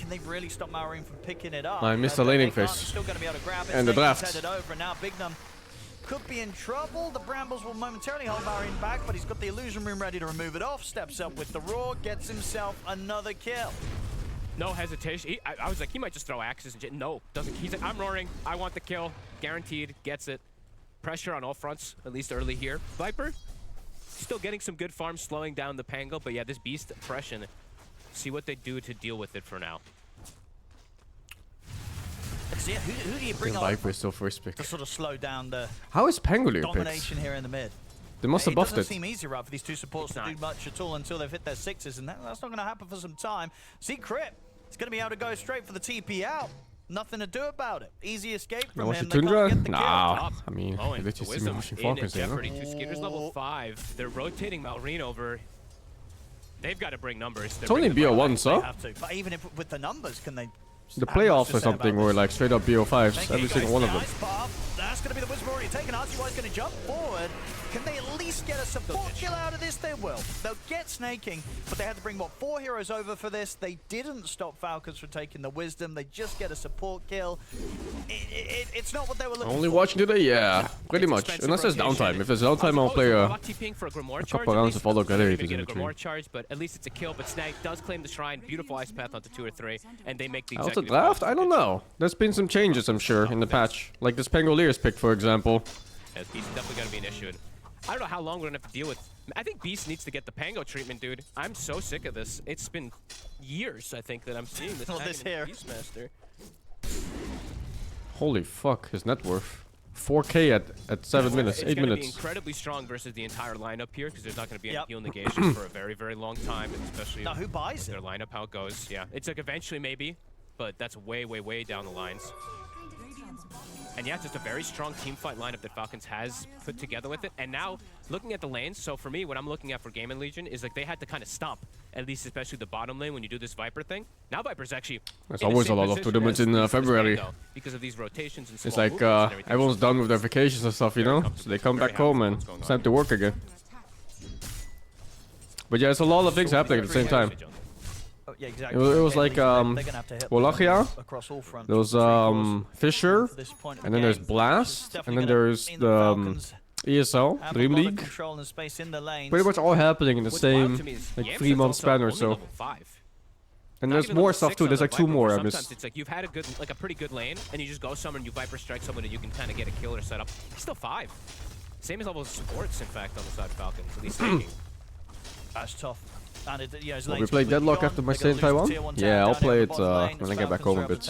can they really stop Marine from picking it up? I missed the laning phase. Still going to be able to grab it. And the draft. Headed over, and now Bignum could be in trouble. The Brambles will momentarily hold Marine back, but he's got the Illusion Room ready to remove it off. Steps up with the Roar, gets himself another kill. No hesitation. I was like, he might just throw axes and shit. No, doesn't. He's like, I'm roaring. I want the kill. Guaranteed. Gets it. Pressure on all fronts, at least early here. Viper, still getting some good farms, slowing down the Pango. But yeah, this Beast oppression, see what they do to deal with it for now. So yeah, who do you bring on Viper is still first pick. to sort of slow down the How is Pangolier domination picked? here in the mid? They must have buffed It doesn't it. seem easy, right, for these two supports to do much at all until they've hit their sixes, and that's not going to happen for some time. See, Crit, he's going to be able to go straight for the TP out. Nothing to do about it. Easy escape from him. They can't get the Nah, kill. I mean, Oh, and they the just see me Wisdom pushing in Falcons there, no? jeopardy. Two Skeeters level 5. They're rotating Malrine over. They've got to bring numbers. It's only BO1, They so have to. But even if with the numbers, can they... the have much playoffs to or say something about were this? like straight up BO5s, Thank every you, single guys. one of them. Ice path. That's going to be the Wisdom already taken. RTY's going to jump forward. Can they at least get a support kill out of this? They will. They'll get snaking, but they had to bring, what, 4 heroes over for this. They didn't stop Falcons from taking the Wisdom. They just get a support kill. It's not what they were looking Only for. watching today, yeah, pretty It's much. expensive Unless there's rotation. downtime. If there's downtime, I'll play a for a Grimoire charge, couple at rounds least. of all the gladiators Maybe in get a between. Grimoire charge, but at least it's a kill. But Snag does claim the Shrine. Beautiful Ice Path onto 2 or 3, and they make the Also executive draft? call. I don't know. There's been some changes, I'm sure, in the patch. Like this Pangolier's pick, for example. Yeah, Beast is definitely going to be an issue. And I don't know how long we're going to have to deal with. I think Beast needs to get the Pango treatment, dude. I'm so sick of this. It's been years, I think, that I'm seeing this. Well, this here. Beastmaster. Holy fuck, his net worth. 4k at 7 minutes, 8 It's going to be minutes. incredibly strong versus the entire lineup here, because there's not going to be any Yep. heal negations for a very, very long time, and especially Now, who buys their it? lineup, how it goes. Yeah, it's like eventually maybe, but that's way, way, way down the lines. And yeah, just a very strong team fight lineup that Falcons has put together with it. And now, looking at the lanes, so for me, what I'm looking at for Game & Legion is like they had to kind of stomp, at least especially the bottom lane when you do this Viper thing. Now Viper's actually There's in the always a same lot of position tournaments as in this February. Pango because of these rotations and small It's like movements and everything. everyone's So done with their vacations and stuff, you know? So they come Very back home happy and with what's going it's on. time to work again. But yeah, it's a lot of things happening at the same time. Oh, yeah, exactly. It was like, They're gonna have to hit Wallachia, across all fronts. There was Fisher, and then there's Blast, and then there's the ESL, Dream League. Pretty much all happening in the What's wild to same me is like Yamset's 3-month also span or only so. level 5. And Not there's even more level stuff 6 too. on There's the like 2 Viper, more where I missed. sometimes it's like you've had a good, like a pretty good lane, and you just go someone, you Viper strike someone, and you can kind of get a kill or set up. He's still 5. Same as level of supports, in fact, on the side of Falcons, at least thinking. That's tough. And it, yeah, Will we play Deadlock after my stay in Taiwan? Yeah, I'll play it when I get back home a bit.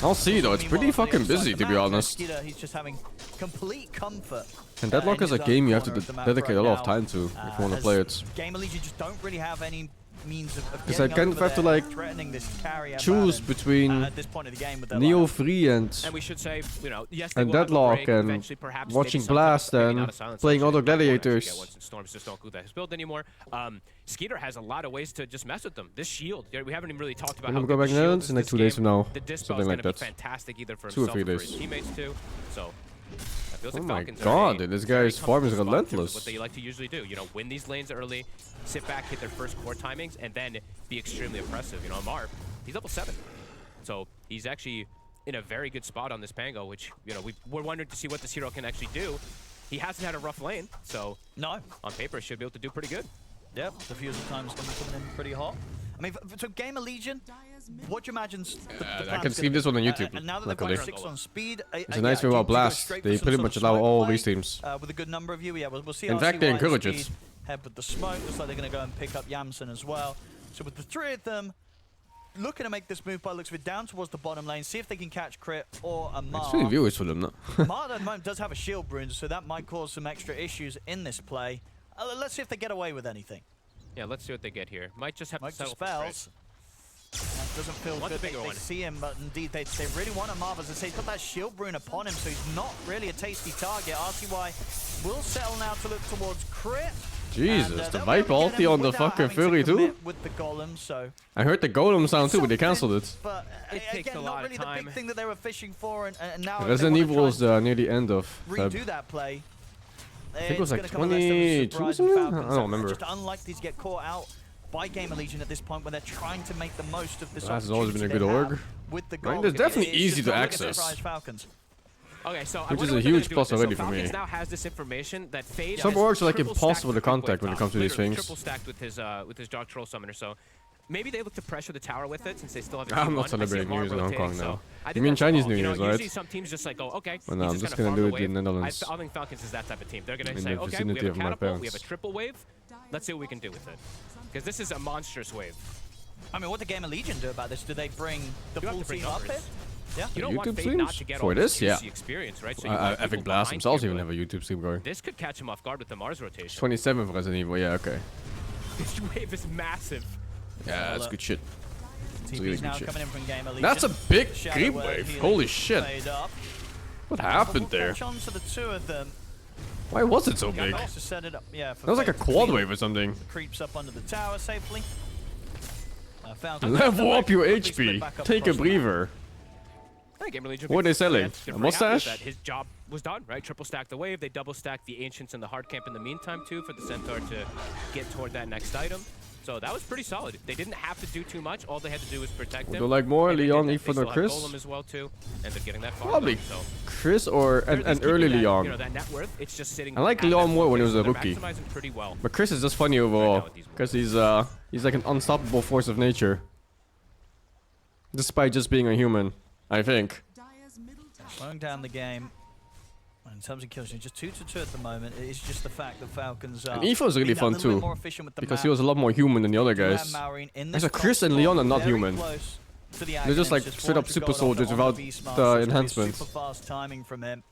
I'll see though, it's pretty fucking busy to be honest. He's just having complete comfort. And Deadlock is a game you have to dedicate a lot of time to if you want to play it. Game Legion just don't really have any means of Because I kind of have to like choose between Neo Free and we should say, you know, yes, Deadlock and watching Blast and playing other gladiators. Storms just don't good at his build anymore. Skeeter has a lot of ways to just mess with them. This shield, we haven't even really talked about how I'm gonna go back to Netherlands in like 2 days from now, something like that. Fantastic either for 2 or himself 3 or for days. his teammates too. So. Oh my god, dude, this guy's farm is relentless. What they like to usually do, you know, win these lanes early, sit back, hit their first core timings, and then be extremely oppressive. You know, Amar, he's level 7, so he's actually in a very good spot on this Pango, which, you know, we're wondering to see what this hero can actually do. He hasn't had a rough lane, so no, on paper should be able to do pretty good. Yep, the Fusel time's going to come in pretty hot. I mean, so Game of Legion, what do you imagine? I can see this one on YouTube, and now that luckily. they've got 6 on speed, It's a nice thing about Blast. They pretty much allow all these teams. With a good number of you, yeah, we'll see. In fact, they encourage it. Head with the smoke. Looks like they're going to go and pick up Yamsen as well. So with the 3 of them, looking to make this move by the looks of it down towards the bottom lane, see if they can catch Crit or Amar. It's really viewers for them, no? Amar at the moment does have a shield bruise, so that might cause some extra issues in this play. Let's see if they get away with anything. Yeah, let's see what they get here. Might just have to settle spells. That doesn't feel good. They see him, but indeed they really want a Marv. As I say, he's got that shield rune upon him, so he's not really a tasty target. RTY will settle now to look towards Crit. Jesus, the Viper ulti on the fucking Fury too? With the Golem, so I heard the Golem sound too, but they cancelled it. But it takes again, a lot not really of time. the big thing that they were fishing for, and now Resident Evil is near the end of redo that play. I think it was like 22 or something? I don't remember. Just unlikely to get caught out by Gamer Legion at this point when they're trying to make the most of this Blast has always been a good opportunity they org. have with the I mean, goal. they're definitely It's easy just to not access. surprise Falcons. Okay, so Which I is wonder a what they're huge gonna do plus with this. already So for me. Falcons now has this information that FaZe Some has orgs are like triple impossible to stacked the creep contact wave when it top. comes to these Literally things. Triple stacked with his Dark Troll Summoner, so maybe they look to pressure the tower with it since they still have a I'm not T1. celebrating New Year's in Hong Kong rotating, now. so I You think mean that's the Chinese call. New You know, Year's, right? Usually some teams just like go, okay, Well, no, he's I'm just just gonna gonna farm do the it in the wave. Netherlands. I think Falcons is that type of team. They're gonna In say, the okay, we vicinity have a of my catapult, we have a parents. triple wave. Let's see what we can do with it. Because this is a monstrous wave. I mean, what do Gamer Legion do about this? Do they bring the You have full to bring team up here? numbers. Yeah. You don't want YouTube FaZe not streams? to get For all this, this yeah. juicy experience, right? So you I want think people Blast behind themselves you, even but have a YouTube stream going. This could catch him off guard with the Mars rotation. 27 for Resident Evil, yeah, okay. This wave is massive. Yeah, that's good shit. TV's really now good shit. coming in from Gamer Legion. That's a big Shadow creep Word wave. healing Holy shit. paid up. What But happened we'll there? catch on to the two of them. Why was it so Yeah, big? also set it up. Yeah, for That was like a Faith to quad clean wave or something. creeps up under the tower safely. Falcons Level up your quickly split HP. back up Take a across the map. breather. I think Gamer Legion What are they selling? gets A pretty happy with mustache? that. His job was done, right? Triple stack the wave. They double stack the Ancients and the hard camp in the meantime, too, for the Centaur to get toward that next item. So that was pretty solid. They didn't have to do too much. All they had to do was protect Would him. you like more, And they did Leon, that. They Ethan, or still had Chris? Golem as well, too. And they're getting that far. Probably So Chris or they're an just early keeping that, Leon. You know, that net worth, it's just sitting I like at Leon that more when he was a so they're rookie. maximizing pretty well. But Chris is just funny overall. Because he's like an unstoppable force of nature. Despite just being a human, I think. Slowing down the game. In terms of kills, just 2-2 at the moment. It's just the fact that Falcons are And Efo's really being a fun little bit too. more efficient with the Because map. he was a lot more human than the other guys. There's a Chris and Leon are not human. They're just like straight up super soldiers without the enhancements. Super fast timing from him.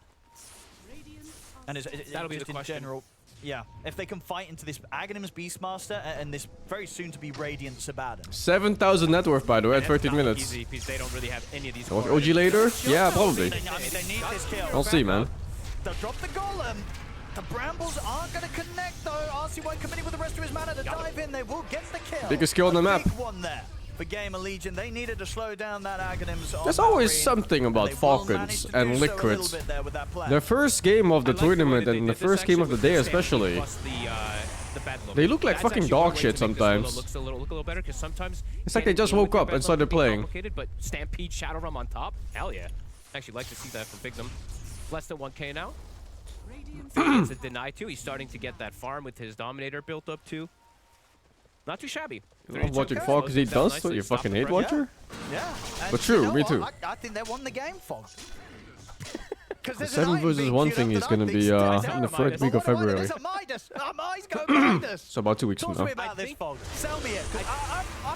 And That'll be just the in question. general, yeah. If they can fight into this Aghanim's Beastmaster and this very soon to be Radiant Sabaddon. 7,000 net worth by the way at And 13 it's not minutes. easy because they don't really have any of these. Was core OG later? items. Yeah, probably. They need this kill. I'll see, man. They'll drop the Golem. The Brambles aren't going to connect, though. RC won't come in with the rest of his mana to dive in. They will get the kill. Biggest kill on the map. Big one there for Gamer Legion. They needed to slow down that Aghanim's. There's always something about Falcons and Liquids. Their first game of the tournament and the first game of the day especially. They look like fucking dog shit sometimes. Look a little better because sometimes It's like they just woke up and started playing. But Stampede Shadow Realm on top, hell yeah! Actually, like to see that from Bigdom. Less than 1K now. It's a deny too. He's starting to get that farm with his Dominator built up too. Not too shabby. I'm watching Falcons eat dust? What, you fucking hate watcher? Yeah. But true, me too. I think they won the game, Fog. The 7 versus 1 thing is gonna be in the third week of February. There's a Midas. Midas go Midas. So about 2 weeks from Talk to me now. about this, Fog. Sell me it.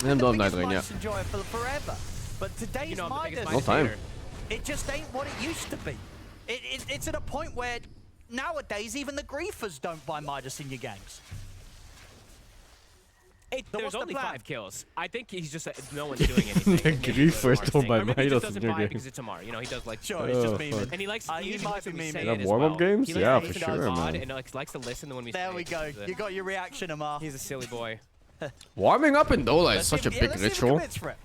And I'm Dove the biggest Nightwing, Midas enjoyer for forever. But today's You know, I'm the biggest Midas, No time. it just ain't what it used to be. It's at a point where nowadays even the griefers don't buy Midas in your games. So There's what's the only plan? 5 kills. I think he's just no one's doing anything. The And maybe it's griefers Mars don't thing. buy Or maybe he Midas just in doesn't your buy it game. because it's Amar. You know, he does like. Sure, he's just Oh, memeing. fuck. And he likes. He He might likes be when we memeing. say Yeah, it as warm-up well. games? He Yeah, likes for to sure, nod man. And likes to listen when we say There we it. go. You got your reaction, Amar. He's a silly boy. Warming up in Dola is such a big let's see if he ritual. commits for it.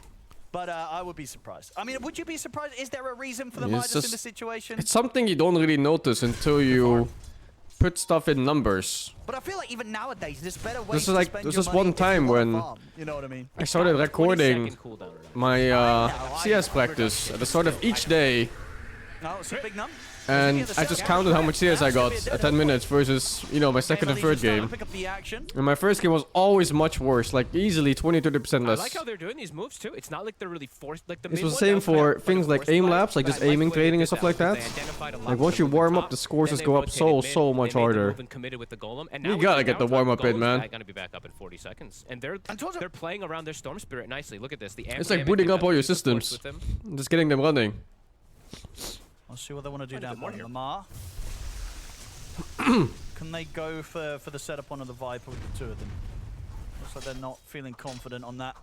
But I would be surprised. I mean, would you be surprised? Is there a reason for the It's Midas in just- the situation? It's something you don't really notice until you put stuff in numbers. But I feel like even nowadays, there's better ways This is to like- spend this your is money one if you time wanna when- farm. You know what I mean? I started recording 20-second cooldown. my CS practice at the start of each day, No, it's a big number. and I just counted how much CS I got at 10 minutes versus, you know, my second and third game. Pick up the action. And my first game was always much worse, like easily 20-30% I less. like how they're doing these moves too. It's not like they're really forced. Like the This mid was one, the same that was kind for of things like forced aim by, laps, like but just I like aiming the way they training did and stuff that like because that. they identified a lot Like of once you them warm top, up, the scores then just they go up rotated so, mid, so much they made the harder. move and committed with the golem, and You now gotta with get the downtime, warm-up in, Golem's man. Gonna be back up in 40 seconds, and they're playing around their Storm Spirit nicely. Look at this. The It's like booting up all your systems. Just getting them running. I'll see what they want to do Might have down been more bottom. here. Lamar. Can they go for the setup onto the Viper with the two of them? Looks like they're not feeling confident on that.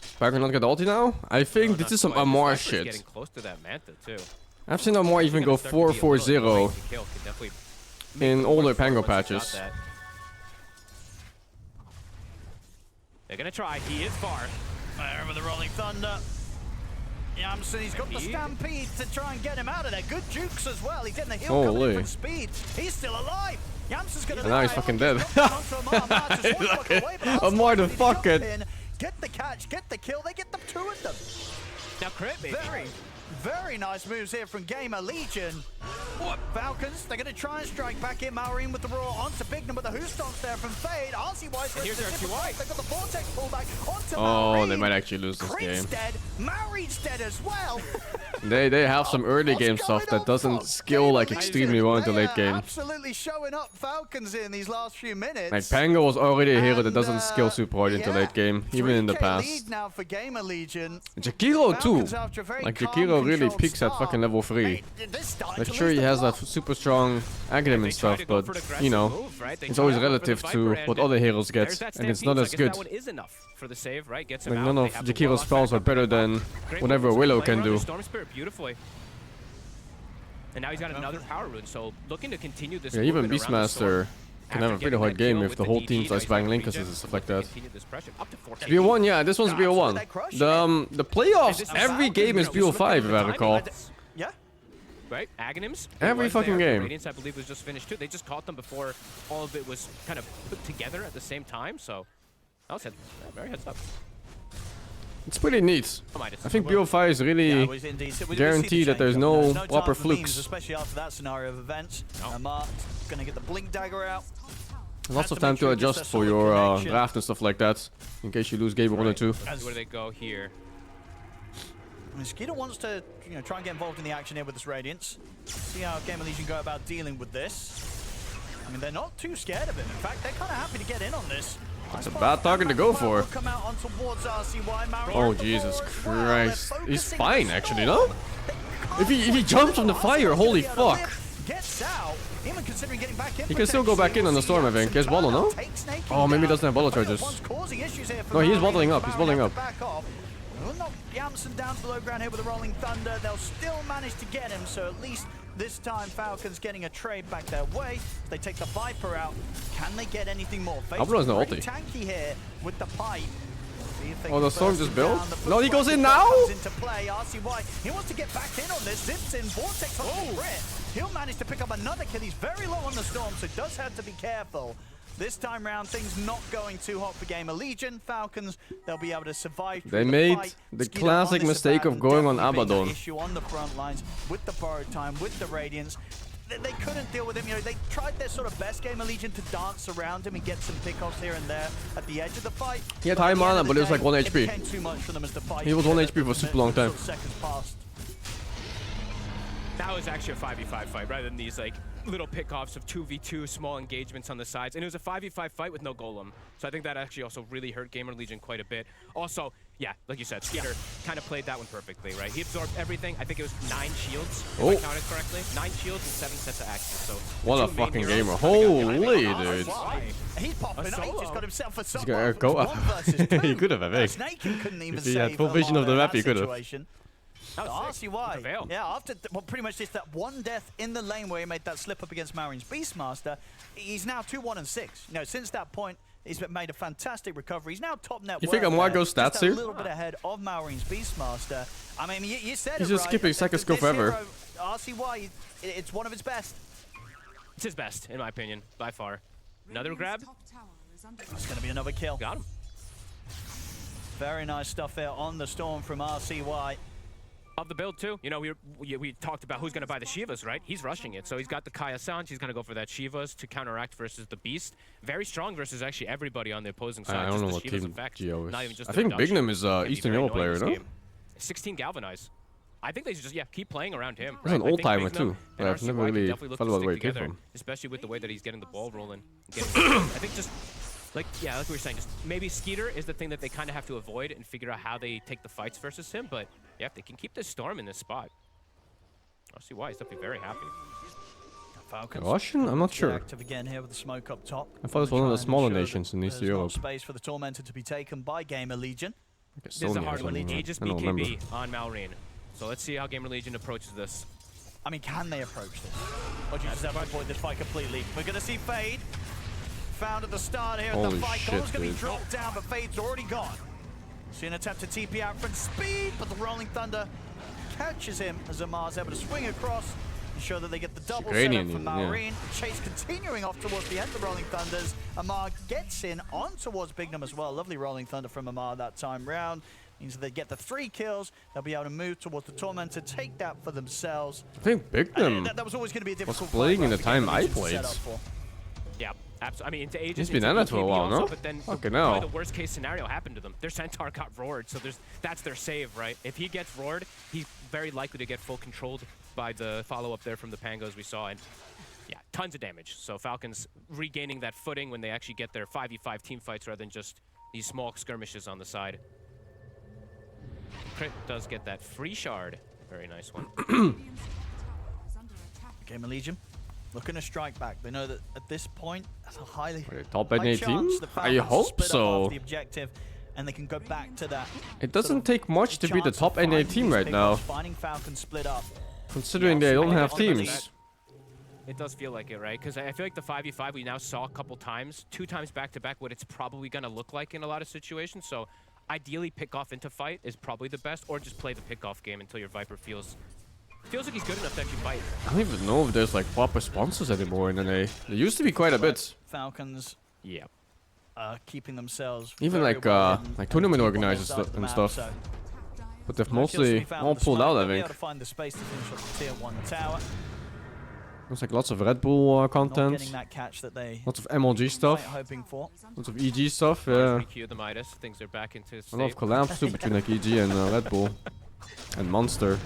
Falcon not get ulti now? I think this is some Amar shit. Getting close to that Manta too. I've seen Amar even go 4-4-0 in older Pango patches. They're gonna try. He is far. Fire with the Rolling Thunder. Yamson, he's got the stampede to try and get him out of there. Good jukes as well. He's getting the heal coming in from speed. He's still alive. Yamson's gonna now he's fucking dead. Amar the fucking. Get the catch, get the kill. They get the two of them. Now crit, baby. Very nice moves here from Gamer Legion. Falcons, they're going to try and strike back in. Maureen with the Roar onto Bignum, but the Who Stomps there from Fade. RCY's here's their QI. They've got the Vortex pullback onto Oh, they might actually lose this Crit's game. dead. Maureen's dead as well. They have some early game stuff that doesn't skill like extremely well into late game. Absolutely showing up Falcons in these last few minutes. Like Pango was already a hero that doesn't skill super hard into late game, even in the 3K past. lead now for Gamer Legion. Jakiro too. Falcons after a very Like calm, Jakiro really controlled peaks at start. fucking level 3. They're starting Like to sure lose he the has that plot. super strong Aghanim and stuff, but you know, it's always relative to what other heroes get, and it's not as good. That one is enough for the save, right? Gets Like him none out. of Jakiro's spells are better than whatever Willow can do. Storm Spirit beautifully. And now he's got another power rune, so looking to continue this. Yeah, even movement around the storm. Beastmaster can have a pretty hard game if the whole team's ice buying Linkuses and stuff like that. BO1, yeah, this one's BO1. The playoffs, every game is BO5 if I recall. Yeah. Right? Aghanims? Every fucking game. Radiance, I believe, was just finished too. They just caught them before all of it was kind of put together at the same time, so that was very heads up. It's pretty neat. I think BO5 is really guaranteed that there's no proper flukes. Especially after that scenario of events. Mark's gonna get the blink dagger out. Lots of time to adjust for your draft and stuff like that, in case you lose game 1 or 2. Where do they go here? I mean, Skeeter wants to, try and get involved in the action here with this Radiance. See how Gamer Legion go about dealing with this. I mean, they're not too scared of him. In fact, they're kind of happy to get in on this. It's a bad target to go for. Oh, Jesus Christ. He's fine, actually, no? If he jumps on the fire, holy fuck. He can still go back in on the storm, I think. He has bottle, no? Oh, maybe he doesn't have bottle charges. No, he's bottling up. He's bottling up. We'll knock Yamson down to the low ground here with the Rolling Thunder. They'll still manage to get him, so at least this time Falcons getting a trade back their way. They take the Viper out. Can they get anything more? Abra has no ulti. Tanky here with the pipe. Oh, the storm just built? No, he goes in now? Into play. RCY, he wants to get back in on this. Zips in, Vortex on the crit. He'll manage to pick up another kill. He's very low on the storm, so does have to be careful. This time round, things not going too hot for Gamer Legion. Falcons, they'll be able to survive. They made the classic mistake of going on Abaddon. Issue on the front lines with the borrowed time, with the Radiance. They couldn't deal with him. They tried their sort of best, Gamer Legion, to dance around him and get some pickoffs here and there at the edge of the fight. He had high mana, but it was like 1 HP. It became too much for them as the fight. He was 1 HP for a super long time. Seconds passed. That was actually a 5v5 fight rather than these like little pickoffs of 2v2 small engagements on the sides. And it was a 5v5 fight with no golem. So I think that actually also really hurt Gamer Legion quite a bit. Also, yeah, like you said, Skeeter kind of played that one perfectly, right? He absorbed everything. I think it was 9 shields, if I counted correctly. 9 shields and 7 sets of axes. So what a fucking gamer. Holy dude. He's popping up. He just got himself a sub. Go up. He could have, I think. If he had full vision of the map, he could have. RCY, yeah, after pretty much just that one death in the lane where he made that slip up against Maureen's Beastmaster, he's now 2-1-6. Since that point, he's made a fantastic recovery. He's now top net. You think Amar goes stats here? A little bit ahead of Maureen's Beastmaster. I mean, you said he's it just right. skipping second skill forever. Hero, RCY, it's one of his best. It's his best, in my opinion, by far. Another grab. That's going to be another kill. Got him. Very nice stuff there on the storm from RCY. Love the build too. We talked about who's going to buy the Shivas, right? He's rushing it. So he's got the Kaya Sanj. He's going to go for that Shivas to counteract versus the Beast. Very strong versus actually everybody on the opposing side. I don't know what team Geo is. I think Bignum is Eastern Yellow player, no? 16 Galvanize. I think they should just keep playing around him. He's an old timer too. But I've never really thought about where he came from. Especially with the way that he's getting the ball rolling. I think just like we were saying, just maybe Skeeter is the thing that they kind of have to avoid and figure out how they take the fights versus him. But yeah, if they can keep this storm in this spot, I'll see why he's definitely very happy. Falcons. Russian? I'm not sure. Active again here with the smoke up top. I thought it was one of the smaller nations in East Europe. Space for the Tormentor to be taken by Gamer Legion. This is a hard one. Aegis BKB on Maureen. So let's see how Gamer Legion approaches this. I mean, can they approach this? Or do you just have to avoid this fight completely? We're going to see Fade. Found at the start here at the fight. Goal's going to be dropped down, but Fade's already gone. See an attempt to TP out from Speed, but the Rolling Thunder catches him as Amar's able to swing across, ensure that they get the double setup from Maureen. Chase continuing off towards the end of the Rolling Thunders. Amar gets in on towards Bignum as well. Lovely Rolling Thunder from Amar that time round. Means that they get the 3 kills. They'll be able to move towards the Tormentor, take that for themselves. I think Bignum that was always going to be a difficult playing in the time I played. Yeah, absolutely. I mean, into ages. He's been in it for a while, also, no? But then Fucking probably the worst case scenario happened to them. Their Centaur got roared, so that's their save, right? If he gets roared, he's very likely to get full controlled by the follow-up there from the Pangos we saw. And yeah, tons of damage. So Falcons regaining that footing when they actually get their 5v5 team fights rather than just these small skirmishes on the side. Crit does get that free shard. Very nice one. Gamer Legion looking to strike back. They know that at this point, that's a highly top NA team? I hope so. The objective, and they can go back to that. It doesn't take much to be the top NA team right now. Finding Falcons split up. Considering they don't have teams. It does feel like it, right? Because I feel like the 5v5 we now saw a couple times, 2 times back-to-back, what it's probably going to look like in a lot of situations. So ideally, pick off into fight is probably the best, or just play the pick-off game until your Viper feels like he's good enough to actually fight. I don't even know if there's like proper sponsors anymore in NA. There used to be quite a bit. Falcons, yeah, keeping themselves even like tournament organizers and stuff. So but they've mostly all pulled out, I think. To find the space to finish off the tier 1 tower. There's like lots of Red Bull content. Not getting that catch that they lots of MLG stuff. Hoping for. Lots of EG stuff. Yeah. The Midas. Things are back into state. A lot of collabs too between like EG and Red Bull and Monster.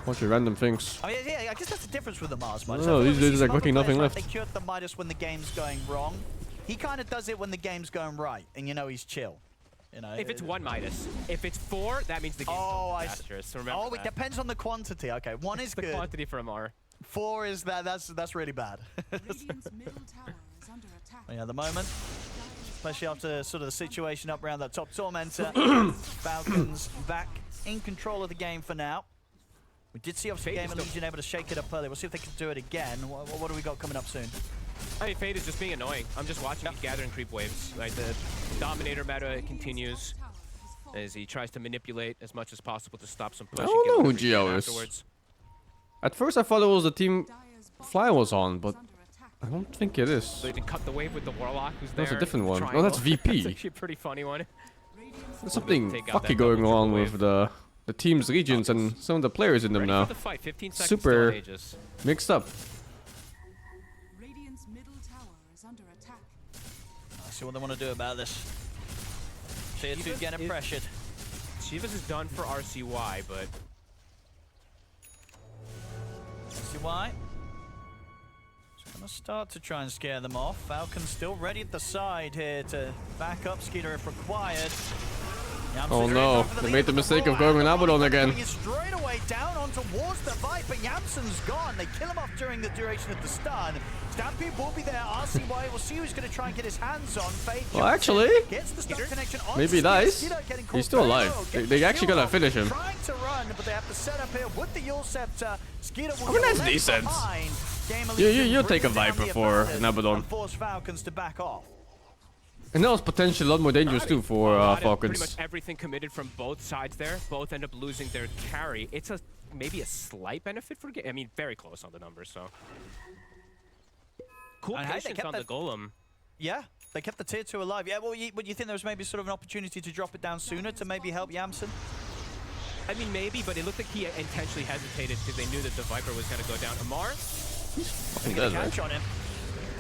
Bunch of random things. I mean, yeah, I guess that's the difference with the Mars Midas. No, these days like fucking nothing left. They cured the Midas when the game's going wrong. He kind of does it when the game's going right, and you know he's chill. You know, if it's 1 Midas, if it's 4, that means the game's disastrous. So remember it depends on the quantity. Okay, 1 is good. The quantity for Amar. 4 is that's really bad. Yeah, at the moment, especially after sort of the situation up around that top Tormentor, Falcons back in control of the game for now. We did see obviously Gamer Legion able to shake it up earlier. We'll see if they can do it again. What do we got coming up soon? I mean, Fade is just being annoying. I'm just watching it gather and creep waves. Right, the Dominator meta continues as he tries to manipulate as much as possible to stop some push. I don't know who Geo is. At first I thought it was the team Fly was on, but I don't think it is. So you can cut the wave with the Warlock who's there. That's a different one. Oh, that's VP. That's actually a pretty funny one. There's something fucky going on with the team's regions and some of the players in them now. Super mixed up. See what they want to do about this. Tier 2 getting pressured. Chivas is done for RCY, but RCY just gonna start to try and scare them off. Falcons still ready at the side here to back up Skeeter if required. Oh no, they made the mistake of going with Abaddon again. Straight away down on towards the Viper. Yamsen's gone. They kill him off during the duration of the stun. Stampede will be there. RCY will see who's going to try and get his hands on. Fade well, actually, gets the stun connection on maybe he dies. He's still alive. They actually gotta finish him. Trying to run, but they have to set up here with the Yule Scepter. Skeeter will I mean, that's decent. You take a Viper for an Abaddon. Force Falcons to back off. And that was potentially a lot more dangerous too for Falcons. Pretty much everything committed from both sides there. Both end up losing their carry. It's maybe a slight benefit for game. I mean, very close on the numbers, so. Cool patience on the Golem. Yeah, they kept the tier 2 alive. Yeah, well, would you think there was maybe sort of an opportunity to drop it down sooner to maybe help Yamsen? I mean, maybe, but it looked like he intentionally hesitated because they knew that the Viper was going to go down. Amar? He's fucking dead, right? On him.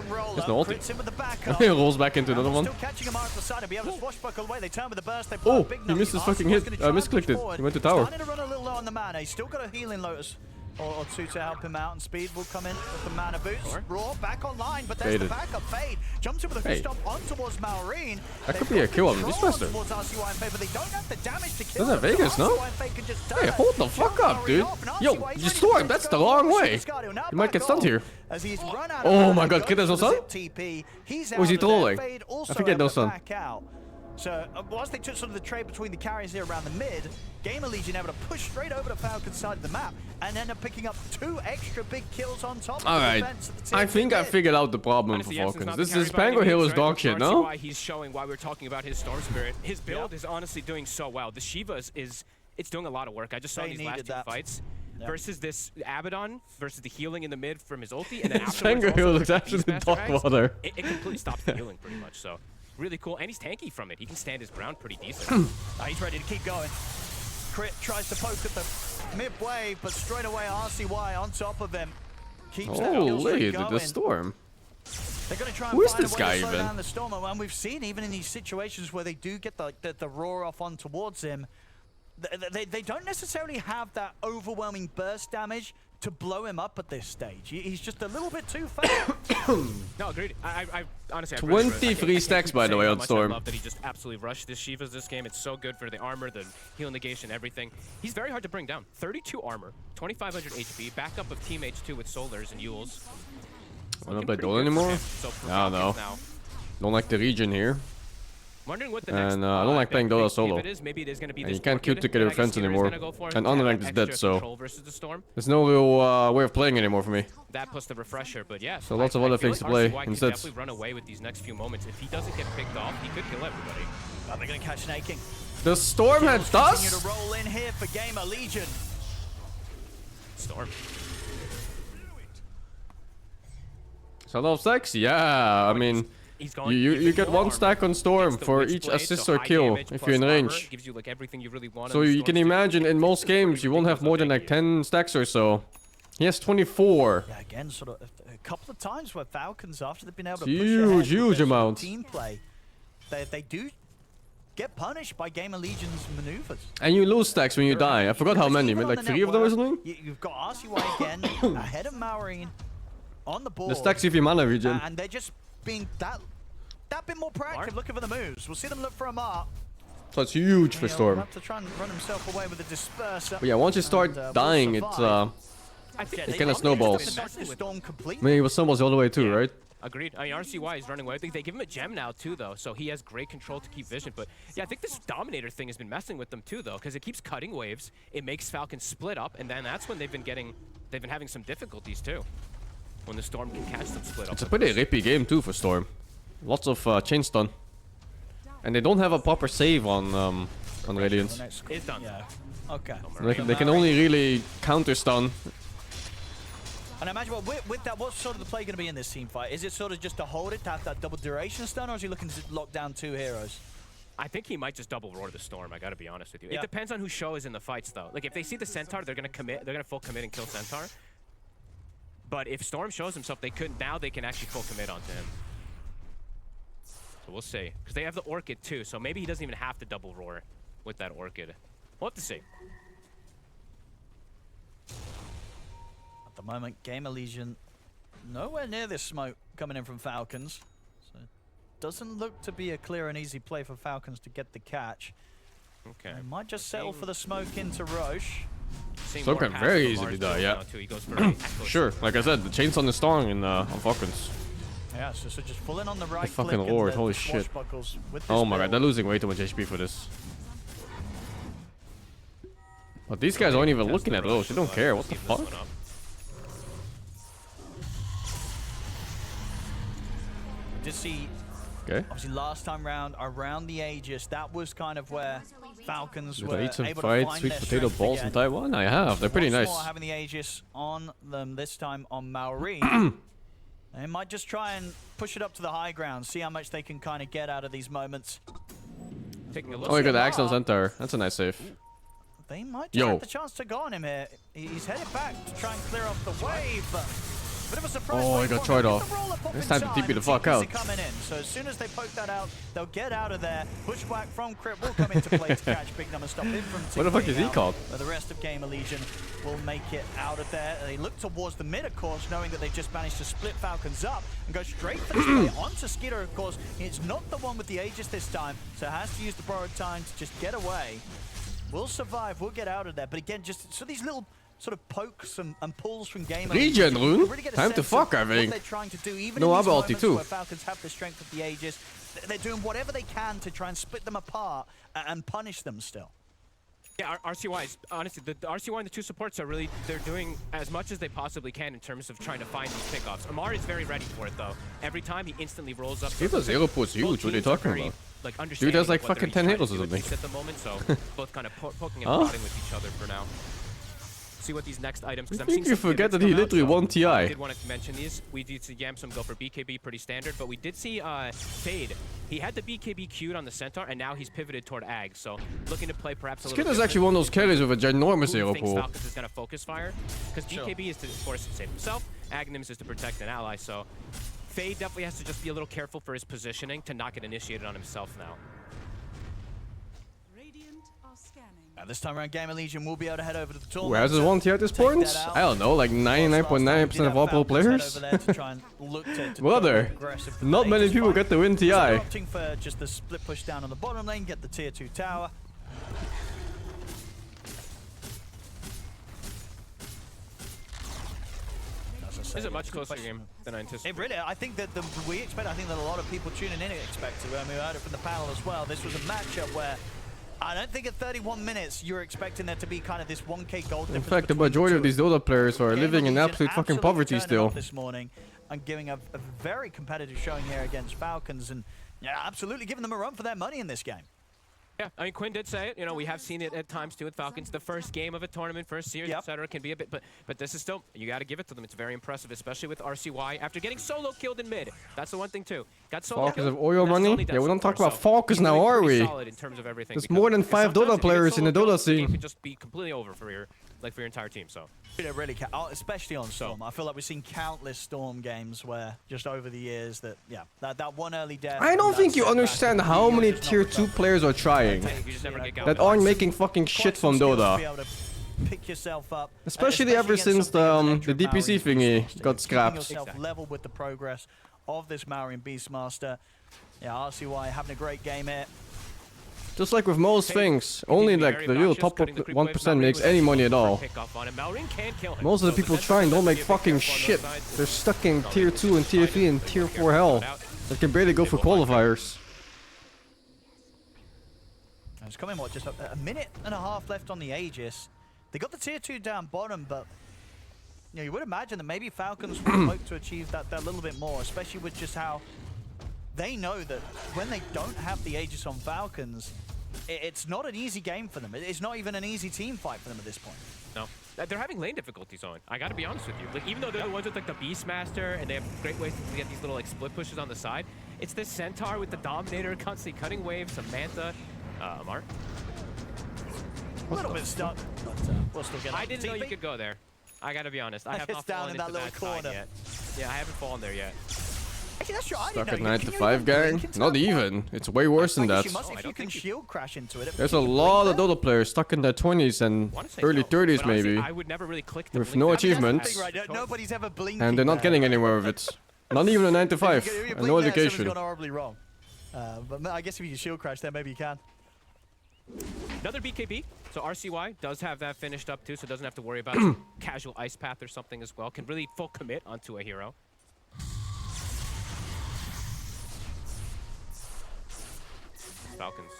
There's no ulti. He rolls back into another one. Oh, he missed his fucking hit. Misclicked it. He went to tower. Starting to run a little low on the mana. He's still got a healing Lotus or 2 to help him out, and Speed will come in with the mana boots. Raw back online, but there's the backup. Fade jumps in with a good stomp on towards Maureen. That could be a kill on this master. There's a Vegas, no? Hey, hold the fuck up, dude. Yo, you storm. That's the wrong way. You might get stunned here. Oh my god, kid has no stun? Or is he trolling? I forget no stun. So whilst they took sort of the trade between the carriers here around the mid, Gamer Legion able to push straight over to Falcon's side of the map and end up picking up 2 extra big kills on top of the defense of the team. I think I figured out the problem for Falcons. This is Pango Hero's dog shit, no? Why he's showing why we're talking about his Storm Spirit. His build is honestly doing so well. The Shiva it's doing a lot of work. I just saw these last 2 fights. Versus this Abaddon, versus the healing in the mid from his ulti, and then afterwards Pango Hero looks absolutely dog water. It completely stops the healing pretty much, so really cool. And he's tanky from it. He can stand his ground pretty decent. He's ready to keep going. Crit tries to poke at the midway, but straight away RCY on top of him. Keeps that kill streak going. The Storm. They're going to try and Who is find this a way guy to slow even? down the Storm, and we've seen even in these situations where they do get the roar off on towards him, they don't necessarily have that overwhelming burst damage to blow him up at this stage. He's just a little bit too fast. No, agreed. I honestly, 23 stacks, by the way, on Storm. I love that he just absolutely rushed this Shivas this game. It's so good for the armor, the heal negation, everything. He's very hard to bring down. 32 armor, 2,500 HP, backup of Team H2 with Solars and Yules. I don't play Dole anymore? So I don't know. Don't like the region here. Wondering what the next, and I don't like playing Dota solo. Maybe it is going to be and this you can't queue to get a defense anymore. And unranked is dead, so the there's no real way of playing anymore for me. That plus the refresher, but yeah. So lots of other things to play RCY instead. Definitely run away with these next few moments. If he doesn't get picked off, he could kill everybody. Oh, they're going to catch Snaking. The Storm had dust? Continue to roll in here for Gamer Legion. Storm. So a lot of stacks? Yeah, I mean, you get 1 stack on Storm for each assist or kill if you're in range. Gives you like everything you really want. So you can imagine in most games you won't have more than like 10 stacks or so. He has 24. Yeah, again, sort of a couple of times where Falcons, after they've been able to push huge amount team play, they do get punished by Gamer Legion's maneuvers. And you lose stacks when you die. I forgot how many, like 3 of them or something? You've got RCY again ahead of Maureen on the board. The stacks give you mana regen. And they're just being that bit more proactive, looking for the moves. We'll see them look for a mark. So it's huge for Storm. Have to try and run himself away with a disperser. But yeah, once you start dying, it kind of snowballs. I mean, it was snowballs all the way too, right? Agreed. I mean, RCY is running away. I think they give him a gem now too, though, so he has great control to keep vision. But yeah, I think this Dominator thing has been messing with them too, though, because it keeps cutting waves. It makes Falcons split up, and then that's when they've been having some difficulties too. When the Storm can catch them split up. It's a pretty rippy game too for Storm. Lots of chain stun. And they don't have a proper save on Radiance. It's done. Yeah. Okay. They can only really counter stun. And I imagine with that, what's sort of the play going to be in this team fight? Is it sort of just to hold it, to have that double duration stun, or is he looking to lock down 2 heroes? I think he might just double roar the Storm, I gotta be honest with you. Yeah. It depends on who show is in the fights, though. Like, if they see the Centaur, they're gonna commit, they're gonna full commit and kill Centaur. But if Storm shows himself, now they can actually full commit onto him. So we'll see. Because they have the Orchid too, so maybe he doesn't even have to double roar with that Orchid. We'll have to see. At the moment, Gamer Legion nowhere near this smoke coming in from Falcons. So it doesn't look to be a clear and easy play for Falcons to get the catch. Okay. They might just settle for the smoke into Roche. Smoke can very easily die, yeah. Sure, like I said, the chain's on the strong on Falcons. Yeah, so just full in on the right. The fucking Lord, holy shit. Oh my god, they're losing way too much HP for this. But these guys aren't even looking at Roche, they don't care, what the fuck? Did see, obviously last time round, around the Aegis, that was kind of where Falcons were eat some able fried to find sweet their potato strength balls again. in Taiwan? I have, they're pretty nice. More having the Aegis on them, this time on Maureen. They might just try and push it up to the high ground, see how much they can kind of get out of these moments. Taking a look. Oh, you got the Axe on Centaur. That's a nice save. They might have the chance to go on him here. He's headed back to try and clear off the wave. Bit of a surprise. Oh, he got tried off. It's time to TP the fuck out. Coming in. So as soon as they poke that out, they'll get out of there. Bushwhack from Crypt will come into play to catch Big Number, stop him from what the fuck is he called? But the rest of Gamer Legion will make it out of there. They look towards the mid, of course, knowing that they just managed to split Falcons up and go straight for the play onto Skitter, of course. It's not the one with the Aegis this time, so has to use the borrowed time to just get away. We'll survive, we'll get out of there. But again, just so these little sort of pokes and pulls from Gamer Legion, Legion. Rune. Time to fuck, I think. What they're trying to do, even no in these ulti too. where Falcons have the strength of the Aegis, they're doing whatever they can to try and split them apart and punish them still. Yeah, RCY, honestly, the RCY and the two supports are really, they're doing as much as they possibly can in terms of trying to find these pickoffs. Amar is very ready for it, though. Every time he instantly rolls up. People's hero pool's huge. What are you talking about? Like, Dude has like fucking 10 heroes or something. At the moment, so both kind of poking and prodding with each other for now. See what these next items. I think you forget that he literally won TI. I did want to mention these. We did see Yamsum go for BKB, pretty standard, but we did see Fade. He had the BKB queued on the Centaur, and now he's pivoted toward Ag. So looking to play perhaps a little. Skid is actually one of those carries with a ginormous hero pool. Falcons is going to focus fire because BKB is to, of course, save himself. Agnims is to protect an ally. So Fade definitely has to just be a little careful for his positioning to not get initiated on himself now. This time around, Gamer Legion will be able to head over to the tournament. Where has his 1 tier at this point? I don't know, like 99.9% of all pro players? Brother, not many people get to win TI. Opting for just the split push down on the bottom lane, get the tier 2 tower. This is a much closer game than I anticipated. It really, I think that I think that a lot of people tuning in expected. We heard it from the panel as well. This was a matchup where I don't think at 31 minutes you're expecting there to be kind of this 1k gold difference. In fact, the majority of these Dota players are living in absolute fucking poverty still. This morning and giving a very competitive showing here against Falcons, and yeah, absolutely giving them a run for their money in this game. Yeah, I mean, Quinn did say it. You know, we have seen it at times too with Falcons. The first game of a tournament, first series, etc., can be a bit, but this is still, you got to give it to them. It's very impressive, especially with RCY after getting solo killed in mid. That's the one thing too. Got solo Falcons killed. have oil money? Yeah, we don't talk about Falcons now, are we? In terms of everything. There's more than 5 Dota players in the Dota scene. It could just be completely over for your entire team. So. It really can, especially on Storm. I feel like we've seen countless Storm games where just over the years that one early death. I don't think you understand how many tier 2 players are trying that aren't making fucking shit from Dota. Pick yourself up, especially ever since the DPC thingy got scrapped. Level with the progress of this Maori and Beastmaster. Yeah, RCY having a great game here. Just like with most things, only like the real top 1% makes any money at all. Most of the people trying don't make fucking shit. They're stuck in tier 2 and tier 3 and tier 4 hell. They can barely go for qualifiers. It's coming, what, just a minute and a half left on the Aegis. They got the tier 2 down bottom, but you know, you would imagine that maybe Falcons would hope to achieve that little bit more, especially with just how they know that when they don't have the Aegis on Falcons, it's not an easy game for them. It's not even an easy team fight for them at this point. No. They're having lane difficulties on. I gotta be honest with you. Like, even though they're the ones with like the Beastmaster and they have great ways to get these little like split pushes on the side, it's this Centaur with the Dominator constantly cutting waves, some Manta. Mark? A little bit stuck, but we'll still get it. I didn't know you could go there. I gotta be honest. I have not fallen into that corner yet. Yeah, I haven't fallen there yet. Actually, that's true. Stuck at 9 to 5 gang? Not even. It's way worse than that. You can shield crash into it. There's a lot of Dota players stuck in their 20s and early 30s maybe. I would never really click with no achievements. Nobody's ever blinked. And they're not getting anywhere with it. Not even a 9 to 5. And no education. Gone horribly wrong. But I guess if you can shield crash there, maybe you can. Another BKB. So RCY does have that finished up too, so doesn't have to worry about casual ice path or something as well. Can really full commit onto a hero. Falcons.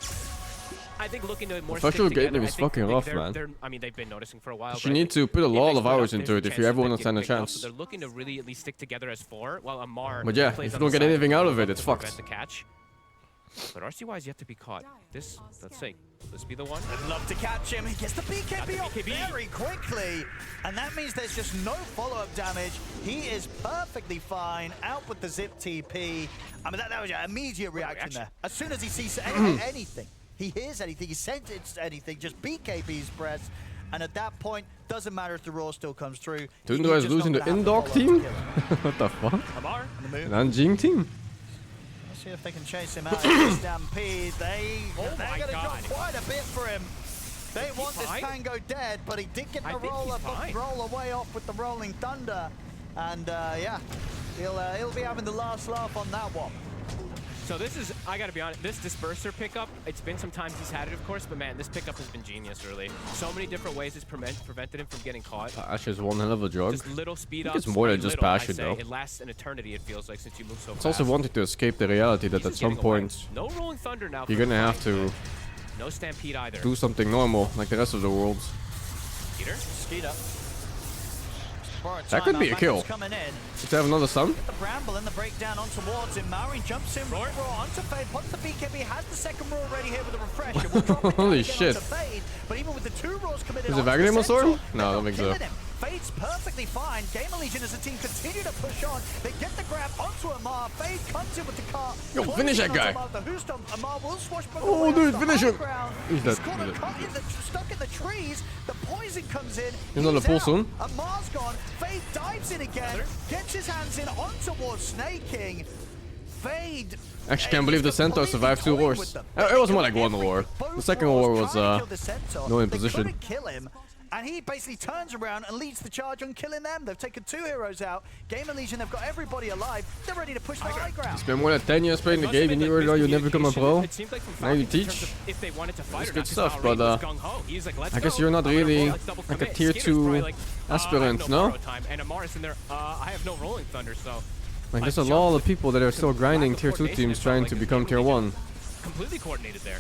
I think looking to more Official game is fucking rough, man. I mean, they've been noticing for a while. You need to put a lot of hours into it if you ever want to stand a chance. So they're looking to really at least stick together as 4, while Amar. But yeah, if you don't get anything out of it, it's fucked. The catch. But RCY is yet to be caught. This, let's see, this be the one? I'd love to catch him. He gets the BKB off very quickly. And that means there's just no follow-up damage. He is perfectly fine. Out with the zip TP. I mean, that was an immediate reaction there. As soon as he sees anything, he hears anything, he senses anything, just BKB's pressed. And at that point, doesn't matter if the roar still comes through. Tundo is losing the Indog team? What the fuck? Amar? Nanjing team? See if they can chase him out of this Stampede. They're going to drop quite a bit for him. They want this Tango dead, but he did get the roll away off with the Rolling Thunder. And yeah, he'll be having the last laugh on that one. So this is, I gotta be honest, this disperser pickup, it's been some times he's had it, of course, but man, this pickup has been genius, really. So many different ways it's prevented him from getting caught. Ash is one hell of a drug. Just little speed ups. It's more than just passion, though. It lasts an eternity, it feels like, since you move so fast. It's also wanting to escape the reality that at some point, no rolling thunder now. you're gonna have to no stampede either. do something normal, like the rest of the world. Skeeter. That could be a kill. Does he have another stun? The bramble and the breakdown on towards him. Marin jumps in, roar onto Fade. Once the BKB has the second roar already here with a refresh. We'll drop it Holy shit. Fade, but even with the 2 roars committed, Is it Vagdemon Storm? No, I don't think so. Fade's perfectly fine. Gamer Legion as a team continue to push on. They get the grab onto Amar. Fade comes in with the car. Yo, finish that guy. Amar will swashbuckle. Oh, dude, finish him. He's dead. Stuck in the trees. The poison comes in. He's not a full soon. Amar's gone. Fade dives in again. Gets his hands in on towards Snaking. Fade. Actually, can't believe the Centaur survived 2 wars. It was more like 1 war. The second war was no imposition. Kill him. And he basically turns around and leads the charge on killing them. They've taken 2 heroes out. Gamer Legion, they've got everybody alive. They're ready to push the high ground. Spent more than 10 years playing the game, and you already know you never become a pro. Now you teach. It's good stuff, but I guess you're not really like a tier 2 aspirant, no? And Amaris in there, I have no rolling thunder, so like there's a lot of people that are still grinding tier 2 teams trying to become tier 1. Completely coordinated there.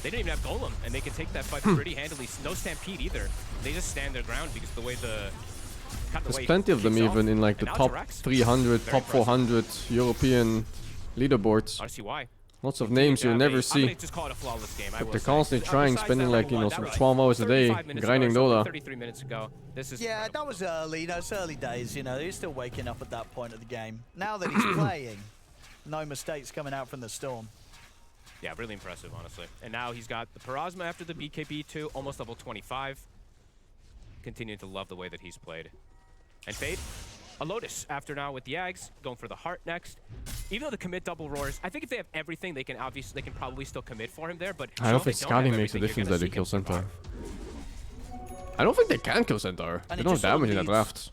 They didn't even have Golem, and they can take that fight pretty handily. No Stampede either. They just stand their ground because the way There's plenty of them even in like the top 300, top 400 European leaderboards. RCY. Lots of names you'll never see. But they're constantly trying, spending like, you know, some 12 hours a day grinding Dota. 33 minutes ago. This is yeah, that was early. No, it's early days, you know. He's still waking up at that point of the game. Now that he's playing, no mistakes coming out from the Storm. Yeah, really impressive, honestly. And now he's got the Parasma after the BKB too, almost level 25. Continuing to love the way that he's played. And Fade, a Lotus after now with the Ags, going for the Heart next. Even though the commit double roars, I think if they have everything, they can probably still commit for him there. But I don't think scouting makes a difference that they kill Centaur. I don't think they can kill Centaur. They don't have damage in that draft.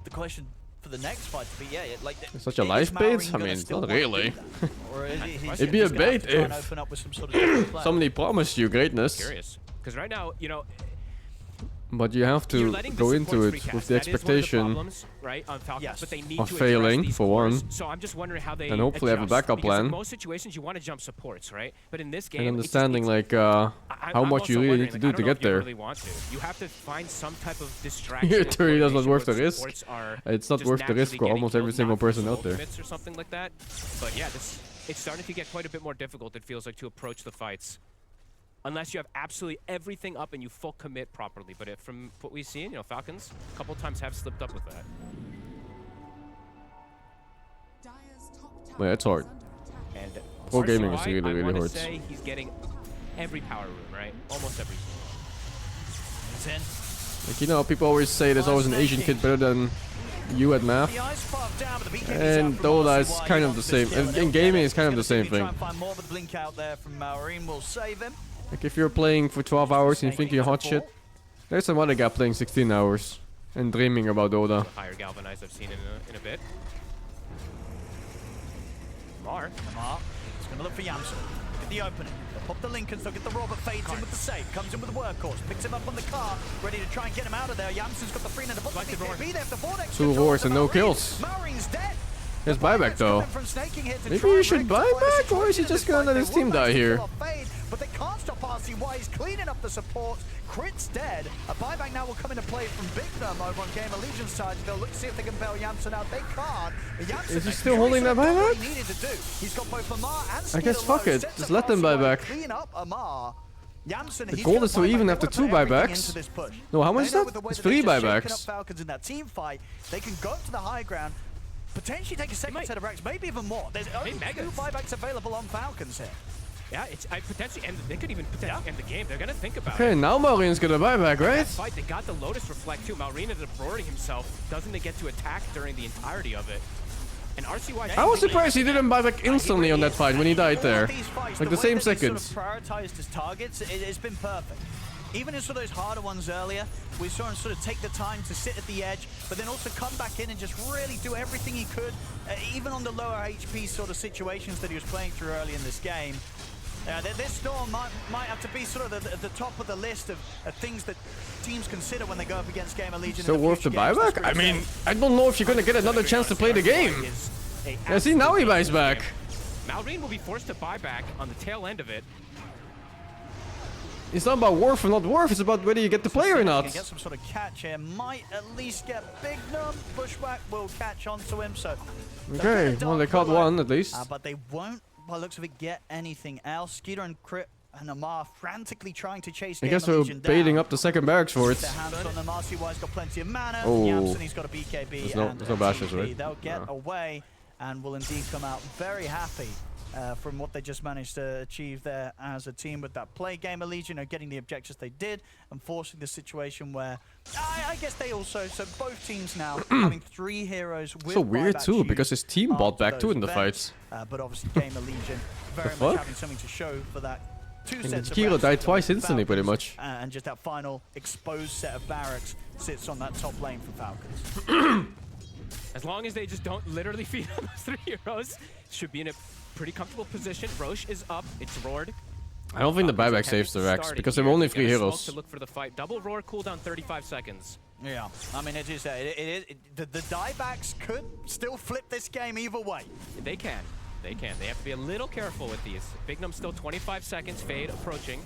The question for the next fight to be, like it's such a life bait? I mean, not really. It'd be a bait if somebody promised you greatness. Curious, because right now, you know. But you have to go into it with the expectation of failing, for one, so I'm just wondering how they and hopefully have a backup plan. In most situations, you want to jump supports, right? But in this game, and understanding like how much you really need to do to get there. You have to find some type of distraction. It really does not worth the risk. It's not worth the risk for almost every single person out there. Or something like that. But yeah, it's starting to get quite a bit more difficult. It feels like to approach the fights. Unless you have absolutely everything up and you full commit properly. But from what we've seen, you know, Falcons a couple times have slipped up with that. Yeah, it's hard. And pro gaming is really, really hard. Say he's getting every power room, right? Almost every. He's in. Like, you know, people always say there's always an Asian kid better than you at math. And Dota is kind of the same. In gaming, it's kind of the same thing. Like if you're playing for 12 hours and you think you're hot shit, there's some other guy playing 16 hours and dreaming about Dota. Higher galvanized I've seen in a bit. Amar, he's going to look for Yamsen. Look at the opening. They'll pop the Lincolns, they'll get the Robert, fades in with the save, comes in with the workhorse, picks him up on the car, ready to try and get him out of there. Yamsen's got the free and the bottom BKB there for Vortex. 2 wars and no kills. Marin's dead. There's buyback though. Maybe you should buy back, or is he just gonna let his team die here? But they can't stop RCY. He's cleaning up the support. Crit's dead. A buyback now will come into play from Big Numb over on Gamer Legion's side. They'll look to see if they can bail Yamsen out. They can't. Yamsen is he still holding that buyback? He needed to do. He's got both Amar and I guess fuck it. Just let them buy back. Clean up Amar. Yamsen, the goal is to even after 2 buybacks. No, how much is that? It's 3 buybacks. Falcons in that team fight. They can go to the high ground. Potentially take a second set of racks, maybe even more. There's only 2 buybacks available on Falcons here. Yeah, potentially, and they could even potentially end the game. They're gonna think about it. Okay, now Maureen's gonna buy back, right? Fight, they got the Lotus Reflect too. Maureen ended up roaring himself. Doesn't get to attack during the entirety of it. And RCY. I was surprised he didn't buy back instantly on that fight when he died there. Like the same seconds. Prioritized his targets. It's been perfect. Even in sort of those harder ones earlier, we saw him sort of take the time to sit at the edge, but then also come back in and just really do everything he could, even on the lower HP sort of situations that he was playing through early in this game. This Storm might have to be sort of the top of the list of things that teams consider when they go up against Gamer Legion. Still worth the buyback? I mean, I don't know if you're gonna get another chance to play the game. Yeah, see, now he buys back. Malrine will be forced to buy back on the tail end of it. It's not about worth or not worth, it's about whether you get the play or not. Get some sort of catch here, might at least get Bignum. Bushwhack will catch onto him, so... Okay, well they caught one at least. But they won't, by the looks of it, get anything else. Skeeter and Crit and Amar frantically trying to chase I guess we're baiting up the second barracks for it. Their hands on them. RCY's got plenty of mana. Oh. Yamson, he's got a BKB. There's no bashes, right? They'll get away and will indeed come out very happy. From what they just managed to achieve there as a team with that play. Gamer Legion are getting the objectives they did and forcing the situation where I guess they also, so both teams now having 3 heroes with so weird too, because his team bought back too in the fights. But obviously Gamer Legion very much having something to show for that 2 sets of Kiro died twice instantly, Falcons, pretty much. And just that final exposed set of barracks sits on that top lane for Falcons. As long as they just don't literally feed on those 3 heroes, should be in a pretty comfortable position. Roche is up. It's roared. I don't think the buyback saves the Rex because there were only 3 heroes. To look for the fight. Double roar cooldown 35 seconds. Yeah, I mean, it is the diebacks could still flip this game either way. They can. They can. They have to be a little careful with these. Bignum still 25 seconds. Fade approaching.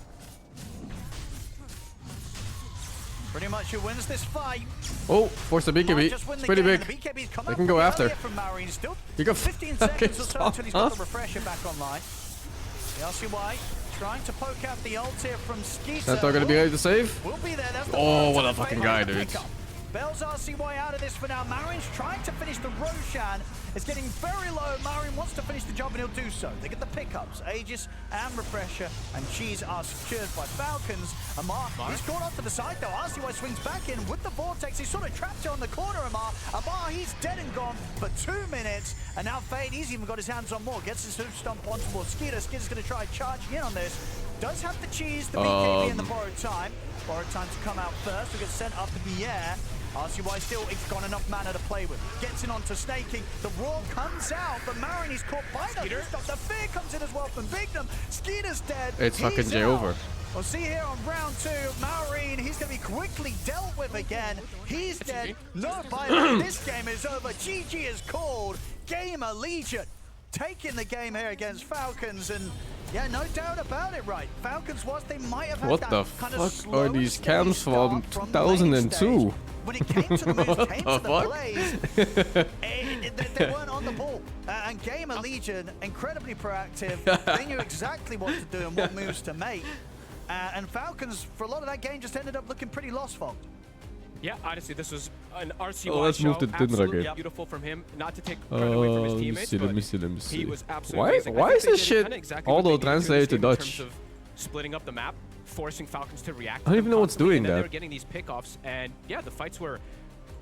Pretty much who wins this fight. Oh, force the BKB. It's pretty big. They can go after. You got 15 seconds or so until he's got the refresher back online. The RCY trying to poke out the ult here from Skeeter. Centaur gonna be ready to save? We'll be there. That's the oh, what a fucking guy, dude. Bells RCY out of this for now. Marine's trying to finish the Roshan. It's getting very low. Marine wants to finish the job and he'll do so. They get the pickups. Aegis and Refresher and Cheese are secured by Falcons. Amar, he's caught off to the side though. RCY swings back in with the Vortex. He's sort of trapped here on the corner, Amar. Amar, he's dead and gone for 2 minutes. And now Fade, he's even got his hands on more. Gets his hoof stomp on towards Skeeter. Skeeter's going to try charging in on this. Does have the Cheese, the BKB and the Borrowed Time. Borrowed Time to come out first. We get sent up in the air. RCY still, it's got enough mana to play with. Gets in onto Snaking. The roar comes out, but Marin is caught by the stuff. The fear comes in as well from Bignum. Skeeter's dead. It's fucking J over. We'll see here on round 2, Marin, he's going to be quickly dealt with again. He's dead. No, by the way, this game is over. GG is called. Gamer Legion taking the game here against Falcons, and yeah, no doubt about it, right? Falcons they might have had what that the kind of fuck are these cams from from 2002? When it came to the move, came to the plays, they weren't on the ball. And Gamer Legion, incredibly proactive. They knew exactly what to do and what moves to make. And Falcons, for a lot of that game, just ended up looking pretty lost, Fold. Yeah, honestly, this was an RCY show. Let's move to absolutely game. Beautiful from him. Not to take credit away from his teammates, let me see. He was absolutely why is this shit although translated to Dutch? Of splitting up the map, forcing Falcons to react. I don't even know what's doing that. They that. were getting these pickoffs, and yeah, the fights were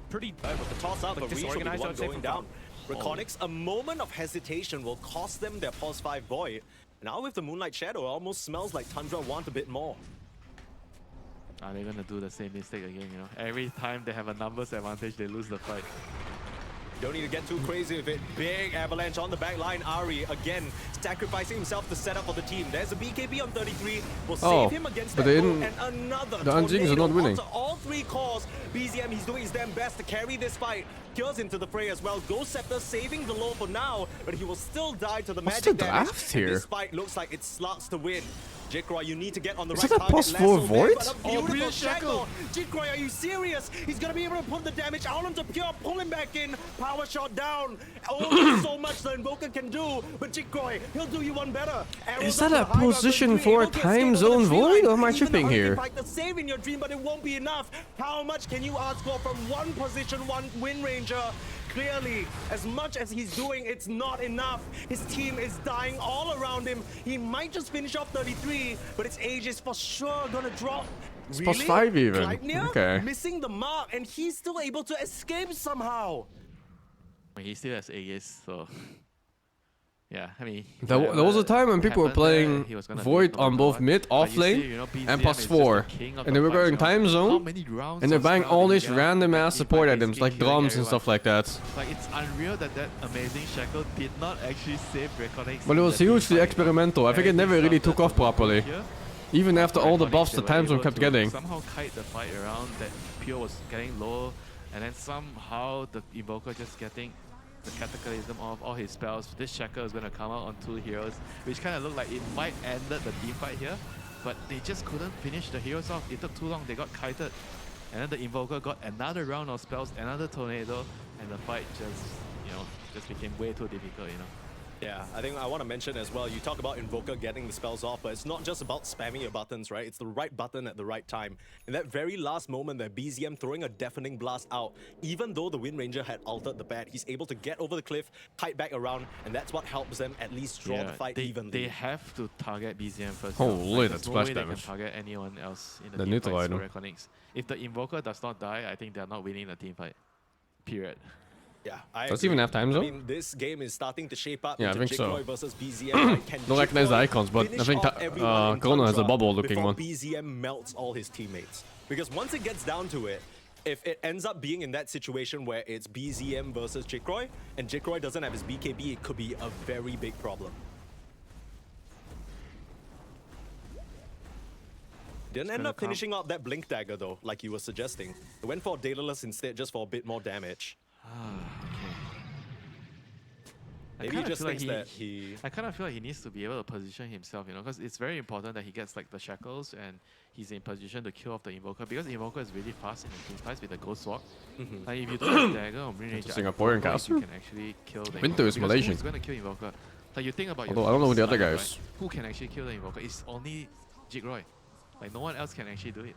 pretty with the toss up, but disorganized. I would say going down. Reconics, a moment of hesitation will cost them their pulse 5 Void. Now with the Moonlight Shadow, it almost smells like Tundra want a bit more. Are they gonna do the same mistake again, you know? Every time they have a numbers advantage, they lose the fight. Don't need to get too crazy with it. Big avalanche on the back line. Ari, again, sacrificing himself to set up for the team. There's a BKB on 33. Will save him against that and another the Anjings are not winning. All 3 cores. BZM, he's doing his damn best to carry this fight. Kills into the fray as well. Ghost Scepter saving the low for now, but he will still die to the magic damage. Here? This fight looks like it slots to win. Jikroy, you need to get on the right target. Is that a +4 Void? Beautiful shackle. Jikroy, are you serious? He's gonna be able to put the damage out onto Pure, pull him back in. Power shot down. Only so much the Invoker can do, but Jikroy, he'll do you one better. Is that a position for a time zone Void, or am I tripping here? The save in your dream, but it won't be enough. How much can you ask for from one position, one Wind Ranger? Clearly, as much as he's doing, it's not enough. His team is dying all around him. He might just finish off 33, but it's Aegis for sure gonna drop. It's really? +5 even. Gleipnir Okay. missing the mark, and he's still able to escape somehow. He still has Aegis, so Yeah, I mean, There was a time when people were playing Void on both mid, off lane, and +4, and they were going time zone, and they're buying all these random ass support items like drums and stuff like that. Like, it's unreal that amazing Shackle did not actually save Reconnects. But it was hugely experimental. I think it never really took off properly. Even after all the buffs the time zone kept getting. Somehow kite the fight around, that Pure was getting low, and then somehow the Invoker just getting the Cataclysm off all his spells. This Shackle is going to come out on 2 heroes, which kind of looked like it might ended the team fight here, but they just couldn't finish the heroes off. It took too long, they got kited, and then the Invoker got another round of spells, another tornado, and the fight just, just became way too difficult, Yeah, I think I want to mention as well, you talk about Invoker getting the spells off, but it's not just about spamming your buttons, right? It's the right button at the right time. In that very last moment there, BZM throwing a deafening blast out, even though the Wind Ranger had altered the bat, he's able to get over the cliff, kite back around, and that's what helps them at least draw the fight evenly. They have to target BZM first. Holy, that's splash damage. damage. They can target anyone else in the team fight for Reconnects. If the Invoker does not die, I think they're not winning the team fight. Period. Yeah, does he even have time zone? I mean, this game is starting to shape up. Yeah, I think so. Versus BZM. Don't recognize the icons, but I think Chrono has a bubble looking one. BZM melts all his teammates. Because once it gets down to it, if it ends up being in that situation where it's BZM versus Jikroy, and Jikroy doesn't have his BKB, it could be a very big problem. Didn't end up finishing out that Blink Dagger though, like you were suggesting. It went for Daedalus instead, just for a bit more damage. Maybe he just thinks that I kind of feel like he needs to be able to position himself, because it's very important that he gets like the shackles and he's in position to kill off the Invoker, because Invoker is really fast in the team fights with the Ghost Walk. Like if you don't have Dagger or Wind Ranger, Singaporean caster? you can actually kill the Winter is Malaysian. Who's going to kill Invoker? Like you think about Although I don't know who the other guy is. Right? Who can actually kill the Invoker? It's only Jigroy. Like no one else can actually do it.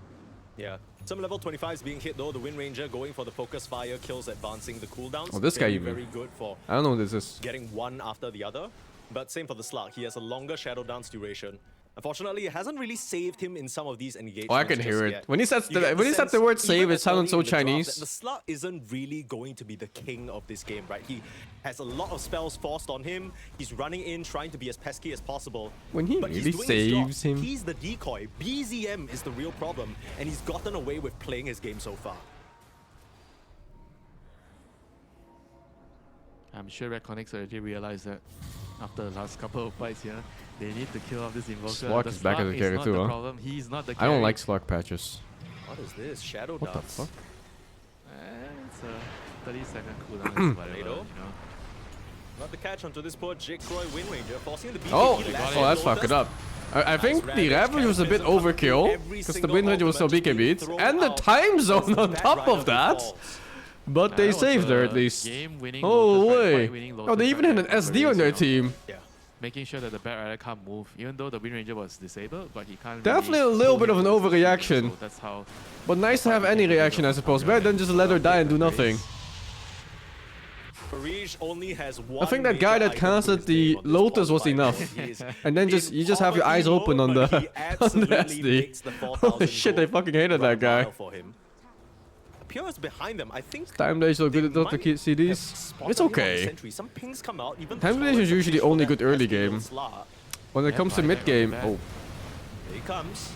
Yeah. Some level 25s being hit though, the Wind Ranger going for the focus fire, kills advancing the cooldowns. Oh, this guy even. Very good for I don't know who this is. getting one after the other. But same for the Slug, he has a longer Shadow Dance duration. Unfortunately, it hasn't really saved him in some of these engagements. Oh, I can hear it. Yet. When he said the word save, it sounded so Chinese. The Slug isn't really going to be the king of this game, right? He has a lot of spells forced on him. He's running in, trying to be as pesky as possible. When he really saves him. He's the decoy. BZM is the real problem, and he's gotten away with playing his game so far. I'm sure Reconnects already realized that after the last couple of fights here, they need to kill off this Invoker. Slug is back as a carry too, huh? Problem. He's not the carry. I don't like Slug patches. What is this? Shadow What the Dance. fuck? It's a 30-second cooldown, whatever, Not the catch onto this poor Jikroy Wind Ranger, forcing the BKB. Oh, that's fucked up. I think the Ravage was a bit overkill, because the Wind Ranger was so BKB'd, and the time zone on top of that. But they saved her at least. Oh, way. Oh, they even had an SD on their team. Yeah. Making sure that the Bat Rider can't move, even though the Wind Ranger was disabled, but he can't. Definitely really a little bit of an overreaction. So that's how. But nice to have any reaction, I suppose. Better than just let her die and do nothing. Parij only has one. I think that guy that casted the Lotus was enough. And then you just have your eyes open on the SD. Holy shit, they fucking hated that guy. Pure is behind them. I think Time Delay is so good not to see these. It's okay. Some pings come out, even Time Delay is usually only good early game. When it comes to mid game, oh. Here he comes.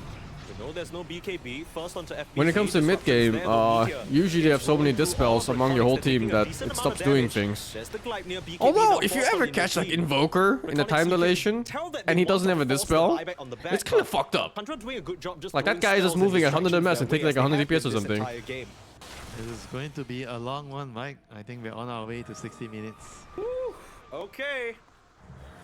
We know there's no BKB. First onto FBC. When it comes to mid game, usually they have so many dispels among your whole team that it stops doing things. Although, if you ever catch like Invoker in a time dilation and he doesn't have a dispel, it's kind of fucked up. Like that guy is just moving at 100 ms and taking like 100 DPS or something. This is going to be a long one, Mike. I think we're on our way to 60 minutes. Okay.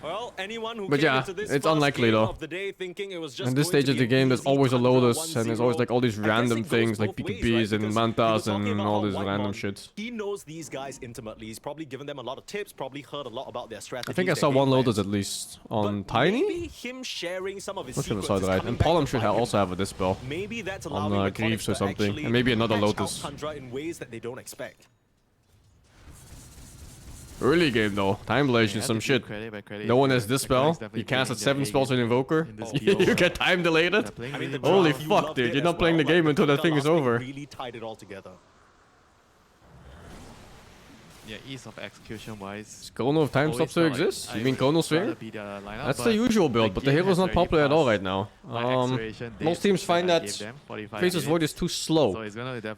Well, anyone who but yeah, it's unlikely though. In this stage of the game, there's always a Lotus, and there's always like all these random things like BKBs and Mantas and all this random shit. He knows these guys intimately. He's probably given them a lot of tips, probably heard a lot about their strategies. I think I saw one Lotus at least on Tiny. Maybe him sharing some of his secrets is right. And Pollen should also have a dispel on Greaves or something, and maybe another Lotus. In ways that they don't expect. Early game though, time dilation, some shit. No one has this spell. You casted 7 spells on Invoker. You get time delayed. Holy fuck, dude! You're not playing the game until that thing is over. Really tied it all together. yeah, ease of execution wise. Chrono of time stops to exist? You mean Chrono Sphere? That's the usual build, but the hero's not popular at all right now. Most teams find that Faceless Void is too slow.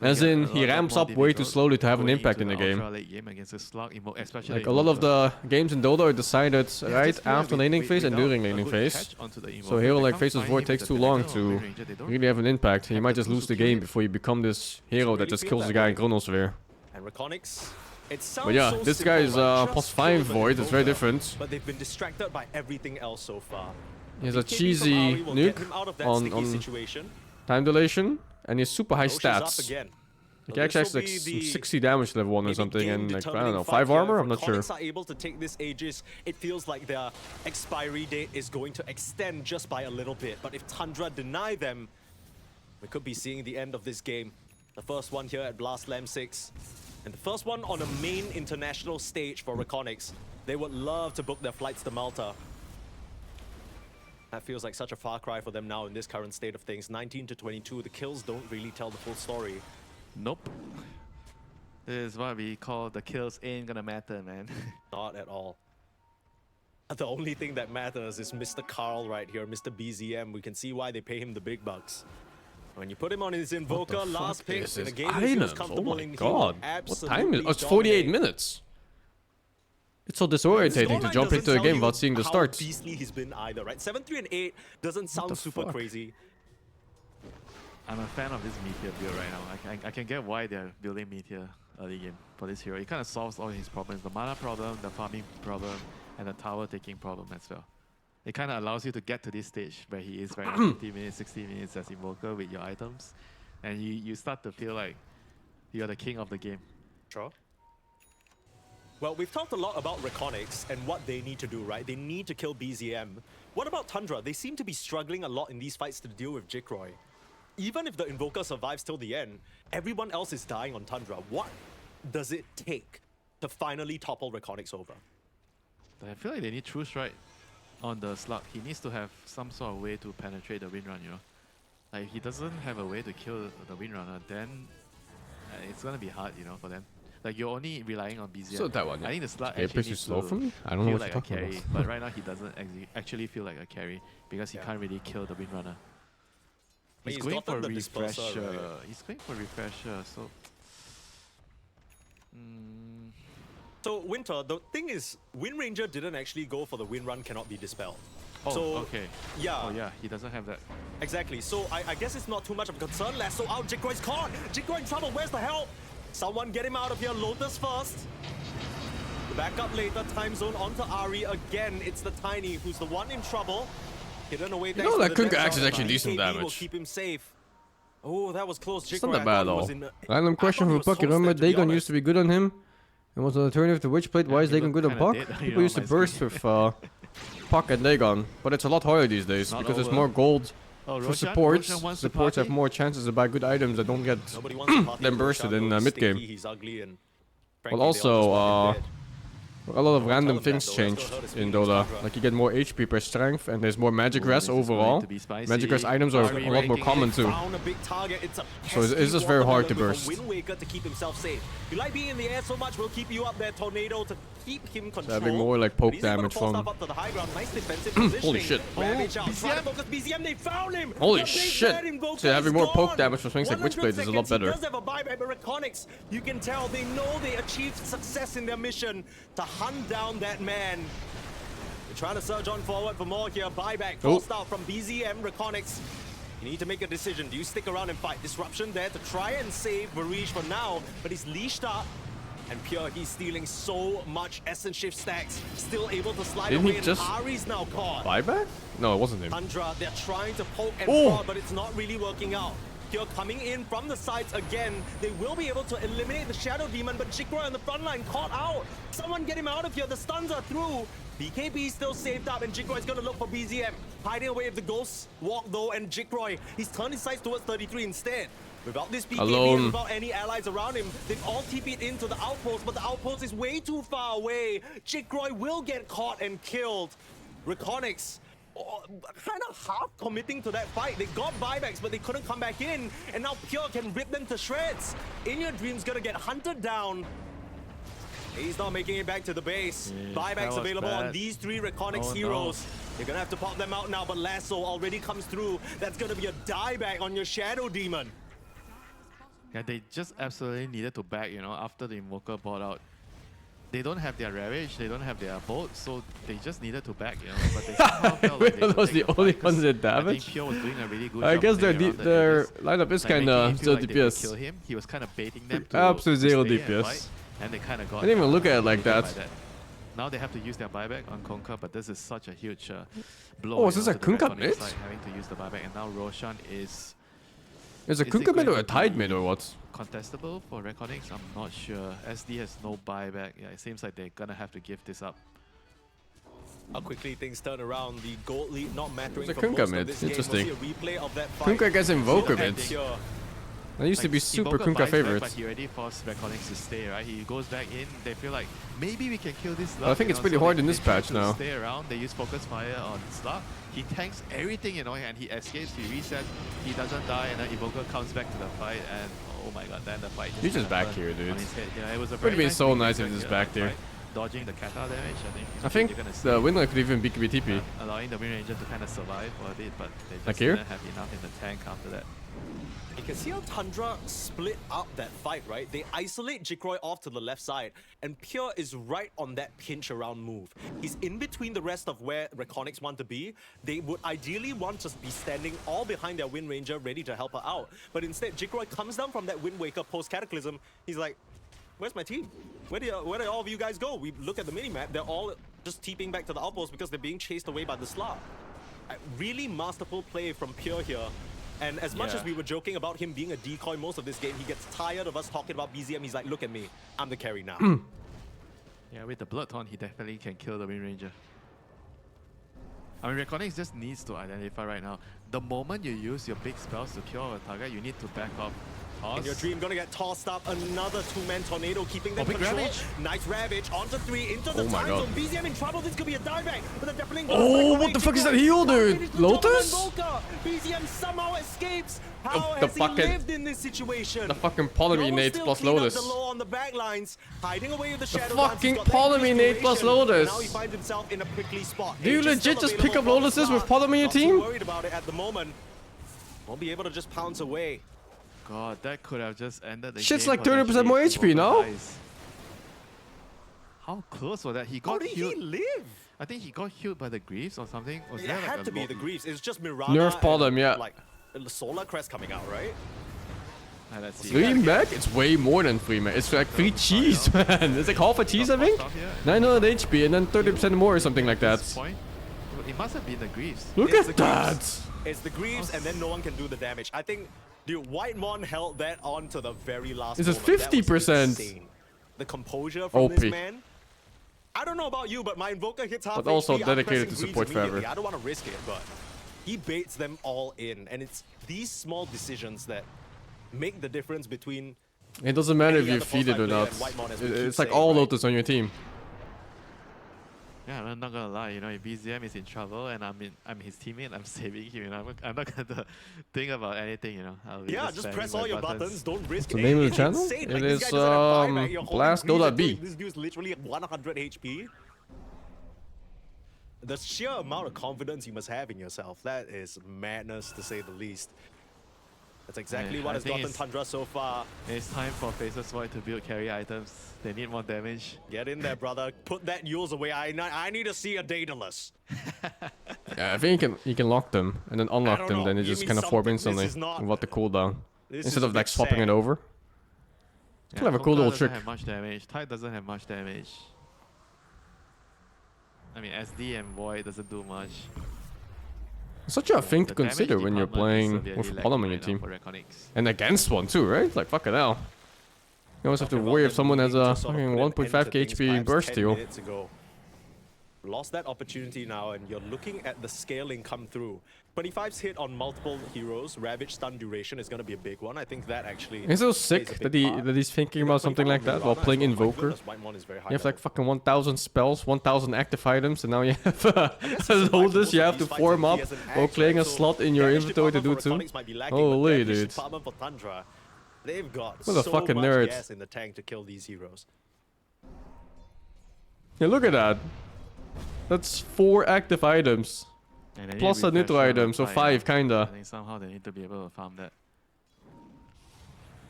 As in, he ramps up way too slowly to have an impact in the game. Like, a lot of the games in Dota are decided right after laning phase and during laning phase. So a hero like Faceless Void takes too long to really have an impact. You might just lose the game before you become this hero that just kills the guy in Chrono Sphere. And Reconics, But yeah, this guy is +5 Void, it's very different. But they've been distracted by everything else so far. He has a cheesy nuke on time dilation, and he has super high stats. He actually has like some 60 damage level 1 or something, and like, I don't know, 5 armor? I'm not sure. Are able to take this Aegis. It feels like their expiry date is going to extend just by a little bit. But if Tundra deny them, we could be seeing the end of this game. The first one here at Blast Lamb 6. And the first one on a main international stage for Reconics. They would love to book their flights to Malta. That feels like such a far cry for them now in this current state of things. 19 to 22, the kills don't really tell the full story. Nope. This is what we call the kills ain't gonna matter, man. Not at all. The only thing that matters is Mr. Carl right here, Mr. BZM. We can see why they pay him the big bucks. When you put him on his Invoker, last picks in a game he feels comfortable in. Oh my god, what time is it? Oh, it's 48 minutes. It's so disorientating to jump into a game without seeing the start. How beastly he's been either, right? 7-3 and 8 doesn't sound super crazy. I'm a fan of this Meteor build right now. I can get why they're building Meteor early game for this hero. It kind of solves all his problems. The mana problem, the farming problem, and the tower taking problem as well. It kind of allows you to get to this stage where he is right now, 50 minutes, 60 minutes as Invoker with your items. And you start to feel like you're the king of the game. Sure. Well, we've talked a lot about Reconics and what they need to do, right? They need to kill BZM. What about Tundra? They seem to be struggling a lot in these fights to deal with Jigroy. Even if the Invoker survives till the end, everyone else is dying on Tundra. What does it take to finally topple Reconics over? I feel like they need True Strike on the slug. He needs to have some sort of way to penetrate the Windrun, you know? Like, if he doesn't have a way to kill the Windrunner, then it's gonna be hard, you know, for them. Like, you're only relying on BZM. So that one, yeah. I think the slug actually needs slow for me? I don't know what you're talking about. But right now he doesn't actually feel like a carry because he can't really kill the Windrunner. He's going for refresher. Right? He's going for refresher, so... So, Winter, the thing is, Wind Ranger didn't actually go for the Windrun cannot be dispelled. Oh, so, okay. Yeah. Oh, yeah, he doesn't have that. Exactly. So, I guess it's not too much of a concern. Lasso out, Jigroy's caught! Jigroy in trouble, where's the help? Someone get him out of here, Lotus first. Back up later, time zone onto Ari again. It's the Tiny who's the one in trouble. Hidden away. You know that Kunk Axe is actually decent damage. Will keep him safe. Oh, that was close. It's not that bad at all. Random question from Puck. Remember Dagon used to be good on him? And was an alternative to Witchblade. Why is Dagon good on Puck? People used to burst with Puck and Dagon. But it's a lot harder these days because there's more gold for supports. Supports have more chances to buy good items that don't get them bursted in mid-game. Well, also, a lot of random things changed in Dota. Like you get more HP per strength, and there's more magic res overall. Magic res items are a lot more common too. So it's just very hard to burst. To keep himself safe. You like being in the air so much, we'll keep you up there, Tornado, to keep him control. Having more like poke damage from. Holy shit! BZM, they found him. Holy shit! So having more poke damage from swings like Witchblade is a lot better. He does have a buyback, but Reconics, you can tell they know they achieved success in their mission to hunt down that man. They're trying to surge on forward for more here. Buyback forced out from BZM. Reconics, you need to make a decision. Do you stick around and fight? Disruption there to try and save Varish for now, but he's leashed up. And Pure, he's stealing so much Essence Shift stacks. Still able to slide away, and Ari's now caught. Buyback? No, it wasn't him. Tundra, they're trying to poke and prod, but it's not really working out. Pure coming in from the sides again. They will be able to eliminate the Shadow Demon, but Jigroy on the front line caught out. Someone get him out of here. The stuns are through. BKB still saved up, and Jigroy's gonna look for BZM. Hiding away with the Ghost Walk though, and Jigroy, he's turned his sights towards 33 instead. Without this BKB and without any allies around him, they've all TP'd into the outpost, but the outpost is way too far away. Jigroy will get caught and killed. Reconics, kind of half committing to that fight. They got buybacks, but they couldn't come back in, and now Pure can rip them to shreds. In Your Dream's gonna get hunted down. He's not making it back to the base. Yeah, Buybacks that was available on bad. these 3 Reconics Oh, no. heroes. You're gonna have to pop them out now, but Lasso already comes through. That's gonna be a dieback on your Shadow Demon. Yeah, they just absolutely needed to back, you know, after the Invoker bought out. They don't have their Ravage, they don't have their Bolt, so they just needed to back, you know. But they somehow felt like they That could was take the fight, only 'cause ones that I think damage. Pure was doing a really good I job guess their playing around the their DPS. lineup is Like, making kinda him feel still like they could DPS. kill him. He was kind of baiting them to Absolute zero stay and DPS. fight, and they kind of got. I didn't even look at it like taken that. by Now they have to use their buyback on Kunkka, but this is such a huge blow. Oh, you is this know, a to the Kunkka Reckoning mid? side, having to use the buyback, and now Roshan is Is a it Kunkka mid going or a to Tide be mid or what? contestable for Reckonings? I'm not sure. SD has no buyback. Yeah, it seems like they're gonna have to give this up. How quickly things turn around. The gold lead not mattering It's a for Kunkka most mid. of this game. We'll Interesting. see a replay of that fight. Kunkka gets Invoker Look at mids. Pure. That used to be Like, super Invoker Kunkka buys back, but favorites. he already forced Reckonings to stay, right? He goes back in, they feel like maybe we can kill this Slug. I think you it's know, pretty so hard they- in this they try patch to now. Stay around, they use Focus Fire on Slug. He tanks everything, you know, and he escapes, he resets, he doesn't die, and then Invoker comes back to the fight, and oh my god, then the fight He's just kinda back turned here, dude. on his head. Yeah, it was a Would very have been nice so thing nice to if he's check back out, there. right? Dodging the Kata damage, I think you're gonna see the winner could even be TP. allowing the Wind Ranger to kind of survive for a bit, but they just Like here? didn't have enough in the tank after that. You can see how Tundra split up that fight, right? They isolate Jikroy off to the left side, and Pure is right on that pinch around move. He's in between the rest of where Reconics want to be. They would ideally want to be standing all behind their Wind Ranger, ready to help her out. But instead, Jikroy comes down from that Wind Waker post-Cataclysm. He's like, where's my team? Where did all of you guys go? We look at the minimap, they're all just TPing back to the outpost because they're being chased away by the Slav. Really masterful play from Pure here. And as much Yeah. as we were joking about him being a decoy most of this game, he gets tired of us talking about BZM. He's like, look at me, I'm the carry now. Yeah, with the Bloodthorn, he definitely can kill the Wind Ranger. I mean, Reckonings just needs to identify right now. The moment you use your big spells to kill a target, you need to back off. In your dream, gonna get tossed up. Another 2-man tornado keeping them big control. Ravage. Nice Ravage onto 3 into the Oh my time god. zone. BZM in trouble. This could be a dieback, but they're definitely Oh, what the fuck is that heal, dude? Lotus? BZM somehow escapes. Oh, How the has he fucking- lived in this situation? The fucking Polemy Noble nades still plus clean up Lotus. the low on the back lines, hiding away with the shadow fucking dance. He's got that Polemy increased nade plus duration, and Lotus. Now he finds himself in a prickly spot. Do you H is legit still just pick up available for the Lotuses with start. Polemy in your Not too team? worried about it at the moment. Won't be able to just pounce away. God, that could have just ended the Shit's game. like 30% more potentially if HP, no? Invoker dies. How close was that? He How got did he healed. live? I think he got healed by the Greaves or something. Was It there like had a to be lot- the Greaves. It's just Mirana. Nerf and, Polem, yeah. Like the Solar Crest coming out, right? Let's see. 3 mech? It's way more than 3 mech. It's like 3 cheese, man. It's like half a cheese, I think. 900 HP and then 30% more or something like that. This point, it must have been the Greaves. Look It's at the that. Greaves. It's the Greaves, and then no one can do the damage. I think, dude, Whitemon held that on to the very last This is moment. That was 50%. insane. The composure from OP. this man. I don't know about you, but my Invoker hits half But also HP, I'm dedicated pressing to support Greaves immediately. forever. I don't want to risk it, but he baits them all in. And it's these small decisions that make the difference between... It doesn't matter if Any you other feed it or post-line player not. and Whitemon, as we keep It's like saying, all right? Lotus on your team. Yeah, I'm not gonna lie. You know, if BZM is in trouble and I'm his teammate, I'm saving him. You know, I'm not gonna think about anything. You know, I'll be Yeah, just spamming press my all your buttons. Don't risk the name of the It's channel? insane. It Like, this is, guy doesn't have buyback. You're holding Blast Greaves Dota and B. doing- This dude's literally at 100 HP. The sheer amount of confidence you must have in yourself, that is madness to say the least. That's exactly Yeah, what I has think gotten it's- Tundra so far. It's time for Faceless Void to build carry items. They need more damage. Get in there, brother. Put that Yules away. I need to see a Daedalus. Yeah, I think you can lock them and then unlock don't them, know. then it Give just me kind of form something. This instantly is not- without the cooldown. This Instead is of a like bit swapping sad. it over. It's kind of a cool Kunkka little doesn't trick. have much damage. Tide doesn't have much damage. I mean, SD and Void doesn't do much. It's such a thing to The damage consider when you're department is playing severely with lacking Polem on your right now team. for Reckonings. And against one too, right? Like fucking hell. You always have to Talking worry about if someone has them a needing to sort of fucking put an end to 1.5k things HP perhaps burst 10 heal. minutes ago. Lost that opportunity now, and you're looking at the scaling come through. 25's hit on multiple heroes. Ravage stun duration is going to be a big one. I think that actually... It's so plays a sick big that part. that he's thinking Even about something 25 like that on while Mirana playing as well. My Invoker. goodness, Whitemon is very high You have like level. fucking 1,000 spells, 1,000 active items, and now you have guess it's Lotus you survival have for to these fights form if up he has an while axe, playing right? a So slot in your damage inventory to do department for too. Reckonings might be lacking, Holy but damage dude. department for Tundra, they've got What a so fucking much nerd. gas in the tank to kill these heroes. Yeah, look at that. That's 4 active items. And they Plus need a neutral refresher item, on so the 5 fly, I kinda. think somehow they need to be able to farm that.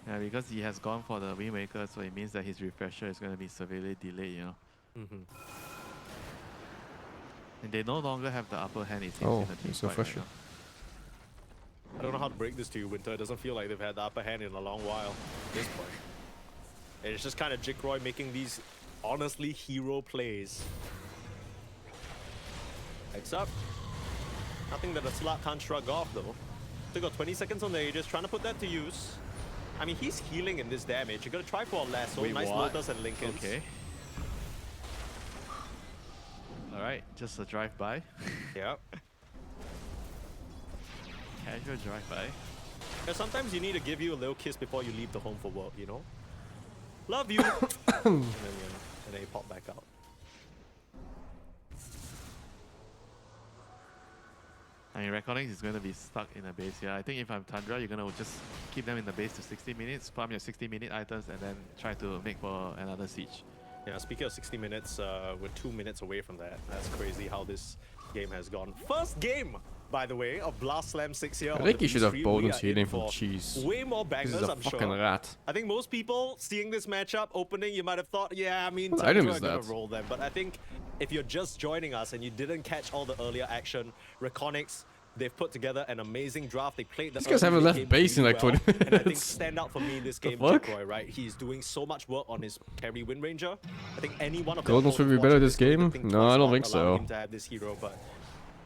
Yeah, because he has gone for the Wind Waker, so it means that his refresher is going to be severely delayed, you know. And they no longer have the upper hand, it seems, Oh, in the team it's so fight right frustrating. now. I don't know how to break this to you, Winter. It doesn't feel like they've had the upper hand in a long while at this point. And it's just kind of Jigroy making these honestly hero plays. Heads up. Nothing that a Slut can't shrug off though. Still got 20 seconds on the Aegis, trying to put that to use. I mean, he's healing in this damage. You're gonna try for a lasso. Wait, nice what? Lotus and Lincolns. Okay. Alright, just a drive-by. Yep. Casual drive-by. Yeah, sometimes you need to give you a little kiss before you leave the home for work, you know? Love you! and then you pop back out. I mean, Reckonings is going to be stuck in a base here. I think if I'm Tundra, you're going to just keep them in the base to 60 minutes, farm your 60-minute items, and then try to make for another siege. Yeah, speaking of 60 minutes, we're 2 minutes away from that. That's crazy how this game has gone. First game, by the way, of Blast Slam 6 here. I think he should have bonus We are in healing from for cheese. way more This bangers, is a I'm fucking sure. rat. I think most people seeing this matchup opening, you might have thought, yeah, I mean, What item Tundra is are gonna that? roll them. But I think if you're just joining us and you didn't catch all the earlier action, Reconics, they've put together an amazing draft. They played the These guys early haven't left game base in really like well. 20 And I think minutes. stand out for me in this game, fuck? Jigroy, right? He's doing so much work on his carry Wind Ranger. I think any one of the Golden's will be better this game? No, I don't think so. Him to have this hero, but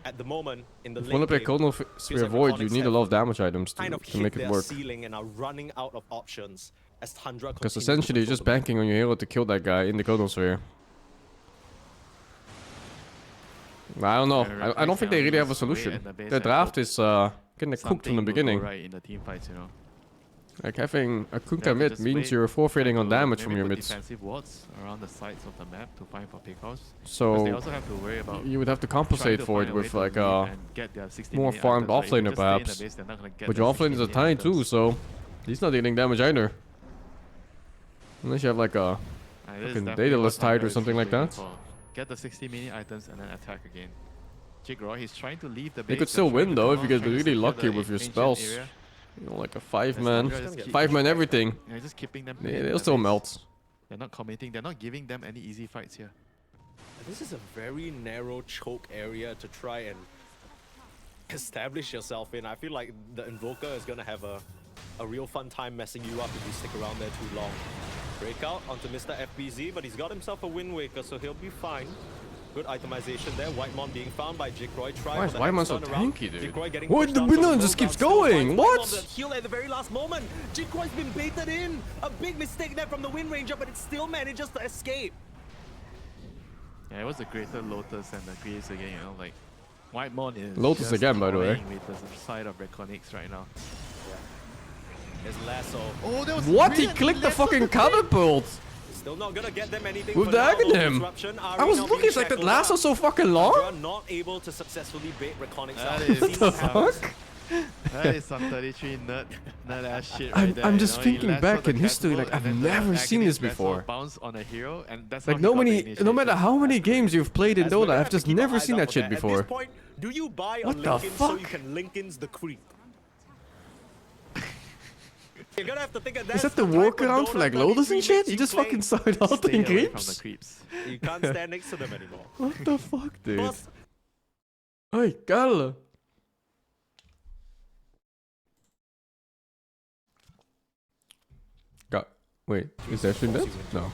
at the moment, in the If you late want to play game, Golden feels Sphere like Void, you Reconics need a have lot of damage items kind of to hit make it their work. ceiling and are running out of options as Tundra Because continues to essentially you're control just the map. banking on your hero to kill that guy in the Golden Sphere. I don't know. I don't think they really have a solution. Their draft is getting cooked from the beginning. Right in the team fights, you know. Like having a Kunkka Yeah, mid just means wait, you're forfeiting try on to damage maybe from your put mids. defensive wards around the sides of the map to find for pickoffs. Because they So also have to worry about you would have to trying compensate to for find it a way with to like lead a and get their 60 more minute farmed items, right? If offlaner they just stay in the perhaps. base, they're not gonna get But the your offlane is a 60 tiny items. too, so he's not dealing damage either. Unless you have like a And this is fucking definitely Daedalus what tide or Tundra is something like waiting that. for. Get the 60-minute items and then attack again. Jigroy, he's trying to leave the base. You could and still trying win to though come if you out, get trying to really secure lucky the with your ancient spells. area. You know, like a As 5-man, Tundra just keep 5-man pushing back. everything. Yeah, just keeping them. Yeah, in they'll the still base. melt. They're not committing. They're not giving them any easy fights here. This is a very narrow choke area to try and establish yourself in. I feel like the Invoker is going to have a real fun time messing you up if you stick around there too long. Breakout onto Mr. FBZ, but he's got himself a Wind Waker, so he'll be fine. Good itemization there. Whitemon being found by Jigroy. Why is Whitemon so tanky, dude? What? The Wind just keeps going! What? Heal at the very last moment. Jigroy's been baited in. A big mistake there from the Wind Ranger, but it still manages to escape. Yeah, it was a greater Lotus and the Greaves again, you know, like Whitemon is Lotus just again, by the way. toying with the side of Reconics right now. There's Lasso. Oh, that was What? He clicked the fucking catapult! Still not gonna get them anything With for the now. Aghanim. Disruption. I was Ari now looking, being it's like that shackled lasso up. so fucking You're long? not able to successfully bait Reconics That out. is See what happens. Fuck? That is some 33 nerd ass shit I'm- right there. I'm you just know? He thinking lassoed back the in history, catapult like, I've and then the never seen Aghanim this lasso before. Bounce on a hero, and that's Like how he got the no initiation. matter how many games you've played in As we're Dota, gonna I've have to just keep our never eyes seen out that for shit At before. this point, do you buy a What the Lincoln so you fuck? can Lincoln's the creep? You're gonna have to think of that. Is that the workaround for like Lotus and shit? You just fucking start Stay ulting away from the creeps? creeps. You can't stand next to them anymore. What the fuck, dude? Plus, Oi, Karl! Wait, is there stream dead? No.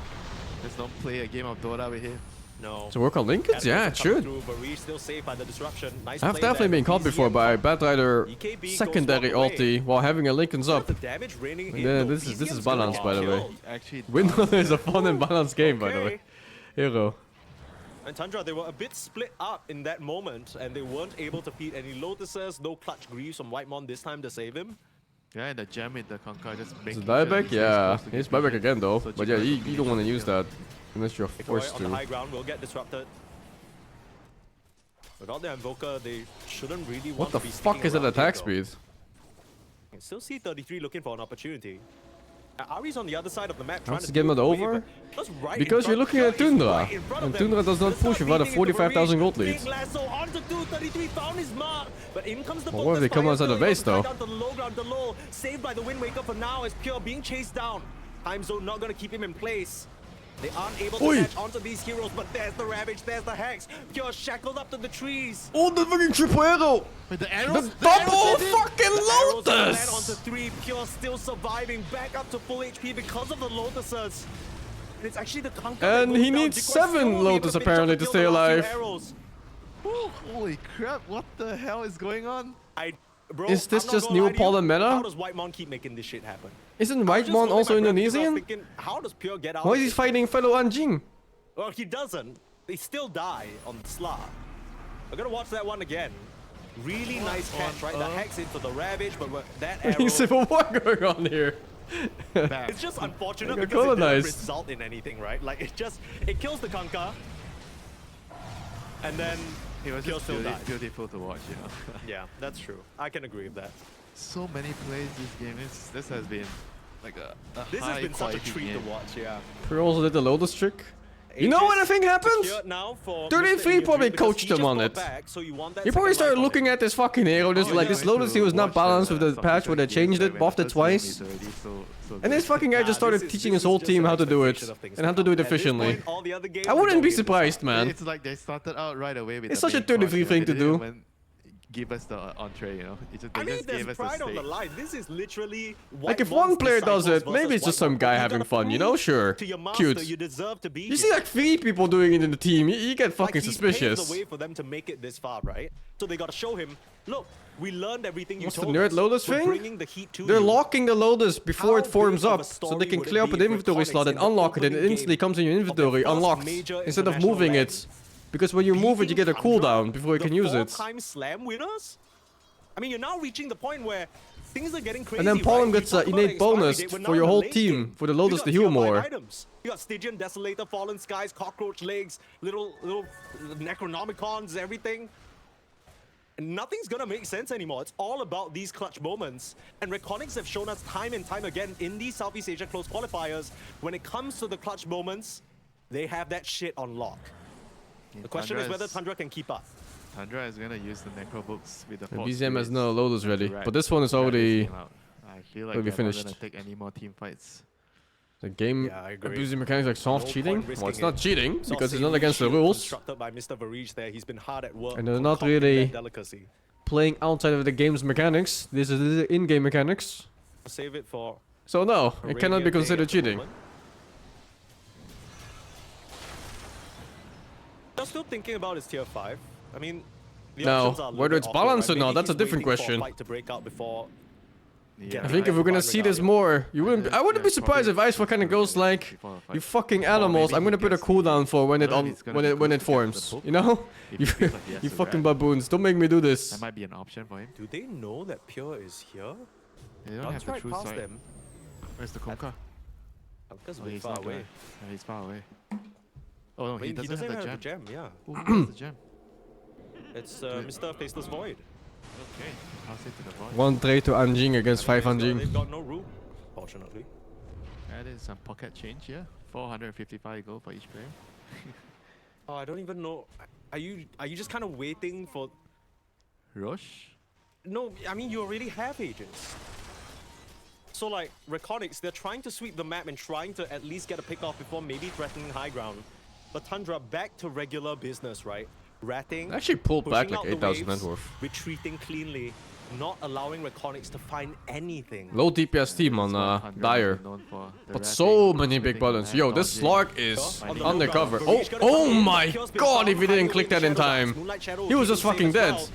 Just don't play a game of Dota with him. no. To work on Lincolns? Yeah, it Catapults are coming should. through, but we're still saved by the disruption. Nice I've play definitely there, been caught BZM before by from Batrider EKB goes secondary one away. ulti while having a Lincoln's up. The damage raining in, Yeah, though. this is BZM's balanced, gonna by the get way. killed. Actually, Windrunner is a fun and balanced game, by the way. Okay. Hero. And Tundra, they were a bit split up in that moment, and they weren't able to feed any Lotuses, no clutch Greaves from Whitemon this time to save him. yeah, and the gem with the Conquer just Is making it sure dieback? he stays Yeah, close to he's get buyback vision. again though. So But yeah, Jigroy you doesn't don't want to get use killed. that unless you're Jigroy forced on the to. high ground will get disrupted. Without their Invoker, they shouldn't really want What the to be fuck sticking is that around attack here, though. speed? You can still see 33 looking for an opportunity. Ari's on the other side of the map trying Wants to to get do him it over? away, but right Because in you're front, looking at Pure is Tundra, right in front of and them. Tundra does not They start push without a beating into 45,000 gold lead. Big lasso onto 233, found his mark, but in comes the Well, what if they come outside the base, though? Down to the low ground, the low, saved by the Wind Waker for now as Pure being chased down. Time Zone not gonna keep him in place. They aren't able to Oi. catch onto these heroes, but there's the Ravage, there's the Hex. Pure shackled up to the trees. Oh, the fucking triple arrow! With the The arrows, double fucking Arrows gonna land onto Lotus! 3. Pure still surviving, back up to full HP because of the Lotuses. And it's actually the Conquer that And goes he down. needs Decoy 7 still won't be able Lotus finish apparently off to the stay kill the last alive. few arrows. holy crap, what the hell is going on? Bro, Is this I'm not just gonna new lie to you, pollen meta? How does Whitemon keep making this shit happen? Isn't I was just Whitemon holding also my breath because I was Indonesian? thinking, how does Pure get out Why of is he this? fighting fellow Anjing? Well, he doesn't. They still die on Sla. We're gonna watch that one again. Really nice catch, right? The Hex into the Ravage, but that arrow... Civil War going on here. It's just unfortunate They got because it didn't colonized. result in anything, right? Like, it kills the Kanka. And then It was Pure just still dies. beautiful to watch, you know. Yeah, that's true. I can agree with that. So many plays this game. This has been like a This high has been such a quality treat game. to watch, yeah. Pure also did the Lotus trick. You know what I think happened? Secured now for 33 Mr. probably because coached he him just on got it. back, so you want that He probably second started life on looking him. at this fucking hero, just Oh, like yeah. this Lotus here was not balanced with the patch where they changed it, buffed it twice. And this fucking guy just started teaching his whole team how to do it, and how to do it efficiently. I wouldn't be surprised, man. It's like they started out right away with It's the such a main course, 33 you know, thing they to didn't do. even give us the entree, you know. It's just, I they mean, just there's gave us pride the on the steak. line. This is literally Like if Whitemon's one player does disciples it, maybe versus it's just some Whitemon. guy You having gotta fun, you know? prove Sure. to your master Cute. you deserve to be You see here. like 3 people doing it in the team, you get fucking Like, he's paved suspicious. the way for them to make it this far, right? So they gotta show him, look, we learned everything you What's the told nerd us. Lotus We're thing? bringing the heat to They're you. locking the Lotus before How it forms big of up, a so story they can would it clear up be an if inventory Reconics slot and in the unlock it, and it opening instantly game comes in your of their inventory, first unlocked, major instead of international moving leg? it. Because when you move it, you get a Beating Tundra, cooldown before you can use it. The 4-time slam winners? I mean, you're now reaching the point where things are getting crazy. And then Pollen right? gets We an talked about innate expiry bonus date, we're now for in your the whole late team, game. for the We Lotus got to heal tier 5 more. items. You got Stygian, Desolator, Fallen Skies, Cockroach Legs, little Necronomicons, everything. And nothing's gonna make sense anymore. It's all about these clutch moments. And Reconics have shown us time and time again in these Southeast Asia close qualifiers, when it comes to the clutch moments, they have that shit on lock. The question is whether Tundra can keep up. Tundra is gonna use the necro books with the The Force BZM has Spirits no Lotus ready, to but this one is drag this already game out. I feel like will be they're not finished. gonna take any more team fights. the game Yeah, I agree. abusing mechanics like soft No cheating. point Well, it's risking not it. cheating It's because it's not not against the shield rules, constructed by Mr. Varij there. He's been hard at work. and they're not concocting really that delicacy. playing outside of the game's mechanics. This is the in-game mechanics. Save it for So no, a it cannot be radiant day considered at the cheating. moment. Just still thinking about his tier 5. I mean, the No, options are a little whether bit it's awkward, balanced right? or not, Maybe that's a he's different waiting for a question. fight to break out before Yeah. I think if we're gonna see this more, you wouldn't. I wouldn't be surprised if Ice kind of goes like, "You fucking animals! I'm gonna put a cooldown for when it forms." You know, you fucking baboons! Don't make me do this. That might be an option for him. Do they know that Pure is here? They don't have That's the right true past sight. them. Where's the Conquer? Because Oh, we're he's far not away. there. Yeah, he's far away. Oh no, I mean, he doesn't have the gem. yeah. Who has the gem? It's Mr. Faceless Void. Okay, pass it to the void. One trade to Anjing against 5 Anjing. They've got no room, fortunately. That is some pocket change here. 455 gold for each player. Oh, I don't even know. Are you just kind of waiting for? Roche? No, I mean you already have agents. So like Reconics, they're trying to sweep the map and trying to at least get a pick off before maybe threatening high ground. But Tundra back to regular business, right? Ratting. Actually pulled back pushing like out the 8,000 waves, net worth. retreating cleanly, not allowing Reconics to find anything. Low DPS team on That's what Tundra Dire, is known for, the but ratting, so many big splitting buttons. land, Yo, this dodging. Slark is On the undercover. low Oh, ground, Varij gonna oh come in. my Kill's been god! found If he didn't hiding click away that in Shadow time, Dance. Moonlight Shadow he was keeping just safe fucking as dead. well.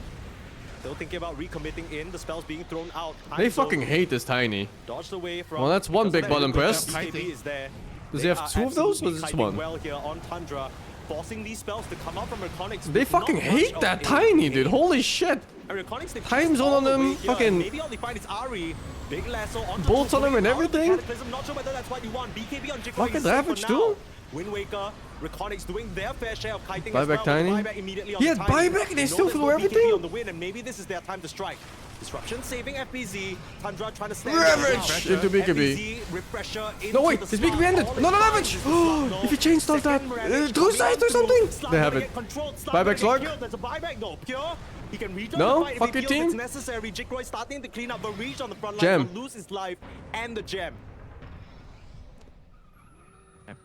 Still thinking about recommitting in, the spells being thrown out. They Time zone fucking hate this tiny. dodged away from. Well, that's one because big of that button input, press. BKB is there. Does They he have are 2 of those, or absolutely is it just kiting 1? well here on Tundra, forcing these spells to come out from Reconics. They with fucking not much hate of that a tiny, dude. aim. Holy shit! And Reconics, they Time pushed zone all on the them, way here, fucking and maybe all they find is Ari. Big lasso onto bolts on Jukoi, him and out of the everything. Cataclysm. Not sure whether that's what you want. BKB on Jukoi Fucking is safe Ravage for too? now. Wind Waker, Reconics doing their fair share of kiting as Buyback well. Tiny. Buyback immediately on He the had Tiny. buyback and they know still there's threw no BKB everything? on the win, and maybe this is their time to strike. Disruption saving FBZ. Tundra trying to stand Ravage into BKB. Refresher into No, wait, the his slot. BKB ended. All No, it Ravage. finds is the slot, though. If he chain stalled that, Second Ravage do coming do through. something. Slot They have gonna it. get controlled. Slot Buyback gonna get slug. killed. There's a buyback though. Pure. He can rejoin No, the fight fuck if your he feels team. it's necessary. Jigroy starting to clean up the reach on the front line. Gem. Will lose his life and the gem.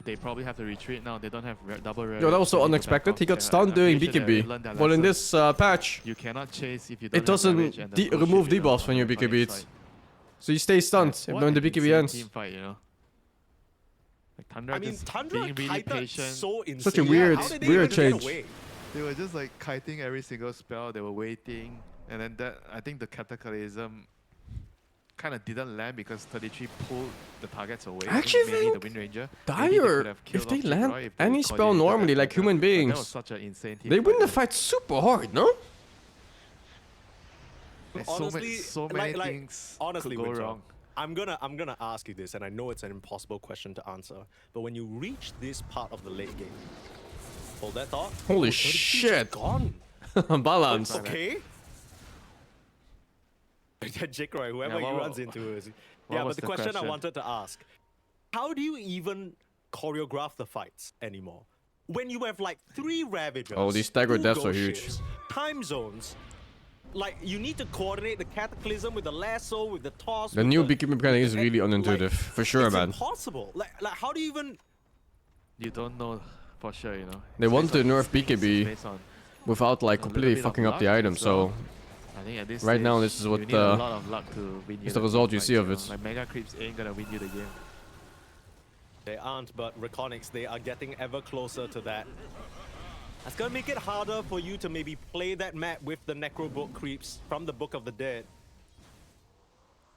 They probably have to retreat now. They don't have double rare. Yo, that was so unexpected. He got stunned during BKB. Well, in this patch, you cannot chase if you don't it doesn't remove debuffs when you BKB it. So you stay stunned when the BKB ends. Team fight, you know. Like Tundra I mean, just Tundra being really kited patient. so insane. Such a weird, How did they weird even get change. away? They were just like kiting every single spell. They were waiting, and then that I think the Cataclysm kind of didn't land because 33 pulled the targets away. I actually mainly think the Wind Ranger. Dire, if they land any spell normally like human That was beings, such an insane team they win fight. the fight super hard, no? There's Honestly, so many like, things honestly, could go Winter, wrong. I'm gonna ask you this, and I know it's an impossible question to answer, but when you reach this part of the late game, hold that thought. Holy 32 's shit. Gone. Balance. Okay. Jigroy, whoever Yeah, he runs into is. Yeah, but was the the question I question? wanted to ask: how do you even choreograph the fights anymore? When you have like 3 Ravagers, Oh, these staggered 2 deaths are ghost huge. ships, time zones. Like, you need to coordinate the Cataclysm with the lasso, with the toss. The with new BKB mechanic is really like, unintuitive, for sure, it's man. impossible. Like, how do you even? You don't know for sure, you know. They It's want based to on nerf instincts, it's BKB based on without like a little completely bit of fucking up the luck item, as so well. I think at this right stage, now this is you what need a lot of luck to win you is the team result you fights, see of know. it. Like Mega Creeps ain't gonna win you the game. They aren't, but Reconics, they are getting ever closer to that. That's gonna make it harder for you to maybe play that map with the Necro Book creeps from the Book of the Dead.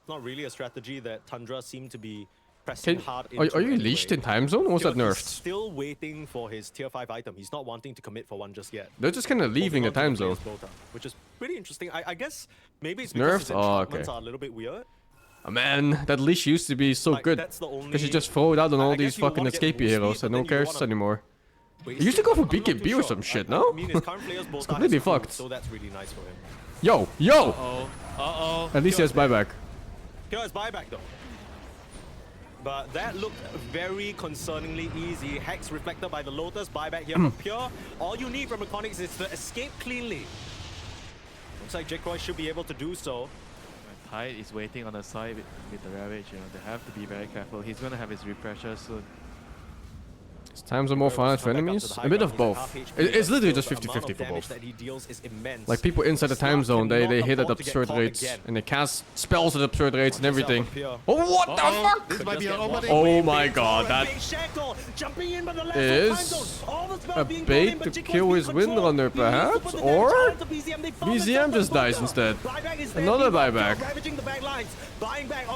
It's not really a strategy that Tundra seem to be pressing hard into Are you anyway. leashed in time zone or was that He's nerfed? still waiting for his tier 5 item. He's not wanting to commit for one just yet. They're just kind of leaving the Holding on time to zone. player's Dota, which is pretty interesting. I guess maybe it's It's because nerfed? his Oh, enchantments okay. are a little bit weird. Oh, man, that leash used to be so Like, good. that's the only... Because you just throw it out on all I these guess you would fucking wanna get escapey move heroes speed, and but no then you cares wanna- anymore. But He used to go for I'm not too BKB or sure. some shit, I no? mean, his current players both completely has food, fucked. So that's really nice for him. Yo, yo! Uh-oh. At least he has buyback. Pure has buyback though. But that looked very concerningly easy. Hex reflected by the Lotus, buyback here from Pure. All you need from Reconics is to escape cleanly. Looks like Jigroy should be able to do so. Tide is waiting on the side with the Ravage, you know. They have to be very careful. He's gonna have his refresher soon. Times are more violent for enemies? A bit of both. It's literally just 50-50 for both. Like people inside the time zone, they hit at absurd rates and they cast spells at absurd rates and everything. Oh, what the fuck? This might be an opening. Oh my god, that is a bait to kill his Windrunner perhaps? Or BZM just dies instead. Another buyback.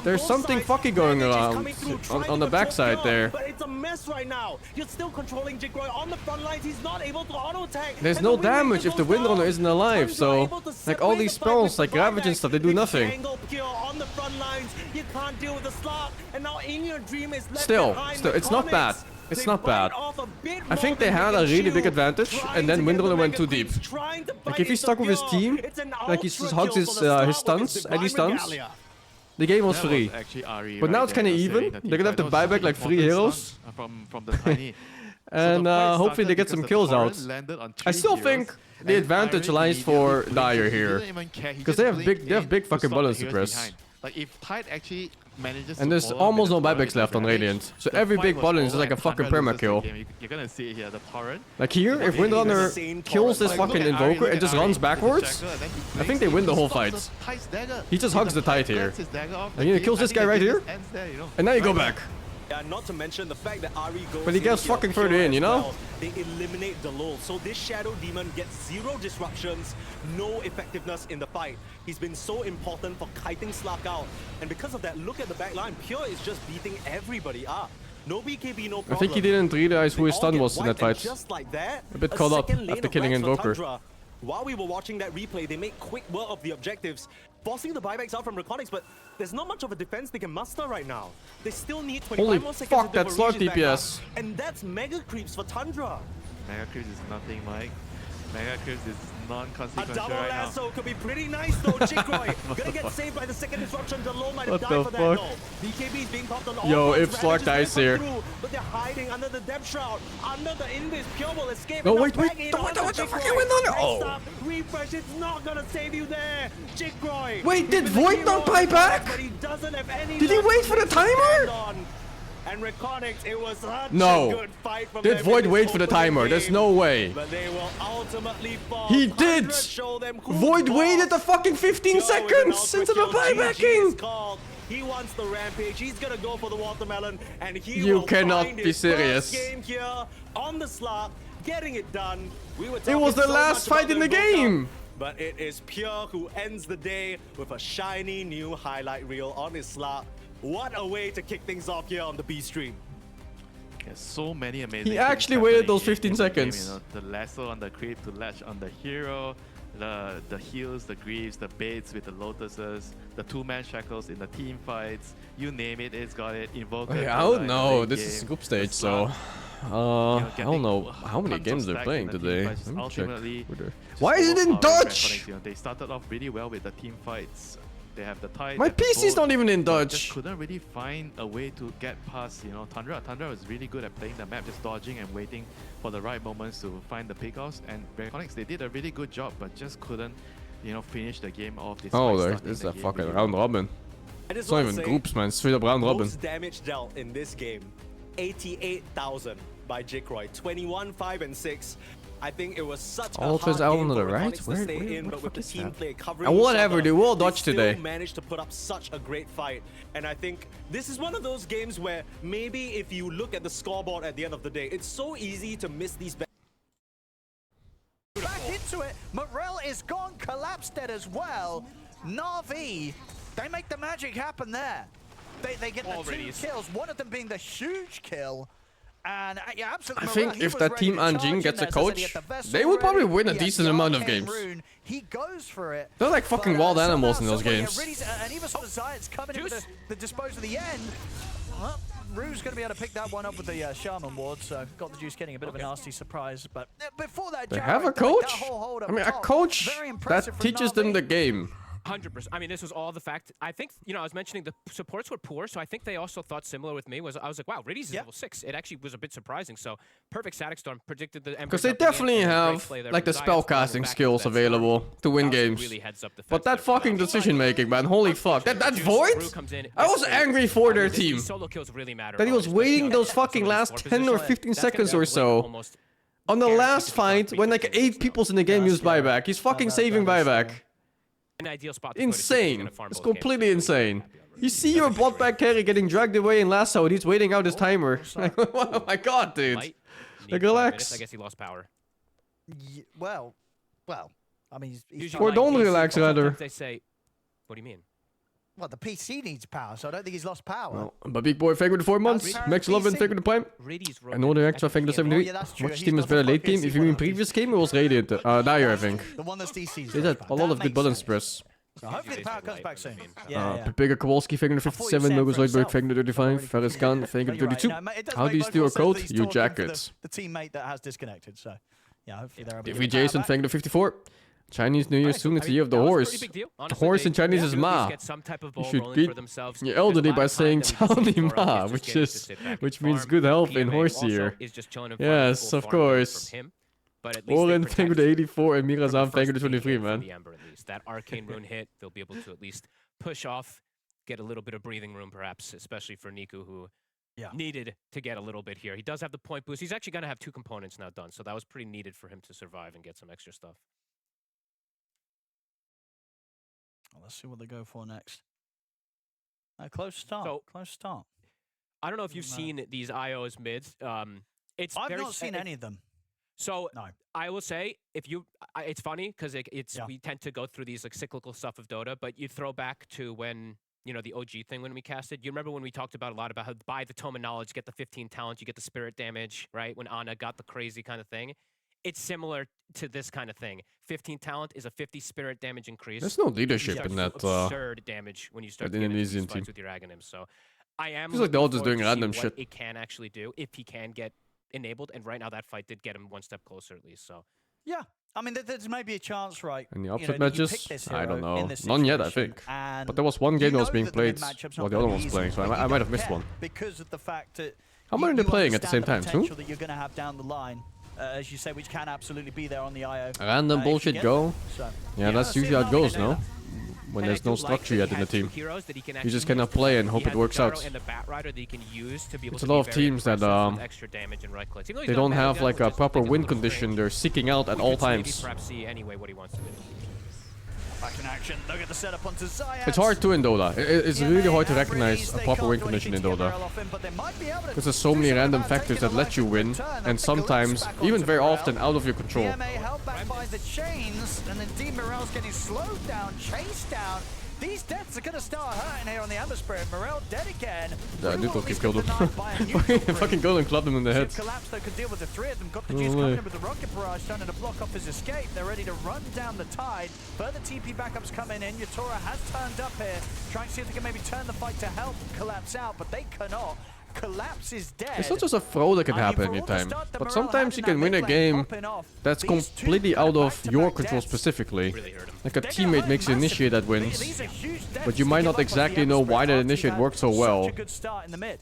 There's something fucky going around on the backside there. But it's a mess right now. You're still controlling Jigroy on the front lines. He's not able to auto attack. There's no damage if the Windrunner isn't alive, so like all these spells like Ravage and stuff, they do nothing. On the front lines, you can't deal with the slot, and now In Your Dream is left Still, behind. it's not bad. It's They not bad. bite off a bit I think more they than had they a can really big chew. advantage, Trying and then to get Windrunner the went too Mega deep. Creeps, trying to Like bite if he into stuck with his Pure. team, It's an like he just ultra hugs kill his for the his start with stunts, Divine Eddie stunts, Regalia. the game was That free. was actually Ari But now right it's kinda there even. saving the They're gonna have to team buy fight. back like 3 heroes. From the Tiny. And hopefully they get some kills out. I still think the advantage lies for Dire here. Because they have big fucking balance to press. Like if Tide actually manages And to there's follow almost with no the torrent buybacks left of on Ravage, Radiant. So the every fight big was balance is over like a and fucking Tundra loses the perma-kill. game. You're gonna see it here, the torrent. Like here, if Windrunner kills this fucking Invoker and just runs backwards, I think they win the whole fight. He just hugs the Tide here. And he kills this guy right here, and now you go back. Yeah, not to mention the fact that Ari goes But he gets in here fucking pure further in, as you know? well. They eliminate the lull. So this Shadow Demon gets 0 disruptions, no effectiveness in the fight. He's been so important for kiting Slack out. And because of that, look at the back line. Pure is just beating everybody up. No BKB, no problem. I think he didn't realize who his They all stun get was in that wiped, and fight. Just like that, A bit caught up second lane after of killing ranks for Invoker. Tundra. While we were watching that replay, they make quick work of the objectives, forcing the buybacks out from Reconics, but there's not much of a defense they can muster right now. They still need 25 Holy more seconds fuck, until that's the Lord reach is back DPS. up. And that's Mega Creeps for Tundra. Mega Creeps is nothing, Mike. Mega Creeps is non-consequential A double right now. lasso could be pretty nice though. Jigroy gonna get saved by the second disruption. The low might have What died the for that fuck? though. BKB is being popped on all Yo, fronts. if Slark Ravages dies will here. come through, but they're hiding under the depth shroud. Under the Invis, Pure will escape. No, and wait, now wait, back in don't onto wait, Jigroy. fucking went under. Next Oh. up, refresh, it's not gonna save you there. Jigroy. Wait, he's did been the Void hero not of buy the back? match, but he doesn't have any Did he left wait for the to stand timer? on. And Reconics, it was such No. a good fight from Did them Void in wait this for the opening timer? There's game. no way. But they will ultimately fall. He did! 100 show them who's Void boss. waited the fucking 15 Joe with an seconds ultra into the kill. GG is buybacking! called. He wants the rampage. He's gonna go for the watermelon, and he You will cannot find be his serious. First game here on the slot, getting it done. We were It was talking the so last much fight about in the Invoker, game. but it is Pure who ends the day with a shiny new highlight reel on his slot. What a way to kick things off here on the B stream. There's so many amazing He things actually waited happening those in 15 the game, seconds. you know, the lasso on the creep to latch on the hero, the heals, the greaves, the baits with the lotuses, the two-man shackles in the team fights. You name it, it's got it. Invoker. Okay, I Killer don't in the know. late This game, is group the stage, so slot, I don't know how many tons of games they're stacks playing in the today. team fights, Let me check. ultimately just Why is it in overpowering Dutch? Reconics, you know. They started off really well with the team fights. They have the tide. My they have the PC's boat, not even in but just Dutch. couldn't really find a way to get past, you know, Tundra. Tundra was really good at playing the map, just dodging and waiting for the right moments to find the pickoffs. And Reconics, they did a really good job, but just couldn't, you know, finish the game off. Oh, this is a fucking round robin. It's not even groups, man. Straight up round robin. Most damage dealt in this game, 88,000 by Jigroy. 21, 5, and 6. I think it was such a All hard turns out game on for the right? Reconics to Where- stay where- in, what but the with the fuck is team that? play covering And each whatever, other, they will dodge still today. managed to put up such a great fight. And I think this is one of those games where maybe if you look at the scoreboard at the end of the day, it's so easy to miss these Back into it. Morel is gone. Collapsed dead as well. Na'Vi, they make the magic happen there. They get the Already. two kills, one of them being the huge kill. And yeah, absolutely. I Morel, think he if was that ready team to charge Anjing in gets a there. So he coach, had the vessel they would probably ready. win a He had decent the amount of arcane games. rune. He goes for it. They're like fucking But, wild animals in somehow, those some way, games. Really, and even sort of Zayat's coming in with the dispose of the end. Well, Rue's going to be able to pick that one up with the Shaman Ward, so got the Juice getting a bit of a nasty surprise. But before that, They Jarrett, have a that coach? whole hold up I mean, a top, coach very that impressive from teaches them Na'Vi. the game. 100%. I mean, this was all the fact. I think, you know, I was mentioning the supports were poor, so I think they also thought similar with me. I was like, wow, Riddy's is level 6. It actually was a bit surprising. So, perfect Static Storm predicted the Ember. Because they definitely have like the spellcasting skills available to win games. Really heads up But that fucking decision making, man, holy fuck. That Void? I was angry for their team. Solo kills really matter. That he was waiting those fucking last 10 or 15 seconds or so on the last fight when like 8 people's in the game used buyback. He's fucking saving buyback. An ideal spot to Insane. It's completely insane. You see your bot back carry getting dragged away in lasso and he's waiting out his timer. Like, oh my god, dude. Like, relax. I guess he lost power. Well, I mean, he's Or don't relax, rather. They say, what do you mean? well, the PC needs power, so I don't think he's lost power. Well, but big boy fake with the 4 months. Max love and fake with the prime. Another extra fake with the 73. Which team is better late game? If you mean previous game, it was Radiant. Dire, I think. The one that's DC's. They had a lot of good balance press. So hopefully the power comes back soon. Yeah. Bigger Kowalski fake with the 57. Logos Zoidberg fake with the 35. Ferris Khan fake with the 32. How do you steal a code? You jack it. The teammate that has disconnected, so yeah, hopefully they're able to If get we the power Jason back. fake the 54. Chinese New Year soon, it's the year of the horse. The horse in Chinese is Ma. You should greet your elderly by saying Chowni Ma, which means good health in horse year. Yes, of course. Oren fake with the 84 and Mirazan fake with the 23, man. That arcane rune hit, they'll be able to at least push off, get a little bit of breathing room, perhaps, especially for Niku, who needed to get a little bit here. He does have the point boost. He's actually going to have 2 components now done, so that was pretty needed for him to survive and get some extra stuff. Well, let's see what they go for next. A close start. So, close start. I don't know if you've seen these IOs mids. It's I've very not seen any of them. So No. I will say, if you, it's funny because we tend to go through these like cyclical stuff of Dota, but you throw back to when, you know, the OG thing when we casted. You remember when we talked about a lot about how buy the Tome of Knowledge, get the 15 talent, you get the spirit damage, right? When Ana got the crazy kind of thing. It's similar to this kind of thing. 15 talent is a 50 spirit damage increase. There's no You leadership start in to that. absurd damage when you start that to get into Indonesian these fights team. with your Aghanims. So I am Feels like they're all just looking doing forward to random see shit. what it can actually do if he can get enabled. And right now that fight did get him 1 step closer at least. So Yeah. I mean, there's maybe a chance, right? In the you know, upset that you matches? pick this I hero don't know. in this None yet, I situation, think. and But there was one game you that was know being that the mid played matchup's while not the other gonna one be was easy, playing, so but I you might don't have missed care one. because of the fact that How many are they you playing at the same understand time, too? potential that you're going to have down the line, as you say, which can absolutely be there on the IO. Random if you bullshit get go? there. So, Yeah, that's see usually how it nothing goes, to no? do. When And there's I do no like structure that yet he in the has two team. heroes that he can You actually just use cannot to play fight. and He hope has it works the gyro out. and the Batrider that he can use to be able It's to a lot be of very teams that, aggressive with extra damage and right clicks. Even though he's They got don't metal have guns, like a just proper takes win little condition. range. They're seeking out at We all could maybe times. perhaps see anyway what he wants to do. Back in action. Look at the setup onto Zayas. It's hard to in Dota. It's Yeah, really they hard to have recognize released. a They proper can't win do condition in anything to get Dota. Morel off him, but they might be able to Because there's so do many something random about factors taking that a let life you in win, return. and That's the sometimes, glimpse back even onto very Morel. often, out of your control. DMA held back by the chains, and then D Morel's getting slowed down, chased down. These deaths are going to start hurting here on the Amber Spirit. Morel dead again. Yeah, Blue Newton will at keep least killed get him. denied by a neutral creep. Fucking go and club him in the head. If Collapse though could deal with the three of them. Got the No juice way. coming in with the rocket barrage, trying to block off his escape. They're ready to run down the tide. Further TP backups coming in. Yatora has turned up here, trying to see if they can maybe turn the fight to help Collapse out, but they cannot. Collapse is dead. It's not just a throw that can I mean, happen for all the anytime. start that But Morel sometimes had you in can that win a mid lane game popping off, that's these two completely kind out of back-to-back your control deaths. specifically. Really hurt him. Like a They're gonna teammate hurt makes the him initiate that massively. wins. These are huge deaths But you to might give not up on the exactly Amber know Spirit why that after initiate you've worked so had well. Such a good start in the mid.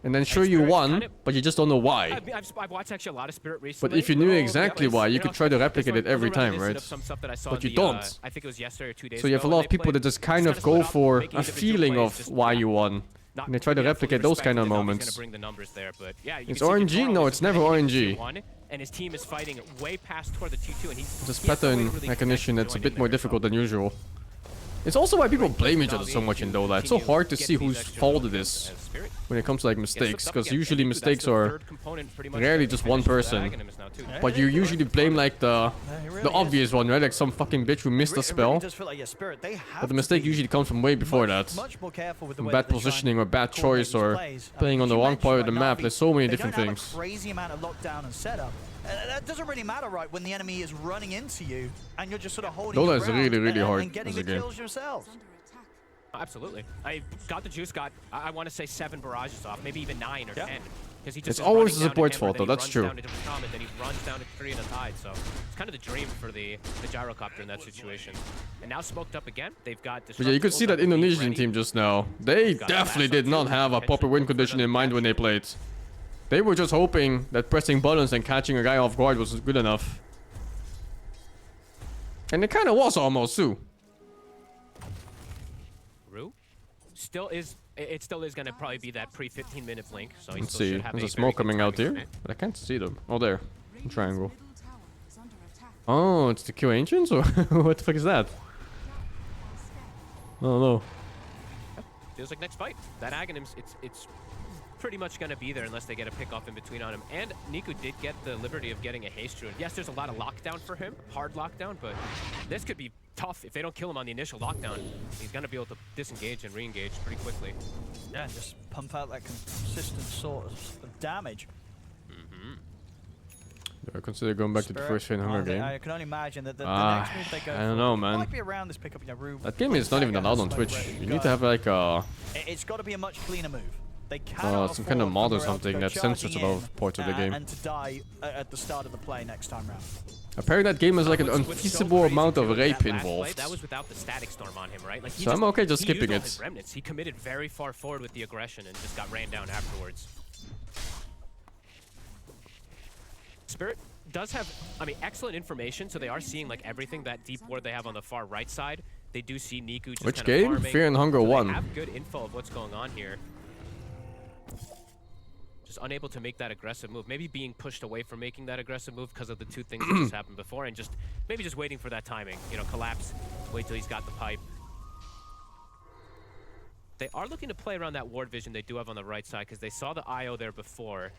And then sure you Spirit's won, kind of- but you just don't know why. I've watched actually a lot of Spirit recently. But if you knew Little exactly gameplays, why, you know, could try to it's replicate like it every a little time, reminiscent right? of some stuff that I saw But in you the, don't. I think it was yesterday or 2 days So you have a ago lot when of they people that played. just kind Just of kinda go split up, for making a individual feeling plays, of just why you won. not And they try to fully replicate those kind of respecting that moments. he's gonna bring the numbers there, but yeah, you It's can see RNG? Yatora No, was it's never winning in RNG. T1, and his team is fighting way past toward the 2-2, and he's This he has no way to pattern really recognition connect that's a and bit join more in there, difficult so. than usual. It's also why people blame each other so much in Dota. It's so hard to see whose fault it is when it comes to like mistakes, because usually mistakes are rarely just one person. But you usually blame like the obvious one, right? Like some fucking bitch who missed a It really spell. does feel like, yeah, Spirit, they have But the to mistake be usually comes from way before that. much more careful with the way Bad that they try and positioning or bad coordinate choice these or plays. playing on the you wrong mentioned, part of the right, map. Na'Vi, There's so many they different don't have things. a crazy amount of lockdown and setup. That doesn't really matter, right, when the enemy is running into you and you're just sort of holding Dota your is ground really, really hard and getting as a the game. kills yourselves. Absolutely. I got the juice, I want to say 7 barrages off, maybe even 9 or 10. Because he just It's is always running the down to support's Hammer, fault, then though, he that's runs true. down to Comet, then he runs down to Tree and a Tide, so it's kind of the dream for the gyrocopter in that situation. And now smoked up again, they've got But yeah, you could see that Indonesian team just now. They definitely did not have a proper win condition in mind when they played. They were just hoping that pressing buttons and catching a guy off guard was good enough. And it kind of was almost too. Rue still is, it still is going to probably be that pre-15-minute blink, so he Let's still see. should have There's a very smoke good coming out timing here, on it. but I can't see them. Oh, there. Triangle. Oh, it's the Q Ancients? Or what the fuck is that? Oh no. Feels like next fight. That Aghanims, it's pretty much going to be there unless they get a pick off in between on him. And Niku did get the liberty of getting a haste rune. Yes, there's a lot of lockdown for him, hard lockdown, but this could be tough. If they don't kill him on the initial lockdown, he's going to be able to disengage and re-engage pretty quickly. Yeah, and just pump out that consistent sort of damage. I consider going back to the first Finn Hunger game. I can only imagine that the Ah, next move they go I don't for know, man. might be around this pickup, you know, Rube. That game is not even allowed on Twitch. You need to have like a It's got to be a much cleaner move. They cannot some kind of afford mod or for Morel to something go that censors a charging lot in, of parts of the game. and to die at the start of the play next time round. Apparently that game has like an What's so unfeasible crazy amount of too is rape that last play, involved. that was without the static storm on him, right? Like he So I'm okay just he used skipping all it. his remnants. He committed very far forward with the aggression and just got ran down afterwards. Spirit does have, I mean, excellent information, so they are seeing like everything. That deep ward they have on the far right side, they do see Niku just Which kind game? of farming. Fear and Hunger So 1. They have good info of what's going on here. Just unable to make that aggressive move. Maybe being pushed away from making that aggressive move because of the 2 things that just happened before, and just maybe just waiting for that timing. You know, collapse, wait till he's got the pipe. They are looking to play around that ward vision they do have on the right side because they saw the IO there before.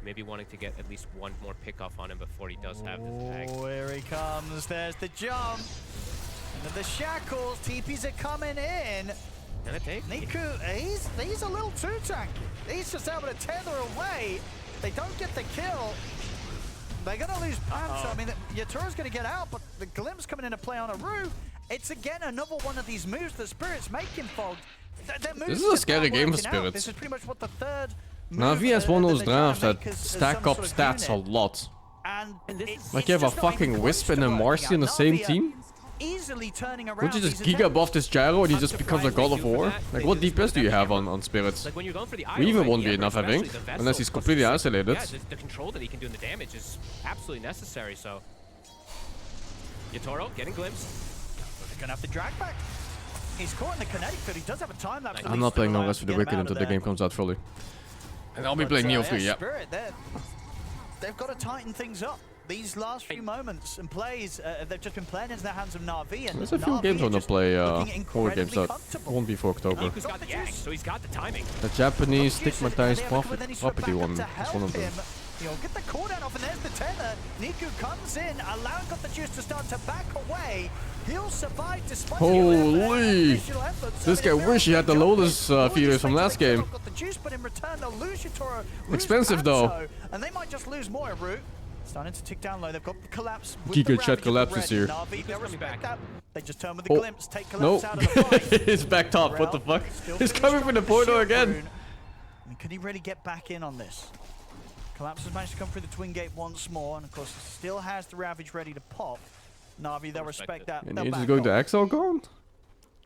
Maybe wanting to get at least one more pick off on him before he does have the tag. Oh, here he comes. There's the jump. And the shackles. TPs are coming in. And a take. Niku, he's a little too tanky. He's just able to tether away. They don't get the kill. They're going to lose Panther. I mean, Yatora's going to get out, but the Glimpse coming into play on a Rue. It's again another one of these moves that Spirit's making fogged. This is a scary game for Spirits. This is pretty much what the third Na'Vi has one of those drafts that drafts stack up stats a lot. And Like you have a fucking Wisp and a Marcy on the same team? Easily turning around. Would you just giga buff this gyro and he just becomes a God of War? Like what DPS do you have on Spirits? Like when you're going for the Weaver won't be enough, I think. Unless he's completely isolated. Yeah, the control that he can do in the damage is absolutely necessary, so. Yatoro getting glimpsed. They're gonna have to drag back. He's caught in the kinetic field. He does have a time lapse. I'm not playing no rest for the Wicked until the game comes out fully. And I'll be playing Neo 3, yeah. Spirit, they've got to tighten things up. These last few moments and plays, they've just been playing into the hands of Na'Vi. And There's a few games on the play, 4 games that won't be for October. Niku's got the yang, so he's got the timing. The Japanese stigmatized property one is one of them. He'll get the cooldown off, and there's the tether. Niku comes in, allowing got the juice to start to back away. He'll survive despite holy! This guy wish he had the Lotus feeders from last game. Got the juice, but in return they'll lose Yatoro, lose expensive though. Panto, and they might just lose more route. Starting to tick down low. They've got the collapse. Giga chat collapses here. Na'Vi, they'll respect that. They just turn with the glimpse, take collapse no. out of the fight. He's back top. What the fuck? He's coming from the portal again. I mean, could he really get back in on this? Collapse has managed to come through the Twin Gate once more, and of course, he still has the Ravage ready to pop. Na'Vi, they'll respect that. And he's just going to Exalcon?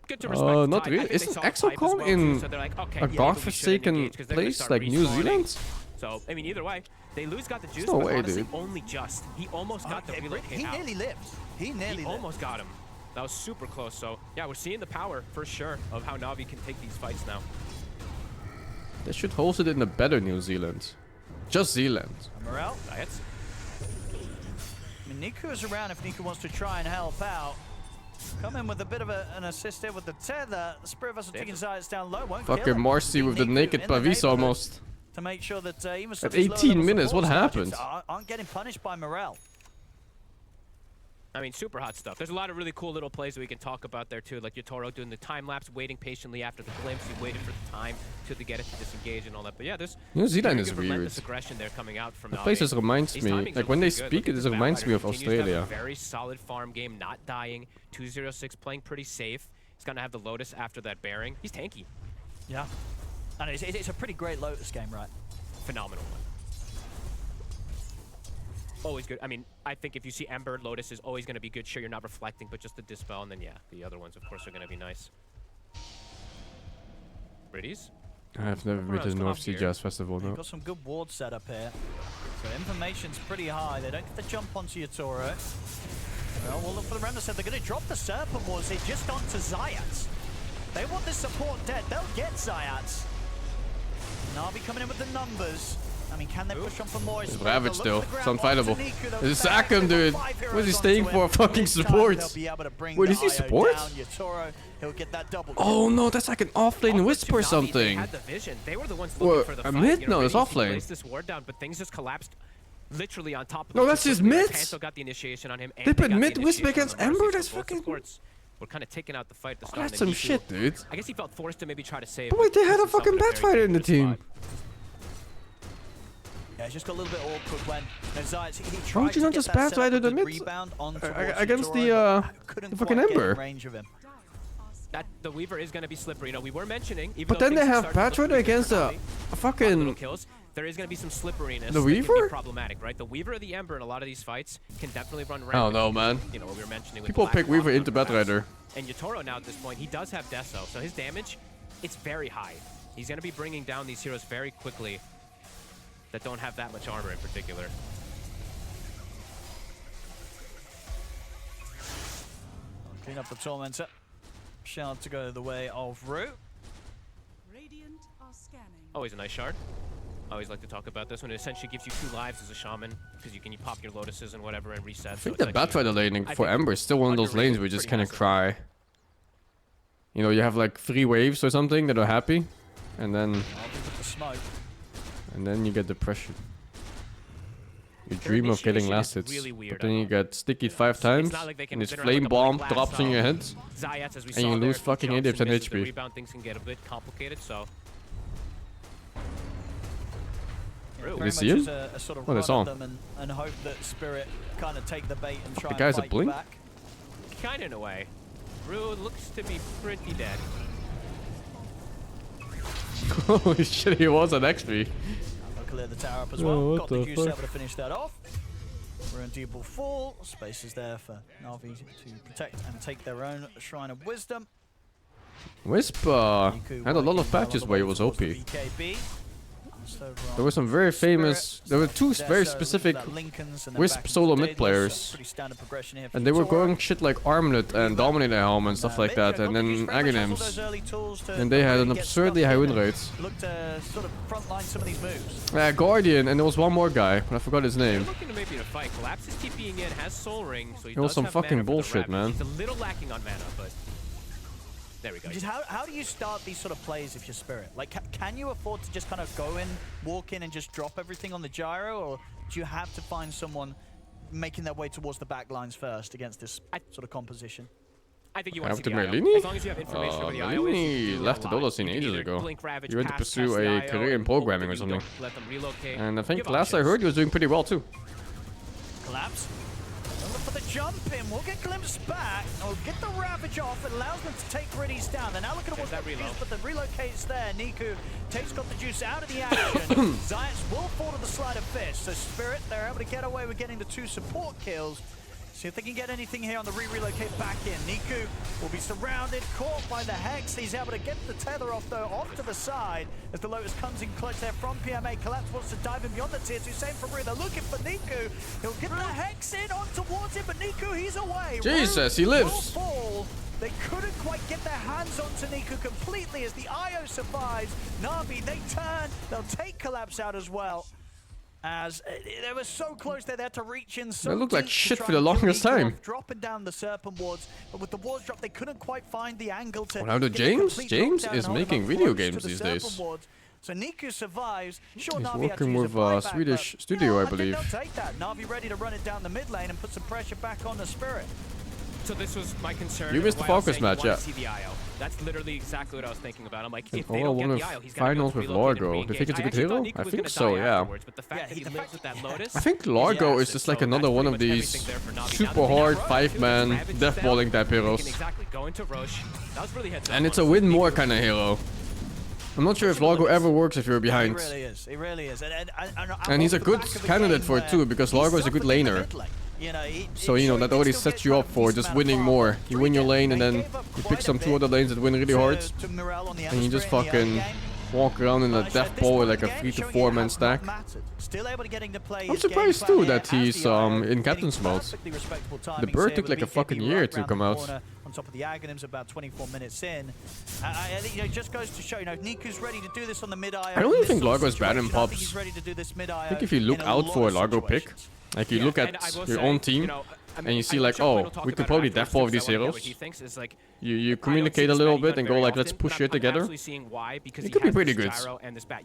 Good to respect not really. Isn't Exalcon in a godforsaken place like New Zealand? So, I mean, either way, they lose got the juice, no but way, honestly, dude. only just. He almost got the relocate He out. nearly lived. He Almost got him. That was super close. So, yeah, we're seeing the power, for sure, of how Na'Vi can take these fights now. They should host it in a better New Zealand. Just Zealand. Morel. Diets. I mean, Niku is around if Niku wants to try and help out. Come in with a bit of an assist there with the tether. The Spirit Vessel taking Zayats down low. Won't kill Fucking him. Marcy with the Niku naked in the Pavis neighborhood almost. to make sure that even At 18 minutes, what happened? Aren't getting punished by Morel. I mean, super hot stuff. There's a lot of really cool little plays that we can talk about there too, like Yatoro doing the time lapse, waiting patiently after the glimpse. He waited for the time to get it to disengage and all that. But yeah, this New Zealand is weird. aggression there coming out from the place just reminds me, like when they speak, it just reminds me of Australia. Very solid farm game, not dying. 206 playing pretty safe. He's gonna have the Lotus after that bearing. He's tanky. Yeah, and it's a pretty great Lotus game, right? Phenomenal one. Always good. I mean, I think if you see Ember, Lotus is always going to be good. Sure, you're not reflecting, but just the Dispel, and then, yeah, the other ones, of course, are going to be nice. Pretties? I've never been to the North Sea Jazz Festival, no. Got some good wards set up here. So information's pretty high. They don't get the jump onto Yatoro. Well, we'll look for the Remnant set. They're going to drop the Serpent Wards. They just onto Zayats. They want this support dead. They'll get Zayats. Na'Vi coming in with the numbers. I mean, can they push on for more? It's Ravage still. It's unfightable. Just sack him, dude. What is he staying for? Fucking support. Wait, is he support? Oh no, that's like an offlane Wisp or something. Or a mid? No, it's offlane. This ward down, but things just collapsed literally on top of no, that's his mid. Got the initiation on him. They put mid Wisp against Ember? That's fucking... We're kind of taking out the fight at the start. That's some shit, dude. I guess he felt forced to maybe try to save. But wait, they had a fucking Batfighter in the team. Yeah, it's just got a little bit awkward when Zayats, he tried why would you not just Batfighter the mid against the fucking Ember? That the Weaver is going to be slippery. You know, we were mentioning. Even but then they have Patriot against a fucking. Kills. There is going to be some slipperiness. The Weaver? That can be problematic, right? The Weaver or the Ember in a lot of these fights can definitely run rampant. I don't know, man. You know what we were mentioning. With people pick Weaver into Batrider. And Yatoro now at this point, he does have Deso, so his damage, it's very high. He's going to be bringing down these heroes very quickly that don't have that much armor in particular. Clean up the Tormentor. Shard to go the way of Root. Radiant are scanning. Always a nice shard. I always like to talk about this one. It essentially gives you 2 lives as a shaman because you can pop your lotuses and whatever and reset. I think the Batrider laning for Ember is still one of those lanes where you just kind of cry. You know, you have like 3 waves or something that are happy, and then you get depression. You dream of getting last hits, but then you get sticky 5 times, and this flame bomb drops in your head, and you lose fucking 80% HP. The rebound things can get a bit complicated, so. Did you see him? Oh, they saw him. And hope that Spirit kind of take the bait and try the guy's and a blink? back. Kind of in a way. Rue looks to be pretty dead. Holy shit, he was an XP. Clear the tower up as well. Got the juice able to finish that off. Undeable Fall. Space is there for Na'Vi to protect and take their own Shrine of Wisdom. Wisp had a lot of patches where he was OP. There were some very famous... There were two very specific Wisp solo mid players. And they were going shit like Armlet and Dominator Helm and stuff like that. And then Aghanims. And they had an absurdly high win rate. Guardian, and there was one more guy, but I forgot his name. It was some fucking bullshit, man. He's a little lacking on mana, but... There we go. Just how do you start these sort of plays if you're Spirit? Like, can you afford to just kind of go in, walk in, and just drop everything on the gyro, or do you have to find someone making their way towards the back lines first against this sort of composition? I think you want to see Melini? as long as you have information over the Melini left the Dota scene ages ago. He went to pursue a career in programming or something. And I think last I heard he was doing pretty well too. Collapse. Look for the jump in. We'll get glimpsed back. We'll get the Ravage off. It allows them to take Griddy's down. They're now looking at what's got the juice, but the relocate's there. Niku takes got the juice out of the action. Zayats will fall to the Sleight of Fist. So Spirit, they're able to get away with getting the 2 support kills. See if they can get anything here on the relocate back in. Niku will be surrounded, caught by the Hex. He's able to get the tether off, though, off to the side as the Lotus comes in clutch there from PMA. Collapse wants to dive in beyond the tier 2. Same for Rue. They're looking for Niku. He'll get the Hex in on towards him, but Niku, he's away. Jesus, he lives. They couldn't quite get their hands onto Niku completely as the IO survives. Na'Vi, they turn. They'll take Collapse out as well. As they were so close there, they had to reach in so They looked like deep shit to for try the and longest kill Niku time. off, dropping down the Serpent wards, but with the wards drop, they couldn't quite find the angle to. Ronaldo James is making video games these days. Wards. So Niku survives. Sure, He's Na'Vi working with a Swedish studio, I believe. They'll take that. Na'Vi ready to run it down the mid lane and put some pressure back on the Spirit. So this was my concern. You missed the Falcons match, yeah. See the IO. That's literally exactly what I was thinking about. I'm like, if Oh, they don't one get of the IO, he's finals with Largo. Do you think it's a good hero? I think so, yeah. But the fact that he lives with that Lotus, I think Largo is just like another one of these super hard 5-man deathballing type heroes. And it's a win more kind of hero. I'm not sure if Largo ever works if you're behind. It really is. It really is. And he's a good candidate for it too, because Largo is a good laner. So, you know, that already sets you up for just winning more. You win your lane and then you pick some 2 other lanes that win really hard. And you just fucking walk around in a death ball with like a 3 to 4 man stack. I'm surprised too that he's in captain's mode. The bird took like a fucking year to come out. On top of the Aghanims, about 24 minutes in. I think, you know, it just goes to show, you know, Niku's ready to do this on the mid-IO. I don't even think Largo is bad in pops. I think if you look out for a Largo pick, like you look at your own team, and you see like, oh, we could probably deathball with these heroes. You communicate a little bit and go like, let's push it together. It could be pretty good.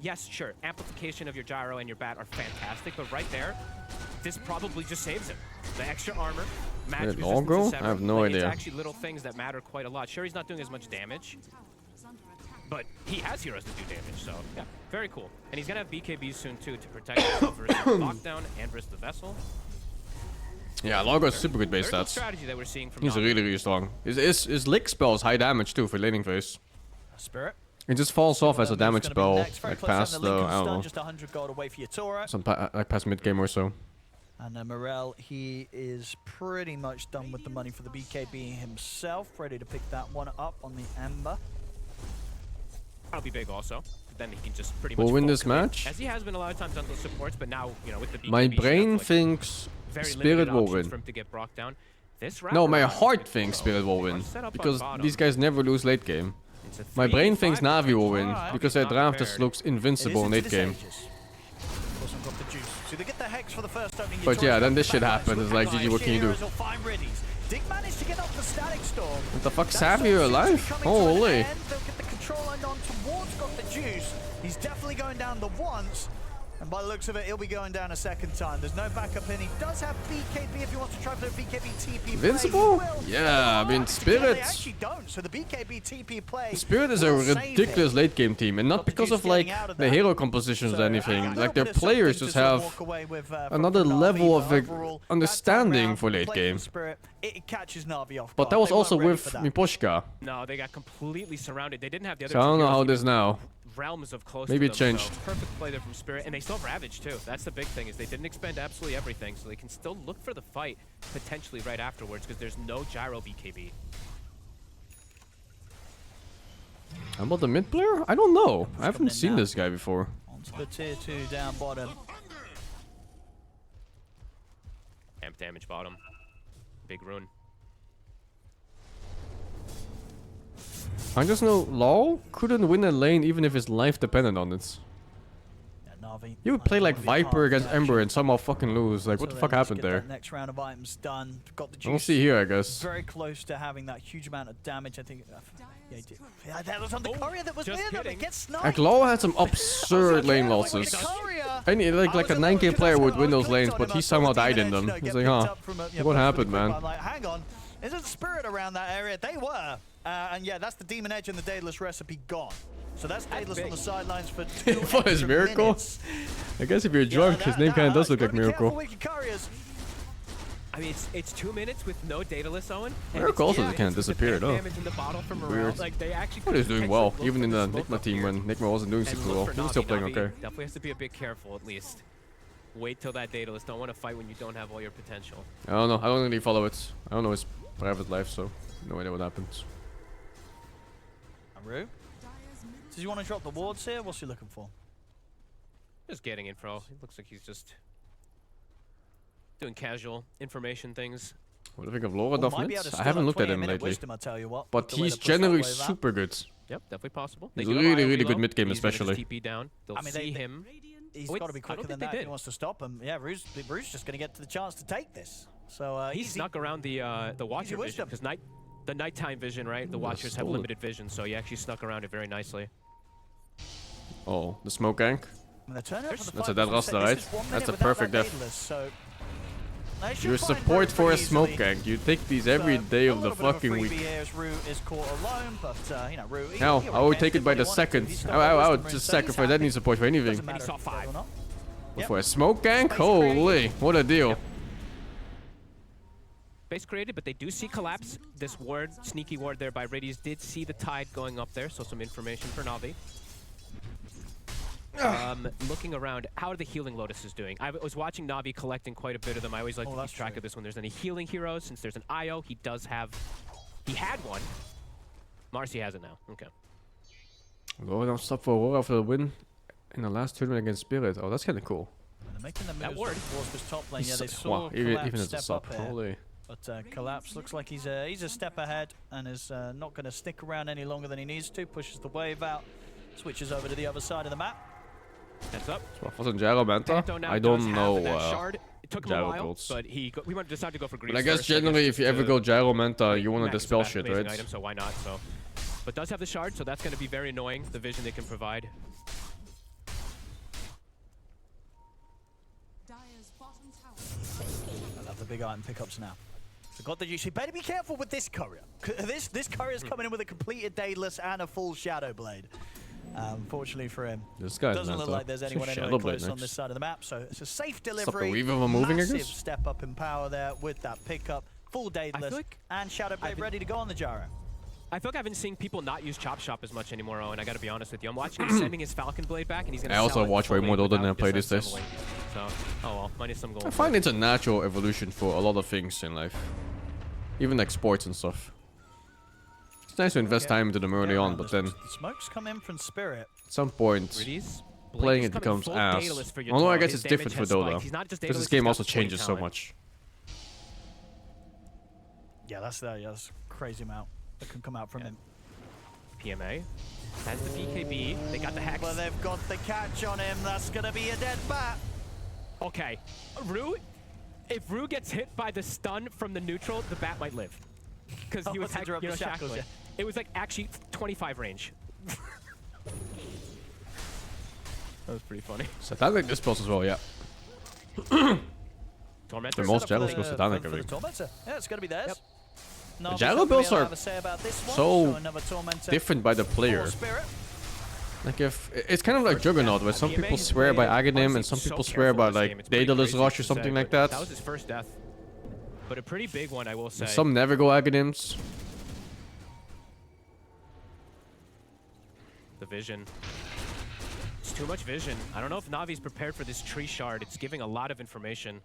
Yes, sure, amplification of your gyro and your bat are fantastic, but right there, this probably just saves him. The extra armor, match resistance, I have no idea. It's actually little things that matter quite a lot. Sure, he's not doing as much damage, but he has heroes that do damage, so yeah, very cool. And he's gonna have BKBs soon too to protect himself versus the lockdown and versus the vessel. Yeah, Largo has super good base stats. Strategy that we're seeing from He's really, really strong. His lick spell is high damage too for laning phase. Spirit. It just falls off as a damage spell, like past the, I don't know, just 100 gold away for your Tora. like past mid game or so. And Morel, he is pretty much done with the money for the BKB himself, ready to pick that one up on the Ember. That'll be big also. Then he can just pretty much we'll win this match. As he has been a lot of times on those supports, but now, you know, with the BKB, my brain thinks Spirit will win. For him to get brought down. No, my heart thinks Spirit will win, because these guys never lose late game. My brain thinks Na'Vi will win, because their draft just looks invincible in late game. But yeah, then this shit happened. It's like, GG, what can you do? What the fuck, Savvy, you're alive? Holy. He's definitely going down the once. And by the looks of it, he'll be going down a second time. There's no backup in. He does have BKB if he wants to try for the BKB TP Invincible? Yeah, I mean, Spirit. They actually don't, so the BKB TP play. Spirit is a ridiculous late game team, and not because of like the hero compositions or anything. Like their players just have another level of understanding for late game. It catches Na'Vi off guard. But that was also with Miposhka. No, they got completely surrounded. They didn't have the other. So I don't know how this now. realms of close Maybe to it them, changed. so perfect play there from Spirit, and they still have Ravage too. That's the big thing, is they didn't expend absolutely everything, so they can still look for the fight potentially right afterwards because there's no gyro BKB. How about the mid player? I don't know. I haven't coming in seen now. this guy before. Onto the tier 2 down bottom. Amp damage bottom. Big rune. I just know Law couldn't win a lane even if his life depended on it. Yeah, Na'Vi. You would play like Wanna be a part Viper of the against Ember and somehow fucking lose. Like, what the So fuck then let's happened get there? that next round of items done. Got the I don't juice. see here, I guess. Very close to having that huge amount of damage. I think. Yeah, he did. Yeah, that was on the courier that was just with him. kidding. It gets sniped. Like, Law had some absurd lane losses. Any like a 9k player would win those lanes, but he somehow died in them. He's like, huh? What happened, man? I'm like, hang on. Isn't Spirit around that area? They were. And yeah, that's the Demon Edge and the Daedalus recipe gone. So that's Daedalus on the sidelines for 2 For his extra Miracle? minutes. I guess if you're drunk, his name kind of does look like Miracle. I mean, it's 2 minutes with no Daedalus, Owen. and Miracle it's- also yeah, kind of it's the disappeared, oh. damage in the bottle from morale. Weird. Like, they actually But he's could doing well, potentially even in look the for this Nigma smoke team up when here Nigma wasn't doing and super look well. for He was still Na'Vi. playing Na'Vi okay. definitely has to be a bit careful at least. Wait till that Daedalus. Don't want to fight when you don't have all your potential. I don't know. I don't really follow it. I don't know his private life, so no idea what happens. Aru? Does he want to drop the wards here? What's he looking for? Just getting info. It looks like he's just doing casual information things. What do you think of Laura Oh, might be able to Duffnitz? I steal haven't that looked at him 28-minute lately. wisdom, I tell you what, But the way he's to push that generally wave out. super good. Yep, definitely possible. He's do have really, IO really good reload. mid-game He's gonna just especially. TP down. They'll I mean, see they- him. He's Wait, got to be I quicker don't than think that they if he did. wants to stop him. Yeah, Rue's just going to get to the chance to take this. So He easy. snuck around the Watcher vision wisdom. because the nighttime vision, right? The Watchers have stole it. limited vision, so he actually snuck around it very nicely. Oh, the smoke gank. And the turnout for the That's a fight dead was Rasta, set. right? This is 1 That's minute a without perfect that death. Daedalus, so they should Your find support Rue for a pretty smoke easily. gank. You take these every day of the A little bit of a fucking freebie week. here as Rue is caught alone, but you know, Rue. Now, he I would already take it did by what he the wanted to. second. He's got I the would wisdom just rune, so he's sacrifice happy. any support for anything. Doesn't matter he saw if he's dead 5. or not. But Yep. for a smoke gank? Space Holy, what a deal. Base created, but they do see collapse. This ward, sneaky ward there by Radius, did see the tide going up there, so some information for Na'Vi. Looking around, how are the healing Lotuses doing? I was watching Na'Vi collecting quite a bit of them. I always like to keep track of this when there's any healing heroes. Since there's an IO, he had one. Marcy has it now. Okay. Laura don't stop for Aurora after the win in the last tournament against Spirit. Oh, that's kind of cool. And they're making the That moves word. towards this top lane. Yeah, they saw Wow, even Collapse as a step sub. up here. Holy. But Collapse looks like he's a step ahead and is not going to stick around any longer than he needs to. Pushes the wave out, switches over to the other side of the map. Heads up. So wasn't Gyro Manta? Panto now I does don't have know. that shard. It took him a gyro while, builds. but we decided to go for Greaves But I guess first, generally, if you ever just go Gyro Manta, you want to max dispel back shit, amazing right? Item, so why not? So, but does have the shard, so that's going to be very annoying. The vision they can provide. Dire's bottom tower. I love the big item pickups now. So got the juice. You better be careful with this courier. This courier's coming in with a completed Daedalus and a full Shadow Blade. Unfortunately for him, This guy's doesn't look Manta. like there's It's a anyone anywhere Shadow Blade close on next. this side of the map. So it's a safe Stop the delivery. weave of him moving, I Massive guess? step up in power there with that pickup. Full Daedalus like and Shadow Blade ready to go on the Gyro. I feel like I've been seeing people not use Chop Shop as much anymore, Owen. I got to be honest with you. I'm watching him sending his Falcon Blade back, and he's going to I also watch way more than I play these days. So, oh well, minus some gold. I find it's a natural evolution for a lot of things in life. Even like sports and stuff. It's nice to invest time into them early on, but then The smokes come in from Spirit. at some point, Radius, playing Blade it is coming becomes full ass. Daedalus for your Although I Toro. guess His it's different damage for has Dota. spiked. He's not just Because Daedalus, this game he's also got 20 changes so talent. much. Yeah, that's a crazy amount that can come out from him. PMA has the BKB. They got the Hex. Well, they've got the catch on him. That's going to be a dead bat. Okay, Rue. If Rue gets hit by the stun from the neutral, the bat might live. Because he was to drop the shackles, shackled. yeah. It was like actually 25 range. That was pretty funny. Satanic dispels as well, yeah. Tormentor. The most Set up jealous was Satanic, for I the think. Tormentor. Yeah, it's going to be theirs. Yep. Na'Vi's gyro not gonna builds be able to are have a say about this one, so another Tormentor Different by the for player. Spirit. Like if it's kind of like Juggernaut, where some PMA people has swear by played, Aghanim honestly, and some so people swear careful by this game. like It's pretty Daedalus crazy Rush or to something say, like but that. That was his first death. But a pretty big one, I will say. Some never go Aghanims. The vision. It's too much vision. I don't know if Navi's prepared for this tree shard. It's giving a lot of information.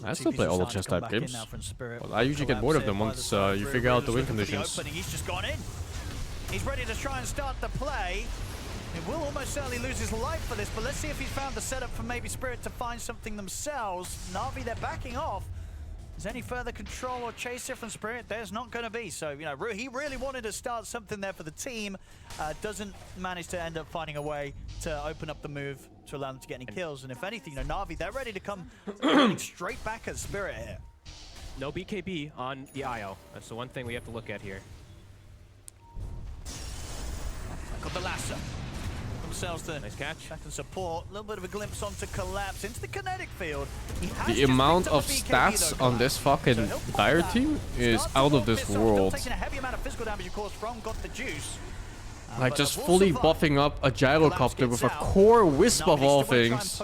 I still play all the chess type games. Well, I usually get bored of them once you figure out the win conditions. He's just gone in. He's ready to try and start the play. He will almost certainly lose his life for this, but let's see if he's found the setup for maybe Spirit to find something themselves. Na'Vi, they're backing off. Is there any further control or chase here from Spirit? There's not going to be. So, you know, he really wanted to start something there for the team. Doesn't manage to end up finding a way to open up the move to allow them to get any kills. And if anything, you know, Na'Vi, they're ready to come straight back at Spirit here. No BKB on the IO. That's the one thing we have to look at here. Got the lasso. Themselves to nice catch. Back and support. A little bit of a glimpse onto Collapse into the kinetic field. The amount of stats on this fucking Dire team is out of this world. Taking a heavy amount of physical damage, of course, from Got the Juice. Like just fully buffing up a gyrocopter with a core wisp of all things.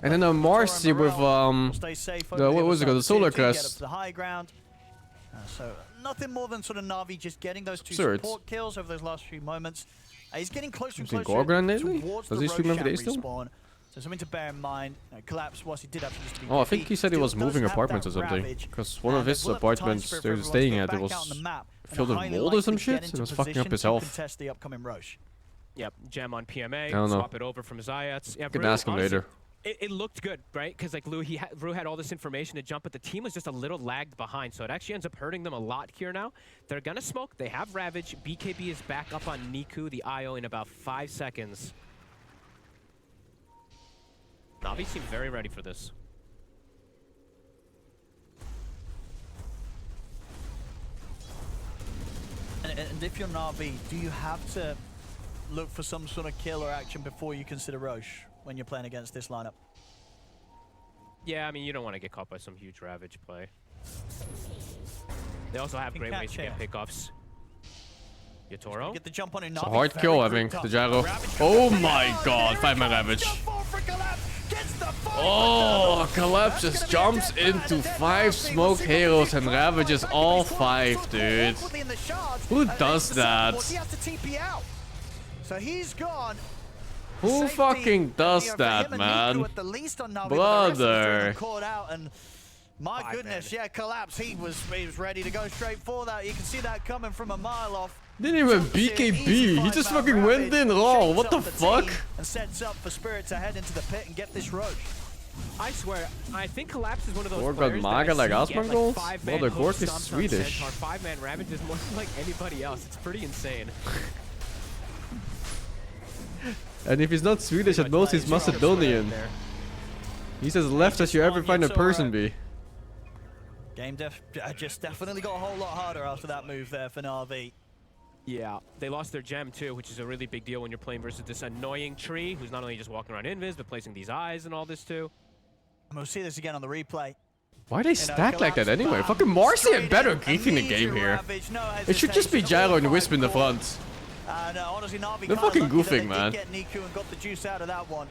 And then a Marcy with what was it called? The Solar Crest. So nothing more than sort of Na'Vi just getting those two support kills over those last few moments. He's getting closer and closer towards the Roshan respawn. So something to bear in mind. Collapse, whilst he did actually just be I think he said he was moving apartments or something. Because one of his apartments they were staying at, it was filled with mold or some shit. It was fucking up his health. Yep, gem on PMA, I don't know. swap it over from Zayats. Yeah, You can ask him later. It looked good, right? Because like Ru had all this information to jump, but the team was just a little lagged behind, so it actually ends up hurting them a lot here now. They're gonna smoke. They have Ravage. BKB is back up on Niku, the IO, in about 5 seconds. Na'Vi seem very ready for this. And if you're Na'Vi, do you have to look for some sort of kill or action before you consider Roche when you're playing against this lineup? Yeah, I mean, you don't want to get caught by some huge Ravage play. They also have great ways to get pickoffs. Yatoro. Get the jump on It's a hard kill, I think, the gyro. Oh my god, 5-man Ravage. Oh, Collapse just jumps into 5 smoke heroes and ravages all 5, dude. Who does that? So he's gone. Who fucking does that, man? Brother. My goodness, yeah, Collapse. He was ready to go straight for that. You can see that coming from a mile off. Didn't even BKB. He just fucking went in raw. What the fuck? And sets up for Spirit to head into the pit and get this Roche. I swear, I think Collapse is one of those Gorg players got Maga like Asmon goals? Well, the Gorg is Swedish. Swedish. 5-man Ravage is more like anybody else. It's pretty insane. And if he's not Swedish, at most he's Macedonian. He's as left as you ever find a person be. Game just definitely got a whole lot harder after that move there for Na'Vi. Yeah, they lost their gem too, which is a really big deal when you're playing versus this annoying tree, who's not only just walking around invis, but placing these eyes and all this too. And we'll see this again on the replay. Why they stack like that anyway? Fucking Marcy had better geek in the game here. It should just be Gyro and Wisp in the front. No, honestly, Na'Vi They're fucking goofing, man. man. Get Niku and got the juice out of that one.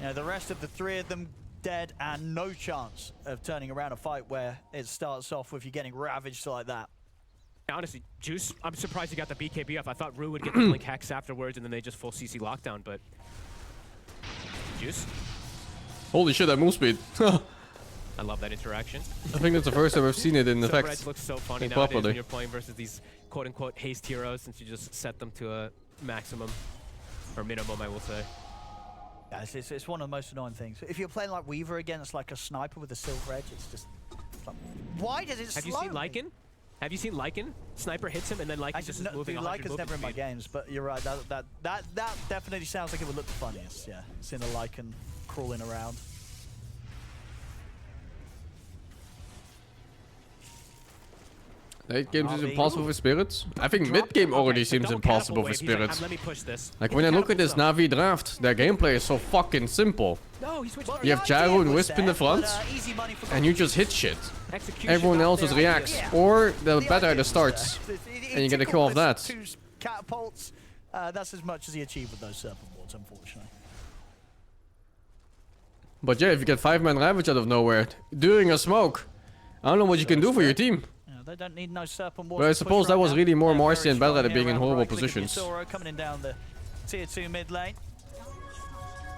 You know, the rest of the 3 of them dead and no chance of turning around a fight where it starts off with you getting ravaged like that. Honestly, Juice, I'm surprised he got the BKB off. I thought Ru would get the Blink Hex afterwards and then they just full CC lockdown, but... Juice? Holy shit, that move speed. I love that interaction. I think that's the first time I've seen it in effect. Reds looks so funny nowadays when you're playing versus these quote-unquote haste heroes, since you just set them to a maximum, or minimum, I will say. Yeah, it's one of the most annoying things. If you're playing like Weaver against like a sniper with a silver edge, it's just... Like, why does it slow? Have you seen Lycan? Have you seen Lycan? Sniper hits him and then Lycan just moving 100 Lycan's never in my games, but you're right. That definitely sounds like it would look the funniest. Yeah, seeing a Lycan crawling around. Late game seems impossible for Spirits. I think mid game already seems impossible for Spirits. Let me push this. Like when I look at this Na'Vi draft, their gameplay is so fucking simple. No, he switched. You have Gyro and Wisp in the front, and you just hit shit. Everyone else just reacts, or they're better at the starts, and you get a kill off that. 2 catapults. That's as much as he achieved with those serpent wards, unfortunately. But yeah, if you get 5-man Ravage out of nowhere during a smoke, I don't know what you can do for your team. they don't need no Serpent Wars. But I suppose that was really more Marcy and Bella being in horrible positions. positions. Coming in down the tier 2 mid lane.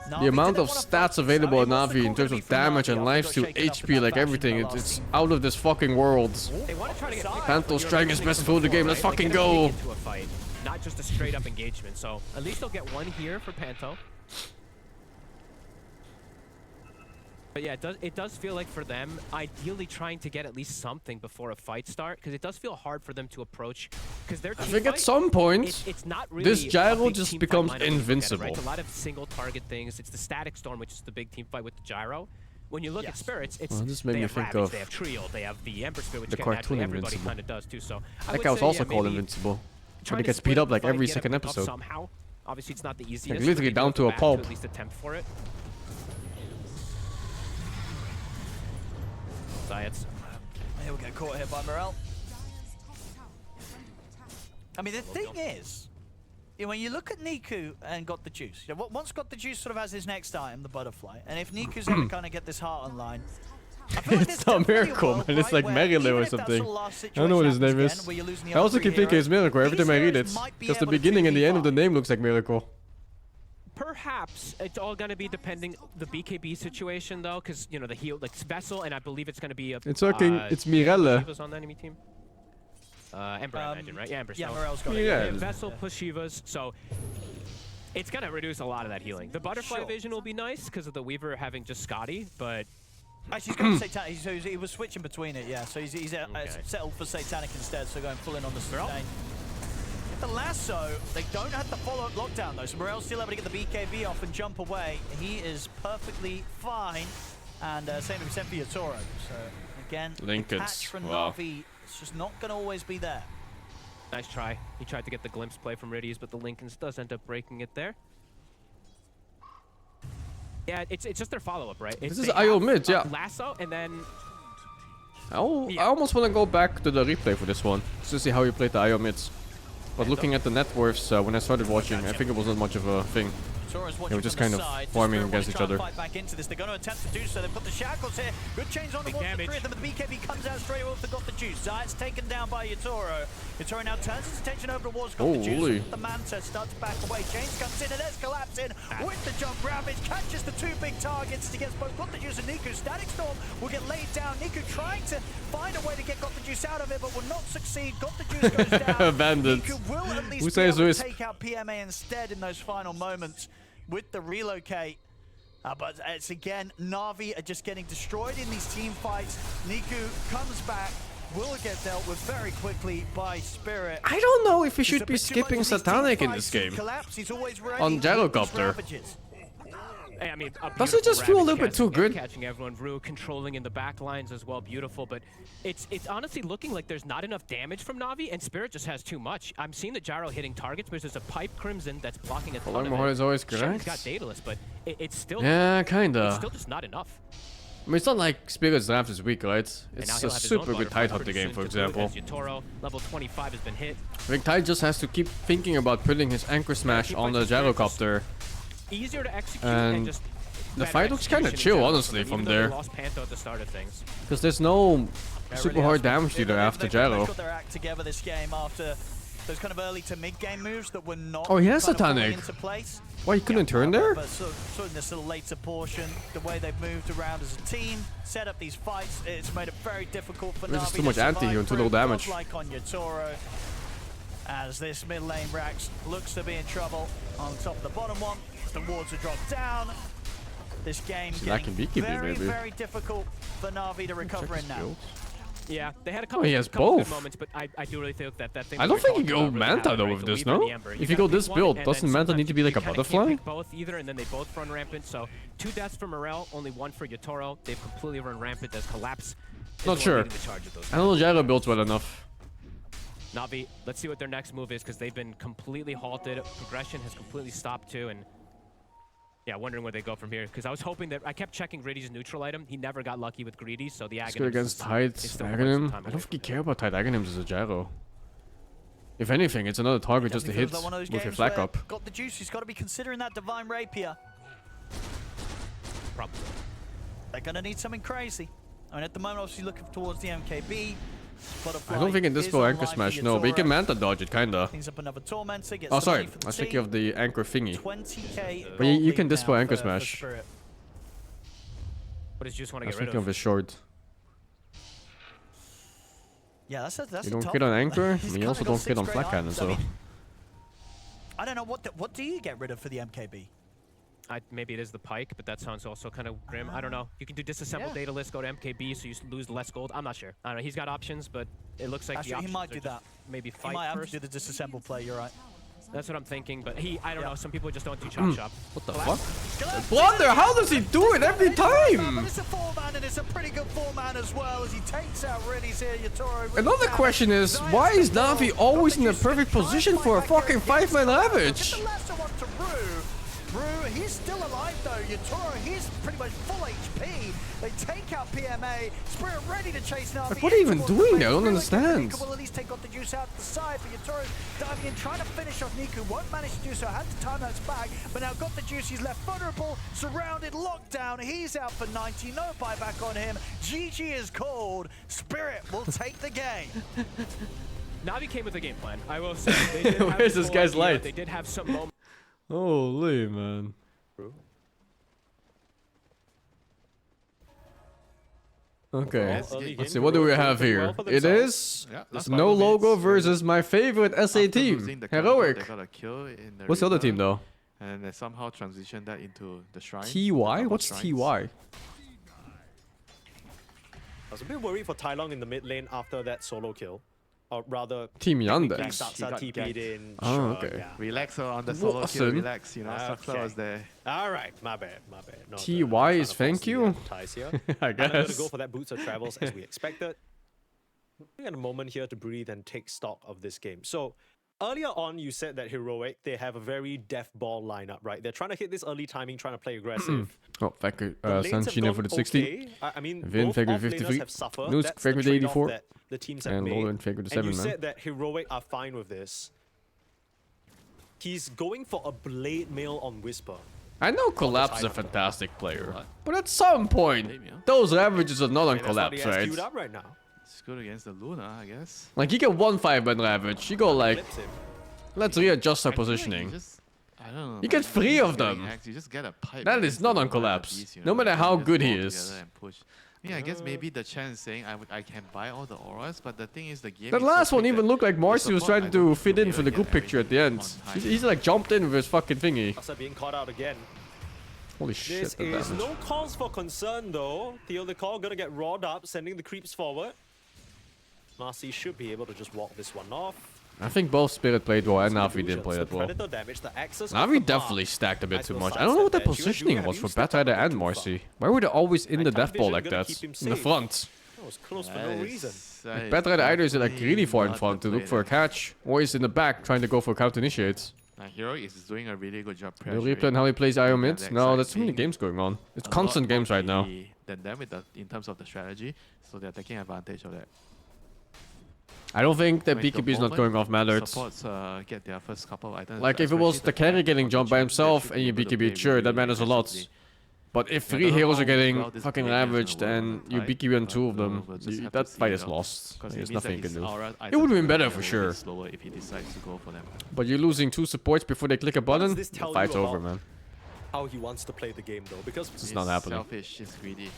The amount of stats available at Na'Vi in terms of damage and lifesteal, HP, like everything, it's out of this fucking world. They want to try to get Panto's trying his best to fill the game. Let's fucking go. Into a fight, not just a straight up engagement. So at least they'll get one here for Panto. But yeah, it does feel like for them, ideally trying to get at least something before a fight start, because it does feel hard for them to approach. Because they're I think at some point, it's not really this gyro a big just team becomes fight lineup together, invincible. right? It's a lot of single target things. It's the Static Storm, which is the big team fight with the gyro. When you look at Spirits, it's Well, this made they me have think Ravage, of they have Trio, they have the Ember Spirit, which the can cartoon naturally everybody Invincible. kind of does too. So That guy was also called Invincible. But he gets beat up like every second episode. Somehow. Obviously, it's not the easiest. Like literally down to a pulp. At least attempt for it. Zayats. He'll get caught here by Morel. I mean, the thing is, when you look at Niku and Got the Juice, once Got the Juice sort of has his next item, the butterfly, and if Niku's ever kind of get this heart online, I feel like It's not Miracle, man. It's like Megalith or something. I don't know what his name is. I also keep thinking it's Miracle every time I read it. Because the beginning and the end of the name looks like Miracle. Perhaps it's all going to be depending the BKB situation though, because you know the heal like Vessel, and I believe it's going to be a. It's fucking. It's Mirelle. Shivas on the enemy team. Ember, I imagine, right? Yeah, Ember. Yeah, so Morel's got it. Yeah. Vessel plus Shivas, so it's going to reduce a lot of that healing. The Butterfly vision will be nice because of the Weaver having just Scotty, but. Actually, he's going to Satanic. So he was switching between it, yeah. So he's settled for Satanic instead, so going full in on the sustain. The lasso, they don't have the follow-up lockdown though, so Morel's still able to get the BKB off and jump away. He is perfectly fine, and same to be said for Yatoro. So again, Lincolns. patch from Wow. Na'Vi, it's just not going to always be there. Nice try. He tried to get the glimpse play from Riddies, but the Lincolns does end up breaking it there. Yeah, it's just their follow-up, right? This is IO mid, yeah. Lasso, and then... I almost want to go back to the replay for this one, just to see how he played the IO mids. But looking at the net worths when I started watching, I think it wasn't much of a thing. They were just kind of farming against each other. Fight back into this. They're going to attempt to do so. They put the shackles here. Good chains on the three of them. The BKB comes out straight away with the Got the Juice. Zayat's taken down by Yatoro. Yatoro now turns his attention over towards Got the Juice. The Manta starts to back away. Chains comes in and there's Collapse in with the jump. Ravage catches the two big targets against both Got the Juice and Niku. Static Storm will get laid down. Niku trying to find a way to get Got the Juice out of it, but will not succeed. Got the Juice goes down. Abandoned. Niku will at least Who be says able this? to take out PMA instead in those final moments with the relocate. But it's again, Na'Vi are just getting destroyed in these team fights. Niku comes back, will get dealt with very quickly by Spirit. I don't know if we should be skipping Satanic in this game. On Gyrocopter. I mean, Does it just feel a little bit too good? Catching everyone, Rue controlling in the back lines as well, beautiful. But it's honestly looking like there's not enough damage from Na'Vi, and Spirit just has too much. I'm seeing the gyro hitting targets, but there's a pipe Crimson that's blocking a ton of it. Is always Sure, correct. he's got Daedalus, but it's still Yeah, kinda. It's still just not enough. I mean, it's not like Spirit's draft is weak, right? It's a he'll have his own super good butterfly Tidehunter pretty game, soon for to boot, example. as Yatoro, level 25 has been hit. I think Tide just has to keep thinking about putting his Anchor Smash on the Gyrocopter. Easier to execute And and just the better fight looks kind of execution in chill, general, honestly, even from though they there. lost Panto at the start of things. Because there's no super hard damage dealer after Gyro. They've got their act together this game after those kind of early to mid-game moves that were not Oh, he has kind of falling Satanic. into place. Why, he couldn't turn there? But sort of in this little later portion, the way they've moved around as a team, set up these fights, it's made it very difficult for There's Na'Vi just too much anti-heal and too little damage. Like on Yatoro, as this mid lane Rax looks to be in trouble on top of the bottom one. The wards are dropped down. This game getting very difficult for Na'Vi to recover in now. Yeah, they had a couple, he has couple both. good moments, but I do really think that thing. I don't think you go Manta though with this, no? If you go this build, doesn't Manta need to be like a butterfly? Can't pick both either, and then they both run rampant. So 2 deaths for Morel, only 1 for Yatoro. They've completely run rampant as Collapse. Not sure. I don't know Gyro builds well enough. Na'Vi, let's see what their next move is, because they've been completely halted. Progression has completely stopped too, and yeah, wondering where they go from here. Because I was hoping that I kept checking Gritty's neutral item. He never got lucky with Greedy, so the Let's Aghanim go against Tide's Aghanim. I don't think you care about Tide Aghanims as a Gyro. If anything, it's another target just to hit with your flag up. Got the juice, he's got to be considering that Divine Rapier. Probably. They're going to need something crazy. I mean, at the moment, obviously looking towards the MKB. Butterfly I don't think in this is spell on Anchor life Smash, for no, but you can Yatoro. Manta dodge it, kinda. Cleans up another Tormentor, gets Oh, the sorry, money for the I was thinking of the Anchor thingy. 20k But you gold can lead display now Anchor for Smash. Spirit. What does Juice want I to was get rid thinking of of? his short. Yeah, that's You a don't tough crit on one. Anchor, He's and you kinda also got don't crit 6 on great Flat Cannon, items. I so... mean, I don't know, what do you get rid of for the MKB? Maybe it is the Pike, but that sounds also kind of grim. I don't know. You can do disassemble Yeah. data list, go to MKB, so you lose less gold. I'm not sure. I don't know. He's got options, but it looks like Actually, the he options might are do just that. maybe He fight might have first. to do the disassemble play, you're right. That's what I'm thinking, but I don't Yeah. know. Some people just don't do chop chop. What the Collapse. fuck? Blunder, how does he do it every But time? it's a 4-man, and it's a pretty good 4-man as well, as he takes out Riddy's here, Yatoro. with Another the question damage. is, Zayas why is the ball. Na'Vi always Got in the juice perfect to try and position fight for a back here fucking against 5-man Zayas. average? Get the lesser one to Brew. Brew, he's still alive though. Yatoro, he's pretty much full HP. They take out PMA. Spirit ready to chase Na'Vi. Like, what are you even towards the doing base. there? I don't Brew and understand. Niku will at least take off the juice out to the side, but Yatoro's diving in, trying to finish off Niku. Won't manage to do so. Had to time that's back, but now got the juice. He's left vulnerable, surrounded, locked down. He's out for 90. No buyback on him. GG is called. Spirit will take the game. Na'Vi came with a game plan. I will say. They did have Where's a this full guy's idea. light? They did have some moments. Holy man. Okay, let's see, what do we have here? It is no logo versus my favorite SA team, Heroic. What's the other team though? And they somehow transitioned that into the shrine. TY? What's TY? I was a bit worried for Tai Long in the mid lane after that solo kill. Or rather, Team technically Yandex. Saksa got TP'd ganked. in. Oh, sure, okay. yeah. Relax on the solo Watson. kill, relax, you know, Saksa Okay. was there. All right, my bad. Not, TY trying is to thank falsely you? advertise here. I And I'm going to guess. go for that Boots of Travels as we expected. We had a moment here to breathe and take stock of this game. So earlier on, you said that Heroic, they have a very death ball lineup, right? They're trying to hit this early timing, trying to play aggressive. Oh, thank you, The lanes have Sanchina for gone the 16. okay. I mean, Vin, both Fake with off-laners 53. have suffered. Nusk, That's Fake the with trade-off 84. that the teams have And made. Lola and Fake with the And 7, you man. said that Heroic are fine with this. He's going for a blade mail on Whisper. I know Collapse is a fantastic player, What? but at some point, Blame you. those averages are not on And that's what he Collapse, has right? queued up right now. It's good against the Luna, I guess. Like, you get one 5-man average, you go like, Flips him. let's readjust our I feel like positioning. you just, I don't know. You get man, 3 he's of getting them. hacked, you just get a pipe That against is not the on Luna and the Collapse, Beast, you no know, matter you how just good he ball is. together and push. Yeah, I guess maybe the Chen is saying I can buy all the auras, but the thing is the game That is so last one quick even that looked like the Marcy was support, trying I don't to think fit he'll in be for able the to group get picture at the end. everything on time. He's like jumped in with his fucking thingy. Saksa being caught out again. Holy shit, This that is damage. no cause for concern though. Theo the Call gonna get rawed up, sending the creeps forward. Marcy should be able to just walk this one off. I think both Spirit played well and Some Na'Vi didn't illusions, play the that well. Predator damage, the access off the Na'Vi mark. definitely stacked a bit Nice too little much. I don't know what their sidestep there. positioning Juju, was have for you stepped Batrider up a bit and too Marcy. far? Why were they always in the Nighttime death ball vision like gonna that? keep him In the safe. front. That was close for That no is- reason. that is Batrider either is like definitely really far in not front the to look play for a there. catch, or is in the back trying to go for counter initiates. Heroic is doing a really good job The pressuring. replay on how he plays IO mid? the No, side there's too many being games going on. It's a constant lot games more right now. greedy than them in terms of the strategy, so they're taking advantage of that. I don't think that Like, the BKB is not moment going off Mallards. Supports get their first couple of items. Like if it was especially the carry tank getting or the jumped by champ, they himself should and you be able to BKB, play sure, that really matters a lot. aggressively. But if Yeah, I 3 don't know heroes are how getting well this fucking Blade Mail's ravaged gonna work and on you the BKB on fight, 2 of but them, we'll just have to that see, fight you is know. lost. Because There's it means that nothing you can his do. aura It would have been items better will for be a sure. bit slower if he decides to go for them. But you're losing 2 supports before they click a What does button, this the tell you fight's about over, man. How he wants to play the game though, because It's not happening. Selfish, it's greedy.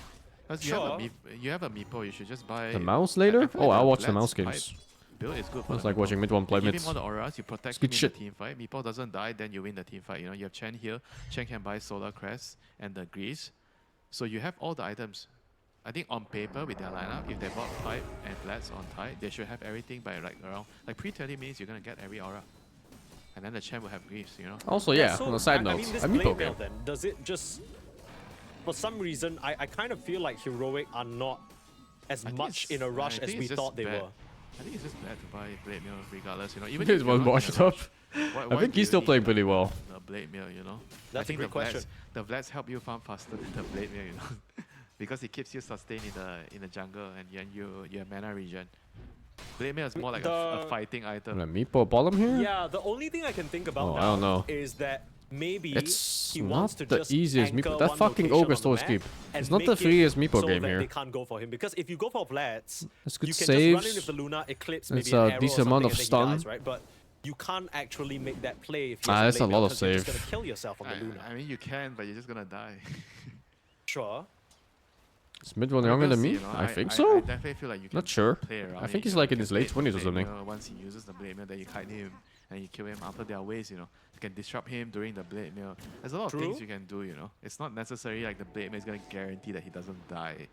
Because Sure. you have a Meepo, you should just buy... The mouse I later? feel Oh, like I'll the watch the Vlad's mouse pipe games. build is good for It's the like Meepo. watching mid 1 play You give mids. him all the auras, you protect good him in shit. the team fight. Meepo doesn't die, then you win the team fight. You know, you have Chen here. Chen can buy Solar Crest and the Grease. So you have all the items. I think on paper with their lineup, if they bought Pipe and Vlads on Tide, they should have everything by like around pre-30 minutes. You're gonna get every aura, and then the Chen will have Greaves. You know. Also, yeah, so on a side I note, mean, this a Blade Meepo Mail game. then, does it just... For some reason, I kind of feel like Heroic are not as I think much it's- in a rush I as think we it's just thought they bad. were. I think it's just bad to buy Blade Mail regardless. You know, even This if was you're not in a washed up. rush, I think he's still playing pretty well. The Blade Mail, you know. That's I think a great question. The Vlads help you farm faster than the Blade Mail, you know, because it keeps you sustained in the jungle and you have mana regen. Blade Mail is more like a The- fighting item. Meepo bottom here? Yeah, the only thing I can think about Oh, I now don't know. is that maybe It's he wants to not the just easiest anchor meepo. That one fucking location ogre on the stores map keep. and It's not the make it freest meepo so game that here. they can't go for him. Because if you go for Vlads, It's good you can just run in with saves. the Luna, eclipse, It's maybe an a arrow decent or amount something, of and then stun. he dies, right? But you can't actually make that play if you're That's a lot of You're just save. gonna kill yourself on the Luna. I mean, you can, but you're just gonna die. Sure. Is mid one younger than me? You know, I think I so. definitely feel like you can Not sure. play around I it, think you he's know, like you in can his play late 20s or blade something. mail. Once he uses the blade mail, then you kite him and you kill him after their ways, you know. You can disrupt him during the blade mail. There's a lot of things you can do, you know. It's not necessarily like the blade mail is gonna guarantee that he doesn't die.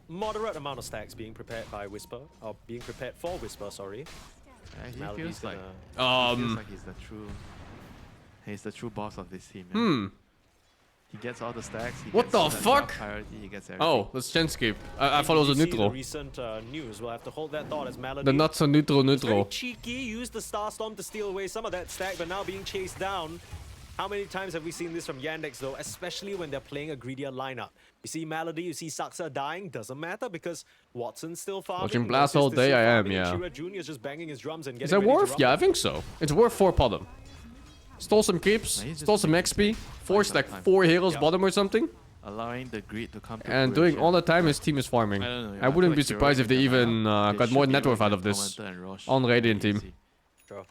Moderate amount of stacks being prepared by Whisper, or being prepared for Whisper, sorry. He Melody's feels like gonna- he feels like he's the true boss of this team. Man. He gets all the stacks. He What gets the all fuck? Priority, he gets everything. Oh, that's Genscape. I thought it was a If you see neutral. The recent news, we'll have to hold that thought as Melody. The not so neutral Very neutral. cheeky, used the Starstorm to steal away some of that stack, but now being chased down. How many times have we seen this from Yandex though, especially when they're playing a greedier lineup? You see Melody, you see Saksa dying, doesn't matter because Watson's still farming. Watching Blast Notice all is day, still I am, farming, and yeah. Shira Jr. is just banging his drums and getting Is that ready to worth? rumble. Yeah, I think so. It's worth 4 bottom. Stole some creeps, Nah, he's just stole some making XP, forced like time. 4 heroes Yeah. bottom or something, Allowing the greed to come to and doing fruition. all the time his team is farming. I don't know, yeah, I feel wouldn't like be Shiro surprised if they in the even lineup, got they more should be net worth running out of this Tormentor and Rosh on Radiant very team. easy. Sure.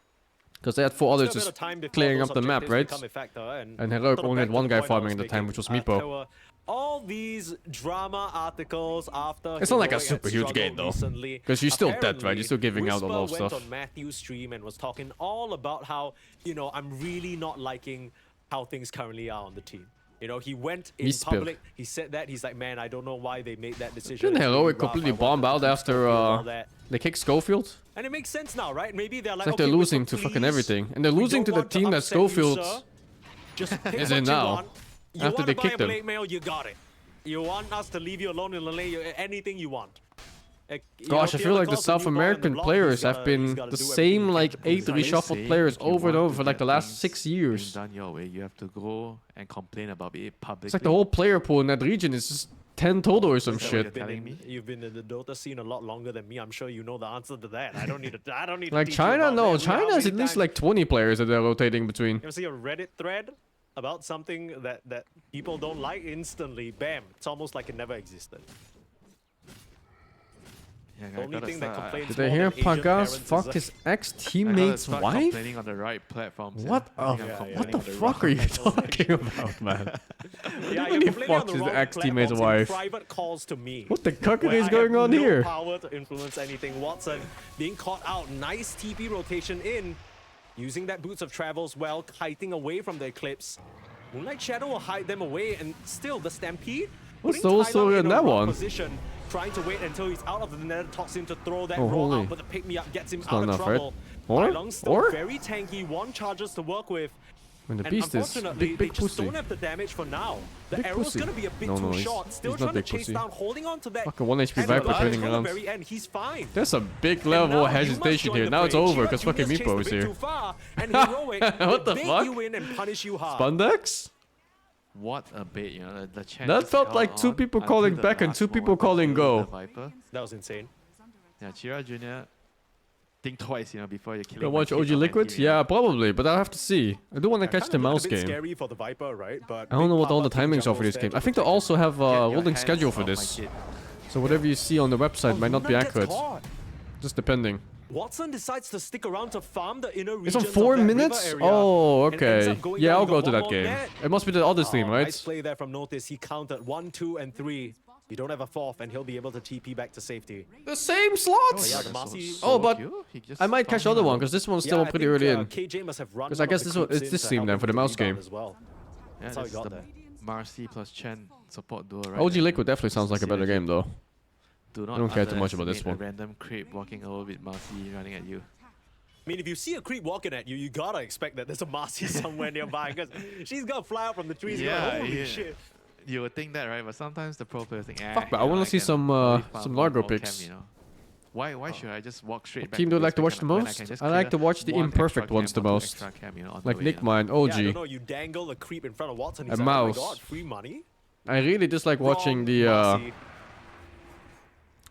Because they had 4 others Still a bit just of time before clearing those up the map, objectives right? become a factor, And Heroic sort of only had back to one the guy point I farming was at the time, making. which was There Meepo. were all these drama articles after It's not like a Heroic had super huge struggled game, though. recently. 'Cause you're still dead, right? You're still giving out a lot of Whisper stuff. went on Matthew's stream and was talking all about how, you know, I'm really not liking how things currently are on the team. You know, he went in Whisper. public, he said that, he's like, man, I don't know why they made that decision. Didn't It's really Heroic rough. completely I wanted bomb to out keep after Schofield and all that." they kicked Schofield? And it makes sense now, right? Maybe they're like, It's like they're okay, losing Whisper, to fucking please, everything. And they're we losing don't to the want team that upset you, Schofield sir. Just pick is what in you now, want. You after want they to buy kicked a him. blade mail, you got it. You want us to leave you alone in the lane, anything you want. Gosh, I feel like the South American players have been the same like 8 reshuffled players If you over and want over to for like the get last things 6 years. being done your way, you have to go and complain about it publicly. It's like the whole player pool in that region is just 10 total or some Is that what shit. you're telling me? You've been in the Dota scene a lot longer than me. I'm sure you know the answer to that. I don't need to. I don't need to Like teach you China, about no, that. China How has many at least times- like 20 players that they're rotating between. You ever see a Reddit thread about something that people don't like? Instantly, bam! It's almost like it never existed. Yeah, The I only gotta thing that start- complains Did they more hear than Asian Pagas parents fuck is his I gotta ex-teammate's start wife? complaining on the right platforms. What yeah. I a think I'm yeah, what complaining the on the fuck are you wrong talking about, man? Yeah, Nobody you're complaining on fucks the his wrong ex-teammate's platforms in wife. private calls to me. What the cuck where is I going have on no here? power to influence anything. Watson being caught out. Nice TP rotation in. Using that Boots of Travels well, kiting away from the Eclipse. Moonlight Shadow will hide them away, and still the Stampede. What's putting the whole Tyler story in on a that wrong one? Position, trying to wait until he's out of the Nether Toxin to throw that Oh, roll holy. out, but the pick-me-up gets him not out of enough, right? trouble. Or? Tylong's still Or? very tanky, 1 charges to work with. When the And beast is unfortunately, big they just pussy. don't have the damage for now. The Big arrow's pussy. gonna be a bit No, too no, he's- short. Still he's not trying to big chase pussy. down, holding on to that. Fucking 1 HP and Viper alive turning till around. the very end, he's fine. There's a big And level now of you must hesitation join here. the Now it's fray. over Shira because fucking Junior's chased a Meepo is bit here. too far, and Heroic What the bait fuck? you in and punish you hard. Spandex? What a bait, you know. The chance That just felt held like 2 on people until calling the back and last 2 people moment to calling kill the go. Viper. That was insane. Yeah, Chira Jr. Think twice, you know, before you're killing. Gonna my watch kid OG or my Liquids? team, you know. Yeah, probably, but I'll have to see. I do want to catch Kinda the looked mouse a bit game. Scary for the Viper, right? But I don't know big what all the power team timings are for jungles this there game. I to think they protect also have Get your rolling hands schedule for off my this. kid. So whatever you see on the website him. might not be Luna gets accurate. caught. Just depending. Watson decides to stick around to farm the inner It's regions on 4 of that minutes? river area, Oh, and ends okay. up going Yeah, down. I'll You go got to one that more game. net. It must be the other stream, Oh, right? Nice play there from Notice. He counted 1, 2, and 3. You don't have a 4th, and he'll be able to TP back to safety. The same Oh, slots? yeah, the Marcy. Oh, but Kill? He just I might catch the farmed other him one alone. because this one's Yeah, still I pretty think, early in. KJ must have run 'Cause I one of guess the this one- creeps it's in this to stream help then him for the with mouse rebound game. as well. Yeah, That's how he this is got the there. Marcy plus Chen support duo, right? OG there. Liquid definitely sounds like a better game though. Do not I don't care too much about this underestimate one. a random creep walking over with Marcy running at you. I mean, if you see a creep walking at you, you gotta expect that there's a Marcy somewhere nearby because she's gonna fly out from the trees. Yeah, Holy yeah. shit. You would think that, right? But sometimes the pro players think, Fuck, but I you know, wanna see can some, only farm some one Largo more camp, picks. you know? Why should I just walk straight back team to do you like to base watch the when I most? can just I like clear to watch the one imperfect extra ones camp the or two most. extra camp, you know, on the Like way, Nick yeah. Mine, Yeah, I OG. don't know. You dangle a creep in front of Watson. He's A like, mouse. Oh my god, free money? I really dislike watching Wrong the Marcy.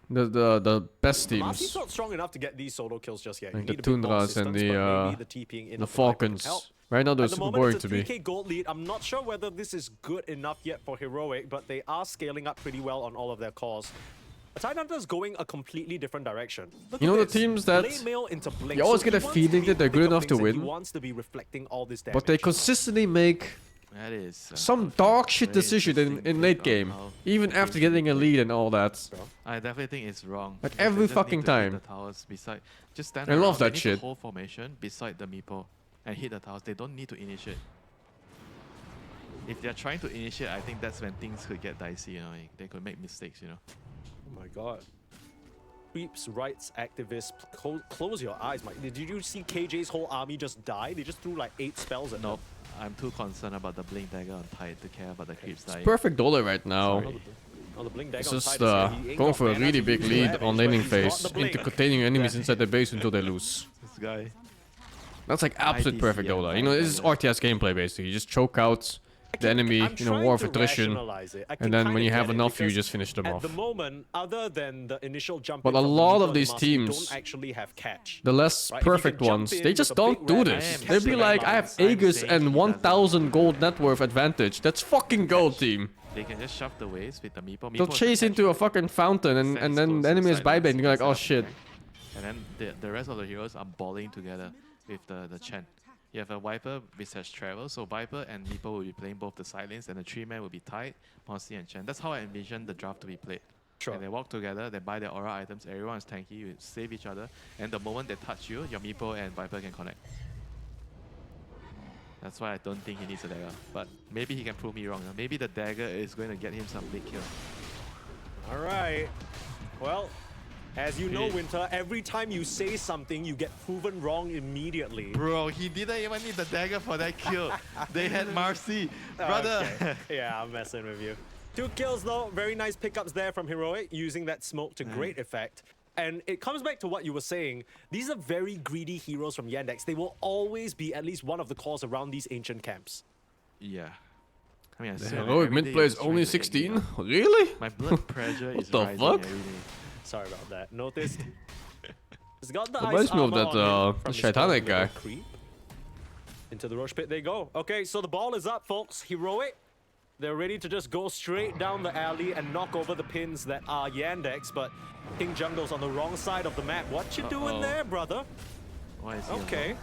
the best Marcy's teams. not strong enough to get these solo kills just yet. Like You the need a bit more Tundras and assistance, but maybe the TPing in the of the Viper can help. Falcons. Right now they're At the super moment, boring it's to a me. 3k gold lead. I'm not sure whether this is good enough yet for Heroic, but they are scaling up pretty well on all of their cores. Tidehunter's going a completely different direction. Look You at know the this. teams that Blade mail into Blink. you always So get he a wants feeling be that they're good pick up enough to things and win. He wants to be reflecting all this damage. But they consistently make That is some dog shit very decision in interesting late take on game. how Even the after teams getting a play. lead and all that. I definitely think it's wrong. Like because they every just need fucking to hit time. The towers beside, just stand I love around, that they need shit. to hold formation beside the meeple and hit the towers. They don't need to initiate. If they're trying to initiate, I think that's when things could get dicey. You know, they could make mistakes. You know. Oh my god. Creeps, rights, activists, close your eyes, Mike. Did you see KJ's whole army just die? They just threw like 8 spells at Nope. I'm too concerned about the blink dagger on Tide to care about the creeps dying. Perfect dollar right now. Sorry. Oh, the blink It's dagger on just Tide is here. He ain't going got for a mana really to big use lead ravage, on but laning he's got phase the blink. into containing enemies inside the base until they lose. This guy. That's like absolute ITC perfect dollar. You know, this is and RTS gameplay basically. You just choke out the enemy, I'm you know, trying war of to attrition. rationalize it. I can And then when kinda you have get it enough, you because just finish them at off. the moment, other than the initial jump But in a from the lot Meeple of and these Marcy, teams, don't actually have catch. The less Right, if you perfect can jump ones, in they with just a don't big do red this. catch They'll the be red like, I have lines. Aegis and SingSing 1000 gold net worth advantage. That's fucking gold, team. They can just shove the waves with the meeple. They'll chase into a fucking fountain and then the enemy is buyback and you're like, oh shit. And then the rest of the heroes are balling together with the Chen. You have a Viper which has travel, so Viper and Meeple will be playing both the side lanes, and the 3-man will be Tide, Marcy, and Chen. That's how I envision the draft to be played. Sure. And they walk together, they buy their aura items, everyone is tanky, you save each other, and the moment they touch you, your Meeple and Viper can connect. That's why I don't think he needs a dagger. But maybe he can prove me wrong. Maybe the dagger is going to get him some big kill. All right. Well, as you know, Winter, every time you say something, you get proven wrong immediately. Bro, he didn't even need the dagger for that kill. They had Marcy. Brother. Okay. Yeah, I'm messing with you. 2 kills though, very nice pickups there from Heroic, using that smoke to great effect. And it comes back to what you were saying. These are very greedy heroes from Yandex. They will always be at least one of the cores around these ancient camps. Yeah. I mean, I The swear, heroic every mid day player he's is trying only to get me 16? up. Really? My blood pressure is the rising fuck? every day. Sorry about that. Noticed. He's got the Reminds ice me of armor that, on him from the his Shaitanic little guy. creep. Into the rush pit they go. Okay, so the ball is up, folks. Heroic. They're ready to just go straight down the alley and knock over the pins that are Yandex, but King Jungle's on the wrong side of the map. What you doing there, brother? Why is he Okay. alone?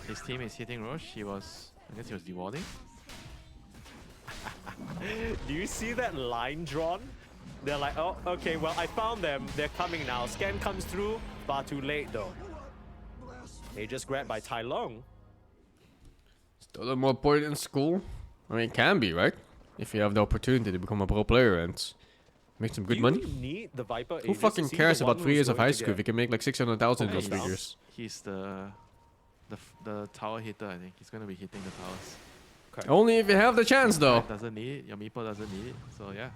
His team is hitting Roche. I guess he was dewarding. Do you see that line drawn? They're like, oh, okay, well, I found them. They're coming now. Scan comes through. Far too late, though. They just grabbed by Tai Long. Still a more important in school? I mean, it can be, right? If you have the opportunity to become a pro player and make some good Do money. you need the Viper Who Aegis? fucking Is he cares the about one 3 who's years of going high to school get- if you can make like 600,000 in Okay, those now figures? He's the tower hitter, I think. He's going to be hitting the towers. Only if you have the chance though. Tide doesn't need it. Your Meeple doesn't need it. So yeah.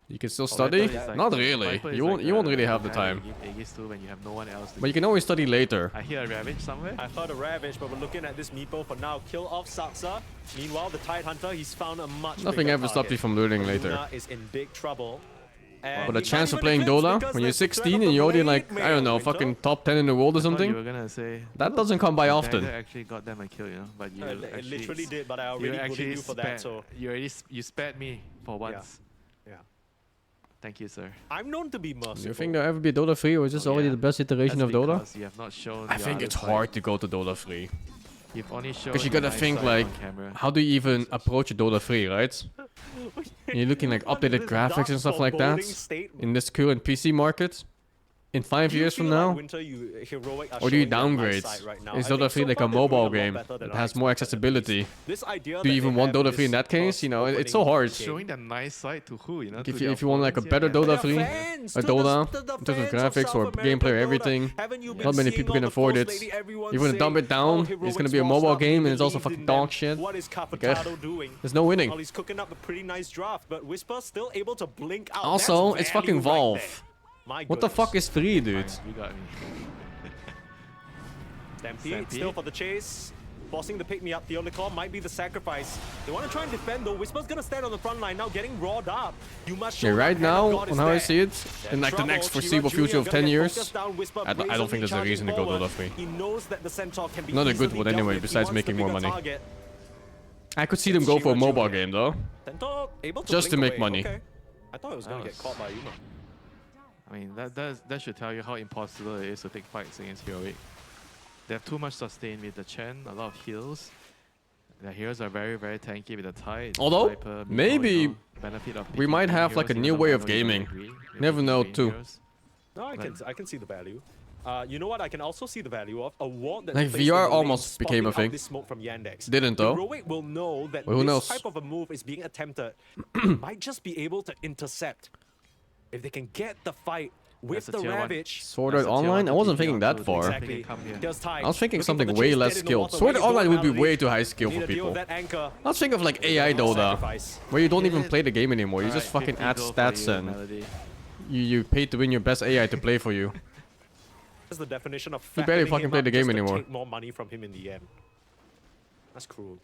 You can still Viper study? is like- Not really. Viper is You won't like you won't the really have the guy time. you give Aegis to when you have no one else to But you can always study later. I hear a Ravage somewhere. I heard a Ravage, but we're looking at this Meeple for now. Kill off Saksa. Meanwhile, the Tidehunter, he's found a much Nothing bigger ever stops you target. from learning later. Luna is in big trouble. And But a he chance might of playing even advance Dota because when you're there's the threat 16 of and the you're already blade like, I don't know, mail, fucking Winter. top 10 in the world or I thought something? you were gonna say That doesn't come by Dagger often. actually got them a kill, you know. But you It actually literally did, but I you already bullied actually you for that, spared- so you spared me for once. yeah. Thank you, sir. I'm known to be merciful. Do you think there'll ever be Dota 3 or is this Oh, already yeah. the best iteration That's of Dota? because you have not shown I your think other it's side. hard to go to Dota 3. You've only shown Because you your gotta nice think side like, on camera. how do you even approach a Dota 3, right? And you're looking like What is updated this graphics dark and stuff like that foreboding state? in this current PC market. In 5 Do you years from feel like now? Winter, you Heroic are Or do you showing their nice downgrade? side right now? Is I think Dota 3 so like far a they're doing mobile lot game better than that I has more expected, at least. accessibility? This idea Do you that even they want have Dota 3 in this that case? You know, it's cross so hard. Showing the nice side to who, you know? If you want like a better Dota 3, a Dota, in terms of graphics or gameplay or everything, not many people can afford it. You want to dump it down, it's gonna be a mobile game and it's also fucking dog shit. What is Okay. Capitado doing? There's no winning. Well, he's cooking up a pretty nice draft, but Whisper still able to blink out. Also, That's it's fucking value right Valve. there. My What the goodness. fuck is 3, dude? You got me. Stampede Stampede. still for the chase. Forcing the pick-me-up, Theoliclaw might be the sacrifice. They want to try and defend though. Whisper's gonna stand on the front line now, getting rawed up. You must show right that now, God is on how I there. see it, in like the next foreseeable future of 10 years, I don't think there's a reason to go Dota 3. He knows that the Centaur can be Not a good easily one dealt anyway, with. He besides wants making the more bigger money. target. I could see them go for a Shira mobile Junior. game though. Centaur able to Just to blink make away. money. Okay. I thought it was gonna get caught by Yuma. I mean, that should tell you how impossible it is to take fights against Heroic. They have too much sustain with the Chen, a lot of heals. Their heroes are very, very tanky with the Tide. Although, Viper, Miko, maybe you know, benefit of we picking might green have like a heroes new even way though of I don't really gaming. agree with Never picking know green too. heroes. No, I can see the value. You know what? I can also see the value of a ward that Like, placed in VR the lane, almost became a spotting out thing. this smoke from Yandex. Didn't though. Heroic will know that Well, who this knows? type of a move is being attempted. Might just be able to intercept. If they can get the fight with That's a the tier one. Ravage. Sword That's Art a tier Online? one I wasn't TP thinking that onto far. the Exactly. come here. Does Tide. I was thinking Looking something for the way chase, less dead in the skilled. water. Sword Where Art you Online go, would be Melody? way too high skill Need for to deal with people. that anchor. Let's think of like AI Dota, Sacrifice. where you don't even Yeah. play the game anymore. You just Alright, fucking 50 add gold for stats you, and Melody. you pay to win your best AI to play for you. That's the definition of You barely fattening fucking him play up the game just to anymore. take more money from him in the end. That's cruel.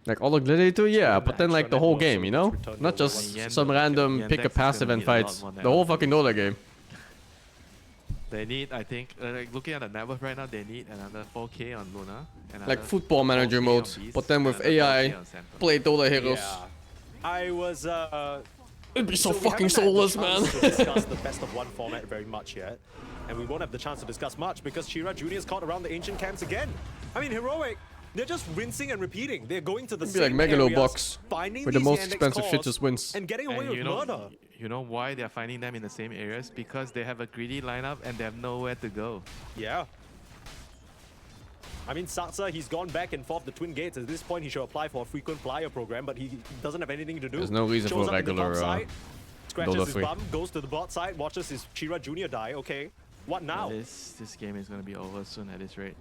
Like all the gladiator, yeah, but then like the whole game, you know? Return Not to just Yandex- some random Yandex pick a is passive gonna and need a lot fights. more than The whole that. fucking Dota game. They need, I think, like looking at the net worth right now, they need another 4K on Luna. Like another football manager 4K mode, on Beast, but then with another 4K AI, on Centaur. play Dota heroes. Yeah. I was It'd be so we fucking haven't had the soulless, man. chance to discuss the best of one format very much yet. And we won't have the chance to discuss much because Shira Junior's caught around the ancient camps again. I mean, Heroic, they're just rinsing and repeating. They're going to the It'd be like same Megalo areas, box, finding where the these most Yandex expensive shit cores just wins. and getting away And with you murder. know why they're finding them in the same areas? Because they have a greedy lineup and they have nowhere to go. Yeah. I mean, Satsa, he's gone back and forth the Twin Gates. At this point, he should apply for a frequent flyer program, but he doesn't have anything to do. There's no reason Shows for a up in the top regular, side, scratches Dota his 3. bum, goes to the bot side, watches his Shira Junior die. Okay, what now? This game is going to be over soon at this rate.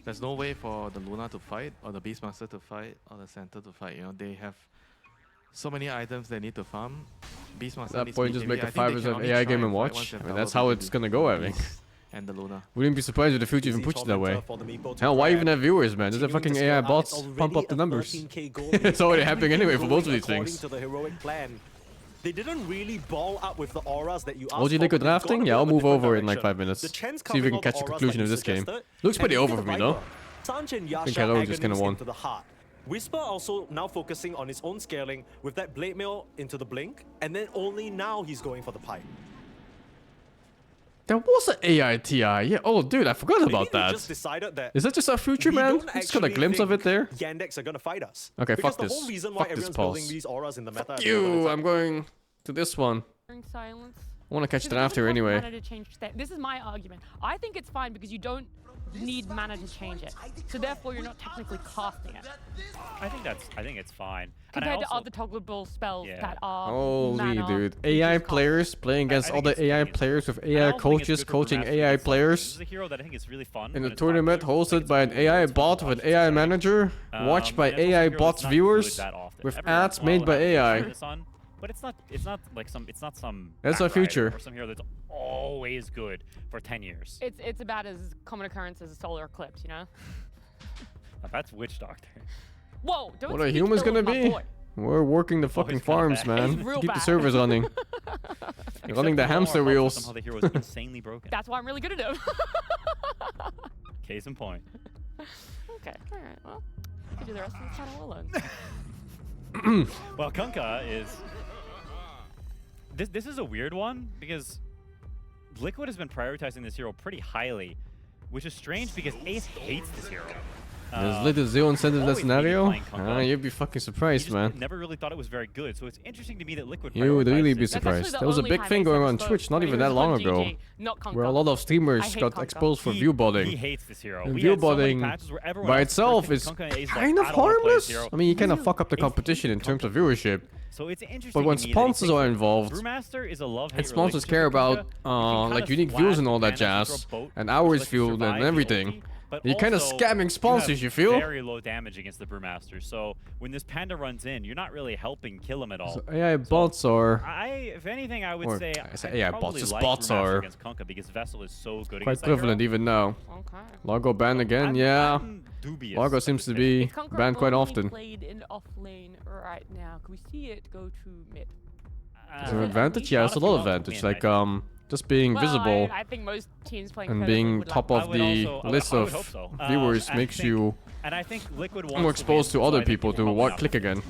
There's no way for the Luna to fight, or the Beastmaster to fight, or the Centaur to fight. You know, they have so many items they need to farm. Beastmaster At that needs point, BKB. just make I a think they 5% can only AI try game and fight watch. once I they've mean, that's doubled how the it's gonna go, I think. Beast and the Luna. Wouldn't be surprised if the future even Easy pushes that way. tormentor for the Meepo to Hell, why grab. even have viewers, man? Just the Continuing fucking to AI scale up, bots it's pump already up the a numbers. 13K goal It's already lead. happening anyway for both of Going these according things. to the heroic plan. They didn't really ball up with the auras that you asked OG for, liquid but they've gone drafting? a Yeah, bit I'll of a move different over in like direction. 5 minutes. The Chen's See if we covering can all catch the the auras conclusion like of you this game. suggested. Looks pretty And look over at for me the though. Viper. Sanch and think Yasha Heroic is just gonna agonies win. into the heart. Whisper also now focusing on his own scaling with that blade mail into the blink, and then only now he's going for the pipe. There was an AI TI. Yeah. Oh, dude, I forgot Maybe about they that. just decided that Is that just our future, we man? don't Just got a actually glimpse of it think there. Yandex are gonna fight us. Okay, because fuck the whole this. reason why Fuck this everyone's building pulse. these auras in the meta. Fuck at the moment is you. like, I'm going to this one. Silence. I want to catch Because the it draft here doesn't cost anyway. mana to change this is my argument. I think it's fine because you don't need mana to change it. So therefore you're not technically casting it. I think it's fine. And I Compared to also- other toggleable spells Yeah. that are Holy mana dude. AI reduced cost. players playing against I all think the it's AI convenient. players with And I AI also think it's coaches good for coaching mastering AI itself. This players is a hero that I think is really fun. in a when it's tournament popular. hosted Like, by an it's AI fun to bot with watch, an AI it's manager, watched by and it's also a AI hero that's bots not viewers included that often. with Every once ads in a while made by we'll have AI. this on, but it's not some That's our back rider future. or some hero that's always good for 10 years. It's about as common occurrence as a solar eclipse, you know? That's Witch Doctor. Whoa, don't What are speak humans ill gonna of my be? boy. We're working the he's fucking kinda farms, bad. man. He's real Keep the bad. servers running. Except running the for hamster Omar, wheels. Somehow the hero is insanely broken. That's why I'm really good at him. Case in point. Okay, alright, well, you can do the rest of the channel alone. Well, Kunkka is... This is a weird one, because Liquid has been prioritizing this hero pretty highly, which is strange because Ace hates this hero. There's little zero incentive in that always hated scenario. playing Kunkka. You'd be fucking He surprised, just man. never really thought it was very good, so it's interesting to me that Liquid You would really prioritizes be it. That's actually surprised. the There was a only big time thing Ace going ever on spoke, Twitch not where he even was that long on ago, GG, not Kunkka. where a lot of I streamers hate got Kunkka. exposed for He- view He botting. hates this hero. And We view had so many botting patches where everyone by else itself freaking is Kunkka and Ace like, kind of I don't wanna play this harmless. hero. I mean, you kind of Ace fuck up the hates competition in terms of viewership. So it's interesting. But when to me that he sponsors thinks are that involved, Brewmaster is a love-hate and sponsors relationship care with Kunkka. about You can like kinda unique slash views and all that mana through a jazz, boat, and which hours lets you viewed and survive the everything. ulti. But You're kind of also, scamming sponsors, you feel? Very low damage against the Brewmaster. So when this Panda runs in, you're not really helping kill him at all. So AI bots are If anything, I would Or, say I say I'd AI probably bots, like bots Brewmaster are against Kunkka because Vessel is so good quite against that prevalent hero. even now. Okay. Largo banned again, yeah. I'm dubious Largo at seems this to stage. be If Kunkka banned quite only often. played in off lane right now, can we see it go to mid? Is there an advantage? Yeah, not it's a if you lot want of to advantage. win, Like, I think. just being Well, visible I think most teams playing and competitively being would top like of that. the list I would of hope so. viewers I makes think- you And I think Liquid wants more exposed to win, so other I think people to probably what not. click again.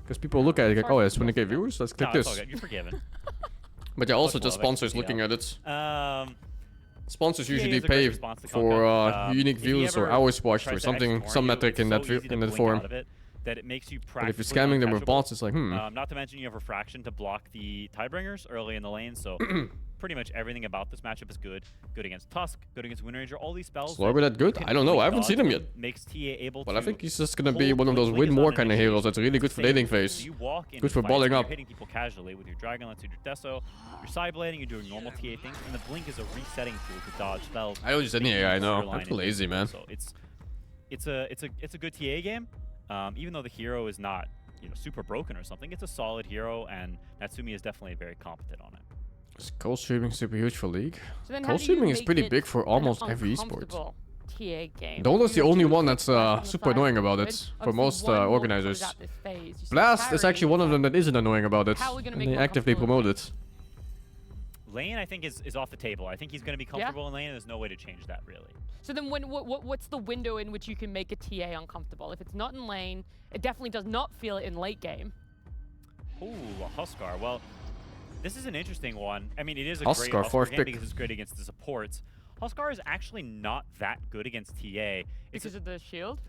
Because people look at it like, oh, it's 20k viewers, let's click No, it's all this. good. You're forgiven. But yeah, also Much just love, I can sponsors see looking that. at it. Sponsors TA usually is a great pay response to for Kunkka. unique If he views or ever hours watched tries or to something, X-Torn some you, metric it's in that so easy to in that blink form. out of it that it makes you But if you're practically scamming them with uncatchable. bots, it's like, Not to mention you have Refraction to block the Tidebringers early in the lane, so pretty much everything about this matchup is good. Good against Tusk, good against Wind Ranger, all these spells. Is Largo that good? can I don't know, fully I haven't dodge seen him them, yet. Makes TA able But to I think he's just gonna be hold one of those Blink win is more on kind of initiation. heroes that's really good for Same. laning So phase. you walk in Good for fights, balling you're up. hitting people casually with your Dragon Lance, your Deso, your side blading, you're doing normal TA things, and the Blink is a resetting tool to dodge spells. I don't use any that you AI, use no. your line I'm too lazy, invincible. man. So it's a good TA game. Even though the hero is not super broken or something, it's a solid hero, and Natsumi is definitely very competent on it. Is cold streaming super huge for League? So then how Cold do you streaming is make pretty it big for an almost every esport. uncomfortable TA game? Dodo's the You're only too one quick that's left on the super side annoying of about the it grid. for Obviously, most one more organizers. goes out this phase. You see Blast is Parry, actually one of them that isn't annoying about it. How are we gonna And make they more actively comfortable promote it. Lane, I think, is off the table. I think he's going to be comfortable in lane, and there's no way to change that, really. So then what's the window in which you can make a TA uncomfortable? If it's not in lane, it definitely does not feel it in late game. Ooh, a Huskar. Well, this is an interesting one. I mean, it is a Huskar, great Huskar fourth game pick. because it's great against the supports. Huskar is actually not that good against TA. Because of the shield?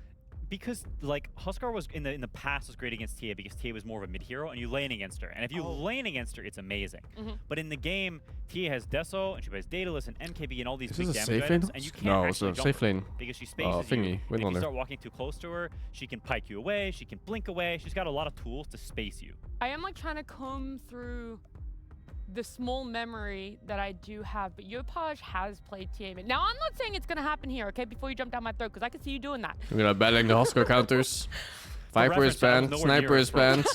Because like Huskar was in the past was great against TA because TA was more of a mid hero and you lane against her. And if you lane against her, it's amazing. But in the game, TA has Deso and she plays Daedalus and MKB and all these Is big this a damage safe lane? items, and you can't No, it's actually a jump safe her lane. because she spaces Thingy, you. wind If you runner. start walking too close to her, she can pike you away, she can blink away. She's got a lot of tools to space you. I am like trying to comb through the small memory that I do have, but Yopaj has played TA mid. Now, I'm not saying it's going to happen here, okay, before you jump down my throat, because I can see you doing that. We're gonna battling the Huskar counters. Viper is reference, I was banned, nowhere near Sniper it, is bro. banned.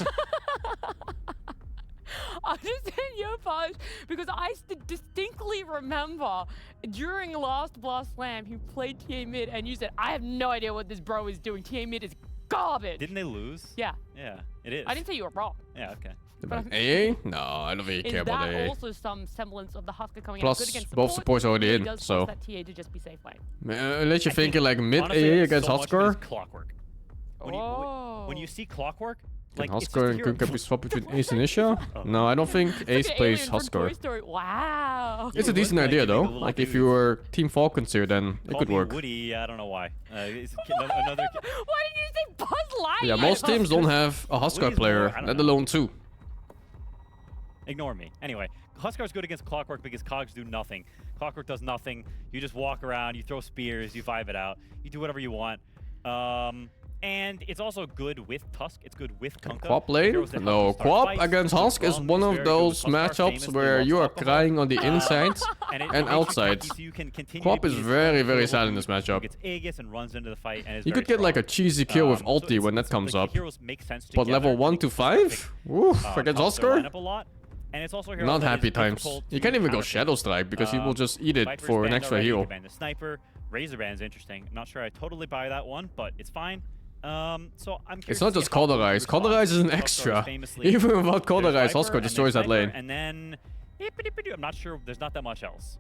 I'm just saying Yopaj because I distinctly remember during last Blast Slam, he played TA mid, and you said, I have no idea what this bro is doing. TA mid is garbage. Didn't they lose? Yeah. Yeah, it is. I didn't say you were wrong. Yeah, okay. But AA? No, I don't really is care about that AA. also some semblance of the Huskar coming Plus, out good against both supports already really in, does so- force that TA to just be safe lane. Unless you're I thinking think, like mid honestly, AA against so much of it is Huskar. Clockwork. Oh. When you see Clockwork, Can like it's Huskar just and hero- Kunkka be swapped between Ace and Isha? No, I don't think It's Ace like an plays alien from Toy Huskar. Story. Wow. It's a would decent like idea to be though. the little Like if dude. you were Team Falcons here, then it Call could me work. Woody, I don't know why. It's another. Why did you say Buzz Lightyear? Yeah, most teams don't have a Huskar Woody's player, more- I don't let know. alone two. Ignore me. Anyway, Huskar's good against Clockwork because Cogs do nothing. Clockwork does nothing. You just walk around, you throw spears, you vibe it out, you do whatever you want. And it's also good with Tusk. It's good with Kunkka. Quap lane? Heroes that help No, you start Quap fights. against Husk is Rum one of very good with those Huskar, matchups famously where loves you are alcohol. crying on the inside And, it and makes you outside. cocky so you can continue Quap to is be this very, very unbelievable sad in this dude who matchup. Gets Aegis and runs into the fight and is You very could get like a strong. cheesy kill with So ulti it's- when that it's comes like up. the heroes make sense But together level to 1 make to the perfect, 5? Oof, against help their Huskar? lineup a lot. And it's also a hero Not that happy is times. difficult You to can't even go counterpick. Shadow Strike because he will just eat it Viper's for an banned extra already, heal. you can ban the Sniper. Razorban's interesting. I'm not sure I totally buy that one, but it's fine. So I'm curious It's not to see just how Huskar Cauterize. responds. Cauterize is an Huskar extra. famously- Even without there's Cauterize, Viper, Huskar and destroys then that lane. Sniper, And then I'm not sure. There's not that much else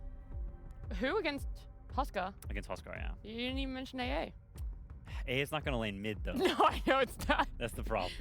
Who against Huskar? against Huskar. Yeah, You didn't even mention AA. it's not gonna lane mid though. No, I know it's not. That's the problem.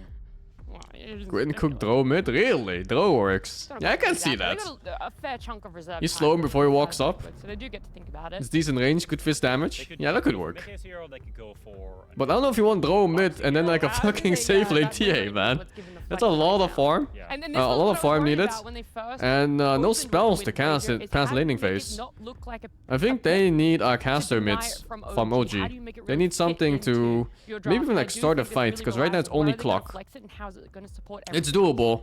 Well, it is Grid and Cook ridiculous. Draw mid? Really? Draw works. Don't Yeah, I know can about see They that. got a fair chunk of reserve. You time slow him for before he the walks side up. liquid, so they do get to think about It's it. decent range, good fist They damage. could Yeah, that could if work. Mid-case hero, they could go for. But I don't know if you want Draw mid and then like a Wow, fucking yeah, safe lane that's TA, really man. what's given the That's flex a lot right of now. farm. Yeah. And then A this was lot what of I was farm worried needed. about when they first And no opened spells with to Wind cast Ranger, it is past how do you laning make it phase. not look like a I think a they pick need a to caster deny mids it from from OG? OG. How do you make it They really need fit something into to your maybe draft? even And I like do start a think it's fight really because right now it's reliable. only Where are they gonna clock. flex it and how's it going to support It's everything? doable.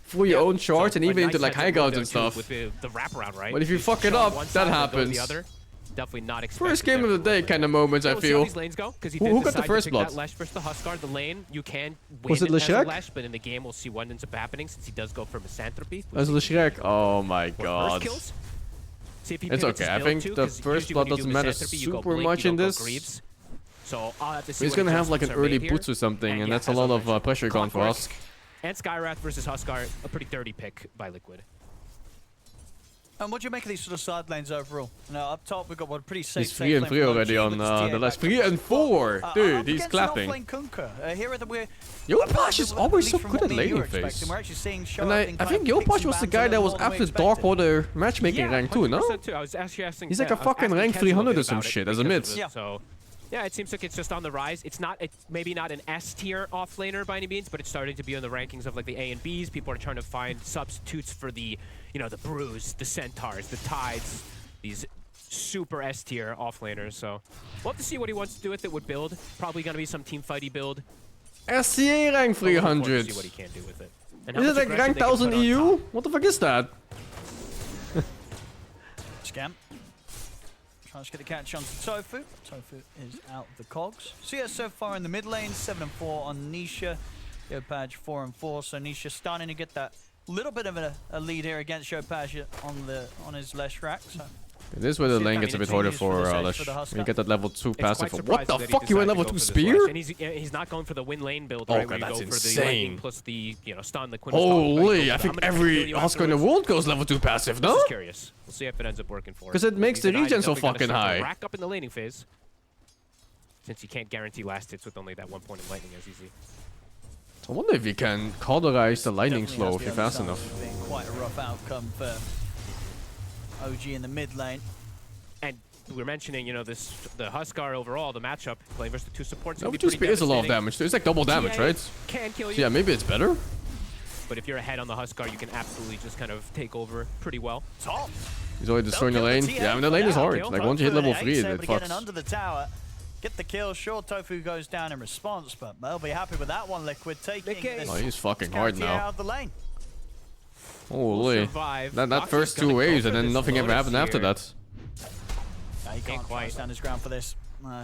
for your own shards and So, even into nice like heads high up grounds there and too stuff. With the wraparound, right? But if you fuck it shot up, one that side, then go to happens. the other. Definitely not expected. First game of the day kind of moments, I We'll see how feel. these lanes go, 'cause he Who did got the decide to first pick blood? that Lesh versus the Huskar. The lane, you can win Was it as a Leshrac? Lesh, but in the game we'll see what ends up happening since he does go for Misanthropy. As the Shrek. Oh my First god. kills. See if he It's pivots okay. his I build think too, the 'cause first usually blood when you do doesn't matter Misanthropy, you go super Blink, much you in don't go this. Greaves. So I'll have to see He's what gonna have like adjustments an are early made here. boots or something, and yeah, that's a as lot I of mentioned, pressure gone for Clockwork us. And Skywrath versus Huskar, a pretty dirty pick by Liquid. And what do you make of these sort of side lanes overall? Now, up top, we've got one pretty safe. He's 3 and 3 already on the last 3 and 4. Dude, he's clapping. Yopaj is always so good at laning phase. And I think Yopaj was the guy that was after Dark Order matchmaking rank too, no? 100% I was actually asking. He's like a I was fucking asking rank Kenzo 300 or about some it shit as a because mid. of it, So, yeah, it seems like it's just on the rise. It's not, it's maybe not an S tier offlaner by any means, but it's starting to be on the rankings of like the A and Bs. People are trying to find substitutes for the, you know, the Brews, the Centaurs, the Tides, these super S tier offlaners. So we'll have to see what he wants to do with it. Would build probably going to be some team fighty build. SCA rank We'll look forward to 300. See what he can do with it. And how Is it much like aggression rank they can 1000 put on EU? top. What the fuck is that? Scam. Trying to get a catch on Tofu. Tofu is out of the cogs. So yeah, so far in the mid lane, 7 and 4 on Nisha. Yopaj 4 and 4. So Nisha starting to get that little bit of a lead here against Yopaj on his Leshrac. So It is where the lane gets a bit harder for Lesh. When you get that level 2 passive. What the fuck? You went level 2 spear? And he's not going for the win lane build, Oh, right? God, where you that's go for the insane. lightning plus the, you know, stun the Quinn was talking about. Holy, I I'm think gonna kill every you Huskar in the afterwards. world goes level 2 passive, This no? is curious. We'll see if it ends up working for him. 'Cause it makes the He's regen so definitely gonna fucking start to high. Rack up in the laning phase. Since you can't guarantee last hits with only that 1 point in lightning as easy. I wonder if you can cauterize the lightning definitely slow has if to you're be fast understandable enough. as being quite a rough outcome for OG in the mid lane. And we were mentioning, you know, the Huskar overall, the matchup, playing versus the 2 supports. Level 2 spear is a lot of damage. It's like double damage, TA right? Can kill you. So yeah, maybe it's better. But if you're ahead on the Huskar, you can absolutely just kind of take over pretty well. Top. He's already destroying the lane. Yeah, I mean the lane is hard. Like once you hit level 3, it Get in fucks. under the tower. Get the kill. Sure, Tofu goes down in response, but they'll be happy with that one. Liquid taking this. Oh, he's fucking hard Scout out now. of the lane. Holy. Survive. That Noxious first gonna 2 go waves for and then this nothing ever Lotus happened after here. that. Yeah, he can't quite. stand his ground for this.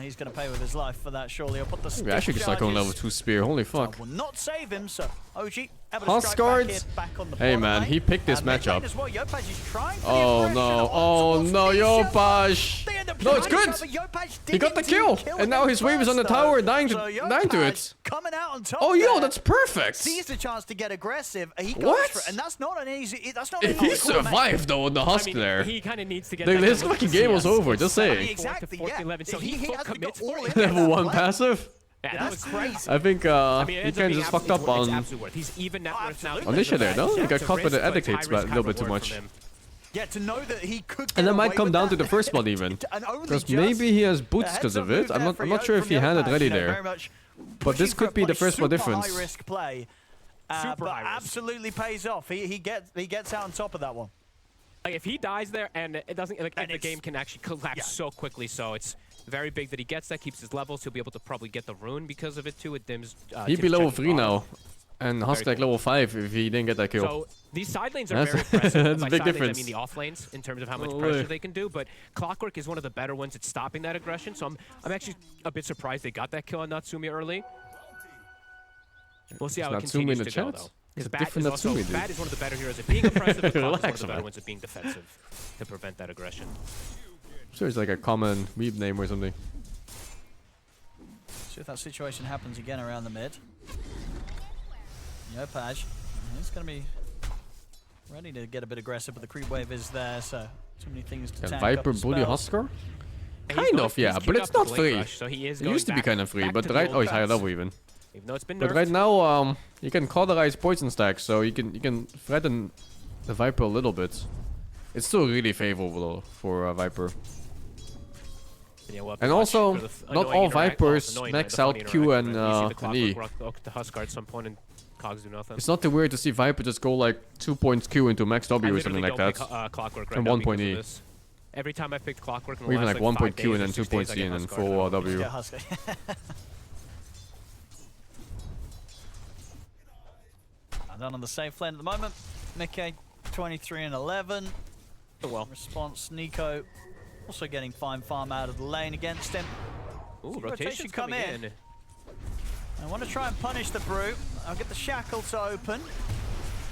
He's going to pay with his life for that, surely. He'll put the Maybe I should just like on level 2 spear. Holy fuck. Will not save him, so OG able to strike Huskar. back, back on the Hey bottom man, lane. he picked this And mid lane matchup. as well. Yopaj is trying for the Oh aggression no, on oh towards no, Nisha. Yopaj! They end up No, it's trying good! to cover. Yopaj He got the did kill! indeed And now him his wave is on the first, tower, though. dying to So it. Yopaj coming out on top Oh yo, there. that's perfect! Sees the chance to get aggressive. He goes What? for it, and that's not an easy. That's not If an he easy survived though on the Husk I mean, there, he kind of needs to get then that his level fucking to game was CS. over, just saying. Exactly, 14, yeah. 11, so He he full has to go commits all for in it. at that Level 1 play. passive? Yeah, that That's was crazy. I think I mean, it he ends up kind of being just fucked up absolutely worth. It's on... absolute worth. He's even net worth now. absolutely. Nisha there, no? He got It's a caught by the risk, but edit high hits, risk, but a high little bit too reward much. from him. Yeah, to know that he could get And that might away come with down to that. the first blood even. And only Because just maybe he has a boots heads because of up move it. I'm there not for sure if he Yopaj, had it ready very there. much But this pushing for could be the probably first blood super difference. high risk play. Super But high risk. absolutely pays off. He gets out on top of that one. Like if he dies there and it doesn't, like And the it's- game can actually collapse yeah. so quickly. So it's very big that he gets that, keeps his levels. He'll be able to probably get the rune because of it too. It dims. He'd be Tim's level checking 3 bottom. now. And Husk like cool. level 5 if he didn't get that kill. So these side lanes are That's- very impressive. that's a By big side lanes, difference. I mean the off lanes in terms of how much Holy. pressure they can do. But Clockwork is one of the better ones at stopping that aggression. So I'm actually a bit surprised they got that kill on Natsumi early. We'll see how it Natsumi continues in to the go chat? though. It's a Because different Natsumi, dude. Bat is one of the better heroes at being oppressive. But Clock's one of Relax, the better man. ones at being defensive to prevent that aggression. I'm sure it's like a common weeb name or something. See if that situation happens again around the mid. Yopaj, he's going to be ready to get a bit aggressive, but the creep wave is there, so too many things to Can tank Viper up bully spells. Huskar? And he's Kind going- of, yeah, he's but queued it's up the not Blink free. Rush, so he is It going used to be back- kind of free, back but to the right... old Oh, he's higher paths. level even. Even though it's been But nerfed. right now, you can cauterize poison stacks, so you can threaten the Viper a little bit. It's still really favorable for Viper. Yeah, well, And much also, for the not annoying all interact- well, Vipers annoying, max the funny out Q and, interaction, right? You see the and E. Clockwork rock to Huskar at some point and Cogs do nothing. It's not too weird to see Viper just go like 2 points Q into max W or something like that. Clockwork right And now 1 because point of E. this. Every time I picked Clockwork in the Or even last like 1 5 point Q days and or then 2 6 points days, E I and get then Huskar full now. W. Yeah, Husker. And then on the safe lane at the moment, Mickey 23 and 11. Oh, well. Response, Nico Also getting fine farm out of the lane against him. Ooh, rotation come coming in. I want to try and punish the Brute. I'll get the shackle to open.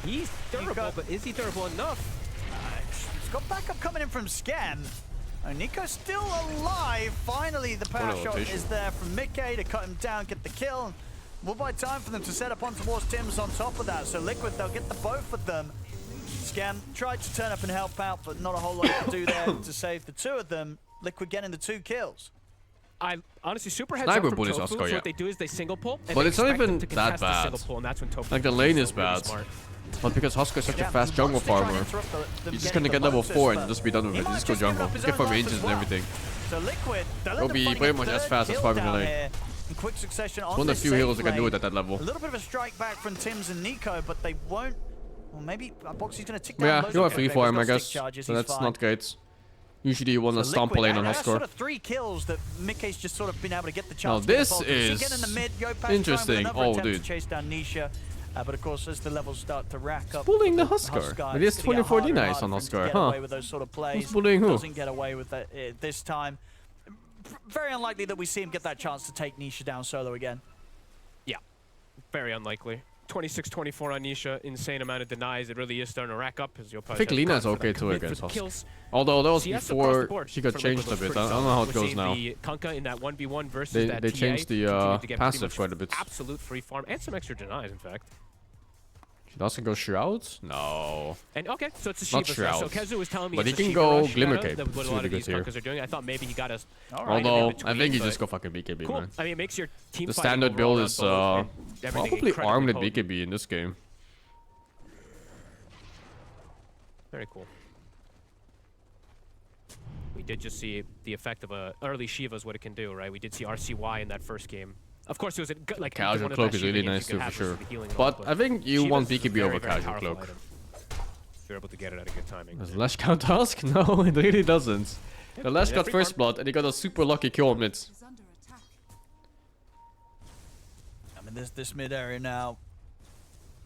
He's durable, but is he durable enough? He's got backup coming in from Scan. And Nico's still alive. Finally, the power shot is there from Mickey to cut him down, get the kill. Will buy time for them to set up on towards Tim's on top of that. So Liquid, they'll get the both of them. Scan tried to turn up and help out, but not a whole lot to do there to save the two of them. Liquid getting the 2 kills. I honestly super heads Sniper up from bullies Tofu. Oscar, So yeah. what they do is they single pull, and But they it's not expect them even to that contest the bad. single pull, and that's when Tofu Like the is lane so is really bad. smart. But because Husker is such a Yeah, fast he jungle wants to try and farmer, interrupt them you're just getting gonna get the level Lotus, 4 and but just be done with he it. might Just go just give jungle. up his Get own for life as ranges and well. everything. So Liquid, they'll He'll end up be finding pretty a much as third fast as kill farming the down lane. here in quick succession on One of the this few heroes safe that can do lane. it at that level. A little bit of a strike back from Tims and Nico, but they won't. Well, maybe Boxy's going to tick down. Yeah, loads you of are free kills. for him, He's I got guess. stick charges, So he's that's fine. not great. Usually you want to So stomp a Liquid, lane on that's Husker. sort of 3 kills that Mickey's just sort of been able to get the Now chance. to get this involved in. is So again in the mid, Yopaj trying with interesting. another Oh, attempt dude. to chase down Nisha. But of course, as the levels start to rack up, Bullying the for Husker. But it's he has gonna get 24 harder and denies harder on for him to Husker, get huh? away with those sort of plays. Who's bullying who? Doesn't get away with it this time. Very unlikely that we see him get that chance to take Nisha down solo again. Yeah, very unlikely. 26-24 on Nisha, insane amount of denies. It really is starting to rack up. As I think Lina's okay too against Husker. Although that was CS before across the board she got for changed a Liquid bit. looks I don't pretty know how solid. it We're goes seeing now. the Kunkka in that 1v1 versus They that changed the, continue to get pretty passive much quite a bit. Absolute free farm and some extra denies, in fact. She doesn't go Shroud? No. And okay, so it's a Not Shiva. So Shroud. Kezu was telling me But it's he a can Shiva go rush Glimmer meta, Cape. that what It's a lot really of good these here. Kunkkas are doing. I thought maybe he got us. Although, I between, think you but just go fucking BKB, cool. man. I mean, it makes your team The fighting standard build overall is on both and everything probably incredibly armed at potent. BKB in this game. Very cool. We did just see the effect of a early Shiva's what it can do, right? We did see RCY in that first game. Of course, it was like Casual one of the cloak best is really Shiva nice games you too, could for have sure. versus the healing But ult, I think you Shiva's want is a BKB very, over very casual powerful cloak. item. If you're able to get it at a good timing. Does Lash count task? No, it really doesn't. The Lash yeah, got free first farm. blood and he got a super lucky kill on mid. I mean, this mid area now,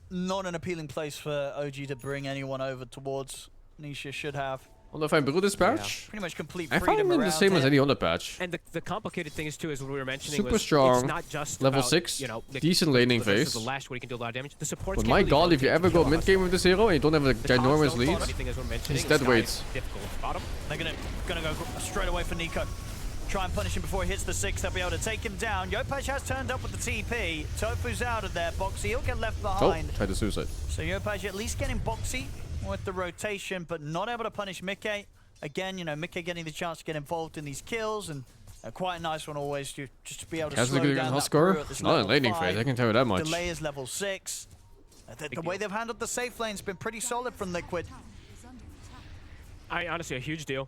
not an appealing place for OG to bring anyone over towards. Nisha should have Although if I brew this patch, pretty much complete I freedom find him the around same as him. any other patch. And the complicated thing is too, is what we were mentioning Super was strong, it's not just level about, 6, you know, decent laning versus phase. the Lash where you can do a lot of damage. The supports But can't my really god, if you rotate ever to go kill mid us. game with this hero and you don't have a The tops ginormous don't follow lead, anything, as we're mentioning. he's dead Sky weight. is difficult. Bottom. They're gonna go straight away for Nico. Try and punish him before he hits the 6. They'll be able to take him down. Yopaj has turned up with the TP. Tofu's out of there. Boxy, he'll get left Oh, behind. tried to suicide. So Yopaj at least getting Boxy with the rotation, but not able to punish Mickey. Again, you know, Mickey getting the chance to get involved in these kills, and quite a nice one always just to be able to Has slow a good down that Husker? brew at this Not in level laning 5. phase, I can tell you that much. Delay is level 6. The way they've handled the safe lane's been pretty solid from Liquid. Honestly, a huge deal.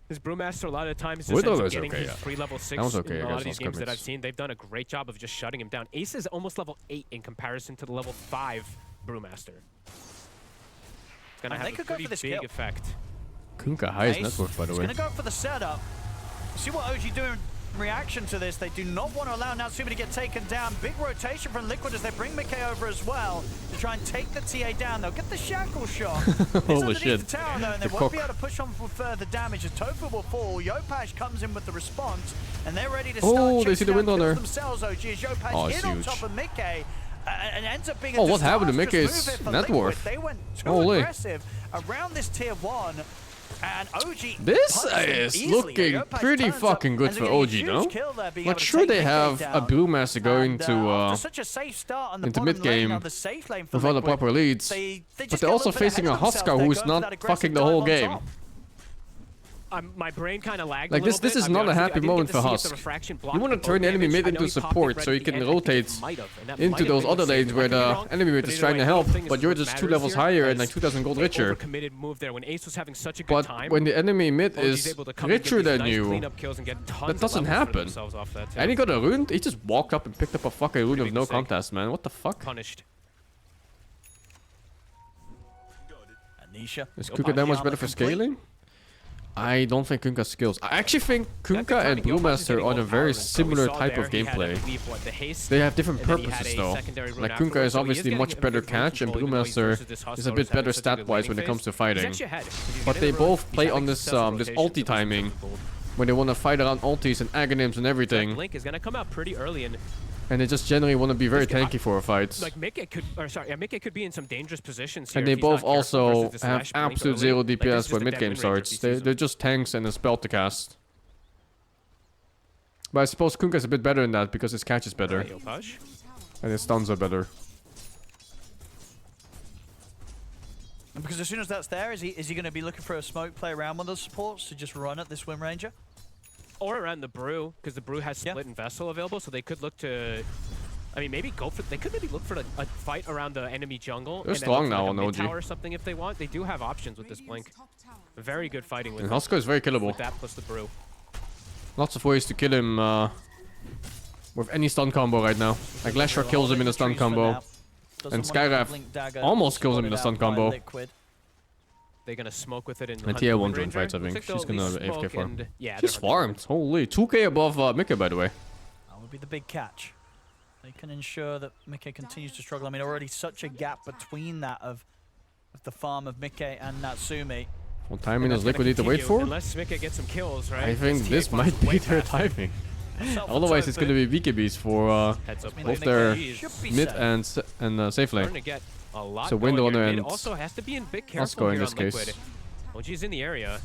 This Brewmaster, a lot of the times, Widow just ends up is getting okay, his yeah. free level 6 That was okay in a lot against of these those games that commits. I've seen. They've done a great job of just shutting him down. Ace is almost level 8 in comparison to the level 5 Brewmaster. It's going to have they a could go pretty for this big kill. effect. Kunkka highest Ace net worth, by the is way. going to go for the setup. See what OG do in reaction to this. They do not want to allow Natsumi to get taken down. Big rotation from Liquid as they bring Mickey over as well to try and take the TA down. They'll get the shackle shot. It's Holy underneath shit. the tower though, and they The won't be cock. able to push on for further damage as Tofu will fall. Yopaj comes in with the response, and they're ready to start Oh, they see chasing the down Windrunner. kills themselves. OG as Yopaj Oh, hit it's on huge. top of Mickey. And ends up being a Oh, what happened to disastrous Mickey's move here for net Liquid. worth? They went too Holy. aggressive around this tier 1. And OG This punished them is easily. looking Yopaj pretty turns up fucking good and for is getting a OG, huge no? kill there, being Like, able to sure take they Mickey have a down. Brewmaster going And, to after such a safe start on the into bottom lane, mid-game now the safe lane for with all the Liquid, proper leads, they but just they're get also little bit facing a ahead of Husker themselves. who's They're going not for that aggressive fucking the dive whole on game. top. My brain kind of lagged Like, a little this bit. is I'll be not a honest with you. happy I didn't moment get for to see if the Husk. refraction You blocked want to the turn the bolt enemy damage. mid I into know he popped it support right so you at the can end. I think it rotate might have, and that into might have those been other the save. lanes I where could be the wrong, enemy mid but is either trying way, to I don't help, think but it's you're what just 2 matters levels here, higher as and like 2,000 gold they richer. overcommitted move there when Ace was having such a good But time. when the enemy mid OG's is able to come and get richer these than nice you, cleanup kills and get tons that of doesn't levels for happen. themselves off that too. And he got a rune? He just walked up and picked up a fucking rune Pretty of no big mistake. contest, man. What the fuck? Punished. Anisha. Is Go Kunkka that Bobby much armor better for complete. scaling? I don't think Kunkka's skills. I actually think Kunkka and Brewmaster are on a very similar type of gameplay. They have different purposes though. Like Kunkka is obviously much better catch, and Brewmaster is a bit better stat-wise when it comes to fighting. But they both play on this this ulti timing, when they want to fight around ultis and agonyms and everything. Link is gonna come out pretty early and they just generally want to be very tanky for a fight. Like Mickey could be in some dangerous positions here. And they both also have absolute zero DPS when mid-game starts. They're just tanks and a spell to cast. But I suppose Kunkka's a bit better than that because his catch is better. And his stuns are better. Because as soon as that's there, is he going to be looking for a smoke, play around with those supports to just run at this Wind Ranger? Or around the Brew, because the Brew has Split and Vessel available, so they could look to... I mean, maybe go for... They could maybe look for a fight around the enemy jungle. They're strong now on OG. Tower or something if they want. They do have options with this Blink. Very good fighting with... And Husker is very killable. With that plus the Brew. Lots of ways to kill him with any stun combo right now. Like Lashor kills him in a stun combo. And Skyraf almost kills him in a stun combo. They're gonna smoke with it in and Tia won't join fights, I think. She's gonna AFK farm. Yeah, she's farmed. Holy, 2k above Mickey, by the way. That would be the big catch. They can ensure that Mickey continues to struggle. I mean, already such a gap between that of the farm of Mickey and Natsumi. What timing does Liquid need to wait for? Unless Mickey gets some kills, right? I think this might be their timing. Otherwise, it's gonna be BKBs for both their mid and safe lane. So window on their end. Also has to be in big careful in this case. OG's in the area.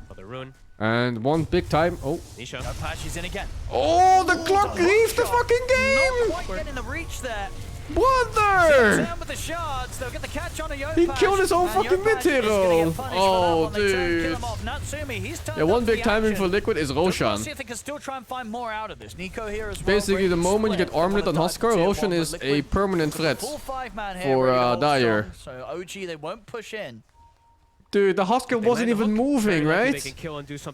Another rune. And one big time. Oh. Nisha. She's in again. Oh, the clock leaves the fucking game! Not quite getting the reach there. Wonder! With the shards, they'll get the catch on a he killed his own fucking mid hero! Oh, dude. Yeah, one big timing for Liquid is Roshan. See if they can still try and find more out of this. Nico here as well. Basically, the moment you get armlet on Huskar, Roshan is a permanent threat for Dyer. So OG, they won't push in. Dude, the Huskar wasn't even moving, right?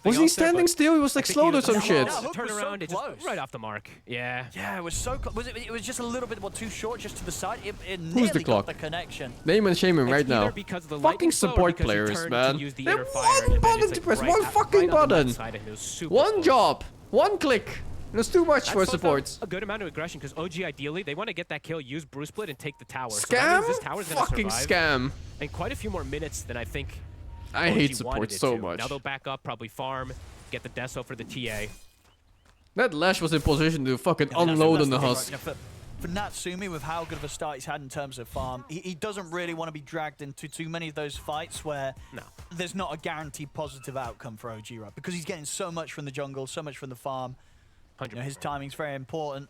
Was he standing still? He was like slowed or some shit. Turn around, it's right off the mark. Yeah. Yeah, it was so close. It was just a little bit too short, just to the side. It nearly got the connection. Name and shame him right now. Fucking support players, man. They have one button to press, one fucking button. One job, one click. There's too much for supports. A good amount of aggression because OG ideally they want to get that kill, use Brew Split, and take the tower. Scam? So this tower's gonna fucking survive. Scam. And quite a few more minutes than I think. I hate support so much. Now they'll back up, probably farm, get the Deso for the TA. That Lash was in position to fucking unload on the Husk. Right. For Natsumi, with how good of a start he's had in terms of farm, he doesn't really want to be dragged into too many of those fights where there's not a guaranteed positive outcome for OG, right? Because he's getting so much from the jungle, so much from the farm. You know, his timing's very important.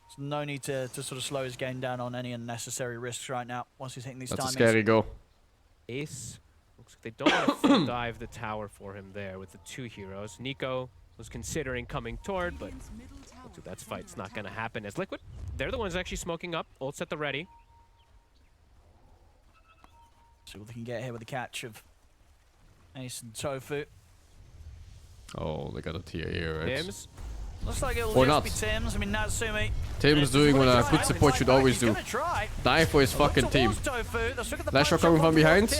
There's no need to sort of slow his game down on any unnecessary risks right now once he's hitting these timings. That's a scary go. Ace. Looks like they don't want to full dive the tower for him there with the two heroes. Nico was considering coming toward, but looks like that fight's not going to happen as Liquid. They're the ones actually smoking up. Ult's at the ready. See what they can get here with the catch of Ace and Tofu. Oh, they got a TA here, right? Tims. Looks like it'll just be Tims. I mean, Natsumi. Tim's doing what a good support should always do. Die for his fucking team. Lashor coming from behind.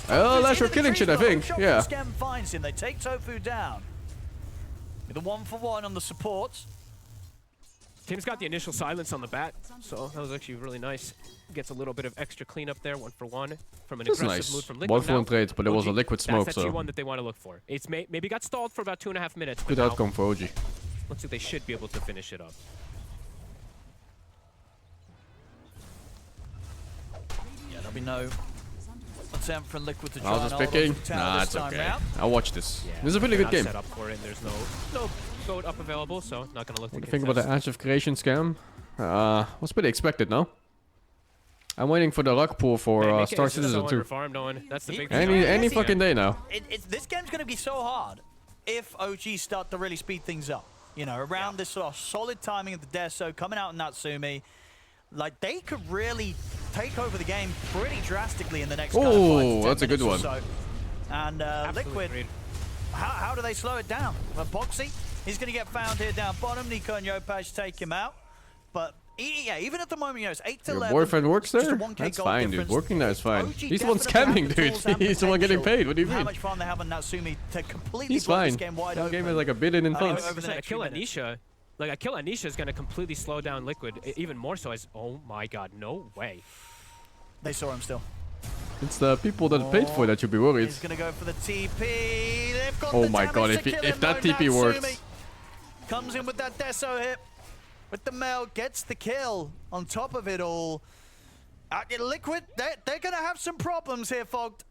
Oh, Lashor killing shit, I think. Yeah. Finds him. They take Tofu down. With a 1-for-1 on the supports. Tim's got the initial silence on the bat, so that was actually really nice. Gets a little bit of extra cleanup there, 1-for-1 from an aggressive mood from Liquid. 1-for-1 trade, but there was a Liquid smoke, that's so. T1 that they want to look for. It's maybe got stalled for about 2.5 minutes. Good outcome for OG. Looks like they should be able to finish it up. Yeah, there'll be no attempt from Liquid to I was just picking. Nah, it's okay. I'll watch this. Yeah, this is a really good game. Set up for it. There's no goat up available, so not gonna look. What do you think about the Ash of Creation scam? Was pretty expected, no? I'm waiting for the luck pool for Star Citizen 2. That's the big any fucking day now. This game's gonna be so hard if OG start to really speed things up. You know, around this sort of solid timing of the Deso coming out in Natsumi. Like, they could really take over the game pretty drastically in the next kind of 5 to 10 that's a good one. so. And Liquid, how do they slow it down? Well, Boxy, he's going to get found here down bottom. Nico and Yopaj take him out. But Yeah, even at the moment, you know, it's 8 to Your 11. boyfriend works just a there? 1K That's gold fine, dude. difference. Working there is fine. OG He's the one definitely have scamming, the dude. tools and He's the one getting potential. paid. What do you How mean? much fun they have on Natsumi to completely He's blow fine. this game wide That open. game is like a billion in funds. over the A next kill few on minutes. Nisha, like a kill on Nisha is going to completely slow down Liquid, even more so as, oh my god, no way. They saw him still. It's the people that paid for that should be worried. He's going to go for the TP. They've got Oh the my damage god, to if kill him, that though. TP Natsumi works. comes in with that Deso hit. With the Mel, gets the kill on top of it all. Liquid, they're going to have some problems here, Fogged.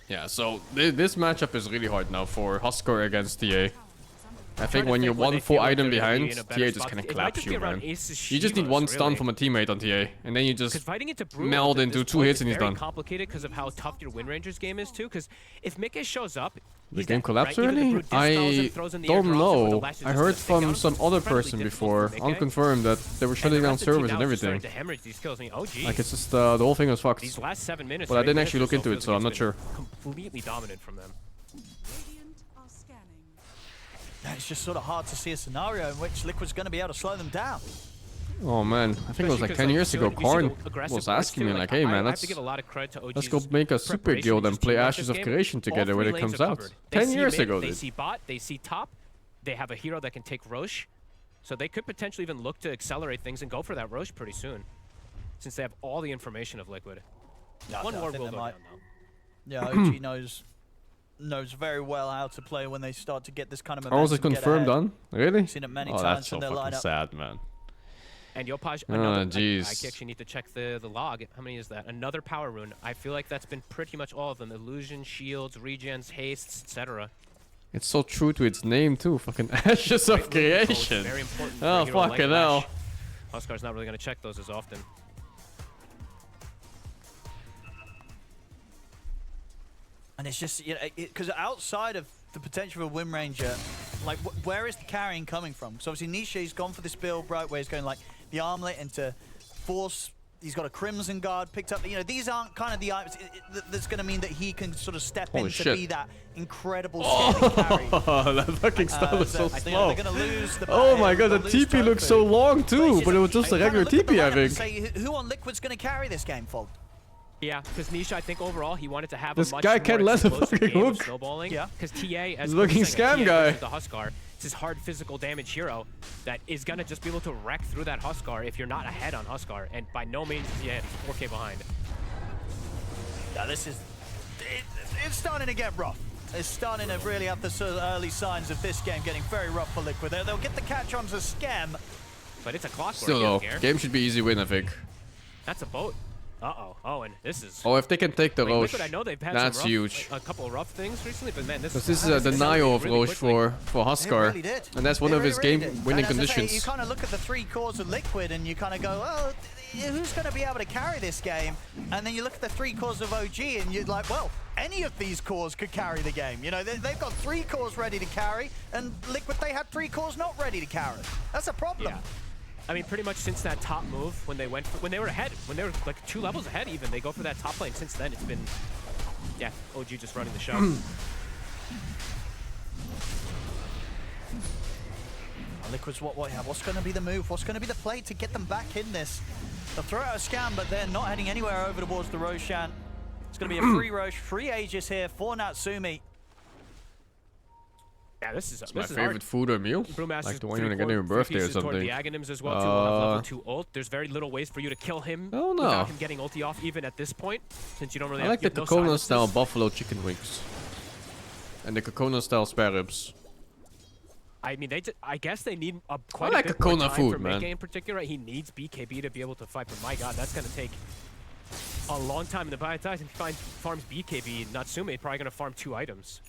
Yeah, so this matchup is really hard now for Husker against TA. I think when you're one full item behind, TA just kind of collapse you, man. You just need one stun from a teammate on TA, and then you just meld into 2 hits and he's done. It's very complicated because of how tough your Wind Ranger's game is too. Because if Mickey shows up, The game collapsed already? I don't know. I heard from some other person before, unconfirmed, that they were shutting down servers and everything. Like it's just the whole thing was fucked. These last 7 minutes, But I didn't actually look into it, so I'm not sure. Completely dominant from them. It's just sort of hard to see a scenario in which Liquid's going to be able to slow them down. Oh man, I think it was like 10 years ago, Karn was asking me like, hey man, let's go make a super guild and play Ashes of Creation together when it comes out. 10 years ago, They dude. see bot, they see top, they have a hero that can take Roche, so they could potentially even look to accelerate things and go for that Roche pretty soon, since they have all the information of Liquid. Yeah, One I ward think will they go might. down though. Yeah, OG knows very well how to play when they start to get this kind of momentum. Oh, was it confirmed done? Really? Seen it many Oh, times that's so in their fucking lineup. sad, man. And Yopaj, Oh, another, I jeez. actually need to check the log. How many is that? Another power rune. I feel like that's been pretty much all of them. Illusion, shields, regens, hastes, etc. It's so true to its name too. Fucking Ashes of Creation. Very important for Oh, a hero like fucking hell. Lash. Huskar's not really going to check those as often. And it's just, you know, because outside of the potential of a Wind Ranger, like, where is the carrying coming from? So obviously Nisha's gone for this build, right, where he's going like the armlet into force. He's got a Crimson Guard picked up. You know, these aren't kind of the items that's going to mean that he can sort of step Holy in to shit. be that incredible scaling carry. Oh, that fucking stuff was so I think slow. they're gonna lose the Oh battle, my god, the they'll lose TP looks so Tofu. long too, but it was just a You kinda regular look at the TP, I lineup and think. say, who on Liquid's going to carry this game, Fog? Yeah, because Nisha, I think overall he wanted to have This a much guy more can't let a explosive fucking game of hook. snowballing. Yeah. Because TA, as He's looking Chris was saying, scam TA guy. versus the Huskar, it's this hard physical damage hero that is gonna just be able to wreck through that Huskar if you're not ahead on Huskar, and by no means is he ahead. He's 4K behind. Yeah, this is... It's starting to get rough. It's starting to really have the sort of early signs of this game getting very rough for Liquid. They'll get the catch on to Scam. But it's a clockwork. Still though, game should be easy win, I think. That's a boat. Uh-oh. Oh, and this is... Oh, if they can take the I mean, Roche, Liquid, I know they've had that's some rough, huge. a couple of rough things recently, but man, this Because this is a denial of really Roche quickly. for Huskar, really did. and that's one It of his really game did. winning And as I say, conditions. you kind of look at the 3 cores of Liquid and you kind of go, well, who's going to be able to carry this game? And then you look at the 3 cores of OG and you're like, well, any of these cores could carry the game. You know, they've got 3 cores ready to carry, and Liquid, they had 3 cores not ready to carry. That's a problem. Yeah. I mean, pretty much since that top move, when they went, when they were ahead, when they were like 2 levels ahead even, they go for that top lane. Since then, it's been, yeah, OG just running the show. Liquid's what's going to be the move? What's going to be the play to get them back in this? They'll throw out a Scam, but they're not heading anywhere over towards the Roshan. It's going to be a free Roche, free Aegis here for Natsumi. Yeah, this is My favorite food or meal? Like the one you're gonna get on your birthday or something. The Aghanims as well, too. Will have level 2 ult. There's very little ways for you to kill him Oh, no. without him getting ulti off, even at this point, since you don't really I like the have no Coconut silences. style buffalo chicken wings. And the Coconut style spare ribs. I mean, I guess they need quite like a bit more Coconut time food, for man. Meike in particular. He needs BKB to be able to fight, but my god, that's going to take a long time. And by the time he farms BKB, Natsume probably going to farm 2 items.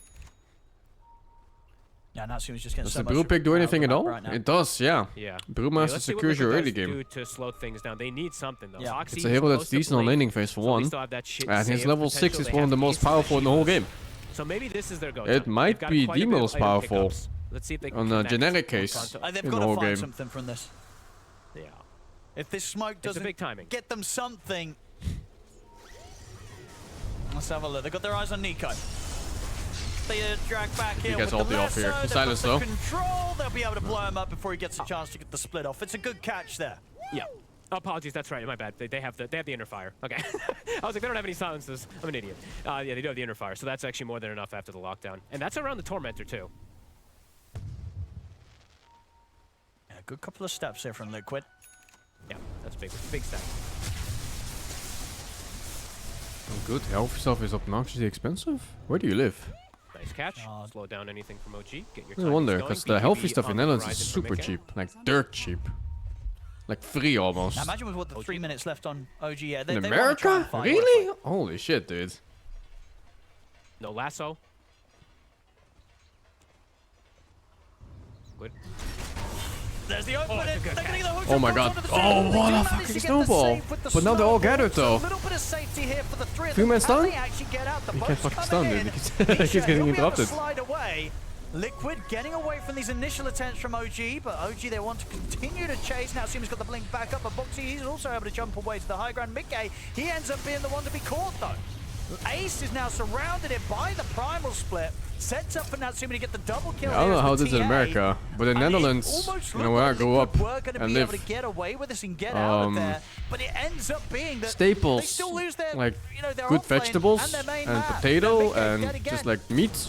Yeah, Natsumi's just getting Does so the much brew pick do out of anything the at map all? right now. It does, yeah. Yeah. Brewmaster Let's see what secures your Liquid early does game. do to slow things down. They need something though. Yeah. Foxy It's a is hero that's close to decent on Blink, laning phase for so they one. still have that shit And his save level 6 potential. is They one of have the most Ace of powerful in the whole Shivas. game. So maybe this is their go. It might They've got be quite a the bit of most item powerful pickups. Let's see if they can on a connect generic on case. Pronto. They've in got the to whole find game. something from this. Yeah. If this smoke It's a doesn't big timing. get them something. Let's have a look. They've got their eyes on Nico. They drag back He in gets with the ulti off here. lasso, He's they've got silenced the though. control. They'll be able to blow him up before he gets a chance to get the split off. It's a good catch there. Yeah. Apologies, that's right. My bad. They have the inner fire. Okay. I was like, they don't have any silences. I'm an idiot. Yeah, they do have the inner fire, so that's actually more than enough after the lockdown. And that's around the Tormentor too. Yeah, good couple of steps here from Liquid. Yeah, that's big step. Oh, good. Health stuff is obnoxiously expensive. Where do you live? Nice catch. Slow down anything from OG. Get your No timings wonder, going. because the healthy BKB stuff in on the Netherlands is horizon for super Mickey. cheap. Like dirt cheap. Like free almost. Now imagine with what the 3 minutes left on OG. Yeah, In they wanna try and America? fight. Really? Holy shit, dude. No lasso. Good. There's the opening. it's a good They're getting the hook Oh my up god. onto the Oh, side. They what do a manage fucking to get the snowball. save with the But now they're all snowball. gathered So though. a little bit of safety here for the three of 3 them. minutes Can done? they actually get out? The He boat's can't fucking coming stun, dude. in. He keeps Misha, getting he'll be able to interrupted. slide away. Liquid getting away from these initial attempts from OG, but OG they want to continue to chase. Now Simon's got the blink back up, but Boxy he's also able to jump away to the high ground. Mickey, he ends up being the one to be caught though. Ace is now surrounded it by the primal split. Sets up for Natsumi to get the double kill. Yeah, I don't here know as how the this is in TA. America, but in And it Netherlands, almost you know, looked where I like grew up Liquid were gonna and be able live, to get away with this and get out of there, but it ends up being that they staples, still lose their, like you know, their good off lane vegetables and, their main and map. potato They're and dead again. just like meat,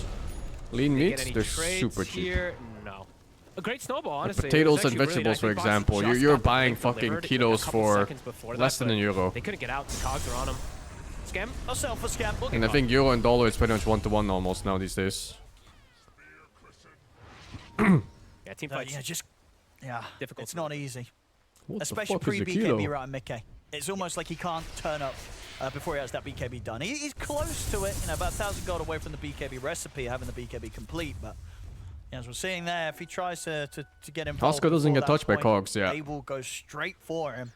lean They meat, get any they're trades super cheap. here? No. A great snowball, Like honestly. It potatoes was and actually really vegetables, nice. for They boxed example. just You're got the buying blink fucking delivered like a kilos couple for seconds before less that, than but €1. They couldn't get out. The cogs are on them. Scam? A self a scam. And I think euro and dollar is pretty much 1-to-1 almost now these days. Yeah, team fights. Difficult. It's not easy, What especially the fuck is a pre-BKB kilo? right on Mickey. It's almost like he can't turn up before he has that BKB done. He's close to it, you know, about 1,000 gold away from the BKB recipe, having the BKB complete, but as we're seeing there, if he tries to get involved, Oscar doesn't before get that touched by point, cogs, yeah. they will go straight for him.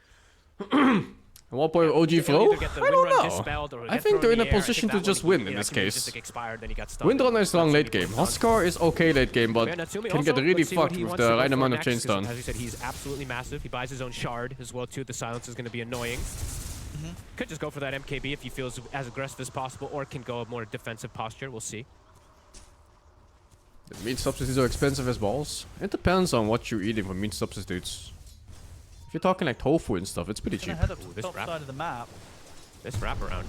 At what point OG They'll flow? either get the I don't wind run know. dispelled or I get think thrown they're in a the air. I position think to that just one, win in you know, this I think he case. just, like, expired, then he got stunned. Windrunner is strong late game. Natsumi Huskar is okay late game, but Yeah, Natsumi can get also, really let's see what fucked he with wants the to go right for amount of next, chain 'cause stun. As you said, he's absolutely massive. He buys his own shard as well too. The silence is going to be annoying. Could just go for that MKB if he feels as aggressive as possible, or can go a more defensive posture. We'll see. The meat substitutes are expensive as balls. It depends on what you're eating for meat substitutes. If you're talking like tofu and stuff, it's pretty cheap. Gonna head up to Ooh, the this top wrap. side of the map. This wraparound.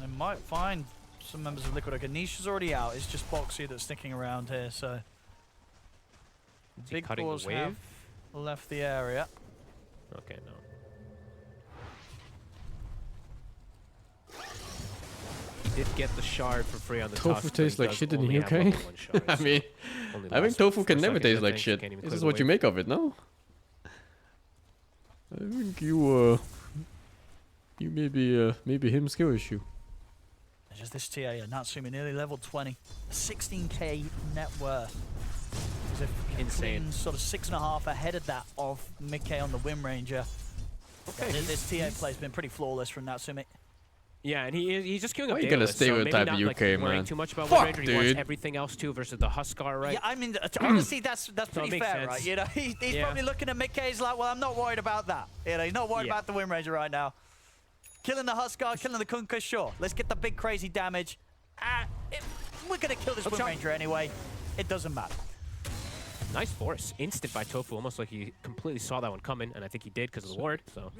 They might find some members of Liquid. Okay, Nisha's already out. It's just Boxy that's sticking around here, so Is he Big cutting Paws the wave? have left the area. Okay, no. He did get the shard for free on the Tofu tusk, but tastes he like does shit in the only have UK. level 1 shards. I mean, Only I think lasts tofu for can 4 never seconds, taste I like think. shit. Can't even This clear is the what you wave. make of it, no? I think you maybe him skill issue. It's just this TA, Natsumi, nearly level 20. 16k net worth. As if, you know, Insane. clean sort of 6.5 ahead of that of Mickey on the Wind Ranger. Okay, This TA play's been pretty flawless from Natsumi. Yeah, and he's just queuing up Why you gonna Daedalus, so maybe stereotype not, the like, UK, worrying man? too much about Fuck, Wind Ranger. He wants dude. everything else too versus the Huskar, right? Yeah, I mean, honestly, that's So it pretty makes fair, sense. right? You know, he's Yeah. probably looking at Mickey. He's like, well, I'm not worried about that. You know, he's not worried Yeah. about the Wind Ranger right now. Killing the Huskar, killing the Kunkka, sure. Let's get the big crazy damage. We're gonna kill this Wind shot. Ranger anyway. It doesn't matter. Nice force. Instant by Tofu, almost like he completely saw that one coming, and I think he did because of the ward, so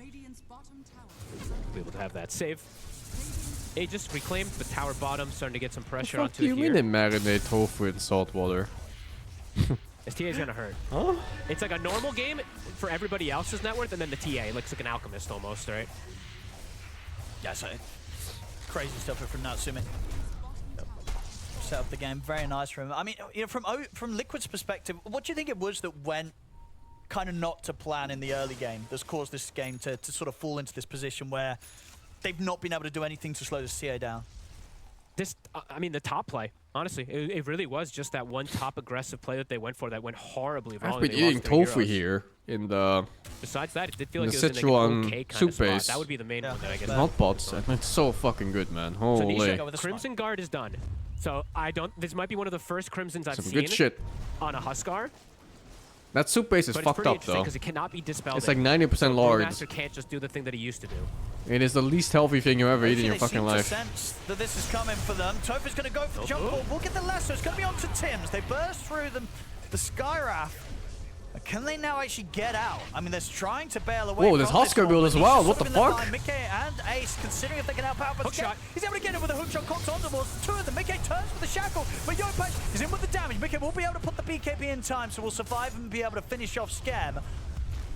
be able to have that save. He just reclaimed the tower bottom, starting to get some pressure What onto do you it mean here. they marinate tofu in salt water? This TA is gonna hurt. Huh? It's like a normal game for everybody else's net worth, and then the TA looks like an alchemist almost, right? Yeah, so crazy stuff from Natsumi. Set up the game very nice for him. I mean, you know, from Liquid's perspective, what do you think it was that went kind of not to plan in the early game that's caused this game to sort of fall into this position where they've not been able to do anything to slow the CA down? This, I mean, the top play. Honestly, it really was just that one top aggressive play that they went for that went horribly wrong. I've and been they lost eating their tofu heroes. here in the Besides that, it did feel In like the it was in like an Sichuan okay kind soup of spot. base. That would be the main Yeah, one that I guess. that's hot pots, and it's so fucking good, man. So Holy. Nisha, Go with this Crimson Guard is done. So I don't. This might be one of the first Crimsons I've Some seen good shit. on a Huskar. That soup base is But fucked up though. because it cannot be dispelled. It's like 90% lard. Brewmaster can't just do the thing that he used to do. It is the least healthy thing you ever eat in your fucking life. Sense that this is coming for them. Topher's going to go for the jump ball. We'll get the lasso. It's going to be onto Tim's. They burst through the Skywrath. Can they now actually get out? I mean, they're trying to bail away. Whoa, there's Husker build as well. What the fuck? Mickey and Ace, considering if they can help out, but he's able to get it with a hook shot. Cox on towards two of them. Mickey turns with the shackle, but Yopaj is in with the damage. Mickey will be able to put the BKB in time, so we'll survive and be able to finish off Scam.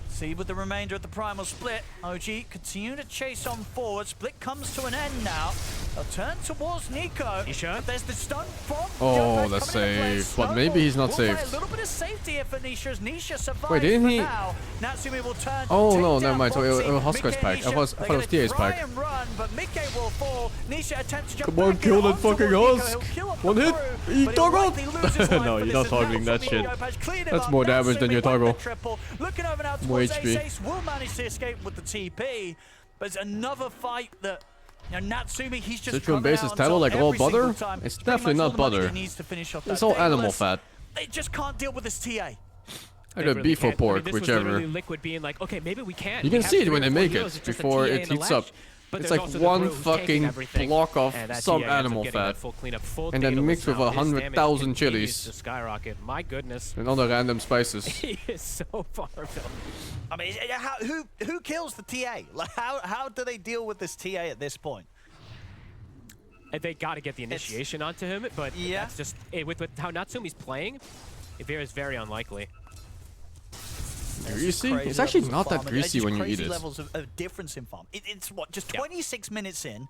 See with the remainder of the primal split. OG continue to chase on forward. Split comes to an end now. They'll turn towards Nico. Nisha? There's the stun from Oh, that's safe. But maybe he's not safe. A little bit of safety here for Nisha as Nisha survives. Wait, didn't he? Now. Natsumi will turn. Oh no, never mind. So it was Huskar's pack. I thought it was TA's pack. And run, but Mickey will fall. Nisha attempts to jump Come on, back kill in that onto fucking Nico. Husk. He'll kill off One the hit. crew, He but he'll toggled. likely lose his life No, for you're this not as toggling that Natsumi shit. Yopaj cleared him That's up. more damage than Natsumi your went toggle. the triple. Looking over now More towards HP. Ace. Will manage to escape with the TP, but it's another fight that. Now Natsumi, he's just Citroen base is title like all butter? It's definitely not butter. It's all animal fat. They just can't deal with this TA. Either beef or pork, whichever. Liquid being like, okay, maybe we can. You can see it when they make it before it heats up. It's like one fucking block of some animal fat, and then mixed with 100,000 chilies Skyrocket, my goodness. and other random spices. He is so far built. I mean, who kills the TA? Like, how do they deal with this TA at this point? They got to get the initiation onto him, but that's just with how Natsumi's playing. It is very unlikely. Greasy? It's actually not that greasy when you eat it. Levels of difference in farm. It's what, just 26 minutes in,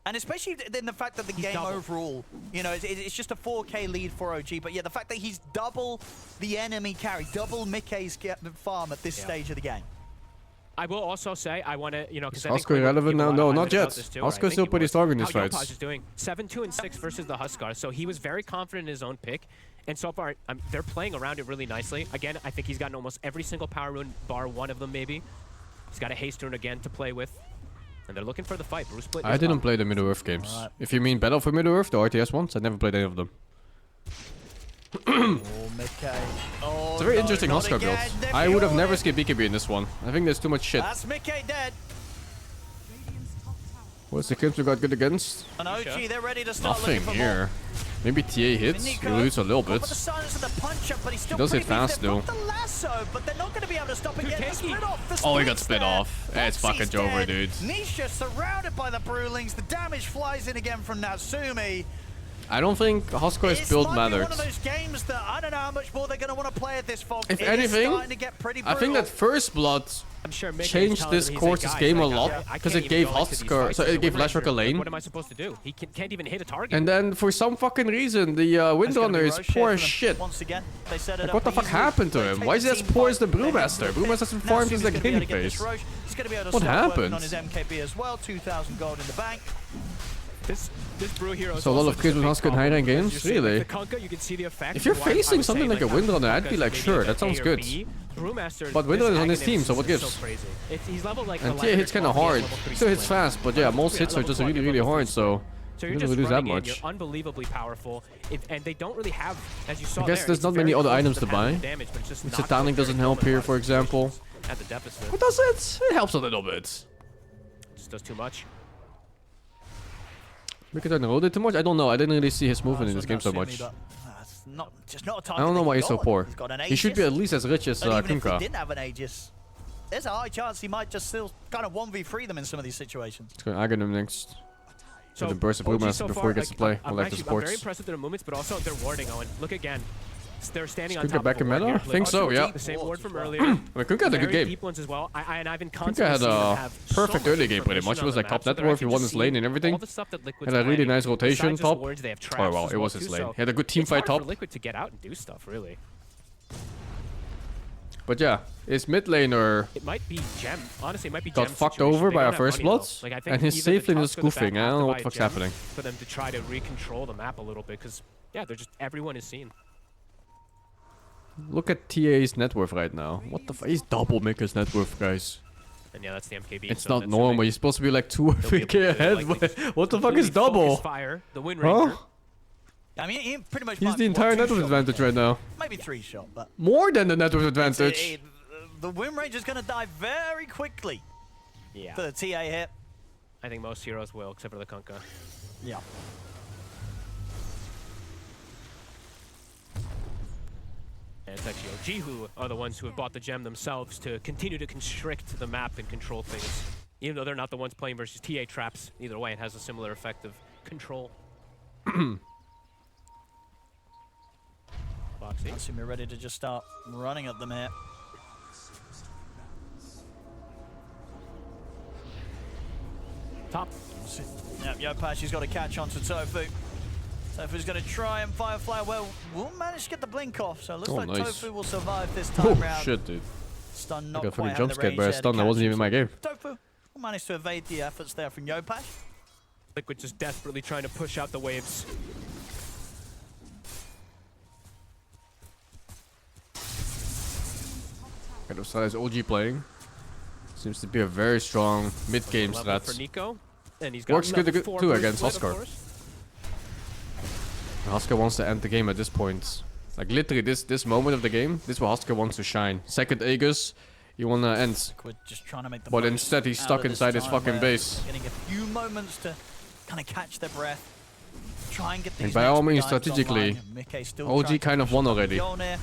and especially in the fact that the game overall, you know, it's just a 4K lead for OG. But yeah, the fact that he's double the enemy carry, double Mickey's farm at this stage of the game. I will also say, I want to, you know, because Husker irrelevant now? No, not yet. Huskar's still pretty strong in these fights. Yopaj is doing 7-2 and 6 versus the Huskar, so he was very confident in his own pick. And so far, they're playing around it really nicely. Again, I think he's gotten almost every single power rune, bar one of them maybe. He's got a haste rune again to play with. And they're looking for the fight. Bruce Split. I didn't play the Middle-earth games. Right. If you mean Battle for Middle-earth, the RTS ones, I never played any of them. Oh, Mickey. Oh, it's a very interesting Huskar build. I would have never skipped BKB in this one. I think there's too much shit. That's Mickey dead. What's the kills we got good against? And OG, they're ready to start nothing looking for here. More. Maybe TA hits. You lose a little bit. He does hit fast though. Oh, he got split off. It's fucking over, dude. Nisha surrounded by the Brewlings. The damage flies in again from Natsumi. I don't think Huskar's build mattered. One of those games that I don't know how much more they're going to want to play at this, folks. If anything, I think that First Blood changed this course's game a lot because it gave Huskar, so it gave Lashrock a lane. What am I supposed to do? He can't even hit a target. And then for some fucking reason, the Windrunner is poor as shit. Like, what the fuck happened to him? Why is he as poor as the Brewmaster? Brewmaster hasn't farmed since the game phase. What happened? This Brew Hero so a lot of kids with Huskar in high rank games? Really? If you're facing something like a Windrunner, I'd be like, sure, that sounds good. But Windrunner is on his team, so what gives? And TA hits kinda hard. Still hits fast, but yeah, most hits are just really, really hard, so you don't really lose that much. You're unbelievably powerful, and they don't really have, as you saw I guess there's not many other items to buy. Satanic doesn't help here, for example. What does it? It helps a little bit. Just does too much. Because I rolled it too much? I don't know. I didn't really see his movement in this game so much. I don't know why he's so poor. He should be at least as rich as Kunka. If he didn't have an Aegis, there's a high chance he might just still kind of 1v3 them in some of these situations. Let's go Aghanim him next. So the burst of Brewmaster before he gets to play. I like the sports. I'm very impressed with their movements, but also their warding, Owen. Look again. They're standing on Kunka top back of in meta? I think so, yeah. The same ward from earlier. I mean, Kunka had a good game. Deep ones as well. And I've been Kunka had a perfect early game pretty much. It was like top net dwarf, he won his lane and everything. Had a really nice rotation top. Oh well, it was his lane. He had a good team fight top. Liquid to get out and do stuff, really. But yeah, his mid laner it might be Gem. Honestly, it might be got fucked over by our first bloods, and his safe lane is goofing. I don't know what the fuck's happening. For them to try to recontrol the map a little bit, because yeah, they're just everyone is seen. Look at TA's net worth right now. What the fuck? He's double Mika's net worth, guys. And yeah, that's the MKB. It's not normal. You're supposed to be like 2 or 3k ahead. What the fuck is double? Fire, the Wind Ranger. Huh? I mean, he pretty much. He's the entire network advantage right now. Maybe 3 shot, but More than the network advantage. The win range is going to die very quickly. Yeah. For the TA hit. I think most heroes will, except for the Kunkka. Yeah. And it's actually OG who are the ones who have bought the gem themselves to continue to constrict the map and control things. Even though they're not the ones playing versus TA traps, either way it has a similar effect of control. Foxy. I assume you're ready to just start running at them here. Top. Yep, Yopashi's got to catch on to Tofu. Tofu's going to try and Firefly. Well, we'll manage to get the blink off, so it looks like nice. Tofu will survive this time round. Shit, dude. Stun I not got quite fucking having jump the scared range by a there to stun that catch wasn't him. even my game. Tofu will manage to evade the efforts there from Yopash. Liquid just desperately trying to push out the waves. Kind of style is OG playing. Seems to be a very strong mid-game Level for strat. Nico. And he's got Works good level 4 too boost against split, of Huskar. course. Huskar wants to end the game at this point. Like literally this moment of the game, this is where Huskar wants to shine. Second Aegis, you wanna end. Just trying to make the But most instead he's out stuck of this inside his time fucking where base. Getting a few moments to kind of catch their breath. Try and get these And by next all means, dives strategically, online. Mickey still OG trying to kind of push won the already. Mjolnir.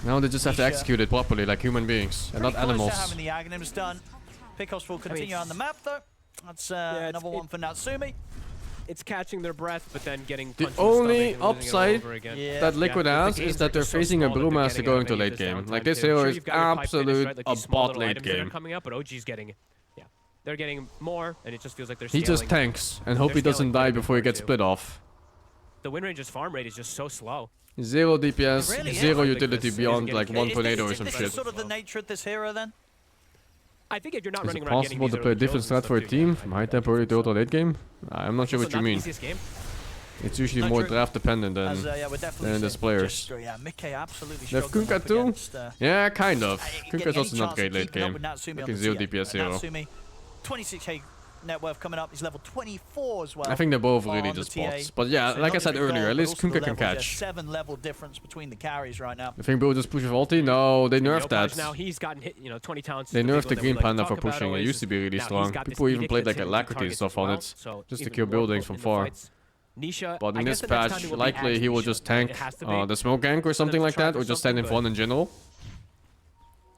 Now they just have to Nisha. execute it properly like human beings and not Pretty close to animals. having the Aghanims done. Pickoffs will continue it's- on the map though. That's it's- another one for Natsumi. It's catching their breath, but then getting The punched in the only stomach and losing it all upside over again. Yeah. that Liquid Yeah, has the is games that are they're just so facing a small that they're Brewmaster getting going out to of late any of this game. downtime Like this too. hero Sure, is you've got your pipe finish, absolute right? Like a these small bot little late items that are game. coming up, but OG's getting, yeah, they're getting more, and it just feels like they're He scaling. just tanks and hope They're he doesn't scaling quite a die bit before he more, gets too. split off. The win range's farm rate is just so slow. 0 DPS, It really is. 0 Like utility this beyond isn't like getting one killed. tornado or Is some this shit. sort of the nature of this hero then? I think if you're not Is running it around getting possible these to play a early different kills and strat for a stuff, dude, team? yeah, From I high think tempo that's to auto so. late game? I'm not sure Also what you not the mean. easiest game. It's usually No, more true. draft dependent than. As, yeah, we're definitely then there's seeing players. just, yeah, Mickey absolutely They have struggling Kunkka up too? against, Yeah, kind of. getting Kunkka's any also not chance great of late keeping up game. with Natsumi on Looking the 0 TA. DPS 0. Natsumi, 26k net worth coming up. He's level 24 as well. I think they're both really on the just TA. bots. But yeah, So like I not said just earlier, gold, at but least also the Kunkka can levels. There's catch. 7 level difference between the carries right now. You think Bill just pushes ulti? No, they nerfed Yopaj now that. he's gotten hit, you know, 20 talents. They is the big nerfed the one that we Green like to Panda talk for about pushing. It always. used to be really Now he's strong. got this People even edict played that's like hitting Alacrity targets stuff as on well, it. so Just to even kill more buildings potent from in the far. fights. Nisha, But I in guess this the next patch, time it will be likely as he will Nisha. just It tank has to be. the smoke gank or something like try that, for or just stand in something, front in general.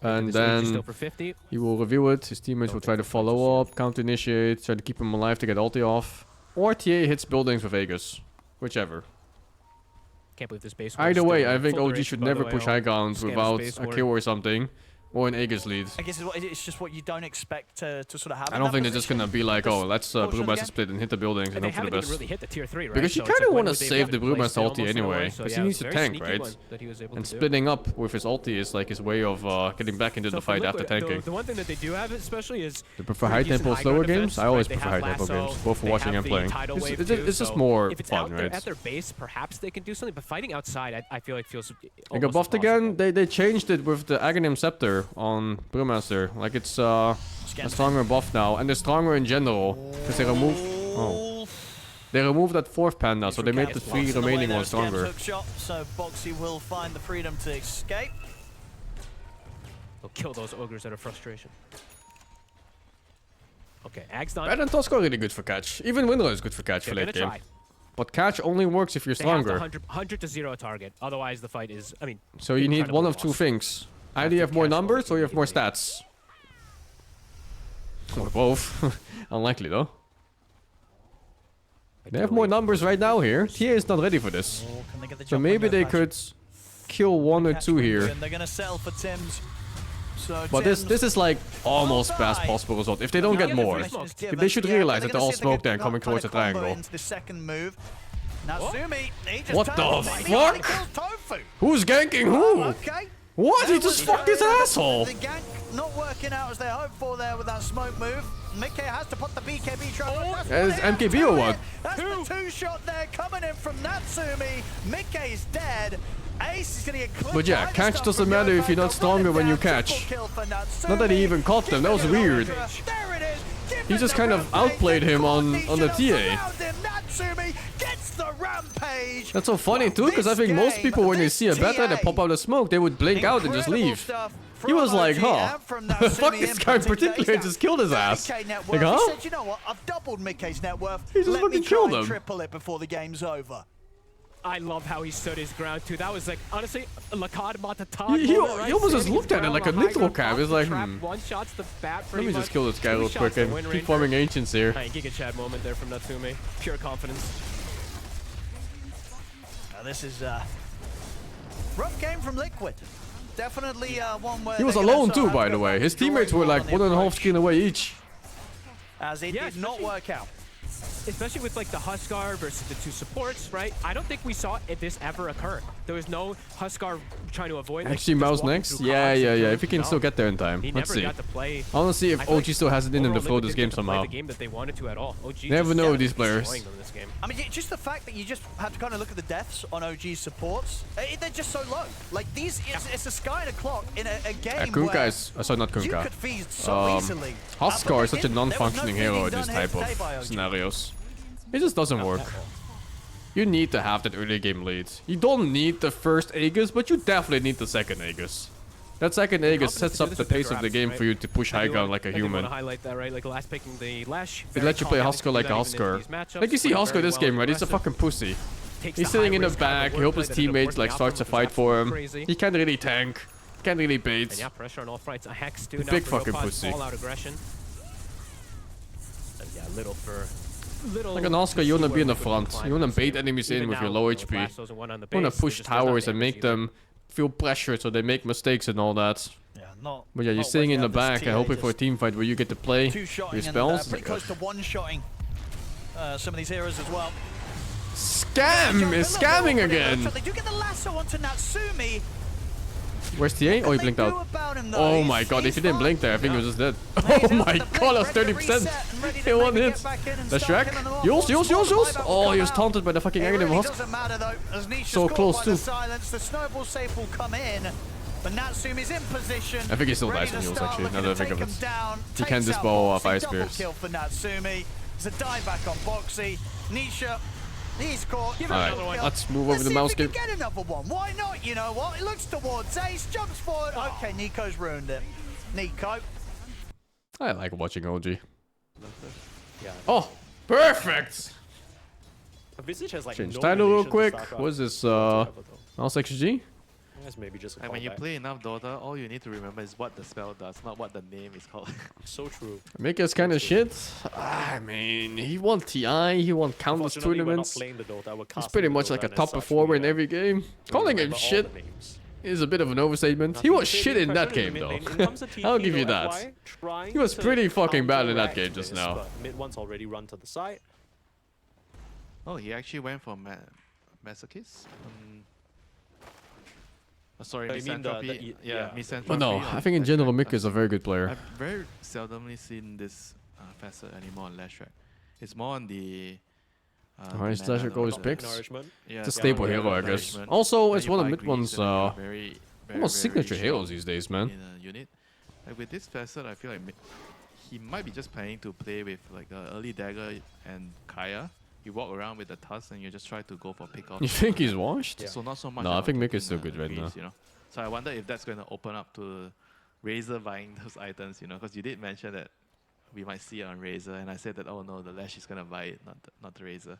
And This range is then still for 50. he will review it, his teammates will try to follow up, counter-initiate, try to keep him alive to get ulti off. Or TA hits buildings with Aegis. Whichever. Can't believe this base. Either wall is way, still I think full OG duration, should by the never way. push I'll high ground scan the without space a ward. kill or something. Or an Aegis lead. I guess it's just what you don't expect to sort of happen. I don't think they're just gonna be like, oh, let's Brewmaster split and hit the buildings and And they hope for the haven't even best. really hit the tier 3, right? Because you So it's kinda like, when wanna would they save be the able to Brewmaster play ulti almost anyway, nowhere? So 'cause he yeah, needs it was to a very tank, sneaky right? one that he was able And to do. splitting up with his ulti is like his way of getting back into So the for fight after Liquid, tanking. The one thing that they do have, especially, is Do you prefer they're high using tempo, high slower ground games? defense, I always right? They prefer have high tempo lasso, games, both for they watching have and the playing. tidal wave It's too, just so more if it's fun, out there right? at their base, perhaps they can do something. But fighting outside, I feel like feels They got almost buffed impossible. again. They changed it with the Aghanim Scepter on Brewmaster. Like it's a stronger buff now, and they're stronger in general because they remove. Oh, they removed that 4th panda, so they made the 3 remaining ones stronger. So Boxy will find the freedom to escape. They'll kill those ogres out of frustration. Okay, Ag's done. Red and Tusk are really good for catch. Even Windrow is good for catch They're for gonna late game. try. But catch only works if you're They have to stronger. 100 to 0 target. Otherwise, the fight is. I mean. So you need one incredibly of 2 lost. things. Either Have you to have more catch numbers or you have more immediately. stats. Or both. Unlikely though. They have more numbers right now here. TA is not ready for this. Oh, can they get the So jump on maybe they Yopaj? could kill 1 or Catch 2 here. and they're gonna sell for Tim's. So But Tim's this is like almost will best die. possible result. If they don't Yeah, get yeah, more. free smoke. They should realize that they're all smoked there and coming trying towards the to combo triangle. into the second move. Natsumi, he just What turns the and he only fuck? kills Tofu. Who's ganking who? Okay. What? He That just was fucked his very- asshole. The gank not working out as they hoped for there with that smoke move. Mickey has to put the BKB trap. That's Yeah, one it's hit, MKB two or what? hit. That's the 2-shot there coming in from Natsumi. Mickey's dead. Ace is gonna get clipped. But yeah, by the catch stun doesn't from matter if you're Yopaj. not stronger when you Triple catch. kill for Natsumi. Not that he even caught them, that was Give it weird. over. There it is. Give He it just the kind of rampage. outplayed him on the Coordination TA. around him. Natsumi gets the rampage. Rampage. That's so funny too, because I think most people when they see a beta that pop out of smoke, they would blink out and just leave. He was like, huh, fuck this guy in particular and just killed his ass. Like, huh? He said, you know what, I've doubled Mickey's net worth. He just fucking killed him. Triple it before the game's over. I love how he stood his ground too. That was like, honestly, a Lakad Matatan. He almost just looked at it like a nitro cab. He's like, One shot's the bat. Let me just kill this guy real quick and keep forming ancients here. Giga Chad moment there from Natsumi. Pure confidence. This is rough game from Liquid. Definitely one where he was alone too, by the way. His teammates were like 1.5 screen away each. As it did not work out. Especially with like the Huskar versus the two supports, right? I don't think we saw this ever occur. There was no Huskar trying to avoid. Actually, Mouse next? Yeah. If he can still get there in time. Let's see. I want to see if OG still has it in him to flow this game somehow. The game that they wanted to at all. OG never know with these players. I mean, just the fact that you just have to kind of look at the deaths on OG's supports. They're just so low. Like these, it's a sky and a clock in a game Kunkka is, sorry, not Kunkka. You could feed so easily. Huskar is such a non-functioning hero in this type of scenarios. It just doesn't work. You need to have that early game lead. You don't need the first Aegis, but you definitely need the second Aegis. That second Aegis sets up the pace of the game for you to push high ground like a human. It lets you play Huskar like a Huskar. Like you see Huskar this game, right? He's a fucking pussy. He's sitting in the back, he hopes his teammates like starts a fight for him. He can't really tank, can't really bait. And yeah, pressure on all fronts. A Hex too. Big fucking pussy. All out aggression. And yeah, little for... Like an Oscar, you wanna be in the front. You wanna bait enemies in with your low HP. You wanna push towers and make them feel pressure so they make mistakes and all that. But yeah, you're sitting in the back and hoping for a team fight where you get to play your spells. Pretty close to one-shotting some of these heroes as well. Scam is scamming again. They do get the lasso onto Natsumi. Where's TA? Oh, he blinked out. Oh my god, if he didn't blink there, I think he was just dead. Oh my god, that's 30%. He one hit. The Shrek. Yours. Oh, he was taunted by the fucking Aghanim Husk. So close too. The snowball safe will come in. But Natsumi's in position. I think he still dies from heals actually, now that I think of it. He can disbow off Ice Spears. Kill for Natsumi. There's a dive back on Boxy. Nisha. He's caught. Alright, let's move over the mouse game. Get another one. Why not? You know what? He looks towards Ace, jumps forward. Okay, Nico's ruined it. Nico. I like watching OG. Oh, perfect! Change title real quick. What's this? Mouse XG? Maybe just and when you play enough Dota, all you need to remember is what the spell does, not what the name is called. So true. Mika's kind of shit. I mean, he won TI, he won countless tournaments. He's pretty much like a top performer in every game. Calling him shit is a bit of an overstatement. He was shit in that game though. I'll give you that. He was pretty fucking bad in that game just now. Mid one's already run to the side. Oh, he actually went for Masochist? Sorry, Misanthropy. Yeah, Misanthropy. Oh no, I think in general Mika is a very good player. I've very seldomly seen this facet anymore on Lashrack. It's more on the... His Lashrack always picks. Yeah, it's a stable hero, I guess. Also, it's one of mid one's almost signature heroes these days, man. In a unit. Like with this facet, I feel like he might be just planning to play with like early dagger and Kaya. You walk around with the tusk and you just try to go for pick-off. You think he's washed? So not so much. No, I think Mick is still good right now. You know? So I wonder if that's going to open up to Razer buying those items, you know, because you did mention that we might see it on Razer, and I said that, oh no, the Lash is going to buy it, not the Razer.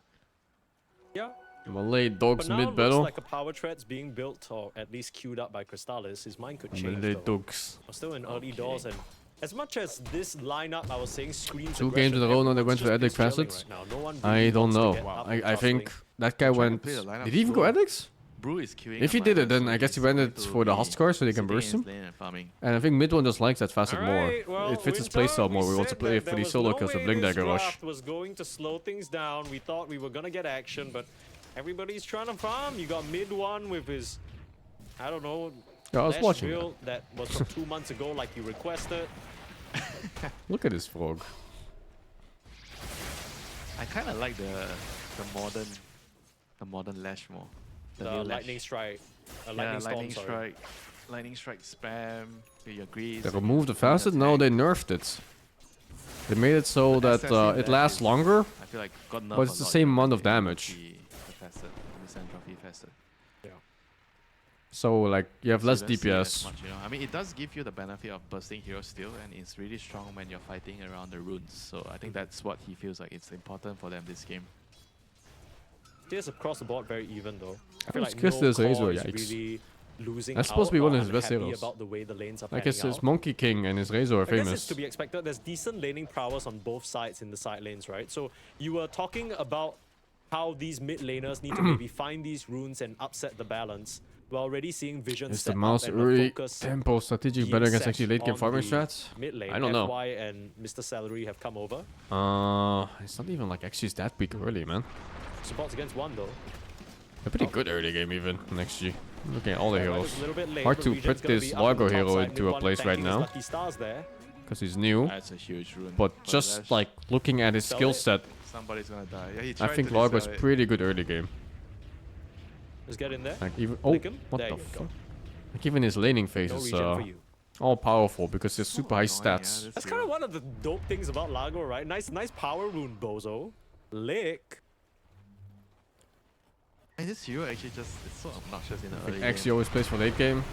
Yeah. Malay Dogs mid battle. Looks like a power thread's being built, or at least queued up by Crystallis. His mind could change. Malay Dogs. We're still in early doors, and as much as this lineup, I was saying, screams 2 games in a row now they went for Eddic facets. I don't know. I think that guy went... Did he even go Eddics? If he did it, then I guess he went it for the Huskar so they can burst him. And I think mid one just likes that facet more. It fits his playstyle more. We want to play for these solo kills with Blink Dagger Rush. Was going to slow things down. We thought we were going to get action, but everybody's trying to farm. You got mid one with his... I don't know... Yeah, I was watching that was from 2 months ago, like you requested. Look at this frog. I kind of like the modern Lash more. The lightning strike, lightning strike spam. You agree? They removed the facet. No, they nerfed it. They made it so that it lasts longer, I feel like but it's the same amount of damage. contested. So like you have So less you don't see it as DPS. much, you know? I mean, it does give you the benefit of bursting heroes still, and it's really strong when you're fighting around the runes. So I think that's what he feels like it's important for them this game. It's across the board very even though. I Oh, feel it's like Chris no is Razor, core is yikes. really losing That's supposed to be out one or of his best unhappy heroes. about the way the lanes are Like panning his out. Monkey King and his Razor are I guess it's famous. to be expected. There's decent laning prowess on both sides in the side lanes, right? So you were talking about how these mid laners need to maybe find these runes and upset the balance. We're already seeing Vision Is step the mouse up and the early focus tempo strategic being better against set actually late game on farming the strats? Mid lane. I don't know. FY and Mr. Celery have come over. It's not even like actually that weak early, man. Supports against one though. A pretty good early game even in XG. Looking at all the Right, heroes. just a little bit late, Hard but to Region's put gonna this be up on Largo the top hero side, into mid a one place right tanking his now. lucky stars there. Because he's new. That's a huge rune. But for just Dash. like looking at his Sell skill it. set, Somebody's gonna die. Yeah, he I tried think to Largo is dispel it. pretty good early game. Let's get in there. Like even oh, Lick him. what There the you fuck? go. Like even his laning phase No is regen for you. all powerful because he's So super high annoying, yeah, stats. this That's hero. kind of one of the dope things about Largo, right? Nice power rune, Bozo. Lick. And this hero actually just it's so obnoxious in the early Like XG game. always plays for late game.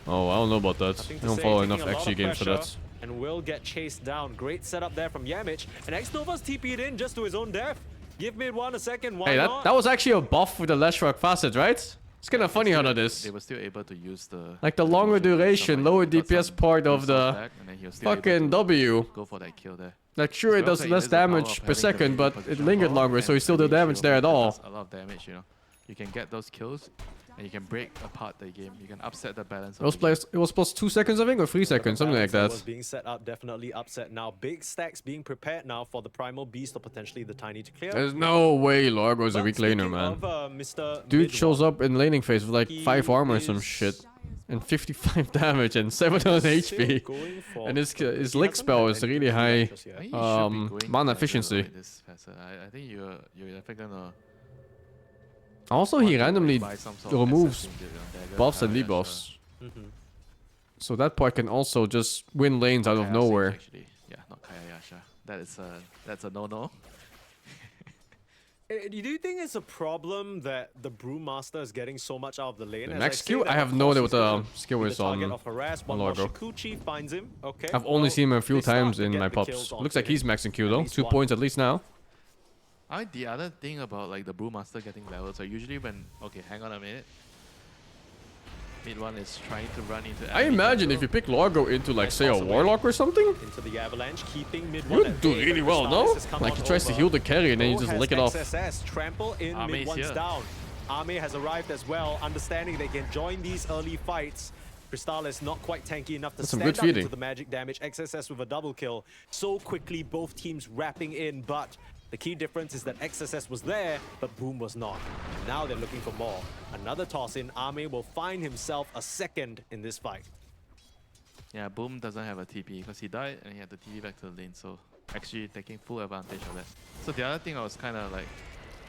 Oh, I don't know about that. Nothing I to don't say, follow taking enough a lot XG of games for pressure, that. And will get chased down. Great setup there from Yamich. And X-Nova's TP'd in just to his own death. Give mid one a second, why Hey, not? that was actually a buff with the Lash Rock facet, right? It's kind of funny how that They is. were still able to use the Like the longer motion to duration, somebody lower who got DPS some part of boost off the back, and then he was still able fucking to W. go for that kill there. Like sure it As well does as less it is the power damage of per having the second, but leading it position lingered for longer, and so he still any did damage shield there at that all. does a lot of damage, you know. You can get those kills, and you can break apart the game. You can upset the balance. It was plus 2 seconds, I think, or 3 seconds, something like that. Was being set up, definitely upset now. Big stacks being prepared now for the Primal Beast or potentially the Tiny to clear. There's no way Largo is a But weak laner, speaking man. of, Mr. Dude Mid shows one, up in laning phase with like he 5 armor or some is shit. And 55 damage and 700 still HP. going for And his he lick hasn't spell had is any really high. just yet. I think you should be going mana for efficiency. this facet. I think you're definitely gonna. Also, want he to, like, randomly buy some sort of removes assassin build on dagger. buffs and Yeah, debuffs. Mhm. So that part can also just win lanes out of Kaya nowhere. Sage, actually. Yeah, not Kaya Yasha. That's a no-no. Do you think it's a problem that the Brewmaster is getting so much out of the lane? The As next say skill? that, I have of no course, idea he's what the gonna skill be is the target on of harass. One on more Largo. Shikuchi finds him. Okay. I've only well, seen him a few they start times to in get my the pops. kills Looks onto like he's him. maxing Q At though. least 2 one. points at least now. The other thing about like the Brewmaster getting levels are usually when hang on a minute. Mid one is trying to run into. I enemy imagine if jungle. you pick Largo into like Nice say a toss away. Warlock or something, Into the avalanche, keeping mid you one. would do really well, no? Like he tries to heal the carry and then you just lick it off. XSS, trample in Ame mid is one's here. down. Ame has arrived as well, understanding they can join these early fights. Crystallis not quite tanky enough to That's some stand good up feeding. into the magic damage. XSS with a double kill. So quickly, both teams wrapping in, but the key difference is that XSS was there, but Boom was not. Now they're looking for more. Another toss in, Ame will find himself a second in this fight. Yeah, Boom doesn't have a TP because he died and he had to TP back to the lane, so actually taking full advantage of that. So the other thing I was kind of like,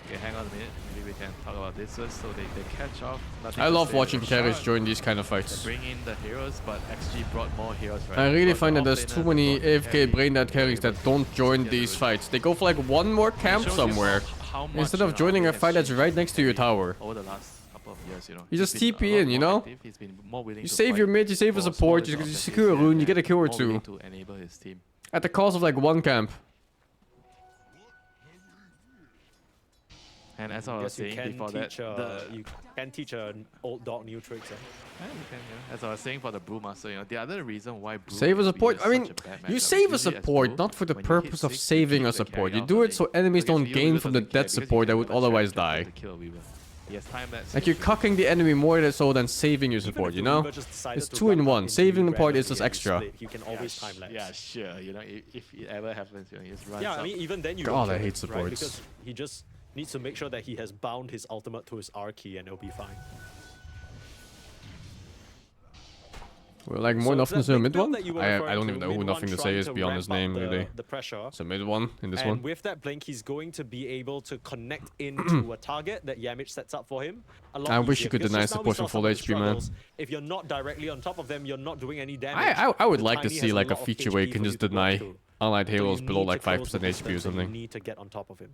okay, hang on a minute, maybe we can talk about this first. So they catch off. Nothing I to love say, watching they carries shot, join these kind of they fights. bring in the heroes, but XG brought more heroes, right? I really Brought find the that there's offlaner, too they many brought the AFK carry, brain dead they were carries able that to don't join get these rid. fights. They go for like one more It camp shows you somewhere how much, instead you of know, joining a Ame has fight that's changed right next to your heavily tower. over the last couple of years, you know. You He's just been a TP lot in, you more know? active, he's been more willing You to save fight your mid, you save a for support, smaller you jobs secure a than his rune, team, you get a and kill or more willing two. to enable his team. At the cost of like one camp. And as I was Guess you saying can before teach that, you can teach an old dog new tricks. Yeah, you can, yeah. As I was saying for the Brewmaster, you know, the other reason why Brew Save a is support. viewed I as mean, such a bad you matchup save a is usually as support Brew, not for the when you hit purpose of 6, you saving keep a the support. carry You out do of it the so lane. enemies Against don't Weaver, gain Weaver from the doesn't care dead because support he that can would never otherwise trap die. to kill Weaver. He has time lapse Like you're vision. cucking the enemy more so than saving your Even support, if you the know? Weaver just decided It's to 2 run in up 1. into Saving you the part is randomly just and extra. split, you can always time lapse. Yeah, sure. You know, if it ever happens, you know, he just runs Yeah, up. I mean, even then you God, don't I kill hate him, right? supports. Because he just needs to make sure that he has bound his ultimate to his R key and it'll be fine. Well, like more So nothing to that say big mid build one? that you were I referring don't to, even know who mid nothing one to say trying is to beyond his ramp up name, really. the pressure. So mid one in this And one. with that blink, he's going to be able to connect into a target that Yamich sets up for him. A lot I wish easier, you could because deny just now we support saw from full some of the HP, man. struggles. If you're not directly on top of them, you're not doing any damage. I would The like to Tiny see has like a lot of feature where you HP can for just to block deny through. allied So you heroes below need like to close 5% the HP or distance and something. You need to get on top of him.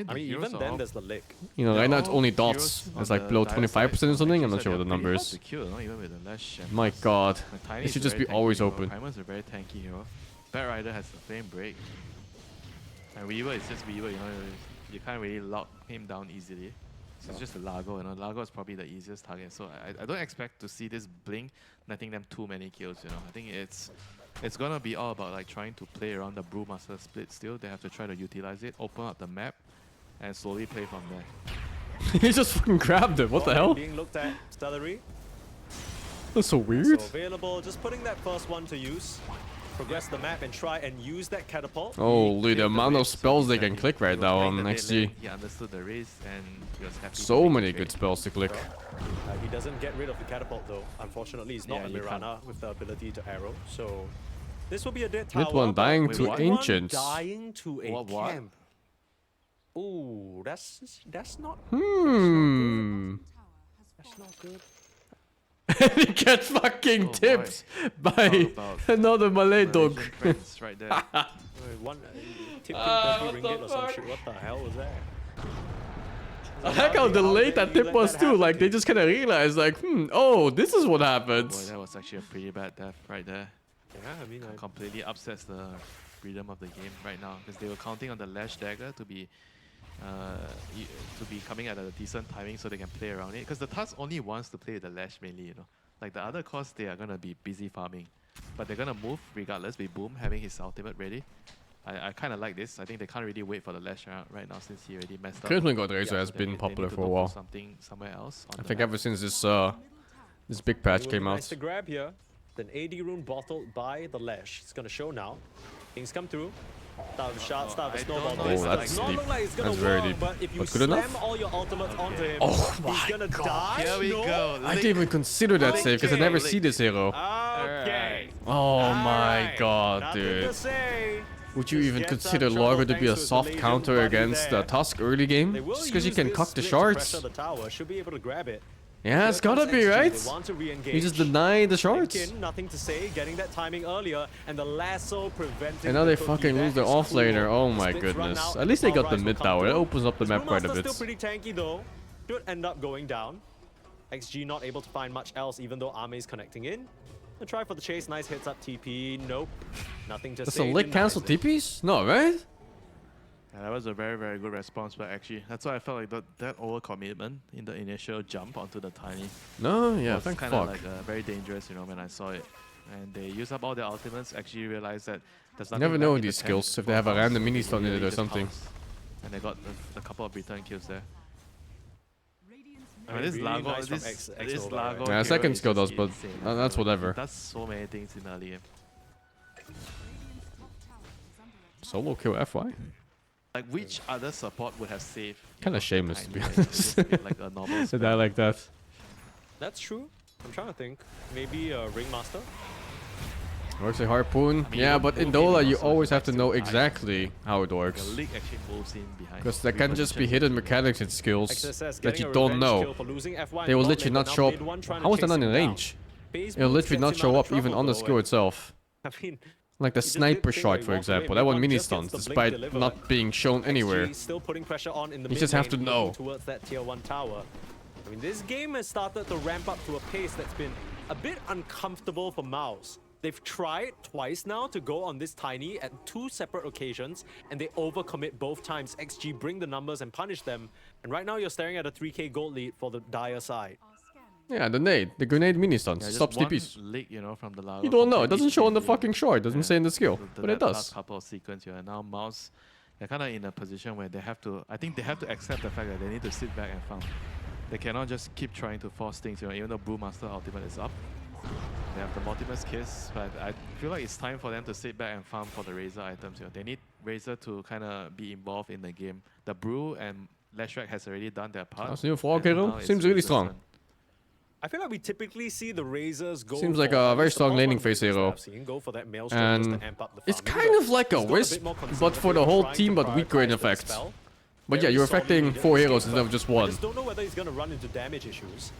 I mean, even then, there's the lick. You know, right now it's only Heroes dots. on It's like the below dire 25% side, or something. I'm like not sure what the they're pretty number hard is. to kill, no? Even with the Lash and My god. the Tiny It is should a just very be always tanky hero. open. Primar's a very tanky hero. Bat Rider has the flame break. And Weaver is just Weaver, you know, you can't really lock him down easily. So it's just a Largo, you know. Largo is probably the easiest target. So I don't expect to see this Blink netting them too many kills, you know. I think it's gonna be all about like trying to play around the Brewmaster split still. They have to try to utilize it, open up the map, and slowly play from there. He just fucking grabbed it. What the hell? Being looked at, Stellary. That's so weird. So available, just putting that first one to use. Progress the map and try and use that catapult. Holy, the amount of spells they can click right now on XG. He understood the race and he was happy. So many good spells to click. He doesn't get rid of the catapult though. Unfortunately, he's not Yeah, a you Mirana with the ability to arrow. So this will be a dead tower. Mid one dying but to mid one ancients. Dying to a What? camp. Ooh, that's not. That's not good. He gets fucking Oh, tipped by about another Malay dog. Malaysian friends right there. One tip 30 what the ringgit or some fuck? shit. What the hell was that? I like how delayed that tip was too. Like they just kind of realized, like, oh, this is what happens. Boy, that was actually a pretty bad death right there. Yeah, I mean, Completely upsets the rhythm of the game right now because they were counting on the Lash Dagger to be coming at a decent timing so they can play around it. Because the Tusk only wants to play the Lash mainly, you know. Like the other cores, they are gonna be busy farming, but they're gonna move regardless with Boom having his ultimate ready. I kind of like this. I think they can't really wait for the Lash right now since he already messed up. Clearly God Razor has So been they popular need to for a look while. Something somewhere else. On I the think map. ever since this big patch came out. Nice to grab here. Then AD rune bottled by the Lash. It's gonna show now. Things come through. Start with shot, start with I don't snowball. know. This Oh, does that's not deep. look like it's gonna That's very work, deep. but if you But good slam enough? all your ultimates onto him, Oh my he's gonna die. Here we No? go. I didn't even consider that save because I never see this hero. Okay. Oh my Alright. god, Nothing dude. to say. Would you Just even get consider some trouble Largo to be a thanks to soft the counter Legion against buddy the Tusk early game? They will Just because you use can this cuck the split to shards? pressure the tower. Should be able to grab it. Yeah, it's Here gotta comes be, XG. right? They want to re-engage. You just deny the shards. Lincoln, nothing to say, getting that timing earlier, and the lasso preventing. And now the they cookie. fucking That lose their is off laner. cool. Oh my Splits run goodness. out, At least they the got power the rise will mid come tower. It through. opens up the This map quite a Brewmaster's bit. still pretty tanky though. Should end up going down. XG not able to find much else, even though Ame is connecting in. A try for the chase. Nice hits up TP. Nope. Nothing to Does say. a lick cancel denies it. TPs? No, right? Yeah, that was a very, very good response, but actually, that's why I felt like that overcommitment in the initial jump onto the Tiny No, yeah, was thank kind of fuck. like very dangerous, you know, when I saw it. And they used up all their ultimates, actually realized that there's You nothing never left know in these the skills, tank if they for have a House. random mini They stun in it really or just something. pounced. And they got a couple of return kills there. I mean, this really Largo, nice from this X-Nova, Largo right? Yeah, hero second is skill just does, but insane, that's bro. whatever. He does so many things in early game. Solo kill FY? Like, which other support would have saved? you Kinda know, the shameless, to be Tiny and honest. just been like a normal A spell? die like that. That's true. I'm trying to think. Maybe a Ringmaster. Works a harpoon. mean, Yeah, you but in move in Dola you also always have like to to know hide. exactly how it The works. league actually moves in behind. Because there can just be hidden mechanics and skills XSS that getting you a don't revenge know. kill for losing FY They will in literally bot not lane, show but up. now mid one trying to How is that chase not him in down. range? Base It'll boost literally gets not him show out up of even trouble, on the though, skill and- itself. I mean, Like the just did sniper think shot, like for walk example. away, That one mid-one mini just gets stuns, the blink despite delivered. not being shown anywhere. XG still putting pressure on in the You mid just have lane, to looking know. towards that tier 1 tower. I mean, this game has started to ramp up to a pace that's been a bit uncomfortable for Mouse. They've tried twice now to go on this Tiny at 2 separate occasions, and they overcommit both times. XG bring the numbers and punish them. And right now you're staring at a 3k gold lead for the Dire side. Yeah, the nade. The grenade mini stuns. Yeah, just Stops one TPs. leak, you know, from the Largo You don't know. It completely doesn't show on the changing. fucking shore. It doesn't Yeah. say in the skill. But it That does. last couple of sequence here, and now Mouse, they're kind of in a position where they have to. I think they have to accept the fact that they need to sit back and farm. They cannot just keep trying to force things. You know, even though Brewmaster ultimate is up, they have the Multimus Kiss, but I feel like it's time for them to sit back and farm for the Razor items. You know, they need Razor to kind of be involved in the game. The Brew and Lashrak has already done their part. That's new for and hero. now it's Seems really Razor's strong. turn. I feel like we typically see the Razors go Seems like for, a at very least the strong all laning one phase Razors that hero. I've seen, go for that Maelstrom just And to amp up the it's farming, kind but of like a he's got wisp, bit more but for the conservative, whole trying team, to but weaker in prioritize the effect. spell. But yeah, Very you're solid affecting leader 4 in heroes this instead of game, just but I one. just don't know whether he's going to run into damage issues.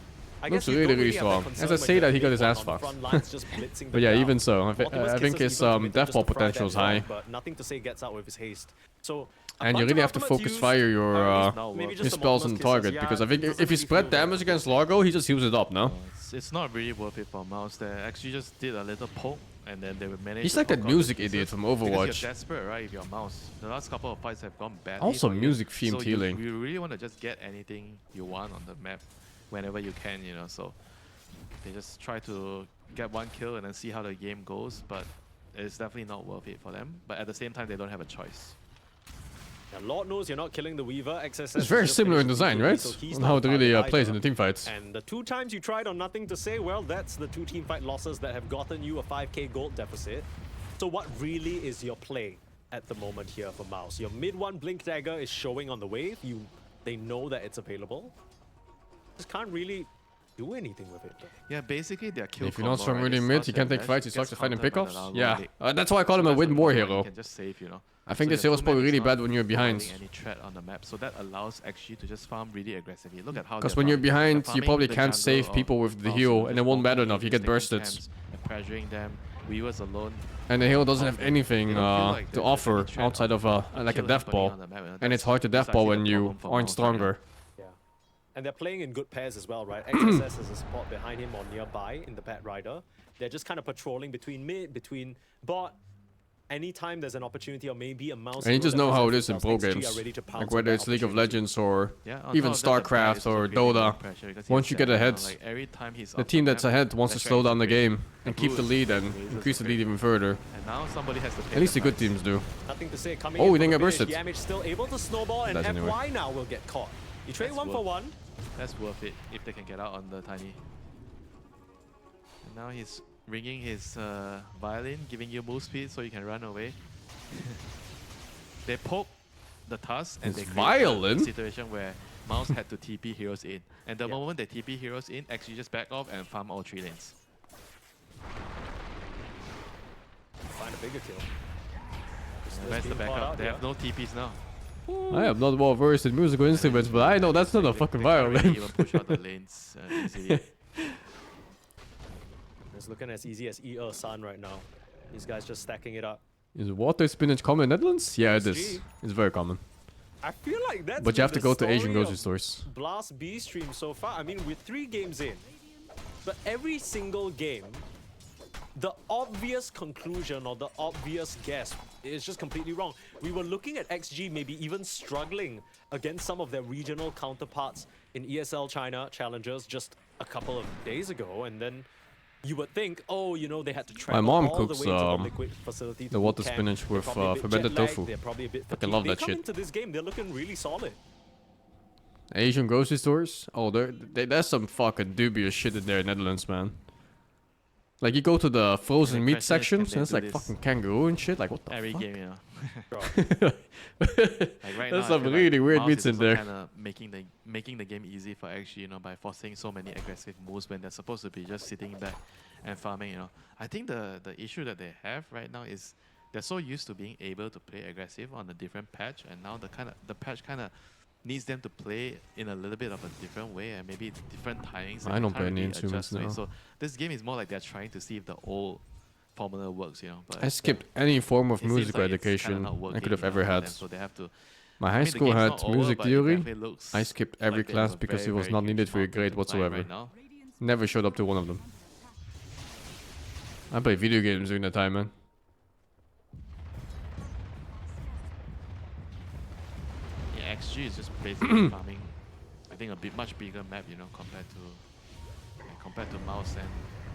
Looks really strong. As I say that, he got his ass fucked. But yeah, even so, I think his death ball potential is high. But nothing to say gets out with his haste. So And you really have to focus fire your his spells on target, because I think if you spread damage against Largo, he just heals it up, no? It's not really worth it for Mouse. They actually just did a little poke, and then they would manage. He's like that music idiot from Because Overwatch. you're desperate, right? If you're Mouse, the last couple of fights have gone badly. Also for you. music themed So healing. You really want to just get anything you want on the map, whenever you can, you know. So they just try to get one kill and then see how the game goes. But it's definitely not worth it for them. But at the same time, they don't have a choice. Now, Lord knows you're not killing the Weaver. XSS It's very similar in design, right? On how it really plays in the team fights. And the 2 times you tried on nothing to say, well, that's the 2 team fight losses that have gotten you a 5k gold deficit. So what really is your play at the moment here for Mouse? Your mid 1 Blink Dagger is showing on the wave. They know that it's available. Just can't really do anything with it. Yeah, basically they're kill. If you're not strong really mid, he can't take fights, he sucks at fighting pickoffs. Yeah, That's that's why I call him a win more hero. You can just save, you know. I think So this your hero's probably opponent is really not bad when you're behind. providing any threat on the map, so that allows XG to just farm really aggressively. Look at how. Because they're when you're farming. behind, They're you farming probably the can't jungle save or people with the Mouse heal, just and it won't matter walking enough, you in, get taking bursted. camps, and pressuring them. Weavers alone. And the hero doesn't have They anything don't feel like to there's offer any threat outside of like a kill death happening ball. on the map, And that's it's hard to death ball actually when the you problem for aren't Mouse right now. stronger. Yeah. And they're playing in good pairs as well, right? XSS is a support behind him or nearby in the Pet Rider. They're just kind of patrolling between mid, between bot. Anytime there's an opportunity or maybe a Mouse. And you hero just that know how it presents is in themselves, pro XG are games. ready to pounce Like on whether that it's League of opportunity. Legends or Yeah, on even top of that, the player StarCraft is or also feeling Dota. pressure because Once he's you get set, ahead, like every time he's the up team the that's map, ahead wants to pressure slow is down the great. game and keep the boost lead and raises increase the the lead rate. even further. And now somebody has to pay At least the good price. teams do. Nothing to say. Coming Oh, in we for didn't the get finish. bursted. Yamich still able to snowball, and Does anyway. FY now will get caught. You trade That's 1 for worth- 1. That's worth it if they can get out on the Tiny. And now he's ringing his violin, giving you move speed so you can run away. They poke the Tusk and His they create violin? a situation where Mouse had to TP heroes in. And the moment they TP heroes in, actually just back off and farm all 3 lanes. Find a bigger kill. And where's the backup? They have no TPs now. I am not well versed in musical instruments, but I know that's not a fucking They can't really violin. even push out the lanes easily. It's looking as easy as San right now. These guys just stacking it up. Is water spinach common in Netherlands? Yeah, it is. It's very common. I feel like that's But you have to the go to Asian story grocery of stores. Blast B stream so far. I mean, we're 3 games in, but every single game, the obvious conclusion or the obvious guess is just completely wrong. We were looking at XG maybe even struggling against some of their regional counterparts in ESL China challengers just a couple of days ago, and then you would think, oh, you know, they had to travel mom all cooks, the way to the liquid facility to the water boot camp. spinach They're with, probably a bit fermented jet-lagged, tofu. They're probably a bit Fucking fatigued. love They that come shit. into this game, they're looking really solid. Asian grocery stores? Oh, there's some fucking dubious shit in there in Netherlands, man. Like, you go to the frozen And the meat question is, section, can and they it's do like this fucking kangaroo and shit. Like, what the Every fuck? game, you know. Bro. Like right There's now, I some feel really like weird Mouse meats is in also there. Kinda making the game easy for XG, you know, by forcing so many aggressive moves when they're supposed to be just sitting back and farming, you know. I think the issue that they have right now is they're so used to being able to play aggressive on a different patch, and now the patch kind of needs them to play in a little bit of a different way and maybe different timings. I and don't they play can't any really instruments adjust to it. now. So this game is more like they're trying to see if the old formula works, you know. But I skipped any form of it seems musical like it's kinda education not I working could have enough ever for had. them, so they have to. My I high mean, the school game's had not over, music but it theory. definitely looks I skipped every like there's class a because very, it was very not huge needed for your mountain grade to climb whatsoever. right now. Never showed up to one of them. I played video games during that time, man. Yeah, XG is just basically farming. I think a bit much bigger map, you know, compared to Mouse, and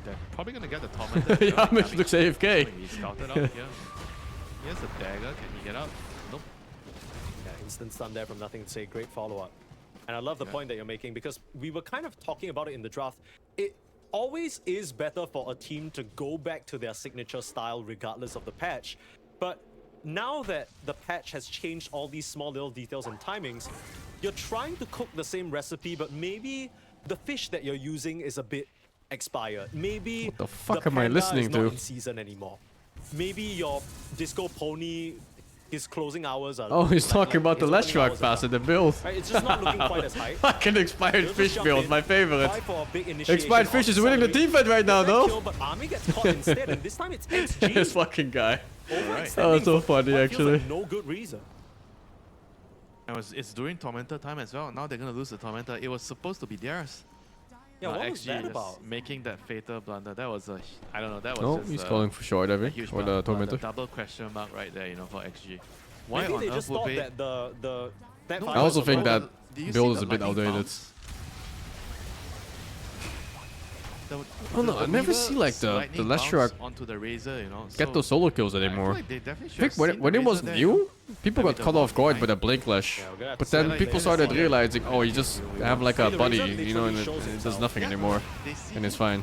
they're probably gonna get the tormentor. as Yeah, well. Mitch looks AFK. He scouted out here. He has a dagger. Can he get out? Nope. Yeah, instant stun there from nothing to say. Great follow-up. And I love the point that you're making, because we were kind of talking about it in the draft. It always is better for a team to go back to their signature style regardless of the patch. But now that the patch has changed all these small little details and timings, you're trying to cook the same recipe, but maybe the fish that you're using is a bit expired. Maybe What the fuck the am I panda listening is not to? in season anymore. Maybe your Disco Pony His closing hours are... Oh, he's talking about the his Let's opening Rock hours pass are in the build. Right, it's just not looking quite as high. Fucking expired They'll fish just jump build, in, my favorite. try for a big initiation Expired fish of is winning the accelerate. team fight right now, Get that though. kill, but Army gets caught instead, and this time it's XG. This fucking guy. Overextending That was so for funny, what feels actually. like no good reason. It's during Tormentor time as well. Now they're gonna lose the Tormentor. It was supposed to be theirs. Yeah, what was XG that just about? making that fatal blunder. That was a... I don't know, that was No, just he's a, calling for short, I a think, huge for the blunder. Tormentor. Double question mark right there, you know, for XG. Why Maybe on they earth just would thought they... that that I also think that Do you build see is a the bit lightning outdated. bounce? Oh no, I never see like the Let's Rock onto the Razor, you know. get those solo kills anymore. Like they definitely I should think have when seen when the it was Razor there, new, people got Maybe caught the off guard one by the Blink Lash. Yeah, we're gonna have But to say, then like, people they started just- realizing, oh, you just have like a See, the buddy, Razor you know, and literally shows it does himself. nothing Yeah, anymore, they see and it's it. fine.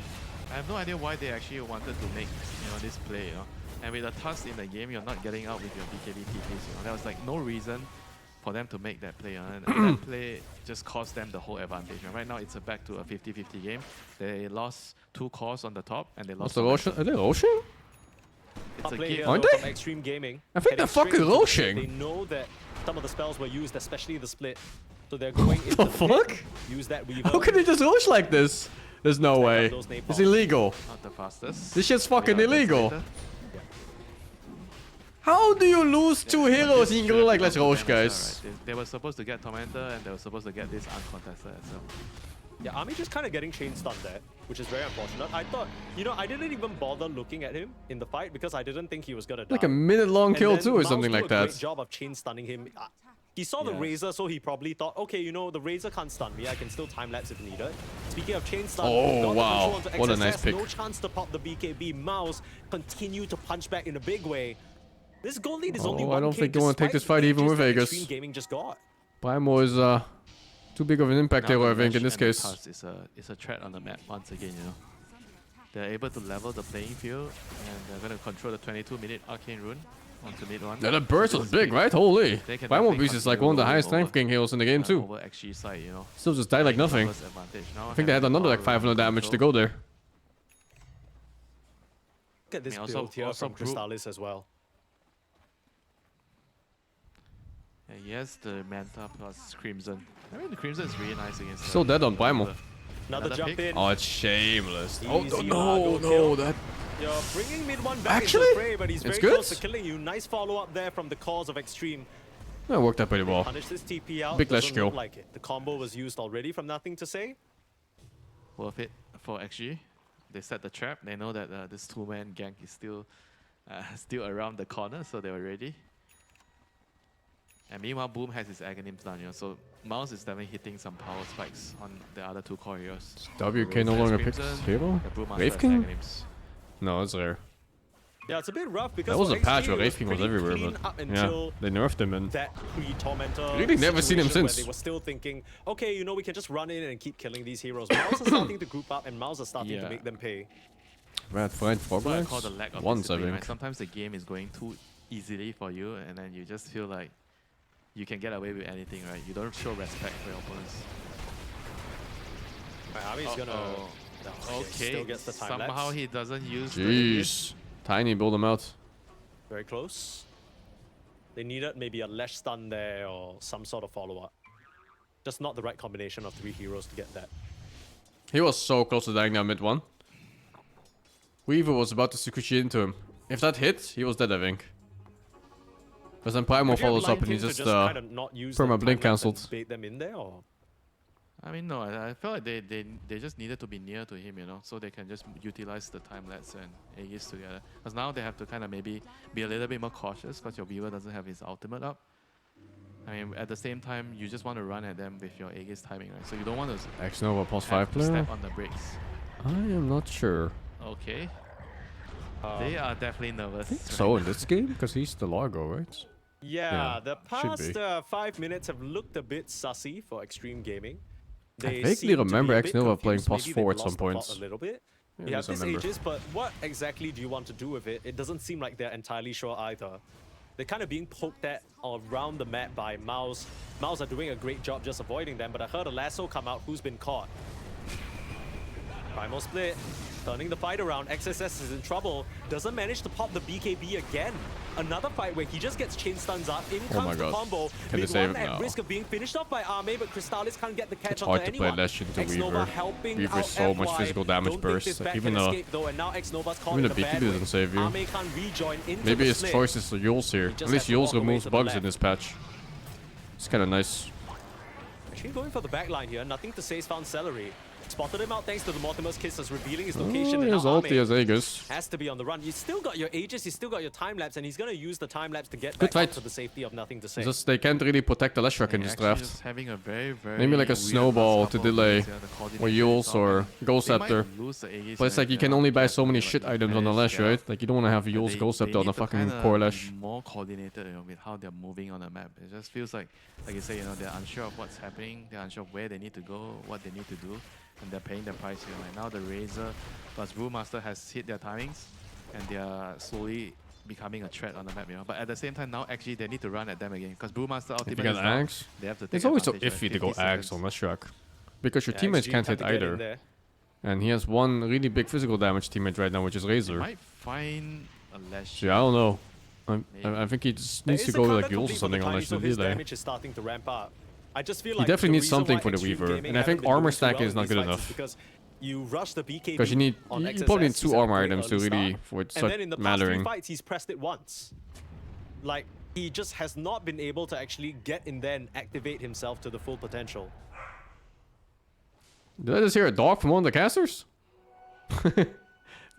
I have no idea why they actually wanted to make, you know, this play, you know. And with the tusk in the game, you're not getting out with your BKB TPs, you know. There was like no reason for them to make that play, you know? And that play just cost them the whole advantage. And right now, it's back to a 50-50 game. They lost 2 cores on the top, and they What's lost. the Roshan? Are they Roshan? It's Top a play game. here, Aren't though, they? from Extreme Gaming. I think they're Heading straight fucking into the Roshan. split. They know that some of the spells were used, especially the split. So they're going into The pit, fuck? use that Weaver. How can they just Rosh like this? There's no way. those napalms. It's illegal. Not the fastest. This shit's Maybe fucking that's illegal. later. How do you lose 2 heroes This in should go have like been Let's on Rosh, them as well, guys? right? They were supposed to get Tormentor, and they were supposed to get this uncontested as well. Yeah, Army just kind of getting chain stunned there, which is very unfortunate. I thought, you know, I didn't even bother looking at him in the fight because I didn't think he was gonna die. Like a minute-long And kill then too, or Miles something do like a that. Great job of chain stunning him. He saw the Yes. Razor, so he probably thought, okay, you know, the Razor can't stun me. I can still time lapse if needed. Speaking of chain stun, Oh, got the wow. control onto What a nice XSS, pick. No chance to pop the BKB. Mouse continue to punch back in a big way. This goal lead is only Oh, 1K. I don't think you want to take this fight even with Vegas. Extreme Gaming just got. Primo is too big of an impact Now hero, I the think, in Lash this and the case. Tusk is a threat on the map once again, you know. They're able to level the playing field, and they're going to control the 22-minute Arcane Rune onto mid one. Yeah, the burst was big, right? Holy. They can Primo definitely Beast is like continue one of the rolling highest over, strength king heroes in the game too. Over XG side, you know. Still just died like nothing. Numbers advantage. Now I think they had having another like power 500 under damage to control. go there. Look at this I mean, also- build here also from group- Crystallis as well. Yeah, yes, the Manta plus Crimson. I mean, the Crimson is really nice against. Still dead on Primo. Another Another jump pick? in. Oh, it's shameless. Oh, Easy no, Largo no, kill. that... You're bringing mid one back Actually, into the fray, but he's it's very close good. to killing you. Nice follow-up there from the cause of Extreme. That worked out pretty well. Punish this TP out. Big Lash doesn't kill. look like it. The combo was used already from nothing to say. Worth it for XG. They set the trap. They know that this 2-man gank is still around the corner, so they were ready. And meanwhile, Boom has his Aghanim's down, you know, so Mouse is definitely hitting some power spikes on the other 2 core heroes. WK no Has longer picks Crimson, hero? the Brewmaster Wraith has King? Aghanim's. No, it's rare. Yeah, it's a bit rough because That was for a patch XG, where it Wraith King was pretty everywhere, clean but up yeah, until they nerfed him and that pre-Tormentor Really never seen him situation since. where they were still thinking, okay, you know, we can just run in and keep killing these heroes. Mouse is starting to group up and Mouse is starting to Yeah. make them pay. Red Fight That's what I call the Froglegs? lack of Once, I discipline, think. right? Sometimes the game is going too easily for you, and then you just feel like you can get away with anything, right? You don't show respect for your opponents. Right, Army's gonna... Uh-oh. Okay, Okay, still gets the time somehow lapse. he doesn't use Jeez. Tiny build him out. Very close. They needed maybe a Lash stun there or some sort of follow-up. Just not the right combination of 3 heroes to get that. He was so close to dying down mid one. Weaver was about to Tsukushi into him. If that hit, he was dead, I think. Because then Primo Would you have follows up liked and he him to just kind of not use perma the blink time lapse and cancelled. bait them in there, or? I mean, no, I felt like they just needed to be near to him, you know, so they can just utilize the time lapse and Aegis together. Because now they have to kind of maybe be a little bit more cautious because your Weaver doesn't have his ultimate up. I mean, at the same time, you just want to run at them with your Aegis timing, right? So you don't want to X Nova plus 5 have to player? step on the brakes. I am not sure. Okay. They are definitely nervous. right So in now. this game? Because he's the Largo, right? Yeah, Yeah, the should be. past 5 minutes have looked a bit sussy for Extreme Gaming. I They vaguely seem to be remember a X bit Nova playing confused. plus Maybe 4 they've at some lost the plot points. a little bit. Yeah, You have yes, I this remember. Aegis, but what exactly do you want to do with it? It doesn't seem like they're entirely sure either. They're kind of being poked at around the map by Mouse. Mouse are doing a great job just avoiding them, but I heard a lasso come out. Who's been caught? Primal split. turning the fight around. XSS is in trouble. Doesn't manage to pop the BKB again. Another fight where he just gets chain stuns up. In Oh my comes the God. combo. Can they save it? At No. risk of being finished off by Arme, but Crystallis can't get the catch It's onto hard to play anyone. Lesh into X-Nova Weaver. helping Weaver out is so much FY. physical damage Don't think burst. this Like, back even can the escape, though, and now X-Nova's caught even in the a bad BKB way. doesn't save you. Arme can't rejoin into maybe the his split. choice is Yules here. just At least has to Yules walk away removes to the bugs in left. this patch. It's kind of nice. Actually going for the back line here. Nothing to say is found Celery. Spotted him out thanks to the Mortimer's Kisses, revealing his location. Oh, And he has now ulti as Arme Aegis. has to be on the run. You still got your Aegis, you still got your time lapse, and he's going to use the time lapse to get Good back fight. up to the safety of Nothing to Say. It's just they can't really protect the Leshrac in He's this actually draft. just having a very, very Maybe like a weird snowball last to couple of delay, minutes, the or coordination Yules is or off. Ghost They Scepter. might lose the Aegis But it's and like you they're can not only buy gonna so many like shit items on the manage Lesh, their- right? Like you don't want to have but Yules Ghost Scepter on need the to fucking kinda core be Lesh. more coordinated, with how they're moving on the map. It just feels like you say, they're unsure of what's happening. They're unsure of where they need to go, what they need to do, and they're paying the price here. Like now, the Razor plus Brewmaster has hit their timings, and they are slowly becoming a threat on the map. But at the same time, now actually they need to run at them again because Brewmaster If ultimate you is get down. Axe, They have to take it's always so advantage, iffy to go 50 Axe seconds. on Leshrac. Because your Yeah, teammates XG can't time hit to get in either. there. And he has one really big physical damage teammate right now, which is They Razor. might find a Lash. So yeah, I don't know. Maybe. I think he just There needs is to a go counter like Yules or complete for something the on Tiny, Lesh so to his delay. damage is starting to ramp up. I just feel He like definitely the needs reason something why for the Extreme Weaver, Gaming and I think haven't been armor doing too stacking well is in not these good fights enough. Because you rush the BKB Because you on probably need XSS, 2 he's had a armor great items to early really start. for it to And then start in the past mattering. 3 fights, he's pressed it once. Like, he just has not been able to actually get in there and activate himself to the full potential. Did I just hear a dog from one of the casters? I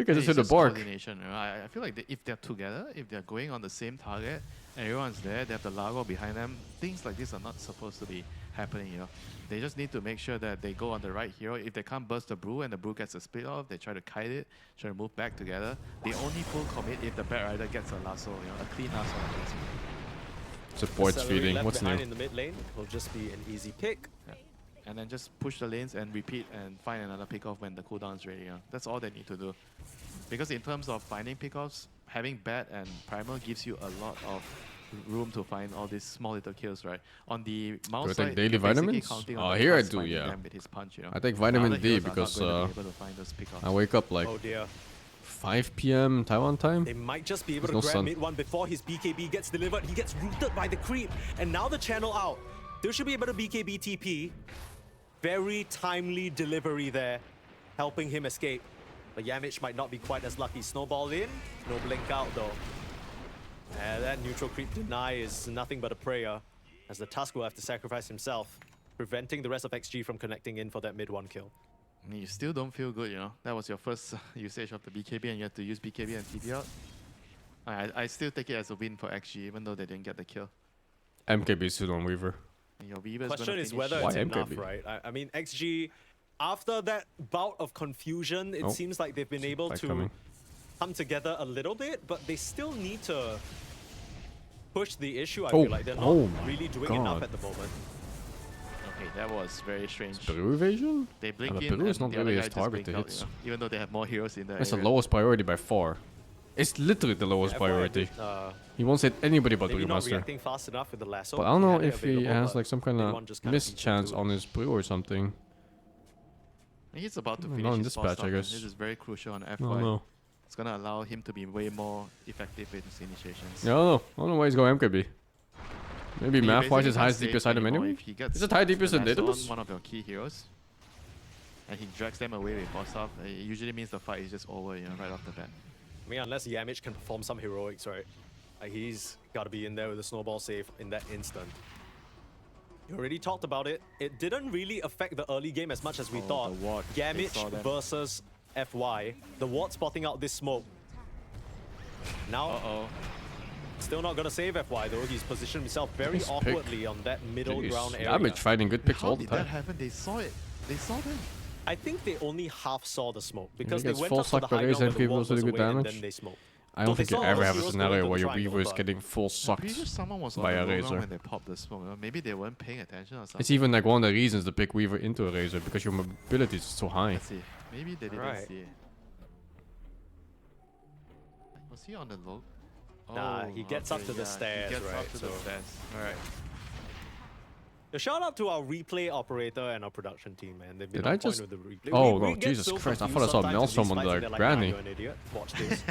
think I just heard a bark. Coordination. I feel like if they're together, if they're going on the same target, and everyone's there, they have the Largo behind them, things like this are not supposed to be happening, They just need to make sure that they go on the right hero. If they can't burst the Brew and the Brew gets a split off, they try to kite it, try to move back together. They only full commit if the Bat Rider gets a lasso, a clean lasso. Supports Celery feeding. left What's behind new? in the mid lane will just be an easy pick. And then just push the lanes and repeat and find another pickoff when the cooldown is ready. That's all they need to do. Because in terms of finding pickoffs, having Bat and Primal gives you a lot of room to find all these small little kills, right? On the mouse Do I side, take daily you're basically vitamins? counting Oh, on the here I fast do, finding yeah. them with his punch, I take vitamin Other D heroes are because not going to be able to find those pickoffs. I wake up like Oh dear. 5 p.m. Taiwan time. They might just be able There's to no grab sun. mid one before his BKB gets delivered. He gets rooted by the creep. And now the channel out. There should be a bit of BKB TP. Very timely delivery there, helping him escape. But Yamich might not be quite as lucky. Snowball in, no blink out though. And that neutral creep deny is nothing but a prayer, as the Tusk will have to sacrifice himself, preventing the rest of XG from connecting in for that mid one kill. You still don't feel good, That was your first usage of the BKB and you had to use BKB and TP out. I still take it as a win for XG, even though they didn't get the kill. MKB still on Weaver. And your Weaver's Question gonna is finish. whether Why it's enough, MKB? right? I mean, XG, after that bout of confusion, it Oh. seems like they've been able Back to coming. come together a little bit, but they still need to push the issue. I Oh, feel like they're not oh my really doing enough God. at the moment. Okay, that was very strange. Peru evasion? They blink but in Peru is and not the other really guy his just target blinked to out, hit. even though they have more heroes in there. It's the lowest priority by far. It's literally the lowest FYI, priority. uh, He won't hit anybody but maybe not Brewmaster. reacting fast enough with the lasso. But I don't know had it if he available, has but like some kind mid one of just kinda missed beat him chance to on it. his Brew or something. He's about to Not finish in his this boss patch, stuff, I man. guess. This is very crucial on FY. I don't know. It's gonna allow him to be way more effective with his initiations. Yeah, I don't know. I don't know why he's going MKB. Maybe You math-wise basically his highest can't DPS save item anymore anyway? if he gets Is it high DPS the in lasso on Daedalus? one of your key heroes, and he drags them away with boss stuff, it usually means the fight is just over, right off the bat. I mean, unless Yamich can perform some heroics, right? He's got to be in there with a snowball save in that instant. You already talked about it. It didn't really affect the early game as much as we Oh, thought. the ward. They Yamich saw them. versus FY. The ward spotting out this smoke. Now, Uh-oh. still not going to save FY though. He's positioned himself very Nice pick. awkwardly on that middle Jeez. ground area. Damage fighting good picks How all the did that time. happen? They saw it. They saw them. I think they only half saw the smoke because he they gets went full up to the sucked by high Raze ground and when the people ward also was do good away and damage. then they smoked. I Though don't they think you saw ever have a heroes go scenario into where the your triangle, Weaver is but- getting full I'm sucked pretty sure someone was by on a the low Razor. ground when they popped the smoke. Maybe they weren't paying attention or something. It's even like one of the reasons to pick Weaver into a Razor, because your mobility is so high. Let's see. Maybe they didn't Alright. see it. Was he on the low? Nah, he gets up to the yeah, stairs, he gets right, up to the so- stairs. Alright. A shout out to our replay operator and our production team, man. They've been Did on I point just- with the replay. Oh, We no, get Jesus so Christ, I confused thought I saw sometimes Nelson in these on fights the and they're like, granny. "Nah, you're an idiot. Watch this."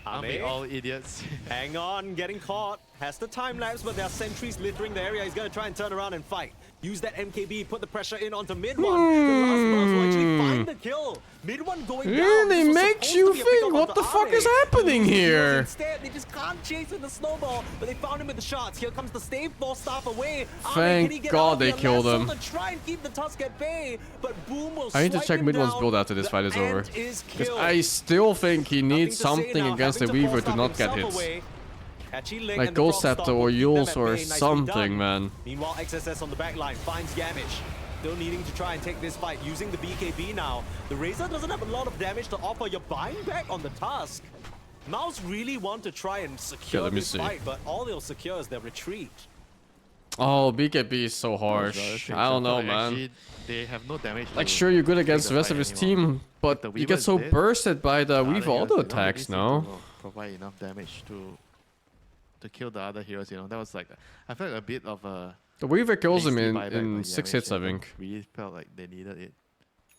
Aren't we Ame, all idiots? hang on, getting caught. Has the time lapse, but there are sentries littering the area. He's gonna try and turn around and fight. Use that MKB, put the pressure in onto mid one. The last boss will actually find the kill. Mid one going down. Really This was makes supposed you to be a think, pickup what onto the fuck Ame. is happening Losing heroes here? Instead, they just can't chase in the snowball, but they found him with the shots. Here comes the stave ball staff away. Ame, Thank can he get God out they of the killed lasso him. to try and keep the Tusk at bay, but Boom will I need to swipe check him mid one's down. build after this The fight is over. ant is Because killed. I still think he Nothing needs to say something now, against the having to Weaver to force not get himself hits. away. Catchy lick Like and the Ghost Frog Scepter Stomp will or keep them Yules at or bay. Nicely something, done. man. Meanwhile, XSS on the back line finds damage. Still needing to try and take this fight using the BKB now. The Razor doesn't have a lot of damage to offer. You're buying back on the Tusk. Mouse really want to try and secure let me this see. fight, but all they'll secure is their retreat. Oh, BKB is so harsh. I don't know, man. Actually, they have no damage. Like, to sure, you're good against take the rest of fight his anymore. team, but the you Weaver get is so dead. bursted by the The Weaver other heroes, auto they don't really attacks seem now. to provide enough damage to kill the other heroes. You know, that was like I felt a bit of a. The Weaver kills him hasty buyback in by 6 Yamiche. hits, I don't think. Really felt like they needed it.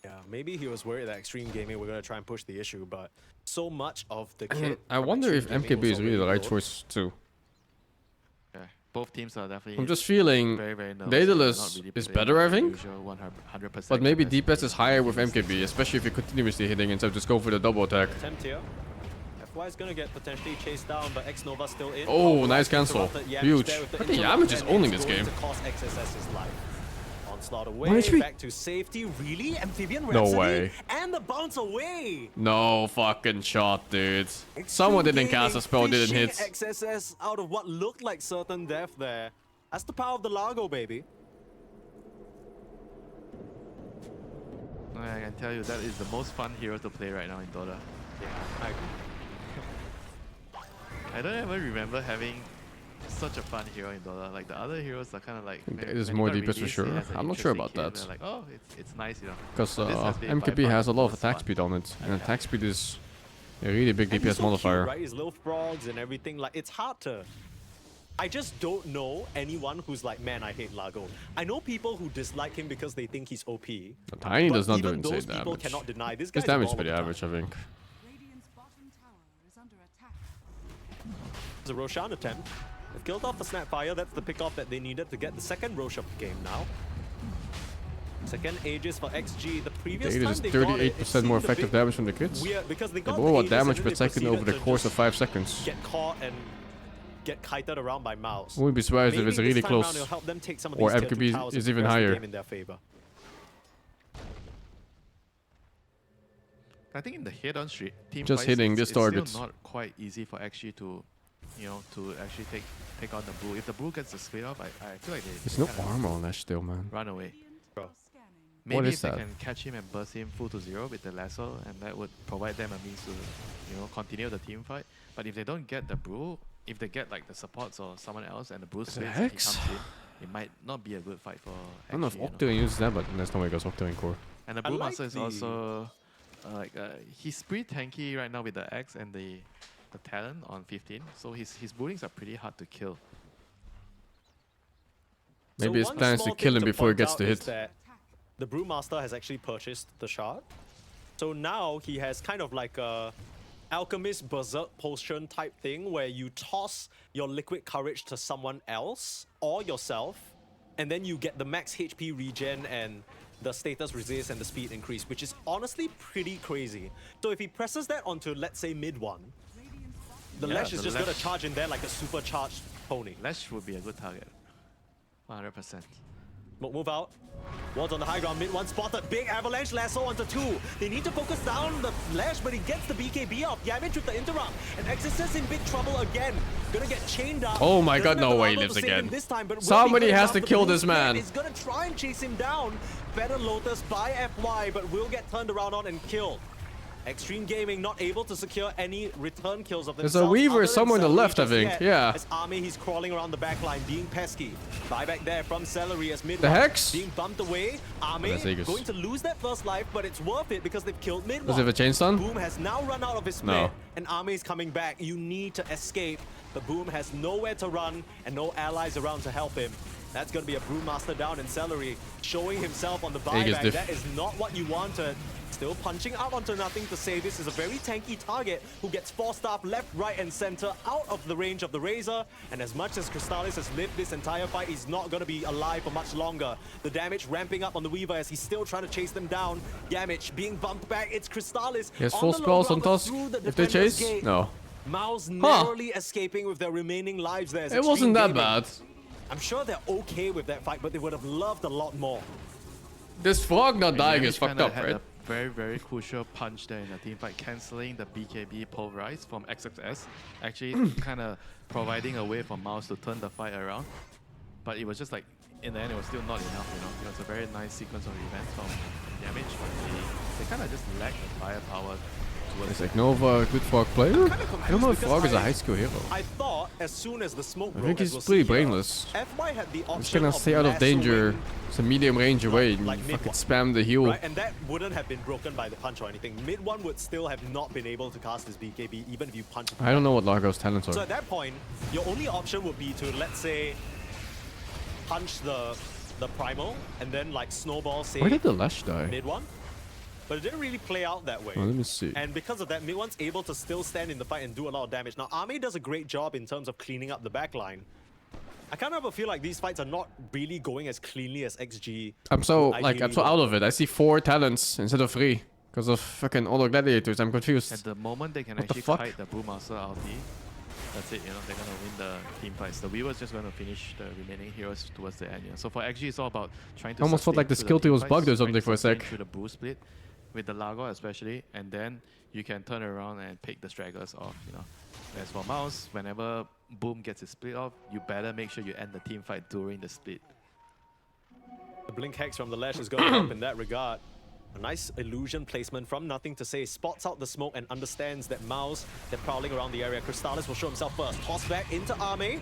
Yeah, maybe he was worried that Extreme Gaming were going to try and push the issue, but so much of the I mean, kit. I from wonder if Extreme Gaming MKB was is really the already right low. choice, too. Yeah, both teams are definitely. I'm just feeling very, very nervous. Daedalus They're not really is playing better, I the think. usual 100% But maybe capacity. DPS is higher with MKB, especially if you're continuously hitting instead of just go for the double attack. Attempt here. FY is gonna get potentially chased down, but X Nova still in. Oh, nice cancel. Interrupted Yamiche Huge. there with the I think interrupt, Yamiche is and owning it's this going game. to cost XSS's life. Onslaught away, 1 HP. back to safety. Really? Amphibian No Rhapsody? way. And the bounce away. No fucking shot, dude. Someone didn't cast a spell, didn't hit. XSS out of what looked like certain death there. That's the power of the Largo, baby. I can tell you that is the most fun hero to play right now in Dota. Yeah, I agree. I don't ever remember having such a fun hero in Dota. Like the other heroes are kind of like. It is more DPS for sure. I'm not sure about that. Like, oh, it's nice, you know. Because But this has been by MKB far has a the lot of most attack fun. speed on it. And attack speed is a really big And he's DPS so cute, modifier. right? His little frogs and everything. Like, it's hard to. I just don't know anyone who's like, man, I hate Largo. I know people who dislike him because they think he's OP. Tiny but does not do even those insane people damage. cannot deny this His guy's damage a is pretty ball of average, I think. Radiant's bottom tower is under attack. It's a Roshan attempt. They've killed off the Snapfire. That's the pickoff that they needed to get the second Rosh of the game now. Second Aegis for XG. The previous It time is they got it, 38% more seemed a effective bit damage from the kids. weird because they got They blow the a Aegis damage and per then they second over the proceeded to course of just 5 seconds. get caught and get kited around by Mouse. Wouldn't be surprised if Maybe it's this really time around close. it'll help them take some of Or these tier 2 MKB towers is and even press the higher. game in their favor. I think in the head-on street, team Just fights, hitting it's this still targets. not quite easy for actually to, you know, to actually take on the Blue. If the Blue gets the split off, I feel like they There's no kinda armor on that still, man. run away. Bro. Maybe What is if they that? can catch him and burst him full to 0 with the lasso, and that would provide them a means to, you know, continue the team fight. But if they don't get the Brew, if they get like the supports or someone else and the Brew Is it splits and he Hex? comes in, it might not be a good fight for. I don't know if actually, you know. Octane uses that, but there's no way it goes Octane core. And the I Blue like Master is the- also he's pretty tanky right now with the Axe and the talent on 15. So his bootings are pretty hard to kill. Maybe his one plan is to small kill thing him before he point gets out the is hit. that the Brewmaster has actually purchased the shard. So now he has kind of like a alchemist berserk potion type thing where you toss your liquid courage to someone else or yourself, and then you get the max HP regen and the status resist and the speed increase, which is honestly pretty crazy. So if he presses that onto, let's say, mid one, the Yeah, Lash is the just gonna Lash- charge in there like a supercharged pony. Lash would be a good target. 100%. Smoke move out. Wards on the high ground, mid one spotted. Big avalanche lasso onto 2. They need to focus down the Lash, but he gets the BKB off. Yamiche with the interrupt. And XSS in big trouble again. Gonna get chained up. Oh my Doesn't God, have no the way he Largo lives to save him again. This time, but will Somebody be good has enough. to The kill Blue this Spread man. is gonna try and chase him down. Better Lotus by FY, but will get turned around on and killed. Extreme Gaming not able to secure any return kills of There's themselves. a Weaver other than somewhere on the Celery left, I just think. yet. Yeah. As Army, he's crawling around the back line, being pesky. Buyback there from Celery as mid. The Hex? Being bumped away. Army that's Aegis. going to lose that first life, but it's worth it because they've killed mid. Does he have a chain stun? Boom has now run out of his No. split, and Army is coming back. You need to escape. The Boom has nowhere to run and no allies around to help him. That's going to be a Brewmaster down, and Celery showing himself on the buyback. That is not what you wanted. Still punching out onto nothing to say this is a very tanky target who gets 4-staff left, right, and center out of the range of the Razor. And as much as Crystallis has lived this entire fight, he's not going to be alive for much longer. The damage ramping up on the Weaver as he's still trying to chase them down. Damage being bumped back. It's Crystallis. He has full spells on Tusk. If they chase? No. Mouse narrowly escaping with their remaining lives there. It wasn't that bad. I'm sure they're okay with that fight, but they would have loved a lot more. This Frog not dying is fucked up, had right? a very, very crucial punch there in the team fight, cancelling the BKB pulverize from XXS, actually kind of providing a way for Mouse to turn the fight around. But it was just like, in the end, it was still not enough, you know. It was a very nice sequence of events from damage, but they kind of just lacked the firepower. It's like Nova, good Frog player? I don't know if Frog is a high skill hero. I thought as soon as the smoke I think he's pretty brainless. FY had the option He's gonna stay out of danger. It's a medium range away and you fucking spam the heal. Right, and that wouldn't have been broken by the punch or anything. Mid one would still have not been able to cast his BKB even if you punch it. I don't know what Largo's talents are. So at that point, your only option would be to, let's say, punch the primal and then like snowball save Why did the Lash die? mid one. But it didn't really play out that way. Oh, let me see. And because of that, mid one's able to still stand in the fight and do a lot of damage. Now, Army does a great job in terms of cleaning up the backline. I kind of feel like these fights are not really going as cleanly as XG. I'm so out of it. I see 4 talents instead of 3 because of fucking all the gladiators. I'm confused. At the moment, they can What the actually fuck? kite the Brewmaster ulti. That's it, you know, they're gonna win the team fights. The Weaver's just gonna finish the remaining heroes towards the end. You know? So for XG, it's all about trying to. Almost felt like the sustain skill through tree was team bugged or fights, something trying for a to sustain sec. through the Brew split, with the Largo especially, and then you can turn around and pick the stragglers off. You know, as for Mouse, whenever Boom gets his split off, you better make sure you end the team fight during the split. The Blink Hex from the Lash is going to help in that regard. A nice illusion placement from Nothing to Say. Spots out the smoke and understands that Mouse, they're prowling around the area. Crystallis will show himself first. Toss back into Army.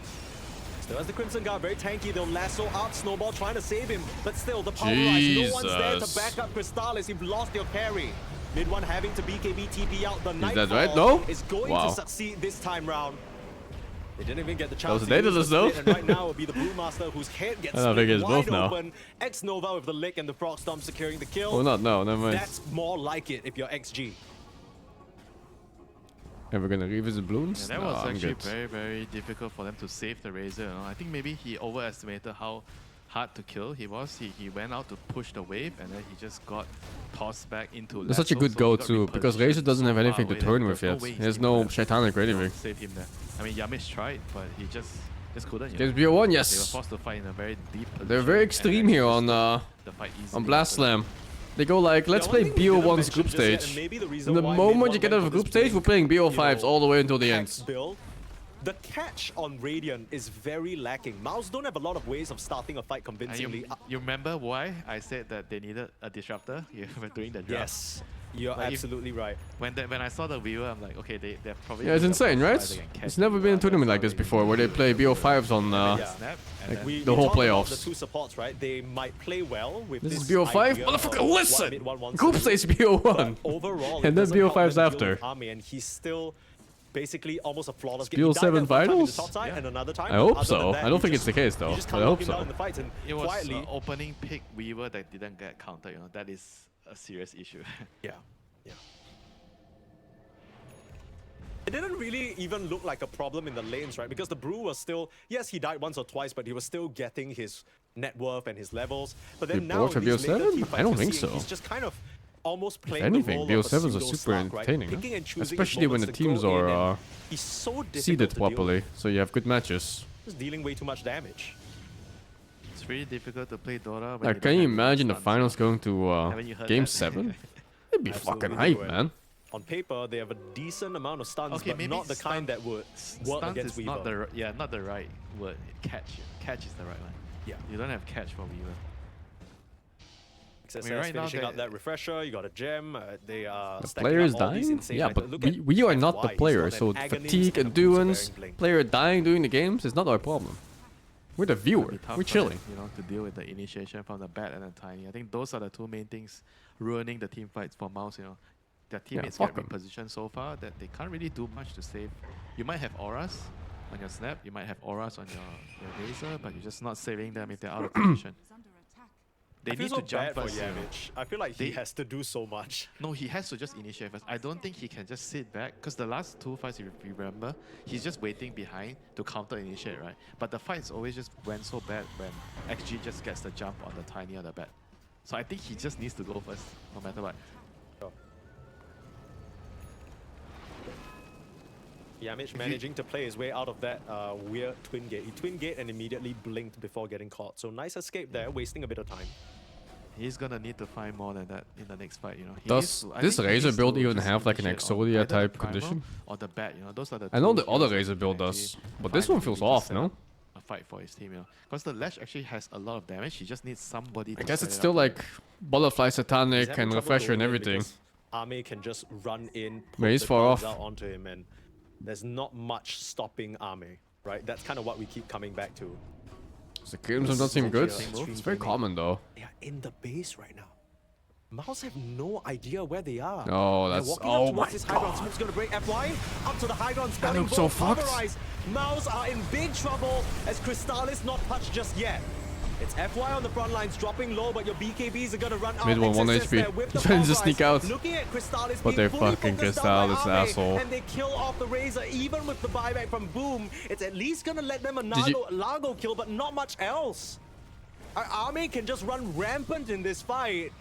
Still has the Crimson Guard, very tanky. They'll lasso out Snowball trying to save him. But still, the power rise. No one's there to back up Crystallis. You've lost your carry. Mid one having to BKB TP out. The Nightfall that right? No? is going to succeed this time round. They didn't even get the chance was to use the daedalus, though. split, and right now it will be the Brewmaster whose head gets I don't think split it's wide both now. open. X-Nova with the lick and the Frog Stomp securing the kill. Oh, not now. Never mind. That's more like it if you're XG. Ever gonna revisit Bloons? Yeah, that No, was I'm actually good. very, very difficult for them to save the Razor. You know? I think maybe he overestimated how hard to kill he was. He went out to push the wave and then he just got tossed back into That's such a lasso, good so go he got too, because repositioned Razor doesn't have so anything far to away turn that with there's yet. way He has he no could have, Shaitanic or you know, anything. saved him there. I mean, Yamish tried, but he just couldn't. You Against know? BO1, They were yes. forced to fight in a very deep position. They're very extreme and here just on the fight on easily Blast after that. Slam. They go like, let's The play only thing we didn't BO1's mention group just yet, stage. and maybe the reason And the why moment mid-one you get went out of for group this stage, we're playing BO5s all the way until the end. Hex build. The catch on Radiant is very lacking. Mouse don't have a lot of ways of starting a fight And convincingly. you remember why I said that they needed a disruptor during the draft? Yes, you're Like if- absolutely right. When I saw the viewer, I'm like, okay, they're probably. Yeah, it's doing insane, the right? first fight against It's Cat never been a Viewer, tournament that's like this how they before, where they do play it. BO5s on Yeah. Yeah. Snap, and like then We the whole talked about playoffs. The two supports, right? They might play well with This this. is BO5? idea Motherfucker, of what listen! mid-one wants Group to do. stage BO1. But overall, And it then doesn't help BO5s them deal after. with Army, and he's still basically almost a flawless Is game. He died BO7 that one time in the finals? top side and another time. I hope Other so. than that, I don't you think it's just- the case though, You just but can't I knock hope him down so. in the fights, and It was quietly. opening pick Weaver that didn't get counted. You know, that is a serious issue. Yeah, yeah. It didn't really even look like a problem in the lanes, right? Because the Brew was still, yes, he died once or twice, but he was still getting his net worth and his levels. But then They now bored for in these later BO7? team I fights, don't you're think seeing so. He's just kind of almost playing anything, the role of a BO7s are pseudo super Slark, right? entertaining, huh? Picking and choosing his Especially when the moments to teams go in, are and he's so difficult seeded to deal with. properly, so you have good matches. Just dealing way too much damage. It's really difficult to play Dota. When Like, can you don't have imagine the stuns, finals you know? going to Haven't you heard Game that? 7? It'd be Absolutely fucking they hype, would. man. On paper, they have a decent amount of stuns, Okay, but maybe not the kind that would work Stuns against is not Weaver. not the right word. Catch is the right one. Yeah. You don't have catch for Weaver. XSS right now finishing they- up that refresher. You got a gem. They are The stacking player is up all these dying? insane Yeah, items. but Look we at are not the FY. He's player, got so an agonist fatigue, and a boots of endurance, bearing blink. player dying during the games is not our problem. We're the It'll viewer. be tough We're for chilling. them, you know, to deal with the initiation from the bat and the tiny. I think those are the two main things ruining the team fights for Mouse. You know, their teammates fuck get 'em. repositioned so far that they can't really do much to save. You might have auras on your snap, you might have auras on your laser, but you're just not saving them if they're out of position. Is under attack. They I feel need so to jump bad for first. You know. Yamich. I feel like he They- has to do so much. No, he has to just initiate first. I don't think he can just sit back because the last two fights, if you remember, he's just waiting behind to counter initiate, right? But the fights always just went so bad when XG just gets the jump on the tiny or the bat. So I think he just needs to go first, no matter what. Yamich managing to play his way out of that weird twin gate. He twin gate and immediately blinked before getting caught. So nice escape there, wasting a bit of time. He's gonna need to find more than that in the next fight, you know. He Does needs to- I this think he Razor needs build to even just have like an initiate on Exodia either the type primal condition? or the bat, you know. Those are the I know two the other heroes that Razor can build actually does, but this find one feels really off, set no? up a fight for his team, you know. Because the Lash actually has a lot of damage. He just needs somebody to I guess set it's it still up. like Butterfly He's Satanic having and trouble Refresher and going in everything. because Ame can just run in, But he's the far guards off. out onto him, and there's not much stopping Ame, right? That's kind of what we keep coming back to. The games have not seemed good. Extreme It's very gaming. common though. They are in the base right now. Mouse have no idea where they are. Oh, They're that's walking up oh towards my this high ground. god. Smoke's gonna break FY up to the high ground, spelling look's so both fucked. pulverized. Mouse are in big trouble as Crystallis not touched just yet. It's FY on the front lines, dropping low, but your BKBs are gonna run out. Mid one, 1 XSS HP. there with the He's trying to pulverize. sneak out. Looking at Crystallis But being they fully fucking focused kissed down out by this Ame, asshole. and they kill off the Razor even with the buyback from Boom. It's at least gonna let them a you- Largo kill, but not much else. Our army can just run rampant in this fight.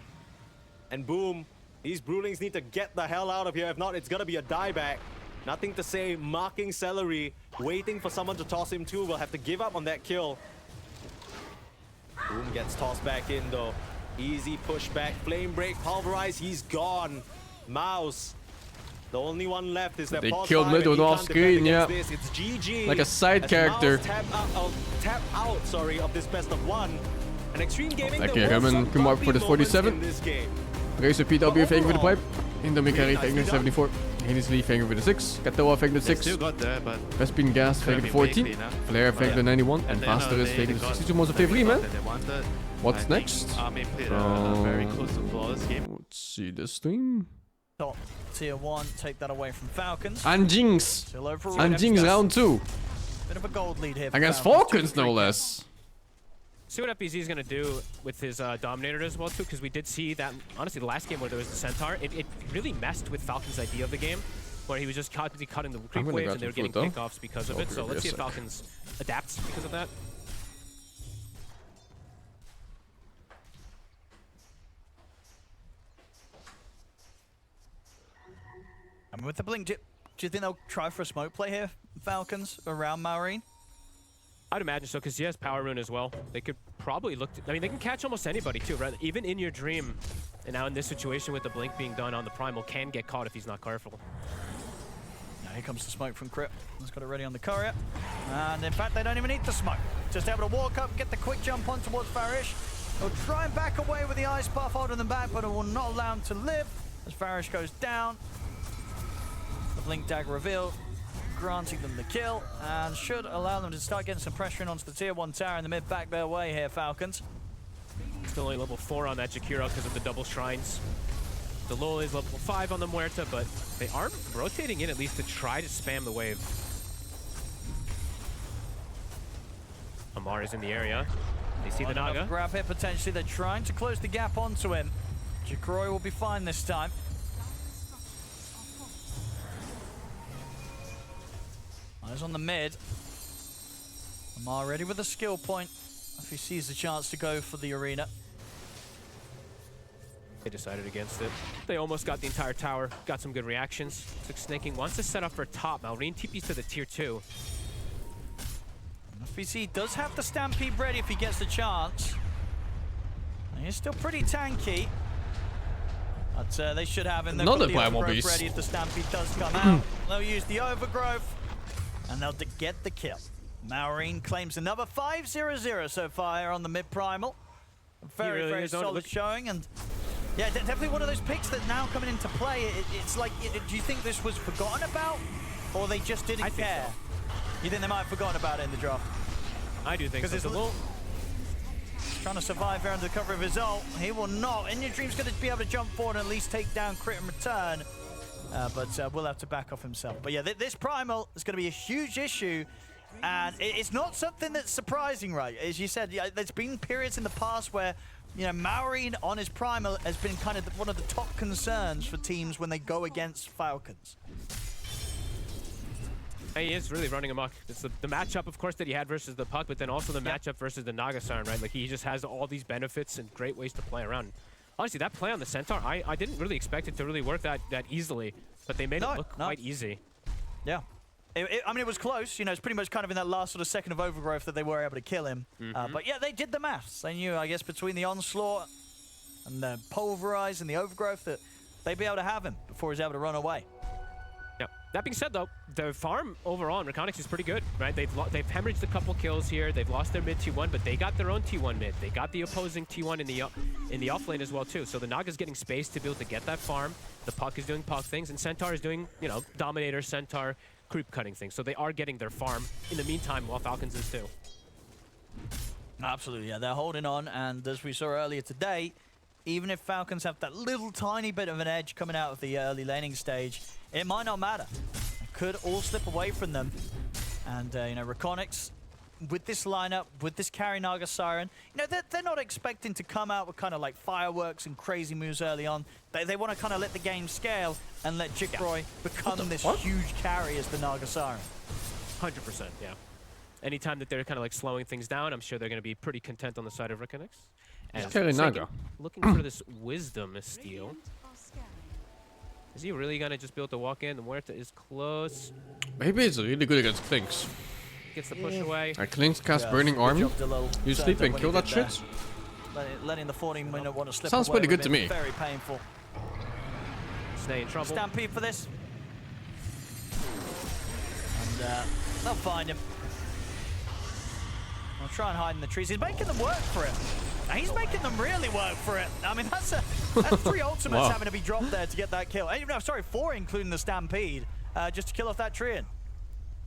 And Boom, these Brewlings need to get the hell out of here. If not, it's gonna be a dieback. Nothing to say, marking Celery, waiting for someone to toss him too. We'll have to give up on that kill. Boom gets tossed back in though. Easy pushback, flame break, pulverize, he's gone. Mouse. The only one left is that They pause killed vibe, and Midwood he off can't defend screen, yeah. against this. It's GG. Like a side as character. Mouse tap out, sorry, of this best of one. An Extreme Gaming Lekker, there was Herman, some come up for bumpy the moments 47. in this game. Razor PW fanging with the pipe. Indomie carry Really fanging with nicely 74. Hennessy fanging with the 6. Katoa fanging with They 6. still got there, but Vespin Gas fanging with 14. Flare fanging with 91. And Faster is fanging with 62 most of favorite, man. What's next? Army played a very close to flawless game. Let's see this stream. Top tier 1, take that away from Falcons. Anjings. Still over Anjings round 2. Bit of a gold lead here. For Against Falcons, Falcons, no less. See what FBZ is going to do with his Dominator as well, too, because we did see that, honestly, the last game where there was the Centaur, it really messed with Falcon's idea of the game, where he was just constantly cutting the creep gonna waves grab and they were some getting food, though. pickoffs because of Oh, it. So give me let's a see if sec. Falcons adapts because of that. And with the blink, do you think they'll try for a smoke play here, Falcons, around Maureen? I'd imagine so, because he has Power Rune as well. They could probably look to, I mean, they can catch almost anybody, too, right? Even in your dream. And now in this situation with the blink being done on the Primal, can get caught if he's not careful. Now here comes the smoke from Crypt. He's got it ready on the courier. And in fact, they don't even need the smoke. Just able to walk up, get the quick jump on towards Farish. They'll try and back away with the ice buff holding them back, but it will not allow him to live as Farish goes down. The blink dagger reveal, granting them the kill, and should allow them to start getting some pressure in onto the tier 1 tower in the mid back their way here, Falcons. Still only level 4 on that Jakiro because of the double shrines. The Lul is level 5 on the Muerta, but they are rotating in at least to try to spam the wave. Amar is in the area. They see the Naga. Grab here potentially. They're trying to close the gap onto him. Jakroy will be fine this time. Eyes on the mid. Amar ready with a skill point if he sees the chance to go for the arena. They decided against it. They almost got the entire tower, got some good reactions. Took Snaking, wants to set up for top. Maureen TP's to the tier 2. FBC does have the Stampede ready if he gets the chance. And he's still pretty tanky. But they should have him. They've Another got the Primal Overgrowth Beast. ready if the Stampede does come out. They'll use the Overgrowth. And they'll get the kill. Maureen claims another 5-0-0 so far here on the mid-primal. Very, really very is on it. solid Look- showing, and yeah, definitely one of those picks that now coming into play. It's like, do you think this was forgotten about, or they just didn't I think care? so. You think they might have forgotten about it in the draft? I do think so. Because It's a little. trying to survive here under cover of his ult. He will not. In Your Dream's going to be able to jump forward and at least take down crit in return. But will have to back off himself. But yeah, this Primal is going to be a huge issue. And it's not something that's surprising, right? As you said, yeah, there's been periods in the past where, you know, Maureen on his Primal has been kind of one of the top concerns for teams when they go against Falcons. He is really running amok. It's the matchup, of course, that he had versus the Puck, but then also the matchup versus the Naga Siren, right? Like, he just has all these benefits and great ways to play around. Honestly, that play on the Centaur, I didn't really expect it to really work that easily, but they made it look quite easy. Yeah. I mean, it was close. You know, it's pretty much kind of in that last sort of second of overgrowth that they were able to kill him. But yeah, they did the maths. They knew, I guess, between the onslaught and the pulverize and the overgrowth that they'd be able to have him before he's able to run away. Yeah. That being said, though, the farm overall in Reconics is pretty good, right? They've hemorrhaged a couple kills here. They've lost their mid T1, but they got their own T1 mid. They got the opposing T1 in the off lane as well too. So the Naga's getting space to be able to get that farm. The Puck is doing Puck things, and Centaur is doing, you know, Dominator, Centaur, creep cutting things. So they are getting their farm in the meantime, while Falcons is too. Absolutely, yeah. They're holding on, and as we saw earlier today, even if Falcons have that little tiny bit of an edge coming out of the early laning stage, it might not matter. It could all slip away from them. And, you know, Reconics, with this lineup, with this carry Naga Siren, you know, they're not expecting to come out with kind of like fireworks and crazy moves early on. They want to kind of let the game scale and let Jikroy become this huge carry as the Naga Siren. 100%, yeah. Anytime that they're kind of like slowing things down, I'm sure they're going to be pretty content on the side of Reconics. And carry Naga. Looking for this Wisdom steal. Is he really going to just be able to walk in? The Muerta is close. Maybe it's really good against Klinks. Gets the push away. Klinks cast Burning Army. You sleep and kill that shit? Letting the 14-minute one to slip Sounds away pretty good to me. Very painful. Stay in trouble. Stampede for this. And they'll find him. I'll try and hide in the trees. He's making them work for it. He's making them really work for it. I mean, that's 3 ultimates having to be dropped there to get that kill. No, sorry, 4 including the Stampede, just to kill off that Treant.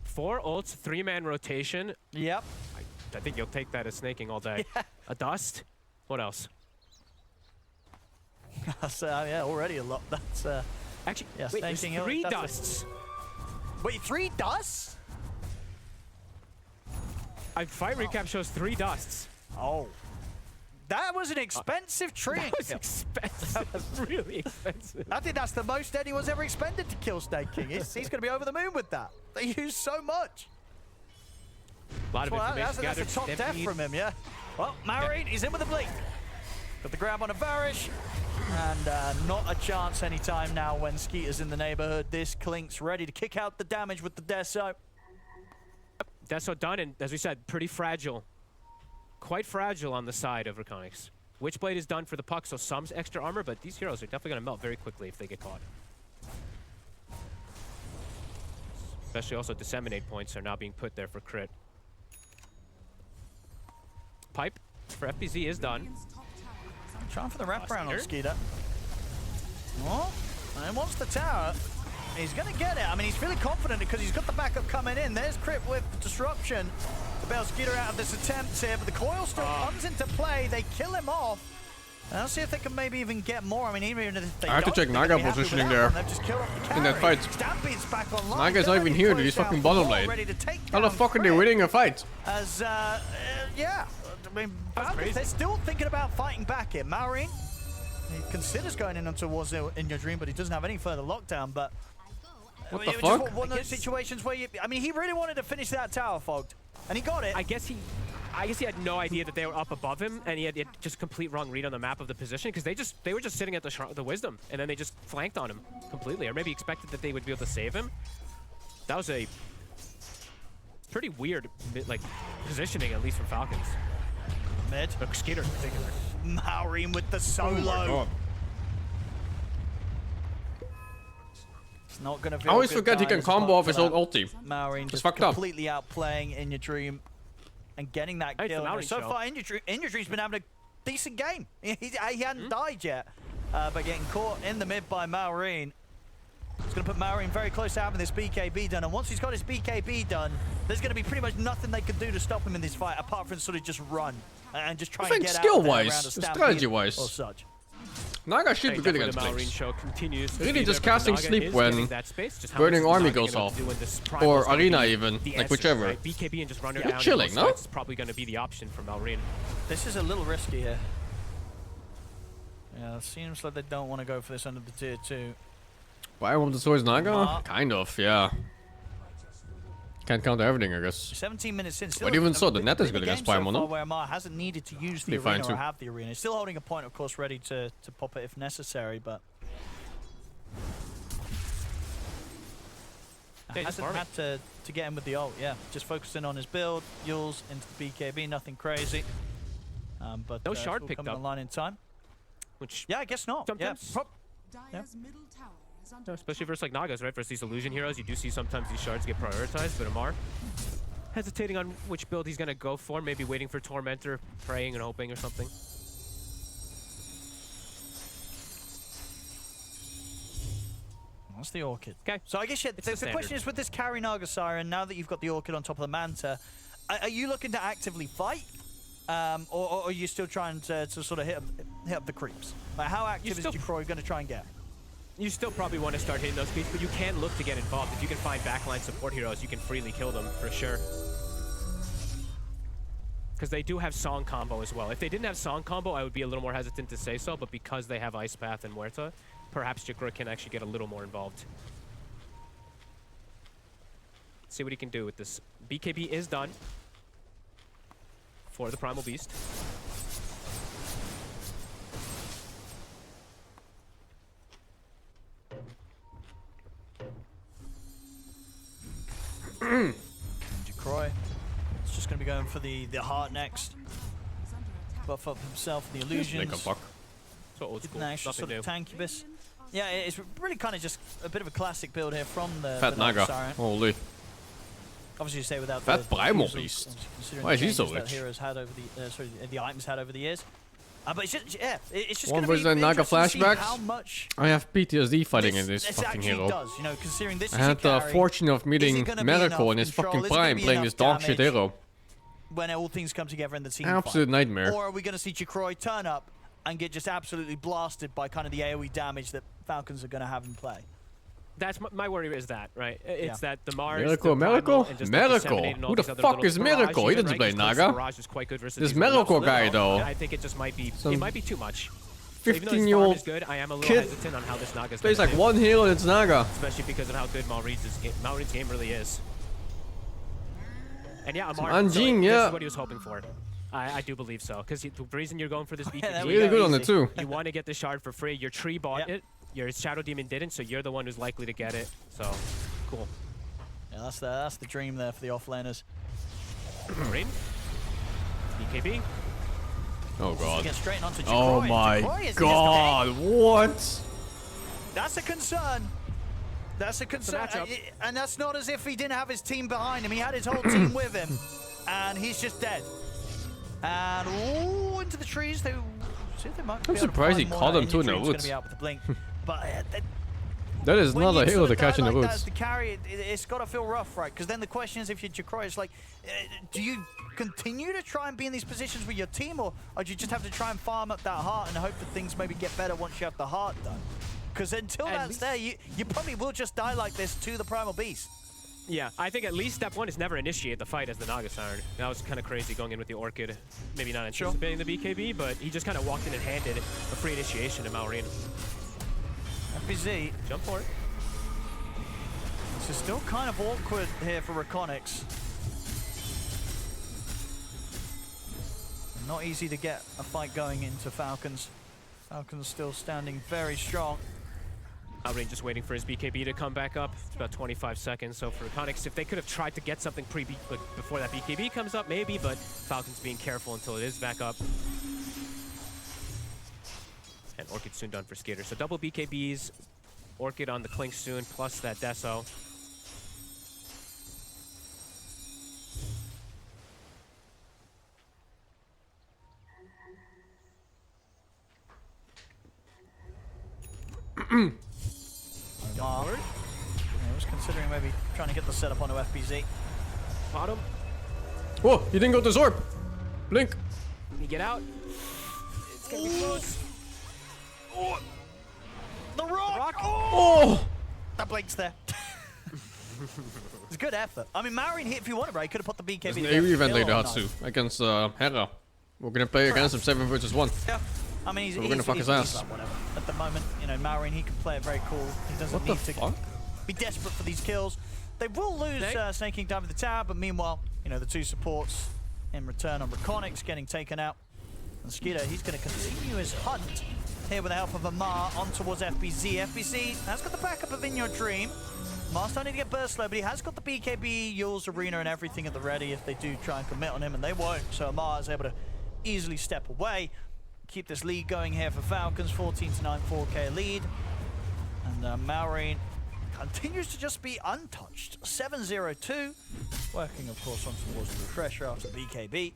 4 ults, 3-man rotation. Yep. I think you'll take that as snaking all day. Yeah. A dust? What else? That's, yeah, already a lot. That's actually, yeah, wait, there's snaking 3 dusts. Wait, 3 dusts? Fight recap shows 3 dusts. Oh. That was an expensive Treant. That was expensive. That was really expensive. I think that's the most anyone's ever expended to kill Snake King. He's going to be over the moon with that. They use so much. A lot of information That's a top death from him, yeah. Well, Maureen, he's in with a blink. Got the grab on a Varish. And not a chance anytime now when Skeeter's in the neighborhood. This Klink's ready to kick out the damage with the Deso. Deso done, and as we said, pretty fragile. Quite fragile on the side of Reconics. Witchblade is done for the Puck, so some extra armor, but these heroes are definitely going to melt very quickly if they get caught. Especially also Disseminate points are now being put there for crit. Pipe for FBZ is done. Trying for the wraparound on Skeeter. Oh, and wants the tower. He's going to get it. I mean, he's feeling confident because he's got the backup coming in. There's crit with Disruption. The bail Skeeter out of this attempt here, but the coil still comes into play. They kill him off. And I'll see if they can maybe even get more. I mean, even if they I have to check Naga positioning there. Just killed off the in that fight. Stampede's back online. Naga's not even here, dude. He's fucking bottom lane. How the fuck are they winning a fight? As, yeah. I mean, they're still thinking about fighting back here. Maureen, he considers going in towards In Your Dream, but he doesn't have any further lockdown. But what the fuck? Just one of those situations where I mean, he really wanted to finish that tower, Fogged, and he got it. I guess he had no idea that they were up above him, and he had just complete wrong read on the map of the position because they were just sitting at the Wisdom, and then they just flanked on him completely, or maybe expected that they would be able to save him. That was a pretty weird like positioning, at least from Falcons. Mid. Look, Skeeter in particular. Maureen with the solo. It's not gonna. I always forget he can combo off his own ulti. Maureen just fucked up. completely outplaying In Your Dream and getting that kill. So far, In Your Dream's been having decent game. He hadn't died yet, but getting caught in the mid by Maureen. It's going to put Maureen very close to having this BKB done, and once he's got his BKB done, there's going to be pretty much nothing they can do to stop him in this fight, apart from sort of just run and just try and get out of there around a stampede strategy-wise, or such. Naga should be good against Blinks. Really just casting sleep when Burning Army goes off, or Arena even, like whichever. Right? BKB and just run her You're down. chilling, no? It's probably going to be the option for Maureen. This is a little risky here. Yeah, it seems like they don't want to go for this under the tier 2. Why won't the swords Naga? Kind of, yeah. Can't counter everything, I guess. 17 minutes in. But even so, the net is good against Paimon, no? Where Amar hasn't needed to use the arena or have the arena. He's still holding a point, of course, ready to pop it if necessary, but hasn't had to get in with the ult. Yeah, just focusing on his build, Yules into the BKB, nothing crazy. But no shard picked up online in time. Which I guess not. Sometimes. Dire's middle tower is under Especially versus like Nagas, right? Versus these illusion heroes, you do see sometimes these shards get prioritized, but Amar hesitating on which build he's gonna go for, maybe waiting for Tormentor, praying and hoping or something. That's the Orchid. Okay. So I guess the question is, with this carry Naga Siren, now that you've got the Orchid on top of the Manta, are you looking to actively fight? Or are you still trying to sort of hit up the creeps? Like, how active is GROUPSTAGE going to try and get? You still probably want to start hitting those creeps, but you can look to get involved. If you can find backline support heroes, you can freely kill them, for sure. Because they do have Song combo as well. If they didn't have Song combo, I would be a little more hesitant to say so, but because they have Ice Path and Muerta, perhaps GROUPSTAGE can actually get a little more involved. Let's see what he can do with this. BKB is done for the Primal Beast. Croy. It's just going to be going for the heart next. Buff up himself and the illusions. So old school. Nice, Nothing sort of new. tankybus. Yeah, it's really kind of just a bit of a classic build here from the Fat Naga. Siren. Holy. Obviously, you say without Fat the Primal users, Beast. considering Why the is he so changes that rich? heroes had over the items had over the years. But it's just, yeah, it's just One going to be versus Naga interesting to see flashbacks. how much I have PTSD fighting in this fucking actually hero. does, you know, considering this I is a had the carry, fortune of meeting is it gonna be Miracle enough in his control? fucking Is it gonna prime be playing enough this dog shit damage hero. when all things come together in the team Absolute fight? nightmare. Or are we going to see GROUPSTAGE turn up and get just absolutely blasted by kind of the AoE damage that Falcons are going to have in play? That's my worry is that, right? It's that the Mars, Miracle, the Primal, Miracle? and just Miracle? the Who the fuck is Miracle? He doesn't play Naga. Barrage is quite good versus This these Miracle little guy, little. though. I think it just might be, Some it might be too much. So even though his 15-year-old farm is good, I am a little kid hesitant on how this Naga's plays gonna like do, one hero and it's Naga. especially because of how good Maureen's game really is. And yeah, Amar, Anjing, this yeah. is what he was hoping for. I do believe so, because the reason you're going for this BKB, Really good on it too. you want to get the shard for free. Your tree bought it, your Shadow Demon didn't, so you're the one who's likely to get it. So, cool. Yeah, that's the dream there for the offlaners. Maureen, BKB. Oh god. Get straight onto Oh GROUPSTAGE. my GROUPSTAGE is god, what? That's a concern. That's a concern. And that's not as if he didn't have his team behind him. He had his whole team with him. And he's just dead. And ooh, into the trees. They see if they might I'm surprised he caught him too in the Going to woods. be out with the blink. But That is when not you a hero sort to of catch in die the like that woods. as the carry, it's got to feel rough, right? Because then the question is, if you're GROUPSTAGE, it's like, do you continue to try and be in these positions with your team, or do you just have to try and farm up that heart and hope that things maybe get better once you have the heart done? Because until that's there, you probably will just die like this to the Primal Beast. Yeah, I think at least step one is never initiate the fight as the Naga Siren. That was kind of crazy going in with the Orchid. Maybe not anticipating the BKB, but he just kind of walked in and handed a free initiation to Maureen. FBZ. Jump for it. This is still kind of awkward here for Reconyx. Not easy to get a fight going into Falcons. Falcons still standing very strong. Maureen just waiting for his BKB to come back up. It's about 25 seconds. So for Reconyx, if they could have tried to get something before that BKB comes up, maybe, but Falcons being careful until it is back up. And Orchid soon done for Skater. So double BKBs, Orchid on the Clink soon, plus that Deso. I was considering maybe trying to get the setup onto FBZ. Bottom. Whoa, he didn't go to Zorb. Blink. Can you get out? It's gonna be close. Oh, the rock! Oh! That blinks there. It's good effort. I mean, Marin hit if you wanted, right? He could have put the BKB. There's an AoE event later, Hatsu, against Hera. We're gonna play against him 7 versus 1. Yeah. I mean, We're gonna fuck his ass. Like whatever. At the moment, you know, Marin, he can play it very cool. He doesn't need to be desperate for these kills. They will lose Snaking down with the tower, but meanwhile, you know, the 2 supports in return on Reconyx getting taken out. And Skeeter, he's going to continue his hunt here with the help of Amar on towards FBZ. FBZ has got the backup of In Your Dream. Amar's starting to get burst slow, but he has got the BKB, Yule's Arena, and everything at the ready if they do try and commit on him, and they won't. So Amar is able to easily step away. Keep this lead going here for Falcons, 14-9, 4K lead. And Maureen continues to just be untouched. 7-0-2, working of course on towards the refresher after BKB.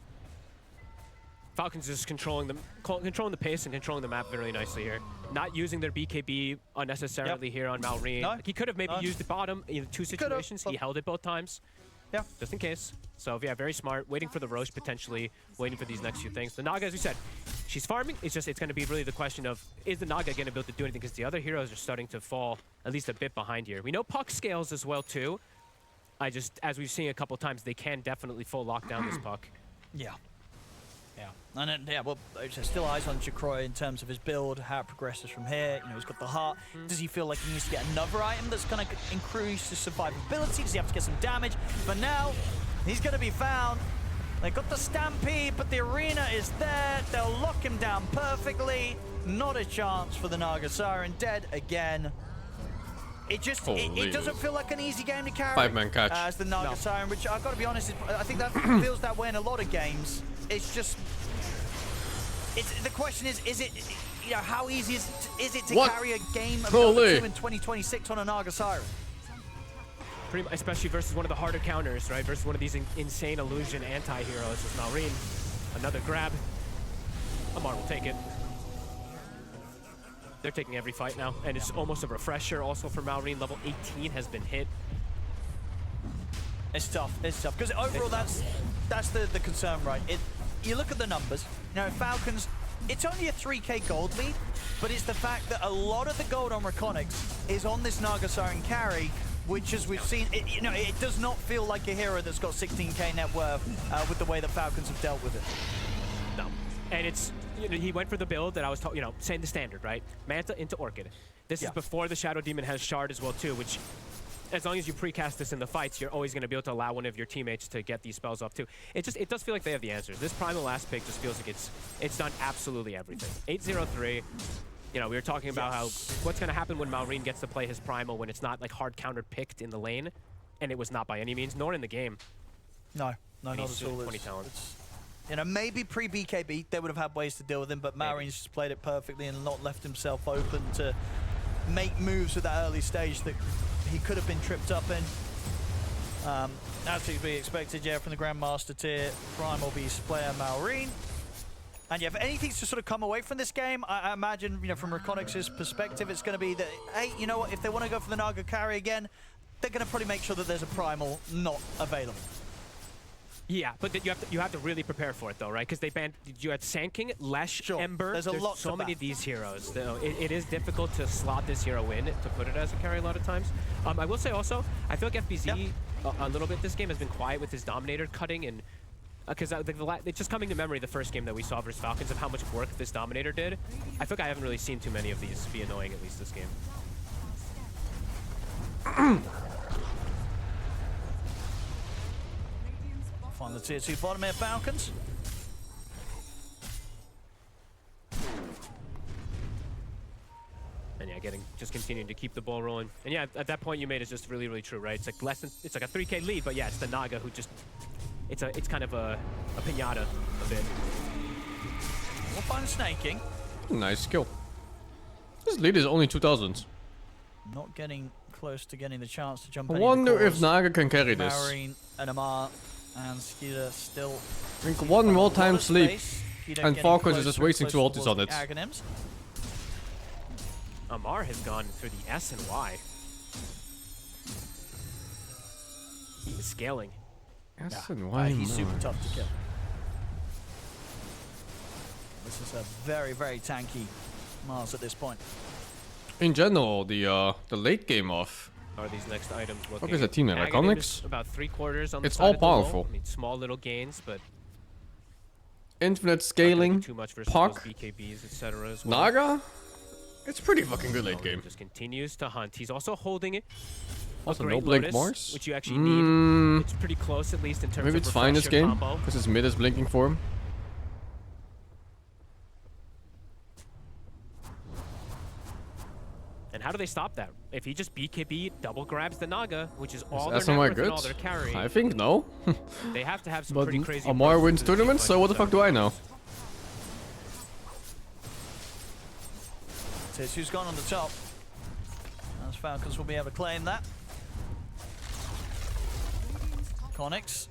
Falcons just controlling the pace and controlling the map very nicely here. Not using their BKB unnecessarily here on Maureen. No. Like he could have maybe used the bottom in 2 situations. He held it both times. Yeah. Just in case. So yeah, very smart. Waiting for the Roche potentially. Waiting for these next few things. The Naga, as we said, she's farming. It's going to be really the question of, is the Naga going to be able to do anything? Because the other heroes are starting to fall at least a bit behind here. We know Puck scales as well too. As we've seen a couple times, they can definitely full lock down this Puck. Yeah. Yeah. And then, yeah, well, there's still eyes on Jacroy in terms of his build, how it progresses from here. You know, he's got the heart. Does he feel like he needs to get another item that's going to increase his survivability? Does he have to get some damage? But now, he's going to be found. They got the Stampede, but the arena is there. They'll lock him down perfectly. Not a chance for the Naga Siren. Dead again. It just it doesn't feel like an easy game to carry. 5-man catch. As the Naga Siren, which I've got to be honest, I think that feels that way in a lot of games. It's just, the question is it, you know, how easy is it to carry a game of Dota 2 in 2026 on a Naga Siren? Pretty much, especially versus one of the harder counters, right? Versus one of these insane illusion anti-heroes is Maureen. Another grab. Amar will take it. They're taking every fight now, and it's almost a refresher also for Maureen. Level 18 has been hit. It's tough. It's tough because overall, that's the concern, right? You look at the numbers. You know, Falcons, it's only a 3K gold lead, but it's the fact that a lot of the gold on Reconyx is on this Naga Siren carry, which, as we've seen, you know, it does not feel like a hero that's got 16K net worth with the way that Falcons have dealt with it. No, and it's, you know, he went for the build that I was, you know, saying the standard, right? Manta into Orchid. This is before the Shadow Demon has Shard as well too, which, as long as you precast this in the fights, you're always going to be able to allow one of your teammates to get these spells off too. It does feel like they have the answers. This Primal last pick just feels like it's done absolutely everything. 8-0-3. You know, we were talking about how what's going to happen when Maureen gets to play his Primal when it's not like hard countered picked in the lane, and it was not by any means, nor in the game. No, not at all. 20 talents. You know, maybe pre-BKB they would have had ways to deal with him, but Maureen's just played it perfectly and not left himself open to make moves at that early stage that he could have been tripped up in. As to be expected, yeah, from the Grandmaster tier, Primal Beast player Maureen. And yeah, if anything's to sort of come away from this game, I imagine, you know, from Reconyx's perspective, it's going to be that, hey, you know what, if they want to go for the Naga carry again, they're going to probably make sure that there's a Primal not available. Yeah, but you have to really prepare for it though, right? Because they banned, you had Sand King, Lesh, Ember. There's so many of these heroes. So it is difficult to slot this hero in to put it as a carry a lot of times. I will say also, I feel like FBZ a little bit this game has been quiet with his Dominator cutting, and because it's just coming to memory the first game that we saw versus Falcons of how much work this Dominator did. I feel like I haven't really seen too many of these be annoying, at least this game. Find the tier 2 bottom here, Falcons. And yeah, just continuing to keep the ball rolling. And yeah, at that point you made is just really, really true, right? It's like it's like a 3K lead, but yeah, it's the Naga who just, it's kind of a pinata a bit. We'll find Snaking. Nice kill. This lead is only 2000s. Not getting close to getting the chance to jump I in. wonder if Naga can carry this. Maureen and Amar and Skeeter still. I think one more time sleep, and Falcons is just wasting 2 ultis on it. Aghanims. Amar has gone through the S and Y. He is scaling. S and Y. He's super tough to kill. This is a very, very tanky Mars at this point. In general, the late game of Are these next items looking? what is a team like Iconics? About 3/4 on the It's side all of the wall. powerful. I mean, small little gains, but Infinite not gonna scaling, be too much versus Puck, those BKBs, etc. as well. Naga. It's pretty fucking good late game. Just continues to hunt. He's also holding it. Also, a no great blink Lotus, Mars. which you actually need. It's pretty close, at least in terms Maybe of it's fine this refresh your game combo. because his mid is blinking for him. And how do they stop that? If he just BKB double grabs the Naga, which is all Is their SMY net worth good? and all they're carrying, I think no. they have to have some But pretty crazy. Amar approaches wins to this tournaments, fight, so what the fuck do I know? Who's gone on the top. As Falcons will be able to claim that. Connix.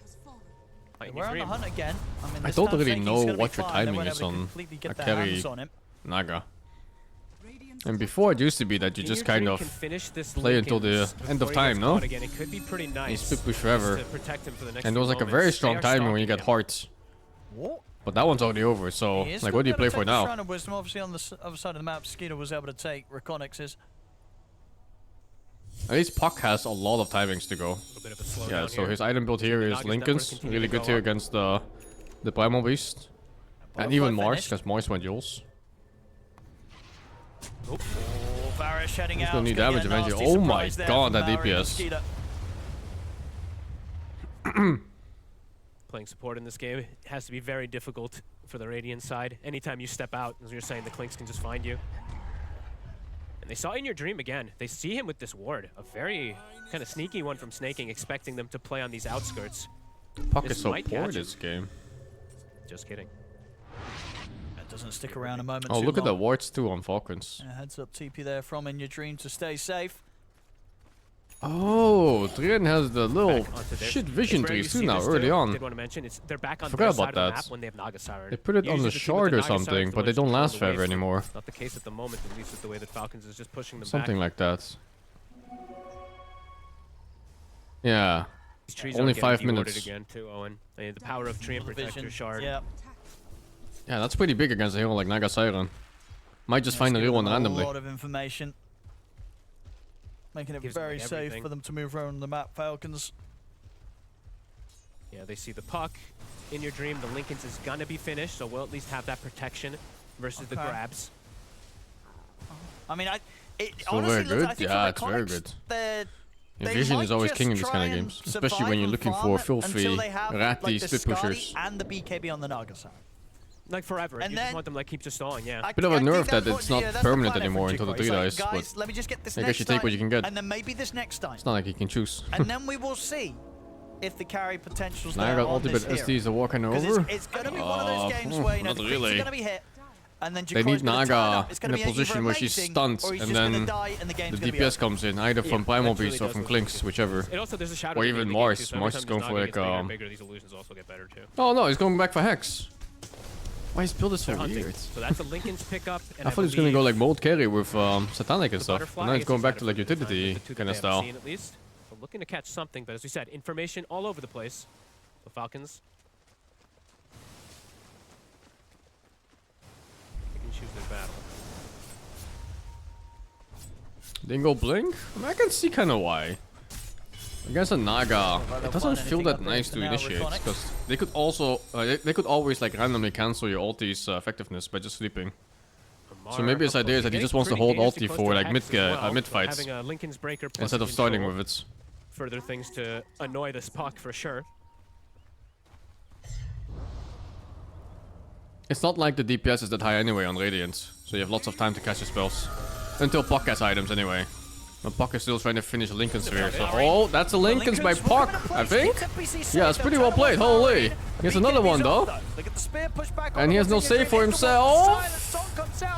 We're on the hunt again. I mean, I this don't time really Faking's know gonna be what your fine. They timing won't is able to on completely get a their carry hands on him. Naga. And before it used to be that you just kind of play until the end of time, no? Again, it could be pretty nice. You split push forever. To protect him for the next And there was few like a moments. very strong They are timing when you stalking get him. hearts. But that one's already over, so He is like gonna what do you be play able to for take the now? Shrine of Wisdom. Obviously on the other side of the map, Skeeter was able to take Reconix's. At least Puck has a lot of timings to go. A little bit of a slowdown Yeah, so here. his item build here is Naga's Lincoln's, network continue really to good go here up. against the Primal Beast. And Butterfly even Mars, finished. because Mars went Jules. Oh, Varus heading He's out. gonna need Gonna damage get a eventually. nasty Oh my surprise there god, from that Maori and DPS. Skeeter. Playing support in this game it has to be very difficult for the Radiant side. Anytime you step out, as you're saying, the Clinks can just find you. And they saw in your dream again. They see him with this ward, a very kind of sneaky one from Snaking, expecting them to play on these outskirts. Puck This is so might poor catch him. this game. Just kidding. That doesn't stick around a moment Oh, too look at the long. wards too on Falcons. Heads up TP there from In Your Dream to stay safe. Oh, Trian has the little Back onto this. shit vision It's rare you trees too see now, this early too. on. Did want to mention they're back on Forgot their about side of the that. map when they have Naga Siren. They put it on Usually the team with shard or Naga Siren's something, the but they ones don't control last the forever wave. anymore. Not the case at the moment, at least with the way that Falcons is just pushing them Something back. like that. Yeah. These trees Only are getting 5 dewarded minutes. again too, Owen. I mean, the power of Tree and Protector Vision. Shard. Yeah. Yeah, that's pretty big against a hero like Naga Siren. Might just Let's find a give real one them randomly. A lot of information. Making it Gives them, very like, safe everything. for them to move around the map, Falcons. Yeah, they see the puck. In your dream, the Lincolns is gonna be finished, so we'll at least have that protection versus the Okay. grabs. I mean, it Still honestly very looks, I good? think Yeah, for it's very Iconics, good. they're- Yeah, they vision might is always just king in these try kind of and games, especially survive when you're and looking farm for it filthy, until they have, ratty like, the split Skadi pushers. and the BKB on the Naga side. Like forever. And You then- just want them like keep just stalling, yeah. Bit of a I think nerf that that's it's what- not yeah, that's the permanent plan anymore for until the Jigro. 3 It's dies, like, guys, but let me just get this I guess next you take what time, you can get. and then maybe this next time. It's not like you can choose. And then we will see if the carry potential's there Naga on this ultimate SD hero. is a war kind of 'Cause over. it's going to be one of those games where, you know, not the creeps really. are going to be hit, and then They Jacro's need gonna turn Naga up. It's in gonna a be either position where she's amazing, stunned, or he's and just gonna then die and the game's the gonna be DPS over. comes in, either from Yeah, Primal that truly Beast or does from look Clinks, good. whichever. It also there's a shadow. Or at the even beginning of the game, Mars. too, so every Mars time is going this for, Naga like, gets bigger and bigger, these illusions also get better too. Oh no, he's going back for Hex. Why is build is so They're hunting. weird? So that's a Lincoln's pickup. And I thought he was gonna go believe like mold carry with Satanic and the stuff. Butterfly, But now I he's guess going he's back had to it like for the time, utility the two that kind of they haven't style. seen at least. So looking to catch something, but as we said, information all over the place. The Falcons. They can choose their battle. Dingo Blink? I mean, I can see kind of why. Against a Naga, it doesn't feel that nice to initiate, because they could also, they could always like randomly cancel your ulti's effectiveness by just sleeping. So maybe his idea is that he just wants to hold ulti for like mid fights, Having a Lincoln's breaker plus instead a of starting control. with it. Further things to annoy this puck for sure. It's not like the DPS is that high anyway on Radiant, so you have lots of time to cast your spells. Until Puck has items anyway. But Puck is still trying to finish a Lincoln Sphere, so... Oh, that's a Lincoln's by Puck, I think? Yeah, it's pretty well played, holy! Here's another one though. And he has no save for himself!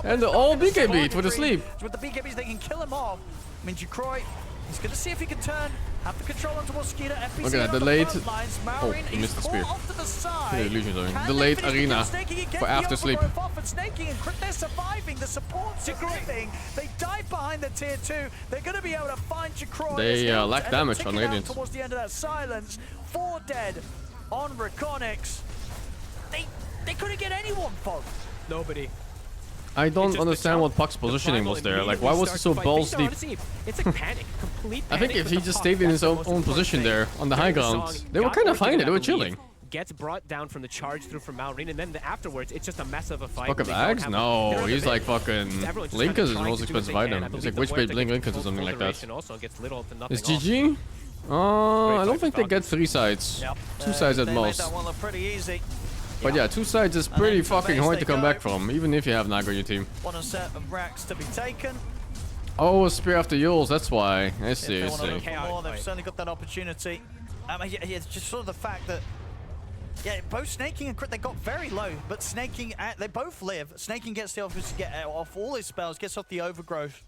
And the old BKB for the sleep. With the BKBs, they can kill him off. I mean, Jacroy, he's going to see if he can turn Have the control on towards Skeeter. FBC Look at that, on the delayed. front lines. Oh, Maureen, he missed the he's spear. caught off to the side. The illusion zone. Can Delayed they finish the arena kill? Snaking and get for the after sleep. overgrowth off, and Snaking and Crit, they're surviving. The support's surviving. They dive behind the tier 2. They're going to be able to find Jacroy. They lack damage on Radiant. Towards the end of that silence. 4 dead on Reconyx. They couldn't get anyone, Fog. Nobody. I don't It's just understand the what Puck's positioning was there. Like, why was he so balls deep? It's like panic, complete I panic. think if with he the just puck, stayed in that's his the own most important position thing. there on the high During ground, song, they were got kind of working fine. They out were the chilling. lead, Gets brought down from the charge through from Malrine, and then afterwards, it's just a mess of a fight. Fuck of They don't Ags? have No, they're he's a like bit- fucking everyone's just Link kinda is his trying most to do what expensive they can. item. I It's believe like the Witchblade Muerta Blink gets Linkers or full something like that. duration Also and gets little to nothing Is off. GG? I don't fight think for they get Falcons. 3 sides. Yep. 2 sides at They most. made that one look pretty easy. But yeah, 2 sides is And pretty then to fucking base hard they to come go. back from, even if you have Naga on your team. One set of racks to be taken. Oh, a spear after Yules, that's why. I If see, they I want to see. look for more, they've certainly got that opportunity. Yeah, it's just sort of the fact that, yeah, both Snaking and Crit, they got very low, but Snaking, they both live. Snaking gets the opportunity to get off all his spells, gets off the overgrowth,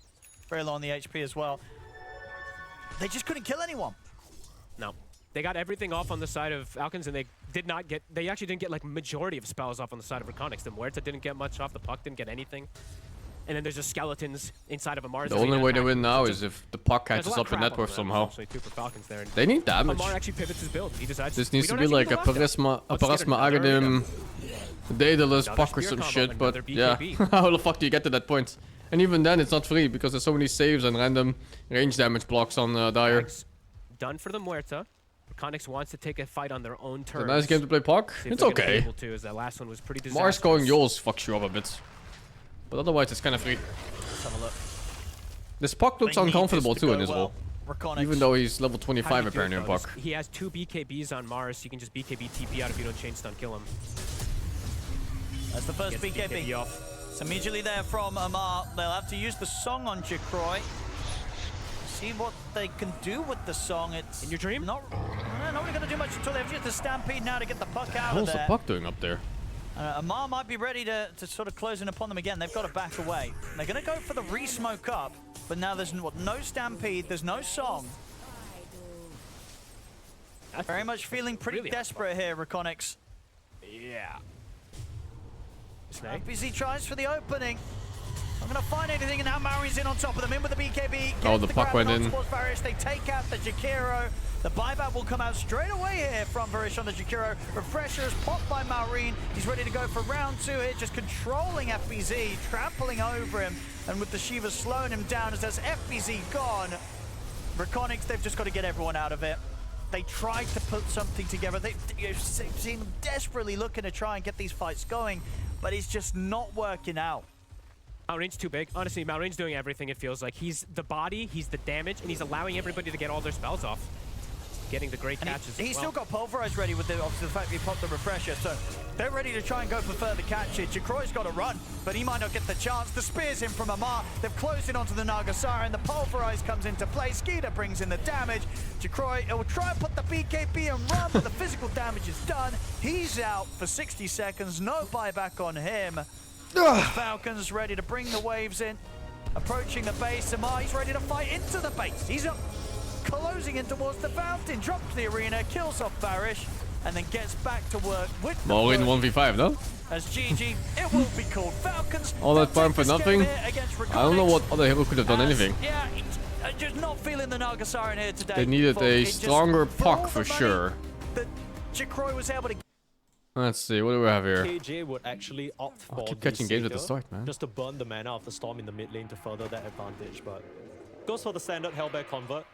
very low on the HP as well. They just couldn't kill anyone. No. They got everything off on the side of Falcons, and they actually didn't get like majority of spells off on the side of Reconyx. The Muerta didn't get much off, the Puck didn't get anything. And then there's just skeletons inside of a Mars. The only way to win now is if the Puck catches up in net worth somehow. They need damage. Amar actually pivots his build. He decides This needs we to don't be like actually a need the lockdown. Parasma Let's get another Agadim Daedalus Another Puck or spear some combo, shit, but another yeah. BKB. How the fuck do you get to that point? And even then, it's not free because there's so many saves and random range damage blocks on Dire. Ags done for the Muerta. Reconyx wants to take a fight on their own It's a terms. nice game to play Puck. See if It's they're gonna be okay. able to, as that last one was pretty disastrous. Mars going Yules fucks you up a bit. But otherwise, it's kind of free. Let's have a look. This Puck looks They need uncomfortable this to too go in his well. role. Reconyx. Even though he's level How do 25 you do it, apparently in though? Puck. He has 2 BKBs on Mars. You can just BKB TP out if you don't chain stun kill him. That's the first Gets BKB. off. It's immediately there from Amar. They'll have to use the song on Jacroy. See what they can do with the song. It's In your dream? Not really going to do much until they have used the Stampede now to get the Puck out How's of the there. Puck doing up there? Amar might be ready to sort of close in upon them again. They've got to back away. They're going to go for the re-smoke up, but now there's no Stampede, there's no song. That's Very much feeling pretty really desperate here, Reconyx. Yeah. Snake. FBZ tries for the opening. I'm going to find anything, and now Maori's in on top of them. In with the BKB. Oh, Gets the Puck grab went on in. towards Varish. They take out the Jakiro. The buyback will come out straight away here from Varish on the Jakiro. Refresher is popped by Maureen. He's ready to go for round 2 here, just controlling FBZ, trampling over him. And with the Shiva slowing him down as there's FBZ gone. Reconyx, they've just got to get everyone out of it. They tried to put something together. They seem desperately looking to try and get these fights going, but it's just not working out. Malrain's too big. Honestly, Malrain's doing everything, it feels like. He's the body, he's the damage, and he's allowing everybody to get all their spells off. Getting the great And catches he's as still well. got Pulverize ready with obviously the fact that he popped the Refresher, so they're ready to try and go for further catches. Jacroy's got to run, but he might not get the chance. The spear's in from Amar. They've closed in onto the Nagasara, and the Pulverize comes into play. Skeeter brings in the damage. Jacroy will try and put the BKB and run, but the physical damage is done. He's out for 60 seconds. No buyback on him. Falcons ready to bring the waves in. Approaching the base. Amar, he's ready to fight into the base. He's up. Closing in towards the fountain, drops the arena, kills off Barish, and then gets back to work with the Maureen push. 1v5, no? As GG, it will be called Falcons. All that They'll farm take for this game nothing? here against I don't know Reconyx, what other hero could have done as- anything. Yeah, just not feeling the Nagasara in here today. They needed folks. a It just- stronger for all Puck the for money sure. That Jacroy was able to. Let's see, what do we have here? KJ would actually opt for keep the catching games at the Seeker start, man. just to burn the mana of the Storm in the mid lane to further that advantage, but goes for the standard Hellbear convert.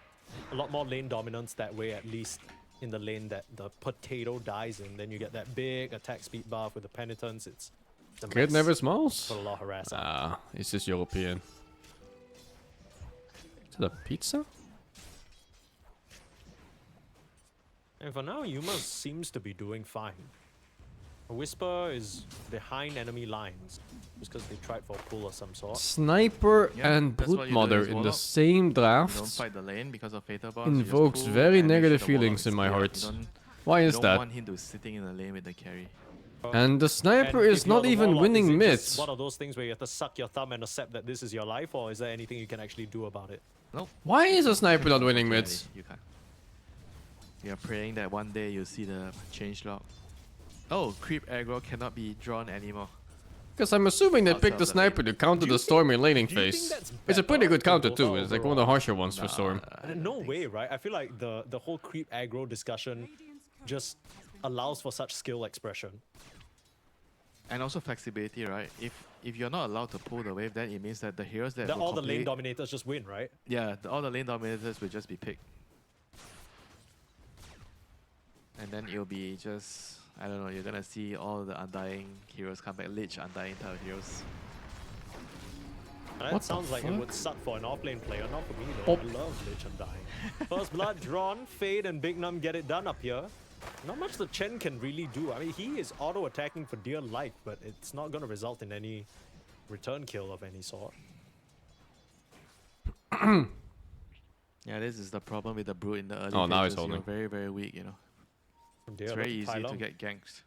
A lot more lane dominance that way, at least in the lane that the potato dies in. Then you get that big attack speed buff with the penitence. It's a Kid mess. never smiles? Put a lot of harass out. Ah, it's just European. Is it a pizza? And for now, Yuma seems to be doing fine. A Whisper is behind enemy lines, just because they tried for a pull of some sort. Sniper Yeah, and that's what you do Broodmother as in the Warlock. same You don't draft fight the lane because of Fatal Boss. you just invokes pull very and negative make sure the Warlock feelings is in my clear. heart. You don't, Why you is don't that? want him to sitting in the lane with the carry. And the sniper And is if you're not the even Warlock, winning is it mids. just one of those things where you have to suck your thumb and accept that this is your life, or is there anything you can actually do about it? Nope. Why is a sniper not winning Carry, mids? You can't. We are praying that one day you'll see the change log. Oh, creep aggro cannot be drawn anymore. Because I'm assuming they Outside picked of the the sniper to counter the Storm in laning do you think phase. that's It's a pretty better good counter for too. Dota It's like one of the overall? harsher ones for Storm. No way, right? I feel like the whole creep aggro discussion just allows for such skill expression. And also flexibility, right? If you're not allowed to pull the wave, then it means that the heroes that That will all the lane complete- dominators just win, right? Yeah, all the lane dominators will just be picked. And then it'll be just, I don't know, you're gonna see all the Undying heroes come back, Lich Undying type of heroes. And What that sounds the like it fuck? would suck for an offlane player, not for me though. Oh. I love Lich Undying. First blood drawn, Fade and Big Num get it done up here. Not much the Chen can really do. I mean, he is auto-attacking for dear life, but it's not going to result in any return kill of any sort. Yeah, this is the problem with the Brute in the early Oh, now he's phases. You're holding. very, very weak, you know. From dear It's love very easy Tai to Long. get ganked.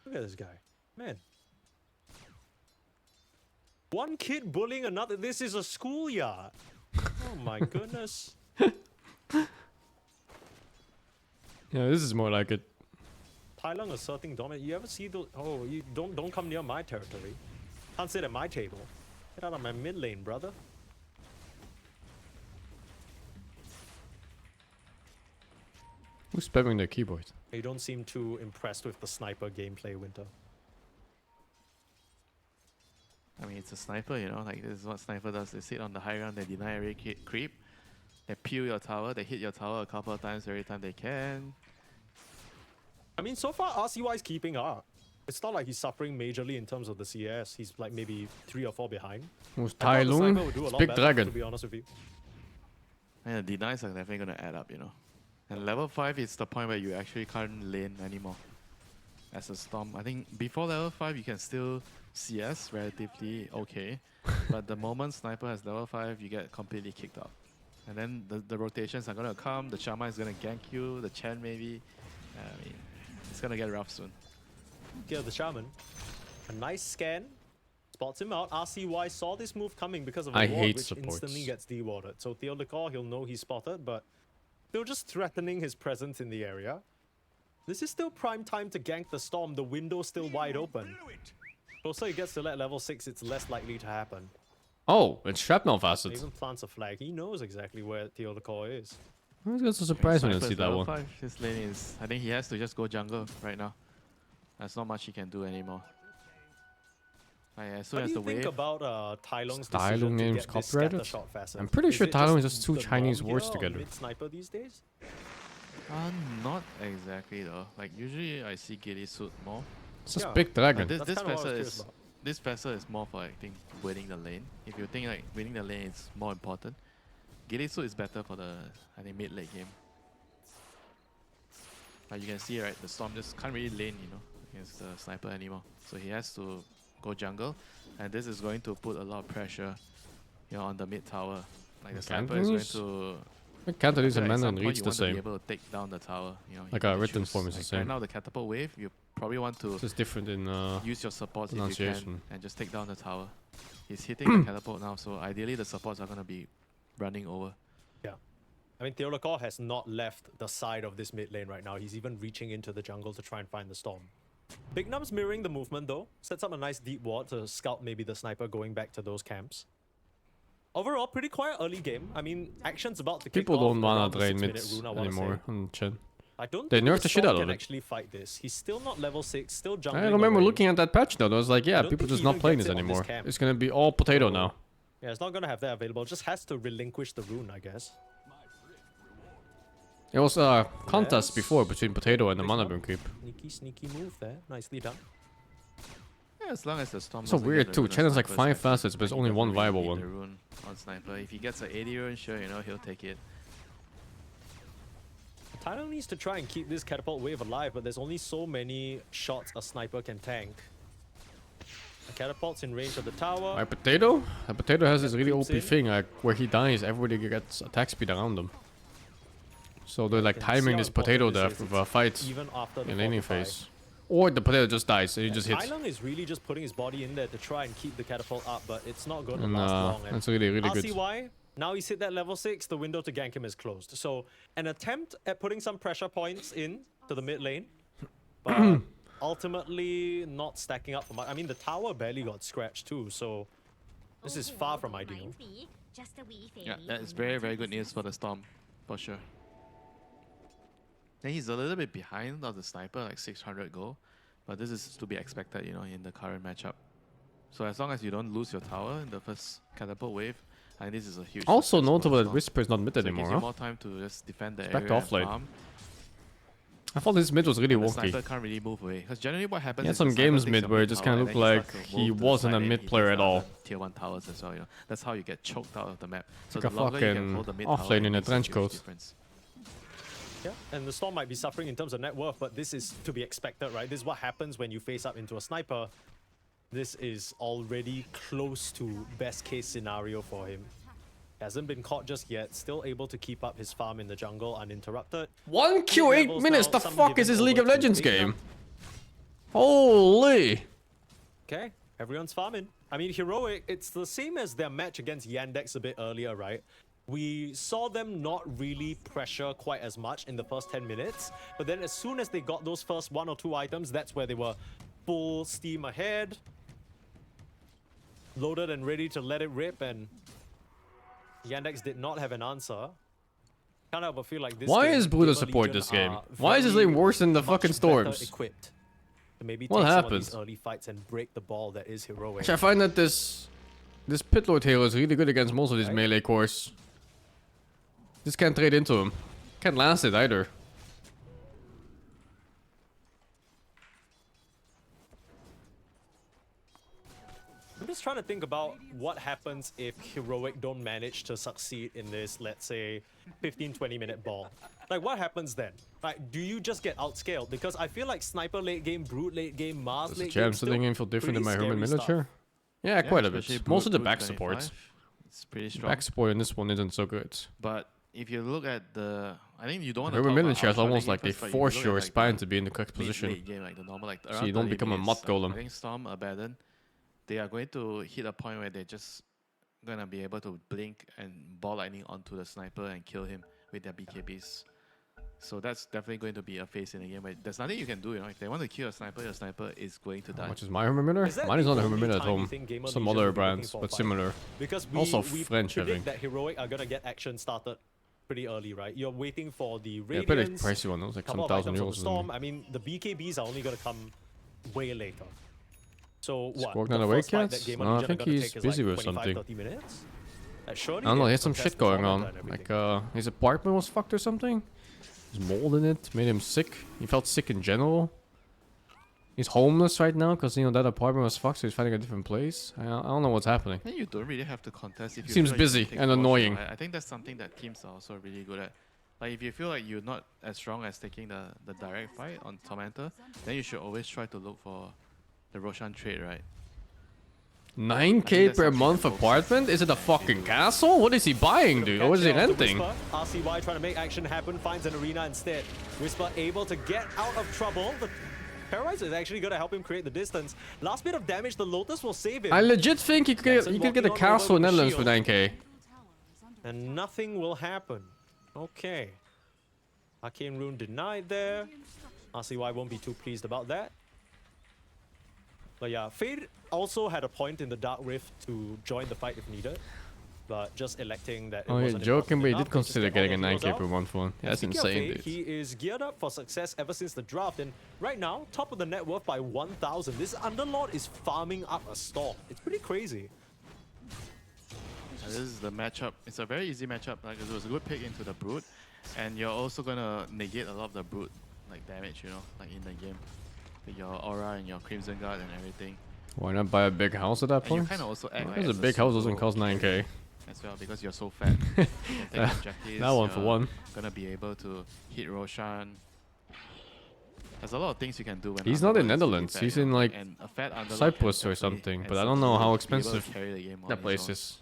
Look at this guy. Man. One kid bullying another. This is a schoolyard. Oh my goodness. Yeah, this is more like it. Tai Long asserting dominance. You ever see those? Oh, you don't come near my territory. Can't sit at my table. Get out of my mid lane, brother. Who's spamming their keyboard? You don't seem too impressed with the sniper gameplay, Winter. I mean, it's a sniper, you know, like this is what sniper does. They sit on the high ground, they deny every creep. They peel your tower, they hit your tower a couple of times every time they can. I mean, so far, RCY is keeping up. It's not like he's suffering majorly in terms of the CS. He's like maybe 3 or 4 behind. Who's I Tai thought the Lung? sniper would do a It's lot Big better, Dragon. to be honest with you. And the denies are definitely going to add up, you know. And level 5 is the point where you actually can't lane anymore. As a Storm, I think before level 5 you can still CS relatively okay. But the moment Sniper has level 5, you get completely kicked out. And then the rotations are going to come, the Shaman is going to gank you, the Chen maybe. I mean, it's going to get rough soon. Kill the Shaman. A nice scan. Spots him out. RCY saw this move coming because of a I ward, hate which supports. instantly gets dewarded. So Theodecor, he'll know he's spotted, but still just threatening his presence in the area. This is still prime time to gank the Storm. The window's still wide open. Closer he gets to level 6, it's less likely to happen. Oh, it's Shrapnel He Facet. even plants a flag. He knows exactly where Theodecor is. I was just surprised when I Sniper's see that level one. 5, his lane is, I think he has to just go jungle right now. There's not much he can do anymore. As soon What as do the you think wave, about Tai Long's Tai decision Lung to name's get this copyrighted? scattershot facet? I'm pretty sure it Tai Lung is just two the Chinese norm words here or together. mid-sniper these days? not exactly though. Like usually I see Gilly suit more. It's just Yeah. Big Dragon. This That's kinda what I was Fessa curious is about. this Fessa is more for I think winning the lane. If you think like winning the lane is more important, Gilly suit is better for the I think mid late game. Like you can see right, the Storm just can't really lane, you know, against the sniper anymore. So he has to go jungle, and this is going to put a lot of pressure, you know, on the mid tower. Like the Can't sniper is going lose. to. I can't use a at mana some and point reach you the want to be same. able to take down the tower. You know, you Like need our to written choose. form is the Like same. Right now, the catapult wave, you probably want to It's just different in use your supports if you can pronunciation. and just take down the tower. He's hitting the catapult now, so ideally the supports are going to be running over. I mean, Theodecor has not left the side of this mid lane right now. He's even reaching into the jungle to try and find the Storm. Big Num's mirroring the movement though. Sets up a nice deep ward to scout maybe the sniper going back to those camps. Overall, pretty quiet early game. I mean, action's about to kick People off don't wanna around the drain 6-minute mid rune, I wanna anymore say. on Chen. I don't They think nerfed the shit Storm out of can it. actually fight this. He's still not level 6, still jumping. I remember away. looking at that patch though. I was like, yeah, don't people think just he not even playing gets this it on this anymore. camp. It's gonna be all potato So- now. Yeah, it's not gonna have that available. Just has to relinquish the rune, I guess. It was a contest Yes. before between potato and the Big mana Num. boom creep. Sneaky move there. Nicely done. Yeah, as long as the Storm So doesn't get weird the too. rune, Chen the has like sniper's 5 happy. facets, but there's Like, only he one doesn't really viable need one. the rune on sniper. If he gets an 80 rune, sure, you know, he'll take it. Tyler needs to try and keep this catapult wave alive, but there's only so many shots a sniper can tank. The catapult's in range of the tower. My potato? A potato has this really Creeps OP in. thing, like where he dies, everybody gets attack speed around him. So they're like can see timing how this potato important death this with is. fights Even after the in laning fortify. phase. Or the potato just dies and he just Tai hits. Lung is really just putting his body in there to try and keep the catapult up, but it's not going to And last long. And that's really, really good. RCY Now he's hit that level 6, the window to gank him is closed. So an attempt at putting some pressure points in to the mid lane, but ultimately not stacking up for much. I mean, the tower barely got scratched too, so this is far from ideal. Yeah, that is very, very good news for the Storm, for sure. And he's a little bit behind of the sniper, like 600 gold, but this is to be expected, you know, in the current matchup. So as long as you don't lose your tower in the first catapult wave, I think this is a huge. Also success for notable the that Storm. Whisper is not mid So it anymore, gives you huh? more time to just defend the It's back area to and offlane. farm. I thought this mid was really The wonky. sniper can't really move away. Because generally what happens He had is some the sniper games takes mid your where it mid just tower kinda and looked then like starts to he move to the wasn't side a lane. mid He player takes at the all. other tier 1 towers as well, you know. That's how you get choked out of the map. So Like the a longer you can fucking hold the mid offlane tower, in it a makes trench huge coat. difference. Yeah, and the Storm might be suffering in terms of net worth, but this is to be expected, right? This is what happens when you face up into a sniper. This is already close to best case scenario for him. Hasn't been caught just yet, still able to keep up his farm in the jungle uninterrupted. 1Q 8 Levels minutes, now, the some fuck is given this League of over to Legends Vega. game? Holy! Okay, everyone's farming. I mean, Heroic, it's the same as their match against Yandex a bit earlier, right? We saw them not really pressure quite as much in the first 10 minutes, but then as soon as they got those first 1 or 2 items, that's where they were full steam ahead, loaded and ready to let it rip, and Yandex did not have an answer. Kind of have a feel like this Why game, is Buddha Gamer support Legion this game? are Why is this very lane worse than the much fucking better Storms? equipped to maybe What take some of happened? these early fights and break the ball that is Heroic. Actually, I find that this Pit Lord hero is really good against most of these Right. melee cores. Just can't trade into him. Can't last it either. I'm just trying to think about what happens if Heroic don't manage to succeed in this, let's say, 15-20 minute ball. Like, what happens then? Like, do you just get outscaled? Because I feel like Sniper late game, Brute late game, Mars Does the late game, champ sitting in feel different than my pretty Herman scary Miniature? stuff. Yeah, quite a especially bit. Most of the Brute back 25. supports. It's pretty strong. Back support in this one isn't so good. But if you look at the, I think you don't want to Herman talk about Miniature is outshot almost late like game they first, but if force you look your at, like, spine the to be in the correct mid- position. late game, like the normal, like So you don't 30 become a minutes, mud golem. I think Storm, Abaddon, they are going to hit a point where they're just gonna be able to blink and ball lightning onto the sniper and kill him with their BKBs. So that's definitely going to be a phase in the game where there's nothing you can do, you know. If they want to kill your sniper is going to How die. much is my Herman Miniature? Is that Mine is the not a Herman only Miniature at time you home. think Gamer Some Legion other will be looking brands, for a but fight? similar. Because Also we French, I predict think. that Heroic are gonna get action started pretty early, right? You're waiting for the Yeah, pretty Radiance, pricey one. That was like some couple of 1,000 items from euros. the Storm. I mean, the BKBs are only gonna come way later. So what? Squawk the not awake first fight yet? that Gamer No, I Legion are think gonna he's take is busy like with 25, something. 30 minutes? Surely I don't know, they he have had some to shit test going the on. meta and Like, everything. his apartment was fucked or something? There's mold in it, made him sick. He felt sick in general. He's homeless right now because, you know, that apartment was fucked, so he's finding a different place. I don't know what's happening. I think you don't really have to contest if you Seems feel like you busy can take and Roshan, annoying. right? I think that's something that teams are also really good at. Like if you feel like you're not as strong as taking the direct fight on Tormentor, then you should always try to look for the Roshan trade, right? 9k that's per something month that both apartment? Is it a fucking castle? What is he buying, dude? Or is he Catch out to renting? Whisper. RCY trying to make action happen, finds an arena instead. Whisper able to get out of trouble. The Terrorizer is actually going to help him create the distance. Last bit of damage, the Lotus will save him. I legit think he could Jensen get a walking on castle in over with the Netherlands for shield. 9k. And nothing will happen. Okay. Arcane Rune denied there. RCY won't be too pleased about that. But yeah, Fade also had a point in the Dark Rift to join the fight if needed. But just electing that it Oh, you're wasn't joking, but he important did enough, they just consider get all getting a the heroes 9k out. per month one. Yeah, that's Speaking of insane, Fade, dude. he is geared up for success ever since the draft, and right now, top of the net worth by 1,000. This Underlord is farming up a Storm. It's pretty crazy. And this is the matchup. It's a very easy matchup. Like it was a good pick into the Brute, and you're also gonna negate a lot of the Brute like damage, you know, like in the game. With your aura and your Crimson Guard and everything. Why not buy a big house at that And you point? kind of also act like Because as a big house doesn't solo cost 9k. as well because you're so fat. You can take objectives, That one for you're one. Gonna be able to hit Roshan. There's a lot of things you can do when He's not in Underlord is really Netherlands, fat, he's you in, know, like, and a fat Underlord Cyprus can or definitely- something, and but I don't know how be able to expensive carry the game on that his place own. is.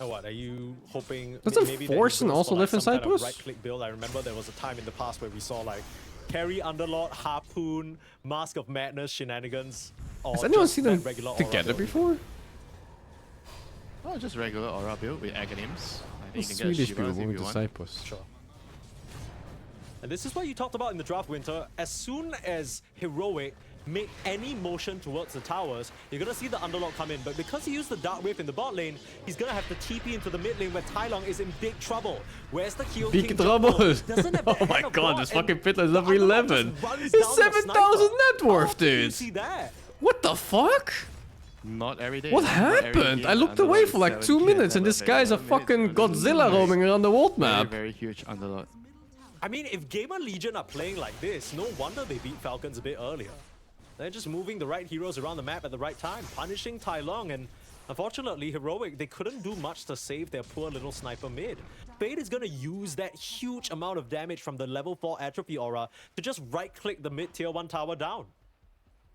Oh, what are you hoping? Doesn't maybe that he Forsen goes also for, like, live in some kind of Cyprus? right-click build. I remember there was a time in the past where we saw like carry Underlord, Harpoon, Mask of Madness shenanigans. Or Has anyone just seen that them regular aura together build. before? Oh, just regular aura build with Aghanims. I think you can get Swedish Shivas people if moving you to want. Cyprus. Sure. And this is what you talked about in the draft, Winter. As soon as Heroic make any motion towards the towers, you're gonna see the Underlord come in. But because he used the Dark Wave in the bot lane, he's gonna have to TP into the mid lane where Tai Long is in big trouble. Where's the Kyo Big King trouble! Doesn't have the Oh my hand of god, God, this and fucking Pitler is the level Underlord 11! just runs He's down the 7,000 sniper. net worth, How did you dude! see that? What the fuck? Not every day. What Not every happened? game I looked Underlord away is for like 2 7K minutes and this level guy's a 11 fucking minutes. Godzilla roaming around the world Very, map. very huge Underlord. I mean, if Gamer Legion are playing like this, no wonder they beat Falcons a bit earlier. They're just moving the right heroes around the map at the right time, punishing Tai Long, and unfortunately, Heroic, they couldn't do much to save their poor little sniper mid. Fade is gonna use that huge amount of damage from the level 4 Atrophy Aura to just right-click the mid tier 1 tower down.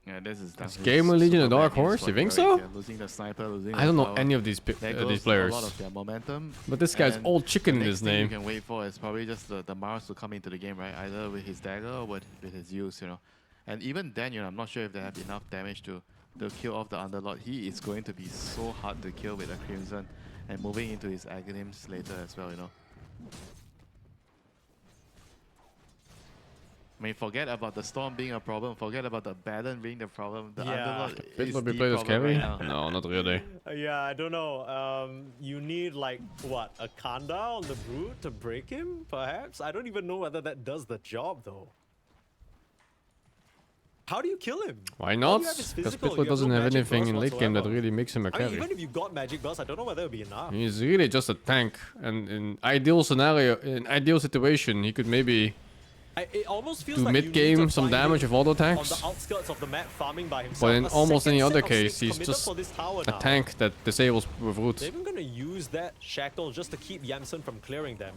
Yeah, this is Gamer Legion a dark horse? You think so? Losing the sniper, losing I don't know the tower. any of these There goes players. a lot of their momentum. But this guy's and all chicken in the his next thing name. you can wait for is probably just the Mars to come into the game, right? Either with his dagger or with his use, you know. And even then, you know, I'm not sure if they have enough damage to kill off the Underlord. He is going to be so hard to kill with a Crimson and moving into his Aghanims later as well, you know. I mean, forget about the Storm being a problem, forget about the Baron being the problem. The Yeah. Underlord Pitler is be the played as problem carry? right now. No, not really. Yeah, I don't know. You need like, what, a Kanda on the Brute to break him, perhaps? I don't even know whether that does the job, though. How do you kill him? Why All not? you have is Because physical, Pitler you have doesn't no have magic anything burst in late game that whatsoever. really makes him a I mean, carry. even if you got magic burst, I don't know whether it would be enough. He's really just a tank, and in ideal scenario, in ideal situation, he could maybe It almost feels do like you need mid-game to some find damage him with auto on tanks. the outskirts of the map, farming by himself. But in A almost any second other set of case, six he's committed just for this tower a now. tank that disables with root. They're even gonna use that shackle just to keep Yamsun from clearing them.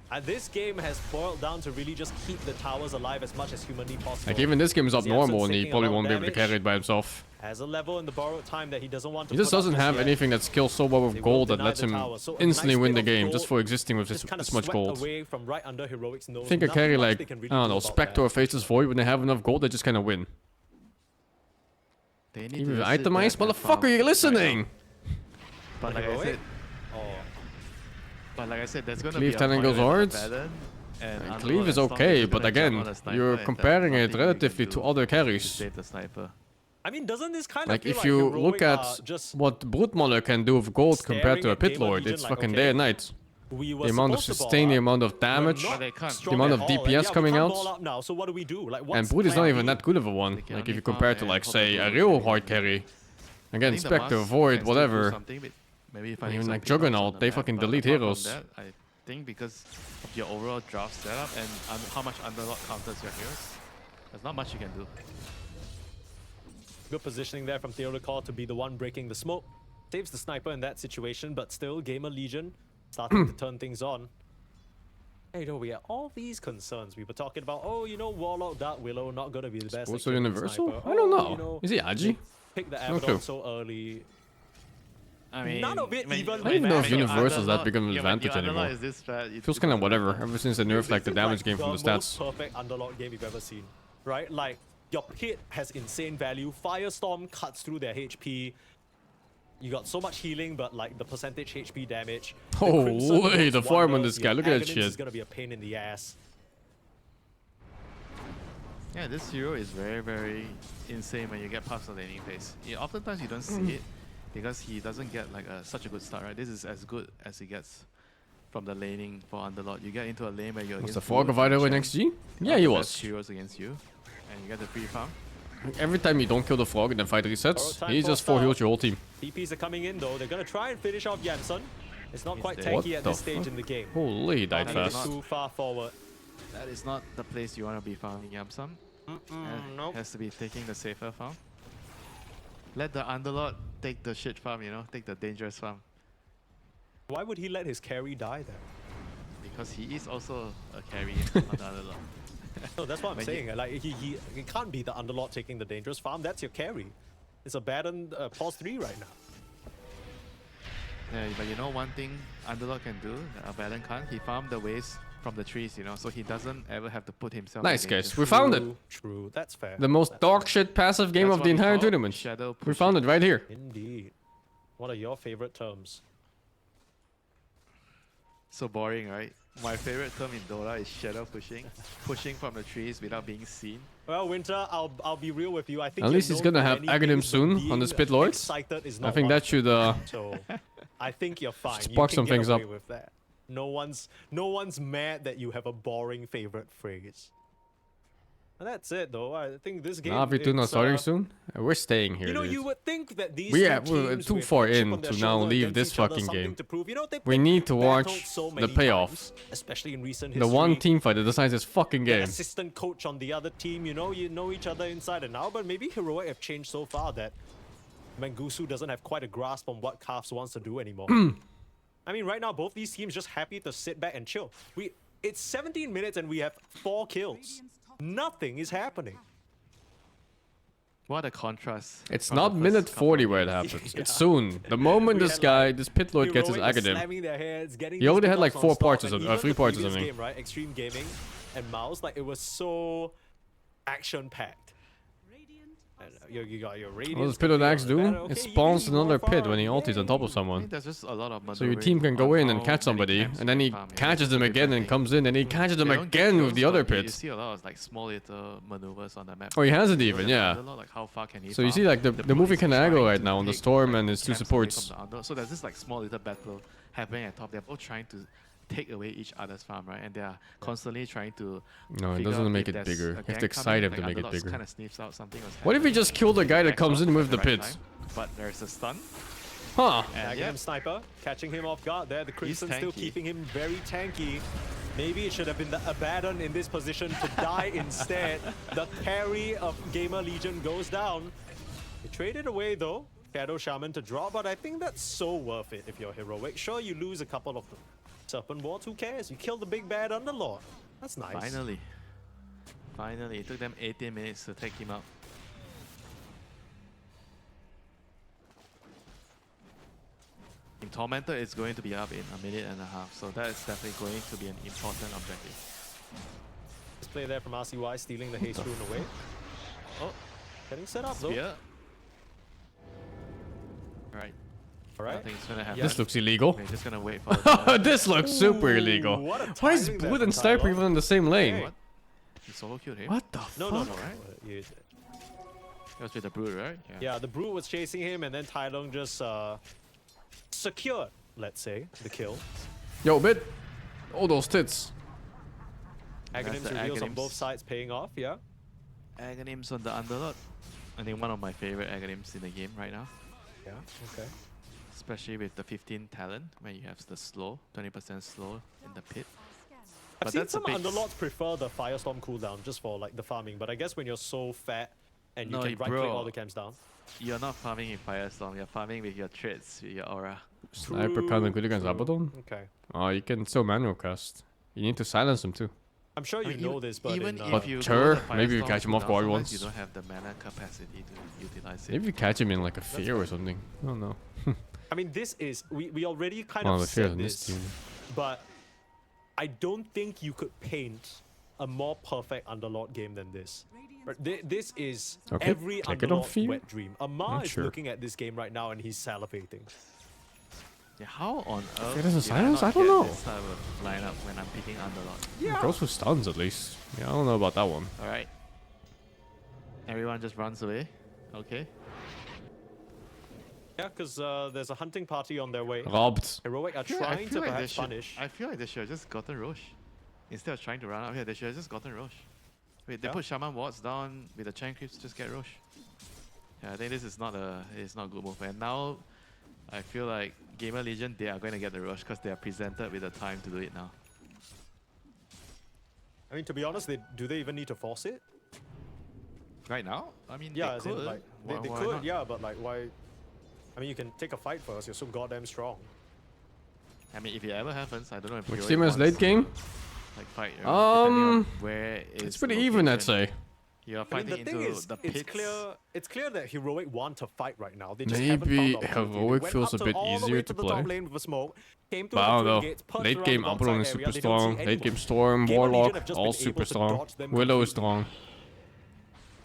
And this game has boiled down to really just keep the towers alive as much as humanly possible. Like even this game is Yamsun's abnormal, and he taking a probably lot of won't be able to damage. carry it by himself. Has a level in the borrowed time that he doesn't want to He just put up doesn't have yet. anything that skills so well They with will gold that deny lets the him tower. So a instantly nice win bit the of game gold just for existing with just kind of this much swept gold. away from right under Heroic's nose. I think a Nothing carry much like, they can really I don't do know, about Spectre or that. Faceless Void, when they have enough gold, they just kind of win. They need Even to with sit itemized, back and farm motherfucker, you're right listening! now. But like I Heroic? said, Oh. there's gonna Cleave be a talent point goes where hard. Baron and And Underlord Cleave and is Storm okay, just but gonna jump again, on a sniper you're and there's comparing nothing it you can relatively do to other to carries. save the sniper. I mean, doesn't this kind Like of feel if like you Heroic look at are just what Brutmauler can do with gold compared to a staring at Pit Gamer Lord, Legion it's like, fucking okay, day and night. we were The amount of supposed to ball sustain, the up. amount of We're damage, not they can't. strong the amount at of all, and DPS yeah, coming we can't out. ball up now, so what do we do? Like, And what's Brut is not plan even B? that good of a one, They can like if only you farm compare to and like hope say they a do real what they hard can do. carry. I Again, think the Spectre, Mars Void, can still do whatever. something with maybe finding Even some like pickups on Juggernaut, the they map, fucking but delete apart from heroes. that, I think because of your overall draft setup and how much Underlord counters your heroes, there's not much you can do. Good positioning there from Theodore to be the one breaking the smoke. Saves the sniper in that situation, but still, Gamer Legion starting to turn things on. Hey, you know, we had all these concerns. We were talking about, oh, you know, Warlock, Dark Willow, not going to be the best. Also at killing the universal? sniper. I don't Oh, know. you know, Is he Agi? pick the No Abaddon clue. so early. I mean, None of it even I don't even know if matters. Universal is that big of an advantage anymore. Feels kind of whatever, ever since they nerfed like the damage game from the The most stats. perfect Underlord game you've ever seen, right? Like, your pit has insane value. Firestorm cuts through their HP. You got so much healing, but like the percentage HP damage. The Oh, Crimson wait, works the farm on wonders. this guy, Your look at that Aghanims shit. is gonna be a pain in the ass. Yeah, this hero is very, very insane when you get past the laning phase. Oftentimes you don't see it because he doesn't get like such a good start, right? This is as good as he gets from the laning for Underlord. You get into a lane where you're Was against the Frog Brute Provider and in Chen, XG? Yeah, he all the was. best heroes against you, and you get the free farm. Every time you don't kill the Frog and then fight resets, Time he for just a 4 start. heals your whole team. TPs are coming in though. They're gonna try and finish off Yamsun. It's not He's quite dead. What tanky at the this stage fuck? in the game. Holy, he died Farming is fast. too far forward. That is not the place you want to be farming Yamsum. Nope. Has to be taking the safer farm. Let the Underlord take the shit farm, you know, take the dangerous farm. Why would he let his carry die then? Because he is also a carry on the Underlord. No, that's what I'm When saying. Like he can't be the Underlord taking the dangerous farm. That's your carry. It's a Baron pause 3 right now. Yeah, but you know one thing Underlord can do, that Abaddon can't? He farmed the waves from the trees, you know, so he doesn't ever have to put himself Nice, in guys. danger. We found it. True. That's fair. The most dog shit passive game That's of what the we entire call tournament. shadow We pushing. found it right here. Indeed. What are your favorite terms? So boring, right? My favorite term in Dota is shadow pushing. Pushing from the trees without being seen. Well, Winter, I'll be real with you. I think At you're least he's known gonna for have many Aghanim things, but soon on the being Spit Lords. excited is I not think one that of should So I think you're fine. spark you some can get things away up. with that. No one's mad that you have a boring favorite phrase. And that's it, though. I think this game. Navi2 not it's, starting soon? We're staying here, You know, dude. you would think that these We're teams too with far a chip in on their to now shoulder leave against this each other, fucking something game. to prove. You know, they've We been need to watch battled so the many payoff. times, especially in recent The history. one team fight that decides this fucking The game. assistant coach on the other team, you know each other inside and out, but maybe Heroic have changed so far that Mangusu doesn't have quite a grasp on what Kafs wants to do anymore. I mean, right now, both these teams just happy to sit back and chill. It's 17 minutes and we have 4 kills. Nothing is happening. What a contrast. It's from not the first minute couple 40 of where it games. happens. Yeah. It's soon. The moment We this had, guy, like, this pit lord gets his Heroic was Aghanim. slamming their heads, getting He already these had like pickups 4 on parts or stop, and something, even 3 the parts or previous something. game, right? Extreme Gaming and Mouse, like it was so action-packed. You got your radiance. What does Pit Axe do? Okay, It you spawns need more another pit farm. when he ultis on top of I someone. think there's just a lot of So your maneuvering team can go on in and how catch many somebody, camps and then he you farm, catches them Different again and thing. comes in, and he catches them They don't get again with kills, the other but you pits. see a lot of like small little maneuvers on the map. Oh, he hasn't You even, know, yeah. a lot, like how far can he So you farm? see like the Blue movie is kinda trying aggro right to now on the take, Storm like, and his 2 camps away supports. from the under. So there's this like small little battle happening at top. They're both trying to take away each other's farm, right? And they are constantly trying to. No, it doesn't make it bigger. You have to excite him to make it bigger. Kind of sniffs out something. What if we just kill the guy that comes in with the right pits? time, but there's a stun. Huh. And Tagging him Sniper, catching him off guard there. The Crimson still tanky. keeping him very tanky. Maybe it should have been the Abaddon in this position to die instead. The parry of Gamer Legion goes down. They traded away though, Shadow Shaman to draw, but I think that's so worth it if you're Heroic. Sure, you lose a couple of them. Serpent Wards, who cares? You kill the big bad Underlord. That's nice. Finally. Finally, it took them 18 minutes to take him out. In Tormentor, it's going to be up in a minute and a half, so that is definitely going to be an important objective. Let's play there from RCY, stealing the haste rune away. Oh, Getting set up though. spear. Alright, Alright. nothing's gonna happen. This looks illegal. We're just gonna wait for the This looks super Ooh, illegal. what a Why is timing there Blue from and Sniper Tyler. even in the same lane? What? He solo killed him? What the No, fuck? no, no. Right? That was with the Brood, right? Yeah, the Brute was chasing him, and then Tai Lung just secured, let's say, the kill. Yo, Bit. Oh, those tits. Aghanim's the reveals on Aghanims. both sides paying off, yeah. Aghanims on the Underlord. I think one of my favorite Aghanims in the game right now. Yeah, okay. Especially with the 15 talent, where you have the slow, 20% slow in the pit. I've But seen that's a some big- Underlords prefer the Firestorm cooldown just for like the farming, but I guess when you're so fat and you No, can right-click bro. all the camps down. You're not farming in Firestorm, you're farming with your traits, with your aura. Sniper kind of good against True. Abaddon. Okay. Oh, you can still manual cast. You need to silence him too. I'm sure you I mean, know this, but even in, if But you sure, go the maybe you Firestorm catch him off cooldown, guard sometimes once. You don't have the mana capacity to utilize it. Maybe you catch him in like a fear or something. I don't know. I mean, this is, we already kind Oh, of the fear said on this this, team. but I don't think you could paint a more perfect Underlord game than this. But this is Okay, every take it on Underlord fear. wet dream. Amar Not is sure. looking at this game right now and he's salivating. Yeah, how on earth It doesn't did I silence? not I don't get know. this type of lineup when I'm picking Underlord? It goes for stuns at least. Yeah, I don't know about that one. Alright. Everyone just runs away. Okay. Yeah, because there's a hunting party on their way. Robbed. Heroic are I trying feel to like they perhaps should- punish. I feel like they should have just gotten Roche. Instead of trying to run out here, they should have just gotten Roche. Wait, they Yeah. put Shaman Wards down with the Chain Creeps, just get Roche. Yeah, I think this is not a good move. And now, I feel like Gamer Legion, they are going to get the Roche because they are presented with the time to do it now. I mean, to be honest, do they even need to force it? Right now? I mean, Yeah, they as in, could. like, Why they not? could, yeah, but like, why? I mean, you can take a fight first, you're so goddamn strong. I mean, if it ever happens, I don't know if Which Heroic team has wants late game? like fight, depending on where It's pretty even, I'd say. You're I mean, fighting the thing into is, the pits. it's clear that Heroic want to fight right now. They just haven't Maybe found the opportunity. They Heroic went feels up a bit all the way easier to to the top play. lane with a smoke, came But I through don't the know. twin gates, punched Late around game the Abaddon bottom is side super area. They don't see strong. Late anyone. game Storm, Gamer Legion Warlock, have just all been super able to strong. dodge them Willow is completely. strong.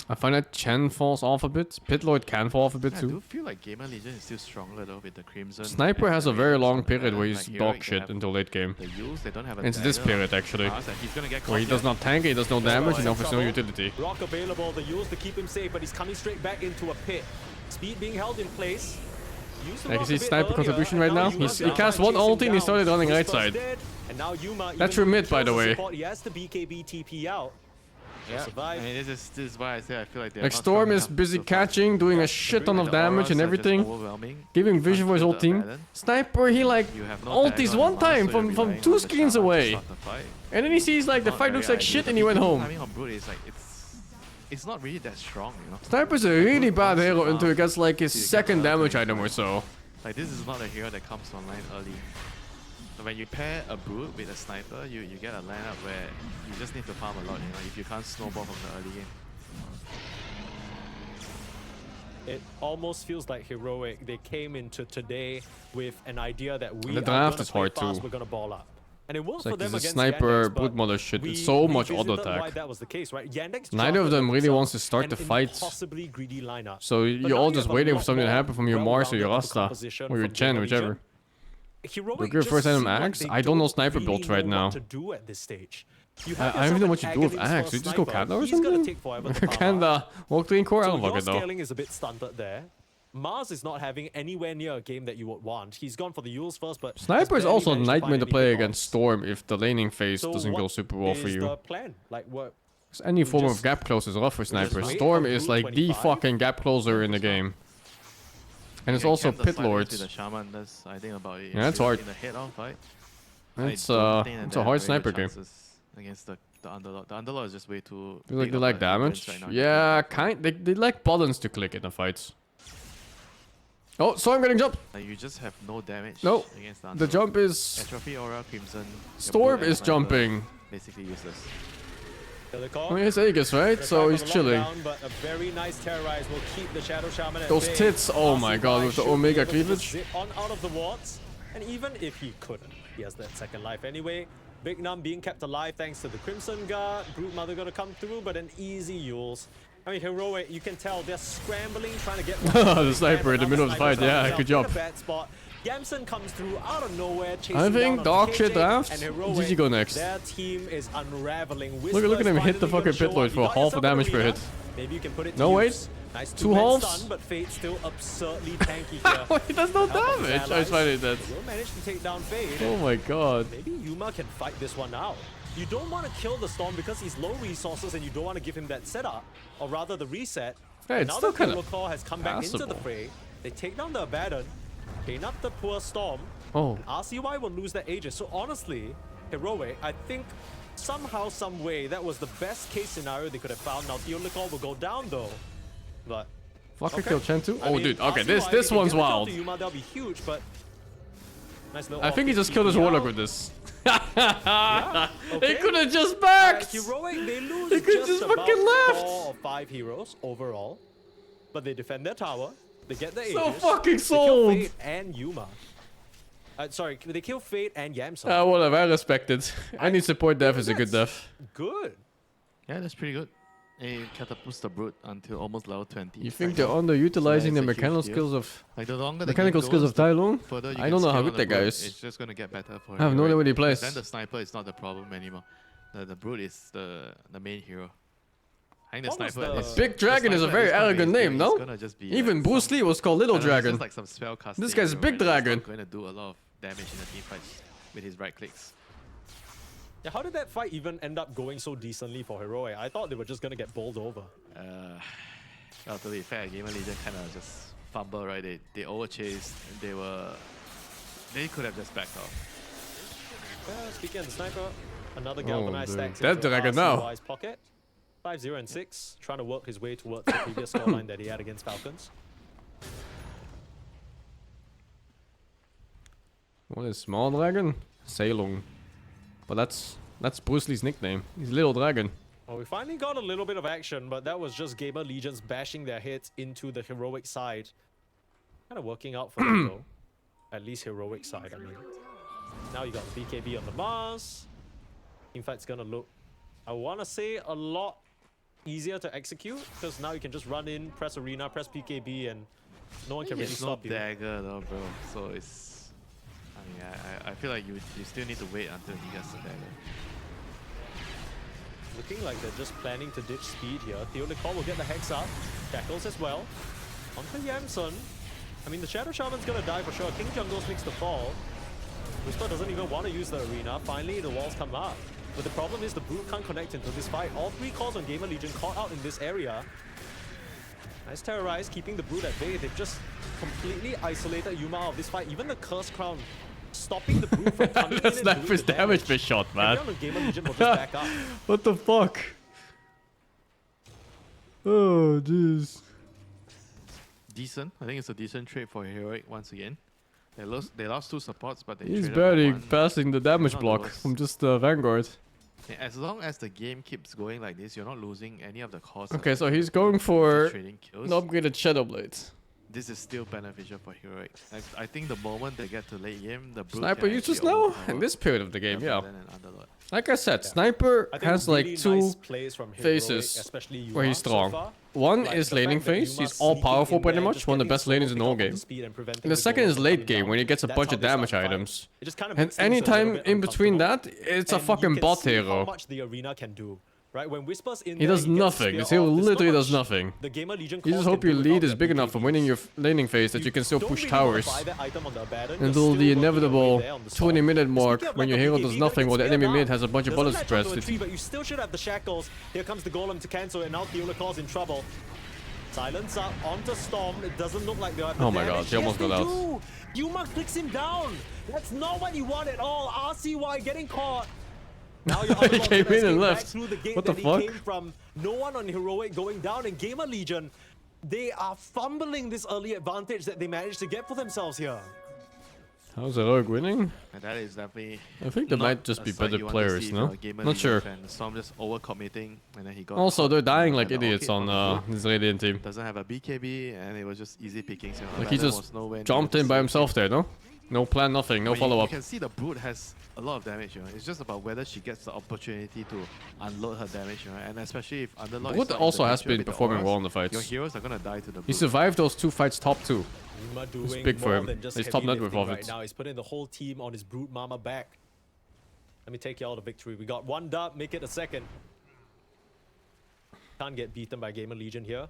I find that Chen falls off a bit. Pitlord can fall off a bit I too. do feel like Gamer Legion is still stronger though with the Crimson. Sniper and has the a very Raiders long on the period other. where he's Like, dog Heroic, they shit have until late game. The Yules, they don't have a It's this dagger. period actually, Mars, and he's gonna get where he caught does here. not tank, he does no damage, and offers no utility. Rock available, the Yules to keep him safe, but he's coming straight back into a pit. Speed being held in place. I can see Sniper contribution right now. He cast one ulti and he started running right side. That's your mid, by the way. He has the BKB TP out. Yeah, I mean, this is why I say I feel like they're Like not Storm strong is enough busy to fight. catching, doing a shit ton of damage and everything, giving vision for his whole team. Sniper, he like ultis one time from 2 screens away, and then he sees like the fight looks like shit and he went home. I mean, on Brute is like it's not really that strong, you know. Sniper's a really bad hero until he gets like his second damage item or so. Like this is not a hero that comes online early. So when you pair a Brute with a Sniper, you get a lineup where you just need to farm a lot, you know, if you can't snowball from the early game. It almost feels like Heroic. They came into today with an idea that we The are draft gonna is play hard fast, too. we're gonna ball up. And it worked It's for like them this is against Sniper Yandex, brute but mother shit. we It's so much auto revisited why attack. that was the case, right? Yandex Neither of them really charted wants to start the an fight. impossibly greedy lineup. So But you're now all you just have a waiting for lot something to more happen from your Mars or your well-rounded Rasta composition or your from Chen, Gamer Legion. whichever. Heroic Your good just first item seem like Axe? they I don't know sniper really builds right know now. what to do at this stage. You I have don't even know what yourself you do with an Aghanim Axe. for You just go sniper. Kanda or He's gonna something? take forever to farm Kanda, out. walk clean core? I So don't your fucking know. scaling is a bit stunted there. Mars is not having anywhere near a game that you would want. He's gone for the Yules first, but Sniper is has also a barely managed nightmare to find play any against hit-offs. Storm if the laning phase So doesn't go what super well for is you. the plan? Like what? 'Cause any form of just- gap close is rough for Sniper. wait Storm for is Brute like the 25? fucking gap closer in the game. And it's You also can camp the Pit sniper Lords. with the Shaman, that's I think about it. Yeah, that's in- hard. In the head-on fight. It's I don't think that it's they a have hard very sniper good game. chances against the Underlord. The Underlord is just way too. Feel like big they of like a hindrance damage. right now. Yeah, they like balance to click in the fights. Oh, Storm getting jumped. Like you just have no damage. No, against the Underlord. jump is Atrophy Aura, Crimson. your Storm Brute and is Sniper, jumping. Basically useless. Oh, he's Aegis, right? So he's chilling. But a very nice terrorize will keep the Shadow Shaman at Those bay. tits, oh my god, with the should be Omega able to just cleavage. zip on out of the wards. And even if he couldn't, he has that second life anyway. Big Num being kept alive thanks to the Crimson Guard. Brute Mother gonna come through, but an easy Yules. I mean, Heroic, you can tell they're scrambling, trying to get The sniper in the middle of the fight, yeah, good job. In a bad spot. Yamsen comes through out of nowhere, chasing I think down dog on shit KJ, draft. and Heroic, GG go next. Their team is unraveling. Look at him hit the fucking Pit Lord for half a damage per hit. Maybe you can put it to No, wait. use. Nice 2 two-man halves? stun, but Fate still absurdly tanky here. He does no Help of his damage. I allies. find it that. They will manage to take down Fate. Oh my god. Maybe Yuma can fight this one out. You don't want to kill the Storm because he's low resources and you don't want to give him that setup, or rather the reset. Hey, it's now still that kinda Protocol has come back into the passable. fray, they take down the Abaddon, clean up the poor Storm. Oh. RCY will lose their Aegis. So honestly, Heroic, I think somehow, some way, that was the best case scenario they could have found. Now Theolicol will go down though, but Flucker okay. kill Chen too? I Oh mean, dude, okay, RCY, this if they one's get the kill wild. to Yuma, that'll be huge, but nice little I think he off-peak just killed his TP Warlock out. with this. Yeah, He okay. could have just backed! Heroic, they lose They could just just about fucking left. 4 or 5 heroes overall, but they defend their tower. They get the So Aegis. fucking They kill sold! Fate and Yuma. Sorry, they kill Fate and Yamsen. Whatever, I respect it. Any support death is a good death. Good. Yeah, that's pretty good. It catapults the Brute until almost level 20. You think right they're now. underutilizing it's the a huge mechanical deal. skills of Like the longer mechanical the game skills goes, of Tai Lung? the further you I can don't know how scale good on that the guy Brute, is. It's just gonna get better for I have no idea what he plays. Then the Sniper is not the problem anymore. The Brute is the main hero. I think the What was Sniper the- is... Big Dragon is a very arrogant name, no? Even Bruce Lee was called Little Dragon. Like some spell casting This guy's hero, Big and he's Dragon. not going to do a lot of damage in the team fights with his right clicks. Yeah, how did that fight even end up going so decently for Heroic? I thought they were just gonna get bowled over. Well, to be fair, Gamer Legion kind of just fumbled, right? They overchased. They could have just backed off. Speaking of the Sniper, another Oh, galvanized dude. stacks That into Dragon now. RCY's pocket. 5-0 and 6, trying to work his way towards the previous scoreline that he had against Falcons. What is Small Dragon? Seilung. But that's Bruce Lee's nickname. He's Little Dragon. Well, we finally got a little bit of action, but that was just Gamer Legions bashing their heads into the Heroic side. Kind of working out for them though. At least Heroic side, I mean. Now you got the BKB on the Mars. Teamfight's gonna look, I want to say, a lot easier to execute because now you can just run in, press arena, press PKB, and no one can really It's no stop you. dagger though, bro. So it's. I mean, I feel like you still need to wait until he gets the dagger. Looking like they're just planning to ditch speed here. Theolicol will get the Hex up. Shackles as well. Onto Yamsun. I mean, the Shadow Shaman's gonna die for sure. King Jungles makes the fall. Whisper doesn't even want to use the arena. Finally, the walls come up. But the problem is the Brute can't connect into this fight. All 3 calls on Gamer Legion caught out in this area. Nice Terrorize, keeping the Brute at bay. They've just completely isolated Yuma out of this fight. Even the Curse Crown stopping the Brute from coming in That's and not doing his the damage per shot, man. Everyone on Gamer Legion will just back up. What the fuck? Oh, jeez. Decent. I think it's a decent trade for Heroic once again. They lost 2 supports, but they He's traded barely for 1. passing the damage Not block worse. from just Vanguard. Yeah, as long as the game keeps going like this, you're not losing any of the costs. Okay, so he's going for trading kills. an upgraded Shadow Blade. This is still beneficial for Heroic. I think the moment they get to late game, the Brute Sniper can uses actually now overpower in this period of the game, rather yeah. than an Underlord. Like I said, Sniper I think has really like 2 nice plays from Heroic, phases especially Yuma where he's so strong. far. One Like is the laning fact that phase, Yuma's he's all sneaking powerful in pretty there, much, just one of the getting best solo laners in the whole pick up on game. the speed and preventing And the the second goal is from late coming game down. when he gets a That's bunch how of they start damage the fight. items. It just kind of And makes things a little anytime bit in between uncomfortable. that, it's a And fucking you can bot see how hero. much the arena can do. Right, when Whisper's in He there, does gets nothing. spear This hero off. There's not literally does much nothing. The Gamer Legion You just calls hope can your do lead without is their big enough for BKBs. winning your laning phase that you can still don't push really wanna towers buy that item on the Abaddon. You're until still the working your way inevitable there on the 20 spot. minute mark Speaking of when lack your of hero BKB, does you gotta nothing get while the speared enemy mid down. has a bunch of Doesn't bullets match up spread. to a tree, but you still should have the shackles. Here comes the golem to cancel it. Now Theolical's in trouble. Silence up onto Storm. It doesn't look like they have the Oh my damage. god, he almost Yes, got they out. do. Yuma clicks him down. That's not what you want at all. RCY getting caught. Now you're He came in and left. Through the gate What the that fuck? He came from. No one on Heroic going down, and Gamer Legion, they are fumbling this early advantage that they managed to get for themselves here. How's Heroic winning? And that is definitely. I think they not might just a be sight better you want to players, see no? for a Gamer Not Legion sure. fan. Storm just overcommitting, and then he got. Also, caught they're dying and like the idiots orchid on the Brute. this Radiant team. Doesn't have a BKB, and it was just easy pickings. You know, Like he Abaddon just was nowhere near jumped to in by save himself him. there, no? No plan, nothing, no But follow you up. can see the Brute has a lot of damage. You know? It's just about whether she gets the opportunity to unload her damage. You know? And especially if Underlord Brute is not also in the has picture been with the performing auras, well in the fights. Your heroes are gonna die to the He Brute. survived those 2 fights top 2. Yuma doing big for more him. than just He's heavy top net with lifting Ovid. right now. He's putting the whole team on his Brute Mama back. Let me take you all to victory. We got 1 dub, make it a second. Can't get beaten by Gamer Legion here.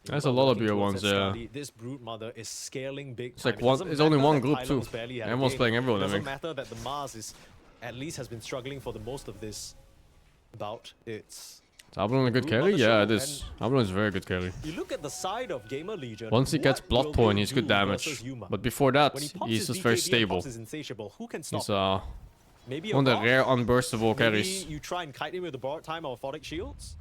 That's Yuma a lot of working beer towards ones, that yeah. Scandi. This Brute Mother is scaling big It's time. like It one- doesn't it's only matter one that group Tyler's too. barely had a Everyone's game. playing everyone, It I doesn't think. matter that the Mars is at least has been struggling for the most of this bout. It's Is Ablon a good Brute carry? Mother Yeah, show, it is. Ablon is a very good carry. you look at the side of Gamer Legion. Once he gets what will Bloodpoint, they he's good do damage. versus Yuma? But before that, When he pops he's his just very BKB and stable. pops his Insatiable, who can stop He's him? Maybe a one of the Rock? rare unburstable Maybe carries. you try and kite him with the borrowed time or orthotic shields.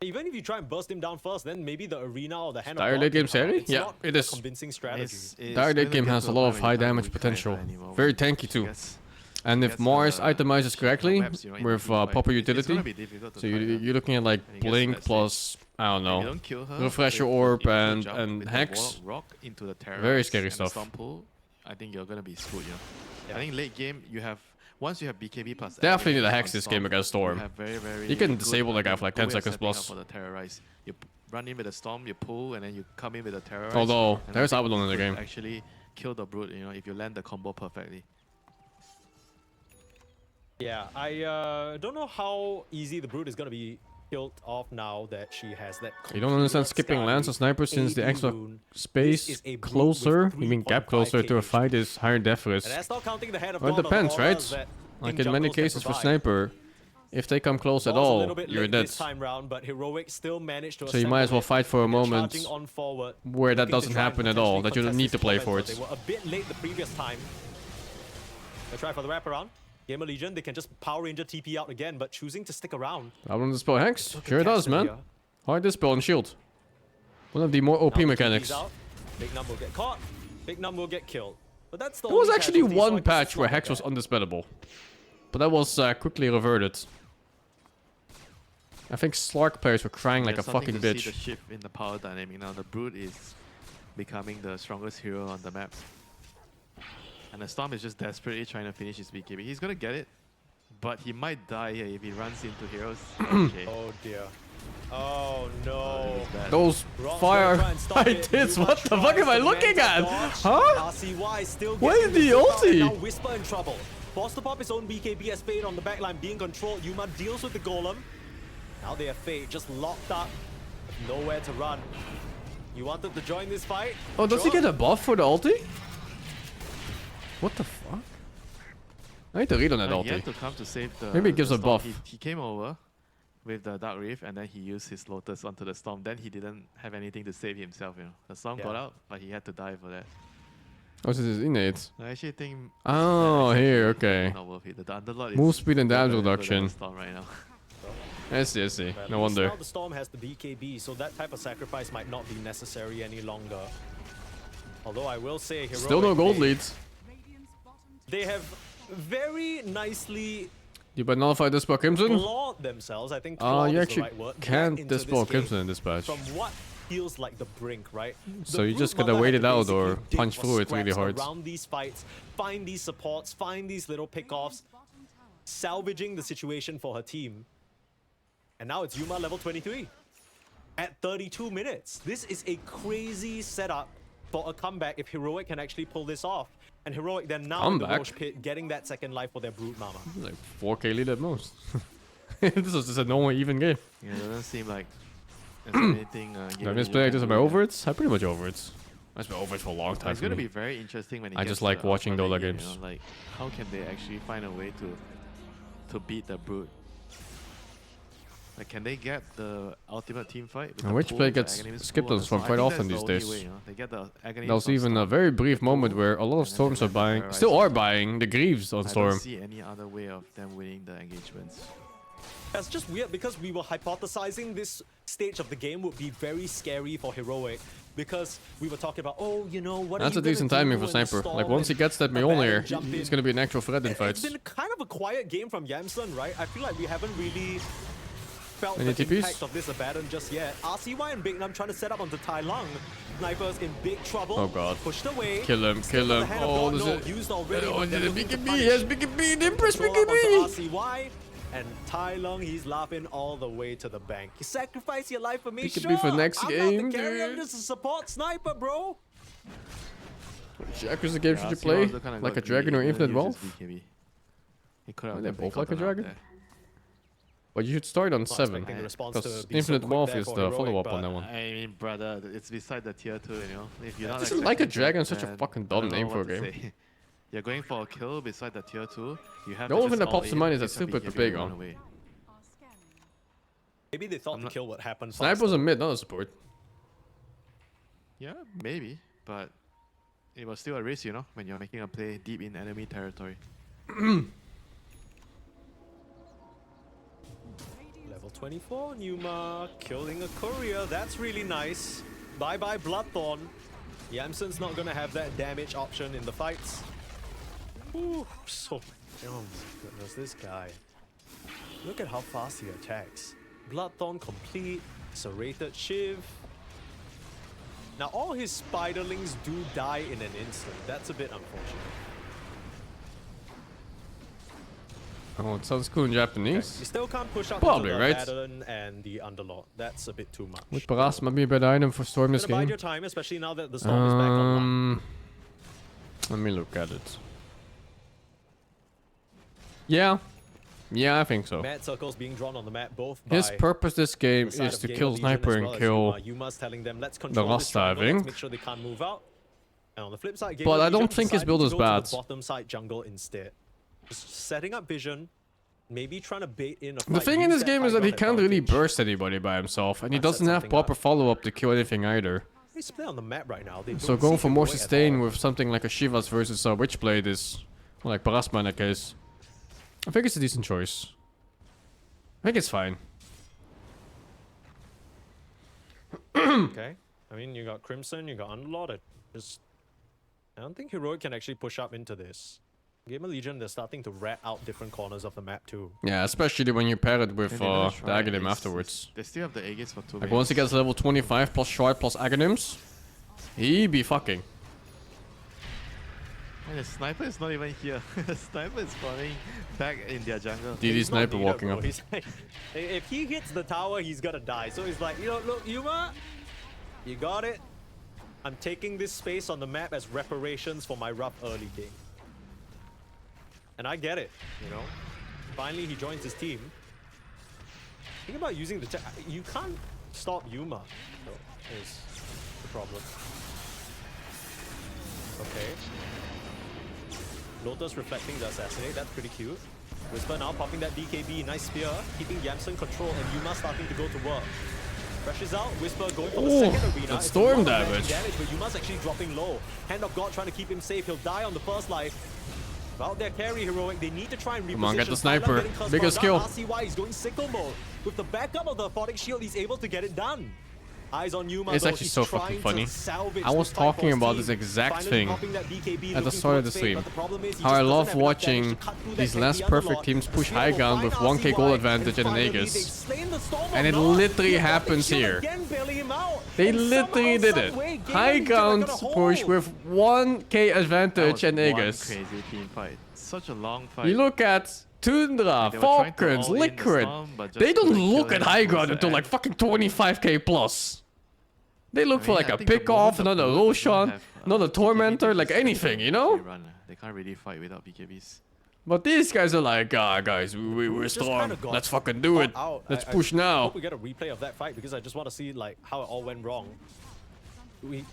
Even if you try and burst him down first, then maybe the arena or the hand of Dire God late can game come out. Seri? It's Yeah, not it a is. convincing strategy. Dire late game has a lot of high damage potential. Very tanky too. And if Mars itemizes correctly with proper utility, so you're looking at like Blink plus, I don't know, Refresher Orb and Hex. Very scary stuff. I think you're gonna be screwed. Yeah. I think late game you have once you have BKB plus. Definitely everything the Hex on this Storm, game against Storm. you have very You can good, disable the guy for like 10 good way of seconds setting up plus. For the terrorize, you run in with the Storm, you pull, and then you come in with the terrorize. Although, and I there's think Abaddon in the you could game. Actually, kill the Brute. You know, if you land the combo perfectly. Yeah, I don't know how easy the Brute is gonna be killed off now that she has that. You don't understand skipping lands or sniper since the extra space closer, you mean gap closer to a fight is higher def risk. And that's not counting the head of Well, it God of depends, auras right? that Like King in many Jungles can cases for provide. sniper, if they come close at Ball's a all, little bit you're late dead. this time round, but Heroic still managed to So you might as well assemble fight for a it. They're moment charging on forward, where that looking to doesn't try and happen at all, potentially that you don't contest need to this play moment, for but it. They were a bit late the previous time. They try for the wraparound. Gamer Legion, they can just Power Ranger TP out again, but choosing to stick around. Abaddon dispel Hex? Took a Sure it does, castle man. here. Hard dispel and shield. One of the more OP Now the mechanics. TP's out. Big Num will get caught. Big Num will get killed. But that's the There was only actually casualty, so I one guess patch it's where not Hex was bad. undispellable. But that was quickly reverted. I think Slark players were crying like a There's something fucking to see bitch. the shift in the power dynamic now. The Brute is becoming the strongest hero on the map. And the Storm is just desperately trying to finish his BKB. He's gonna get it, but he might die here if he runs into heroes. Okay. Oh dear. Oh no. Those fire tits, what the fuck am I looking at? Huh? RCY still Why getting did the start, and ulti? now Whisper in trouble. Forced to pop his own BKB as Fade on the backline being controlled. Yuma deals with the Golem. Now they have Fade just locked up. Nowhere to run. You wanted to join this fight? Oh, does he Sure. get a buff for the ulti? What the fuck? I need to read on that He had ulti. to come to save the. Maybe it gives the a Storm. buff. He came over with the Dark Reef and then he used his Lotus onto the Storm. Then he didn't have anything to save himself, you know. The Storm got out, but he had to die for that. Oh, this is innate. I actually think. Oh, here, okay. Not worth it. The Underlord Move is speed and damage better than reduction. the Storm right now. I see, I see. But at No least wonder. Now the Storm has the BKB, so that type of sacrifice might not be necessary any longer. Although I will say, Heroic, Still no gold leads. they have very nicely You better nullify this spell Crimson? clawed themselves. I think Oh, clawed you is the actually right word. back can't into this dispel game Crimson in this patch. From what feels like the brink, right? So The you just Brute gotta Mother wait had it to out or basically dig punch for through it really scraps hard. around these fights, find these supports, find these little pickoffs, salvaging the situation for her team. And now it's Yuma level 23 at 32 minutes. This is a crazy setup for a comeback if Heroic can actually pull this off. And Heroic then now in the Comeback? Roche Pit getting that second life for their Brood Mama. Like 4k lead at most. This was just a normal even game. Yeah, it doesn't seem like there's anything. Did I misplay like this on my overits? I pretty much overits. I've been overits for a long time It's for gonna me. be very interesting when it I gets just to like the watching ultimate Dota game, games. You know? Like, how can they actually find a way to beat the Brute? Like, can they get the ultimate team fight? With And the which pool play of the gets Aghanim's skipped pool on the Storm Storm? I quite think often that's these the only days. way, you know? They get the Aghanim's There was from even a Storm, very brief the moment pool, where a lot of and then Storms they are get the buying, Terrorize. still are buying the Greaves on I Storm. don't see any other way of them winning the engagements. That's just weird because we were hypothesizing this stage of the game would be very scary for Heroic because we were talking about, oh, you know, what That's are a you gonna decent do timing for when the Sniper. Like Storm once he and gets that Abaddon Mjolnir, jump in? he's gonna be an actual threat in It's fights. been kind of a quiet game from Yamsun, right? I feel like we haven't really felt Any the TPs? impact of this Abaddon just yet. RCY and Big Nam trying to set up onto Tai Lung. Snipers in big trouble. Oh god. Pushed away. Kill him, Still kill got the him. hand of Oh, God, does no, it? used already, Oh, but they're the looking to BKB, punish. yes, BKB, the Empress Control up BKB! onto RCY. And Tai Lung, he's laughing all the way to the bank. You sacrifice your life for me, BKB sure. for next I'm game, not the carry, I'm dude. just a support sniper, bro. Which accuracy game should you RCY play? also kinda Like got a dragon or greedy, infinite he didn't use wealth? his BKB. He could Are have they definitely both like a gotten out dragon? there. But you should start on Not 7. expecting the response Because to be so infinite quick wealth there is for the Heroic, follow-up on but that one. I mean, brother, it's beside the tier 2, you know? If you're not This is like a expecting dragon, that, such a then fucking I dumb don't know name for a what to game. say. You're going for a kill beside the tier 2. You have The to only thing just that all pops to in, mind is that use your stupid BKB Pepeg and run on. away. Maybe they thought I'm the not- kill would happen Sniper was faster. a mid, not a support. Yeah, maybe, but it was still a risk, you know, when you're making a play deep in enemy territory. Level 24, Numa killing a courier. That's really nice. Bye-bye Bloodthorn. Yamsun's not gonna have that damage option in the fights. Ooh, so... Oh my goodness, this guy. Look at how fast he attacks. Bloodthorn complete, serrated Shiv. Now all his spiderlings do die in an instant. That's a bit unfortunate. Oh, it sounds cool in Japanese. You still can't push up Probably, into the right? Abaddon and the Underlord. That's a bit too much. Would Parasma be a better item for Storm this Gonna bide game? your time, especially now that the Storm is back online. Let me look at it. Yeah. Yeah, I think so. Mad circles being drawn on the map, both by His purpose this game the side is of to Gamer kill Legion Sniper as and well as kill... Yuma. Yuma's telling them, let's control this Rust triangle, diving. let's make sure they can't move out. And on the flip side, But I Gamer don't Legion think his decided build to is go to bad. the bottom side jungle instead. Just setting up vision, maybe trying to bait in a The fight, thing in use this game is that he high can't ground really advantage. burst anybody by himself, and he I've set doesn't have something proper up. follow-up to kill anything either. They split on the map right now. They So don't going see for more Heroic at sustain all. with something like a Shivas versus a Witchblade is... Well, like Parasma in that case. I think it's a decent choice. I think it's fine. Okay. I mean, you got Crimson, you got Underlord. I don't think Heroic can actually push up into this. Gamer Legion, they're starting to rat out different corners of the map too. Yeah, especially when you pair it with And they're gonna the try Aghanim Ace. afterwards. They still have the Aegis for 2 Like once he minutes. gets level 25 plus Shard plus Aghanims, he be fucking. And the sniper is not even here. The sniper is spawning back in their jungle. DD sniper Not walking bro. up. He's like, if he hits the tower, he's gonna die. So he's like, you know, look, Yuma, you got it. I'm taking this space on the map as reparations for my rough early game. And I get it, you know. Finally, he joins his team. Think about using the you can't stop Yuma, though, is the problem. Okay. Lotus reflecting the assassinate, that's pretty cute. Whisper now popping that BKB, nice spear, keeping Yamsen control, and Yuma starting to go to work. Pressures out, Whisper going for the second arena. That's storm damage. But Yuma's actually dropping low. Hand of God trying to keep him safe, he'll die on the first life. Out there, carry heroic, they need to try and reposition. Come on, get the sniper. Biggest kill. RCY is going sickle mode. With the backup of the Aphotic Shield, he's able to get it done. Eyes on Yuma, It's though, actually he's so trying fucking funny. to salvage I was this fight for talking his about team. this exact Finally thing popping that BKB, at the looking start of the towards fate, stream. but the problem is he How I just love doesn't have enough damage watching to cut through that these tanky less perfect underlord. teams push The high Spear will ground with find 1k gold RCY, advantage and an finally Aegis. they've slain the Storm And or it not. literally The Aphotic happens Shield here. again bailing him out. They And literally somehow, did some it. way, Game High Legion are ground gonna push hold. with 1k advantage That was and one Aegis. crazy team fight. Such a long fight. You look at Tundra, They were trying to Falcons, all in the Liquid. storm, but just They don't couldn't look kill at him high towards ground the until end. like fucking 25k plus. They look for I mean, like I a think the pick off, moment another the Brute doesn't Roshan, have, another BKB, Tormentor, they like just anything, you can't know? really run. They can't really fight without BKBs. But these guys are like, ah, guys, we're Just Storm. kinda got Let's fucking do it. caught out. Let's I push now. hope we get a replay of that fight because I just want to see like how it all went wrong. We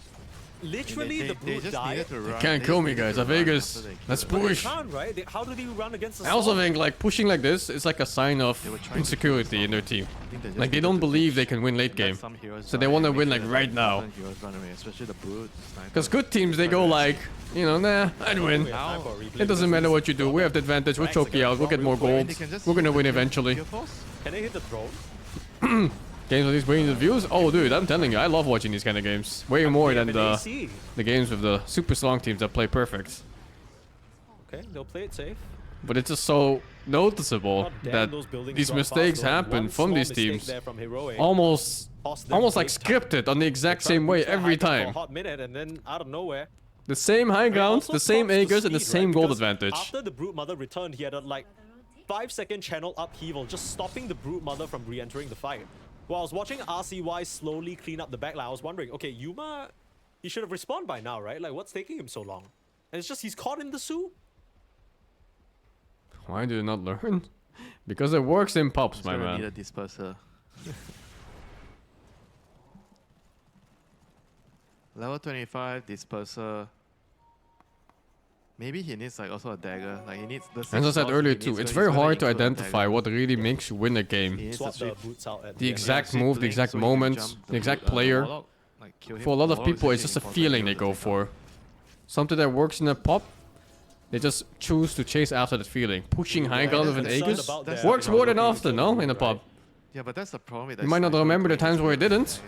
literally They the Brute just died. needed to run. Can't They kill just me, needed guys. to I've run Vegas. after they Let's killed They push. can't, right? How do they run against the I also Storm? think like pushing like this is like a sign of They were trying to insecurity kill in their team. I think just Like they needed don't to believe push they can win late and let game. some heroes So they run want to and win make like sure right that now. other heroes run away, especially the Brute, Sniper. Because good teams, they go like, you know, nah, I'd win. We have time for a replay It doesn't because matter this what you do. We have the advantage. We'll choke you out. We'll get more gold. We're gonna win eventually. Can they hit the throne? Games with these bringing the views. Oh, dude, I'm telling you, I love watching these kind of games. Way more They have than an the AC. games with the super strong teams that play perfect. Okay, they'll play it safe. But it's just so noticeable God damn, that those buildings these drop mistakes fast, though. happen One from small these mistake teams. there from Heroic Almost cost them like big time. scripted on the exact Trying to same way boost that every high ground for a time. hot minute and then out of nowhere. The same high ground, Also the same props to Aegis, and the speed, same right? gold Because advantage. After the Brute Mother returned, he had a like 5-second channel upheaval, just stopping the Brute Mother from re-entering the fight. While I was watching RCY slowly clean up the backline, I was wondering, okay, Yuma, he should have respawned by now, right? Like, what's taking him so long? And it's just he's caught in the soup. Why do you not learn? Because it works in pops, Just my gonna man. need a disperser. Level 25 disperser. Maybe he needs like also a dagger. Like he needs the. As I said earlier too, it's very hard to identify what really makes you win a He game. needs Swap to the sweep boots out at The end. exact sweep move, the lane exact so he can moment, jump the exact Brute, player. Warlock, like, kill him. For a lot of Warlock is people, it's actually just a important feeling hero they to go take out. for. Something that works in a pop, they just choose to chase after that feeling. Pushing high ground with an concerned Aegis about That's their works more than ability to often, kill no? In a Brute, pop. Yeah, but that's the problem with You might not remember the times where it didn't,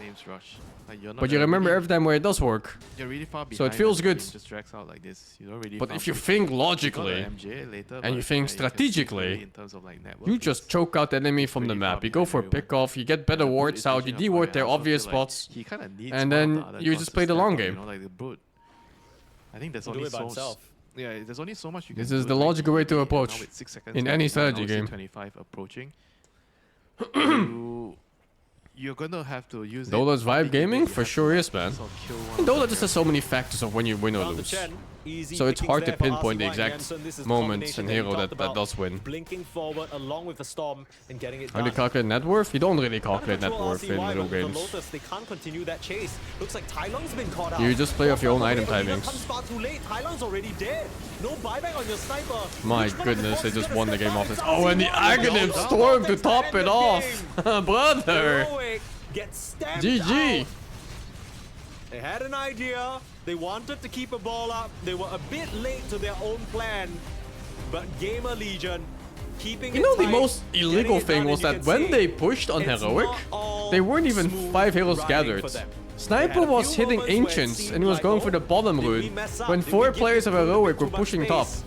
but you remember every time where it does work. You're really far behind. So it feels and good. the game just drags out like this. You don't really. But found if you people. think You got a logically, MJ later, and but you think yeah, can see strategically, clearly in terms of, like, network, you just it's choke out the enemy from the pretty far map. You go behind for a everyone. pick off, you get better The Brute wards is out, you pushing up, deward but I their also obvious feel like spots. he kinda needs and one of then the other you gods just to play the step long up, game. You know, like the Brute. I think there's Do only it by so himself. yeah, there's only so much you can This do. is the Like, logical way to now approach with 6 seconds in left, any now strategy it's game. 25 approaching. You're gonna have to use Dola's it. vibe You gaming have for to, sure like, is, man. sort of kill one And of Dola the just has so many factors of when you win or Round to lose. 10, easy So it's pickings hard to there for pinpoint the RCY exact Jansen. This is the moments combination and that you hero talked that about. does win. Blinking forward along with the storm and getting it How do you done. calculate net worth? You don't really Trying to calculate net control worth in RCY, real but with games. the Lotus, they can't continue that chase. Looks like Tai Lung's been caught out. You just play off your own item Arena timings. comes far too late. Tai Lung's already dead. No buyback on your sniper. My Which one of the goodness, they bots is just gonna won the step game up? off this. It's Oh, and the RCY. Aghanim No, Storm to Vortex top end it the off. game. Brother. Heroic gets stamped GG. out. They had an idea. They wanted to keep a ball up. They were a bit late to their own plan. But Gamer Legion keeping You it know the tight, most getting illegal it thing done, was and you that can when see they pushed on it's Heroic, not all they weren't even smooth 5 heroes riding gathered. for them. Sniper They had a was few hitting moments where it Ancients seemed and he was like, going oh, for the bottom did we rune mess up? when Did we 4 give players this of group a bit Heroic too were much pushing top. space?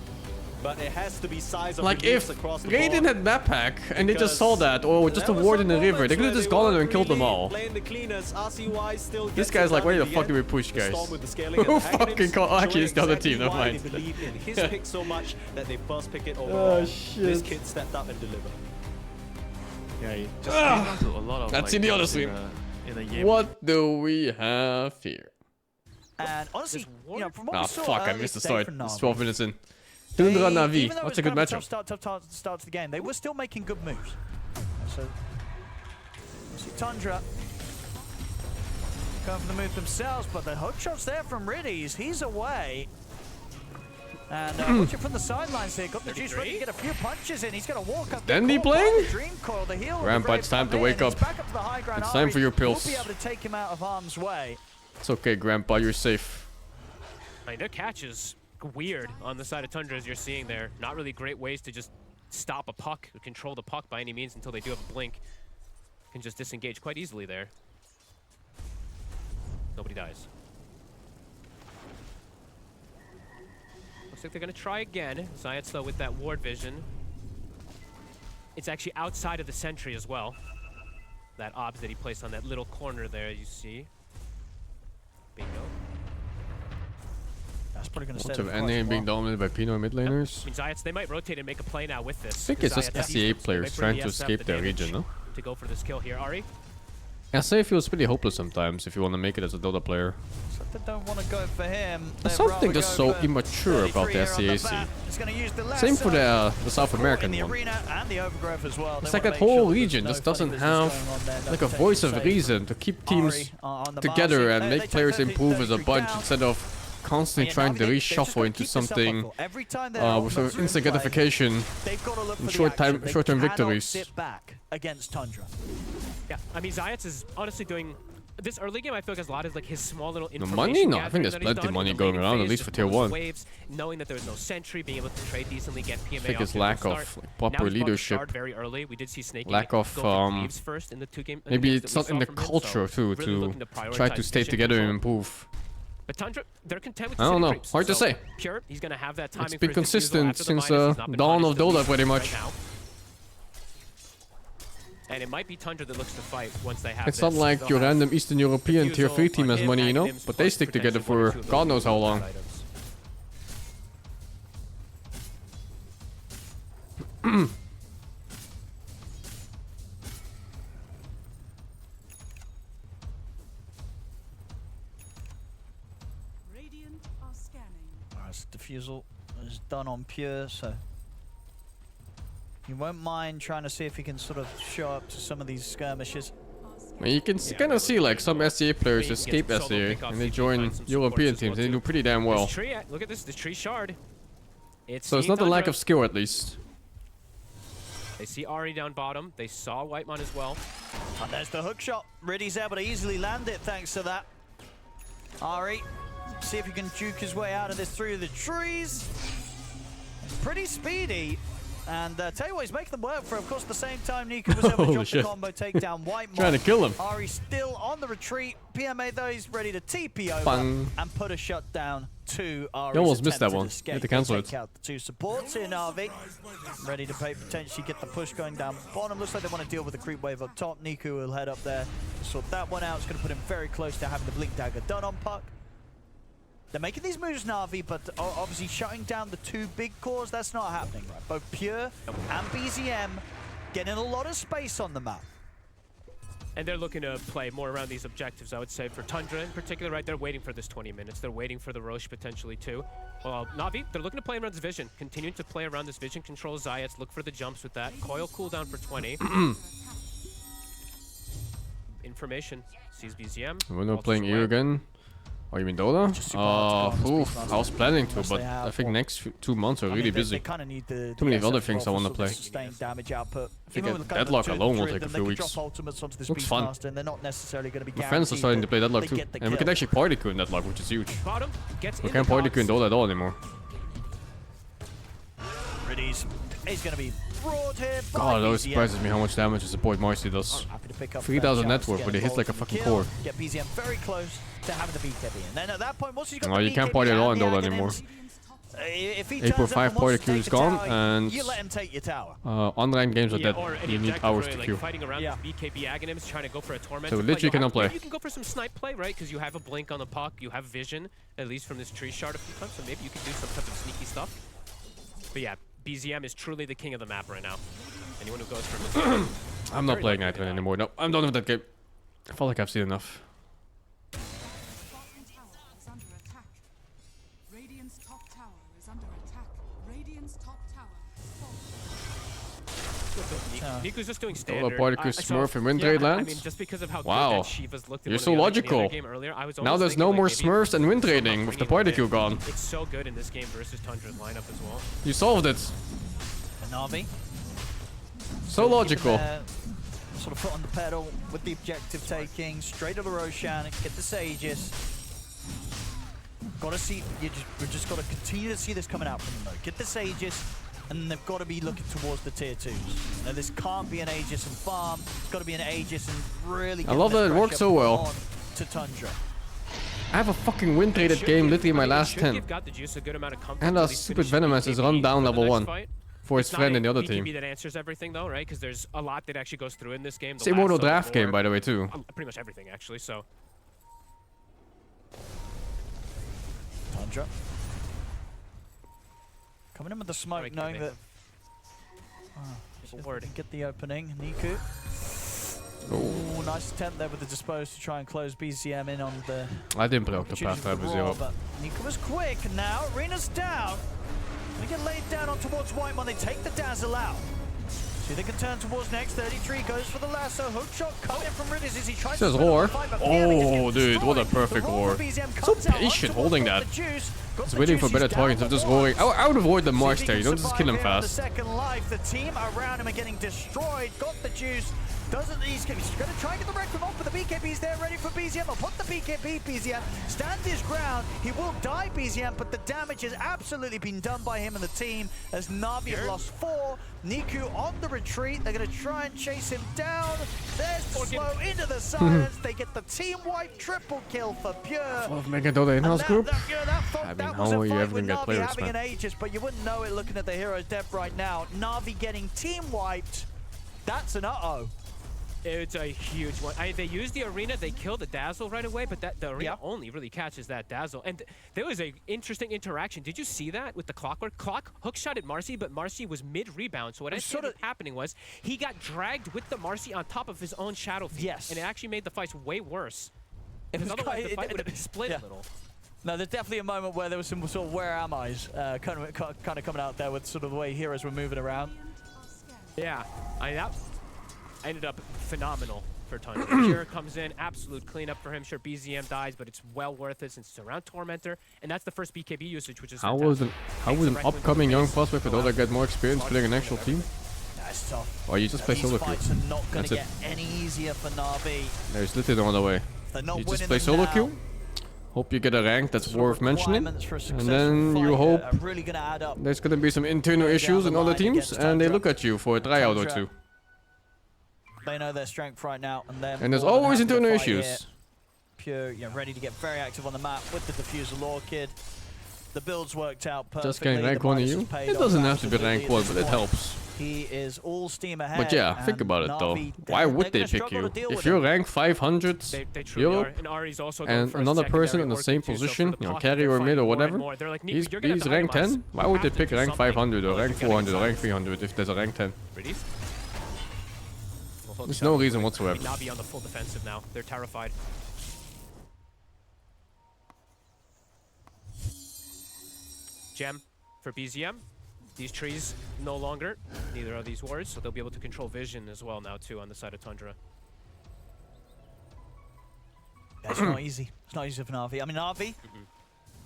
but it has to be size of Like the if units across the Raiden board. had map hack and they just saw that, or just a ward in the river, they could have just gone in there and killed them all. This guy's like, where the fuck do we push, guys? Who fucking called? Actually, it's the other team, never mind. They believe in his pick so much that they first pick it over. Oh shit. This kid stepped up and delivered. Yeah, he just came down to a lot of, That's like, in the other stream. in a game. What do we have here? And honestly, you know, from what Ah we saw fuck, I early missed the today start. from It's Na'Vi, 12 minutes in. Tundra Na'Vi. even though That's it a good was kind of matchup. tough start to the game, they were still making good moves. So, see Tundra going for the move themselves, but the hook shot's there from Riddies. He's away. And watching from the sidelines here, got the juice ready to get a few punches in. He's going to walk up. Dandy playing? Dream coil, the heel. Grandpa, it's time to wake up. Back to the high ground. It's time for your pills. We'll be able to take him out of harm's way. It's okay, Grandpa, you're safe. I mean, their catch is weird on the side of Tundra, as you're seeing there. Not really great ways to just stop a puck or control the puck by any means until they do have a blink. Can just disengage quite easily there. Nobody dies. Looks like they're going to try again. Zayats, though, with that ward vision. It's actually outside of the sentry as well. That obs that he placed on that little corner there, you see. Bingo. That's probably going to Lots stay of there for quite NA a being while. dominated by Pino mid laners. I mean, Zayats, they might rotate and make a play now with this. I think it's just Zayats SEA defense, players they might bring trying to the SF escape the their damage region, no? to go for this kill here. Ari? SA feels pretty hopeless sometimes if you want to make it as a Dota player. So they don't want to go for him. There's They'd something rather just go so for immature about 33 the here on SEA bat. scene. It's going to use the Same for lasso. the South Caught American in the one. arena and the overgrowth as well. It's They like wanna that make whole sure there's region no just funny doesn't business have going on there. like a They'll voice of take reason to keep teams Ari on the together Marcy. and They make take players 30, improve as a 33 bunch down. instead of constantly And trying to they've just reshuffle gotta into keep this up something level. Every time they're with on instant play, gratification they've got to look for and the short-term action. They victories. cannot sit back against Tundra. Yeah, I mean, Zayats is honestly doing... This early game, I feel like has a lot of like his small little information money? No, I think gathering there's that he's plenty of done money in the going laning around, at phase, least for just tier post 1. Waves, knowing that there was no sentry, being able to trade decently, get PMA I think off it's to a lack start. of like, Now proper he's brought the leadership. start very early. We did see Snake Lack of, go for Cleaves first in the two-game. Maybe games it's that not we in the saw from him, culture so too really to looking try to prioritize stay vision together and control. improve. But Tundra, they're content with I don't city know. creeps, Hard to so say. Pure, he's going to have that timing It's for been his defusal consistent after the since minus. He's not been dawn of punished, at Dota least pretty right much. now. And it might be Tundra that looks to fight once they have It's this. not like They'll your have random Eastern European tier Defusal 3 team on has him, money, you know? Aghanim's, But they plus stick together potentially one or for two of those God knows how long. items. Radiant are scanning. Alright, so defusal is done on Pure, so you won't mind trying to see if he can sort of show up to some of these skirmishes. I mean, you can kind of see like some SEA players escape SEA and they join European teams and they do pretty damn well. This tree, look at this tree shard. So it's not a lack of skill at least. They see Ari down bottom. They saw Whitemon as well. And there's the hook shot. Riddy's able to easily land it thanks to that. Ari, see if he can juke his way out of this through the trees. It's pretty speedy. And tell you what, he's making them work for him. Of course, at the same time, Nico was able to Holy drop shit. the combo, take down Whitemon. Trying to kill him. Ari still on the retreat. PMA, though, he's ready to TP over Bang. and put a shot down to Ari's You almost missed that attempted one. escape. You had to cancel They take it. out the two supports in RV. Ready to potentially get the push going down bottom. Looks like they want to deal with the creep wave up top. Niku will head up there to sort that one out. It's going to put him very close to having the Blink Dagger done on Puck. They're making these moves, Na'Vi, but obviously shutting down the two big cores, that's not happening. Right? Both Pure and BZM getting a lot of space on the map. And they're looking to play more around these objectives, I would say, for Tundra in particular, right? They're waiting for this 20 minutes. They're waiting for the Roche potentially, too. Well, Na'Vi, they're looking to play around this vision. Continuing to play around this vision control. Zayats, look for the jumps with that. Coil cooldown for 20. Information. Sees BZM. We're not Walters playing away. EU again. Oh, you mean Dota? Just super hard to go on the speed I was planning to, Unless but they have I think one. next 2 months are I mean, really they busy. kind of need the Too many SF other things I for wanna sort of play. Sustained damage output. I think Even that with kind of the Deadlock two of alone the will three of take a them, few they weeks. could drop ultimates onto the Looks fun. Beastmaster, and they're not necessarily going to be My friends are starting to play Deadlock too. Get the And we kill. can actually party queue in Deadlock, which is huge. Bottom gets We in can't the party queue in box. Dota at all anymore. Riddies is going to be brought here by God, it always BZM. surprises me how much damage a support Marcy does. Happy to pick up 3,000 that net chance, worth, get but it hits involved like a in the fucking kill, core. Get BZM very close to having the BKB. And then at that point, once you've got Oh, the you can't BKB party at all in and the Dota Aghanims, anymore. If he 8.5 turns up and point wants to queue take is a gone, tower, and you let him take your tower. online games are dead. Or any You need objective hours really, to like queue. fighting around with BKB Aghanims, trying to go for a Tormentor. So play. literally cannot play. You can go for some snipe play, right? Because you have a blink on the puck, you have vision, at least from this tree shard a few times, so maybe you can do some type of sneaky stuff. But yeah, BZM is truly the king of the map right now. Anyone who goes for I'm not playing Nitro anymore. No, I'm done with that game. I felt like I've seen enough. Bottom tower is under attack. Radiant's top tower is under attack. Radiant's top tower is falling. Niku's just doing Total standard. Particle Smurf and Wind yeah, Raid I lands? mean, just because of how Wow. good that Shiva's looked in You're one so of the logical. other game earlier, I was Now almost there's no thinking, more like, maybe Smurfs and Wind somehow Raiding with the bringing Particle in- gone. It's so good in this game versus Tundra's lineup as well. You solved it. Na'Vi. So logical. Sort of foot on the pedal with the objective taking. Straight to the Roshan, get the Sages. Gotta see, we've just gotta continue to see this coming out from them though. Get the Sages, and they've got to be looking towards the tier 2s. Now this can't be an Aegis and farm, it's got to be an Aegis and really I love that it works so well. To Tundra. I have a fucking Wind Raided game literally in my last 10. And a stupid Venomous is run down level 1. For his friend in the other team. That answers everything though, right? Because there's a lot that actually goes through in this game. Same Immortal Draft game, by the way, too. Pretty much everything, actually, so. Tundra. Coming in with the smoke, knowing that... Get the opening. Niku. Oh, nice attempt there with the Dispose to try and close BZM in on the... I didn't block the path, I was 0. But Niku was quick, and now Arena's down. They get laid down on towards Whitemon, they take the Dazzle out. See, they can turn towards next. 33 goes for the lasso. Hook shot coming from Ridders as he tries Says to roar. Oh, dude, what a perfect roar. So patient holding that. He's waiting for better targets of just roaring. I would avoid the marks there, you don't just kill him fast. The second life, the team around him are getting destroyed. Got the juice. He's going to try and get the Requiem off, but the BKB's there ready for BZM. I'll put the BKB, BZM stands his ground. He will die, BZM, but the damage has absolutely been done by him and the team as Na'Vi have lost 4. Niku on the retreat. They're going to try and chase him down. There's the slow into the silence. They get the team wipe triple kill for Pure. 12 Mega Dota in-house group. I mean, how are you ever going to get players, having man? an Aegis, but you wouldn't know it looking at the hero's depth right now. Na'Vi getting team wiped. That's an uh-oh. It's a huge one. They use the Arena, they kill the Dazzle right away, but the Arena only really catches that Dazzle. And there was an interesting interaction. Did you see that with the Clockwork? Clock hookshot at Marcy, but Marcy was mid-rebound. So what ended up happening was he got dragged with the Marcy on top of his own Shadow Fiend. Yes. And it actually made the fights way worse. Because otherwise the fight would have been split a little. No, there's definitely a moment where there was some sort of where am I's kind of coming out there with sort of the way heroes were moving around. Yeah, that ended up phenomenal for Tundra. Pure comes in, absolute cleanup for him. Sure, BZM dies, but it's well worth it since it's around Tormentor, and that's the first BKB usage, which is How would an upcoming young prospect with Dota get more experience playing an actual team? That's tough. Or you just play solo queue. Fights are not going That's to it. get any easier for Na'Vi. There's literally no other way. They're not You just winning play them solo now. queue. Hope you get a rank that's worth mentioning. Requirements for a And successful then you fight hope are really going to add up. there's gonna be some internal issues in other teams, and they look at you for a tryout or two. They know their strength right now, And there's always internal issues. Pure, ready to get very active on the map with the Diffusal Orchid. The build's worked out perfectly. Just getting rank 1 of you? It doesn't have to be rank 1, but it helps. He is all steam ahead. But yeah, think about it though. Why would they pick you? If you're rank 500 they truly Europe, are. And Ari's also and another person in the same position, you know, carry or mid or whatever, he's rank 10, why would they pick rank 500 or rank 400 or rank 300 if there's a rank 10? There's no reason whatsoever. Na'Vi on the full defensive now. They're terrified. Gem for BZM. These trees no longer. Neither are these wards, so they'll be able to control vision as well now too on the side of Tundra. It's not easy. It's not easy for Na'Vi. I mean, Na'Vi,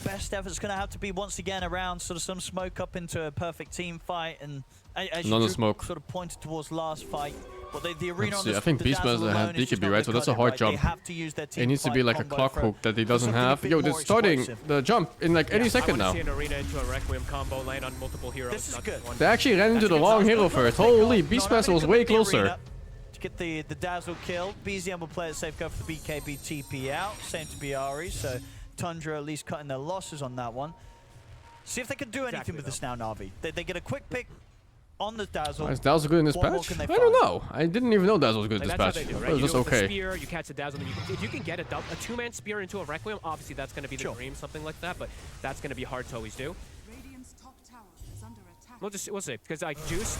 best effort's going to have to be once again around sort of some smoke up into a perfect team fight, and as you smoke. sort of pointed towards last fight. Well, the arena on I think Beastmaster has BKB, right? So that's a hard jump. It needs to be like a clock hook that he doesn't have. Yo, they're starting the jump in like any second now. I want to see an arena into a Requiem combo land on multiple heroes. This is good. They actually ran into the wrong hero first. Holy, Beastmaster was way closer. To get the Dazzle kill, BZM will play it safe, go for the BKB TP out. Same to Biari, so Tundra at least cutting their losses on that one. See if they can do anything with this now, Na'Vi. They get a quick pick on the Dazzle. Is Dazzle good in this What more patch? can I they don't find? know. I didn't even know Dazzle was good in this That's patch. how they do, It right? was You just do it with the okay. spear, you catch a Dazzle, and if you can get a two-man spear into a Requiem, obviously that's going to be the dream, something like that, but that's going to be hard to always do. Radiant's top tower is under attack. We'll see, because like Juice,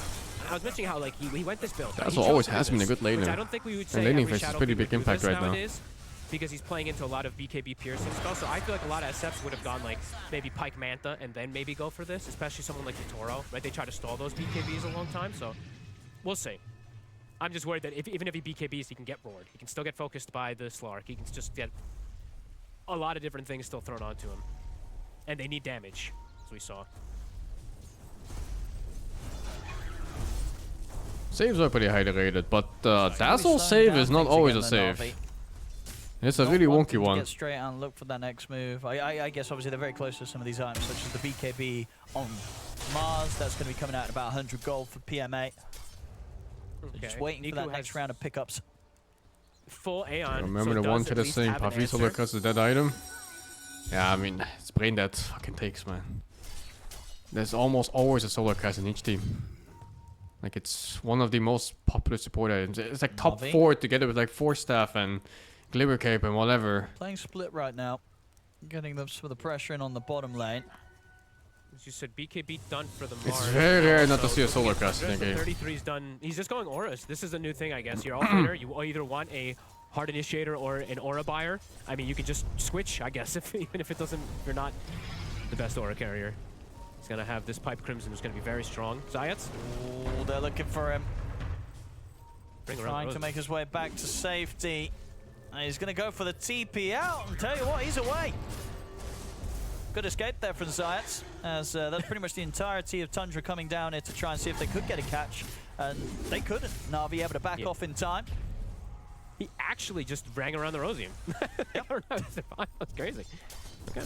I was mentioning how like he went this build. Right? Dazzle He always chose to do has been a this, good which laner. I don't think we would And say laning every phase is Shadow pretty King big would do impact this right now. nowadays, because he's playing into a lot of BKB piercing spells, so I feel like a lot of SFs would have gone like maybe Pike Manta and then maybe go for this, especially someone like Toro, right? They try to stall those BKBs a long time, so we'll see. I'm just worried that even if he BKBs, he can get roared. He can still get focused by the Slark. He can just get a lot of different things still thrown onto him. And they need damage, as we saw. Saves are pretty highly rated, but Dazzle slowing save down is not things always a again, save. Na'Vi. It's a Not really wanting wonky to one. Get straight out and look for that next move. I guess obviously they're very close to some of these items, such as the BKB on Mars. That's going to be coming out at about 100 gold for PMA. So just waiting for that next round of pickups. Full Aeon. Remember so the one does to at the least same have an Pavi answer. Solar Crest is that item? Yeah, I mean, it's brain dead fucking takes, man. There's almost always a Solar Crest in each team. Like, it's one of the most popular support items. It's like top Na'Vi. 4 together with like Force Staff and Glimmer Cape and whatever. Playing split right now. Getting them some of the pressure in on the bottom lane. As you said, BKB done for the Mars. It's very rare not to Also, see a Solar looking at Crest in a Thundra, game. 33's done. He's just going auras. This is a new thing, I guess. You're off laner. You either want a Hard Initiator or an aura buyer. I mean, you can just switch, I guess, even if it doesn't. You're not the best aura carrier. He's gonna have this Pipe Crimson, who's gonna be very strong. Zayats, Oh, they're looking for him. bring around Trying the to roses. make his way back to safety. And he's going to go for the TP out. And tell you what, he's away. Good escape there from Zayats, as that's pretty much the entirety of Tundra coming down here to try and see if they could get a catch. And they couldn't. Na'Vi able to back off in time. He actually just rang around the Rosium. I don't know. That's crazy. Okay.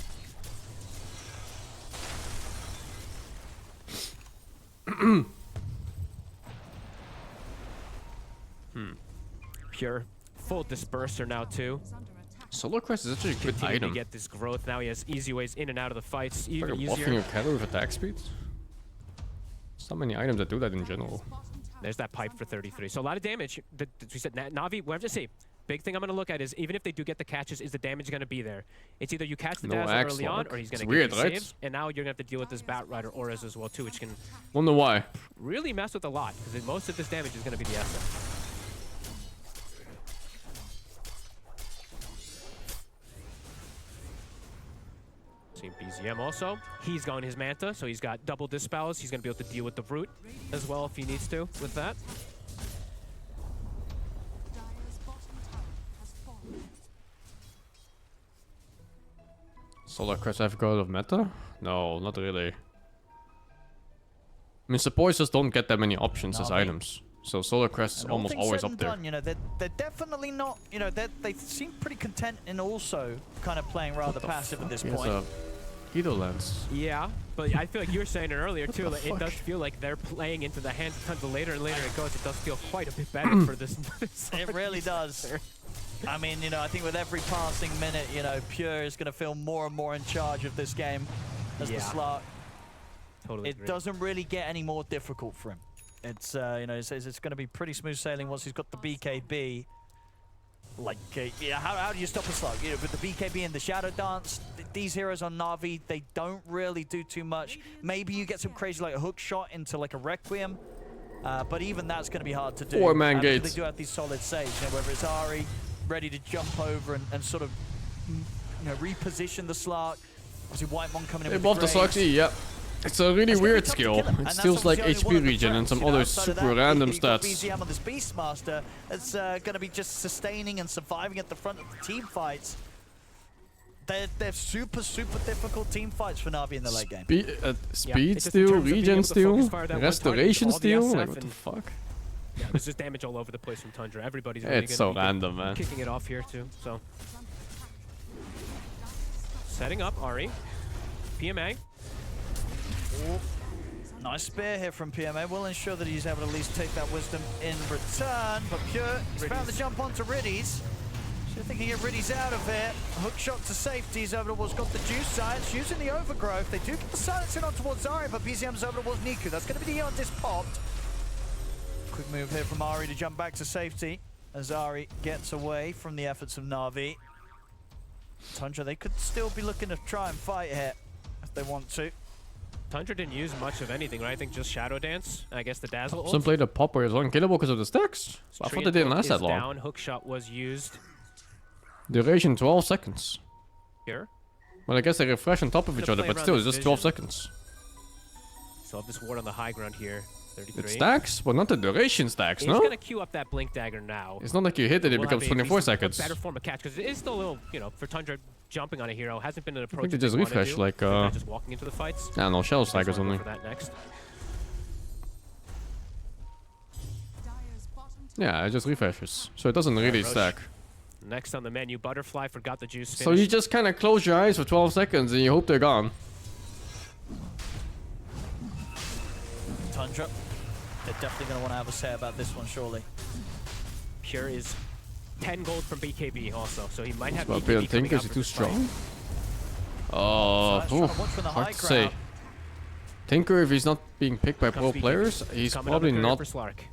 Pure. Full disperser now too. Is under attack. Solar Crest is actually a good Continue to item. get this growth. Now he has easy ways in and out of the fights. Like Even buffing easier. your cattle with attack speeds. So many items that do that in general. Bottom tower There's that is pipe under for 33. So a lot of damage. We said Na'Vi, what I have to say, big thing I'm going to look at is even if they do get the catches, is the damage going to be there? It's either you catch the No Dazzle axe early on, lock. or he's going It's to weird, get you right? saves. And now you're going to have to deal with this Bat Rider auras as well too, which can Wonder why. really mess with a lot, because most of this damage is going to be the SF. Seen BZM also. He's going his Manta, so he's got double dispels. He's going to be able to deal with the Brute as well if he needs to with that. Dire's bottom tower has fallen. Solar Crest have got of meta? No, not really. I mean, supports just don't get that many options as No, they- items. So Solar Crest is And all almost things always said up and there. done, you know, they're definitely not, you know, they seem pretty content in also kind of playing rather passive at this He has point. a Guido lens. Yeah, but I feel like you were saying it earlier too. Like, it fuck? does feel like they're playing into the hands of tons of later and later it goes. It does feel quite a bit better for this. It really does. I mean, you know, I think with every passing minute, you know, Pure is going to feel more and more in charge of this game as the Yeah. Slark. Totally. It agree. doesn't really get any more difficult for him. It's, you know, it's going to be pretty smooth sailing once he's got the BKB. Like, yeah, how do you stop a Slark? You know, with the BKB and the Shadow Dance, these heroes on Na'Vi, they don't really do too much. Maybe you get some crazy, like, a hook shot into, like, a Requiem. But even that's going to be hard to do. Four-man because gates. They do have these solid saves, you know, whether it's Ari ready to jump over and sort of, you know, reposition the Slark. Obviously, Whitemon coming in They with buffed the Graves. Slug, yep. It's a really It's gonna be weird tough to skill. kill him, and It that's steals like obviously only one HP of the regen and threats, some you know. other Outside of super that, random you've got stats. BZM on this Beastmaster that's going to be just sustaining and surviving at the front of the team fights. They're super, super difficult team fights for Na'Vi in the late game. Speed it's just in steal, terms of being regen able to steal, focus fire that one target, restoration all the steal. SF Like, what the and- fuck? Yeah, there's just damage all over the place from Tundra. Everybody's really It's gonna so be random, man. kicking it off here too. So setting up Ari, PMA. Nice spear here from PMA. Will ensure that he's able to at least take that wisdom in return. But Pure, he's found the jump onto Riddies. They're thinking everybody's out of here. Hook shot to safety. Zobnable's got the juice science, using the overgrowth. They do get the silencing on towards Zari, but BZM Zobnable's Niku. That's going to be the Eon disc popped. Quick move here from Ari to jump back to safety as Ari gets away from the efforts of Na'Vi. Tundra, they could still be looking to try and fight here if they want to. Tundra didn't use much of anything, right? I think just Shadow Dance. I guess the Dazzle ult. Some played a pop where it's unkillable because of the stacks. I thought they didn't last that long. Down. Hookshot was used. Duration 12 seconds. Here. Well, I guess they refresh on top of each other, but still, it's just 12 seconds. Still have this ward on the high ground here. 33. It stacks, but not the duration stacks, no? He's gonna queue up that Blink Dagger now. It's not like you hit it, it becomes 24 seconds. Better form of catch, because it is still a little, you know, for Tundra jumping on a hero hasn't been an approach. I think they just refresh, like, just walking into the fights. I don't know, shell stack or something. For that next. Yeah, it just refreshes, so it doesn't really stack. Next on the menu, Butterfly forgot the juice finish. So you just kind of close your eyes for 12 seconds and you hope they're gone. Tundra, they're definitely going to want to have a say about this one, surely. Pure is 10 gold from BKB also, so he might have Well, BKB think is he too strong? Oh, hard to say. Tinker, if he's not being picked by pro players, he's probably not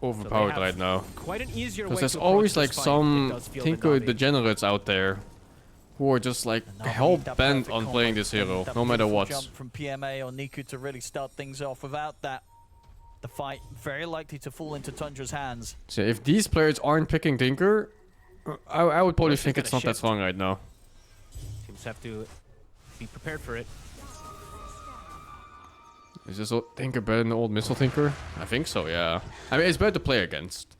overpowered right now. Because there's always like some Tinker degenerates out there who are just like hell-bent on playing this hero, no matter what. Jump from PMA or Niku to really start things off. Without that, the fight very likely to fall into Tundra's hands. So if these players aren't picking Tinker, I would probably think it's not that strong right now. Teams have to be prepared for it. Is this Tinker better than the old Missile Tinker? I think so, yeah. I mean, it's better to play against.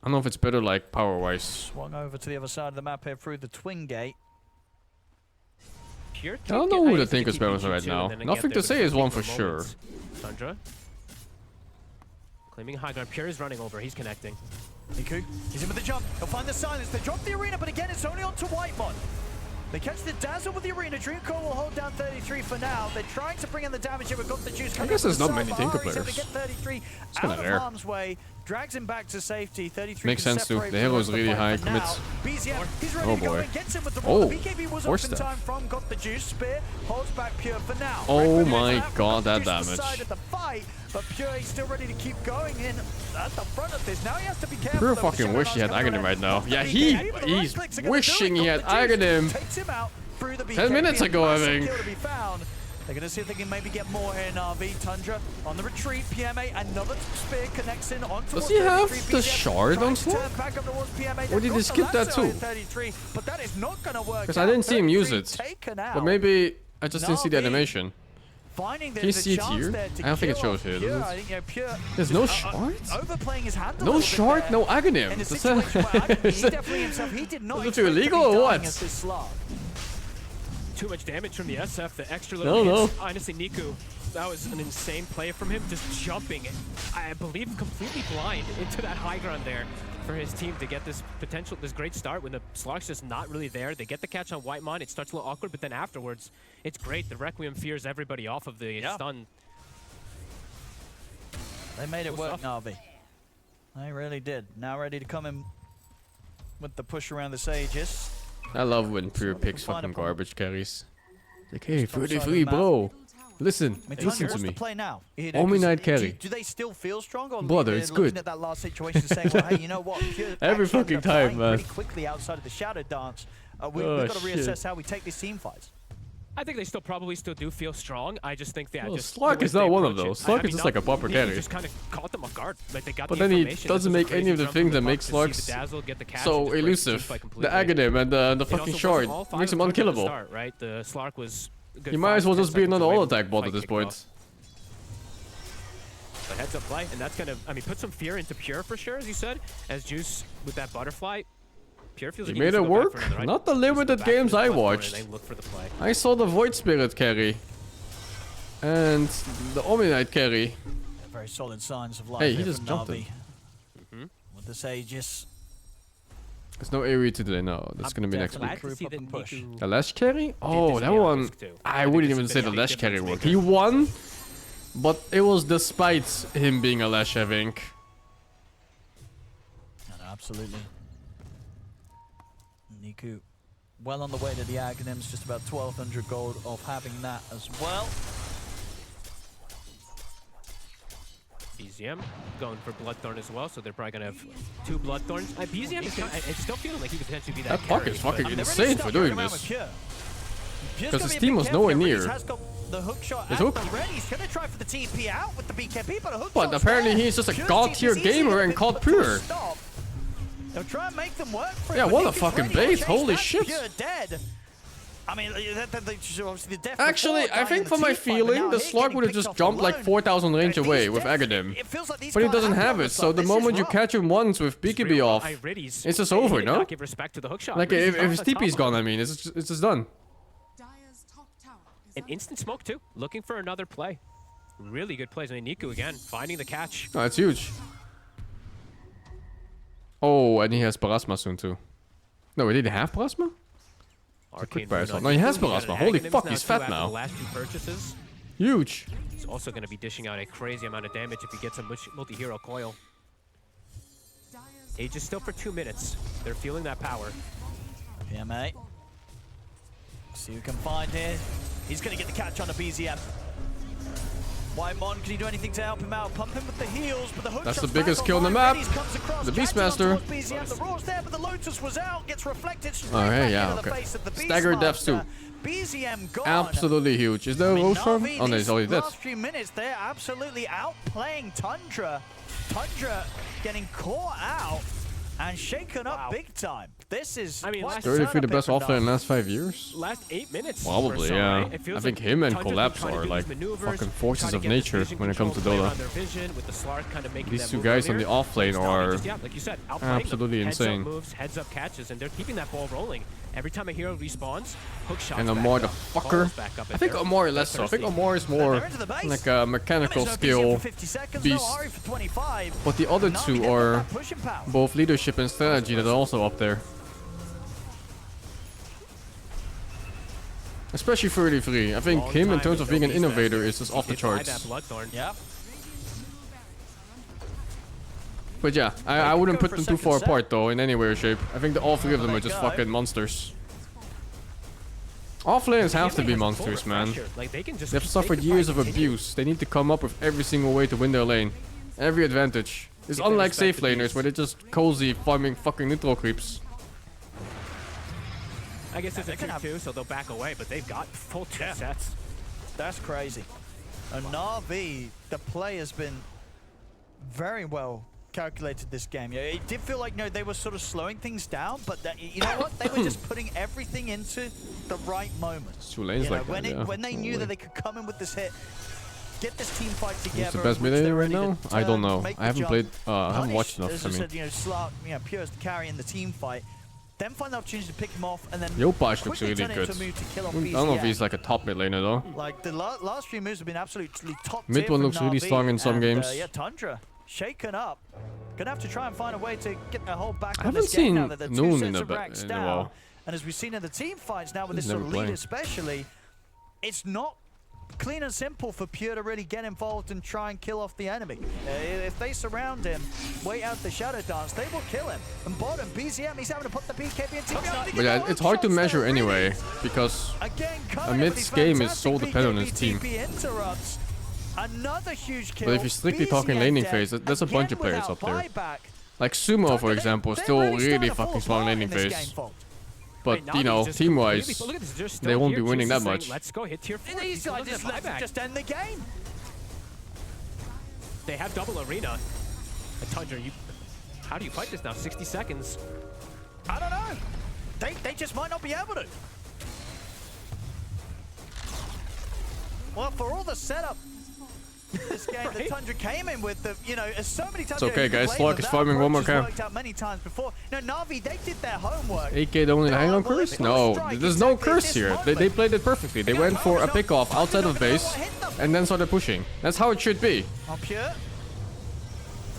I don't know if it's better, like, power-wise. Swung over to the other side of the map here through the Twin Gate. I don't know who the Tinker's better than right now. Nothing to say is one for sure. Tundra. Claiming high ground. Pure is running over. He's connecting. Niku, he's in with the jump. He'll find the silence. They drop the arena, but again, it's only onto Whitemon. They catch the Dazzle with the arena. Dreamcore will hold down 33 for now. They're trying to bring in the damage here. We've got the juice. I guess there's not many Tinker players. Get 33 it's kind of rare. harm's way. Drags him back to safety. 33 makes sense too. The hero is really high commits. BZM, he's ready to go and gets him with the oh, the BKB was up in time from got the juice. Spear holds back Pure for now. Oh my god, that damage. Side of the fight, but Pure is still ready to keep going in at the front of this. Now he has to be careful. Pure fucking wish he had Aghanim right now. Yeah, he's wishing he had Aghanim. 10 minutes ago, I think. They're going to see if they can maybe get more here in RV. Tundra on the retreat. PMA, another spear connects in on. Does he have the shard on Slurk? Or did he skip that too? Because I didn't see him use it. But maybe I just didn't see the animation. Can you see it here? I don't think it shows here, does it? There's no shard? No shard? No Aghanim? Is it illegal or what? Too much damage from the SF, the extra little hits. Honestly, Niku, that was an insane play from him, just jumping, I believe, completely blind into that high ground there for his team to get this potential, this great start when the Slark's just not really there. They get the catch on Whitemon, it starts a little awkward, but then afterwards, it's great. The Requiem fears everybody off of the stun. They made it work, Na'Vi. They really did. Now ready to come in with the push around the Sages. I love when Pure picks fucking garbage carries. Like, hey, 33, bro. Listen, listen to me. Omni-Knight carry. Do they still feel strong? Or brother, it's good. At that last situation saying, well, hey, you know what? Every fucking time, man. Pretty quickly outside of the Shadow Dance. We've got to reassess how we take these team fights. I think they probably still do feel strong. I just think that Slark is not one of those. Slark is just like a proper carry. Just kind of caught them off guard. Like they got but then he doesn't make any of the things that make Slarks so elusive. The Aghanim and the fucking shard makes him unkillable. Right? The Slark was. You might as well just be another all-attack bot at this point. But heads up play, and that's gonna, I mean, put some fear into Pure for sure, as you said. As Juice with that butterfly. Pure feels like he made it work. Not the limited games I watched. I saw the Void Spirit carry. And the Omni-Knight carry. Very solid signs of life. Hey, he just jumped in. With the Sages. There's no area today, no. That's gonna be next week. The the Lash carry? Oh, that one. I wouldn't even say the Lash carry worked. He won, but it was despite him being a Lash, I think. No, absolutely. Niku Well on the way to the Aghanims, just about 1,200 gold of having that as well. BZM going for Bloodthorn as well, so they're probably going to have 2 Bloodthorns. BZM is it's still feeling like he could potentially be that That puck carry, is fucking but- insane for doing this. Because his team was nowhere near. The hook shot His at hook. the ready. He's gonna try for the TP out with the BKB, but a hook But shot's apparently there. he's just a Pure's god TP tier is easy gamer enough and to called put full Pure. stop. They'll try and make them work for it, Yeah, but what Nick a is fucking ready. bait, Chase, holy that's shit. Pure dead. I mean, obviously the death Actually, before I dying think in from my team fight, but feeling, now the here Slug getting would have picked just off jumped like alone. 4,000 range These away with deaths, Aghadem. it feels like these But he guys doesn't have the it, so the this is moment you rough. catch him once with BKB off, Riddies, it's just he over, did no? not give respect to the hook shot. Like Riddies if is his on top TP's of gone, him. I mean, it's just done. Dire's top tower is An under instant smoke too, looking for another play. Really good plays. I mean, Niku again, finding the catch. Oh, it's huge. Oh, and he has Parasma soon too. No, he didn't have Parasma? Arcane quick Rune on no, he has Niku. Got Parasma. an Holy Aghanims fuck, now he's too fat after now. The last 2 purchases. Huge. He's also going to be dishing out a crazy amount of damage if he gets a multi-hero coil. Dire's Age is still for 2 minutes. They're feeling that power. Yeah, mate. See who can find here. He's going to get the catch on the BZM. Whitemon, can he do anything to help him out? Pump him with the heals, but the hook That's shot's the biggest back kill on the online. map. Reddy's comes across, The catching on Beastmaster. towards BZM. The Raw's there, but the Lotus was out. Gets reflected straight Oh, hey, back yeah, into the okay. face of the Staggered deaths too. Beastmaster. BZM gone. Absolutely huge. Is there I a mean, Rose farm? Na'Vi, Oh no, these he's already dead. last few minutes, they're absolutely outplaying Tundra. Tundra getting caught out and shaken up big time. This is I mean, quite last- 33 the turn-up best here for offlane in the Na'Vi. last 5 years? Last 8 minutes. Probably, or so, yeah. right? It feels I think like him and Tundra's been Collapse trying to are do like these maneuvers, fucking forces trying to of get this nature vision when it comes to control, play Dota. around their vision, with the Slark kind of making These them two move guys on earlier. the off lane Starting are just, yeah, like you said, outplaying them. absolutely Heads up insane. moves, heads up catches, and they're keeping that ball rolling. Every time a hero respawns, hook shots And back Amor the up, fucker. balls back up, I and think they're- Amor less so. they're I think thirsty. Amor is more They're into the base. like a mechanical There's no BZM skill for 50 seconds, beast. no Ari for 25. But the other Na'Vi two get are that pushing power. both leadership and strategy that are also up there. Especially 33. I think Long him in time terms of with being no an Beastmaster. innovator is just off the He did buy charts. that Bloodthorn. Yep. But yeah, I could wouldn't go put for a them too second far set. apart though in any way or shape. I think all 3 of them There are just you go. fucking monsters. Offlaners have to be Teammate has a full monsters, man. refresher. Like, they can just They've they suffered can years probably of continue. abuse. They need to come up with every single way to win their lane. Every advantage. It's Give them unlike respect safe to laners beast. where they're just cozy farming fucking neutral creeps. I guess it's a they can have- 2-2, so they'll back away, but they've got full 2 sets. That's crazy. And Na'Vi, the play has been very well calculated this game. Yeah, it did feel like they were sort of slowing things down, but you know what? They were just putting everything into the right moments. 2 lanes You know, like that, yeah. when they knew that they could come in with this hit, get this team fight together. Who's the best in mid which laner they're right ready to now? I don't turn, know. make I the haven't jump, played. I haven't watched punish, enough. I As I mean, said, Slark, Pure's carrying the team fight. Then find the opportunity to pick him off, and then Yopaj looks quickly really turn it good. into a move to kill off I don't know if BZM. he's like a top mid laner though. Like the last few moves have been absolutely top Mid tier one from looks really Na'Vi, strong in some and, games. Yeah, Tundra shaken up. Gonna have to try and find a way to get their hold back I on haven't this game now seen that they're Noon 2 in sets a of bit- racks in a down. while. And as we've seen in the team fights now with this He's sort of never lead playing. especially, it's not clean and simple for Pure to really get involved and try and kill off the enemy. If they surround him, wait out the Shadow Dance, they will kill him. And bottom, BZM, he's having to put the BKB into But yeah, it's hard to measure anyway because Again, a mid's game is so dependent on his team. Interrupts. Another huge kill. But if you're strictly talking BZM laning dead. phase, there's a bunch of Again players without up there. buyback. like Sumo, for example, is They're still really starting really to fall fucking strong apart laning in this phase. game, folks. But Right, you know, Na'Vi's just team-wise, completely- look at this, they're still they won't here, be winning that just saying, much. Let's go hit tier 4. These guys just end the game. They have double arena. Tundra, how do you fight this now? 60 seconds. I don't know. They just might not be able to. Well, for all the setup this game that Tundra came in with, so many times. It's okay, guys. Slark is farming one more camp. Worked out many times before. No, Na'Vi, they did their homework. 8k don't need a hang on well, curse? if No, strike there's no exactly at curse this here. They moment. played it perfectly. They went for a pick off outside of base and then started pushing. That's how it should be. On Pure.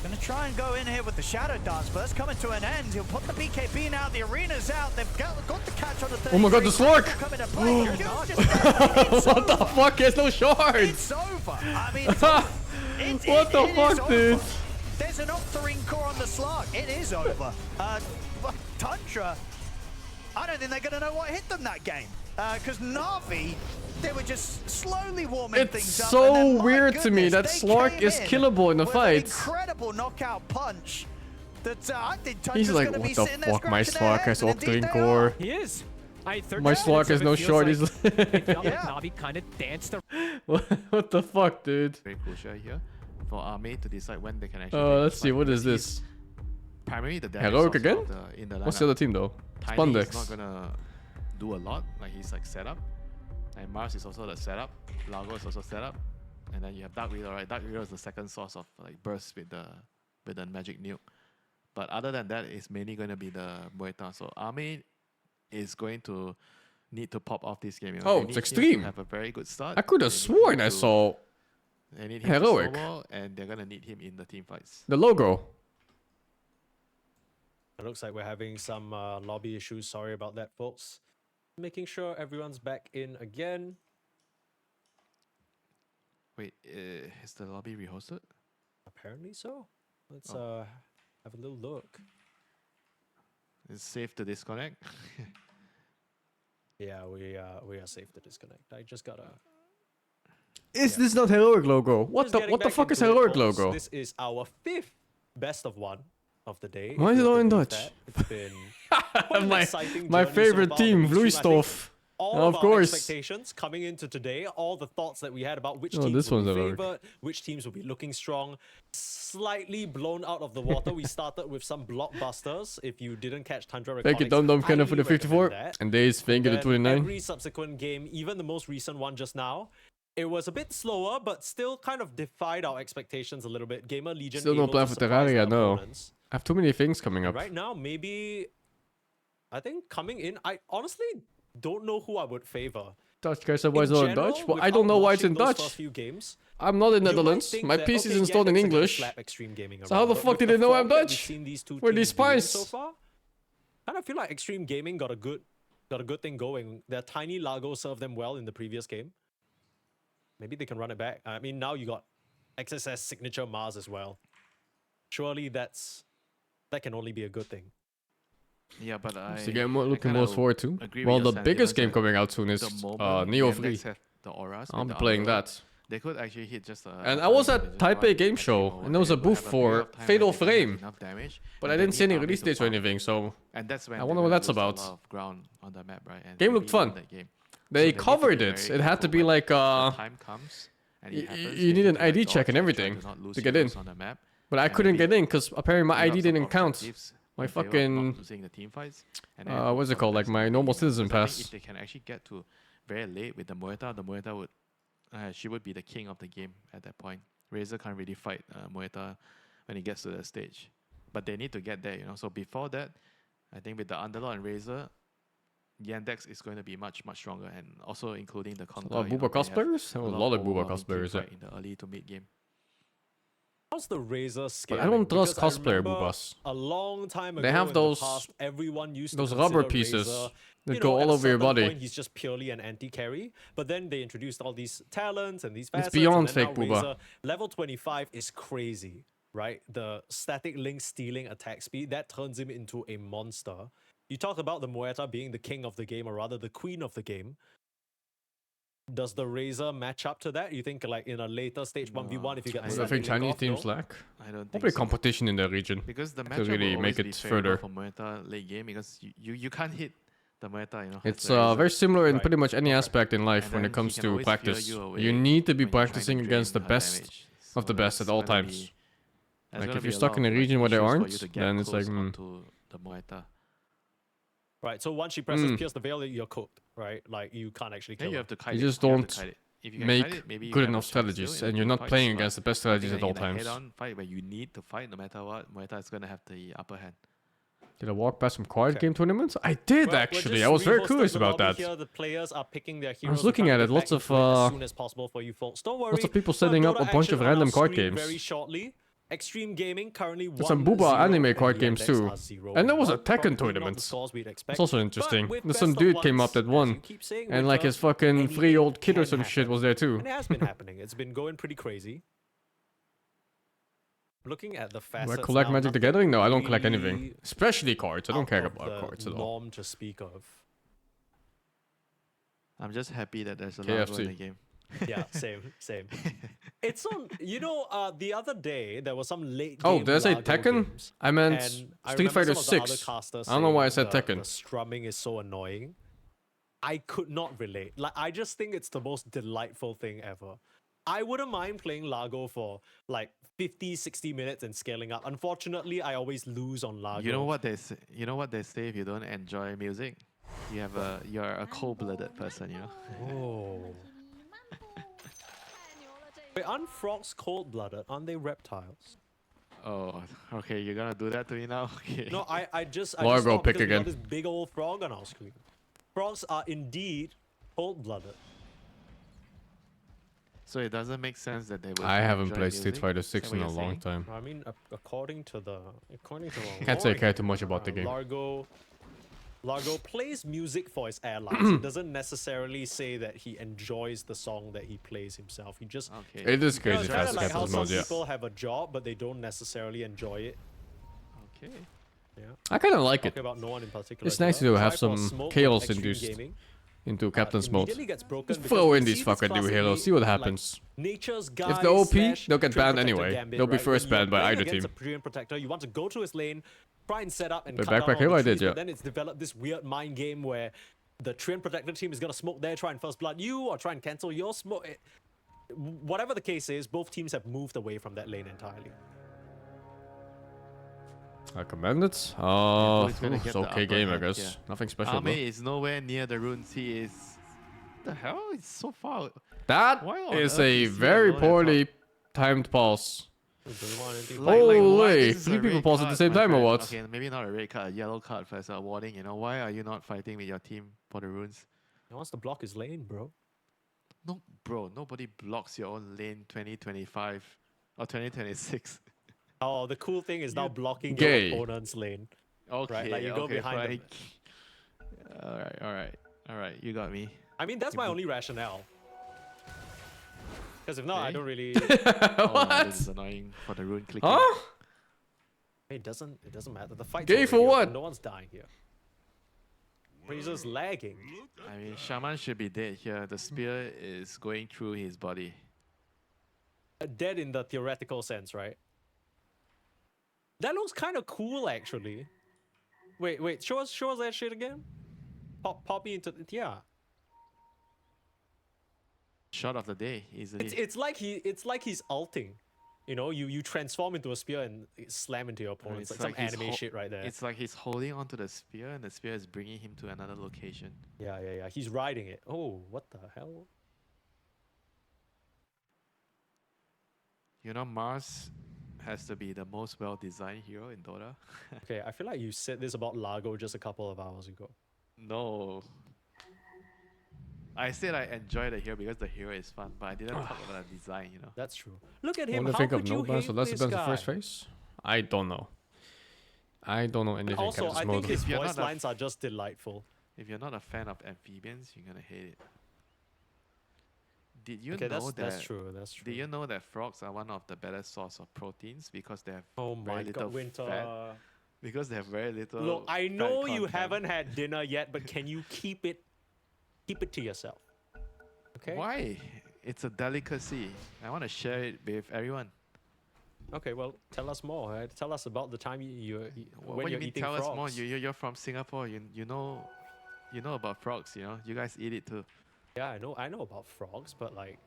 Gonna try and go in here with the Shadow Dance, but that's coming to an end. He'll put the BKB now. The arena's out. They've got the catch on the 33. Oh my god, the Slark! Come into play. It's What the over. fuck? He has no shards! It's over. I mean, What the it fuck, is over. dude? There's an Octarine core on the Slark. It is over. Tundra I don't think they're going to know what hit them that game. Because Na'Vi, they were just slowly warming things It's up. so and then, my weird to me that goodness, they Slark came is in killable in the with an fights. incredible knockout punch. That I think He's Tundra's like, gonna what be the sitting there fuck, my scratching their Slark has heads, and indeed Octarine they core. are. He is. My 30 Slark minutes has of no it feels shorties. Like, it felt Yeah. like Na'Vi kind of danced around. What the fuck, dude? Very crucial here for Army to decide when they can actually. Let's see, what is this? Primarily the damage Heroic source again? of in the What's the lineup. other team though? Tiny is Spandex. not gonna do a lot. Like he's like set up, and Mars is also the setup. Largo is also set up, and then you have Dark Widow. Right, Dark Widow is the second source of like burst with the magic nuke. But other than that, it's mainly going to be the Moeta. So Army is going to need to pop off this game. You know? Oh, They it's need him extreme. to have a very good start. I could They have need sworn him I to- saw They need him Heroic. to snowball, and they're going to need him in the team fights. the logo. It looks like we're having some lobby issues. Sorry about that, folks. Making sure everyone's back in again. Wait, is the lobby rehosted? Apparently so. Let's have a little look. It's safe to disconnect. Yeah, we are safe to disconnect. I just gotta. Is this not Heroic logo? What Just the getting what the back fuck is into it, Heroic folks. logo? This is our 5th best of one of the day. Why if is it you'll all in believe Dutch? that. It's been quite an my exciting my journey so favorite far. team, The stream, I think, Vloeistof. all Of of our course. expectations coming into today, all the thoughts that we had about which Oh, teams this will one's be Heroic. favored, which teams will be looking strong, slightly blown out of the water. We started with some blockbusters. If you didn't catch Tundra Thank you, Recordings, Dom Cannon for the highly 54. recommend that. And Days, thank you, the Then 29. every subsequent game, even the most recent one just now, it was a bit slower, but still kind of defied our expectations a little bit. Gamer Legion Still no able plan to for surprise Terraria, their no. opponents. I have too many things coming up. Right now, maybe I think coming in, I honestly don't know who I would favor. Dutch guys, why is it In all in general, Dutch? Well, I don't know without why it's in watching those Dutch. first few games, I'm not in you might Netherlands. think My that, PC is okay, installed in Yandex are gonna English. slap Extreme Gaming So how the around, but fuck with did the they know I'm form that we've Dutch? seen these two Where are teams these doing spies? So far, kind of feel like Extreme Gaming got a good thing going. Their tiny Largo served them well in the previous game. Maybe they can run it back. I mean, now you got XSS signature Mars as well. Surely that can only be a good thing. Yeah, but I. So game looking kinda most forward to. agree with Well, your the biggest sentiments game that coming out soon is the moment Neo Yandex 3. have the auras I'll with be the playing Underworld, that. They could actually hit just a. And I was at just Taipei one Game attack Show, over and there was a they would booth have for period of time Fatal where they can have Frame. enough damage, But and I they didn't see need any Army release to dates or farm. anything, so And that's when I they're wonder what gonna that's lose about. A lot of ground on the map, right? And Game maybe looked win fun. that game. they need to be covered it. very It had to careful be when like the time comes and it happens, you they need an to, ID dodge check and try everything not lose to get in. heroes on the map, But I and couldn't maybe get in because apparently my give ID up some didn't count. objectives My in favor of not fucking losing the team fights, and then hope what's it for the called? Like best my in the normal game. citizen Because I pass. think if they can actually get to very late with the Moeta would she would be the king of the game at that point. Razor can't really fight Moeta when he gets to the stage, but they need to get there, you know. So before that, I think with the Underlord and Razor, Yandex is going to be much stronger, and also including the A Conquer. lot of you know, Booba they have cosplayers? There was a lot of Booba overwhelming team cosplayers. fight in the early to mid game. How's the Razor scaling? I don't trust Because I cosplayer remember Boobas. A long time ago, They have in those- the past, everyone used those to rubber consider pieces Razor, that you go know, all at a over your certain body. point, he's just purely an anti-carry. But then they introduced all these talents and these It's facets. beyond and then fake now Booba. Razor, level 25 is crazy, right? The static link stealing attack speed, that turns him into a monster. You talk about the Moeta being the king of the game, or rather the queen of the game. Does the Razor match up to that? You think like in a later stage 1v1 if you get I the I don't think static link Chinese off? teams No? lack. I don't think Probably so. competition in the region. Because the to matchup really will make always it be favorable further. for Moeta late game, because you can't hit the Moeta, you know. It's as the Razor. very similar in Right. pretty much any Okay. aspect in life And when then it comes he can to always fear practice. you away You need to be when you're trying to practicing against the drain her best damage. of the So best at that's all gonna times. be- that's Like, gonna if be you're a stuck lot in a of, like, region where they issues for aren't, you to get then it's close like, onto the Moeta. Right, so once she presses Pierce the Veil, you're cooked, right? Like, you can't actually kill Then you her. have to kite You it. just have to don't kite it. If you can make kite it, maybe you good have a enough chance still strategies, in and the you're team not fights, playing but against the best I think strategies at that all in a times. head-on fight where you need to fight no matter what, Moeta is going to have the upper hand. Did I walk past some quiet Okay. game tournaments? I did Well, we're actually. just I was very rehosting curious the about lobby that. Here. The players are picking their heroes. We're looking trying at to it, get lots back of, into it as soon as possible for you folks. Don't worry. Lots of people We'll have setting up Dota a bunch of action on our random card screen games. very shortly. Extreme Gaming currently There's some 1-0, Booba anime and card the games Yandex too. are 0 And there was a one. Tekken Probably not the tournament. scores we'd expect. It's also But interesting. with There's some best of dude came ones, up that as won. you keep saying, And with like her, his fucking anything 3-year-old kid or can some shit happen. was there too. And it has been happening. It's been going pretty crazy. Looking at the Do facets I collect now, Magic the nothing Gathering? No, I don't collect really anything. Especially cards. I don't out care of about the cards at all. norm to speak of. I'm just happy that there's a Largo in KFC. the game. Yeah, same. It's on. You know, the other day there was some late. Oh, game did I say Largo Tekken? games, I meant and I Street remember Fighter some of the 6. other casters I don't know why I saying said the Tekken. strumming is so annoying. I could not relate. Like, I just think it's the most delightful thing ever. I wouldn't mind playing Largo for like 50, 60 minutes and scaling up. Unfortunately, I always lose on Largo. You know what they say? You know what they say if you don't enjoy music? You're a cold-blooded person, you know. Oh. Wait, aren't frogs cold-blooded? Aren't they reptiles? Oh, okay, you're gonna do that to me now? Okay. No, I just Largo thought pick because we got again. this big old frog on our screen. Frogs are indeed cold-blooded. So it doesn't make sense that they would I haven't enjoy played Street music? Fighter Is 6 that in what a you're long saying? time. I mean, according to the Can't say I lore, care too much about the game. Largo plays music for his allies. It doesn't necessarily say that he enjoys the song that he plays himself. He just Okay. It is you know, crazy it's kind fast of like how captain's some mode, yeah. people have a job but they don't necessarily enjoy it. Okay. Yeah. I kind of like it. Talking about no one in particular. It's nice here. to have Try for some Smoke with chaos Extreme induced Gaming, into captain's mode. immediately gets broken Just because throw we in see these this fucking new classic heroes, lead, see what like, happens. Nature's If Guide they're OP, slash they'll get Treant banned Protector anyway. Gambit, They'll be right? first When you're banned by playing either against team. a Treant Protector, you want to go to his lane, try and set up and But cut down backpack all hero the I did, trees, yeah. but then it's developed this weird mind game where the Treant Protector team is going to smoke there, try and first blood you, or try and cancel your smoke. Whatever the case is, both teams have moved away from that lane entirely. I commend it. it's gonna It's get the okay upper game, I hand, guess. yeah. Nothing special. Ame though. is nowhere near the runes. He is. The hell? It's so far. That Why on is earth a is he very alone at poorly timed pulse. Like, Oh, why- wait, this is a 3 people red pulse at the card, same my time or friend. what? Okay, maybe not a red card, a yellow card for a warning. You know, why are you not fighting with your team for the runes? He wants to block his lane, bro. No, bro, nobody blocks your own lane 2025 or 2026. Oh, the cool thing is now blocking Gay. your opponent's lane. Okay, like, you go okay, behind them. fine. All right, you got me. I mean, that's my only rationale. Because if not, I Okay. don't really. Oh, this is annoying for the rune clicking. Huh? It doesn't matter. The fight's Gay already for over. what? No one's dying here. Razor's lagging. I mean, Shaman should be dead here. The spear is going through his body. Dead in the theoretical sense, right? That looks kind of cool, actually. Wait, show us that shit again. Pop me into yeah. Shot of the day, easily. It's like he's ulting. You know, you transform into a spear and slam into your opponent. It's like some he's anime shit right there. It's like he's holding onto the spear, and the spear is bringing him to another location. Yeah. He's riding it. Oh, what the hell? You know, Mars has to be the most well-designed hero in Dota. Okay, I feel like you said this about Largo just a couple of hours ago. No. I said I enjoy the hero because the hero is fun, but I didn't talk about the design, you know. That's true. Look at I him. want to How think could of you no ban, so hate less this depends on guy? first phase. I don't know. I don't know anything. Also, captain's I mode. think his If you're voice not a lines are just delightful. If you're not a fan of amphibians, you're gonna hate it. Did you Okay, know that's that? true. That's true. Did you know that frogs are one of the better source of proteins because they have Oh very my little god, Winter. fat? Because they have very little. Look, I fat know you content. haven't had dinner yet, but can you keep it to yourself? Okay. Why? It's a delicacy. I want to share it with everyone. Okay, well, tell us more. Right? Tell us about the time when What do you're you mean? eating Tell frogs. us more. You're from Singapore. You know about frogs. You know, you guys eat it too. Yeah, I know about frogs, but like,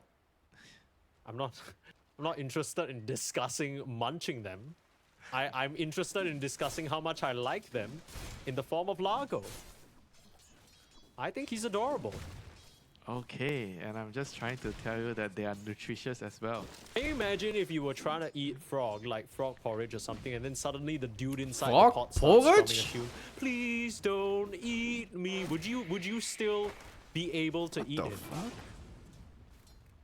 I'm not interested in discussing munching them. I'm interested in discussing how much I like them in the form of Largo. I think he's adorable. Okay, and I'm just trying to tell you that they are nutritious as well. Can you imagine if you were trying to eat frog, like frog porridge or something, and then suddenly the dude inside Frog the pot starts strumming a porridge? tune? Please don't eat me. Would you still be able to eat the it? fuck?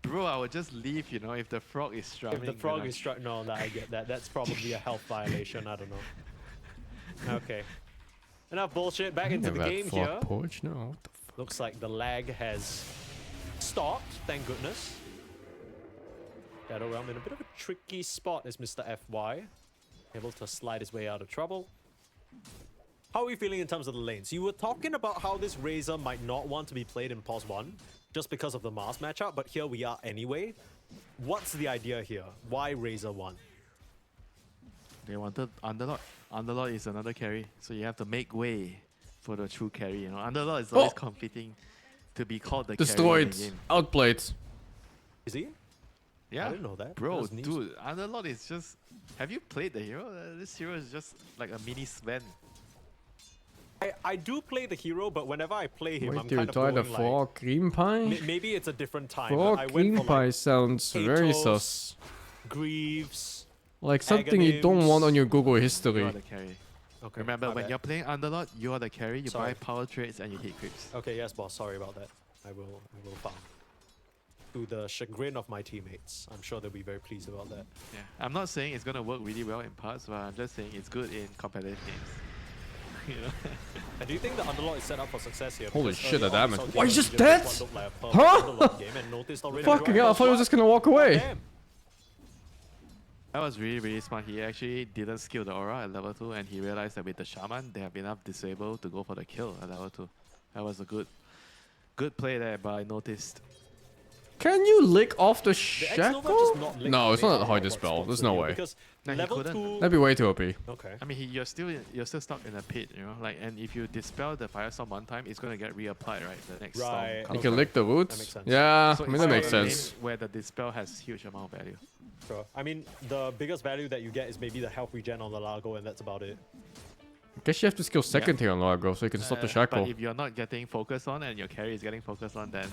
Bro, I would just leave, you know, if the frog is strumming. If the frog is struck, no, I get that. That's probably a health violation. I don't know. Okay, enough bullshit. Back into the Never had game frog here. porridge? No. What the fuck? Looks like the lag has stopped. Thank goodness. Shadow Realm in a bit of a tricky spot is Mr. FY. Able to slide his way out of trouble. How are we feeling in terms of the lanes? You were talking about how this Razor might not want to be played in Pos 1 just because of the Mars matchup, but here we are anyway. What's the idea here? Why Razor 1? They wanted Underlord. Underlord is another carry, so you have to make way for the true carry. You know, Underlord is always competing to be called the destroyed, carry in the game. outplayed. Is he? Yeah, I didn't know that. bro, That was news. dude, Underlord is just. Have you played the hero? This hero is just like a mini Sven. I do play the hero, but whenever I play him, Wait, I'm you kind of tried a going four cream pie? like, maybe it's a different time. Four but I went cream for pie like sounds very Atos, sus. Greaves. Like something you don't want on your Google You history. are the carry. Okay, Remember, my when bad. you're playing Underlord, you are the carry. You Sorry. buy power trades and you hit creeps. Okay, yes, boss. Sorry about that. I will farm. To the chagrin of my teammates. I'm sure they'll be very pleased about that. Yeah, I'm not saying it's gonna work really well in parts, but I'm just saying it's good in competitive games. You know? And do you think the Underlord is set up for success here? Holy Because shit, early that on we damage. saw Why, he's Gamer just Legion dead? this one look like a perfect Huh? Underlord game and noticed already Fucking right hell, I off thought he was the just gonna walk away. bat. Damn. That was really, really smart. He actually didn't skill the aura at level 2, and he realized that with the Shaman, they have enough disable to go for the kill at level 2. That was a good play there, but I noticed. Can you lick off the The X-Nova shackle? just not licked No, the it's main not power hard to what's spell. There's sponsored no here, way. Because No, he level couldn't. 2... That'd be way too OP. Okay. I mean, you're still stuck in a pit, you know. Like, and if you dispel the Firestorm one time, it's gonna get reapplied, right? The next Right. storm You comes. can lick the That makes roots. sense. Yeah, So I mean it's that makes not a lane sense. where the dispel has huge amount of value. Sure. I mean, the biggest value that you get is maybe the health regen on the Largo, and that's about it. Guess you have to skill second here on Largo so you can stop the shackle. But if you're not getting focused on and your carry is getting focused on, then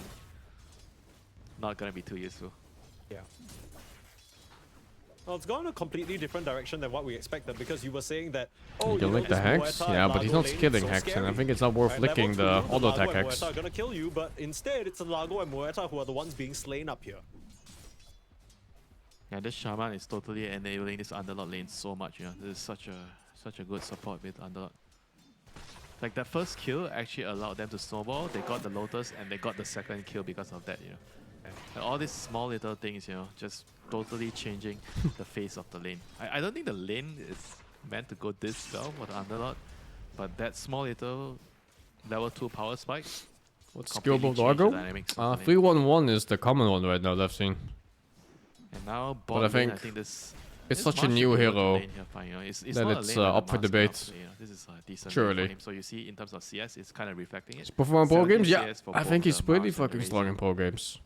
not gonna be too useful. Yeah. Well, it's gone a completely different direction than what we expected because you were saying that, oh, You can lick the this Hex? Muerta Yeah, and but he's Largo not lane is skilling so Hex, and I scary. think it's not worth Right, licking the level 2, auto Largo attack and Hex. Muerta are gonna kill you, but instead it's the Largo and Muerta who are the ones being slain up here. Yeah, this Shaman is totally enabling this Underlord lane so much, you know. This is such a good support with Underlord. Like that first kill actually allowed them to snowball, they got the Lotus and they got the second kill because of that, you know. Like all these small little things, you know, just totally changing the face of the lane. I don't think the lane is meant to go this well for the Underlord, but that small little level 2 power spike. What skill completely of changed the Largo? dynamics of the lane. 311 is the common one right now that I've seen. And now But bot I lane, think this it's this such a Marsh new should be able to hero lane here fine, you know. It's that not a it's lane where the up for Mars cannot debate. play, you know. This is a decent lane Surely. for him. So you see in terms of CS, it's kind of reflecting it. Perform pro 17 games? Yeah, CS for I both think he's the pretty Mars and the fucking strong Razor. in pro games.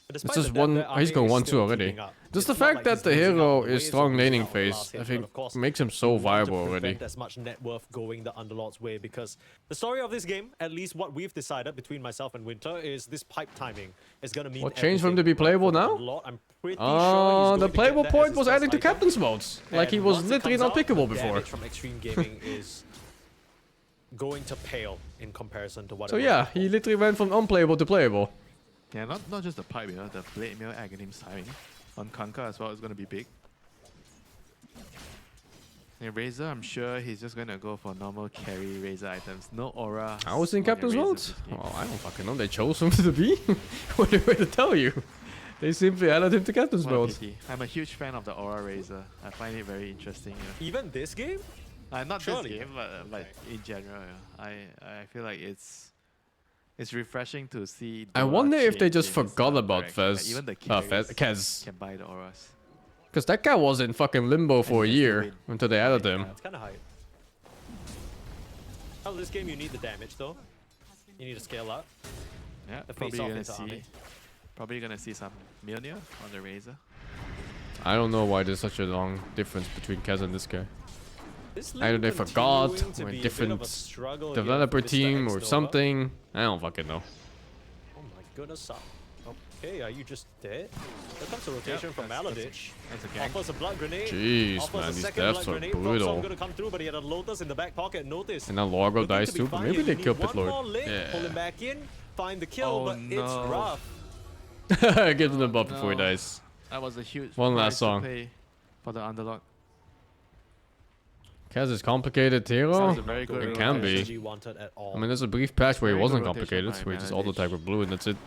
But It's despite just the one. depth, their He's going army is 1-2 still already. keeping up. Just the It's not fact like that he's the losing out hero the is ways strong of losing laning out on the phase, last I hit, but think of course, makes him so you want to viable prevent already. as much net worth going the Underlord's way because the story of this game, at least what we've decided between myself and Winter, is this pipe timing is going to mean What changed for him to be everything playable for the now? Underlord. I'm pretty sure he's going The to playable get that as point his was first added to item. captain's modes. Like he And was once it literally comes not out, pickable the before. damage from Extreme Gaming is going to pale in comparison to what So it was yeah, before. he literally went from unplayable to playable. Yeah, not just the pipe, you know, the Blade Mail Aghanim's timing on Kanka as well is going to be big. And Razor, I'm sure he's just going to go for normal carry Razor items. No aura. I was in on your captain's Razors mode. this game. Well, I don't fucking know. They chose him to be. What do to tell you? They simply added him to captain's What a mode. pity. I'm a huge fan of the aura Razor. I find it very interesting. You know. Even this game? Not Surely. this game, but like in general, yeah. I feel like it's refreshing to see. I Dora wonder if they change just in this, forgot about direction. Like, Fez. even the Fez. carries Kez. can buy the auras. Because that guy was in fucking limbo for a he has to year win. until they added him. It's kind of high. Oh, this game you need the damage though. You need to scale up. Yeah, The probably face-off gonna into army. probably gonna see some Mjolnir on the Razor. I don't know why there's such a long difference between Kez and this guy. This Either lane they forgot, continuing to or a be a different bit of a struggle here developer for Mr. team or X-Nova. something. I don't fucking know. Oh my goodness. Okay, are you just dead? There comes a rotation from Maladich. That's a gang. Offers a blood grenade. Jeez, Offers man, a these second deaths blood are grenade. brutal. Going to come through, but he had a Lotus in the back pocket. Notice. And now Largo Looking dies to be too. fine Maybe here. they You kill need one Pitlord. more lick, pull him back in, find the kill, Oh, but it's no. rough. Gives him the buff before he No. dies. That was a huge One price last to song. pay for the Underlord. Kez is complicated hero. Sounds a very good It rotation. can be. SG wanted at all. I mean, there's a brief patch where he Very wasn't good rotation complicated, by where he just Maladich. auto attack with blue and that's it.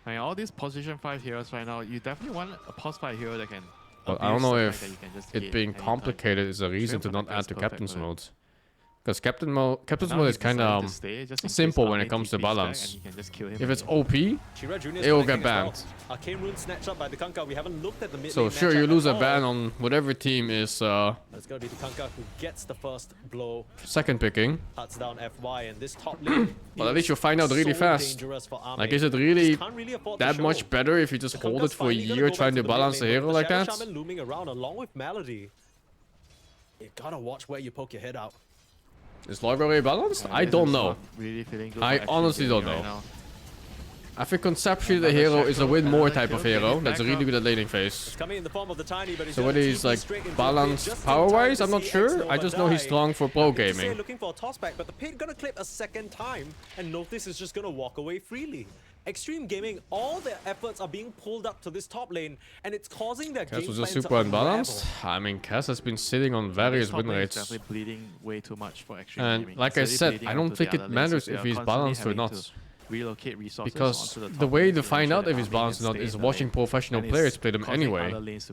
I mean, all these position 5 heroes right now, you definitely want a pos 5 hero that can. But I don't know if it hit being anytime. complicated is a reason to not Protector add is to perfect captain's for it. mode. Because captain's mode Now is he's kind decided of to stay just in case simple when Armin it comes to TPs back balance. and he can just kill him If it's again. OP, Shira Jr. it will get banned. Arcane Rune snatched up by the Kunkka. We haven't looked at the mid So lane sure, matchup you lose at a all. ban on whatever team is It's gonna be the Kunkka who gets the first blow, second picking. cuts down FY, and this top lane. But at least you'll find out really so fast. dangerous for Armin. Like, is it Just really can't really afford to that show. much better if you just The hold Kunkka's it for a finally gonna year go trying back to the mid balance lane, the but hero with like Shadow that? Shaman looming around along with Melody. You gotta watch where you poke your head out. Is Largo already balanced? And I this don't is know. not really feeling good I for honestly Extreme don't Gaming know. right now. I think conceptually the Another hero is a shackle, win more another type of kill, bring hero it that's back really up. good at laning It's phase. coming in the form of the Tiny, but So whether he's like balanced power-wise, I'm not sure. I just know he's strong for pro gaming. Looking for a toss back, but the pit gonna clip a second time, and Notice is just gonna walk away freely. Extreme Gaming, all their efforts are being pulled up to this top lane, and it's causing their Cass game was plan just to super unbalanced. unravel. I mean, Cass has been sitting on various Top win lane is rates. definitely bleeding way too much for Extreme And Gaming. like I It's said, bleeding I out don't to think the it other lanes, matters so they if are he's constantly balanced or having not. to relocate resources Because onto the top the way lane to to find ensure out that if he's Armin balanced or can not stay is in the watching lane. professional And it's players play them causing anyway. other lanes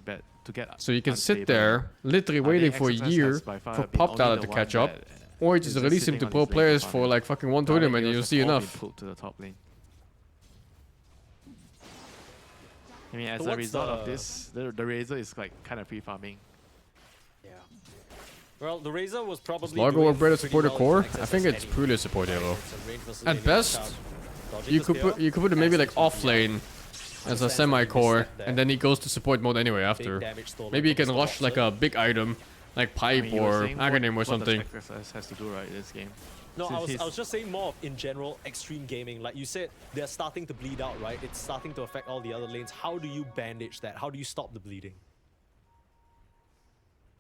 to get So you can sit unstable. there, literally I waiting think for a XSS year has by far for been pop only data the to one catch up, that or is just just release him sitting to on pro his lane players for for farming. like fucking one Other tournament and heroes you'll have see all been enough. pulled to the top lane. I mean, as So a what's result of the- this, the Razor is like kind of free farming. Yeah. Well, the Razor was probably Largo doing work better pretty support a well core? against I think XSS it's anyway. purely a support hero. It's a range versus At lane best, matchup. Dodging You the could spear. put him maybe like Excellent off TPR. lane as a Understands that he semi-core, missed that and then he goes to support mode anyway Big after. damage stolen Maybe he from can the rush like a big item, like I pipe mean, you were or saying Aghanim or what something. the XSS has to do right in this game. No, Since I he's- was just saying more of in general Extreme Gaming. Like you said, they're starting to bleed out, right? It's starting to affect all the other lanes. How do you bandage that? How do you stop the bleeding?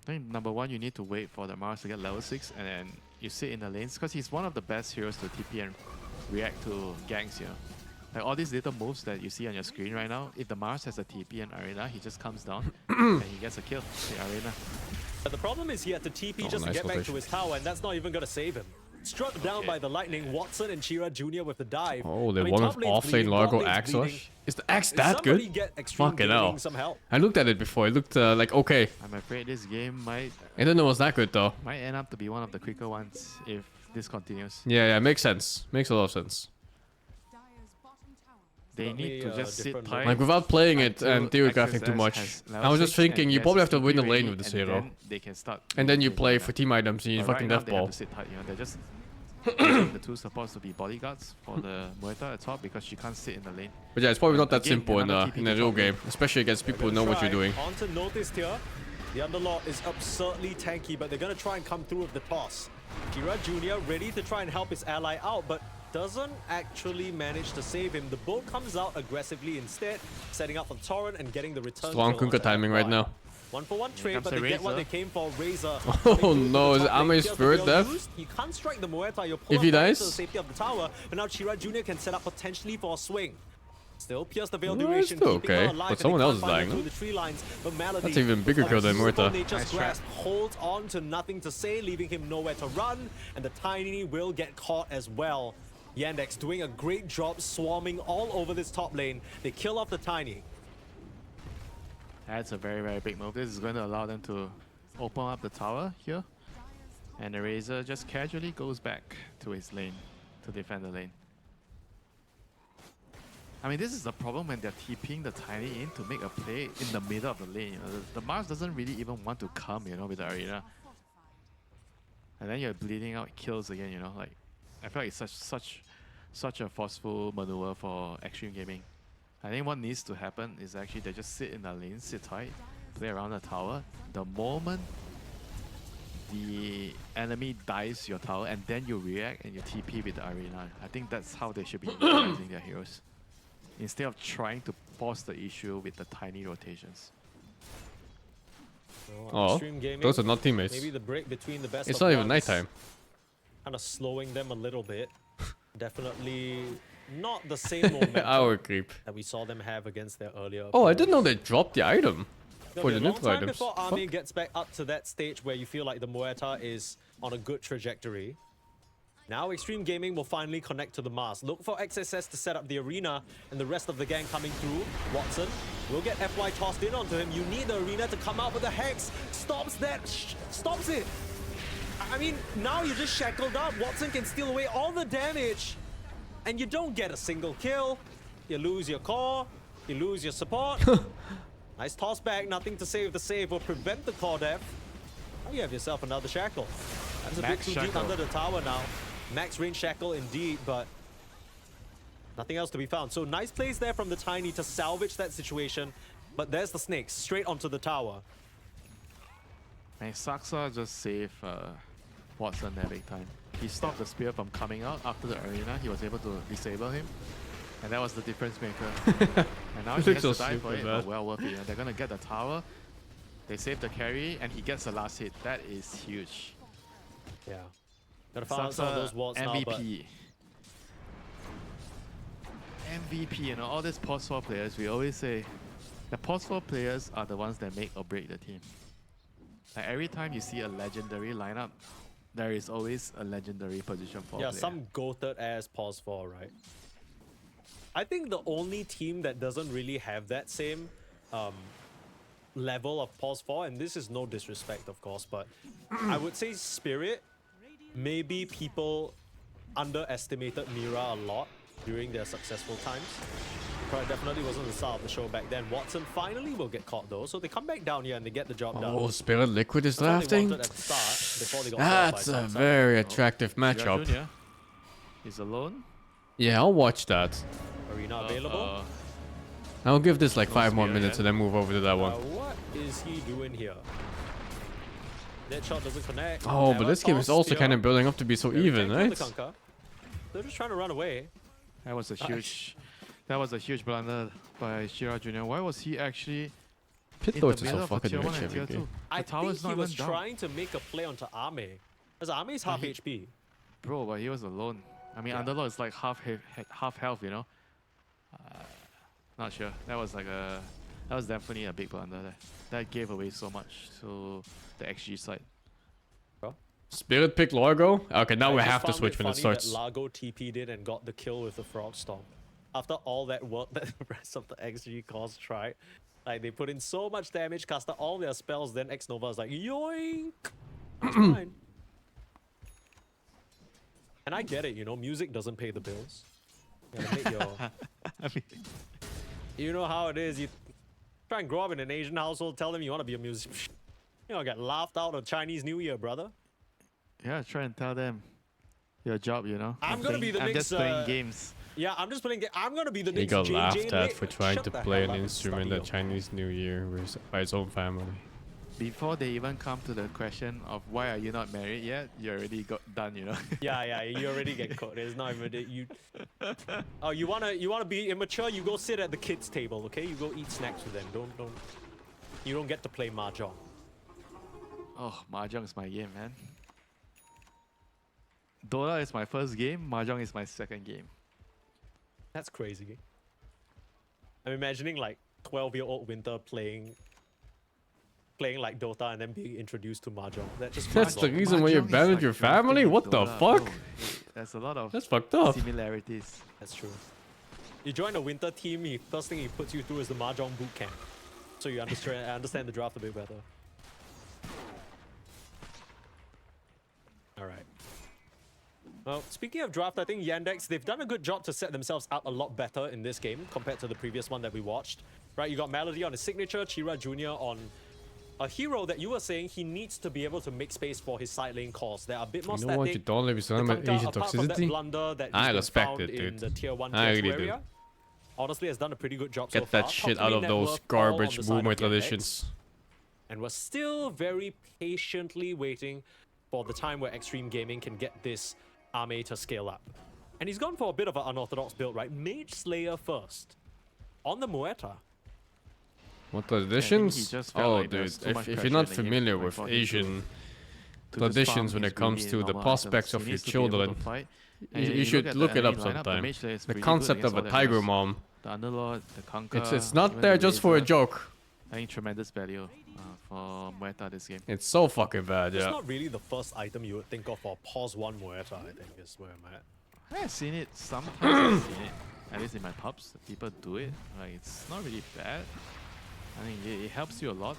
I think number one, you need to wait for the Mars to get level 6, and then you sit in the lanes, because he's one of the best heroes to TP and react to ganks, you know. Like all these little moves that you see on your screen right now, if the Mars has a TP and Arena, he just comes down and he gets a kill, the Arena. But the problem is he had to TP just to nice get back to rotation. his tower, and that's not even going to save him. Struck down by the lightning, Watson and Shira Jr. with the dive. Oh, they I mean, won top with lane's off lane bleeding, Largo bot lane's Axe bleeding. Rush. Is the Axe that Somebody good? get Extreme Fucking Gaming hell. some help. I looked at it before. It looked like okay. I'm afraid this game might I didn't know it was that good though. end up to be one of the quicker ones if this continues. Yeah, makes sense. Makes a lot of sense. Dire's bottom tower is They need to just sit different tight. Like without playing it until and theographing too XSS much. has I was just level 6 thinking and you gets probably have to his win the TP lane ready, with this and hero. then they can start And then you using play Arena. for team items and you But fucking right now death they have ball. to sit tight, you know. They're just using the two supports to be bodyguards for the Muerta at top because she can't sit in the lane. But yeah, it's probably not that Again, simple in another a TP real top lane. game, especially against people who know what you're doing. On to Noticed here. The Underlord is absurdly tanky, but they're going to try and come through with the toss. Kira Jr. ready to try and help his ally out, but doesn't actually manage to save him. The boat comes out aggressively instead, setting up for Torrent and getting the return. Strong kill Kunkka onto timing right FY. now. 1-for-1 trade, comes but the they get what Razor. they came for. Razor. Oh no, is it Ame's spirit death? You can't strike the Muerta. You're pulled If he up back dies? to the safety of the tower, but now Chira Jr. can set up potentially for a swing. Still pierce the veil No, duration, it's still keeping her okay, alive, but and someone they else can't is find her dying, through no? the tree lines, but Melody, That's even bigger with kill than unbelievable Muerta. Nature's Nice trap. grasp holds on to nothing to say, leaving him nowhere to run, and the Tiny will get caught as well. Yandex doing a great job swarming all over this top lane. They kill off the Tiny. That's a very, very big move. This is going to allow them to open up the tower here. And the Razor just casually goes back to his lane to defend the lane. I mean, this is the problem when they're TPing the Tiny in to make a play in the middle of the lane. You know, the Mars doesn't really even want to come, you know, with the Arena. And then you're bleeding out kills again, you know, like I feel like it's such a forceful maneuver for Extreme Gaming. I think what needs to happen is actually they just sit in the lane, sit tight, play around the tower. The moment the enemy dives your tower and then you react and you TP with the Arena. I think that's how they should be utilizing their heroes. Instead of trying to force the issue with the tiny rotations. Oh, Extreme Gaming, those are not teammates. maybe the break between the best It's of not even ones, nighttime. kind of slowing them a little bit. Definitely not the same momentum Hour creep. that we saw them have against their earlier. Oh, I opponent. didn't know they dropped the item It'll for be the a long neutral time items. before Army Fuck. gets back up to that stage where you feel like the Muerta is on a good trajectory. Now Extreme Gaming will finally connect to the mast. Look for XSS to set up the arena and the rest of the gang coming through. Watson will get FY tossed in onto him. You need the arena to come out with a Hex. Stops that. Stops it. I mean, now you're just shackled up. Watson can steal away all the damage. And you don't get a single kill. You lose your core. You lose your support. Nice toss back. Nothing to save. The save will prevent the core death. Now you have yourself another shackle. That's a Max bit too deep shackle. under the tower now. Max range shackle indeed, but nothing else to be found. So nice plays there from the Tiny to salvage that situation. But there's the snakes straight onto the tower. And Saksa just saved Watson that big time. He stopped the spear from coming out after the arena. He was able to disable him. And that was the difference maker. And now he has to die for it, but well worth it. And they're going to get the tower. They save the carry, and he gets the last hit. That is huge. Yeah. Gotta find out some of those wards now, but MVP. MVP, you know, all these pos 4 players, we always say the pos 4 players are the ones that make or break the team. Like every time you see a legendary lineup, there is always a legendary position 4 yeah, player. some goated ass pause 4, right? I think the only team that doesn't really have that same level of pause 4, and this is no disrespect, of course, but I would say Spirit. Maybe people underestimated Mira a lot during their successful times. But it definitely wasn't the start of the show back then. Watson finally will get caught though, so they come back down here and they get the job done. Oh, Spirit Liquid is That's what they drafting? wanted at the start, before they got That's qualified a for very attractive matchup. Junior, he's alone. Yeah, I'll watch that. Arena available. I'll give this like No 5 more spear, minutes yeah. and then move over to that one. What is he doing here? That shot doesn't connect. Oh, but Never this game is toss also spear. kind of building up to be so Very even, tanky on right? the Kunkka. They're just trying to run away. That was a huge, blunder by Shira Junior. Why was he actually Pit in the lords are middle so of a fucking tier 1 rich and every tier 2? game. I The tower's think he not was even down. trying to make a play onto Ame. Because Ame's half HP. Bro, but he was alone. I mean, Underlord is like half health, you know. Not sure. That was definitely a big blunder there. That gave away so much to the XG side. Spirit pick Largo? Okay, now I we just have to found switch it when it funny starts. that Largo TP'd in and got the kill with the Frog Storm. After all that work that the rest of the XG cores tried. Like, they put in so much damage, casted all their spells, then X-Nova was like, yoink! That's fine. And I get it, you know, music doesn't pay the bills. You gotta make your... I mean, You know how it is, you try and grow up in an Asian household, tell them you want to be a musician. You know, get laughed out on Chinese New Year, brother. yeah, try and tell them your job, you know. I'm gonna be the I'm next, just playing games. Yeah, I'm just playing. I'm gonna be the He next got JJ laughed at Lit. for trying Shut to the play hell an up and instrument study at Chinese New Year by his own family. Before they even come to the question of why are you not married yet, you already got done, you know. Yeah, you already get caught. It's not even you. Oh, you wanna be immature? You go sit at the kids' table, okay? You go eat snacks with them. You don't get to play mahjong. Oh, Mahjong is my game, man. Dota is my first game, Mahjong is my second game. That's crazy. I'm imagining like 12-year-old Winter playing like Dota and then being introduced to mahjong. That just That's feels the wrong. reason why you Mahjong is abandoned like your drafting family? in What the Dota, fuck? bro. There's a lot of That's fucked up. similarities. That's true. You join a Winter team, first thing he puts you through is the mahjong boot camp. So you understand the draft a bit better. Alright. Well, speaking of draft, I think Yandex, they've done a good job to set themselves up a lot better in this game compared to the previous one that we watched. Right, you got Melody on his signature, Chira Jr. on a hero that you were saying he needs to be able to make space for his side lane cores. They're a bit more You know what? You static. don't let me The surround by Kunkka, Asian apart from that toxicity. blunder that I he's been respect found it, in dude. the tier 1, I tier 2 really do. area, honestly has done a pretty good job so Get far. that shit Top out three of net those worth all on garbage the side of boomer Yandex. traditions. And we're still very patiently waiting for the time where Extreme Gaming can get this Ame to scale up. And he's gone for a bit of an unorthodox build, right? Mage Slayer first. On the Muerta. What he traditions? just felt Oh, like dude, there's too much if pressure you're not in the game, familiar like, with for him to Asian just farm traditions when his it comes really to the normal prospects items. of He your needs to be able to children, fight. you And you look should at the look it up enemy lineup, the sometime. Mage Slayer is The pretty good concept against of a all the tiger heroes. mom. The Underlord, the Kunkka. It's not even there the just for a Razor. joke. I think tremendous value Muerta this game. It's so fucking bad, It's yeah. not really the first item you would think of for pause one Muerta, I think, is where I'm at. I've seen it sometimes. I've seen it, at least in my pubs. People do it. Like, it's not really bad. I mean, it helps you a lot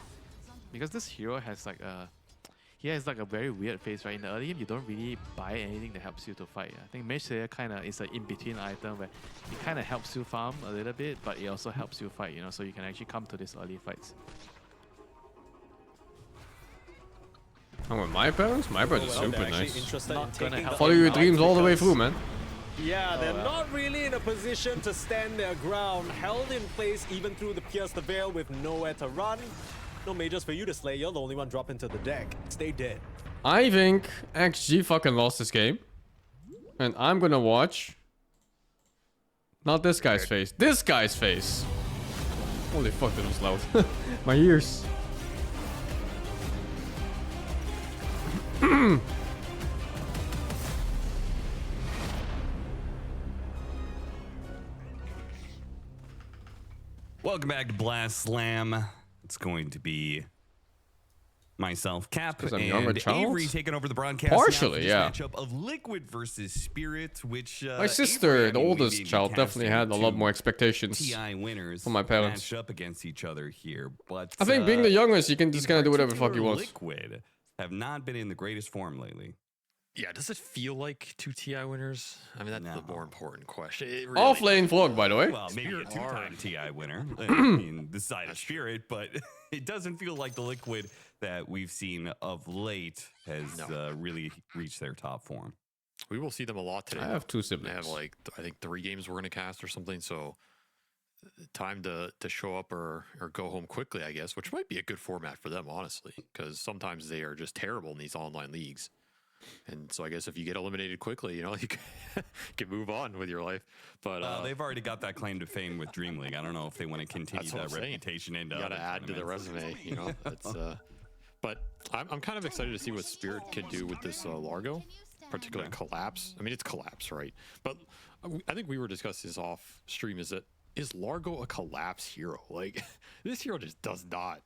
because this hero has like a very weird phase, right? In the early game, you don't really buy anything that helps you to fight. I think Mage Slayer kind of is an in-between item where it kind of helps you farm a little bit, but it also helps you fight, you know, so you can actually come to these early fights. And with my parents are Well, super they're actually nice. interested Not in gonna taking help. the Follow your out dreams all the way because- through, man. Yeah, they're not really in a position to stand their ground. Held in place even through the Pierce the Veil with nowhere to run. No mages for you to slay. You're the only one dropping to the deck. Stay dead. I think XG fucking lost this game. And I'm gonna watch... Not this guy's face. This guy's face! Holy fuck, that was loud. My ears. Welcome back to Blast Slam. It's going to be myself, Cap, 'Cause I'm and younger child? Avery taking over the broadcast. Partially, now for yeah. this matchup of Liquid versus Spirit, which My sister, the oldest child, definitely had a lot more expectations TI winners from my parents. matched up against each other here, but I think being the youngest, you can just in kind of do whatever the fuck you particular, want. Liquid have not been in the greatest form lately. Yeah, does it feel like 2 TI winners? I mean, that's the No. more important question. It really Off lane vlog, by the way. Well, maybe a Spirit two-time hard. TI winner in the side of Spirit, but it doesn't feel like the Liquid that we've seen of late has really reached their top form. We will see them a lot today. I have two They siblings. have like I think 3 games we're gonna cast or something. So time to show up or go home quickly, I guess, which might be a good format for them, honestly, because sometimes they are just terrible in these online leagues. And so I guess if you get eliminated quickly, you know, you can move on with your life. But They've already got that claim to fame with Dream League. I don't know if they want to continue That's what that I'm saying. reputation into you got to other add to the tournaments. resume, you know. That's but I'm kind of excited to see what Spirit can do with this Largo, particularly Collapse. I mean, it's Collapse, right? But I think we were discussing this off stream. Is Largo a Collapse hero? Like, this hero just does not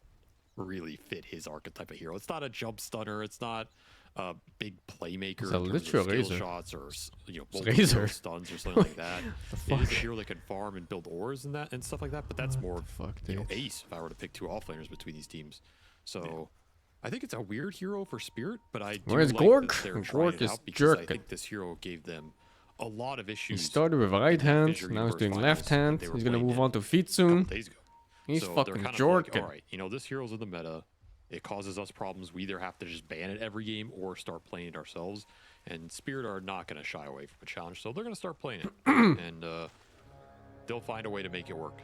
really fit his archetype of hero. It's not a jump stunner. It's not a big playmaker. It's a in terms of literal skill razor. shots or It's razor. stuns or something like that. It is a fuck? hero that can farm and build ores and that and stuff like that. But that's more Fuck, you know, dude. ace if I were to pick 2 offlaners between these teams. So I think it's a weird hero for Spirit, but I do Where's like Gork? that they're trying Gork it is out because I jerking. think this hero gave them a lot of He issues. started with right hand, Fisher now he's Universe doing Finals left that hand. they were He's gonna playing move in on to feet a couple soon. days ago. He's So they're fucking kind of like, jorking. all right, you know, this hero's in the meta. It causes us problems. We either have to just ban it every game or start playing it ourselves. And Spirit are not going to shy away from a challenge, so they're going to start playing it. And they'll find a way to make it work.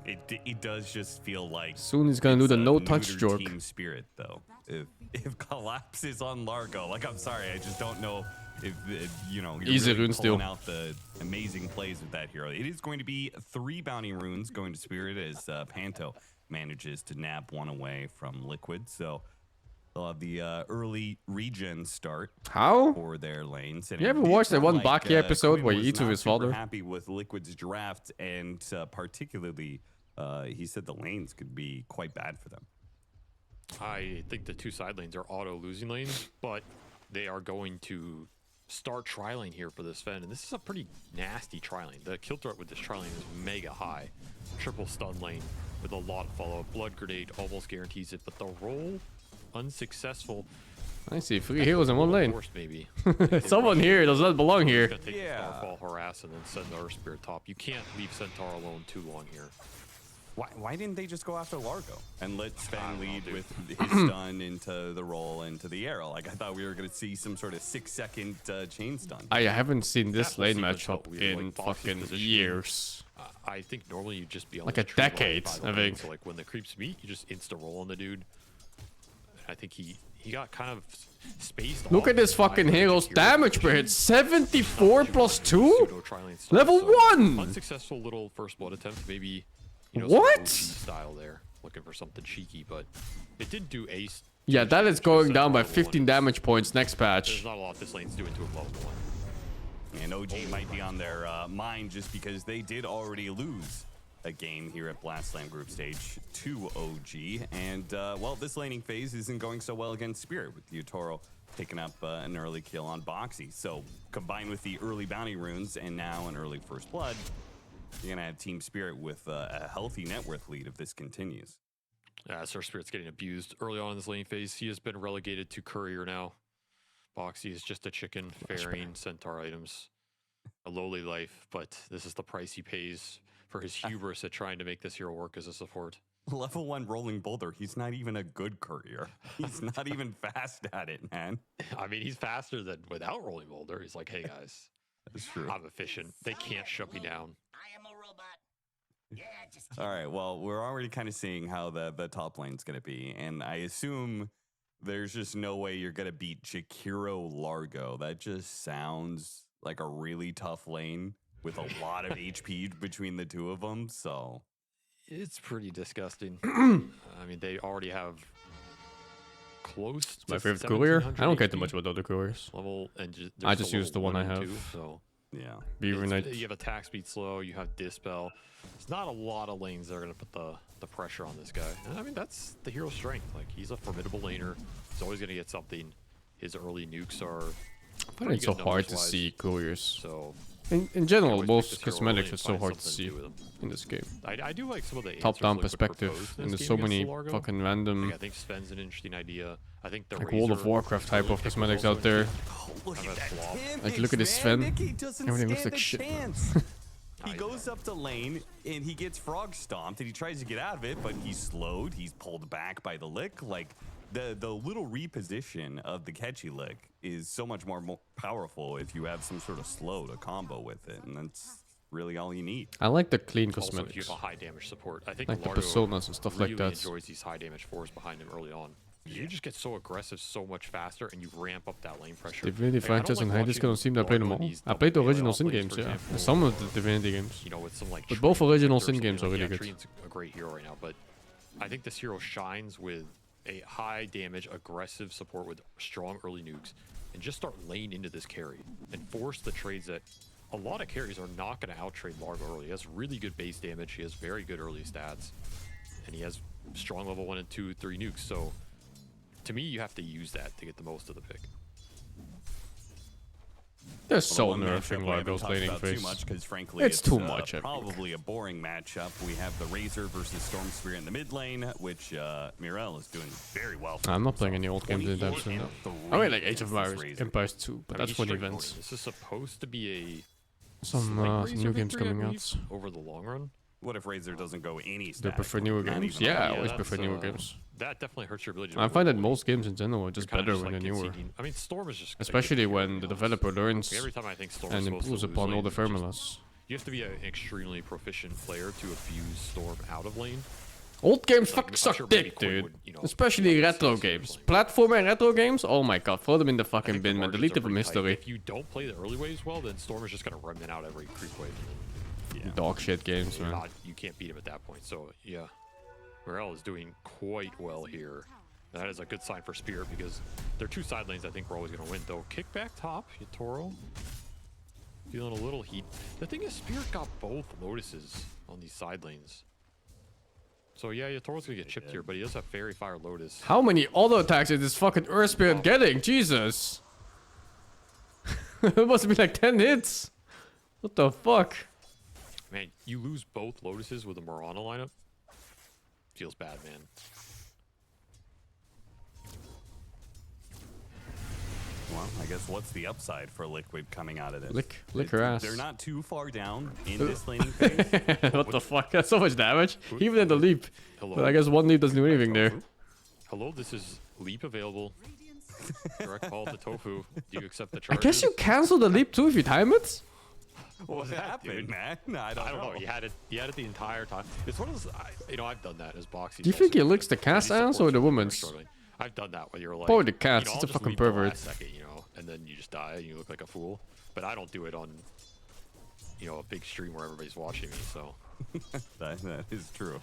It does just feel like Soon he's gonna do it's the a no-touch neuter jork. Team Spirit, though. If Collapse is on Largo, like, I'm sorry, I just don't know if you know, you're Easy really rune steal. pulling out the amazing plays with that hero. It is going to be 3 bounty runes going to Spirit as Panto manages to nab 1 away from Liquid. So they'll have the early regen start How? for their lanes. And You it ever did watched that sound one like, Baki episode where he Quinn eats was with not his super father? happy with Liquid's draft, and particularly he said the lanes could be quite bad for them. I think the 2 side lanes are auto losing lanes, but they are going to start tri-lane here for this Fen, and this is a pretty nasty tri-lane. The kill threat with this tri-lane is mega high. Triple stun lane with a lot of follow-up. Blood Grenade almost guarantees it, but the roll, unsuccessful. I see 3 heroes in one lane. Forced, maybe. Someone here does not belong He's here. gonna take the Starfall, harass, and then send the Earth Spirit top. You can't leave Centaur alone too long here. Why didn't they just go after Largo and let Sven lead dude. with his stun into the roll into the arrow? Like, I thought we were going to see some sort of 6-second chain stun. I haven't seen this That lane sequence matchup felt weird, in like Fox's fucking positioning. years. I think normally you'd just be on Like the a tree line decade, by the I lane. think. So like when the creeps meet, you just insta roll on the dude. I think he got kind of spaced. Look off at this by fucking the hero's hero damage per hit. 74 plus 2? pseudo tri-lane stuff, Level so 1! Unsuccessful little first blood attempt, maybe. You know, What? some OG style there, looking for something cheeky, but it did do ace. Yeah, that is Just going set down by level 15 1. damage points next patch. There's not a lot this lane's doing to a level 1. And OG might be on their mind just because they did already lose a game here at Blast Slam Group Stage 2 OG. And, well, this laning phase isn't going so well against Spirit, with Yutoro picking up an early kill on Boxy. So, combined with the early bounty runes and now an early first blood, you're going to have Team Spirit with a healthy net worth lead if this continues. Yeah, Sir Spirit's getting abused early on in this laning phase. He has been relegated to courier now. Boxy is just a chicken, ferrying centaur items. A lowly life, but this is the price he pays for his hubris at trying to make this hero work as a support. Level 1 rolling boulder, he's not even a good courier. He's not even fast at it, man. I mean, he's faster than without rolling boulder. He's like, hey guys, that's true. I'm efficient. They can't shut me down. I am a robot. Yeah, just all right, well, we're already kind of seeing how the top lane's going to be, and I assume there's just no way you're going to beat Jakiro Largo. That just sounds like a really tough lane with a lot of HP between the two of them, so it's pretty disgusting. I mean, they already have close to my favorite courier. I don't care too much about other couriers. Level and I just use the one I have. Two, so yeah, Beaver Knight. You have attack speed slow. You have dispel. It's not a lot of lanes that are going to put the pressure on this guy. And I mean, that's the hero's strength. Like, he's a formidable laner. He's always going to get something. His early nukes are. I find it so hard to see couriers. So in general, most cosmetics are so hard to see in this game. I do like some of the top-down perspective, and there's so many fucking random. I think Sven's an interesting idea. I think the like World of Warcraft type of cosmetics out there. Like, look at this Sven. Everything looks like shit. He goes up to lane and he gets frog stomped and he tries to get out of it, but he's slowed. He's pulled back by the lick. Like, the little reposition of the catchy lick is so much more powerful if you have some sort of slow to combo with it, and that's really all you need. I like the clean also, cosmetics. if you have a high damage support, I think like the Largo personas and stuff really like that. enjoys these high damage fours behind him early on. You just get so aggressive so much faster, and you ramp up that lane pressure. Divinity Fighters and High Disco don't seem to play them all. I played the original Sin games, yeah. Some of the Divinity games. You know, with some like. But both original Sin games are really good. Treen's a great hero right now, but I think this hero shines with a high damage, aggressive support with strong early nukes, and just start laying into this carry and force the trades that a lot of carries are not going to outtrade Largo early. He has really good base damage. He has very good early stats, and he has strong level 1 and 2, 3 nukes. So. To me, you have to use that to get the most of the pick. They're so nerfing Largo's laning phase. Too much, because frankly, it's too much. Probably a boring matchup. We have the Razor versus Storm Spirit in the mid lane, which Mirel is doing very well. I'm not playing any old games in that soon. I mean, like Age of Empires 2, but that's for the events. This is supposed to be some new games coming out over the long run. What if Razor doesn't go any stat? Do you prefer newer games? Yeah, I always prefer newer games. That definitely hurts your ability to I find that most games in general are just better when they're newer. I mean, Storm is just especially when the developer learns every time I think Storm and improves upon all the formulas. You have to be an extremely proficient player to abuse Storm out of lane. Old games fucking suck dick, dude. Especially retro games. Platformer and retro games? Oh my god, throw them in the fucking bin, man. Delete them from history. If you don't play the early waves well, then Storm is just gonna remnant out every creep wave. Yeah. Dog shit games, man. You can't beat him at that point. So yeah, Morel is doing quite well here. That is a good sign for Spirit because their two side lanes I think we're always going to win. Though kick back top, Yatoro feeling a little heat. The thing is, Spirit got both Lotuses on these side lanes. So yeah, Yatoro's going to get chipped here, but he does have Fairy Fire Lotus. How many auto attacks is this fucking Earth Spirit getting? Jesus. It must be like 10 hits. What the fuck? Man, you lose both Lotuses with a Mirana lineup. Feels bad, man. Well, I guess what's the upside for Liquid coming out of this? Lick her ass. They're not too far down in this laning phase. What the fuck? That's so much damage. Even in the leap. Hello. But I guess one leap doesn't do anything there. Hello, this is leap available. Direct call to Tofu. Do you accept the charges? I guess you cancel the leap too if you time it? What happened, man? I don't know. You had it the entire time. It's one of those, I've done that as Boxy. Do you think he licks the cast ass or the woman's? I've done that when you're like, probably the cats. It's a fucking pervert. Second, and then you just die and you look like a fool. But I don't do it on, a big stream where everybody's watching me. So that is true.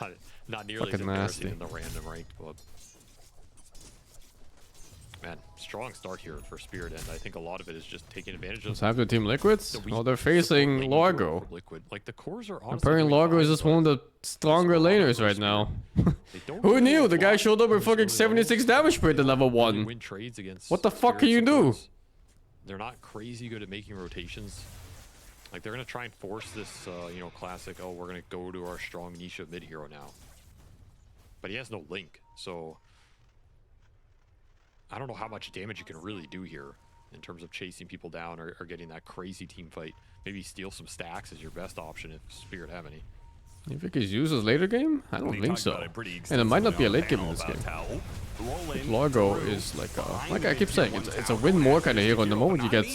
Not nearly as embarrassing in the random ranked club. Man, strong start here for Spirit, and I think a lot of it is just taking advantage of. Let's have the Team Liquids. Well, they're facing Largo. Liquid. Like the cores are honestly Apparently, Largo is just one of the stronger laners right now. Who knew? The guy showed up with fucking 76 damage per hit at level 1. Win trades against What the fuck can you do? They're not crazy good at making rotations. Like they're gonna try and force this, you know, classic. Oh, we're gonna go to our strong niche of mid hero now. But he has no link, so I don't know how much damage you can really do here in terms of chasing people down or getting that crazy team fight. Maybe steal some stacks is your best option if Spirit have any. You think he's used his later game? I don't think so. And it might not be a late game in this game. Largo is like I keep saying, it's a win more kind of hero. And the moment you get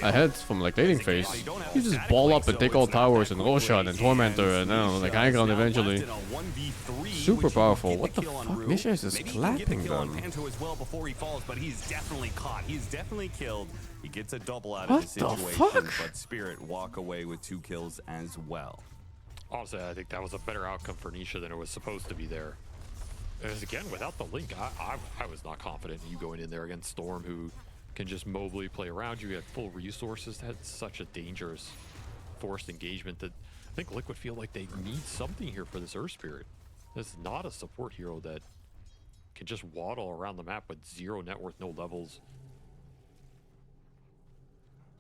ahead from like laning phase, you just ball up and take all towers and Roshan and Tormentor and I don't know, like high ground eventually. Super powerful. What the fuck? Nisha is just clapping them. As well before he falls, but he's definitely caught. He's definitely killed. He gets a double out of the situation, but Spirit walk away with 2 kills as well. Honestly, I think that was a better outcome for Nisha than it was supposed to be there. Because again, without the link, I was not confident in you going in there against Storm, who can just mobily play around you. You had full resources. That's such a dangerous forced engagement that I think Liquid feel like they need something here for this Earth Spirit. This is not a support hero that can just waddle around the map with 0 net worth, no levels.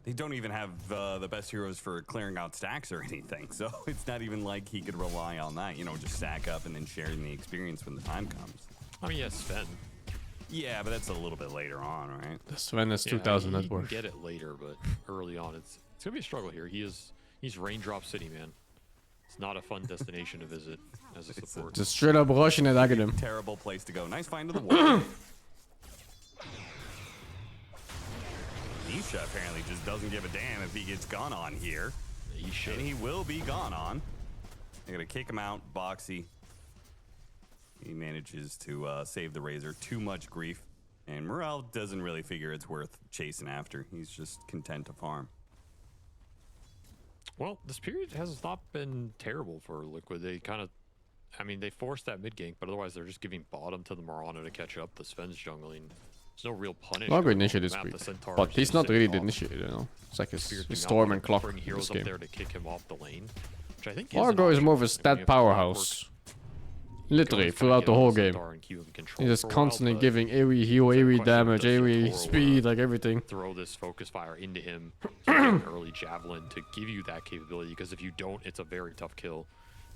They don't even have the best heroes for clearing out stacks or anything, so it's not even like he could rely on that, you know, just stack up and then sharing the experience when the time comes. I mean, yes, Sven. Yeah, but that's a little bit later on, right? Sven is 2,000 net worth. You can get it later, but early on, it's gonna be a struggle here. He's Raindrop City, man. It's not a fun destination to visit as a support. Just straight up rushing it at him. Terrible place to go. Nice find of the wall. Nisha apparently just doesn't give a damn if he gets gone on here. He should. And he will be gone on. They're gonna kick him out. Boxy. He manages to save the Razor. Too much grief. And Morel doesn't really figure it's worth chasing after. He's just content to farm. Well, this period has not been terrible for Liquid. They kind of, I mean, they forced that mid gank, but otherwise they're just giving bottom to the Mirana to catch up. The Sven's jungling. There's no real punish. Largo initiated this week, but he's not really the initiator, you know. It's like his Storm and Clock in this game. There to kick him off the lane, which I think Largo is more of a stat powerhouse. Literally, throughout the whole game. He's just constantly giving AoE heal, AoE damage, AoE speed, like everything. Throw this focus fire into him, an early javelin to give you that capability, because if you don't, it's a very tough kill.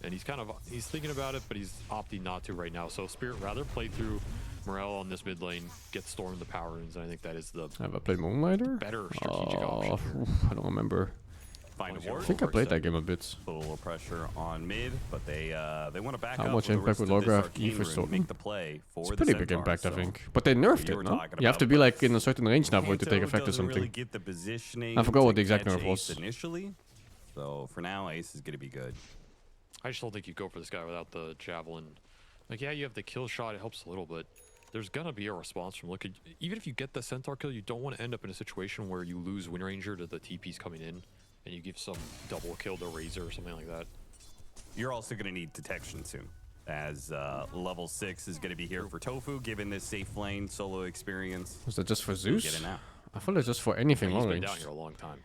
And he's thinking about it, but he's opting not to right now. So Spirit rather play through Morel on this mid lane, get Storm the power runes, and I think that is the Have I played Moonlighter? better strategic option here. I don't remember. Find a ward. I think I played that game a bit. A little pressure on mid, but they want to back up. How much impact would Largo have E for Storm? Make the play for it's pretty big impact, I think. But they nerfed it, no? You have to be like in a certain range now for it to take effect or something. Really get the positioning I forgot what the exact nerf was. Initially, so for now, Ace is going to be good. I just don't think you go for this guy without the javelin. Like, yeah, you have the kill shot, it helps a little, but there's gonna be a response from Liquid. Even if you get the Centaur kill, you don't want to end up in a situation where you lose Wind Ranger to the TPs coming in, and you give some double kill to Razor or something like that. You're also gonna need detection soon, as level 6 is gonna be here for Tofu, given this safe lane solo experience. Was that just for Zeus? I thought it was just for anything long range. He's been down here a long time.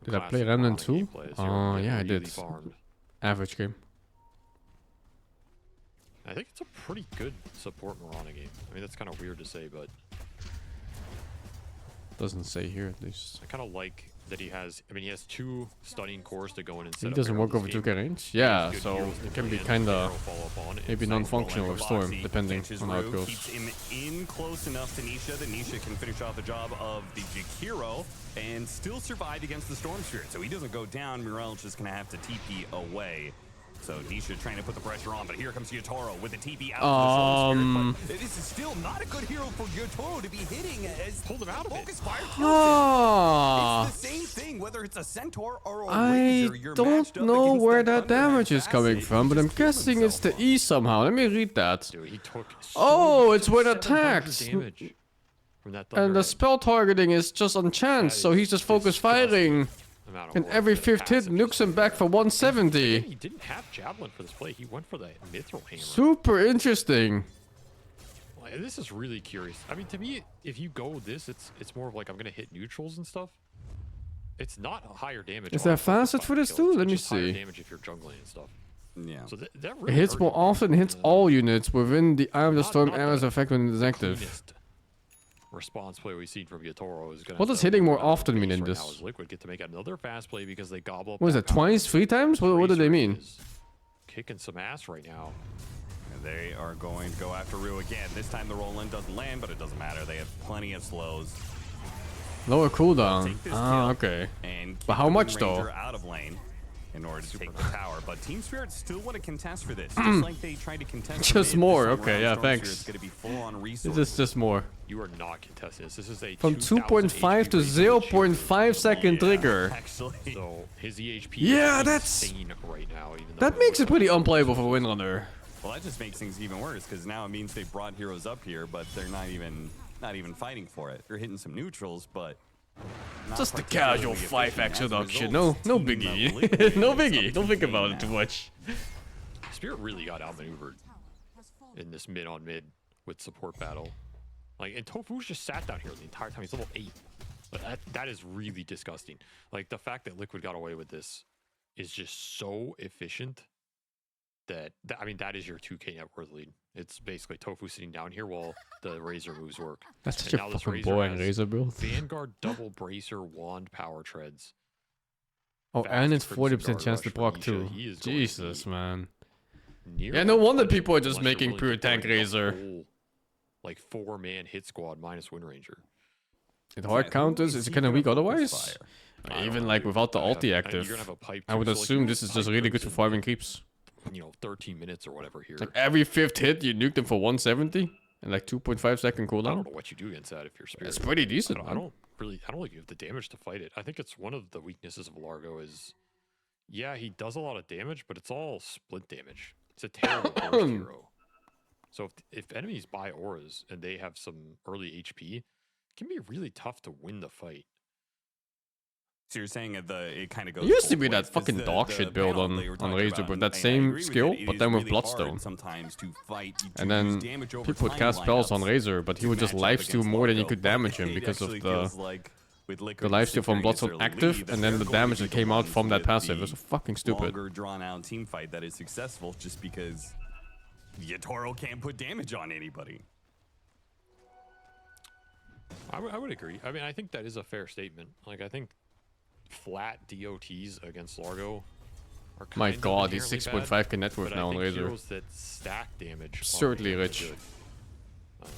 Did I play Remnant too? Oh, yeah, I did. Average game. I think it's a pretty good support Mirana game. I mean, that's kind of weird to say, but doesn't say here at least. I kind of like that he has. I mean, he has 2 stunning cores to go in and set He up. doesn't work over 2k range. Yeah, so it can be kind of maybe non-functional with Storm, depending on how it goes. Keeps him in close enough to Nisha that Nisha can finish off the job of the Jakiro and still survive against the Storm Spirit. So he doesn't go down. Mirel's just gonna have to TP away. So Nisha trying to put the pressure on, but here comes Yotaro with the TP out of the Storm Spirit. This is still not a good hero for Yotaro to be hitting as pulled him out of focus fire kills It's the same thing, whether it's a Centaur or a Razor. I don't know where that damage is coming from, but I'm guessing it's the E somehow. Let me read that. Dude, he took it's when attacked. And the spell targeting is just on chance, so he's just focus firing. And every 5th hit nukes him back for 170. He didn't have Javelin for this play. He went for the Mithril Hammer. Super interesting. This is really curious. I mean, to me, if you go this, it's more of like I'm gonna hit neutrals and stuff. It's not higher damage. Is there facet for this too? Let me Higher see. damage if you're jungling and stuff. Yeah. So that It really hits hurt more you. often, hits all units within the Eye of the Not- Storm not area's the effect when it is active. cleanest response play we've seen from Yatoro is gonna. What does hitting more often mean in this? Now is Liquid get to make another fast play because they gobble up. What is that that, power. twice, 3 times? What do they Razor mean? is Kicking some ass right now. And they are going to go after Rue again. This time the roll-in doesn't land, but it doesn't matter. They have plenty of slows. Lower cooldown. Take this Ah, kill okay. And But keep how the much, Wind though? Ranger out of lane in order to take the tower. But Team Spirit still want to contest for this, just like they tried to contest. for Just mid. more, This time okay, around, yeah, Storm thanks. Spirit's going to be full on This resources. is just more. You are not contesting this. This is a From 2000 2.5 to HP Razor 0.5 second trigger. Actually, So his EHP Yeah, is that's- insane right now. Even though That makes it pretty unplayable for Windrunner. well, that just makes things even worse because now it means they brought heroes up here, but they're not even fighting for it. They're hitting some neutrals, but not Just the particularly casual efficient. 5x As a reduction. result, No Team biggie. Liquid No is biggie. up Don't think 2K about it too now. much. Spirit really got outmaneuvered in this mid on mid with support battle. Like, and Tofu's just sat down here the entire time. He's level 8. But that is really disgusting. Like, the fact that Liquid got away with this is just so efficient that I mean, that is your 2K net worth lead. It's basically Tofu sitting down here while the Razor moves work. That's such And a now this fucking Razor boring has Razor build. Vanguard double bracer wand power treads. Oh, Fast and it's Crimson 40% Guard chance to Rush for proc Nisha. too. He is going to Jesus, be man. near Yeah, no wonder untouched people are just unless you're making willing pure to tank bring a Razor. whole, like 4-man hit squad minus Wind Ranger. It hard counters, is it kind of weak otherwise? I don't Even know, like dude. without the I mean, ulti you're active. gonna have a pipe I would too, so, like, assume you this can is just pipe really good those for in, farming like, creeps. 13 minutes or whatever here. Like every 5th hit, you nuke them for 170 and like 2.5 second I don't cooldown. know what you do against that if you're Spirit. It's pretty decent, I man. don't think you have the damage to fight it. I think it's one of the weaknesses of Largo is, yeah, he does a lot of damage, but it's all split damage. It's a terrible burst hero. So if enemies buy auras and they have some early HP, it can be really tough to win the fight. So you're saying it kind of goes. It used to both be that ways, 'cause fucking dog shit build panel that you were on talking Razor, about, but and that I same agree with skill, it. It but is then with really Bloodstone. hard sometimes to fight, to And use then damage over people would time cast spells on lineups Razor, but he to would just match up lifesteal against more than you Largo, could but damage him it because of actually the feels like with Liquid lifesteal from considering it's Bloodstone early active, lead, that and then they're the going to damage be that the came out ones from that with passive. It the was fucking stupid. Longer drawn out team fight that is successful just because Yatoro can't put damage on anybody. I would agree. I mean, I think that is a fair statement. Like, I think flat DOTs against Largo are kind My of god, he's inherently 6.5k net worth but now I on think Razor. heroes that stack damage are Absurdly really rich. good.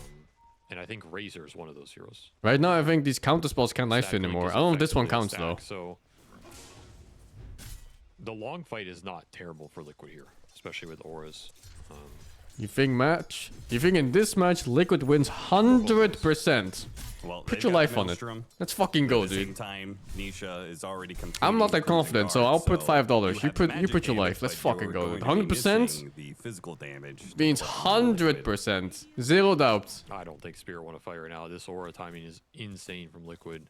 And I think Razor is one of those heroes. Right now, I think these counter spells can't life Stack link anymore. is I don't know if this one effectively a counts stack, though. So the long fight is not terrible for Liquid here, especially with auras. You think match? You think in this match, Liquid wins 100%? Well, Put they've your got life on it. Maelstrom. Let's fucking At go, the same dude. time, Nisha is already completing I'm not that Crimson confident, so Guard, I'll put so $5. You have the put magic your damage, life. Let's but fucking you're go. going to be 100%? missing the physical damage. 100%. Zero doubt. I don't think Spirit want to fight right now. This aura timing is insane from Liquid.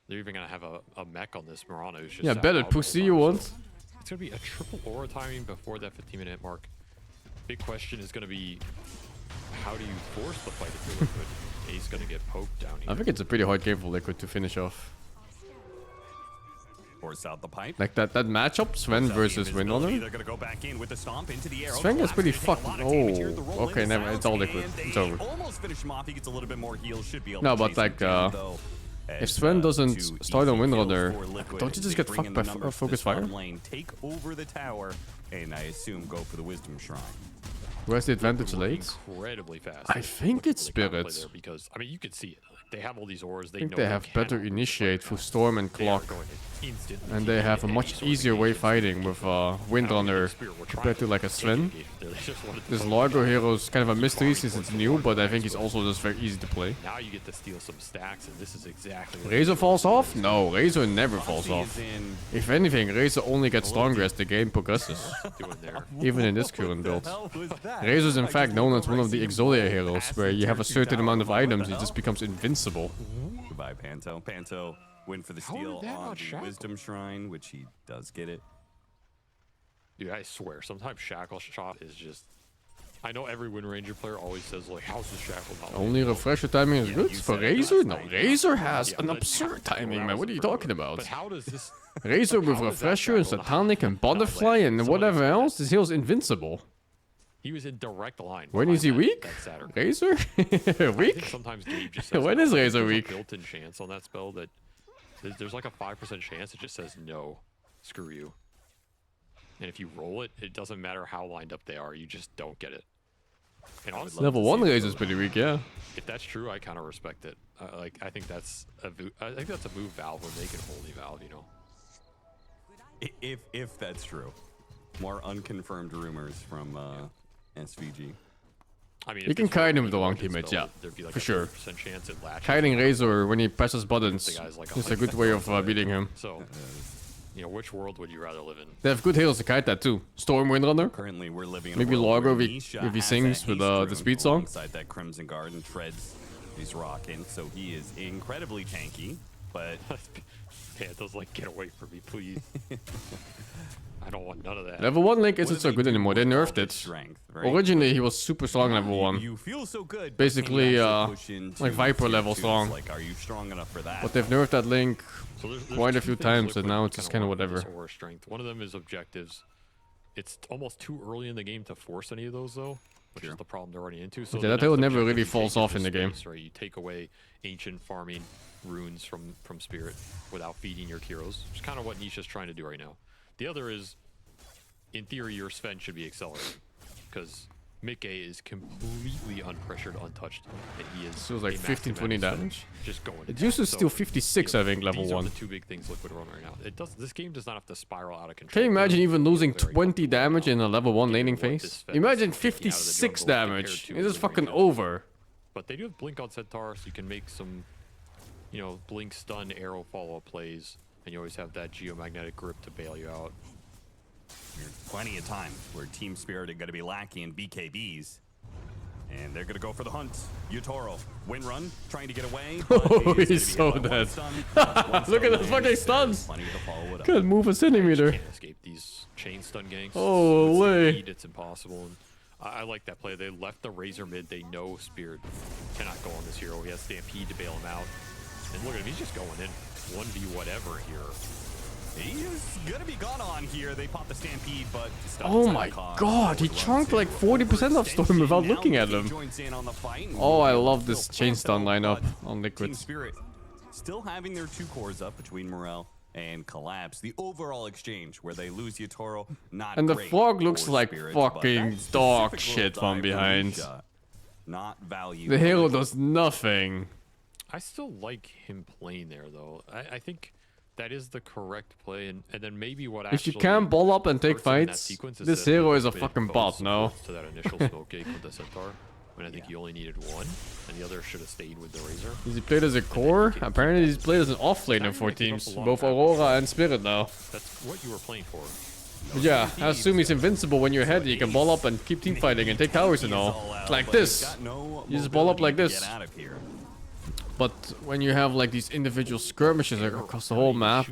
They're even gonna have a mech on this Mirana who's just Yeah, sat bet it, out the whole pussy, time, you so want. It's gonna be a triple aura timing before that 15-minute mark. Big question is gonna be, how do you force the fight if you're Liquid? He's gonna get poked down here. I think it's a pretty hard game for Liquid to finish off. Force out the pipe. Like that matchup, Sven versus Windrunner. They're gonna go back in with the stomp into the arrow. Sven gets pretty Collapse, fucking. gonna take a lot of damage here. The Oh, roll okay, in, never. the It's all silence, Liquid. and It's they over. almost finish him off. He gets a little bit more heal. Should be able No, to but chase him like, down, though, if as, Sven doesn't two start on easy kills Windrunner, for Liquid. don't you just They get bring fucked in by the numbers to Focus this Fire? bottom lane, take over the tower, and I assume go for the Wisdom Shrine. Where's the advantage Liquid late? incredibly fast. I think Looking it's for the counterplay Spirits. there because I mean you can see it. They have all these auras. I think they have better initiate through Storm and Clock. Clock. And they have a much easier way fighting with Windrunner compared to like a Sven. This Largo hero is kind of a mystery since it's new, but I think he's also just very easy to play. Now you get to steal some stacks, and this is exactly what Razor falls off? No, Razor never falls Odyssey off. is in. If anything, Razor only gets stronger as the game progresses, doing there. even in this current What build. the hell was that? Razor is in I fact just known looked as one over, of the I see Exodia Wolf heroes, pass where the you have a tier two certain tower. amount of What the items, he hell? just becomes invincible. Goodbye, Panto. Panto win for the How did steal that on not the shackle? Wisdom Shrine, which he does get it. Dude, I swear, sometimes Shackle Shot is just I know every Wind Ranger player always says like, how's the shackle not Only landing?" refresher timing is good for Razor? No, Razor has an but absurd timing, man. that What are was you pretty talking good. about? But how does this? Razor with how does that refresher and shackle not- satanic and not butterfly land? and Someone whatever explain else, this hero's invincible. He was in direct line. When is he behind weak? That Saturn. Razor? I think Weak? sometimes Gabe just says When no. is Razor There's weak? a built-in chance on that spell that there's like a 5% chance it just says no, screw you. And if you roll it, it doesn't matter how lined up they are, you just don't get it. And honestly, Level 1 Razor's pretty weak, yeah. if that's true, I kind of respect it. Like I think that's a move Valve when they can holy Valve, you know. If that's true. More unconfirmed rumors from SVG. I mean, You if can it's kite really him with the long intelligent teammates, spell, yeah, there'd be like for a sure. 30% chance it latches. Kiting Razor when he presses The buttons guy's like is a good way of beating him. So, you know, which world would you rather live in? They have good heroes to kite that too. Storm Windrunner. Currently, we're living in Maybe a world Largo where if he Nisha sings has with that the haste speed rune song. alongside that Crimson Guard and treads. He's rocking, so he is incredibly tanky. But Panthers like, get away from me, please. I don't want none of that. Level 1 Link what isn't do so good do anymore. They with all nerfed this it. strength, right? Originally, he was super strong level 1. You feel so good. but Basically, can you actually push into like Viper tier level twos? strong. Like, are you strong enough for that? But they've nerfed that Link So there's quite a two few things times, and Liquid now it's just kind of want with whatever. this aura strength. One of them is objectives. It's almost too early in the game to force any of those, though, which is the problem they're running into. So Yeah, the that next hero never objective really you falls take off is in the game. space, right? You take away ancient farming runes from Spirit without feeding your heroes, which is kind of what Nisha's trying to do right now. The other is, in theory, your Sven should be accelerated, because Mickey is completely unpressured, untouched, and he is So it's like a 15, massive 20 amount of damage. just going. It used to So, steal 56, you know, I think, level these 1. are the two big things Liquid run right now. This game does not have to spiral out of control. Can you imagine even losing Very 20 damage in a level 1 laning what this phase? Fed Imagine is taking out of the 56 jungle compared damage. to It is the fucking Ranger. over. But they do have Blink on Centaur, so you can make some, you know, Blink, stun, arrow follow-up plays, and you always have that geomagnetic grip to bail you out. There's plenty of time where Team Spirit are going to be lacking BKBs. And they're going to go for the hunt. Yutoro, win run, trying to get away. Oh, he's so dead. Look at those fucking stuns. Can't move a centimeter. Can't escape these chain stun ganks. Holy. It's, it's impossible. And I like that play. They left the Razor mid. They know Spirit cannot go on this hero. He has Stampede to bail him out. And look at him. He's just going in 1v whatever here. He's gonna be gone on here. They pop the Stampede, but Oh my god, he chunked like 40% of Storm without looking at him. Oh, I love this chain stun lineup on Liquid. Team Spirit still having their two cores up between Morel and Collapse. The overall exchange where they lose Yutoro, not And the great frog looks for like Spirit, but fucking that dog specific shit little from dive behind. Nisha, not value. The hero does nothing. I still like him playing there, though. I think that is the correct play, and then maybe what If you actually can't ball up and take hurts him in that fights, sequence this that hero is a Liquid fucking goes bot now. to that initial smoke gate with the Centaur, when I think you only needed one, and the other should have stayed with the Razor. Is he played as a core? Apparently he's played as an offlaner for teams, both Aurora and Spirit now. That's what you were playing for. But yeah, I assume he's invincible when you're ahead. You can ball up and keep team fighting and take towers and all. Like this. You just ball up like this. But when you have like these individual skirmishes across the whole map,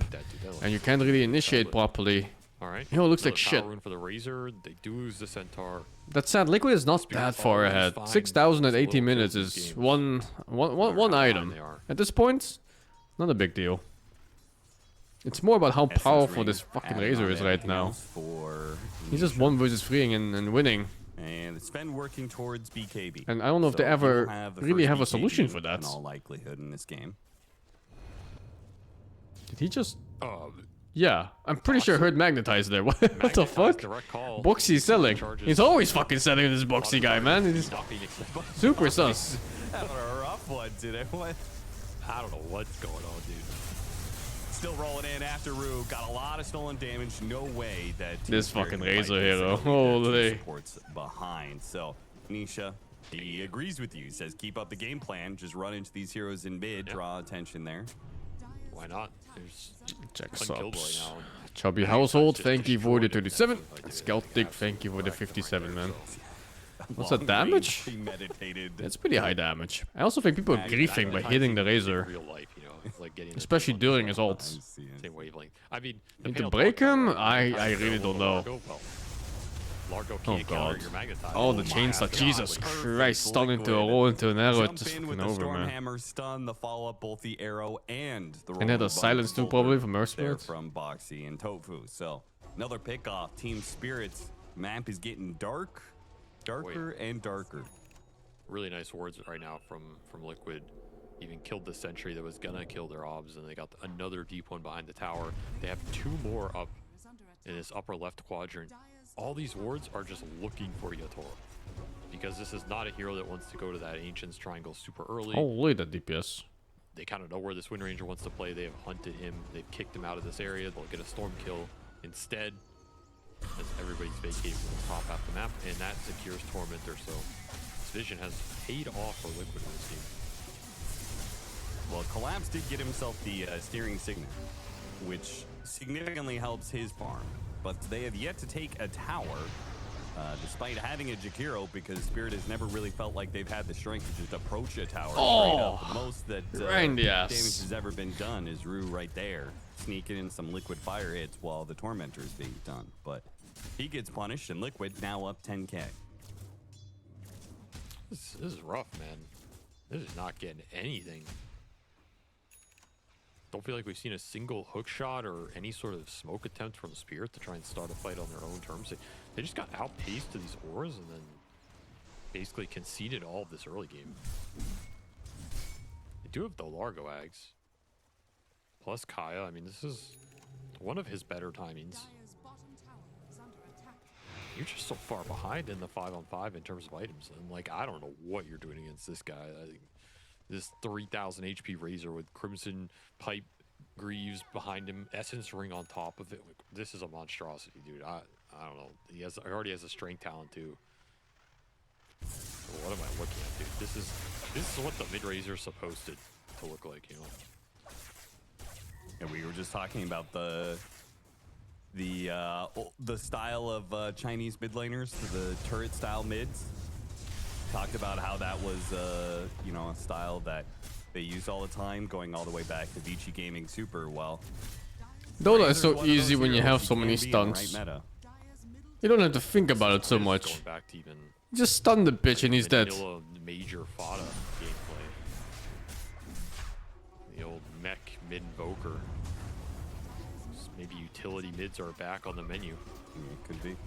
and you can't really initiate properly, Alright. it looks like Another shit. power rune for the Razor. They do lose the Centaur. That said, Liquid is not that far ahead. 6,000 at 80 minutes is one item. At this point, not a big deal. It's more about how powerful this fucking Razor is right now. He's just 1 versus 3 and winning. And it's been working towards BKB. And I don't know if they ever really have a solution for that. In all likelihood in this game. Did he just... Yeah, I'm pretty sure I heard Magnetize there. What the fuck? Boxy selling. He's always fucking selling this Boxy guy, man. He's super sus. Having a rough one today. What? I don't know what's going on, dude. Still rolling in after Rue. Got a lot of stolen damage. No way that this fucking Razor hero. Holy. Supports behind. So Nisha, he agrees with you. He says keep up the game plan. Just run into these heroes in mid. Draw attention there. Why not? There's Check unkillable subs. right now. Chubby Household, thank you for the 37. Scout Dick, thank you for the 57, man. What's that damage? That's pretty high damage. I also think people are griefing by hitting the Razor. Real life, you know, like getting Especially during his ult. same wavelength. I mean, Need to break him? I really don't know. Largo can't counter your Magnetize. Oh, the chainsaw. Jesus Christ. Stun into a roll into an arrow. It's just fucking over, man. Stormhammer stun, the follow-up, both the arrow and the And had a silence too, probably, from Earth there Spirit. from Boxy and Tofu. So, another pick-off. Team Spirits. Map is getting darker and darker. Really nice wards right now from Liquid. Even killed the sentry that was gonna kill their obs, and they got another deep one behind the tower. They have 2 more up in this upper left quadrant. All these wards are just looking for Yatoro, because this is not a hero that wants to go to that Ancients triangle super early. Holy, the DPS. They kind of know where this Wind Ranger wants to play. They have hunted him. They've kicked him out of this area. They'll get a storm kill instead, as everybody's vacating from the top half of the map, and that secures Tormentor. So this vision has paid off for Liquid in this game. Well, Collapse did get himself the steering signet, which significantly helps his farm. But they have yet to take a tower, despite having a Jakiro, because Spirit has never really felt like they've had the strength to just approach a tower straight up. The most that damage has ever been done is Rue right there, sneaking in some Liquid fire hits while the Tormentor is being done. But he gets punished, and Liquid now up 10k. This is rough, man. This is not getting anything. Don't feel like we've seen a single hook shot or any sort of smoke attempt from Spirit to try and start a fight on their own terms. They just got outpaced to these ores and then basically conceded all of this early game. They do have the Largo Ags. Plus Kaya. I mean, this is one of his better timings. You're just so far behind in the 5-on-5 in terms of items. And like, I don't know what you're doing against this guy. I think this 3,000 HP Razor with Crimson Pipe Greaves behind him, Essence Ring on top of it. Like, this is a monstrosity, dude. I don't know. He already has a strength talent too. What am I looking at, dude? This is what the mid Razor is supposed to look like, you know. And we were just talking about the style of Chinese mid laners, the turret style mids. Talked about how that was you know, a style that they use all the time, going all the way back to Vici Gaming Super. Well, Dota is so easy when you have so many stuns. You don't have to think about it so much. Going back to even Just stun the bitch and he's dead. Major Fada gameplay. The old mech mid invoker. Maybe utility mids are back on the menu. It could be.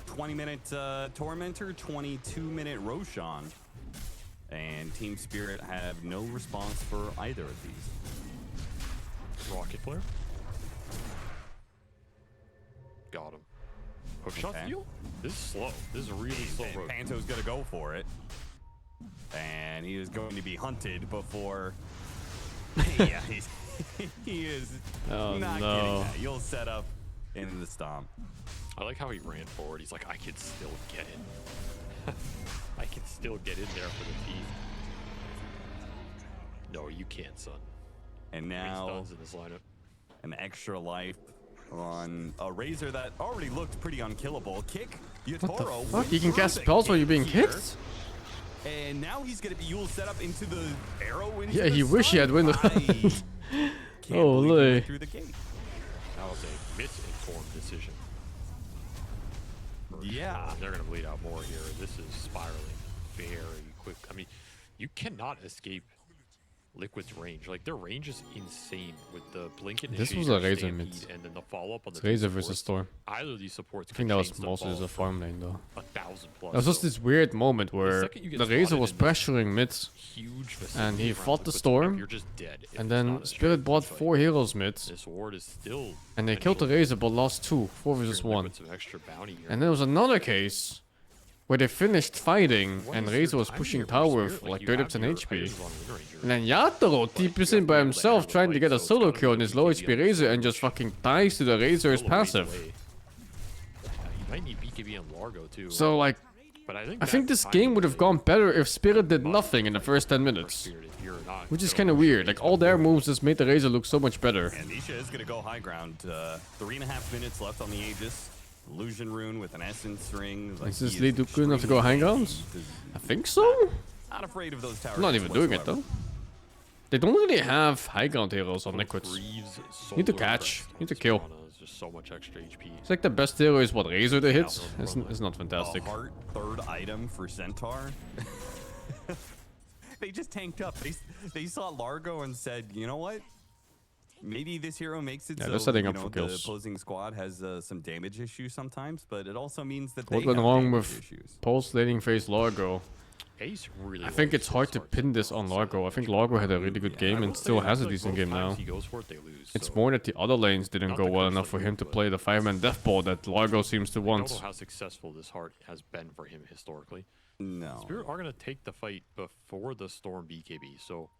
20-minute Tormentor, 22-minute Roshan. And Team Spirit have no response for either of these. Rocket Flare. Got him. Hook shot steal? This is slow. This is a really slow road. Panto's going to go for it. And he is going to be hunted before... yeah, he is not getting that. You'll set up in the stomp. I like how he ran forward. He's like, I can still get in. I can still get in there for the team. No, you can't, son. And now, in this lineup. An extra life on a Razor that already looked pretty unkillable. Kick Yatoro. What the fuck? You can cast spells while you're being kicked? And now he's going to be Yule set up into the arrow. Yeah, he wish he had window. Holy. Through the gate. That was a misinformed decision. Yeah. They're going to bleed out more here. This is spiraling very quick. I mean, you cannot escape Liquid's range. Like, their range is insane with the blink initiator, this was a Razor mid. and then the follow-up on the Razor versus Storm. Either of these supports. I think that was mostly the farm lane though. 1,000 plus. It was just this weird moment where the Razor was pressuring mid, and he fought the Storm, you're just dead and then Spirit brought 4 heroes mid, this ward is still and they killed the Razor but lost 2, 4 versus 1. And there was another case where they finished fighting and Razor was pushing tower with like 30% HP. And then Yatoro TPs in by himself trying to get a solo kill on his low HP Razor and just fucking dies to the Razor's passive. You might need BKB and Largo too. So like, but I think this game would have gone better if Spirit did nothing in the first 10 minutes. Which is kind of weird. Like, all their moves just made the Razor look so much better. And Nisha is going to go high ground. 3.5 minutes left on the Aegis. Illusion Rune with an Essence Ring. Like, is this lead good enough to go high grounds? I think so. Not afraid of those towers. I'm not even doing it though. They don't really have high ground heroes on Liquids. Need to catch. Need to kill. just so much extra HP. It's like the best hero is what, Razor to hit? It's not fantastic. A heart third item for Centaur. They just tanked up. They saw Largo and said, you know what? Maybe this hero makes it Yeah, so they're setting up you know, for the kills. opposing squad has some damage issues sometimes, but it also means that What they went have wrong damage with issues. post-laning phase Largo? Ace really I think likes it's hard to start pin this on Largo. I think Largo had a really good game and still has a decent game now. He goes for it, they lose, It's so more that the other lanes didn't not go the well curse enough for like him you, to but play the 5-man death ball that Largo seems to I don't want. know how successful this heart has been for him historically. No. Spirit are going to take the fight before the Storm BKB, so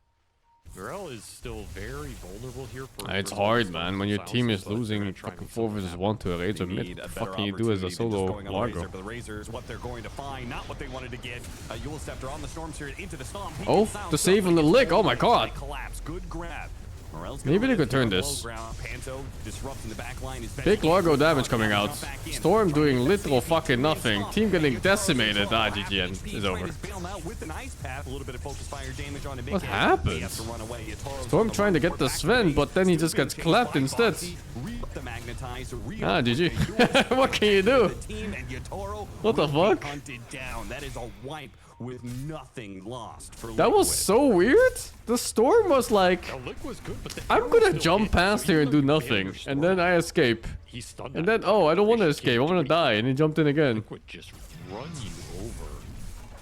Morel is still very vulnerable here. It's hard, man. When your team is losing fucking 4 versus 1 to a Razor mid, what the fuck can you do as a solo Largo? But the Razors, what they're going to find, not what they wanted to get. Yule Scepter on the Storm Spirit into the Stomp. Oh, the save on the lick. Oh my god. Collapse. Good grab. Maybe they could turn this. Panto disrupting the back line is Big Largo damage coming out. Storm doing literal fucking nothing. Team getting decimated. Ah, GG is over. What happened? Storm trying to get the Sven, but then he just gets clapped instead. Ah, GG. What can you do? What the fuck? That is a wipe with nothing lost for That was so weird. The Storm was like, was good, but I'm gonna jump past here and do nothing, and then I escape. And then, oh, I don't want to escape. I want to die, and he jumped in again. Liquid just run you over.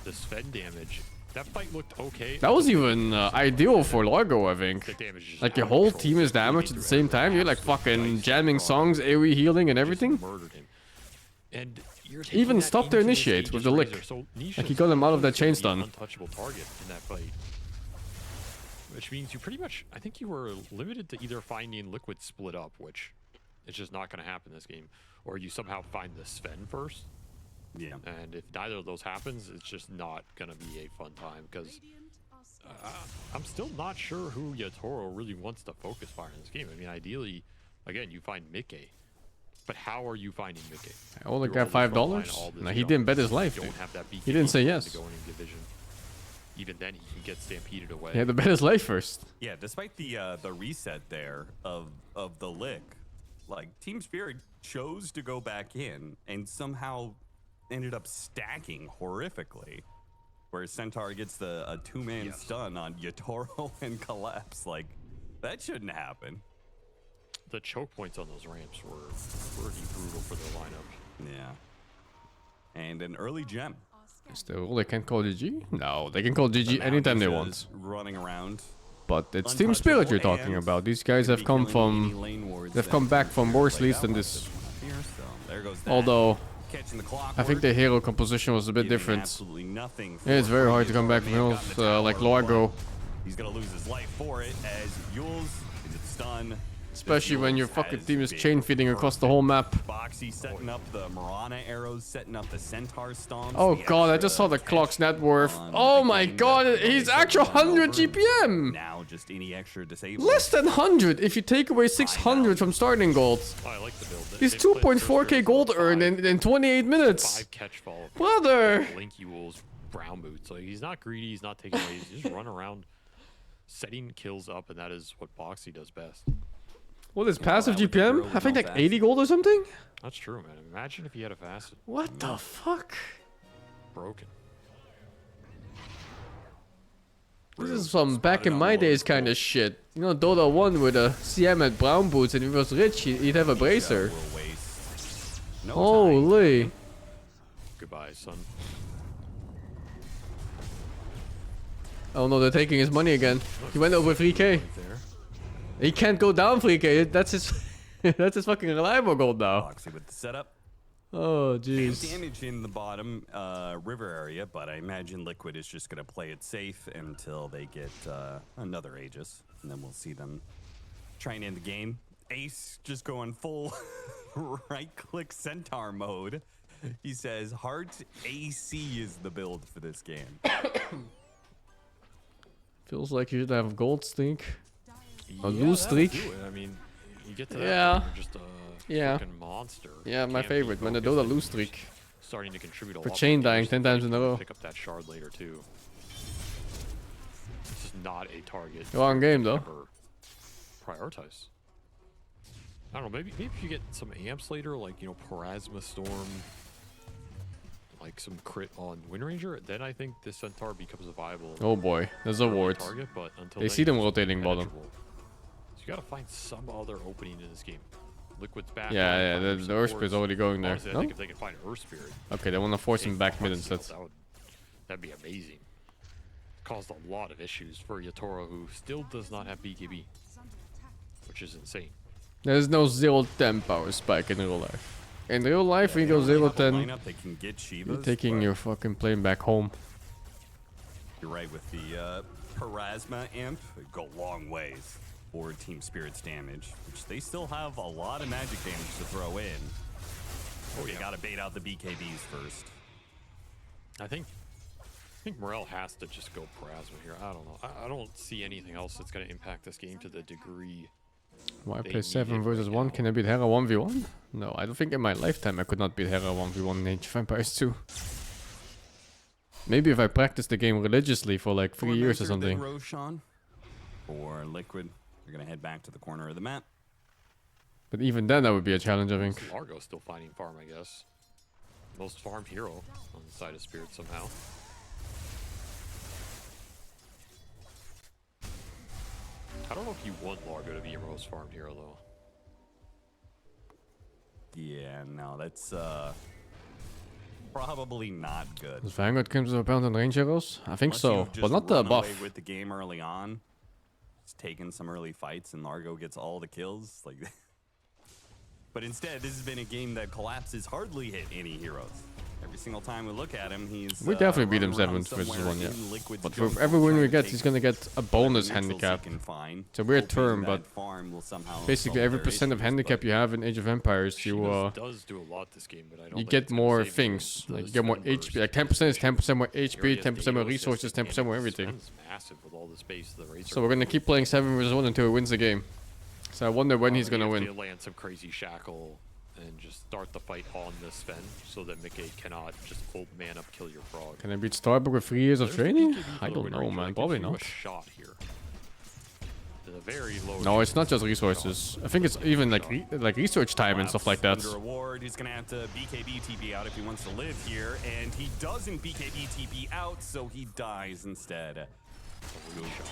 The Sven damage. That fight looked okay. That was even ideal for Largo, I think. Like your whole team is damaged at the same time. You're like fucking jamming songs, AoE healing, and everything. And even stopped to initiate with the lick. Like he got him out of that chain stun. Untouchable target in that fight. Which means you pretty much, I think you were limited to either finding Liquid split up, which is just not going to happen this game, or you somehow find the Sven first. Yeah. And if neither of those happens, it's just not going to be a fun time, because I'm still not sure who Yatoro really wants to focus fire in this game. I mean, ideally, again, you find Mickey. But how are you finding Mickey? I only got $5. Nah, he didn't bet his life, dude. He didn't say yes. Even then, he can get stampeded away. He had to bet his life first. Yeah, despite the reset there of the lick, like Team Spirit chose to go back in and somehow ended up stacking horrifically, where Centaur gets a 2-man stun on Yatoro and Collapse. Like that shouldn't happen. The choke points on those ramps were pretty brutal for their lineup. Yeah. And an early gem. Still, they can't call GG? No, they can call GG anytime they want. Running around. But it's Team Spirit you're talking about. These guys have come from... They've come back from worse leads than this. Although, I think the hero composition was a bit different. Yeah, it's very hard to come back from heroes like Largo. He's gonna lose his life for it as Yules is stunned. Especially when your fucking team is chain feeding across the whole map. Boxy setting up the Marana arrows, setting up the Centaur stomps. Oh god, I just saw the clock's net worth. Oh my god, he's actual 100 GPM! Now just any extra disabled. Less than 100 if you take away 600 from starting gold. I like the build. He's 2.4k gold earned in 28 minutes. 5 catch fall. Brother! Link Yule's brown boots. Like, he's not greedy, he's not taking away, he's just run around setting kills up, and that is what Boxy does best. What is passive GPM? I think like 80 gold or something? That's true, man. Imagine if he had a facet. What the fuck? Broken. This is some back in my days kind of shit. You know, Dota 1 with a CM at brown boots, and if he was rich, he'd have a bracer. Holy. Goodbye, son. Oh no, they're taking his money again. He went over 3k. He can't go down 3k. That's his that's his fucking reliable gold now. Boxy with the setup. Oh jeez. Damage in the bottom river area, but I imagine Liquid is just gonna play it safe until they get another Aegis, and then we'll see them try and end the game. Ace just going full right-click Centaur mode. He says Heart AC is the build for this game. Feels like you should have gold stink. A lose streak. I mean, you get to that yeah. point, you're just a fucking monster. Yeah, my favorite. When the Dota lose streak. Starting to contribute a for lot. Chain dying 10 times in a row. Pick up that shard later too. This is not a target. Wrong game though. Prioritize. I don't know, maybe if you get some amps later, like, you know, Parasma Storm, like some crit on Wind Ranger, then I think this Centaur becomes a viable Oh boy, there's a ward. target, but until They then, see them it's rotating bottom. impenetrable. So you gotta find some other opening in this game. Liquid's back. Yeah, the Earth Spirit's already going there. Honestly, I No? think if they can find Earth Spirit, Okay, they want to force him back mid instead. that'd be amazing. Caused a lot of issues for Yatoro, who still does not have BKB, which is insane. There's no 0-10 power spike in real life. In real life, when you go 0-10, They can get Shivas, you're taking but your fucking plane back home. You're right with the Parasma imp. It go long ways for Team Spirit's damage, which they still have a lot of magic damage to throw in. Oh, you gotta bait out the BKBs first. I think Morel has to just go Parasma here. I don't know. I don't see anything else that's going to impact this game to the degree. Why They play need 7 it versus right 1? now. Can I beat Hera 1v1? No, I don't think in my lifetime I could not beat Hera 1v1 in Age of Empires 2. Maybe if I practice the game religiously for like 3 years or something. Roshan or Liquid, you're gonna head back to the corner of the map. But even then that would be a challenge, I think. Largo's still finding farm, I guess. Most farmed hero on the side of Spirit somehow. I don't know if you want Largo to be your most farmed hero, though. Yeah, no, that's probably not good. Does Vanguard comes with a bound on range heroes? I think Unless so, you've but just not the run away buff. with the game early on. It's taken some early fights and Largo gets all the kills. Like, but instead, this has been a game that collapses hardly hit any heroes. Every single time we look at him, he's We definitely beat him running 7 around versus somewhere 1, yeah. in Liquid's But for jungle, every win trying we to get, take he's gonna get a bonus whatever neutrals he handicap. can find, It's a weird hoping term, that but farm will somehow basically solve every their percent of issues, handicap but you have in Age of Empires, you Shivas does do a lot this game, but I don't you think get it's gonna more save you things. the Like you get more spend HP. burst. Like 10% is 10% more He already HP, has 10% more Daedalus resources, and 10% more his everything. spend's massive with all the space the Razor So we're gonna keep playing 7 versus 1 until he wins the game. So I wonder when he's gonna win. Land some crazy shackle and just start the fight on the Sven so that Mickey cannot just old man up kill your frog. Can I beat Starbuck with 3 years of There's the training? BKB for I the don't Wind know, Ranger. man. That Probably gives you not. a shot here. There's a very low No, it's chance not just of a resources. shot. I think it's even like like research time and stuff like that. Under a ward, he's gonna have to BKB TP out if he wants to live here, and he doesn't BKB TP out, so he dies instead.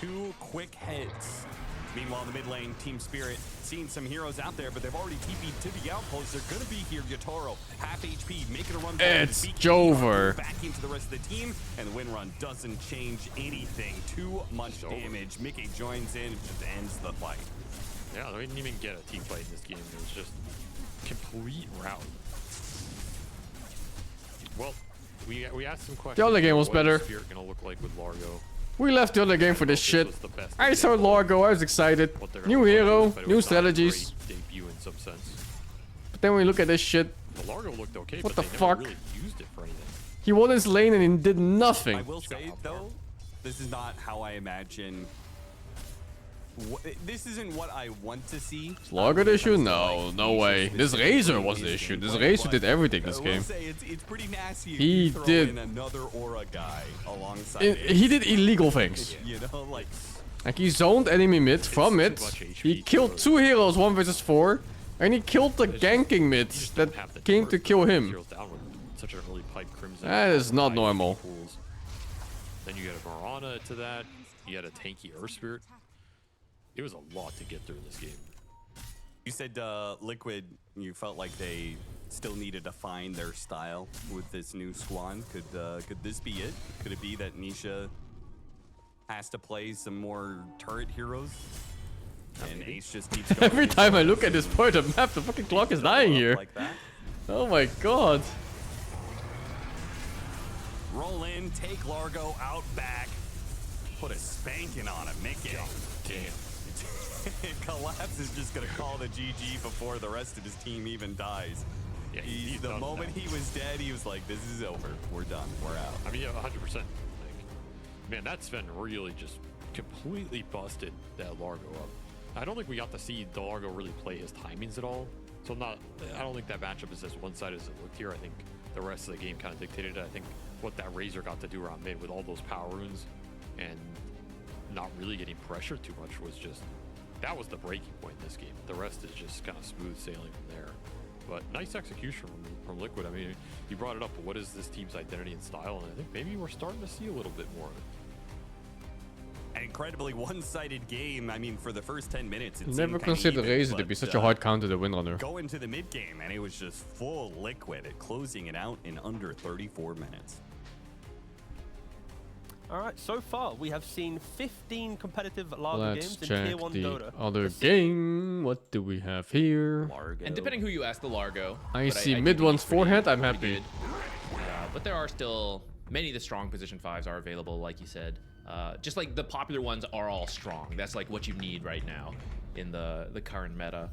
2 quick hits. Meanwhile, the mid lane, Team Spirit, seeing some heroes out there, but they've already TP'd to the outpost. They're gonna be here. Yatoro, half HP, making a run. It's BKB Jover. back into the rest of the team, and the win run doesn't change anything. Too much damage. Mickey joins in, and just ends the fight. Yeah, they didn't even get a team fight in this game. It was just complete rout. Well, we asked some questions. The other game was What is better. Spirit gonna look like with Largo? We left the other game for this shit. I saw Largo, I was excited. What they're gonna New look like hero, with, but it new was not a great strategies. debut in some sense. But then when we look at this shit, The Largo looked okay, What but the they fuck? never really used it for anything. he won his lane and he did I nothing. will say, though, this is not how I imagine. This isn't what I want to see. Largo the when it issue? comes to, No, like, no Nisha way. This specifically Razor in was his the issue. This gameplay, Razor but did everything this I will game. say it's pretty nasty if He you throw did- in another aura guy alongside He did illegal things. You know, like Like he zoned enemy mid from too it. much HP He for killed those. 2 heroes 1 versus 4. And he killed the ganking mid You just that don't have the came to numbers kill put him. zeros down with such an early pipe Crimson. That is not high normal. pools. Then you get a Marana to that. You had a tanky Earth Spirit. It was a lot to get through in this game. you said, Liquid, you felt like they still needed to find their style with this new squad. Could this be it? Could it be that Nisha has to play some more turret heroes? And Ace just needs to Every time I look at this part of map, the fucking clock is dying here. Like that. Oh my god. Roll in, take Largo out back, put a spanking on him, Mickey. Damn. Collapse is just gonna call the GG before the rest of his team even dies. Yeah, he's The done moment now. he was dead, he was like, "This is over. We're done. We're out." I mean, yeah, 100%. Like, man, that Sven really just completely busted that Largo up. I don't think we got to see the Largo really play his timings at all. So I don't think that matchup is as one-sided as it looked here. I think the rest of the game kind of dictated it. I think what that Razor got to do around mid with all those power runes and not really getting pressured too much was just that was the breaking point in this game. The rest is just kind of smooth sailing from there. But nice execution from Liquid. I mean, you brought it up, but what is this team's identity and style? And I think maybe we're starting to see a little bit more of it. An incredibly one-sided game. I mean, for the first 10 minutes, it Never seemed considered kinda Razor even, to be but, such a hard counter to Windrunner. Go into the mid game, and it was just full Liquid, closing it out in under 34 minutes. All right, so far we have seen 15 competitive Largo Let's games in check Tier 1 the Dota. other game. What do we have here? Largo. And depending who you ask, the Largo. I see mid one's forehead. I'm happy. But there are still many of the strong position 5s are available, like you said. Just like the popular ones are all strong. That's like what you need right now in the current meta.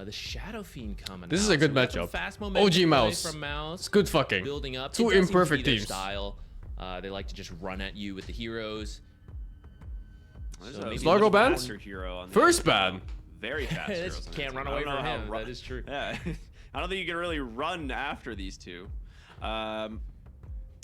The Shadow Fiend coming. This is a good matchup. OG Mouse. From Mouse. It's good fucking. Building up. Two imperfect teams. Style. They like to just run at you with the heroes. So is Largo banned? First ban. Very fast heroes. Can't run away from him. That is true. Yeah, I don't think you can really run after these two.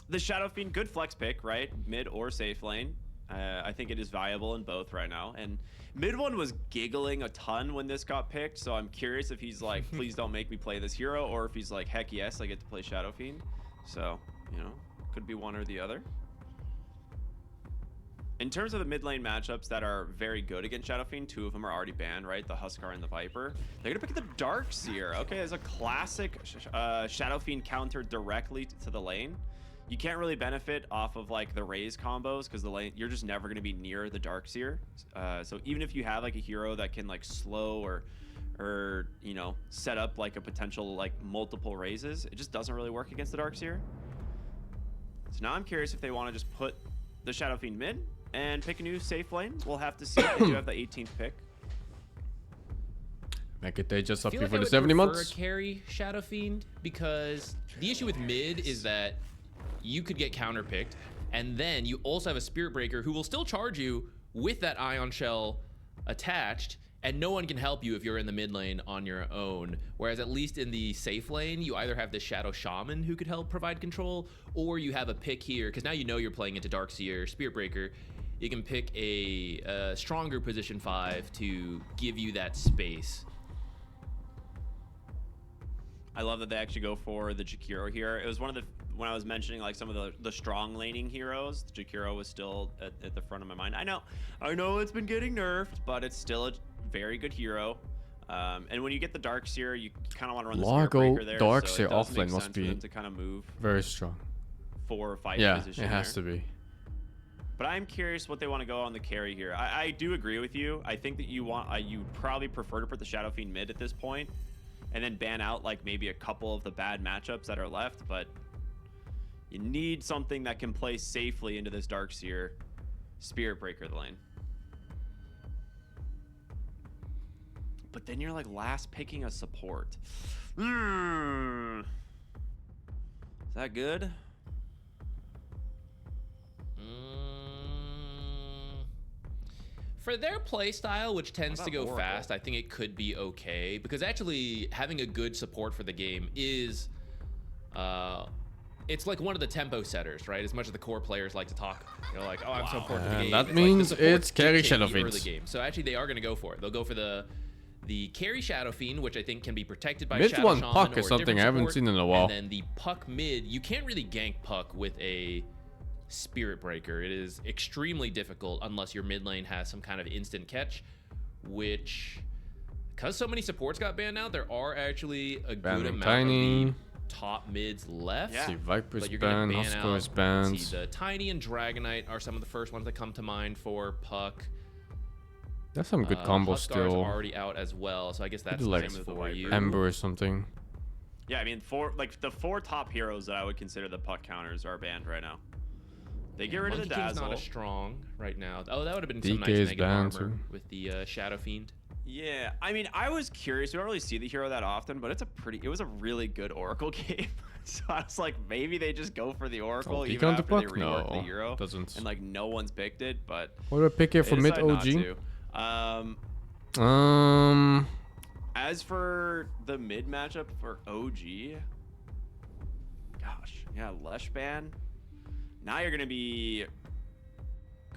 The Shadow Fiend, good flex pick, right? Mid or safe lane. I think it is viable in both right now. And mid one was giggling a ton when this got picked, so I'm curious if he's like, please don't make me play this hero, or if he's like, heck yes, I get to play Shadow Fiend. So, you know, could be one or the other. In terms of the mid lane matchups that are very good against Shadow Fiend, 2 of them are already banned, right? The Huskar and the Viper. They're gonna pick the Darkseer. Okay, as a classic Shadow Fiend counter directly to the lane. You can't really benefit off of like the Raze combos because the lane, you're just never gonna be near the Darkseer. So even if you have like a hero that can like slow or you know, set up like a potential like multiple Razes, it just doesn't really work against the Darkseer. So now I'm curious if they want to just put the Shadow Fiend mid and pick a new safe lane. We'll have to see. They do have the 18th pick. Make it they just up here like for the I 70 would months. prefer a carry Shadow Fiend because the issue with mid is that you could get counterpicked, and then you also have a Spirit Breaker who will still charge you with that Ion Shell attached, and no one can help you if you're in the mid lane on your own. Whereas at least in the safe lane, you either have the Shadow Shaman who could help provide control, or you have a pick here, because now you know you're playing into Darkseer, Spirit Breaker. You can pick a stronger position 5 to give you that space. I love that they actually go for the Jakiro here. It was one of the, when I was mentioning like some of the strong laning heroes, Jakiro was still at the front of my mind. I know it's been getting nerfed, but it's still a very good hero. And when you get the Darkseer, you kind of want to run the Spirit Breaker there. Darkseer so offlane must be to kind of move very strong. 4 or 5 yeah, position it has there. to be. But I'm curious what they want to go on the carry here. I do agree with you. I think that you probably prefer to put the Shadow Fiend mid at this point, and then ban out like maybe a couple of the bad matchups that are left. But you need something that can play safely into this Darkseer Spirit Breaker lane. But then you're like last picking a support. Is that good? For their play style, which tends to go fast, I think it could be okay, because actually having a good support for the game is it's like one of the tempo setters, right? As much as the core players like to talk, you know, like, oh, I'm so important to the game. That means it's carry Shadow Fiend. Fiends. So actually they are going to go for it. They'll go for the carry Shadow Fiend, which I think can be protected by mid Shadow one Shaman Puck or is something I haven't support. seen in a while. And then the Puck mid, you can't really gank Puck with a Spirit Breaker. It is extremely difficult unless your mid lane has some kind of instant catch, which, because so many supports got banned out, there are actually a good amount Tiny. of the top mids left. See, Viper's But you're gonna banned, ban Huskar is out. banned. See, the Tiny and Dragonite are some of the first ones that come to mind for Puck. That's some good combos Huskar's still. already out as well, so I guess that's Do the like same for you. Ember or something. Yeah, I mean, the 4 top heroes that I would consider the Puck counters are banned right now. They get rid of the Monkey King's Dazzle. not as strong right now. Oh, that would have been DK some nice is negative banned armor too. with the Shadow Fiend. Yeah, I mean, I was curious. We don't really see the hero that often, but it was a really good Oracle game. So I was like, maybe they just go for the Oracle Oh, even on the after they Puck? rework the No, hero. doesn't. And like no one's picked it, but What do I pick here for they mid decided not OG? to. As for the mid matchup for OG, gosh, yeah, Lush ban. Now you're gonna be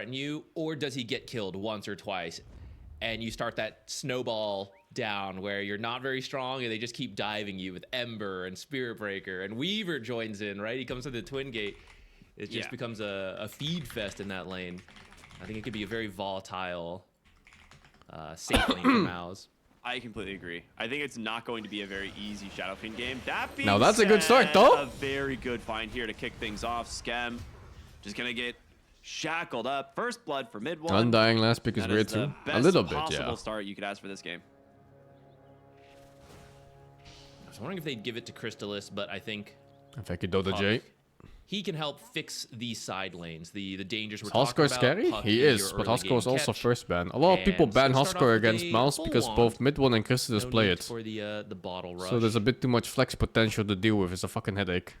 threaten you, or does he get killed once or twice? And you start that snowball down where you're not very strong and they just keep diving you with Ember and Spirit Breaker, and Weaver joins in, right? He comes to the Twin Gate. It just becomes a feed fest in that lane. I think it could be a very volatile, safe lane for Mouse. I completely agree. I think it's not going to be a very easy Shadow Fiend game. That being Now that's a good said, start, though. A very good find here to kick things off. Skem just gonna get shackled up. First blood for mid one. Undying last pick is That weird the too. A best little bit, possible yeah. start you could ask for this game. I'm wondering if they'd give it to Crystallis, but I think If I could Dota J. he can help fix these side lanes, the dangers we're Is talking Huskar about. scary? Puck He in is, your but early Huskar game is also catch. first ban. A lot of people And ban so start Huskar off with against a Mouse full because wand. both Mid1 and Crystallis No play need it. for the bottle rush. So there's a bit too much flex potential to deal with. It's a fucking headache.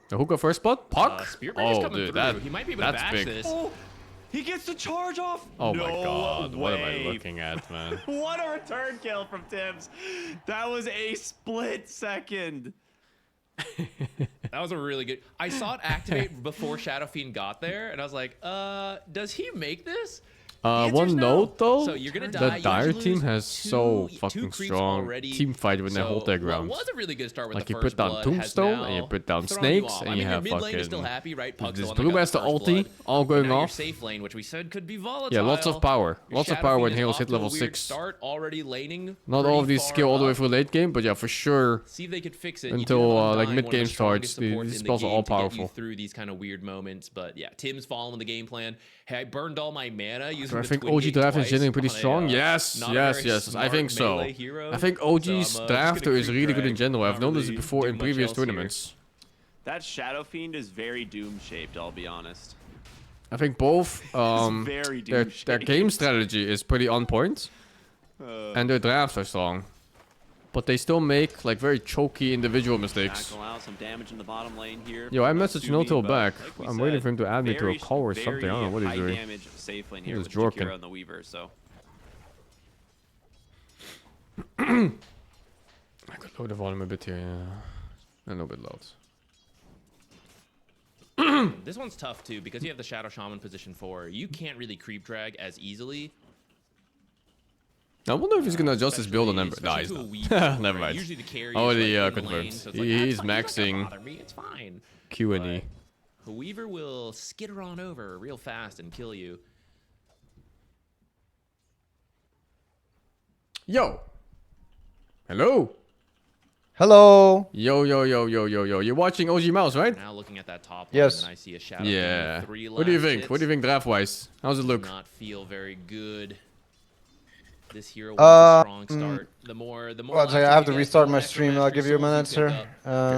The hookah first spot? Puck? Spear Breaker's Oh, coming dude, through. He might be able to that's bash big. this. Oh, he gets the charge off. Oh no my god, what am I way. looking at, man? What a return kill from Tims. That was a split second. That was a really good. I saw it activate before Shadow Fiend got there, and I was like, does he make this? One note though, So you're gonna die. the You Dire actually team lose has so fucking creeps strong already. team fight when they hold their ground. What was a really good start with Like the you first put down blood Tombstone has and you now put down thrown Snakes off. and I you mean, have your mid lane is fucking still happy, right? Pug's the this one that Blue got the Master first ulti blood. all And going now your off. safe lane, which we said could be volatile. Yeah, lots of power. Your Lots of Shadow power when Fiend is heroes off hit to a level weird 6. Start already laning. Not all of pretty these far skill all the way up. through late game, but yeah, for sure. See if they could fix it. Until like Undying, mid one of game the strongest starts, these supports in the spells are game all to get you powerful. through these kind of weird moments. But yeah, Tim's following the game plan. Hey, I burned all my mana using Do I the think twin OG gate draft is twice generally pretty on a, strong? Yes, not a yes, very yes. I smart think so. melee hero. I think So OG's I'm just drafter gonna is creep really good in drag. general. I've Not noticed really it before do in much previous else here. tournaments. That Shadow Fiend is very doom shaped, I'll be honest. I think both very their doom-shaped. game strategy is pretty on point, and their drafts are strong, but they still make like very choky individual mistakes. Tackle out some damage in the bottom lane here. Yo, I from messaged Subi, Notil but back. like we I'm waiting said, for him to add me to a very, call or something. I don't know what he's high doing. damage safe lane here He's with jorking. Jakiro and the Weaver, so. I could lower the volume a bit here, yeah. A little bit loud. This one's tough too because you have the Shadow Shaman position 4. You can't really creep drag as easily. I wonder if he's gonna adjust his build on Ember. Nah, he's to a not. weak Never right? mind. Usually the carry Already is, like, in the confirmed. lane, so it's like, He's "Ah, it's not gonna maxing bother me, it's fine." Q and E. But Weaver will skitter on over real fast and kill you. Yo. Hello. Hello. Yo, yo, yo, yo, yo, yo. You're watching OG Mouse, right? Now looking at that top Yes. line, and I see a Shadow Yeah. Fiend with 3 What do you last think? What do you think draft-wise? How's it hits. look? Does not feel very good. This hero wants a strong start. The more Well, I have to restart my stream. I'll give you a minute, sir.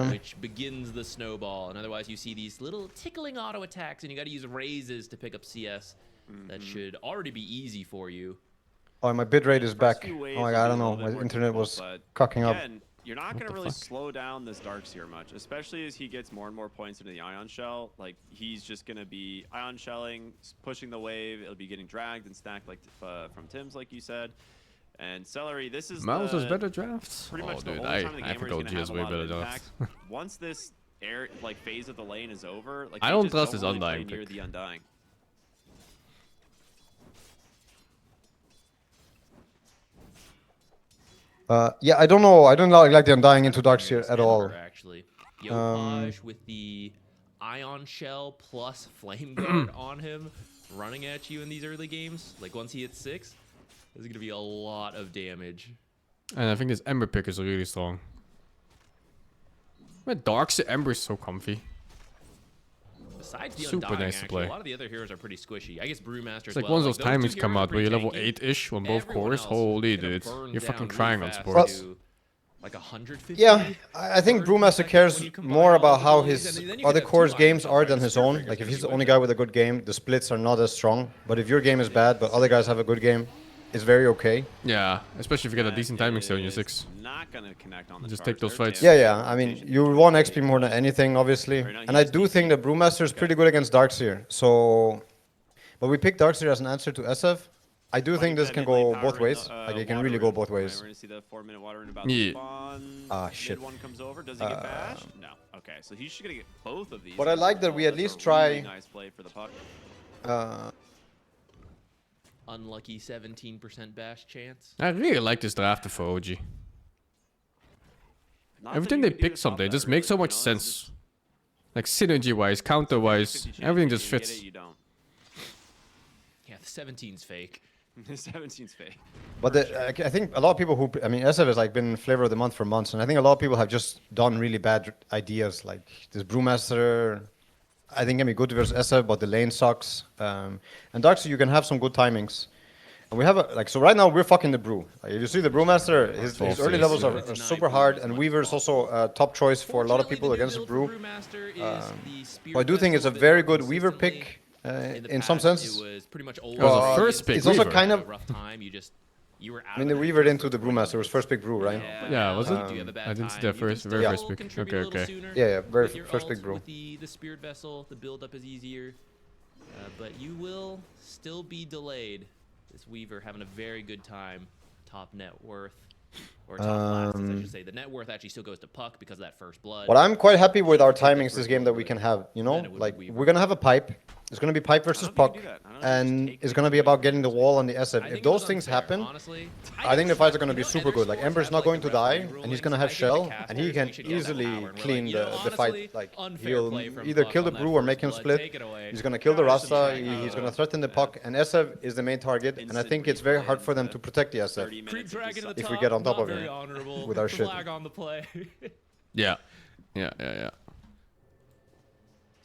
Which begins the snowball, and otherwise you see these little tickling auto attacks, and you got to use raises to pick up CS. That should already be easy for you. Oh, my bitrate is back. few Oh waves my will god, I be don't a know. little bit My more internet was difficult, cocking up. Again, you're not going to really slow down this Darkseer much, especially as he gets more and more points into the Ion Shell. Like, he's just going to be Ion Shelling, pushing the wave. It'll be getting dragged and stacked like from Tim's, like you said. And Celery, this is Mouse has better drafts? pretty Oh, much the dude, whole I time the gamer think is going OG to has have a way lot of better impact. drafts. Once this phase of the lane is over, like I they don't just trust his really Undying play near pick. the Undying. Yeah, I don't know. I don't like the Undying into Darkseer at all. Actually, Yopaj with the Ion Shell plus Flame Guard on him, running at you in these early games. Like once he hits 6, there's gonna be a lot of damage. And I think this Ember pick is really strong. My Darkseer Ember is so comfy. Besides the Super Undying, nice to actually, play. a lot of the other heroes are pretty squishy. I guess Brewmaster It's as like well. once those those timings two come heroes are out where you're pretty level tanky. 8-ish on both Everyone cores. else Holy gonna dude. burn You're down fucking really crying on fast sports. to, like 150. Yeah, I think Brewmaster cares more about how his other cores games are than his own. Like if he's the only guy with a good game, the splits are not as strong. But if your game is bad, but other guys have a good game, it's very okay. Yeah, especially if you get a decent timing still in your 6. Not going to connect on the Just charge take those there, fights. Tim. Yeah. I mean, you want XP more than anything, obviously. And I do think that Brewmaster is pretty good against Darkseer. So, but we picked Darkseer as an answer to SF. I do think this can go both ways. Like it can really go both ways. We're going to see the 4-minute water rune about to Yeah. spawn. Ah, shit. Mid one comes over. Does he get bashed? No. Okay, so he's just going to get both of these. But I like that we at That's a least try. really nice play for the puck. Unlucky 17% bash chance. I really like this draft for OG. Not Everything that they you can do pick to someday top just that, makes so really, much you know, it's sense. Like synergy-wise, counter-wise, 50 chance everything you just get fits. it, you don't. Yeah, the 17's fake. 17's fake. But I think a lot of people who, I mean, SF has like been flavor of the month for months, and I think a lot of people have just done really bad ideas. Like this Brewmaster, I think can be good versus SF, but the lane sucks. And Darkseer, you can have some good timings. And we have a, like, so right now we're fucking the Brew. Like, if you see the Brewmaster, his early levels are super hard, and Weaver is also a top choice for a lot of people against the Brew. I do think it's a very good Weaver pick in some sense. It was pretty much It was a first pick It's also Weaver. kind of. You were out I mean, the Weaver into the Brewmaster was first pick Brew, right? Yeah, was it? I didn't see that very first pick. Okay. Yeah, very With your first pick ult, Brew. With the Spirit Vessel, the build-up is easier. But you will still be delayed. This Weaver having a very good time. Top net worth. Or top last, as I should say. The net worth actually still goes to Puck because of that first blood. What I'm quite happy with our timings this game that we can have, you know? Like, we're going to have a pipe. It's going to be pipe versus Puck. And it's going to be about getting the wall on the SF. If those things happen, I think the fights are going to be super good. Like, Ember's not going to die, and he's going to have Shell, and he can easily clean the fight. Like, he'll either kill the Brew or make him split. He's going to kill the Rasta, he's going to threaten the Puck, and SF is the main target, and I think it's very hard for them to protect the SF if we get on top of it with our shit. Yeah.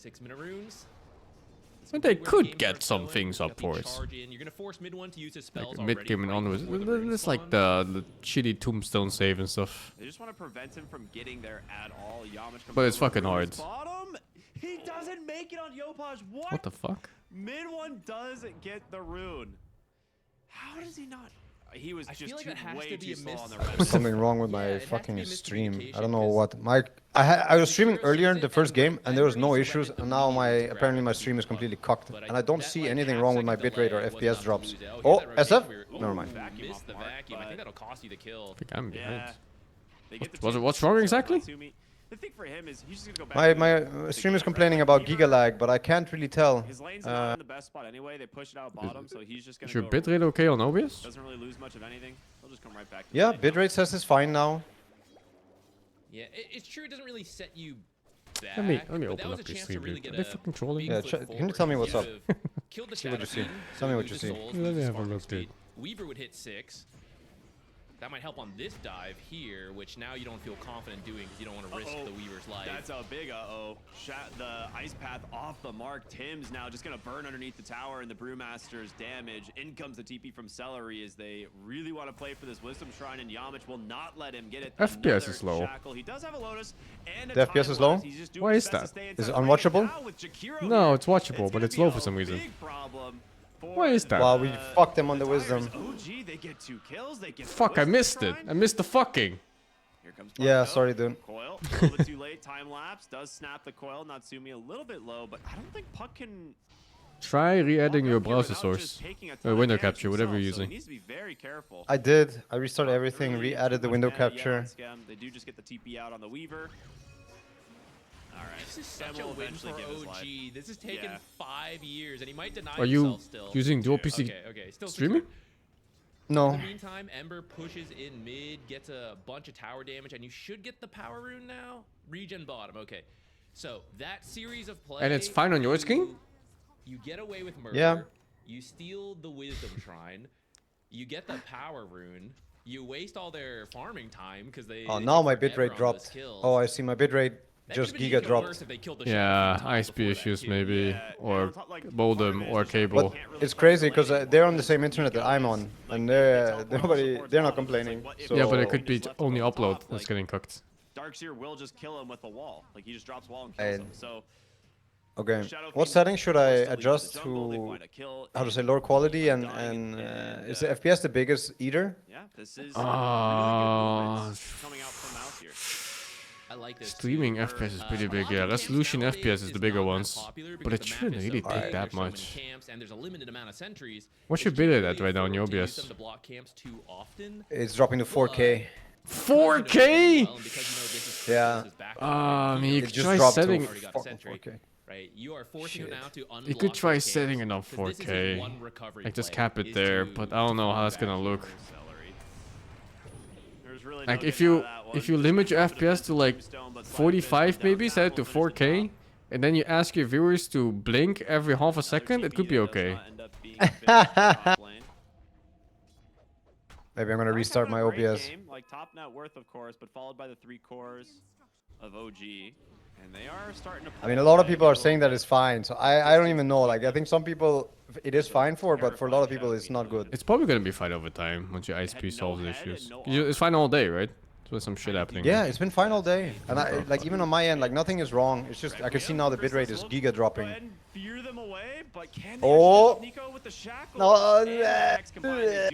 6-minute runes. But they could get some things up for us. You're gonna force mid one to use his spells Like mid game and onwards. It's like the shitty tombstone save and stuff. They just want to prevent him from getting there at all. Yamish comes But it's over fucking hard. bottom. He doesn't make it on Yopaj. What the fuck? Mid one does get the rune. How does he not? He was just way too slow on the red. There's something wrong with my fucking stream. I don't know what. I was streaming earlier in the first game and there was no issues, and now apparently my stream is completely cocked, and I don't see anything wrong with my bitrate or FPS drops. Oh, SF? Never mind. Missed the vacuum. I think that'll cost you the kill. I think I'm behind. What's wrong exactly? The thing for him is he's just gonna go back. My stream is complaining about giga lag, but I can't really tell. His lane's not in the best spot anyway. They push it out bottom, so he's just gonna. Is your bitrate okay on OBS? Doesn't really lose much of anything. He'll just come right back. Yeah, bitrate says it's fine now. Yeah, it's true. It doesn't really set you back. Let me open up your stream. Are they fucking trolling? Yeah, can you tell me what's up? See what you see. Tell me what you see. Let me have a look, dude. Weaver would hit 6. That might help on this dive here, which now you don't feel confident doing because you don't want to risk the Weaver's life. That's a big the ice path off the mark. Tim's now just going to burn underneath the tower, and the Brewmaster's damage. In comes the TP from Celery as they really want to play for this Wisdom Shrine, and Yamich will not let him get it. FPS is low. He does have a Lotus and a the FPS is low? Why is that? Is it unwatchable? No, it's watchable, but it's low for some reason. Why is that? Well, we fucked them on the Wisdom. OG, they get 2 kills. They get Fuck, I missed it. I missed the fucking. Here comes yeah, sorry, dude. Coil, a little bit too late. Time lapse does snap the coil. Natsumi a little bit low, but I don't think Puck can. Try re-adding your browser source. Window capture, whatever you're using. He needs to be very careful. I did. I restarted everything, re-added the window capture. They do just get the TP out on the Weaver. Alright. This is such a win for OG. This has taken 5 years, and he might deny Are you himself still. using dual PC Still streaming? No. In the meantime, Ember pushes in mid, gets a bunch of tower damage, and you should get the power rune now. Regen bottom. Okay. So that series of play. And it's fine on your screen? You get away with murder. Yeah. You steal the Wisdom Shrine. You get the power rune. You waste all their farming time because they. Oh, now my bitrate dropped. Oh, I see my bitrate. Just giga dropped. Yeah, ISP issues maybe, or modem or cable. But it's crazy because they're on the same internet that I'm on, and they're not complaining. So. Yeah, but it could be only upload that's getting cooked. Darkseer will just kill him with the wall. Like he just drops wall and kills him. So. Okay. What settings should I adjust to how to say lower quality and is the FPS the biggest eater? Yeah, this is coming out from out here. I like this streaming FPS is pretty big, yeah. Resolution FPS is the bigger ones, but it shouldn't really take that much. What's your bitrate at right now on your OBS? It's dropping to 4K. 4K? Yeah. I mean, you could try setting. 4K. Right, you are forcing him now to unlock. You could try setting it on 4K. Like just cap it there, but I don't know how that's gonna look. Like if you limit your FPS to like 45 maybe, set it to 4K, and then you ask your viewers to blink every half a second, it could be okay. Maybe I'm gonna restart my OBS. Like top net worth, of course, but followed by the 3 cores of OG. And they are starting to I mean, a lot of people are saying that it's fine, so I don't even know. Like, I think some people it is fine for, but for a lot of people it's not good. It's probably gonna be fine over time once your ISP solves the issues. It's fine all day, right? There's some shit happening. Yeah, it's been fine all day, and like even on my end, like nothing is wrong. It's just I can see now the bitrate is giga dropping. Oh no!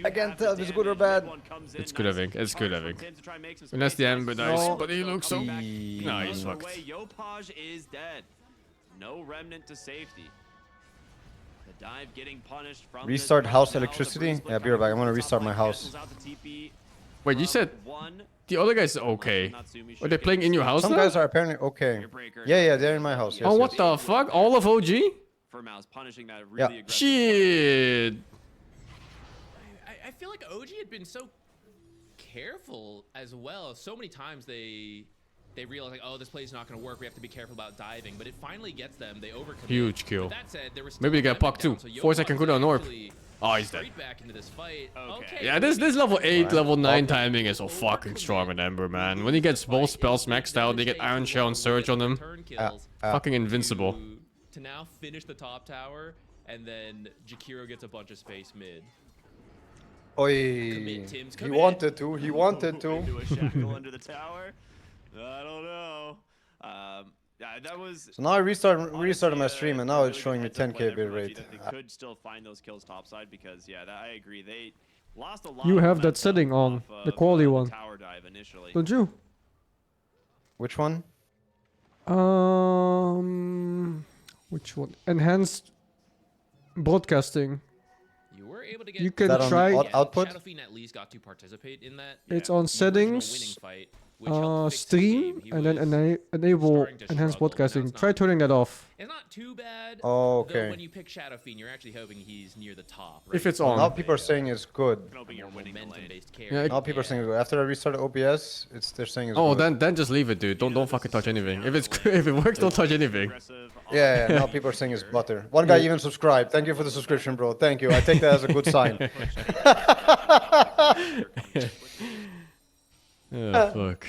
I can't tell if it's good or bad. It's good, I think. It's good, I think. And that's the end, but nice. But he looks so. No, he's fucked. Yopaj is dead. No remnant to safety. The dive getting punished from Restart house electricity. Yeah, be right back. I'm gonna restart my house. Wait, you said the other guy's okay. Are they playing in your house Some now? guys are apparently okay. Yeah, they're in my house. Yes, oh, what the fuck? All of OG? punishing that really aggressive. Shit. I feel like OG had been so careful as well. So many times they realize like, oh, this play's not going to work. We have to be careful about diving. But it finally gets them. They overcommit. Huge kill. That said, there was maybe they got puck too. 4-second cooldown Orb. Oh, he's dead. Back into this fight. Okay. Yeah, this level 8, level 9 timing is so fucking strong with Ember, man. When he gets both spells maxed out, they get Iron Shell and Surge on them. Fucking invincible. To now finish the top tower, and then Jakiro gets a bunch of space mid. Oi. He wanted to. He wanted to. Do a shackle under the tower. I don't know. Yeah, that was. So now I restarted my stream, and now it's showing me 10k bit rate. They could still find those kills topside because yeah, I agree. They lost a lot. You have that setting on, the quality one. Tower dive initially. Don't you? Which one? Which one? Enhanced broadcasting. You were able to get. You can try. Output. Shadowfiend at least got to participate in that. It's on settings. Stream and then enable enhanced broadcasting. Try turning that off. It's not too bad. Oh, okay. Though when you pick Shadowfiend, you're actually hoping he's near the top. Right? If it's on. Now people are saying it's good. Yeah, now people are saying it's good. After I restarted OBS, they're saying it's good. Oh, then just leave it, dude. Don't fucking touch anything. If it works, don't touch anything. Yeah, now people are saying it's butter. One guy even subscribed. Thank you for the subscription, bro. Thank you. I take that as a good sign. Oh, fuck.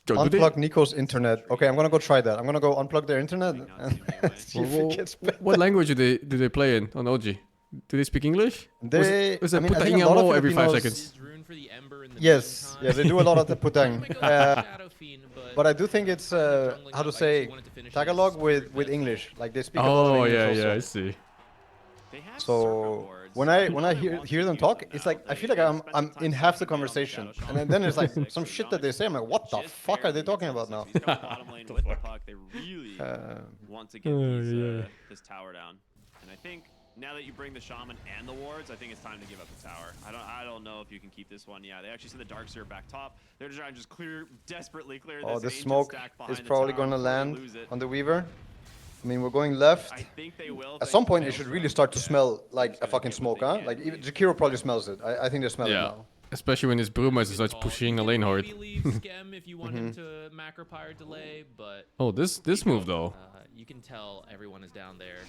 Unplug Nico's internet. Okay, I'm gonna go try that. I'm gonna go unplug their internet and see if it gets better. What language do they play in on OG? Do they speak English? They I mean, putting a every 5 seconds. Yes, they do a lot of the putang. But I do think it's how to say Tagalog with English. Like they speak a lot of English also. I see. So when I hear them talk, it's like I feel like I'm in half the conversation, and then it's like some shit that they say. I'm like, what the fuck are they talking about now? They really want to get this tower down, and I think now that you bring the shaman and the wards, I think it's time to give up the tower. I don't know if you can keep this one. Yeah, they actually send the Darkseer back top. They're trying to just desperately clear this. Oh, the smoke is probably going to land on the Weaver. I mean, we're going left. I think they will. At some point, it should really start to smell like a fucking smoke, huh? Like, even Jakiro probably smells it. I think they smell it now. Especially when his Brewmaster starts pushing a lane hard. If you want him to macro pyre delay, but oh, this move though. You can tell everyone is down there.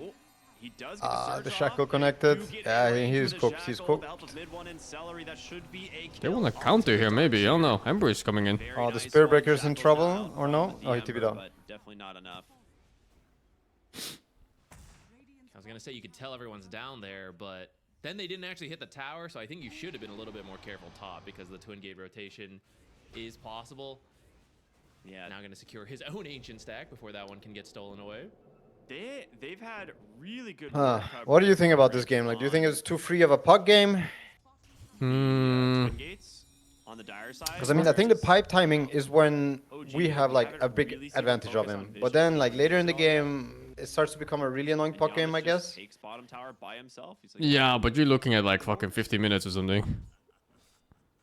Oh, he does get the shackle connected. Yeah, he's cooked. He's cooked. They want to counter here, maybe. I don't know. Ember is coming in. Oh, the Spirit Breaker's in trouble, or no? Oh, he TP'd out. Definitely not enough. I was gonna say you could tell everyone's down there, but then they didn't actually hit the tower, so I think you should have been a little bit more careful top because the twin gate rotation is possible. Yeah. Now gonna secure his own ancient stack before that one can get stolen away. They've had really good. What do you think about this game? Like, do you think it's too free of a puck game? Because I mean, I think the pipe timing is when we have like a big advantage of him. But then, like later in the game, it starts to become a really annoying puck game, I guess. Yeah, but you're looking at like fucking 50 minutes or something.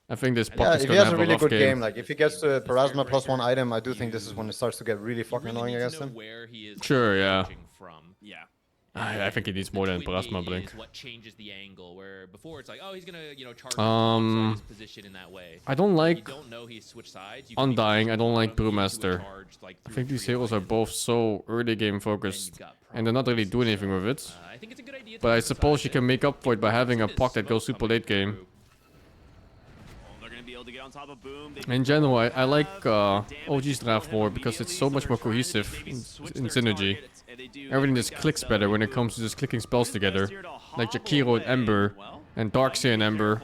I think this puck is if he has a really good game, like if he gets to Parasma +1 item, I do think this is when it starts to get really fucking annoying against him. Sure, yeah. Yeah. I think he needs more than Parasma Blink. What changes the angle where before it's like, oh, he's gonna, charge his position in that way. I don't like you don't know he's switched sides. Undying. I don't like Brewmaster. I think these heroes are both so early game focused, and they're not really doing anything with it. But I suppose you can make up for it by having a puck that goes super late game. able to get on top of Boom. In general, I like OG's draft more because it's so much more cohesive in synergy. Everything just clicks better when it comes to just clicking spells together. Like Jakiro and Ember, and Darkseer and Ember.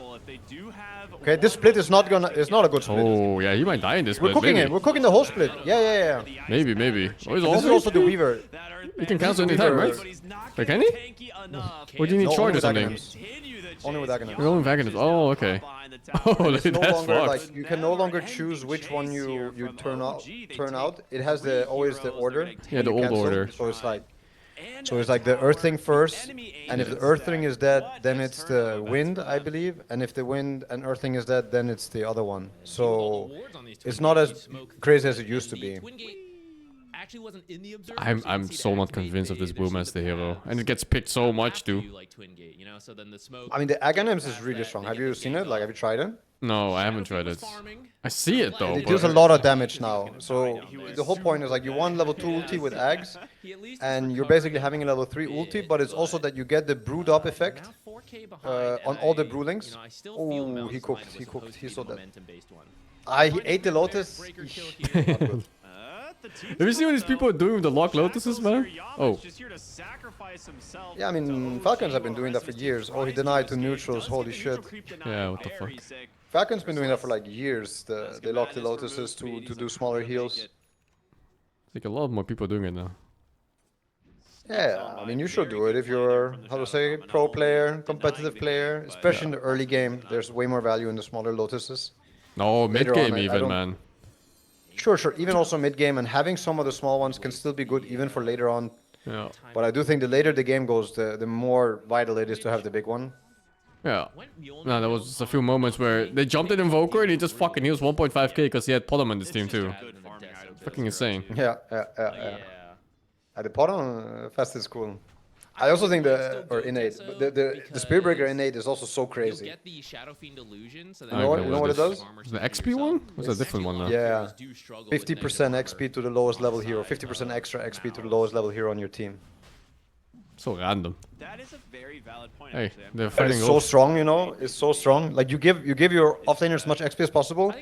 Okay, this split is not a good split. Oh yeah, he might die in this split. We're cooking maybe. it. We're cooking the whole split. Yeah. Maybe. Oh, he's This is also the Weaver. He can cancel anytime, right? Wait, can he? Or do you need charge or something? Only with Aghanim. Only with Aghanim. Oh, okay. Oh, It's no that's longer fucked. like you can no longer choose which one you turn out. It has always the order. Yeah, the you old cancel. order. So it's like the Earthling first, and if the Earthling is dead, then it's the Wind, I believe, and if the Wind and Earthling is dead, then it's the other one. So it's not as crazy as it used to be. I'm so not convinced of this Boom as the hero, and it gets picked so much too. I mean, the Aghanims is really strong. Have you seen it? Like, have you tried it? No, I haven't tried it. I see it though. It deals a lot of damage now. So the whole point is like you want level 2 ulti with Ags, and you're basically having a level 3 ulti, but it's also that you get the brewed up effect on all the brewlings. Oh, he cooked. He's so dead. He ate the Lotus. Have you seen what these people are doing with the lock Lotuses, man? Oh. Yeah, I mean, Falcons have been doing that for years. Oh, he denied to neutrals. Holy shit. Yeah, what the fuck? Falcons been doing that for like years. They lock the Lotuses to do smaller heals. I think a lot more people are doing it now. Yeah, I mean, you should do it if you're, how to say, pro player, competitive player. Especially in the early game, there's way more value in the smaller Lotuses. No, mid-game even, man. Sure. Even also mid-game, and having some of the small ones can still be good even for later on. Yeah. But I do think the later the game goes, the more vital it is to have the big one. Yeah. No, there was just a few moments where they jumped in Invoker and he just fucking heals 1.5k because he had Potom on his team too. Fucking insane. Yeah. The Potom fast is cool. I also think the Spirit Breaker innate is also so crazy. You know what it does? Is the XP one? What's a different one now? Yeah. 50% XP to the lowest level hero. 50% extra XP to the lowest level hero on your team. So random. That is a very valid point. Hey, they're But fighting it's so strong, you know. It's so strong. Like you give your offlaner as much XP as possible,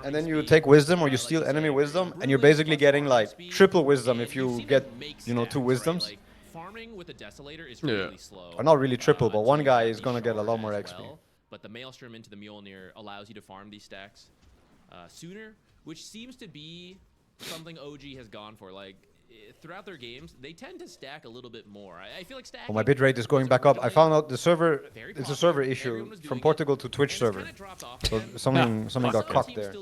and then you take wisdom or you steal enemy wisdom, and you're basically getting like triple wisdom if you get 2 wisdoms. Farming with a Desolator is really slow. Or not really triple, but one guy is gonna get a lot more XP. But the Maelstrom into the Mjolnir allows you to farm these stacks sooner, which seems to be something OG has gone for. Like throughout their games, they tend to stack a little bit more. I feel like stacking. Oh, my bitrate is going back up. I found out the server. It's a server issue from Portugal to Twitch server. So something got cocked there.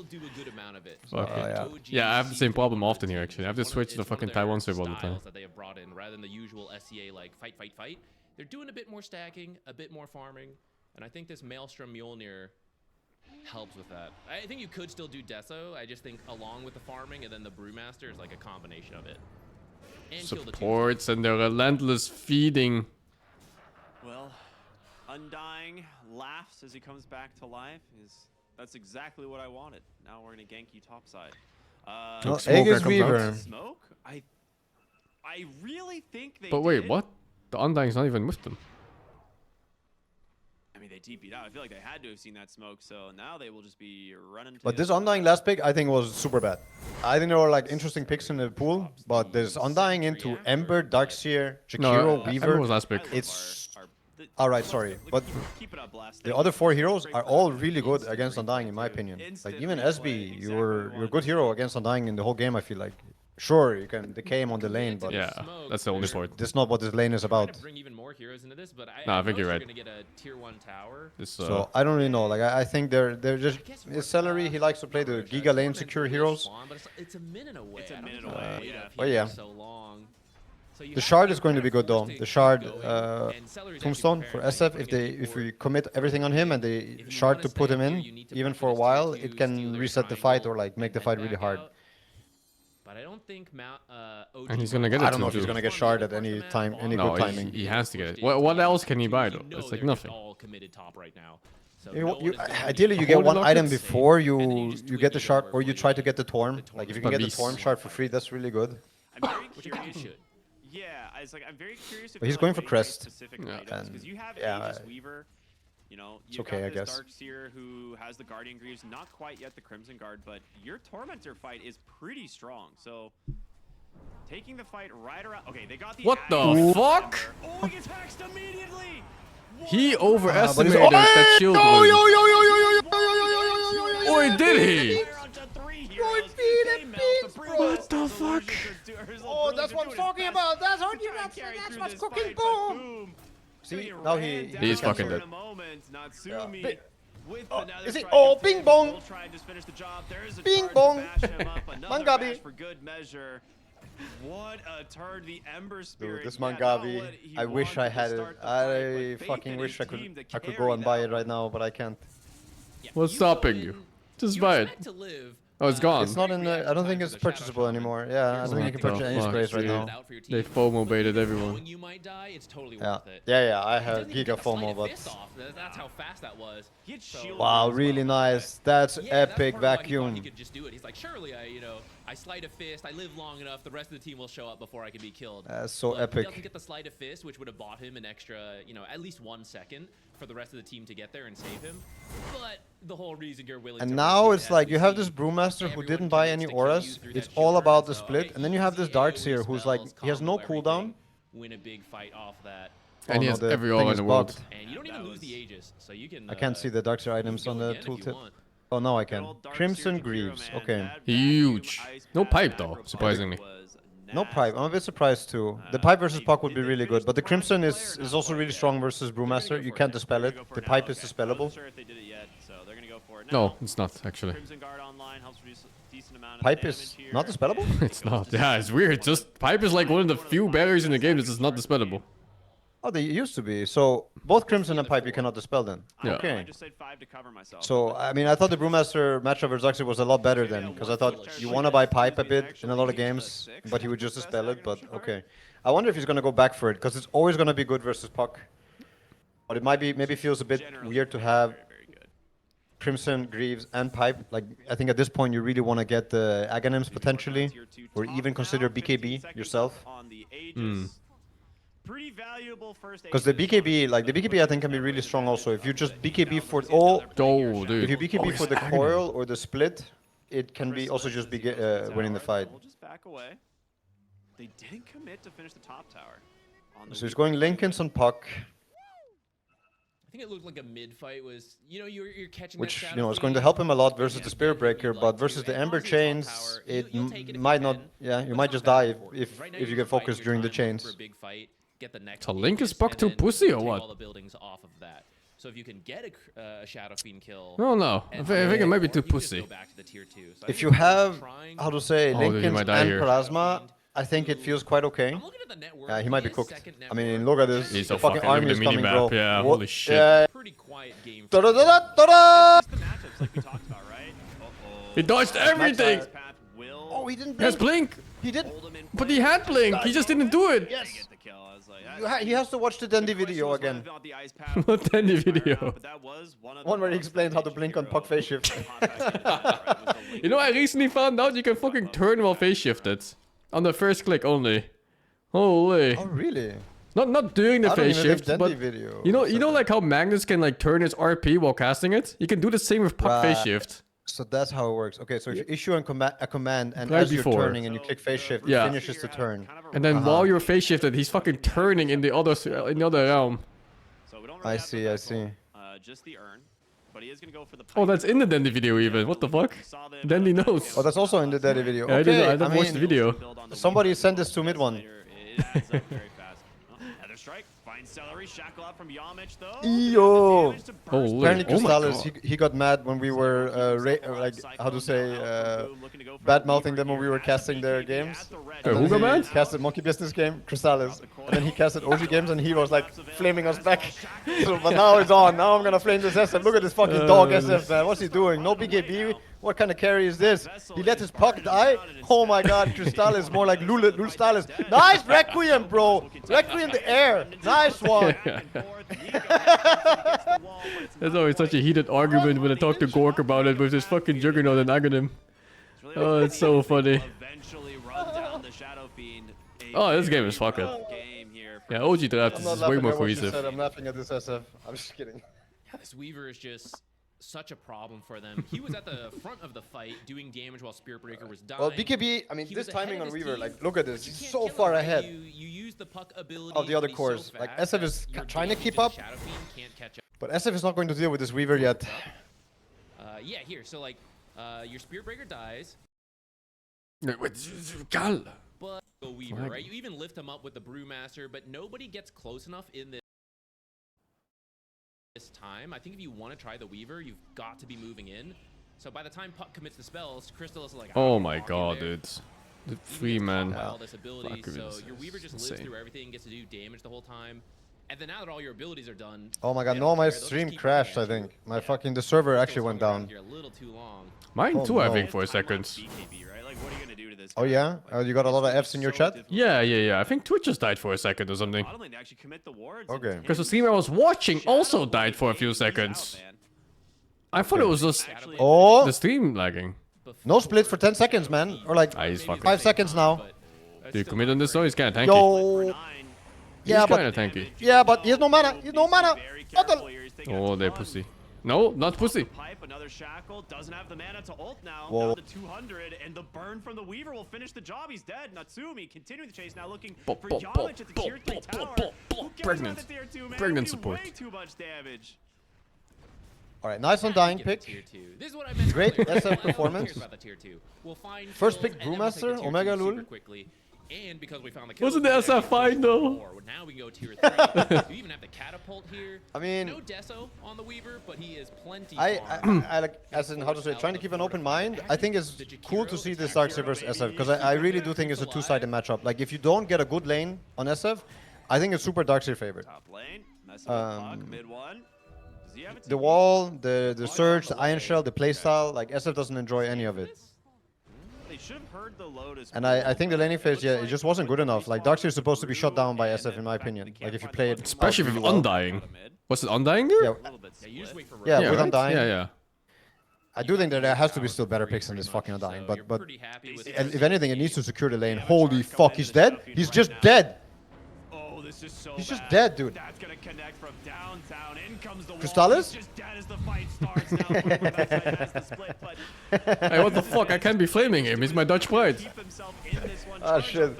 Yeah, I have the same problem often here actually. I have to switch to the fucking Taiwan server all the time. That they have brought in rather than the usual SEA like fight. They're doing a bit more stacking, a bit more farming, and I think this Maelstrom Mjolnir helps with that. I think you could still do Deso. I just think along with the farming and then the Brewmaster is like a combination of it. And Supports and their relentless feeding. Well, Undying laughs as he comes back to life. That's exactly what I wanted. Now we're gonna gank you topside. Aegis Weaver. Smoke? I really think they But wait, did. what? The Undying's not even with them. I mean, they TP'd out. I feel like they had to have seen that smoke, so now they will just be running to But this Undying last pick, I think, was super bad. I think there were like interesting picks in the pool, but this Undying into Ember, Darkseer, Jakiro, Weaver. Ember was last pick. It's alright, sorry, but the other 4 heroes are all really good against Undying, in my opinion. Like even SB, you're a good hero against Undying in the whole game. I feel like. Sure, you can decay him on the lane, but yeah, that's the only part. That's not what this lane is about. Bring even more heroes into this, but I think you're right. Gonna get a tier 1 tower. So I don't really know. Like I think they're just his salary. He likes to play the Giga lane secure heroes. It's a minute away. It's a minute away. But yeah. So long. The shard is going to be good though. The shard tombstone for SF. If we commit everything on him and they shard to put him in, even for a while, it can reset the fight or like make the fight really hard. But I don't think and he's gonna get it. I don't know if he's gonna get shard at any time, any good timing. He has to get it. What else can he buy though? It's like nothing. Ideally, you get one item before you get the shard, or you try to get the Torm. Like if you can get the Torm shard for free, that's really good. I'm very curious. Yeah, I'm very curious. But he's going for Crest. Because you have Aegis Weaver. You know, It's you've okay, got I this guess. Darkseer who has the Guardian Greaves, not quite yet the Crimson Guard, but your Tormentor fight is pretty strong. So taking the fight right around. Okay, they got the. What the fuck? Oh, he gets hexed immediately. He overestimated that shield Oh, win. yo, yo, yo, yo, yo, yo, yo, yo, yo, yo, yo, Or did he? What the fuck? Oh, that's what I'm talking about. That's what you got. That's what's cooking. Boom. See, now he's fucking dead. Is it? Oh, bing bong. Bing bong. Mangabi. For good measure. What a turn, the Ember Spirit. Dude, this Mangabi, I wish I had it. I fucking wish I could go and buy it right now, but I can't. What's stopping you? Just buy it. Oh, it's gone. It's not in the. I don't think it's purchasable anymore. Yeah, I don't think you can purchase any sprays right now. They FOMO baited everyone. Yeah, I have Giga FOMO, but. That's how fast that was. Wow, really nice. That's epic vacuum. He could just do it. He's like, surely I slide a fist. I live long enough. The rest of the team will show up before I can be killed. That's so But epic. He doesn't get the slide of fist, which would have bought him an extra, at least 1 second for the rest of the team to get there and save him. But the whole reason you're willing And to now it's like you have this Brewmaster who didn't buy any auras. It's all about the split. And then you have this Darkseer who's like, he has no cooldown. Win a big fight off that. And he has every aura in the world. And you don't even lose the Aegis, so you can. I can't see the Darkseer items on the tooltip. Oh, now I can. Crimson Greaves. Okay. Huge. No pipe though, surprisingly. No pipe. I'm a bit surprised too. The pipe versus Puck would be really good, but the Crimson is also really strong versus Brewmaster. You can't dispel it. The pipe is dispellable. No, it's not actually. Pipe is not dispellable? It's not. Yeah, it's weird. Just pipe is like one of the few barriers in the game that is not dispellable. Oh, they used to be. So both Crimson and Pipe you cannot dispel then. Yeah. Okay. I just said 5 to cover myself. So I mean, I thought the Brewmaster matchup versus Darkseer was a lot better then, because I thought you want to buy Pipe a bit in a lot of games, but he would just dispel it. But okay, I wonder if he's gonna go back for it, because it's always gonna be good versus Puck. But it might be maybe feels a bit weird to have Crimson, Greaves, and Pipe. Like I think at this point you really want to get the Aghanims potentially, or even consider BKB yourself. Pretty valuable first. Because the BKB, I think can be really strong also. If you just BKB for dude. If you BKB for the coil or the split, it can be also just be winning the fight. We'll just back away. They didn't commit to finish the top tower. So he's going Linken's on Puck, I think it looked like a mid fight was, you're catching which that is going to help him a lot versus the Spirit Breaker, but versus the Ember Chains, it might not. Yeah, you might just die if you get focused during the chains. So Link is Puck too pussy or what? So if you can get a Shadow Fiend kill. No. I think it might be too pussy. If you have, how to say, Linken's might die and here. Plasma, I think it feels quite okay. Yeah, he might be cooked. I mean, look at this. He's the so fucking fucking army the is coming, bro. minimap, yeah, What? holy shit. Yeah. Pretty quiet game. Da-da-da-da-da! He dodged everything! Oh, he didn't blink. He has Blink! He did. But he had Blink, he just didn't do it! Yes. He has to watch the Dandy video again. What Dandy video? One where he explains how to blink on Puck phase shift. I recently found out you can fucking turn while phase shifted. On the first click only. Holy. Oh, really? Not doing the I don't phase even shift, think but Dandy video. you know like how Magnus can like turn his RP while casting it? You can do the same with Puck phase shift. So that's how it works. Okay, so if you issue a command and Right as you're before. turning and you click phase shift, Yeah. it finishes the turn. And then while you're phase shifted, he's fucking turning in the other realm. I see. Just the urn, but he is gonna go for the Oh, that's in the Dandy video even. What the fuck? Dandy knows. Oh, that's also in the Dandy video. Yeah, Okay, I didn't watch the video. Somebody send this to mid one. Another strike. Fine celery. Shackle out from Yamich though. Yo! Holy. Apparently Oh my Crystallis, God. he got mad when we were like how to say bad mouthing them when we were casting their games. Who got mad? Casted Monkey Business game, Crystallis, and then he casted OG games and he was like flaming us back. So, but now it's on. Now I'm gonna flame this SF. Look at this fucking dog SF, man. What's he doing? No BKB. What kind of carry is this? He let his Puck die? Oh my god, Crystallis more like Lul Stalis. Nice Requiem, bro! Requiem the air! Nice one! There's always such a heated argument when I talk to Gork about it with his fucking Juggernaut and Aghanim. Oh, it's so funny. Oh, this game is fucking. Yeah, OG draft is way more cohesive. I'm laughing at this SF. I'm just kidding. This Weaver is just such a problem for them. He was at the front of the fight doing damage while Spirit Breaker was dying. Well, BKB, I mean, this timing on Weaver, like, look at this. He's so far ahead You use the puck ability of the other cores. Like, SF is trying to keep up, but SF is not going to deal with this Weaver yet. Yeah, here. So, like, your Spirit Breaker dies. But But Weaver, right? You even lift him up with the Brewmaster, but nobody gets close enough in this time. I think if you want to try the Weaver, you've got to be moving in. So by the time Puck commits the spells, Crystal is like, oh my god, dude. The free man. All this ability, so your Weaver just lives through everything, gets to do damage the whole time. And then now that all your abilities are done, Oh my god, no, my stream crashed, I think. My fucking, the server actually went down. here a little too long. Mine too, I no. think, for a second. Oh yeah? You got a lot of Fs in your chat? Yeah. I think Twitch just died for a second or something. Okay. Because the streamer I was watching also died for a few seconds. I thought it was just the stream lagging. No split for 10 seconds, man. Or like 5 seconds now. Do you commit on this though? He's kinda tanky. Yo. Yeah, He's but kinda tanky. Yeah, but he has no mana. He has no mana. What the? Oh, they're pussy. No, not pussy. Another shackle doesn't have the mana to ult now. Whoa. Down to 200, and the burn from the Weaver will finish the job. He's dead. Natsumi continuing the chase now, looking for Yamich at the tier 3 tower. Who cares Pregnant. about the tier 2, man? Pregnant Do support. Way too much damage. Alright, nice on dying pick. This is what I meant Great earlier. SF performance. About the tier 2. We'll find First kills, pick and then we'll take Brewmaster, the tier Omega 2 super Lul. quickly. And because we found the Wasn't the SF fine though? Now we go tier 3. You even have the catapult here. I mean, no Deso on the Weaver, but he is plenty. I like, as in, how to say, trying to keep an open mind. I think it's cool to see this Darkseer versus SF, because I really do think it's a two-sided matchup. Like, if you don't get a good lane on SF, I think it's super Darkseer favored. Top lane, messing with Puck, mid one. Does he have a The wall, the surge, the Iron Shell, the playstyle, like, SF doesn't enjoy any of it. They should have heard the Lotus. And I think the laning phase, yeah, it just wasn't good enough. Like, Darkseer is supposed to be shut down by SF, in my opinion. Like, if you play it... Especially with Undying. Was it Undying there? Yeah, with Undying. Yeah. I do think that there has to be still better picks than this fucking Undying, but if anything, it needs to secure the lane. Holy fuck, he's dead? He's just dead! Oh, this is so He's just dead, dude. That's gonna connect from downtown. In comes the wall. Crystallis? He's just dead as the fight starts now. Has the split, but Hey, what the fuck? I can't be flaming him. He's my Dutch pride. keep himself in this one. Ah, shit.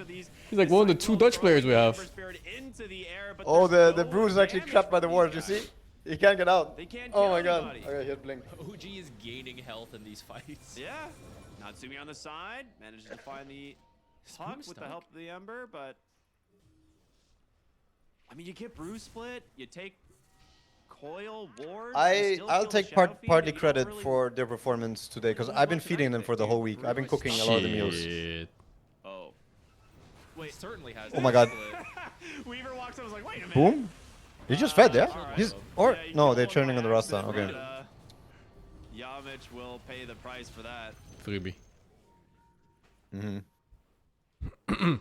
He's like one of the 2 Dutch players we have. Oh, the Brew is actually trapped by the ward, you see? He can't get out. Oh my god. Okay, he had blink. OG is gaining health in these fights. Yeah. Natsumi on the side. Manages to find the Puck with the help of the Ember, but... I mean, you get Brew split, you take Coil, Ward... I'll take partly credit for their performance today, because I've been feeding them for the whole week. I've been cooking a lot of the meals. Oh. Wait, certainly has. Oh my god. Weaver walks up, I was like, wait a minute. Boom? He just fed, yeah? He's... Or... No, they're turning on the Rasta. Okay. Yamich will pay the price for that. Freebie. Mm-hmm.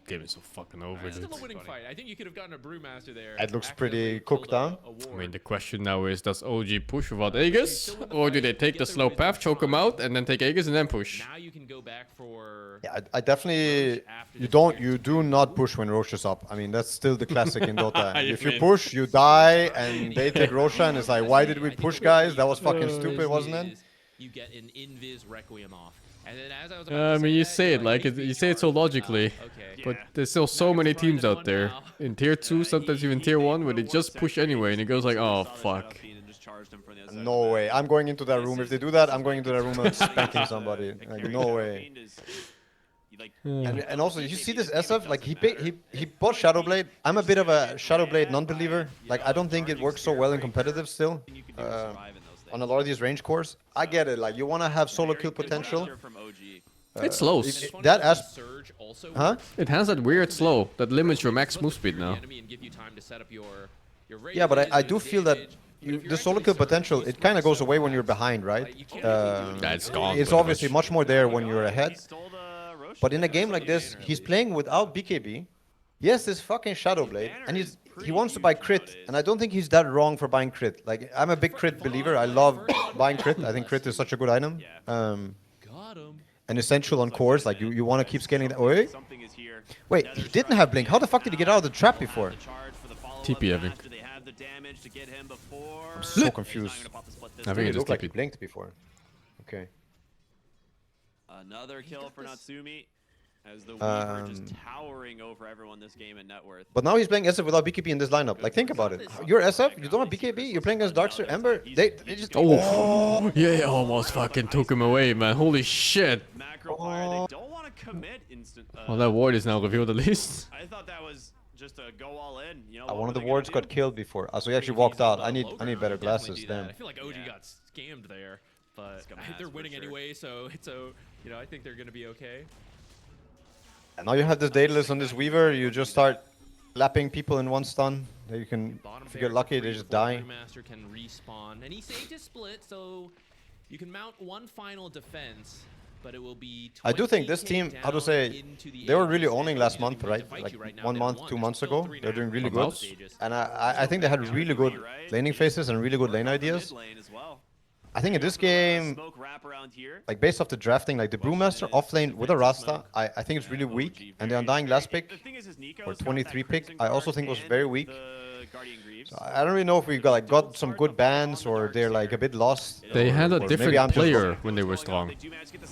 Game is so fucking over, dude. Still a winning fight. I think you could have gotten a Brewmaster there. It looks pretty cooked down. I mean, the question now is, does OG push without Aegis? Or do they take the slow path, choke him out, and then take Aegis and then push? Now you can go back for... Yeah, I definitely... You do not push when Rosh is up. I mean, that's still the classic in Dota. If you push, you die, and they take Rosha, and it's like, why did we push, guys? That was fucking stupid, wasn't it? You get an Invis Requiem off. And then as I was I mean, you say it like you say it so logically, but there's still so many teams out there in tier 2, sometimes even tier 1, where they just push anyway, and it goes like, oh fuck. No way. I'm going into that room. If they do that, I'm going into that room and spanking somebody. Like, no way. And also, you see this SF? Like, he bought Shadowblade. I'm a bit of a Shadowblade non-believer. Like, I don't think it works so well in competitive still. On a lot of these range cores. I get it. Like, you want to have solo kill potential. It's slow. Huh? It has that weird slow that limits your max move speed now. Yeah, but I do feel that the solo kill potential, it kind of goes away when you're behind, right? It's gone. It's obviously much more there when you're ahead. But in a game like this, he's playing without BKB. Yes, this fucking Shadowblade, and he wants to buy crit, and I don't think he's that wrong for buying crit. Like, I'm a big crit believer. I love buying crit. I think crit is such a good item. And essential on cores, like you want to keep scaling that. Wait, he didn't have blink. How the fuck did he get out of the trap before? TP, I think. I'm so confused. I think it It just looked like he TP. blinked before. Okay. Another kill for Natsumi. As the Weaver just towering over everyone this game in net worth. But now he's playing SF without BKB in this lineup. Like, think about it. You're SF, you don't have BKB, you're playing against Darkster, Ember. They just... Oh, yeah, almost fucking took him away, man. Holy shit. Macro Fire, they don't want to commit instant. Well, that ward is now revealed at least. I thought that was just a go all in. You know, one of the wards got killed before. So he actually walked out. I need better glasses. Damn. I feel like OG got scammed there, but they're winning anyway, so it's you know, I think they're gonna be okay. And now you have this Daedalus on this Weaver, you just start lapping people in one stun. You can, if you get lucky, they just die. Master can respawn, and he saved his split, so you can mount one final defense, but it will be. I do think this team, how to say, they were really owning last month, right? Like 1 month, 2 months ago, they're doing really good. And I think they had really good laning phases and really good lane ideas. I think in this game, like based off the drafting, like the Brewmaster offlane with a Rasta, I think it's really weak. And the Undying last pick, or 23 pick, I also think was very weak. So I don't really know if we got some good bans or they're like a bit lost. They had a different player when they were strong.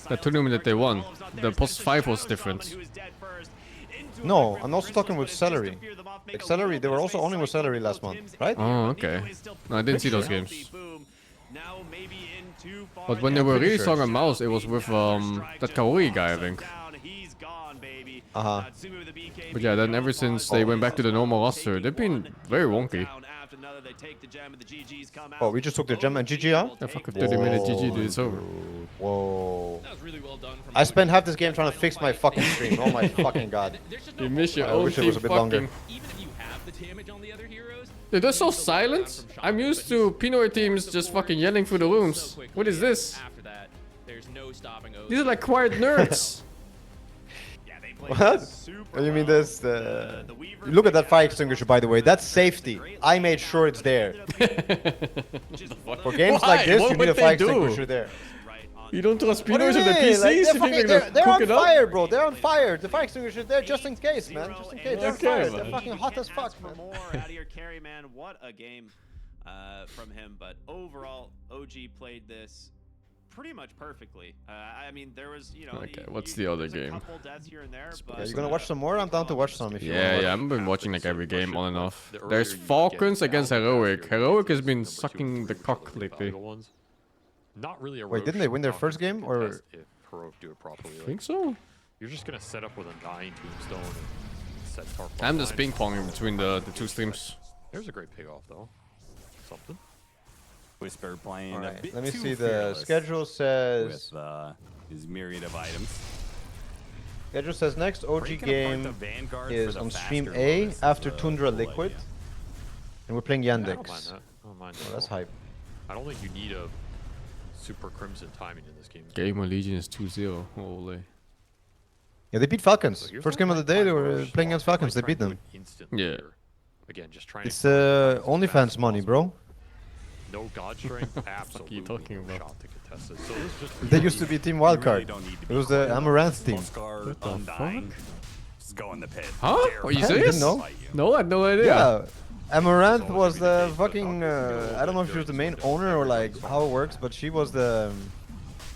That tournament that they won, the post 5 was different. No, I'm also talking with Celery. Like Celery, they were also owning with Celery last month, right? Oh, okay. No, I didn't see those games. But when they were really strong on mouse, it was with that Kaori guy, I think. But yeah, then ever since they went back to the normal roster, they've been very wonky. Oh, we just took the gem and GG out? Yeah, fuck a 30-minute GG, dude, it's over. Whoa. I spent half this game trying to fix my fucking stream. Oh my fucking god. You miss your I own wish it team was a bit longer. Dude, they're so silent. I'm used to Pinoy teams just fucking yelling through the rooms. What is this? These are like quiet nerds. What? Oh, you mean this? Look at that fire extinguisher, by the way. That's safety. I made sure it's there. For games like this, you need a fire extinguisher there. You don't trust What do you Pinoys with their mean? PCs? Like, You think they're they're gonna on cook it up? fire, bro. They're on fire. The fire extinguisher is there just in case, man. Just in case. They're on Okay, fire. man. They're fucking hot as fuck, man. More out of your carry, man. What a game from him. But overall, OG played this pretty much perfectly. I mean, there was, you know, Okay, what's the other game? a couple deaths here and there, Yeah, you gonna watch some more? I'm down to watch some if you want. Yeah, I've been watching like every game on and off. There's Falcons against Heroic. Heroic has been sucking the cock lately. Not really a Wait, didn't they win their first game, or? if Heroic do it properly. I think so. You're just gonna set up with a 9 tombstone and set Tark. I'm just ping-ponging between the two streams. There's a great pick off though. Something. Whisper playing a Alright, bit let me too see. The fearless schedule says. with his myriad of items. Schedule says next Are you OG gonna park game the Vanguard is for the on stream faster A bonus after of the Tundra Roll Liquid, idea? and we're playing I don't mind Yandex. that. I don't mind that Oh, at that's all. hype. I don't think you need a super crimson timing in this game. Game on Legion is 2-0. Holy. Yeah, they beat Falcons. So here's First one game of the day, they were playing against Falcons. They beat them. Yeah. Again, just trying It's to OnlyFans money, bro. no god strength, absolutely talking no about? shot to contest it. So this is just They used to be Team Wildcard. It was the Amaranth team. Oscar Undying. Just go in the pit. Huh? Are you Huh? serious? Didn't know? No, I had no idea. Yeah, Amaranth was the fucking. I don't know if she was the main owner or like how it works, but she was the.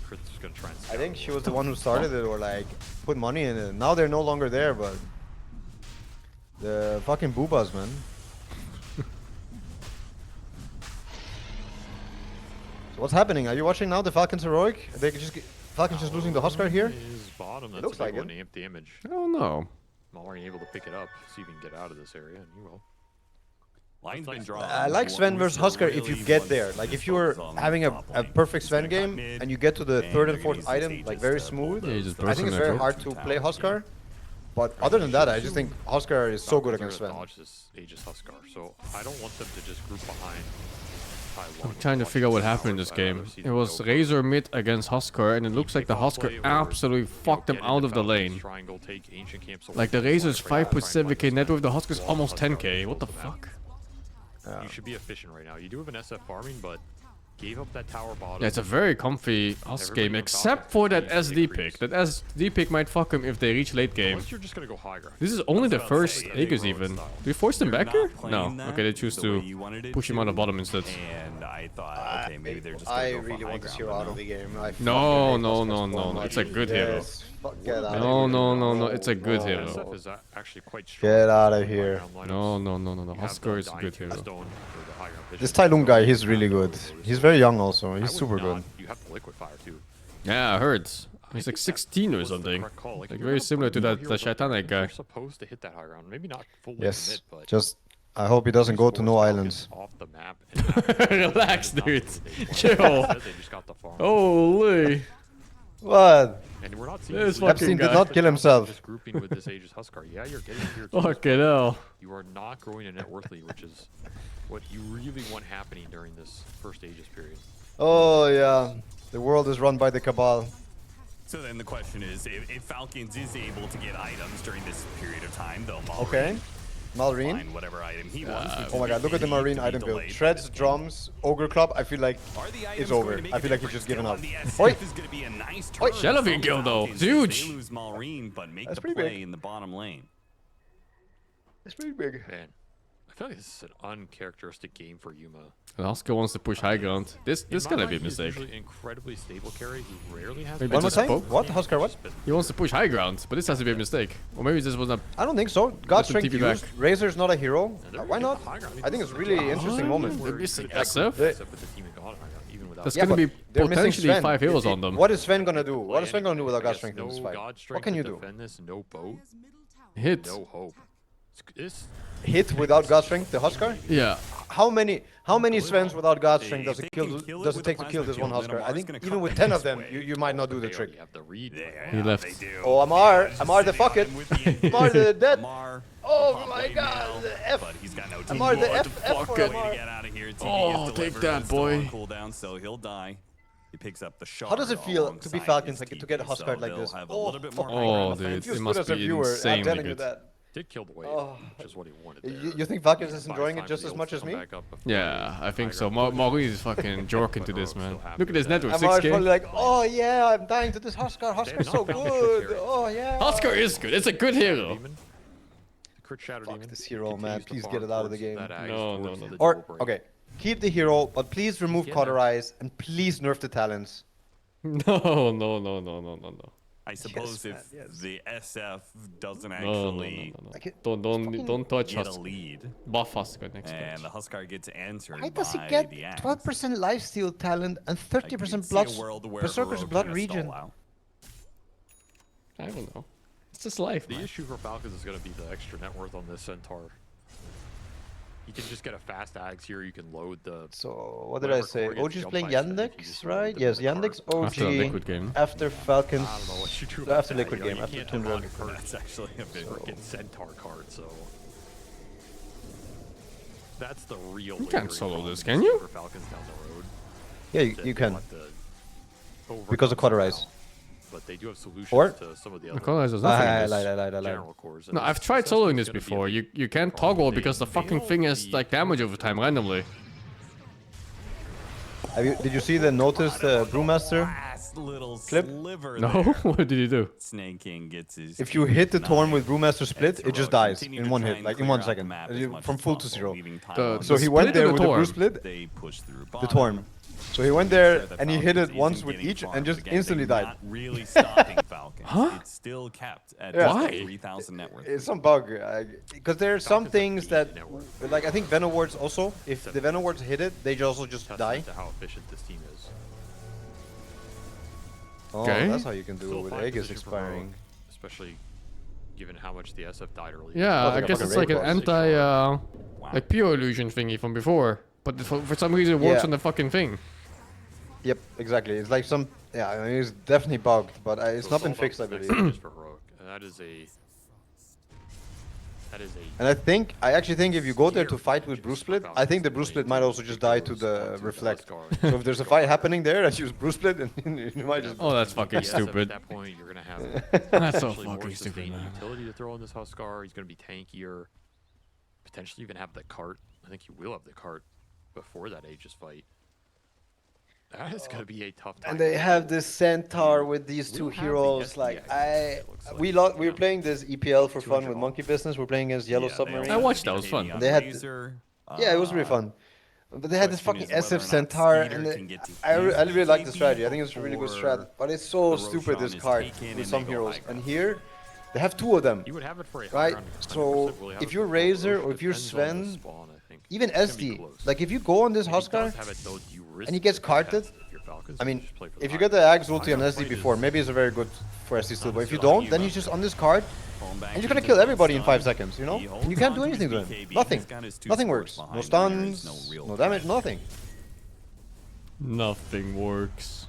Chris is gonna try and I think she was the one who started it or like put money in it. Now they're no longer there, but the fucking boobas, man. So what's happening? Are you watching now the Falcons heroic? Falcons just losing the Huskar here. His bottom. That's looks a big like one. it. Amp damage. I don't know. Mallory able to pick it up, see if he can get out of this area, and he will. Line's been drawn. I like Sven versus Huskar if you get there. Like if you were having a perfect Sven game and you get to the third and fourth item like very smooth, Yeah, you just I burst think on it's that very rope. hard to play Huskar. But other than that, I just think Huskar is so good against Sven. Dodge this Aegis Huskar, so I don't want them to just group behind. I'm trying to figure out what happened in this game. It was Razor mid against Huskar, and it looks like the Huskar absolutely fucked them out of the lane. Like the Razor's 5.7k net worth, the Huskar's almost 10k. What the fuck? You should be efficient right now. You do have an SF farming, but Gave up that tower bottom. Yeah, it's a very comfy Husk game, except for that SD pick. That SD pick might fuck him if they reach late game. Unless you're just gonna go high ground. This is only the first Aegis even. Do we force them back here? No. Okay, they choose to push him on the bottom instead. And I thought, okay, maybe they're just gonna I go for really high want this ground, hero but out of the game. No. It's a good hero. No. It's a good hero. SF is actually quite strong. Get out of here. No. Husker is a good hero. This Tai Lung guy, he's really good. He's very young also. He's super good. You have the liquid fire too. Yeah, I heard. He's like 16 or something. Like very similar to that Shaitanek guy. You're supposed to hit that high ground. Maybe not fully Yes. commit, but Just, I hope he doesn't go to no islands. off the map. Relax, dude. Chill. They just got the farm. Holy. What? And we're not seeing This this fucking Epstein did guy. not kill himself. Just grouping with this Aegis Huskar. Yeah, you're getting here too. Fucking hell. You are not growing a net worthly, which is what you really want happening during this first Aegis period. Oh yeah, the world is run by the Cabal. So then the question is, if Falcons is able to get items during this period of time, they'll Okay. Marine. find whatever item he wants. Oh my god, look at the Marine item build. Shreds, drums, Ogre Club. I feel like it's over. I feel like he's just given up. Oi! Oi! Shadowfiend kill though. It's huge. They lose Marine, but make That's the pretty play big. in the bottom lane. It's pretty big. Man, I feel like this is an uncharacteristic game for Yuma. And Husker wants to push high ground. This In my gonna be a mind, he's mistake. usually incredibly stable carry who rarely has. Maybe One more just time? poke? What? Huskar what? He wants to push high ground, but this has to be a mistake. Or maybe this was not. I don't think so. God Let them Strength TP back. used. Razor's not a hero. they're Why not? high ground. I think it's really interesting moment. They're missing Like, SF. except with the team that got high ground, even without That's Yeah, gonna be but they're missing potentially Sven. 5 heroes on them. What is Sven gonna do? What is Sven gonna do without I God guess Strength in this no fight? God What strength can to you do? defend this, no boat. Hit. No hope. It's Hit without God Strength the Huskar? Yeah. How many Svens without God Strength does it take to kill this one Huskar? I think even with 10 of them, you might not do the trick. have the read. He left. Oh, Amar the fuck it. Amar the dead. Amar, Oh my god, the F. but he's got no team. Amar the What F fuck for way to Amar. get out of here. TV Oh, is take delivered, that, but still on boy. cooldown, so he'll die. He picks up the shot. How does it feel to be Falcons, like to get a Huskar like this? Oh, Oh, dude, It feels it good must as a be viewer. I'm insanely telling you good. that. Did kill the wave, Oh. which is what he wanted. You think Falcons is enjoying it just as much as me? Yeah, I think so. Maurice is fucking jorking to this, man. Look at his network, Amar's 6K. probably like, oh yeah, I'm dying to this Huskar. Huskar's so good. Oh yeah. Husker is good. It's a good hero. Fuck this hero, man. Please get it out of the game. No. Or, okay, keep the hero, but please remove Cauterize and please nerf the talents. No. I suppose if the SF doesn't No. actually Don't touch get a Husker. lead, Buff Husker next and game. the Huskar gets answered Why does he by get the axe, 12% lifesteal talent and I could 30% see blood, a world where Berserker's Heroic blood gonna region? stall out. I don't know. It's just life, The man. issue for Falcons is going to be the extra net worth on this Centaur. You can just get a fast axe here. You can load the. So what did I say? OG's playing Yandex, right? Yes, Yandex OG After the Liquid game. after Falcons. I don't know what you do So about after that. Liquid You know, game, you after can't Tundra. unlock a card. That's actually a big Freaking Centaur card, so that's the real. You can't lingering solo problem this, can you? For Falcons down the road. Yeah, That you they can. want to Because of overcome Cauterize. somehow. But they do have solutions Or- to some of the The other Cauterize does nothing I in this. lied. general cores. No, I've tried soloing this before. You can't toggle because the fucking thing is like damage over time randomly. Did you see the notice Brewmaster? Last little Clip? sliver No? there. What did he do? Snake King gets his. If you hit the Torn with Brewmaster split, It's it just heroic. dies Continue in to one try hit, and like in clear 1 out the second, map as much from as full to possible, 0. leaving time The- on So he split went or there the with the brew Torn? split, They push through the bottom. Torn. So he went there and he hit it once with each and just instantly died. Not really stopping Falcons. Huh? It's still capped at Yeah. just Why? 3,000 net worth. It's some bug, because there are some things that, like I think Venom Wards also, if the Venom Wards hit it, they also just die. Testament to how efficient this team is. Oh, Okay. that's how you can do Still it with fine Aegis position for Heroic, expiring. especially given how much the SF died early. Yeah, like I a guess fucking it's like an raid boss. anti, like pure illusion thingy from before. But for some reason it works Yeah. on the fucking thing. Yep, exactly. It's like some, yeah, I mean, it's definitely bugged, but it's not been fixed, I believe. For Heroic. And that is a. And I actually think if you go there to fight with Brew Split, I think the Brew Split might also just die to the Reflect. So if there's a fight happening there, and use Brew Split, and you might just... Oh, that's fucking At stupid. that point, you're gonna have That's so potentially more fucking stupid, sustaining man. utility to throw in this Huskar. He's gonna be tankier. Potentially even have the cart. I think he will have the cart before that Aegis fight. That is gonna be a tough time. And they have this centaur with these two heroes. Like we were playing this EPL for fun with Monkey Business. We're playing against Yellow Submarine. I watched that. It was fun. And they had it was really fun. But they had this fucking SF Centaur, and I really like the strategy. I think it's a really good strat. But it's so stupid, this card with some heroes. And here, they have two of them. You would have it for a right? So if you're Razor or if you're Sven, even SD, like if you go on this Huskar and he gets carted, I mean, if you get the Axe ulti on SD before, maybe it's a very good for SD still. But if you don't, then he's just on this card. And you're gonna kill everybody in 5 seconds, you know? And you can't do anything to him. Nothing. Nothing works. No stuns, no damage, nothing. Nothing works.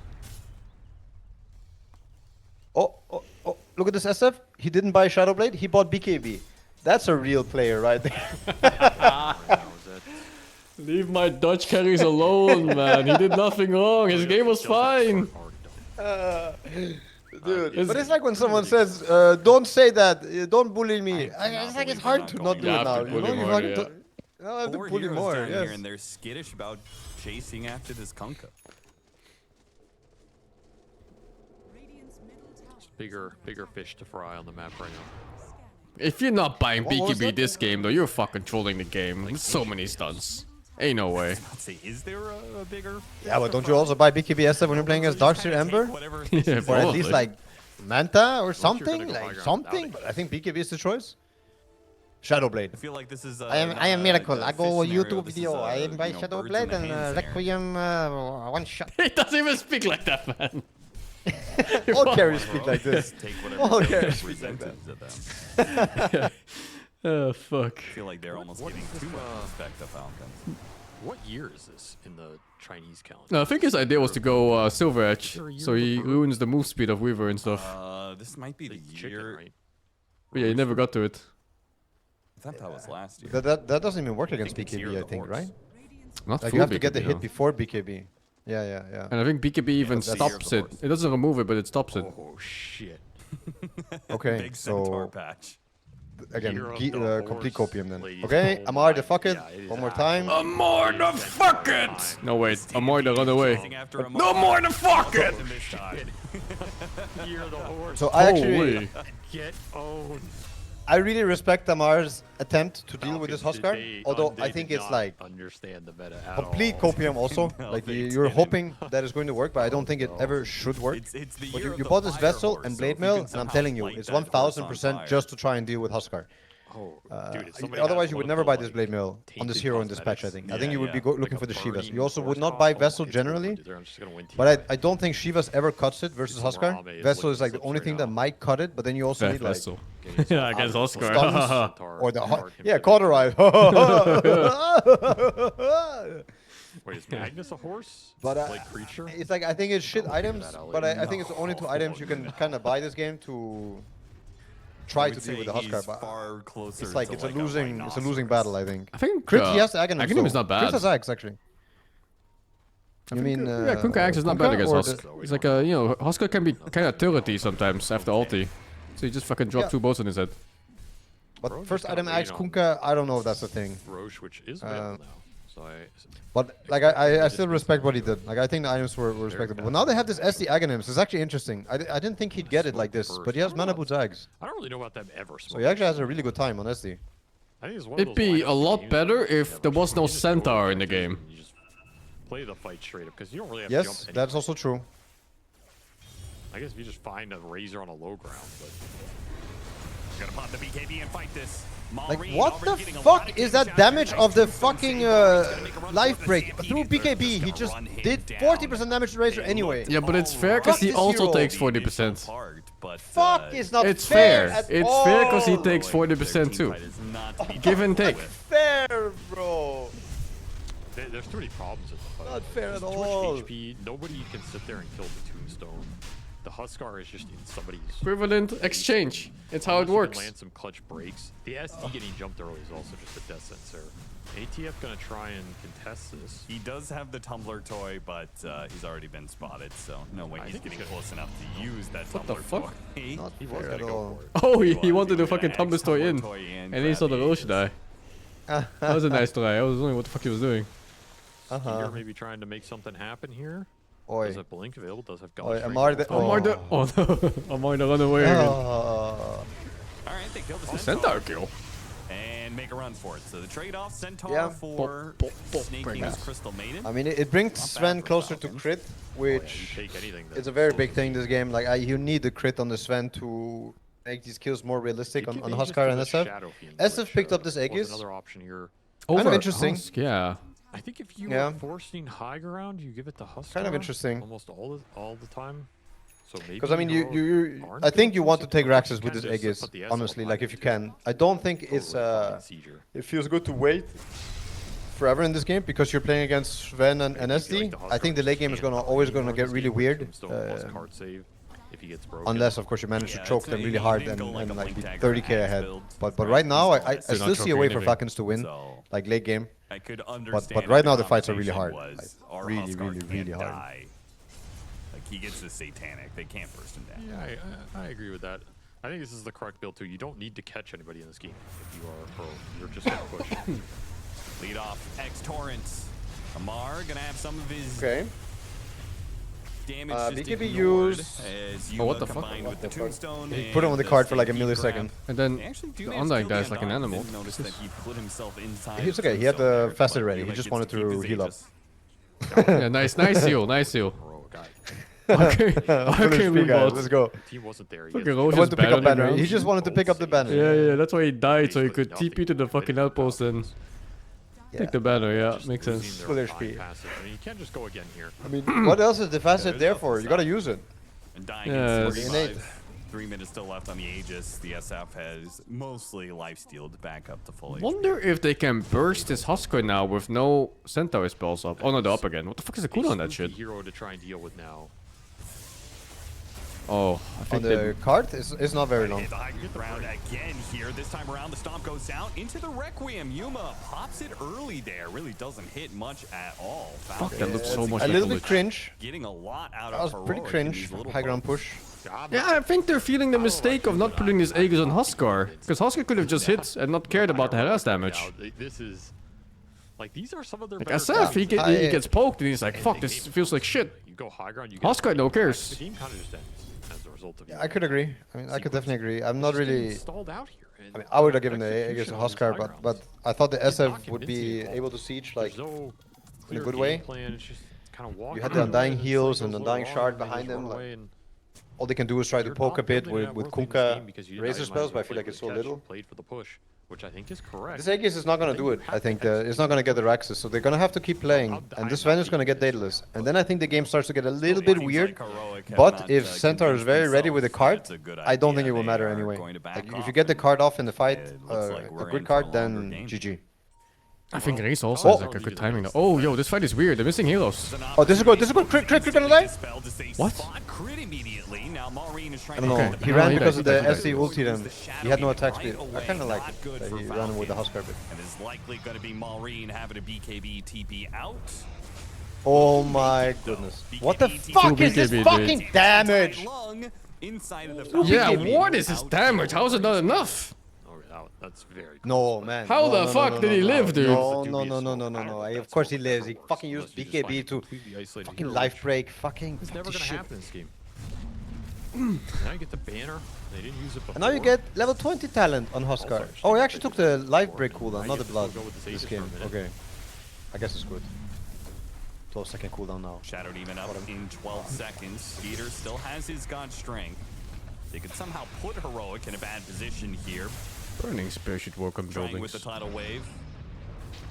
Oh, look at this SF. He didn't buy Shadowblade, he bought BKB. That's a real player right there. Leave my Dutch carries alone, man. He did nothing wrong. His game was fine. Dude, but it's like when someone says, don't say that, don't bully me. It's like it's hard to not do it now. You know, I have to bully more, yes. And they're skittish about chasing after this Kunkka. Bigger fish to fry on the map right now. If you're not buying BKB this game, though, you're fucking trolling the game. There's so many stunts. Ain't no way. Is there a bigger? Yeah, but don't you also buy BKB SF when you're playing as Darkseer Ember? Yeah, or at least like Manta or something? Like something? But I think BKB is the choice. Shadowblade. I feel like this is. I am Miracle. I go YouTube video. I am by Shadowblade and Requiem one shot. He doesn't even speak like that, man. All carries speak like this. All carries speak like that. Oh, fuck. I feel like they're almost giving too much respect to Falcons. What year is this in the Chinese calendar? No, I think his idea was to go Silver Edge, so he ruins the move speed of Weaver and stuff. This might be the year. Right? But yeah, he never got to it. I thought that was last year. That doesn't even work against BKB, I think, right? Not like you have to get the hit before BKB. Yeah. And I think BKB even stops it. It doesn't remove it, but it stops it. Oh shit. Okay, Big centaur patch. Again, complete copium then. Okay, Amar the fuck it. One more time. Amar the fuck it! No wait, Amar the run away. No more the fuck it! So I actually get owned. I really respect Amar's attempt to deal with this Huskar, although I think it's like understand the meta complete copium also. Like you're hoping that it's going to work, but I don't think it ever should work. But you bought this Vessel and Blade Mail, and I'm telling you, it's 1000% just to try and deal with Huskar. Otherwise, you would never buy this Blade Mail on this hero in this patch, I think. I think you would be looking for the Shivas. You also would not buy Vessel generally, but I don't think Shivas ever cuts it versus Huskar. Vessel is like the only thing that might cut it, but then you also need like... Yeah, against Huskar. Or the cauterize. Wait, is Magnus a horse? But like creature? It's like, I think it's shit items, but I think it's the only 2 items you can kind of buy this game to try to deal with the Huskar, but it's like it's a losing battle, I think. I think Crit, he has Aghanim. Aghanim is not bad. Crit has Axe, actually. You mean yeah, Kunkka Axe is not bad against Huskar. It's like you know, Huskar can be kind of turrety sometimes after ulti, so you just fucking drop 2 bows on his head. But first item Axe Kunkka, I don't know if that's a thing. Roche, which is available now. So but like I still respect what he did. Like I think the items were respectable. But now they have this SD Aghanims. It's actually interesting. I didn't think he'd get it like this, but he has Mana Boots Ags. I don't really know about them ever. So he actually has a really good time on SD. I think it's one It'd be a lot better if there was no Centaur in the game. You just play the fight straight up because you don't really have to jump anyway. Yes, that's also true. I guess if you just find a Razor on a low ground, but you gotta pop the BKB and fight this. Like, what the fuck is that damage of the fucking life break? Through BKB, he just did 40% damage to Razor anyway. Yeah, but it's fair because he also takes 40%. Fuck, it's not it's fair. It's fair because he takes 40% too. Give and take. Fair, bro. There's too many problems with the fight. Not fair at Too all. much HP. Nobody can sit there and kill the Tombstone. The Huskar is just in somebody's... Equivalent exchange. It's how it works. Land some clutch breaks. The SD getting jumped early is also just a death sentence there. ATF gonna try and contest this. He does have the tumbler toy, but he's already been spotted, so no way he's getting close enough to use that tumbler toy. Not he was fair gonna at go all. for it. Oh, he wanted the fucking tumbler toy in. And then he saw the Roche die. That was a nice try. I was wondering what the fuck he was doing. You're maybe trying to make something happen here. Oi. Does have Blink available? Does have Oi, God Amar the... Amar the... Oh no. Amar the run away again. All right, they killed the Centaur kill. and make a run for it. So the trade-off, Centaur Yeah. for Snake King's Crystal Maiden. I mean, it brings Sven closer to crit, which is a very big thing in this game. Like, you need the crit on the Sven to make these kills more realistic on Huskar and SF. SF picked up this Aegis. Another option here. Kind of interesting. Yeah. I think if you are forcing high ground, you give it to Huskar. Kind of interesting. Almost all the time. So maybe Because I mean, I think you want to take Raxus with this Aegis, honestly. Like, if you can, I don't think it's it feels good to wait forever in this game because you're playing against Sven and SD. I think the late game is always gonna get really weird. Unless, of course, you manage to choke them really hard and like be 30k ahead. But right now, I still see a way for Falcons to win, like late game. But right now the fights are really hard, like, really hard. Like he gets the satanic, they can't burst him down. Yeah, I agree with that. I think this is the correct build too. You don't need to catch anybody in this game if you are a pro. You're just gonna push. Lead off X Torrents. Amar gonna have some of his damage just BKB ignored use. as Oh, what the fuck? combined with the tombstone. He put him on the card for like a millisecond. And then They actually do the manage to online kill guy's the like an Undaunted. animal. Didn't notice that he put himself inside He's of okay. He had tombstone the there, facet but ready. he He like just gets wanted keep to his heal up. Aegis. Yeah, nice heal, nice heal. Okay, guys, let's go. Team wasn't there Fucking yet. Roche He wanted to pick bad up on the banner. ground. He just wanted to pick up the banner. Yeah, that's why he died, so he could TP to the fucking outpost and take the banner. Yeah, makes sense. Full HP. I mean, you can't just go again here. I mean, what else is the facet there for? You gotta use it. And dying Yeah, in it's- 45. 3 minutes still left on the Aegis. The SF has mostly lifestealed back up to full HP. Wonder if they can burst this Huskar now with no Centaur spells up. Oh no, they're up again. What the fuck is the cooldown on that shit? Hero to try and deal with now. Oh, I On think the card, it's not very long. Hit the high ground again here. This time around, the stomp goes down into the Requiem. Yuma pops it early there. Really doesn't hit much at all. Fuck, that looks so much A like little a bit cringe. Getting a lot out That of was pretty Heroic in cringe. these little High ground pokes. push. Yeah, I think they're feeling the mistake of not putting this Aegis on Huskar. Because Huskar could have just hit and not cared about the harass damage. This is like these are some of their Like better SF, he gets poked and he's like, fuck, this feels like shit. You go high ground, you get Huskar no the cares. team kind of just ends as a result of I could agree. I mean, I could definitely agree. I'm not really. stalled out here. I mean, I would have given the Aegis to Huskar, but I thought the SF would be able to siege like in a good way. You had the Undying Heals and Undying Shard behind them. Like, all they can do is try to poke a bit with Kunkka Razor spells, but I feel like it's so little. Played for the push, which I think is correct. This Aegis is not going to do it, I think. It's not going to get the Raxus, so they're going to have to keep playing. And this Sven is going to get Daedalus. And then I think the game starts to get a little bit weird. But if Centaur is very ready with the card, I don't think it will matter anyway. Like, if you get the card off in the fight, a good card, then GG. I think Race also has like a good timing. Oh, yo, this fight is weird. They're missing heroes. Oh, this is good. This is good. Crit gonna die? What? I don't know. He ran because of the SC ulti then. He had no attack speed. I kind of like it that he ran with the Huskar bit. And is likely going to be Maureen having a BKB TP out. Oh my goodness. What the fuck is this fucking damage? Yeah, what is his damage? How is it not enough? That's very No, man. How the fuck did he live, dude? No. Of course he lives. He fucking used BKB to fucking life break. Fucking It's never gonna shit. happen in this game. Now you get the banner. They didn't use it before. And now you get level 20 talent on Huskar. Oh, he actually took the life break cooldown, not the blood. This game. Okay. I guess it's good. 12 second cooldown now. Shadow Demon up in 12 seconds. Peter still has his god strength. They could somehow put Heroic in a bad position here. Burning Spear should work on Trying with buildings. the tidal wave.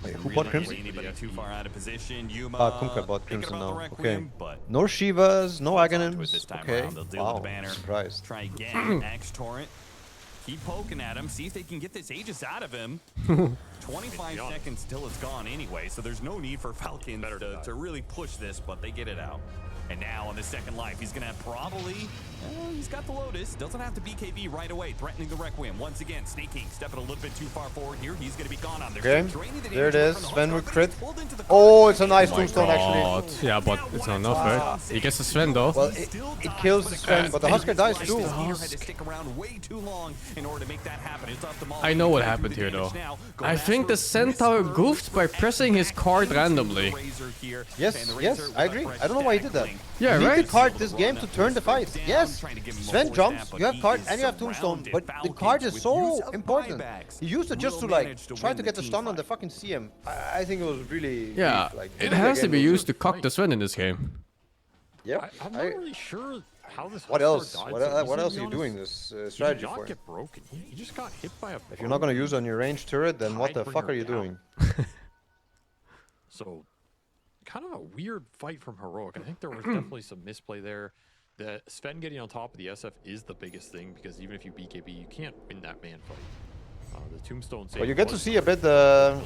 Wait, who bought Crimson? Anybody too far out of position. Yuma. Kunkka bought thinking Crimson about the now. Okay. Requiem, but No Shivas, no holds on to it this Aghanims. time Okay. around. They'll deal with Wow, the banner. surprised. Try again. Axe Torrent. Keep poking at him. See if they can get this Aegis out of him. 25 seconds till it's gone anyway, so there's no need for Falcons to really push this, but they get it out. And now on the second life, he's going to probably... he's got the Lotus. Doesn't have to BKB right away. Threatening the Requiem. Once again, Snake King stepping a little bit too far forward here. He's going to be gone on there. Okay. There it is. Sven with crit. Oh, it's a nice tombstone actually. Yeah, but it's not enough, right? He gets the Sven though. Well, it kills the Sven, but the Huskar dies too. Had to stick around way too long in order to make that happen. It's up to Maul. I know what happened here though. I think the Centaur goofed by pressing his card randomly. Yes, I agree. I don't know why he did that. Yeah, you right? need to card this game to turn the fight. Yes, Sven jumps, you have card, and you have Tombstone, but the card is so important. He used it just to like try to get the stun on the fucking CM. I think it was really Yeah, weak. Like, it has to be used to cock the Sven in this game. Yeah. I'm not really sure how this. What else? What else are you doing this strategy He did not for? get broken. He just got hit by a. If you're not gonna use on your range turret, then what the fuck are you doing? So, kind of a weird fight from Heroic. I think there was definitely some misplay there. The Sven getting on top of the SF is the biggest thing because even if you BKB, you can't win that man fight. The Tombstone save. But you get to see a bit. I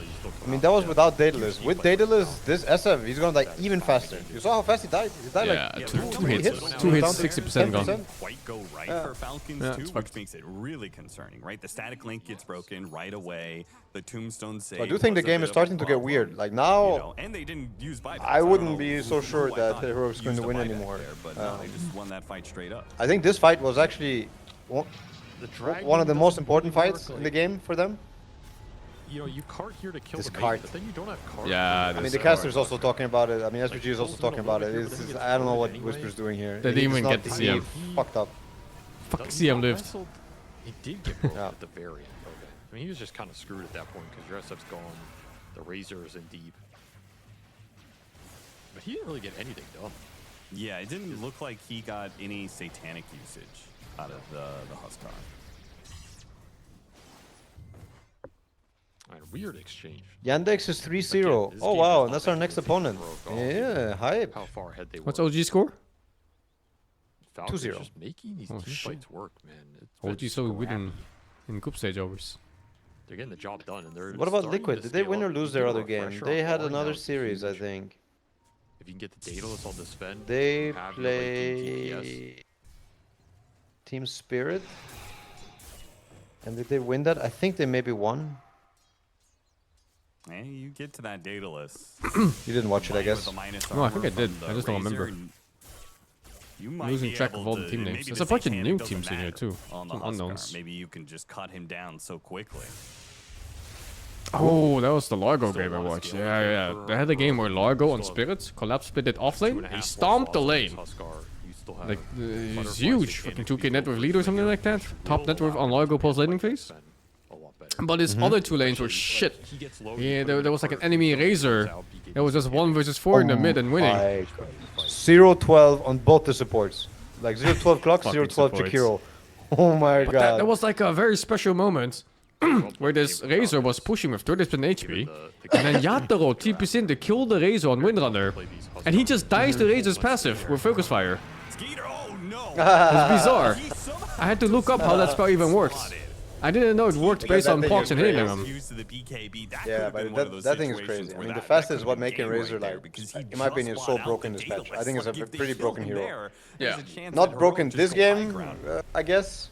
mean, that was without Daedalus. With Daedalus, this SF, he's gonna die even faster. You saw how fast he died. He died like two hits, 60% gone. Quite go right for Falcons too, which makes it really concerning, right? The static link gets broken right away. The Tombstone save. I do think the game is starting to get weird. Like now, and they didn't use buybacks. I wouldn't be so sure that Heroic's going to win anymore. But no, they just won that fight straight up. I think this fight was actually one of the most important fights in the game for them. You know, you cart here to kill this the cart. But then you don't have cart. Yeah, I mean, the caster's also talking about it. I mean, SVG is also talking about it. I don't know what Whisper's doing here. They didn't even get to see him. Fucked up. Fuck, CM lived. He did get broken at the very end. Okay. I mean, he was just kind of screwed at that point because your SF's gone. The Razor is in deep. But he didn't really get anything done. Yeah, it didn't look like he got any satanic usage out of the Huskar. Right, weird exchange. Yandex is 3-0. Oh wow, that's our next opponent. Yeah, hype. How far ahead they were. What's OG score? 2-0. Just making these team fights work, man. OG so good in group stage overs. They're getting the job done, and they're. What about Liquid? Did they win or lose their other game? They had another series, I think. If you can get the Daedalus on the Sven, they play Team Spirit. And did they win that? I think they maybe won. Hey, you get to that Daedalus. You didn't watch it, I guess. No, I think I did. I just don't remember. I'm losing track of all the team names. There's a bunch of new teams in here too. Some unknowns. Maybe you can just cut him down so quickly. Oh, that was the Largo game I watched. Yeah. They had a game where Largo on Spirit collapsed split it off lane. He stomped the lane. Like, he's huge. Fucking 2k net worth lead or something like that. Top net worth on Largo post laning phase. But his other two lanes were shit. Yeah, there was like an enemy Razor. There was just 1 versus 4 in the mid and winning. 0-12 on both the supports. Like 0-12 Clock, 0-12 Jakiro. Oh my god. That was like a very special moment. Where this Razor was pushing with 30% HP, and then Yatoro TP's in to kill the Razor on Windrunner, and he just dies the Razor's passive with Focus Fire. It's bizarre. I had to look up how that spell even works. I didn't know it worked based on procs and hitting him. Yeah, but that thing is crazy. I mean, the fastest is what making Razor, like, in my opinion, so broken this patch. I think it's a pretty broken hero. Yeah. Not broken this game, I guess.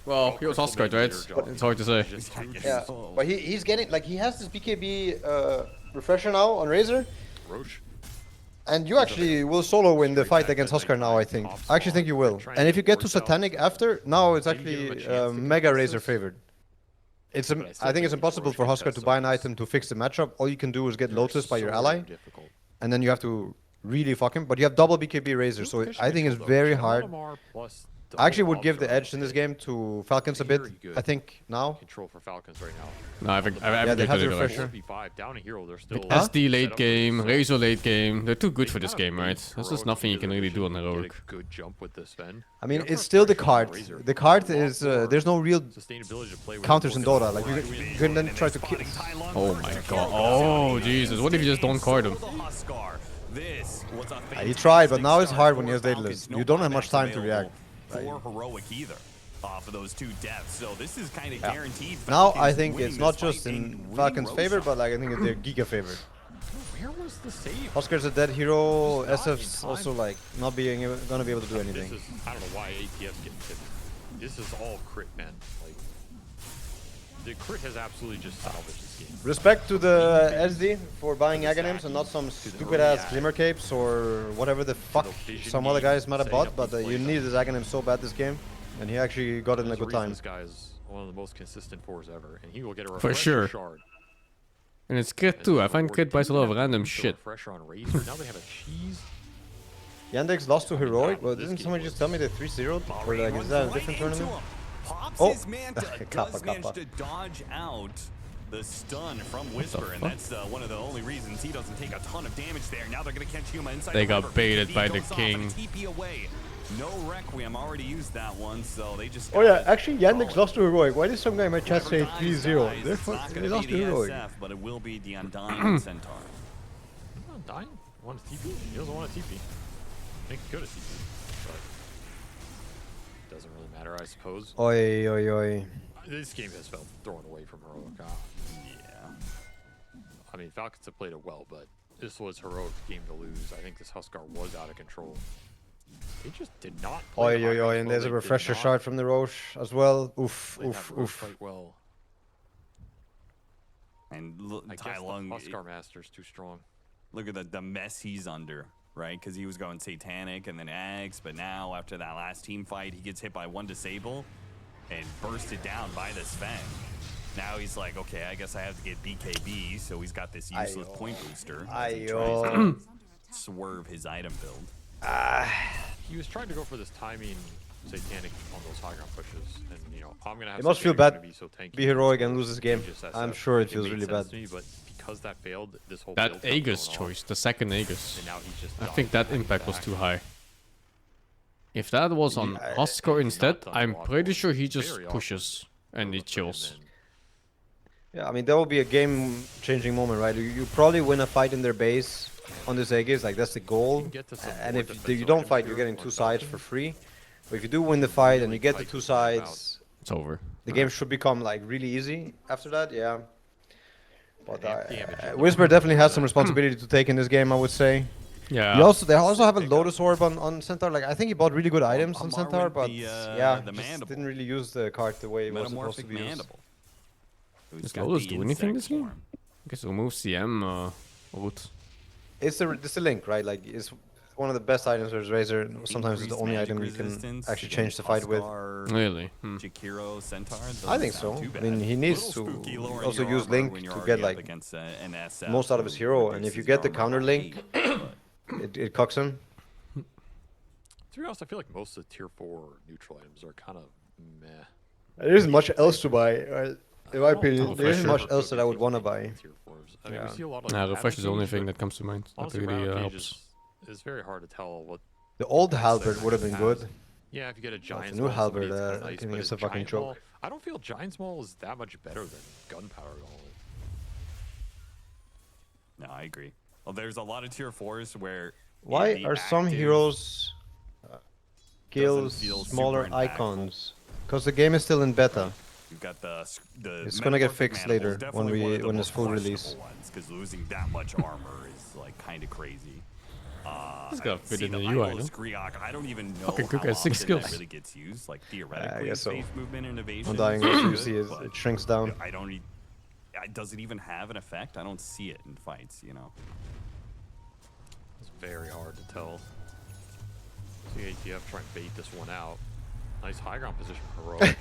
Well, he was Huskar, right? It's hard to say. Yeah, but he's getting, like, he has this BKB refresher now on Razor. And you actually will solo win the fight against Huskar now, I think. I actually think you will. And if you get to Satanic after, now it's actually Mega Razor favored. I think it's impossible for Huskar to buy an item to fix the matchup. All you can do is get Lotus by your ally. And then you have to really fuck him. But you have double BKB Razor, so I think it's very hard. I actually would give the edge in this game to Falcons a bit. I think now. Control for Falcons right now. No, I think they have the refresher. SD late game, Razor late game. They're too good for this game, right? There's just nothing you can really do on Heroic. I mean, it's still the card. The card is there's no real counters in Dota. Like you can then try to kill. Oh my god! Oh Jesus! What if you just don't card him? He tried, but now it's hard when he has Daedalus. You don't have much time to react. For Heroic either off of those 2 deaths, so this is kind of guaranteed. Now I think it's not just in Falcon's favor, but like I think it's their Giga favor. Where was the save? Huskar's a dead hero. SF's also like not gonna be able to do anything. I don't know why ATF's getting hit. This is all crit, man. Like the crit has absolutely just salvaged this game. Respect to the SD for buying Aghanims and not some stupid ass Glimmer Capes or whatever the fuck some other guys might have bought, but you need this Aghanim so bad this game, and he actually got it in a good time. This guy is one of the most consistent fours ever, and he will get a For sure. shard. And it's crit too. I find crit buys a lot of random shit. Refresher on Razor. Now they have a cheese. Yandex lost to Heroic? Well, didn't somebody just tell me they 3-0'd? Or like, is that a different tournament? Pops Oh! his Manta, does manage to dodge out the stun from Whisper, and that's one of the only reasons he doesn't take a ton of damage there. Now they're going to catch Yuma inside. They the got river. baited BKB by the goes off king. and a TP away. No Requiem, already used that one, so they just Oh yeah, actually Yandex lost to Heroic. Why did some guy in my chat say 3-0? They lost to Heroic. SF, but it will be the Undying Centaur. Undying? Want a TP? He doesn't want a TP. I think he could have TP, but doesn't really matter, I suppose. Oi, oi, oi. This game has felt thrown away from Heroic. Yeah. I mean, Falcons have played it well, but this was Heroic's game to lose. I think this Huskar was out of control. They just did not play Oi, oi, oi, and there's a refresher shot from the Roche as well. Oof, oof, oof. Quite well. And I guess Tai Lung, the Huskar Master's too strong. look at the mess he's under, right? Because he was going Satanic and then Ags, but now after that last team fight, he gets hit by one disable and bursted down by the Sven. Now he's like, okay, I guess I have to get BKB, so he's got this useless point booster. As he tries to swerve his item build. He was trying to go for this timing Satanic on those high ground pushes, and you know, I'm gonna have It must feel Satanic bad be so tanky. be Heroic and lose this game. Just I'm SF. sure it It feels made really sense bad. to me, but because that failed, this whole That build kept Aegis going on. choice, the second Aegis. And now he's just I dying think that back to impact was back. too high. If that was on Huskar instead, I'm pretty sure he just pushes and he chills. Yeah, I mean, that will be a game-changing moment, right? You probably win a fight in their base on this Aegis, like that's the goal. And if you don't fight, you're getting 2 sides for free. But if you do win the fight and you get the 2 sides, it's over. The game should become like really easy after that, yeah. But Whisper definitely has some responsibility to take in this game, I would say. Yeah. They also have a Lotus Orb on Centaur. Like I think he bought really good items on Centaur, but yeah, just didn't really use the card the way it was supposed to be used. Does Lotus do anything this game? I guess remove CM route. It's the link, right? Like it's one of the best items there's Razor. Sometimes it's the only item you can actually change the fight with. Really? Jakiro Centaur. I think so. I mean, he needs to also use Link to get like most out of his hero, and if you get the counter Link, it cocks him. To be honest, I feel like most of the tier 4 neutral items are kind of meh. There isn't much else to buy. In my opinion, there isn't much else that I would want to buy. I mean, we see a lot of Nah, refresh is the only thing but that comes to mind. That honestly, really round helps. gauges is very hard to tell what. The old Halberd would have been good. Yeah, if you get a giant. The new Halberd, I I think it's a fucking joke. I don't feel Giant Small is that much better than Gunpowder Gauntlet. No, I agree. Well, there's a lot of tier 4s where. Why are some heroes kill feel smaller super impactful. icons? Because the game is still in beta. You've got the It's gonna get Metamorphic fixed Manifold is later when definitely one of the it's most full release. Because losing that much armor is like kind of crazy. This got fit in the Michael UI, no? Skriok, I don't even know Fucking Cook how has 6 often that skills. really gets used. Like I theoretically, guess so. safe movement and evasion. Undying is also you good, see but it shrinks down. I don't. Does it even have an effect? I don't see it in fights. You know. It's very hard to tell. See ATF try and bait this one out. Nice high ground position for Heroic.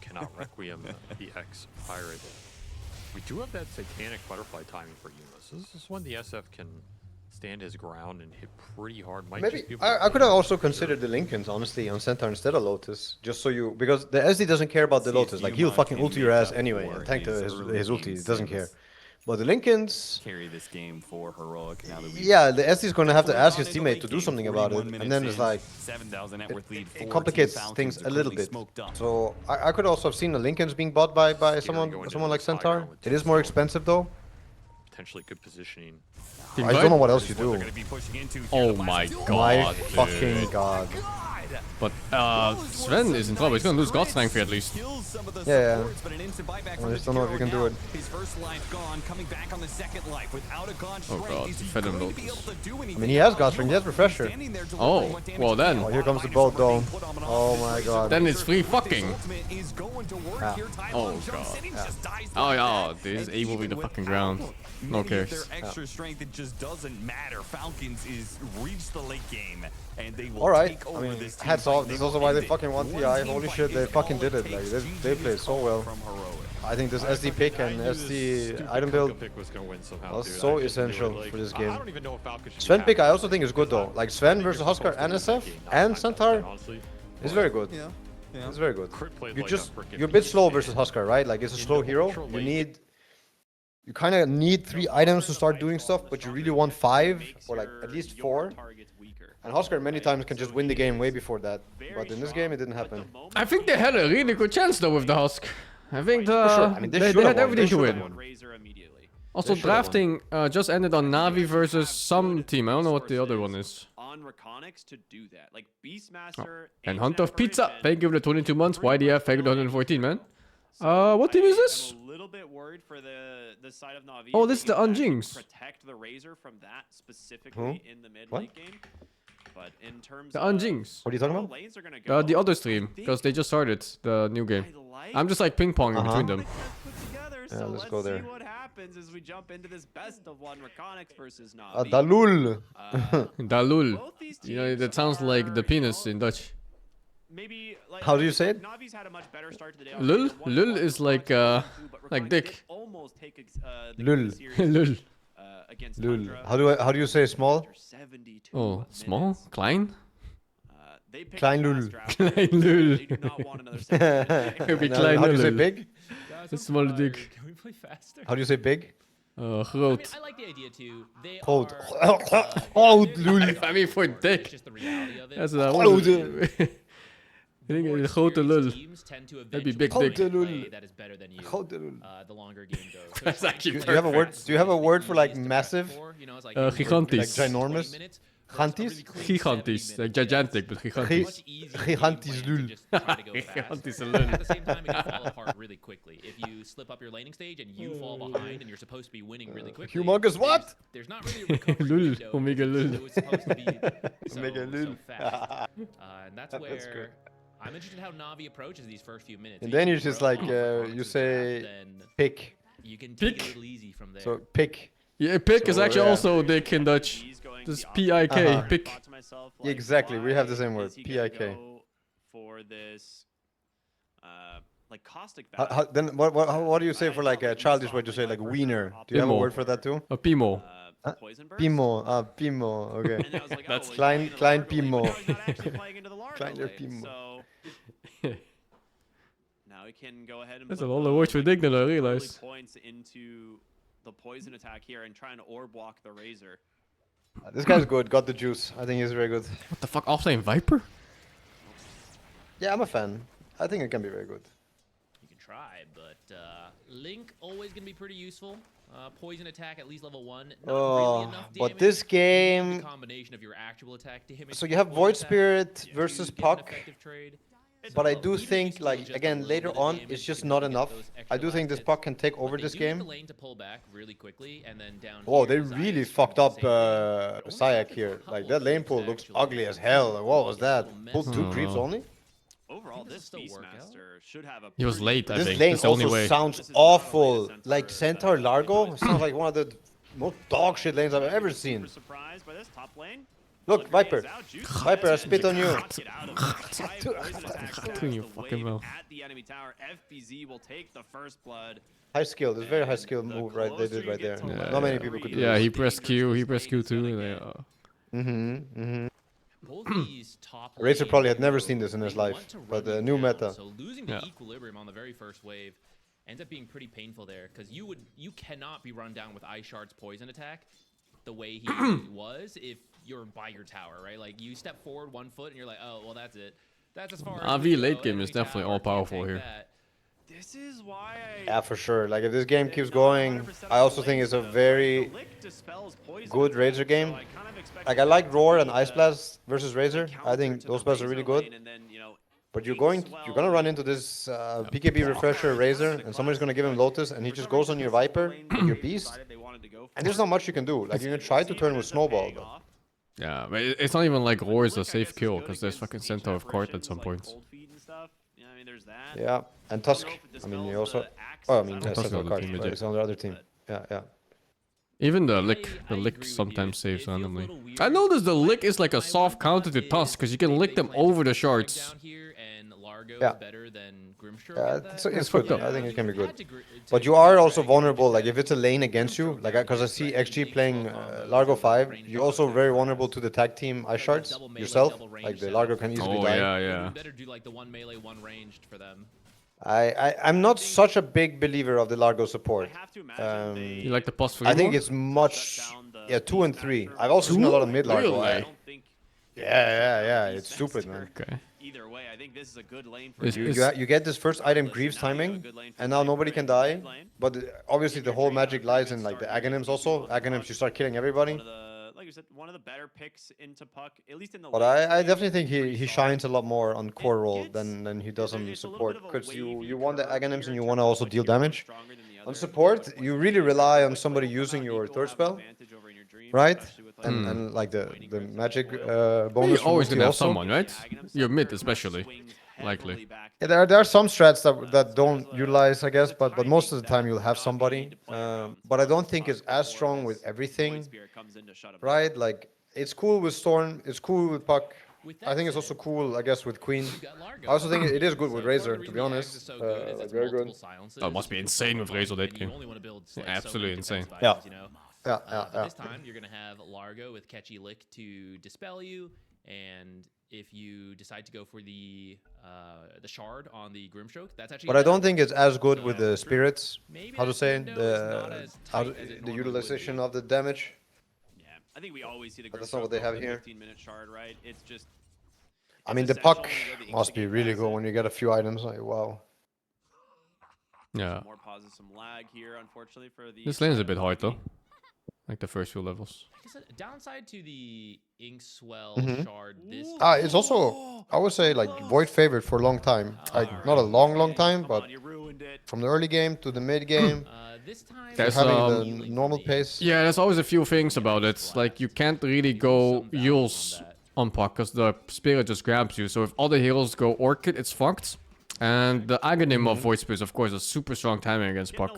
Cannot Requiem the X Pirate. We do have that Satanic Butterfly timing for Yuma. So this is when the SF can stand his ground and hit pretty hard. Might Maybe just be able I to could have also considered the Lincolns honestly on Centaur instead of Lotus, just so you because the SD doesn't care about the Lotus. Like he'll fucking ulti your ass anyway and tank his ulti. He doesn't care. But the Lincolns carry this game for Heroic now that we. Yeah, the SD is going to have to ask his teammate to do something about it, and then it's like 7,000 net worth lead. it complicates things a little bit. So I could also have seen the Lincolns being bought by someone like Centaur. It is more expensive though. potentially good positioning. I don't know what else you do. Oh my god. My dude. fucking god. But Sven is in trouble. He's gonna lose God Strength at least. Yeah. I just don't know if you can do it. His first life gone, coming back on the second life without a God Oh god, fed him loads. I mean, he has God Strength, he has Refresher. Oh, well then. Oh, here comes the boat though. Oh my god. Then it's free fucking. Yeah. Oh god. Oh yeah, this is able with the fucking ground. No cares. Their extra strength, it just doesn't matter. Falcons is reached the late game, and they will Alright, take over this hats off. This is also why they fucking won TI. Holy shit, they fucking did it. Like they played so well. I think this SD pick and SD item build was so essential for this game. Sven pick I also think is good though. Like Sven versus Huskar and SF and Centaur is very good. Yeah. It's very good. You're a bit slow versus Huskar, right? Like it's a slow hero. You kind of need 3 items to start doing stuff, but you really want 5 or like at least 4. And Huskar many times can just win the game way before that. But in this game, it didn't happen. I think they had a really good chance though with the Husk. I think sure. I mean, they had everything to win. Also, drafting just ended on Navi versus some team. I don't know what the other one is. And Hunt of Pizza. Thank you for the 22 months. YDF, thank you for the 114, man. What team is this? Oh, this is the Unjings. Protect the Razor from that specifically in the mid late game. But in terms the Unjings. What are you talking about? The other stream, because they just started the new game. I'm just like ping-ponging between them. Yeah, let's go there. See what happens as we jump into this best of 1 Reconics versus Navi. Dalul. Dalul. You know, that sounds like the penis in Dutch. Maybe like, how do you say it? Navi's had a much better start to the day. Lul? Lul is like dick. Lul. Lul. Lul. How do you say small? Oh, small? Klein? Klein Lul. Klein Lul. Could be Klein Lul. How do you say big? It's small dick. Can we play faster? How do you say big? Groot. I like the idea too. They Groot. Groot, Lul. I mean for dick. Just the reality of it. That's a I think a grote lul. That'd be big dick. That is better than you. The longer game goes. That's actually do you have a word? Do you have a word for like massive? Gigantisch. Like ginormous. Gigantisch. Gigantisch. Like gigantic, but gigantisch. Gigantisch lul. Gigantisch lul. At the same time, it can fall apart really quickly. If you slip up your laning stage and you fall behind and you're supposed to be winning really quickly. Humongous what? There's not really a recovery lul. window. Omega lul. It was supposed to be Omega lul. so fast. And that's where I'm interested in how Navi approaches these first few minutes. And then you just like you say pick. You can take it a little easy from there. So pick. Yeah, pick is actually also dick in Dutch. Just P-I-K, pick. Exactly, we have the same word, P-I-K. For this, like caustic. Then what do you say for like a childish way to say like wiener? Do you have a word for that too? A pimo. Pimo, pimo, okay. That's Klein Pimo. Kleiner Pimo. Now we can go ahead and That's a lot of words for dick then I realize. Points into the poison attack here and trying to orb walk the Razor. This guy's good, got the juice. I think he's very good. What the fuck, offlane Viper? Yeah, I'm a fan. I think it can be very good. You can try, but Link always gonna be pretty useful. Poison attack at least level 1. Not really enough damage. But this game. The combination of your actual attack damage. So you have Void Spirit versus Puck. But I do think, like, again, later on, it's just not enough. I do think this Puck can take over this game. Whoa, they really fucked up Sayak here. Like, that lane pool looks ugly as hell. Like, what was that? Pulled 2 creeps only? Overall, this Beastmaster should have a. He was late, I think. This lane That's the only also way. sounds awful. Like, Centaur Largo sounds like one of the most dog shit lanes I've ever seen. Surprised by this top lane. Look, Viper. Viper, I spit on you. You fucking well. At the enemy tower, FBZ will take the first blood. High skill. This is very high skill move, right? They did right there. Yeah, Not many people could do Yeah, this. he pressed Q. He pressed Q too. Razor probably had never seen this in his life, but the new meta. So losing the equilibrium on the very first wave ends up being pretty painful there, because you cannot be run down with Ice Shard's poison attack the way he was if you're by your tower, right? Like, you step forward 1 foot and you're like, oh, well, that's it. That's as far as AV late game is definitely all powerful here. This is why Yeah, for sure. Like, if this game keeps going, I also think it's a very good Razor game. Like, I like Roar and Ice Blast versus Razor. I think those spells are really good. But you're gonna run into this PKB refresher Razor, and somebody's gonna give him Lotus, and he just goes on your Viper, your Beast, and there's not much you can do. Like, you can try to turn with Snowball, though. Yeah, but it's not even like Roar is a safe kill, because there's fucking Centaur of Court at some points. Yeah, and Tusk. I mean, you also. Oh, I mean, Tusk Centaur on the card, team, but yeah. it's on the other team. Yeah, yeah. Even the lick sometimes saves randomly. I noticed the lick is like a soft counter to Tusk, because you can lick them over the shards. Yeah. It's good though. I think it can be good. But you are also vulnerable, like if it's a lane against you, like because I see XG playing Largo 5, you're also very vulnerable to the tag team ice shards yourself. Like the Largo can easily die. Yeah. Better do like the one melee, one ranged for them. I'm not such a big believer of the Largo support. You like the plus 3 I think more? it's much, 2 and 3. I've also seen a lot of mid Largo. Yeah, it's stupid, man. Okay. Either way, I think this is a good lane for You get this first item Greaves timing, and now nobody can die. But obviously the whole magic lies in like the Aghanims also. Aghanims, you start killing everybody. Like you said, one of the better picks into Puck, at least in the. But I definitely think he shines a lot more on core role than he does on support, because you want the Aghanims and you want to also deal damage. On support, you really rely on somebody using your third spell, right? And like the magic bonus. You're always gonna have someone, right? Your mid especially, likely. Yeah, there are some strats that don't utilize, I guess, but most of the time you'll have somebody. But I don't think it's as strong with everything, right? Like it's cool with Storm, it's cool with Puck. I think it's also cool, I guess, with Queen. I also think it is good with Razor, to be honest. Like very good. Oh, it must be insane with Razor late game. Yeah, absolutely insane. Yeah. This time you're gonna have Largo with Catchy Lick to dispel you, and if you decide to go for the shard on the Grimstroke, that's actually. But I don't think it's as good with the spirits. How to say the utilization of the damage. I think we always see the. But that's not what they have here. 15-minute shard, right? It's just. I mean, the Puck must be really good when you get a few items. Like wow. Yeah. More pauses, some lag here, unfortunately for the. This lane is a bit hard though. Like the first few levels. Downside to the Inkswell shard. This. It's also, I would say, like Void favorite for a long time. Like not a long time, but from the early game to the mid game. There's having the normal pace. Yeah, there's always a few things about it. Like you can't really go Yules on Puck because the spirit just grabs you. So if other heroes go Orchid, it's fucked. And the Aghanim of Void Spirit, of course, is super strong timing against Puck.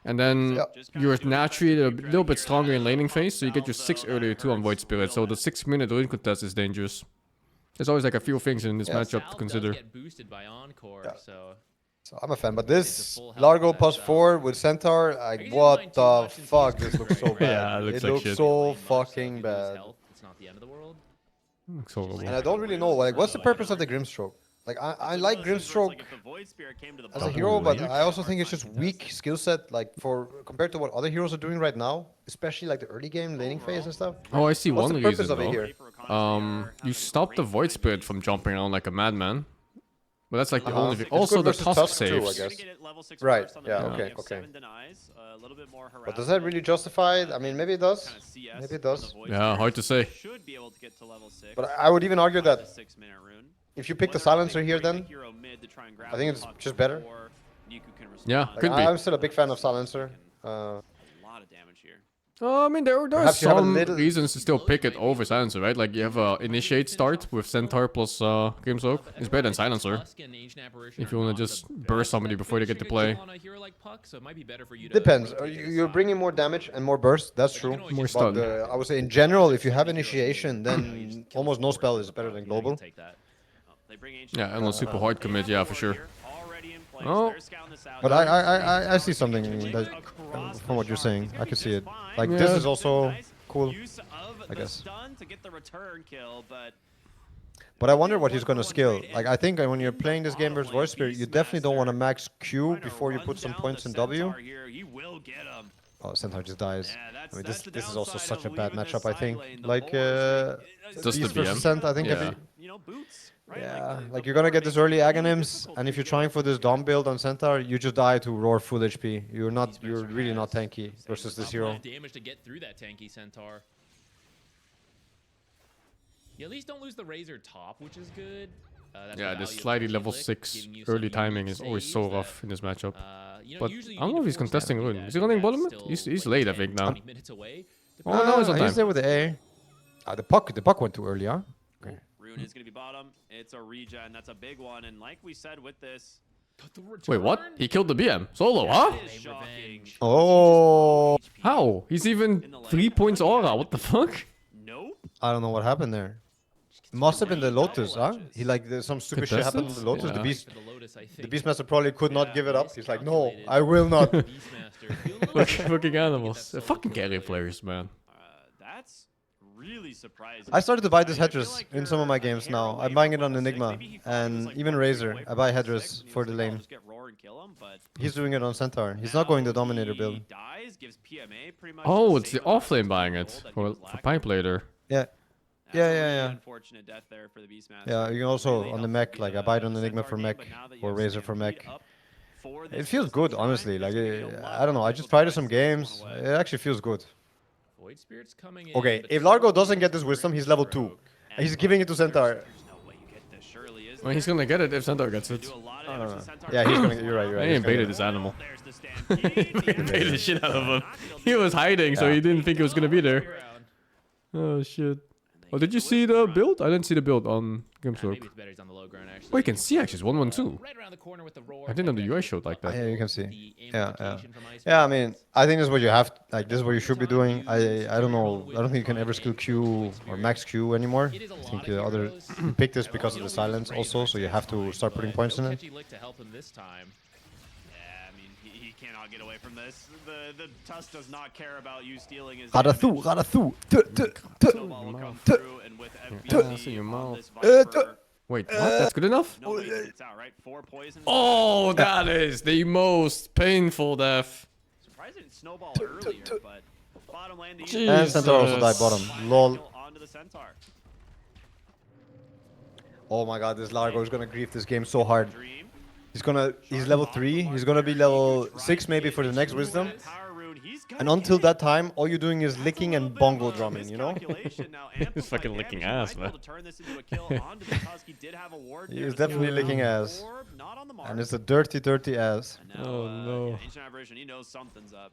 And then you're naturally a little bit stronger in laning phase, so you get your 6 earlier too on Void Spirit. So the 6-minute rune contest is dangerous. There's always like a few things in this matchup to consider. So I'm a fan, but this Largo +4 with Centaur, like what the fuck? This looks so bad. Yeah, it looks so fucking bad. It's not the end of the world. Looks horrible. And I don't really know, like, what's the purpose of the Grimstroke? Like, I like Grimstroke as a hero, but I also think it's just weak skill set, like, compared to what other heroes are doing right now, especially like the early game laning phase and stuff. Oh, I see What's one the purpose reason of it here? You stop the Void Spirit from jumping around like a madman. But that's like the only thing. It's Also, good the versus Tusk too, saves. I guess. Right, yeah, okay. But does that really justify it? I mean, maybe it does. Maybe it does. Yeah, hard to say. But I would even argue that if you pick the Silencer here then, I think it's just better. Yeah, Like, could be. I'm still a big fan of Silencer. I mean, there are Perhaps you have a some little- reasons to still pick it over Silencer, right? Like, you have a Initiate start with Centaur plus Grimstroke. It's better than Silencer. If you want to just burst somebody before they get to play. Depends. You're bringing more damage and more burst, that's true. More stun. But I would say in general, if you have Initiation, then almost no spell is better than Global. Yeah, and on super hard commit, yeah, for sure. Oh. But I see something that, from what you're saying. I can see it. Like, this is also cool, I guess. But I wonder what he's going to skill. Like, I think when you're playing this game versus Void Spirit, you definitely don't want to max Q before you put some points in W. Oh, Centaur just dies. I mean, this is also such a bad matchup, I think. Like, Just the Beast versus BM. Cent, I think. Yeah. Yeah, like you're gonna get this early Aghanims, and if you're trying for this Dom build on Centaur, you just die to Roar full HP. You're really not tanky versus this hero. Damage to get through that tanky Centaur. You at least don't lose the Razor top, which is good. Yeah, this slightly level 6 early timing is always so rough in this matchup. But I don't know if he's contesting rune. Is he running bottom mid? He's late, I think, now. Oh, no, he's on He's there time. with the A. The puck went too early, huh? Okay. Rune is going to be bottom. It's a regen. That's a big one. And like we said with this, Wait, what? He killed the BM. Solo, huh? Oh. How? He's even 3 points aura. What the fuck? I don't know what happened there. Must have been the Lotus, huh? He like there's some stupid shit happened in the Lotus. Yeah. The Beastmaster probably could not give it up. He's like, no, I will not. Fucking animals. They're fucking carry players, man. That's really surprising. I started to buy this Headress in some of my games now. I'm buying it on Enigma and even Razor. I buy Headress for the lane. He's doing it on Centaur. He's not going the Dominator build. Oh, it's the offlane buying it for pipe later. Yeah. Yeah. Unfortunate death there for the Beastmaster. Yeah, you can also on the mech, like I buy it on Enigma for mech or Razor for mech. It feels good, honestly. Like I don't know. I just tried some games. It actually feels good. Okay, if Largo doesn't get this wisdom, he's level 2. He's giving it to Centaur. Well, he's gonna get it if Centaur gets it. Yeah, he's gonna. You're right. He baited this animal. He baited the shit out of him. He was hiding, so he didn't think it was gonna be there. Oh shit. Oh, did you see the build? I didn't see the build on Grimstroke. Well, you can see actually, it's 112. I didn't know the UI showed like that. Yeah, you can see. Yeah, I mean, I think this is what you have, like, this is what you should be doing. I don't know, I don't think you can ever skill Q or max Q anymore. I think the other, you pick this because of the silence also, so you have to start putting points in it. Cannot get away from this. The Tusk does not care about you stealing his Radathu. Wait, what? That's good enough? Oh, that is the most painful death. Surprised it didn't snowball earlier, but bottom lane. And Centaur also died bottom. Lol. Oh my god, this Largo is gonna grief this game so hard. He's level 3, he's gonna be level 6 maybe for the next wisdom. And until that time, all you're doing is licking and bongo drumming, you know? He's fucking licking ass, man. He is definitely licking ass. And it's a dirty, dirty ass. Oh no. He knows something's up.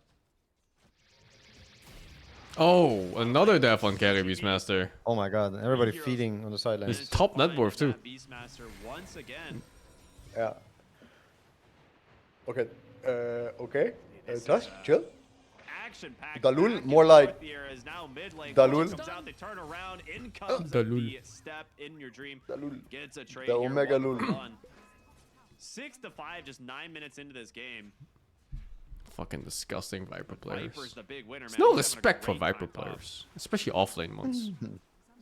Oh, another death on carry Beastmaster. Oh my god, everybody feeding on the sidelines. He's top net worth too. Beastmaster once again. Yeah. Okay. Okay. Tusk, chill. Dalul, more like Dalul. Dalul. Step in your dream. Dalul. Gets a trade The here, Omega 1 for Lul. 1. 6-5, just 9 minutes into this game. Fucking disgusting Viper players. Viper's the big winner, There's man. no He's having a respect for great Viper time, Bob. players, especially offlane ones.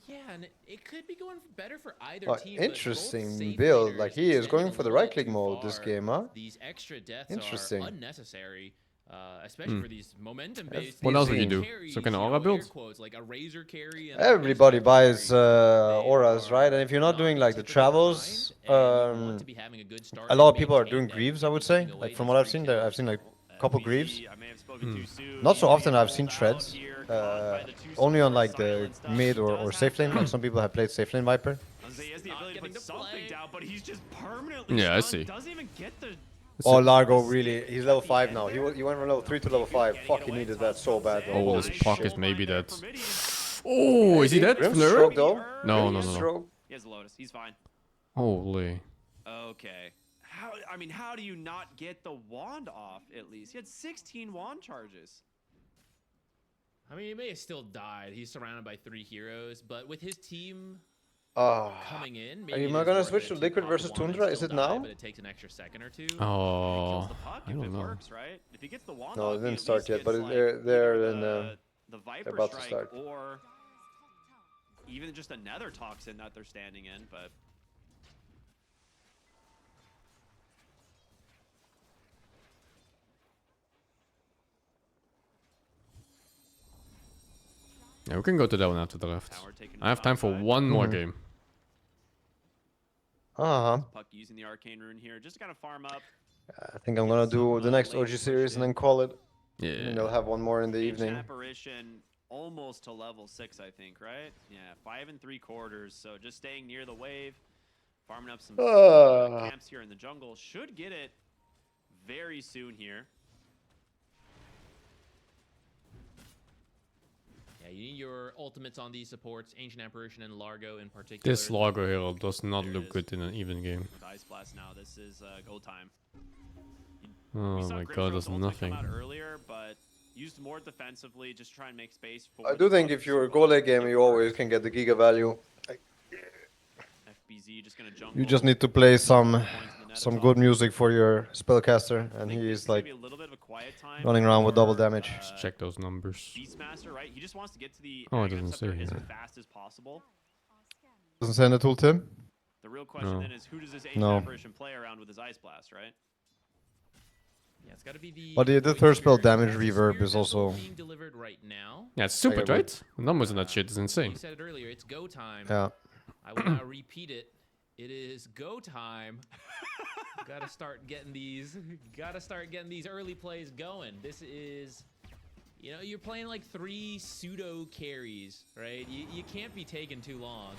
Yeah, and it could be going better for either Oh, team. but both interesting safe build. leaders Like he is going extending for the the right click lead mode this far. game, huh? These extra deaths Interesting. are unnecessary, especially for these momentum-based. What else would you do? carries, Some kind of you know, aura air build? quotes, like a razor carry and Everybody buys auras, right? And if you're not doing like the travels, a lot of people are doing greaves, I would say. Like from what I've seen, I've seen like a couple greaves. Not so often I've seen treads. Only on like the mid or safe lane. Like some people have played safe lane Viper. He has the ability to put something down, but he's just permanently Yeah, I stunned. see. Doesn't even get the Oh, Largo really, he's level 5 now. He went from level 3 to level 5. Fuck, he needed that so bad. Though. Oh, Holy this puck shit. is maybe dead. Oh, is he dead? Grimstroke though? No. Grimstroke? He has Lotus. He's fine. Holy. Okay. How do you not get the wand off at least? He had 16 wand charges. I mean, he may have still died. He's surrounded by 3 heroes, but with his team coming in, maybe Are you it not is gonna worth switch it to to Liquid pop versus the wand and Tundra? Is still it die, now? But it takes an extra second or 2. Oh, Puck I if don't it know. works, right? If he gets the wand No, off, it he didn't at start least yet, gets, but like, they're either in the Viper about to strike start. or even just another toxin that they're standing in, but Yeah, we can go to that one out to the left. I have time for one more game. Puck using the arcane rune here, just to kind of farm up. I think I'm gonna do the next OG series and then call it. Yeah. And they'll have one more in the evening. Apparition almost to level 6, I think, right? Yeah, 5 3/4. So just staying near the wave, farming up some camps here in the jungle. Should get it very soon here. Yeah, you need your ultimates on these supports, Ancient Apparition and Largo in particular. This Largo hero does not look good in an even game. With Ice Blast now, this is go time. Oh my god, does nothing. Come out earlier, but used more defensively, just try and make space for. I do think if you're a goal late game, you always can get the Giga value. FBZ just gonna jump. You just need to play some good music for your spellcaster, and he is like running around with double damage. Just check those numbers. Beastmaster, right? He just wants to get to the oh, it doesn't say as here. fast as possible. Doesn't say in the tool, Tim? The real question No. then is, who does this Ancient Apparition play around with his Ice Blast, right? Yeah, it's got to be the. But the third spell damage reverb is also. Being delivered right now. Yeah, it's stupid, right? The numbers in that shit is insane. You said it earlier. It's go time. Yeah. I will now repeat it. It is go time. Gotta start getting these. Gotta start getting these early plays going. This is, you know, you're playing like 3 pseudo carries, right? You can't be taking too long.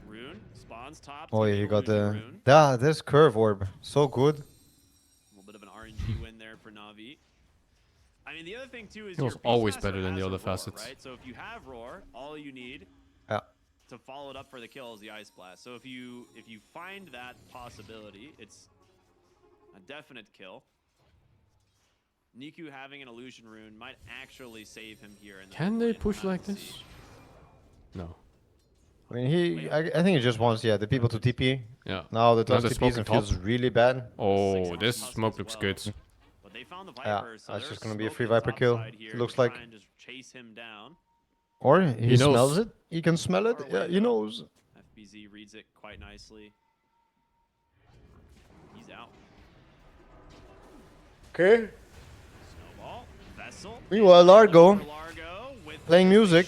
Rune spawns top. Oh yeah, you got the. Yeah, this curve orb, so good. A little bit of an RNG win there for Na'Vi. I mean, the other thing too is it was always better than the other facets. Right? So if you have Roar, all you need to follow it up for the kill is the Ice Blast. So if you find that possibility, it's a definite kill. Niku having an illusion rune might actually save him here. Can they push like this? No. I mean, I think he just wants, the people to TP. Yeah. Now the top TPs and feels really bad. Oh, this smoke looks good. But they found the Viper, so that's just gonna be a free Viper kill. It looks like. Just chase him down. Or he smells it. He can smell it. Yeah, he knows. FBZ reads it quite nicely. He's out. Okay. Snowball, Vessel. Meanwhile, Largo playing music.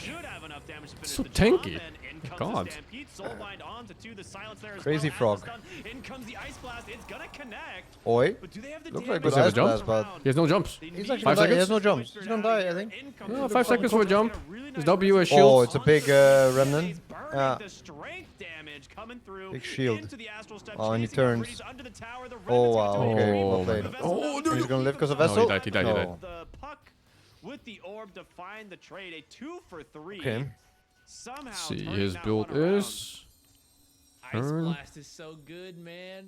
So tanky. God. Crazy frog. In comes the Ice Blast. It's gonna connect. Oi. Looks like good Ice Blast, but he has no jumps. He's actually 5 seconds. He has no jumps. He's gonna die, I think. Yeah, 5 seconds for a jump. His W has shield. Oh, it's a big remnant. Yeah. Big shield. Oh, and he turns. Oh wow. Okay, well played. Oh, he's gonna live because of Vessel. No, he died. The puck with the orb to find the trade. A 2 for 3. Okay. Somehow See, his build is. Ice Blast is so good, man.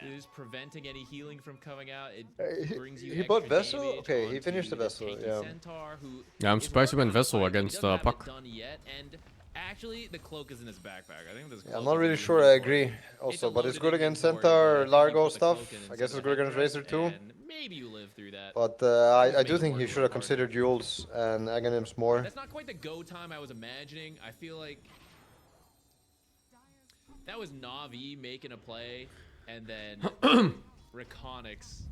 It is preventing any healing from coming out. It brings you. He bought Vessel. Okay, he finished the Vessel. Yeah. Centaur, who Yeah, I'm surprised he went Vessel against Puck. done yet, and actually, the cloak is in his backpack. I think this. I'm not really sure. I agree. Also, but it's good against Centaur, Largo stuff. I guess it's good against Razor too. Maybe you live through that. But I do think he should have considered Yules and Aghanims more. That's not quite the go time I was imagining. I feel like that was Na'Vi making a play, and then Reconyx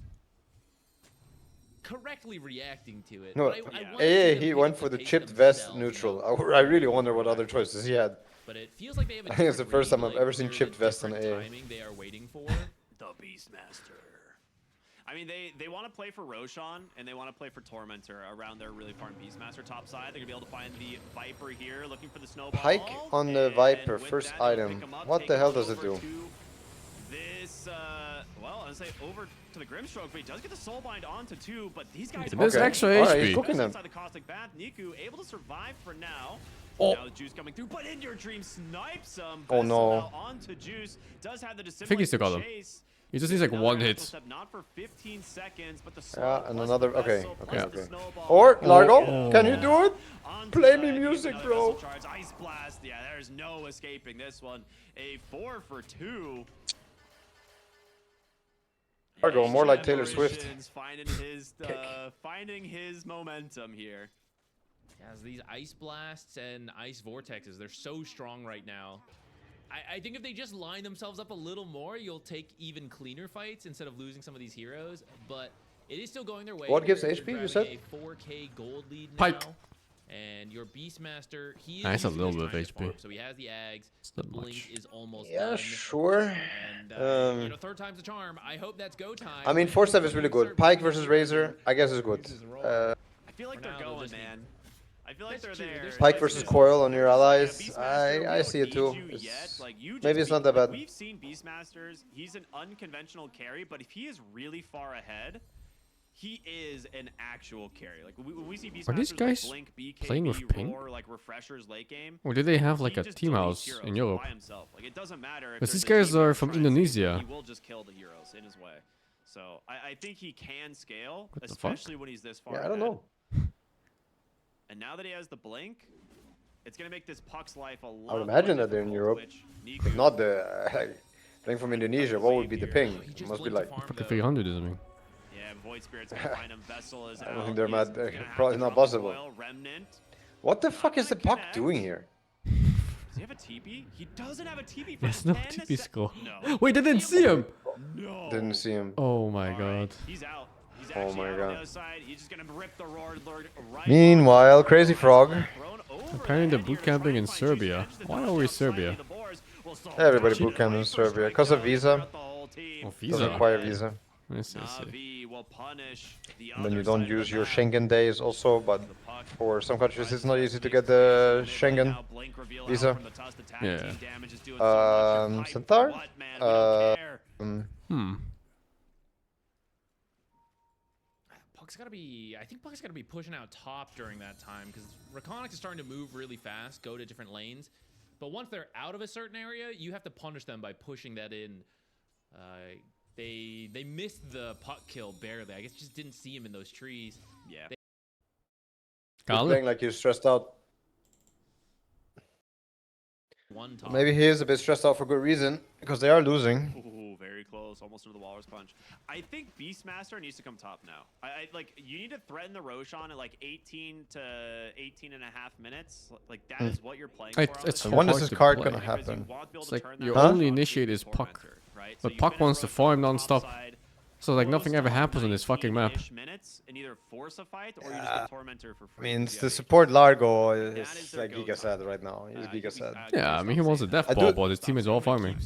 correctly reacting to it. No, he went for the chipped vest neutral. I really wonder what other choices he had. But it feels like they have I think it's the first time I've ever seen chipped vest on AA. They are waiting for the Beastmaster. I mean, they want to play for Roshan, and they want to play for Tormentor around their really farm Beastmaster top side. They're going to be able to find the Viper here, looking for the Snowball. Pike on the Viper, first item. What the hell does it do? This, well, I'd say over to the Grimstroke, but he does get the Soulbind onto 2, but these guys There's extra HP. Alright, he's cooking them. inside the Caustic Bath. Niku able to survive for now. Oh. Now the Juice coming through, but In Your Dream snipes him. Oh no. Onto Juice. Does have the I think he still got him. He just needs like one hit. Not for 15 seconds, but the Yeah, and another. Okay. Yeah. Or Largo, can you do it? Play me music, bro. Ice Blast. Yeah, there's no escaping this one. A 4 for 2. Largo, more like Taylor Swift. Finding his momentum here. As these Ice Blasts and Ice Vortexes, they're so strong right now. I think if they just line themselves up a little more, you'll take even cleaner fights instead of losing some of these heroes. But it is still going their way. What gives They're HP, you grabbing said? A 4K gold lead now. Pike. And your Beastmaster, he is Nice, a using little his bit of Giant HP. Farm, so he has the Ags. The not Blink much. is almost Yeah, done. sure. And, you know, third time's a charm. I hope that's go time. I mean, 4-7 is really good. Pike versus Razor, I guess is good. I feel like they're going, man. I feel like they're there. Pike versus Coil on your allies, I see it too. Maybe it's not that bad. We've seen Beastmasters. He's an unconventional carry, but if he is really far ahead, he is an actual carry. Like when we see Are these Beastmasters guys like Blink, BKB, playing with ping? Roar, like refreshers late game, Or do they have like he a just team deletes house heroes in Europe? by himself. Like it doesn't matter if Because these there's a guys team are hero from trying to Indonesia. He will just kill the heroes in his way. So I think he can scale, What the fuck? especially when he's this far Yeah, I don't ahead. know. And now that he has the blink, it's gonna make this Puck's life a lot I would more imagine that they're in difficult, Europe. which If not the playing from Indonesia, what would be the ping? He It just must be went like. to farm Fucking the- 300 or something. Yeah, Void Spirit's gonna find him. Vessel is I don't out. think they're He's mad. gonna have Probably to not drop the possible. coil, Remnant. What the fuck is the Puck connect. doing here? Does he have a TP? He doesn't have a TP for There's no 10 TP score. No. Wait, they didn't see him! No. Didn't see him. Oh my god. He's out. He's Oh actually my out on God. the other side. He's just gonna rip the Roar Lord right Meanwhile, Crazy Frog. thrown over Apparently the they're head here boot to try camping and in find Serbia. Juice Edge. The Why dodge always outside Serbia? of the boars will solve Everybody that. boot camp in First Serbia strike because of down visa. throughout the whole team. Oh, Doesn't visa. require visa. Yes, yes, yes. Navi will punish the And then other you don't side of use the your map. Schengen days also, but The puck for some countries it's not easy to Mid get the lane Schengen now, Blink reveal out visa. from the tusk. The tag Yeah. team damage is doing so much. Your pipe, Centaur? what, man? We don't care. Puck's gotta be. I think Puck's gotta be pushing out top during that time because Raconic is starting to move really fast, go to different lanes. But once they're out of a certain area, you have to punish them by pushing that in. They missed the Puck kill barely. I guess just didn't see him in those trees. Yeah. You're playing like you're stressed out. One top. Maybe he is a bit stressed out for good reason because they are losing. Ooh, very close, almost into the Walrus Punch. I think Beastmaster needs to come top now. I like you need to threaten the Roshan at like 18 to 18 and a half minutes. Like that is what you're playing for. It's And when is hard this to card play. gonna happen? It's like your only initiate is Puck. But Puck wants to farm non-stop. So like nothing ever happens on this fucking map. Minutes and either force a fight or you just get Tormentor for I free. mean, it's the support Largo is like Giga sad right now. He's Giga sad. Yeah, I mean he wants a death ball, but his teammates are all farming.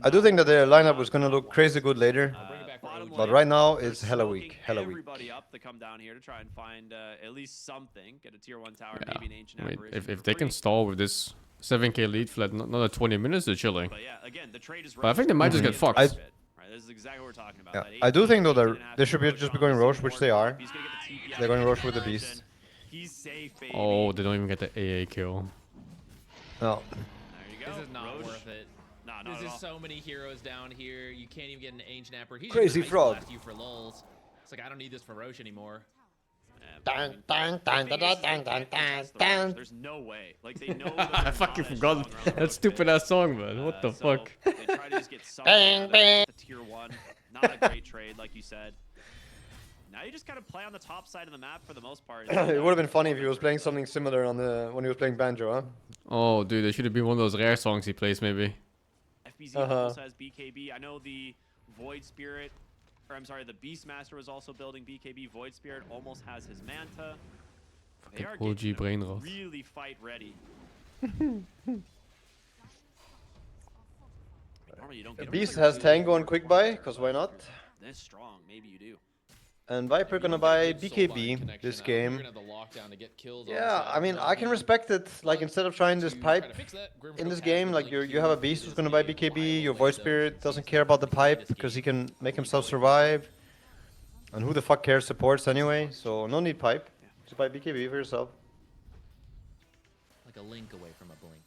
I do think that their lineup was gonna look crazy good later, but right now it's hella weak. Hella weak. Everybody up to come down here to try and find at least something. Get a tier 1 tower, Yeah. maybe an ancient I mean, apparition if for they can free. stall with this 7k lead for like another 20 minutes, they're chilling. But yeah, again, the trade is But I think they might just get fucked. Right, this is exactly what we're talking about. Yeah. That I do 18, think though 18 and a that half they should be just be going Roche, which they are. He's gonna get the TP out They're of going the Roche with the Roche. beast. He's safe, baby. Oh, they don't even get the AA kill. No. There you go. This is not Roche. worth it. Nah, not There's at just all. so many heroes down here. You can't even get an ancient apparition. He's Crazy just frog. ice blast you for lulz. It's like I don't need this for Roche anymore. Dun, dun, dun, dun, dun, dun, dun, dun, dun. There's no way. Like they know. I fucking forgot that stupid ass song, man. What the fuck? They try to just get something out of it, the tier 1. Not a great trade, like you said. Now you just gotta play on the top side of the map for the most part. It would have been funny if he was playing something similar on the when he was playing banjo, huh? Oh, dude, there should have been one of those rare songs he plays, maybe. FBZ also has BKB. I know the Void Spirit, or I'm sorry, the Beastmaster was also building BKB. Void Spirit almost has his Manta. They are OG getting brain rot. really fight ready. Normally you don't get Beast has Tango and Quick Buy, because why not? this strong. Maybe you do. And Viper gonna buy BKB this game. Yeah, I mean, I can respect it. Like, instead of trying this pipe in this game, like, you have a Beast who's gonna buy BKB, your Void Spirit doesn't care about the pipe, because he can make himself survive. And who the fuck cares supports anyway, so no need pipe. Just buy BKB for yourself. Like a link away from a blink.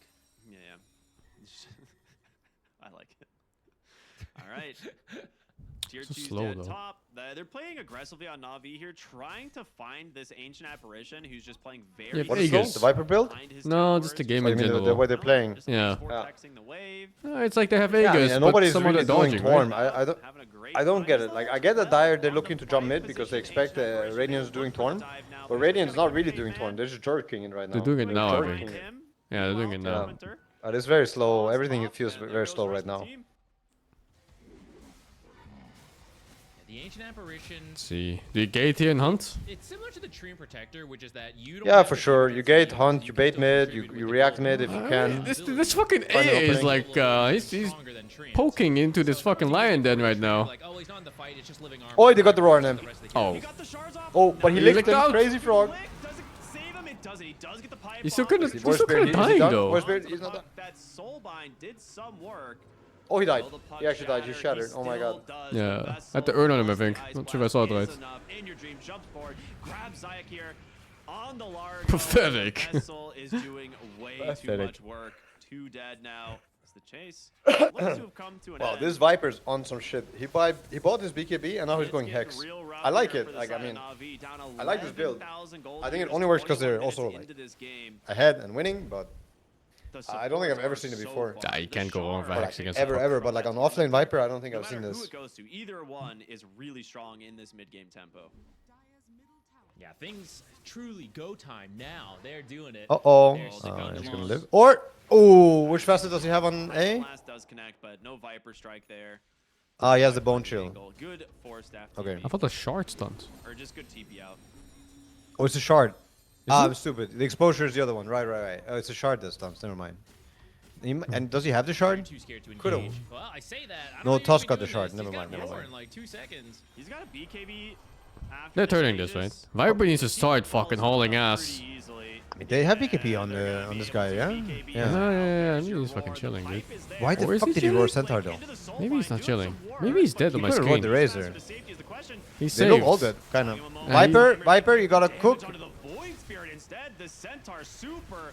Yeah. I like it. All right. Tier So 2's slow, dead though. top. They're playing aggressively on Na'Vi here, trying to find this ancient apparition who's just playing very. Yeah, What is this? The Viper build? behind his No, towers, just the just game Oh, in you mean general. the way they're playing? just Yeah. vortexing the wave. It's like they have Yeah, I Aegis, mean, but nobody's some of really the doing dodging, Torm. right? Having a great I don't time. get it. Like, I get that they're looking to jump mid because they expect Radiant's doing Torm. But Radiant's not really doing Torm. They're just jerking it right now. They're doing it now, I Jerking think. it. Yeah, they're doing it now. But it's very slow. Everything feels very slow right now. The ancient apparition. Let's see. Do you gate here and hunt? It's similar to the Tree and Protector, which is that you don't. Yeah, have for to sure. keep You it gate, safe, hunt, you can bait still mid, contribute you with react the mid if you gold. can. This fucking Find an AA is opening. like, he's poking into this fucking lion den right now. Like, oh, he's not in the fight. It's just living armor. Oh, they got the roar on him. Oh. Oh, but he He licked licked him. out. Crazy frog. He's still kind of Voice Spirit, dying done? though. Voice Spirit, he's not done. That Soulbind did some work. Oh, he died. He actually died. He shattered. Oh my god. Yeah, at the urn on him, I think. Not sure if I saw it right. In your dream, jumps forward, grabs Zayak here on the large. Pathetic. Vessel is doing way too Pathetic. much work. 2 dead now. It's the chase. Looks to have come to an Wow, end. this Viper's on some shit. He bought his BKB and now he's going Hex. I like it. Like, I mean, I like this build. I think it only works because they're also like ahead and winning, but I don't think I've ever seen it before. Yeah, you can't go wrong with But, Hex like, against ever. But like on offlane Viper, I don't think No I've seen matter who this. it goes to, either one is really strong in this mid-game tempo. Yeah, things truly go time now. They're doing it. Uh-oh. He's gonna live. Or, oh, which facet does he have on A? Blast does connect, but no Viper strike there. Ah, he has the bone chill. Good force staff. Okay. I thought the shard stunned. Or just good TP out. Oh, it's a shard. Ah, it? I'm stupid. The exposure is the other one. Right. Oh, it's a shard that stunts. Never mind. And does he have the shard? Too scared to Could've. engage. Well, I say that. I don't No, know if Tusk he's got the doing shard. this. Never He's mind. got Never more mind. in like 2 seconds. He's got a BKB. They're turning this, right? Viper needs to start fucking hauling ass. I mean, they have BKB on this guy, yeah? Yeah. I mean, he's fucking chilling, dude. Why the Or is fuck he did he roar chilling? Centaur though? Maybe he's not chilling. Maybe he's dead on my could've screen. roared the Razor. He's They look saved. all dead, kind of. Yeah, Viper, you gotta cook. Void Spirit instead. The Centaur super.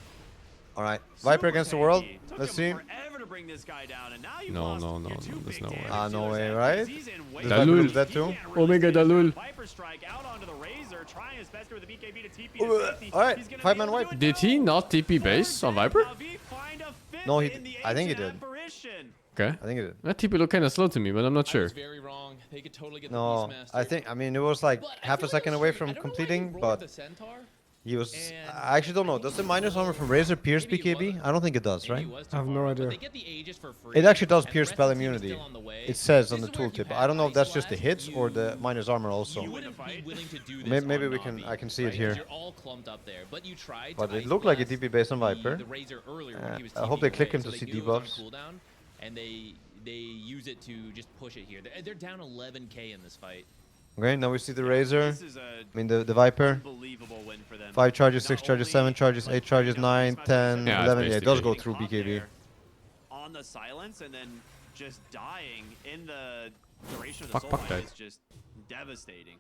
All right, Viper against the world. Let's see. Forever to bring this guy down, and now you've No, lost your two there's big no way. damage Ah, no dealers way, at right? because he's in way Does Dalul. Viper lose that too? Omega Dalul. Viper strike out onto the Razor, trying his best with the BKB to TP to safety. All right, He's gonna 5-man be able to wipe. do it Did now. he not TP base on Viper? Navi find a fifth No, in the I think he ancient did. apparition. Okay. I think it did. That TP looked kind of slow to me, but I'm not I sure. was very wrong. They could totally get the No, Beastmaster. I mean, it was like But I half feel a like second it was away straight. from I don't know why he completing, roared but the Centaur. he was. And I actually don't know. Does the minus armor from Razor pierce maybe it BKB? wasn't. I don't think it does, Maybe right? it was I have too no far, idea. But they get the Aegis for free, It actually does and the pierce rest spell of the team is immunity. still on the way. It says on This the is where if you tooltip. have I don't know if that's Ice just the Blast, hits or the you- minus armor You also. wouldn't be willing to do this Maybe on we can. Na'Vi, I can see it right? 'Cause here. You're all clumped up there, but you tried But to it Ice looked like a Blast TP based on the Viper. Razor earlier when he was I hope they TPing click away, him so to they see knew it was on debuffs. cooldown, and they use it to just push it here. They're down 11k in this fight. Okay, now we see the Razor. This is a I mean, the Viper. unbelievable win for them. 5 charges, Not 6 charges, only 7 charges, like 8 charges, putting down 9, Beastmaster 10, Yeah, it's 11. Yeah, it does go basically through caught BKB. there on the silence and then just dying in the duration of the Fuck, soul fuck Light that. is just devastating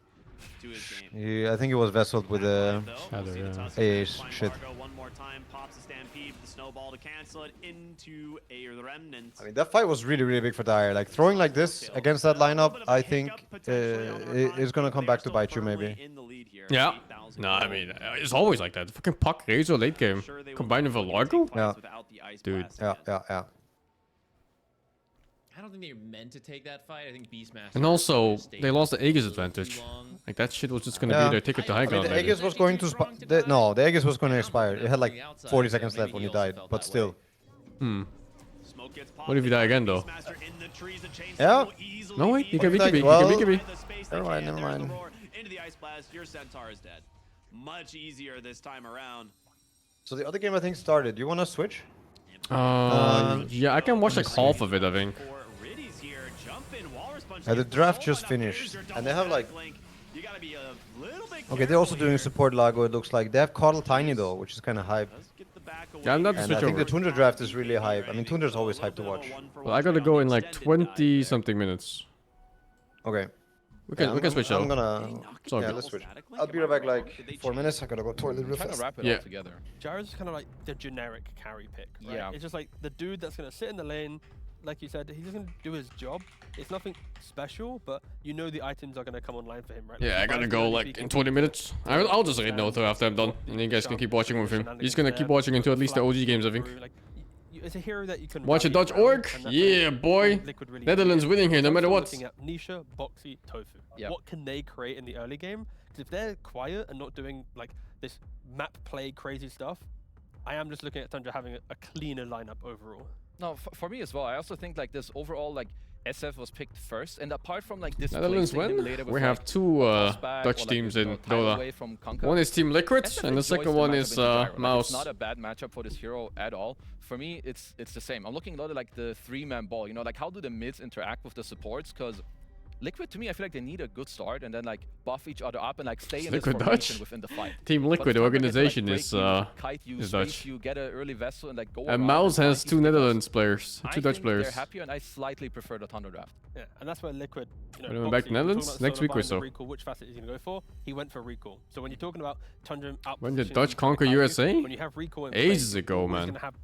to his game. I think it was vesseled with the Shadow, yeah. AA's shit. One more time, pops a stampede, the snowball to cancel it into a remnant. I mean, that fight was really, really big for Dire. Like, throwing like this against that lineup, I think is going to come back to bite you, maybe. Yeah. No, I mean, it's always like that. Fucking Puck Razor late game. Combined with a Largo? Yeah. Dude. Yeah. I don't think they were meant to take that fight. I think Beastmaster. And also, stayed they lost the Aegis a little advantage. too long. Like, that shit was just gonna Yeah. be their ticket to high I mean, ground. the maybe. Aegis was going to... the Aegis was going to expire. It had like 40 seconds left when he died, but still. What if you die again, though? Yeah. No, wait, you can Well, BKB, well, you can BKB. Never mind. Into the ice blast, your Centaur is dead. Much easier this time around. So the other game, I think, started. You want to switch? Yeah, I can watch like half of it, I think. The draft just finished, and they have like... Okay, they're also doing support Lago, it looks like. They have Coddle Tiny, though, which is kind of hype. Yeah, I'm not to And switch I think over. the Tundra draft is really hype. I mean, Tundra's always hype to watch. Well, I gotta go in like 20-something minutes. Okay. We can switch I'm out. gonna... It's all Yeah, good. let's switch. I'll be right back like 4 minutes. I gotta go toilet real Kind of fast. wrap it Yeah. all together. Gyro's kind of like the generic carry pick. Right? Yeah. It's just like the dude that's going to sit in the lane. Like you said, he's just going to do his job. It's nothing special, but you know the items are going to come online for him, right? Yeah, I Like, gotta Gyro's go gonna like be in 20 minutes. I'll just read Naruto after I'm done. And you guys can keep watching with him. He's gonna keep watching until at least the OG games, I think. Like, it's a hero that you can Watch a rally Dodge around, Orc? and that's Yeah, what boy. Liquid really Netherlands needs. winning here, no I'm matter still what. Looking at Nisha, Boxy, Tofu. Yeah. What can they create in the early game? Because if they're quiet and not doing like this map play crazy stuff, I am just looking at Tundra having a cleaner lineup overall. No, for me as well. I also think like this overall like SF was picked first, and apart from like this Netherlands win? We have two Dutch teams in Dota. One is Team Liquid, and the second one is Mouse. It's not a bad matchup for this hero at all. For me, it's the same. I'm looking a lot at like the 3-man ball. You know, like how do the mids interact with the supports? Because Liquid, to me, I feel like they need a good start and then like buff each other up and like stay in this Liquid formation Dutch? within the fight. Team But Liquid Thunder organization get to, like, is kite you, is space Dutch. you, get an early vessel and like go And around Mouse and has fight two these pickups. Netherlands players, I two Dutch think players. they're happier, and I slightly prefer the Thunder draft. Yeah, and that's where Liquid. You We're know, going back to obviously, we're Netherlands talking about next week or Solar Bind and so. Recall, which facet is he going to go for? He went for Recall. So when you're talking about Tundra out, When did positioning Dutch to conquer kite you, USA? when you have Recall in Ages place, ago, you're always man. going to have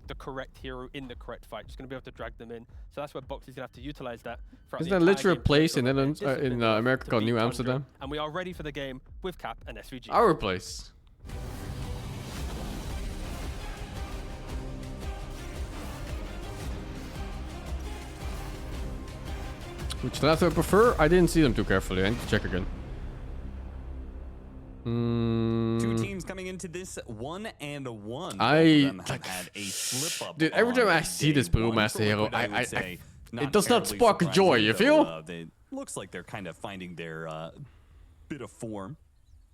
the correct hero in the correct fight. Just going to be able to drag them in. So that's where Boxy's going to have to utilize that. Isn't that literally a place in Netherlands, in America called New Amsterdam? And we are ready for the game with Cap and SVG. Our place. Which draft do I prefer? I didn't see them too carefully. I need to check again. Two teams coming into this 1-1. Had a slip up. Dude, every time I see this Brewmaster hero, it does not spark joy, you feel? It looks like they're kind of finding their bit of form.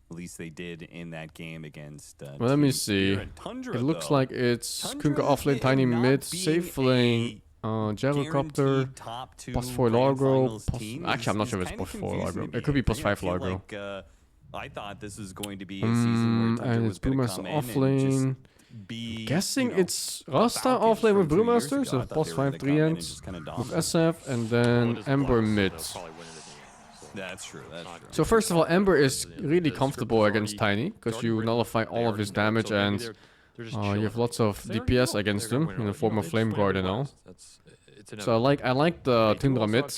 At least they did in that game against. Well, let me see. Tundra, It looks though. like it's Kunkka offlane, Tiny mid, safe lane, Gyrocopter, +4 Largo. Actually, I'm not sure if it's +4 Largo. It could be +5 Largo. I thought this was going to be a season where Tundra And was it's going to Brewmaster come in and offlane. just be, Guessing it's Rasta offlane with Brewmaster, so +5 3 ends with SF, and then Ember mid. That's true. That's true. So first of all, Ember is really comfortable against Tiny because you nullify all of his damage and you have lots of DPS against him in the form of Flame Guard and all. So I like the Tundra mid.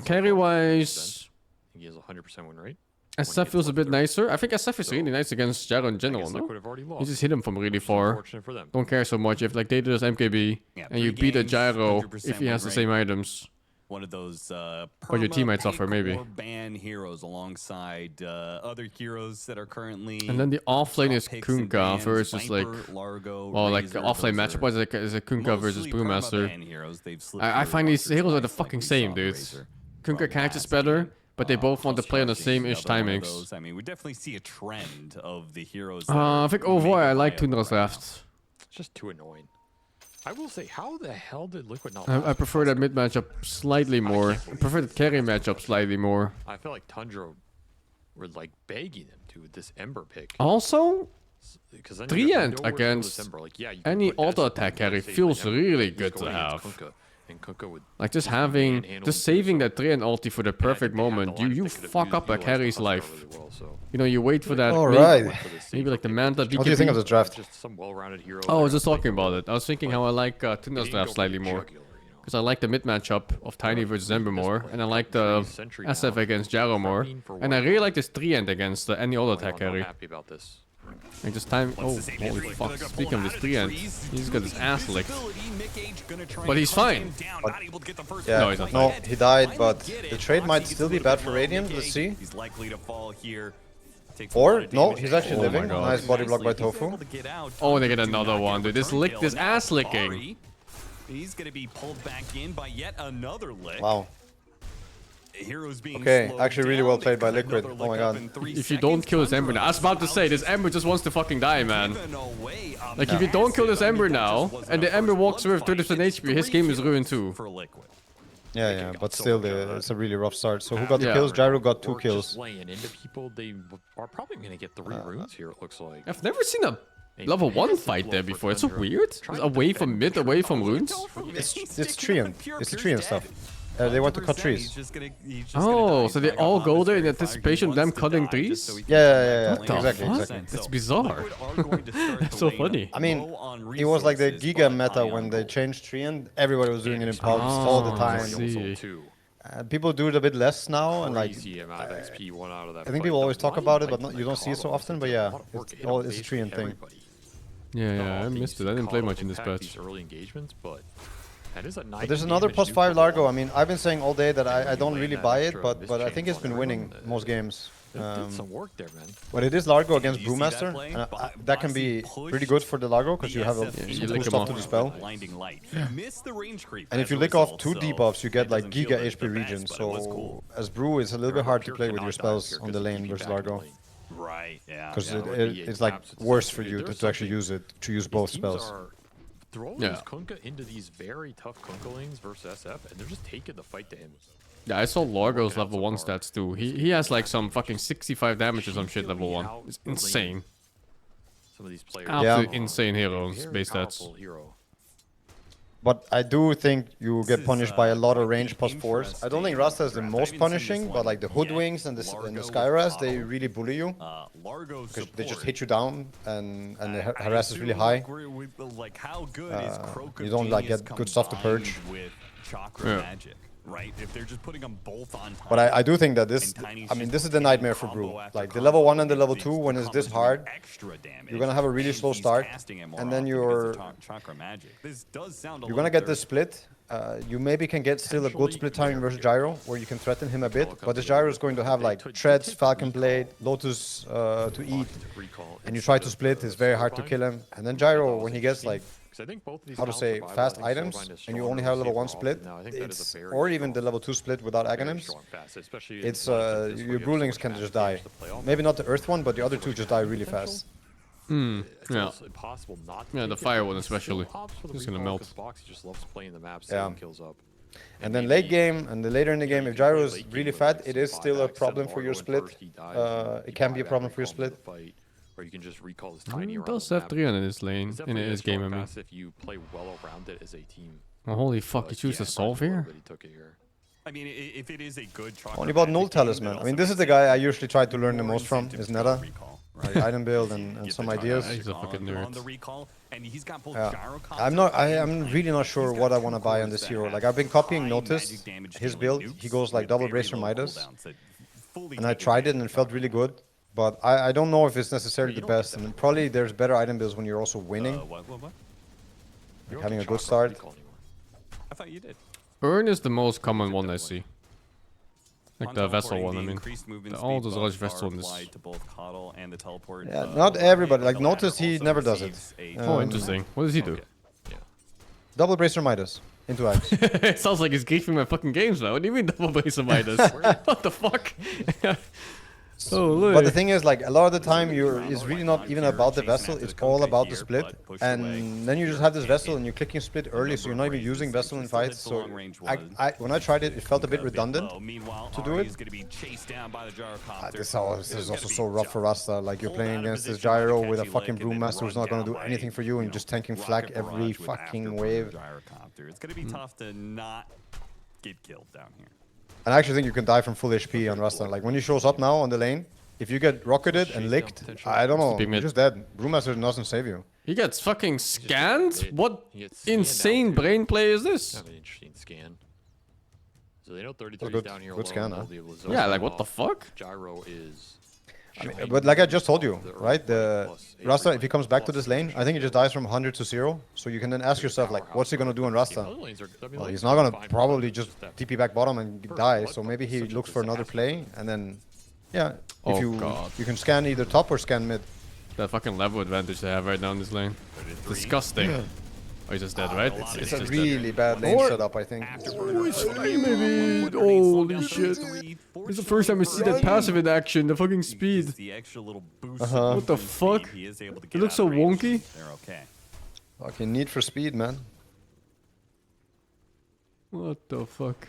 Carry wise, he has 100% win rate. SF feels a bit nicer. I think SF is really nice against Jaro in general, no? You just hit him from really far. Don't care so much if like they do this MKB and you beat a Gyro if he has the same items. One of those Or your teammates suffer, maybe. ban heroes alongside other heroes that are currently. And then the offlane is Kunkka versus like, well, like the offlane matchup was like is a Kunkka versus Brewmaster. I find these heroes are the fucking same, dude. Kunkka catches better, but they both want to play on the same-ish timings. I mean, we definitely see a trend of the heroes. I think overall I like Tundra's draft. It's just too annoying. I will say, how the hell did Liquid not? I prefer that mid matchup slightly more. I prefer the carry matchup slightly more. I feel like Tundra were like begging them to with this Ember pick. Also, 3-end nowhere against Ember. Like, yeah, any auto attack carry feels really good to have. Like just saving that 3-end ulti for the perfect moment, you fuck up a carry's life. You know, you wait for that. Maybe like the Manta. What do you think of the draft? Oh, I was just talking about it. I was thinking how I like Tundra's draft slightly more. Because I like the mid matchup of Tiny versus Ember more, and I like the SF against Gyro more, and I really like this 3-end against any auto attack carry. And just time. Oh, holy fuck. Speaking of this 3-end, he's got his ass licked. But he's fine. Yeah, no, he's not no, fine. he died, but the trade might still be bad for Radiant. Let's see. He's likely to fall here. Or, no, he's actually Oh my living. God. Nice body block by Tofu. Oh, and they get another one, dude. This ass licking. He's going to be pulled back in by yet another lick. Wow. Heroes being Okay, actually really well played by Liquid. Oh my god. If you don't kill this Ember now, I was about to say, this Ember just wants to fucking die, man. Like, if you don't kill this Ember now, and the Ember walks away with 30% HP, his game is ruined too. Yeah, but still, it's a really rough start. So who got the kills? Gyro got 2 kills. Just laying into people, they are probably going to get 3 runes here, it looks like. I've never seen a level 1 fight there before. It's so weird. It's away from mid, away from runes. It's tree-end. It's the tree-end stuff. They want to cut trees. Oh, so they all go there in anticipation of them cutting trees? Yeah. What the Exactly. That's bizarre. That's so funny. I mean, it was like the Giga meta when they changed tree and everybody was doing it in pubs all the time. People do it a bit less now, and like I think people always talk about it, but you don't see it so often. But yeah, it's a tree and thing. Yeah, I missed it. I didn't play much in this patch. Early engagements, but But there's another +5 Largo. I mean, I've been saying all day that I don't really buy it, but I think it's been winning most games. Did some work there, man. But it is Largo against Brewmaster, and that can be pretty good for the Largo because you have some stuff to dispel. And if you lick off 2 debuffs, you get like Giga HP regen. So as Brew, it's a little bit hard to play with your spells on the lane versus Largo. Right, yeah. Because it's like worse for you to actually use it, to use both spells. throw those Kunkka into these very tough Kunkka lanes versus SF, and they're just taking the fight to him. Yeah, I saw Largo's level 1 stats too. He has like some fucking 65 damage or some shit level 1. It's insane. Some of these players, absolutely insane heroes base stats. But I do think you get punished by a lot of range plus force. I don't think Rasta is the most punishing, but like the Hoodwings and the Skyras, they really bully you. Because they just hit you down and the harass is really high. You don't like get good stuff to purge. Right, if they're just putting them both on top. But I do think that this, I mean, this is the nightmare for Brew. Like the level 1 and the level 2, when it's this hard, you're gonna have a really slow start, and then you're gonna get this split. You maybe can get still a good split timing versus Gyro, where you can threaten him a bit, but this Gyro is going to have like Treads, Falcon Blade, Lotus to eat, and you try to split, it's very hard to kill him. And then Gyro, when he gets like, how to say, fast items, and you only have level 1 split, it's, or even the level 2 split without Aghanims, it's, your Brewlings can just die. Maybe not the Earth one, but the other two just die really fast. Yeah. Yeah, the fire one especially. It's gonna melt. Yeah. And then late game, and the later in the game, if Gyro is really fat, it is still a problem for your split. It can be a problem for your split. Or you can just recall this tiny does have 3 in his lane, in his game, I mean. If you play well around it as a team. Oh, holy fuck, he chose the solve here? I mean, if it is a good Only about Null Talisman. I mean, this is the guy I usually try to learn the most from, is Netta. Like item build and some ideas. He's a fucking nerd. I'm really not sure what I want to buy on this hero. Like, I've been copying Notice, his build. He goes like double Bracer Midas. And I tried it and it felt really good. But I don't know if it's necessarily the best, and probably there's better item builds when you're also winning. Like having a good start. I thought you did. Burn is the most common one I see. Like the vessel one, I mean. All those large vessel in this. Yeah, not everybody. Like Notice, he never does it. Oh, interesting. What does he do? Double Bracer Midas into Axe. It sounds like he's griefing my fucking games now. What do you mean double Bracer Midas? What the fuck? Oh, but the thing is, like, a lot of the time, it's really not even about the vessel, it's all about the split. And then you just have this vessel and you're clicking split early, so you're not even using vessel in fights. So when I tried it, it felt a bit redundant to do it. This is also so rough for Rasta. Like, you're playing against this Gyro with a fucking Brewmaster who's not going to do anything for you and just tanking flak every fucking wave. It's going to be tough to not get killed down here. And I actually think you can die from full HP on Rasta. Like, when he shows up now on the lane, if you get rocketed and licked, I don't know, you're just dead. Brewmaster doesn't save you. He gets fucking scanned? What insane brain play is this? Have an interesting scan. So they know 33 down here. Good scan, huh? Yeah, like what the fuck? Gyro is... I mean, but like I just told you, right? The Rasta, if he comes back to this lane, I think he just dies from 100 to 0. So you can then ask yourself, like, what's he gonna do in Rasta? Well, he's not gonna probably just TP back bottom and die. So maybe he looks for another play, and then, yeah, if you can scan either top or scan mid. That fucking level advantage they have right now in this lane. Disgusting. Yeah. Oh, he's just dead, right? It's a really bad lane setup, I think. Maybe. Holy shit. It's the first time we see that passive in action, the fucking speed. What the fuck? It looks so wonky. Fucking need for speed, man. What the fuck?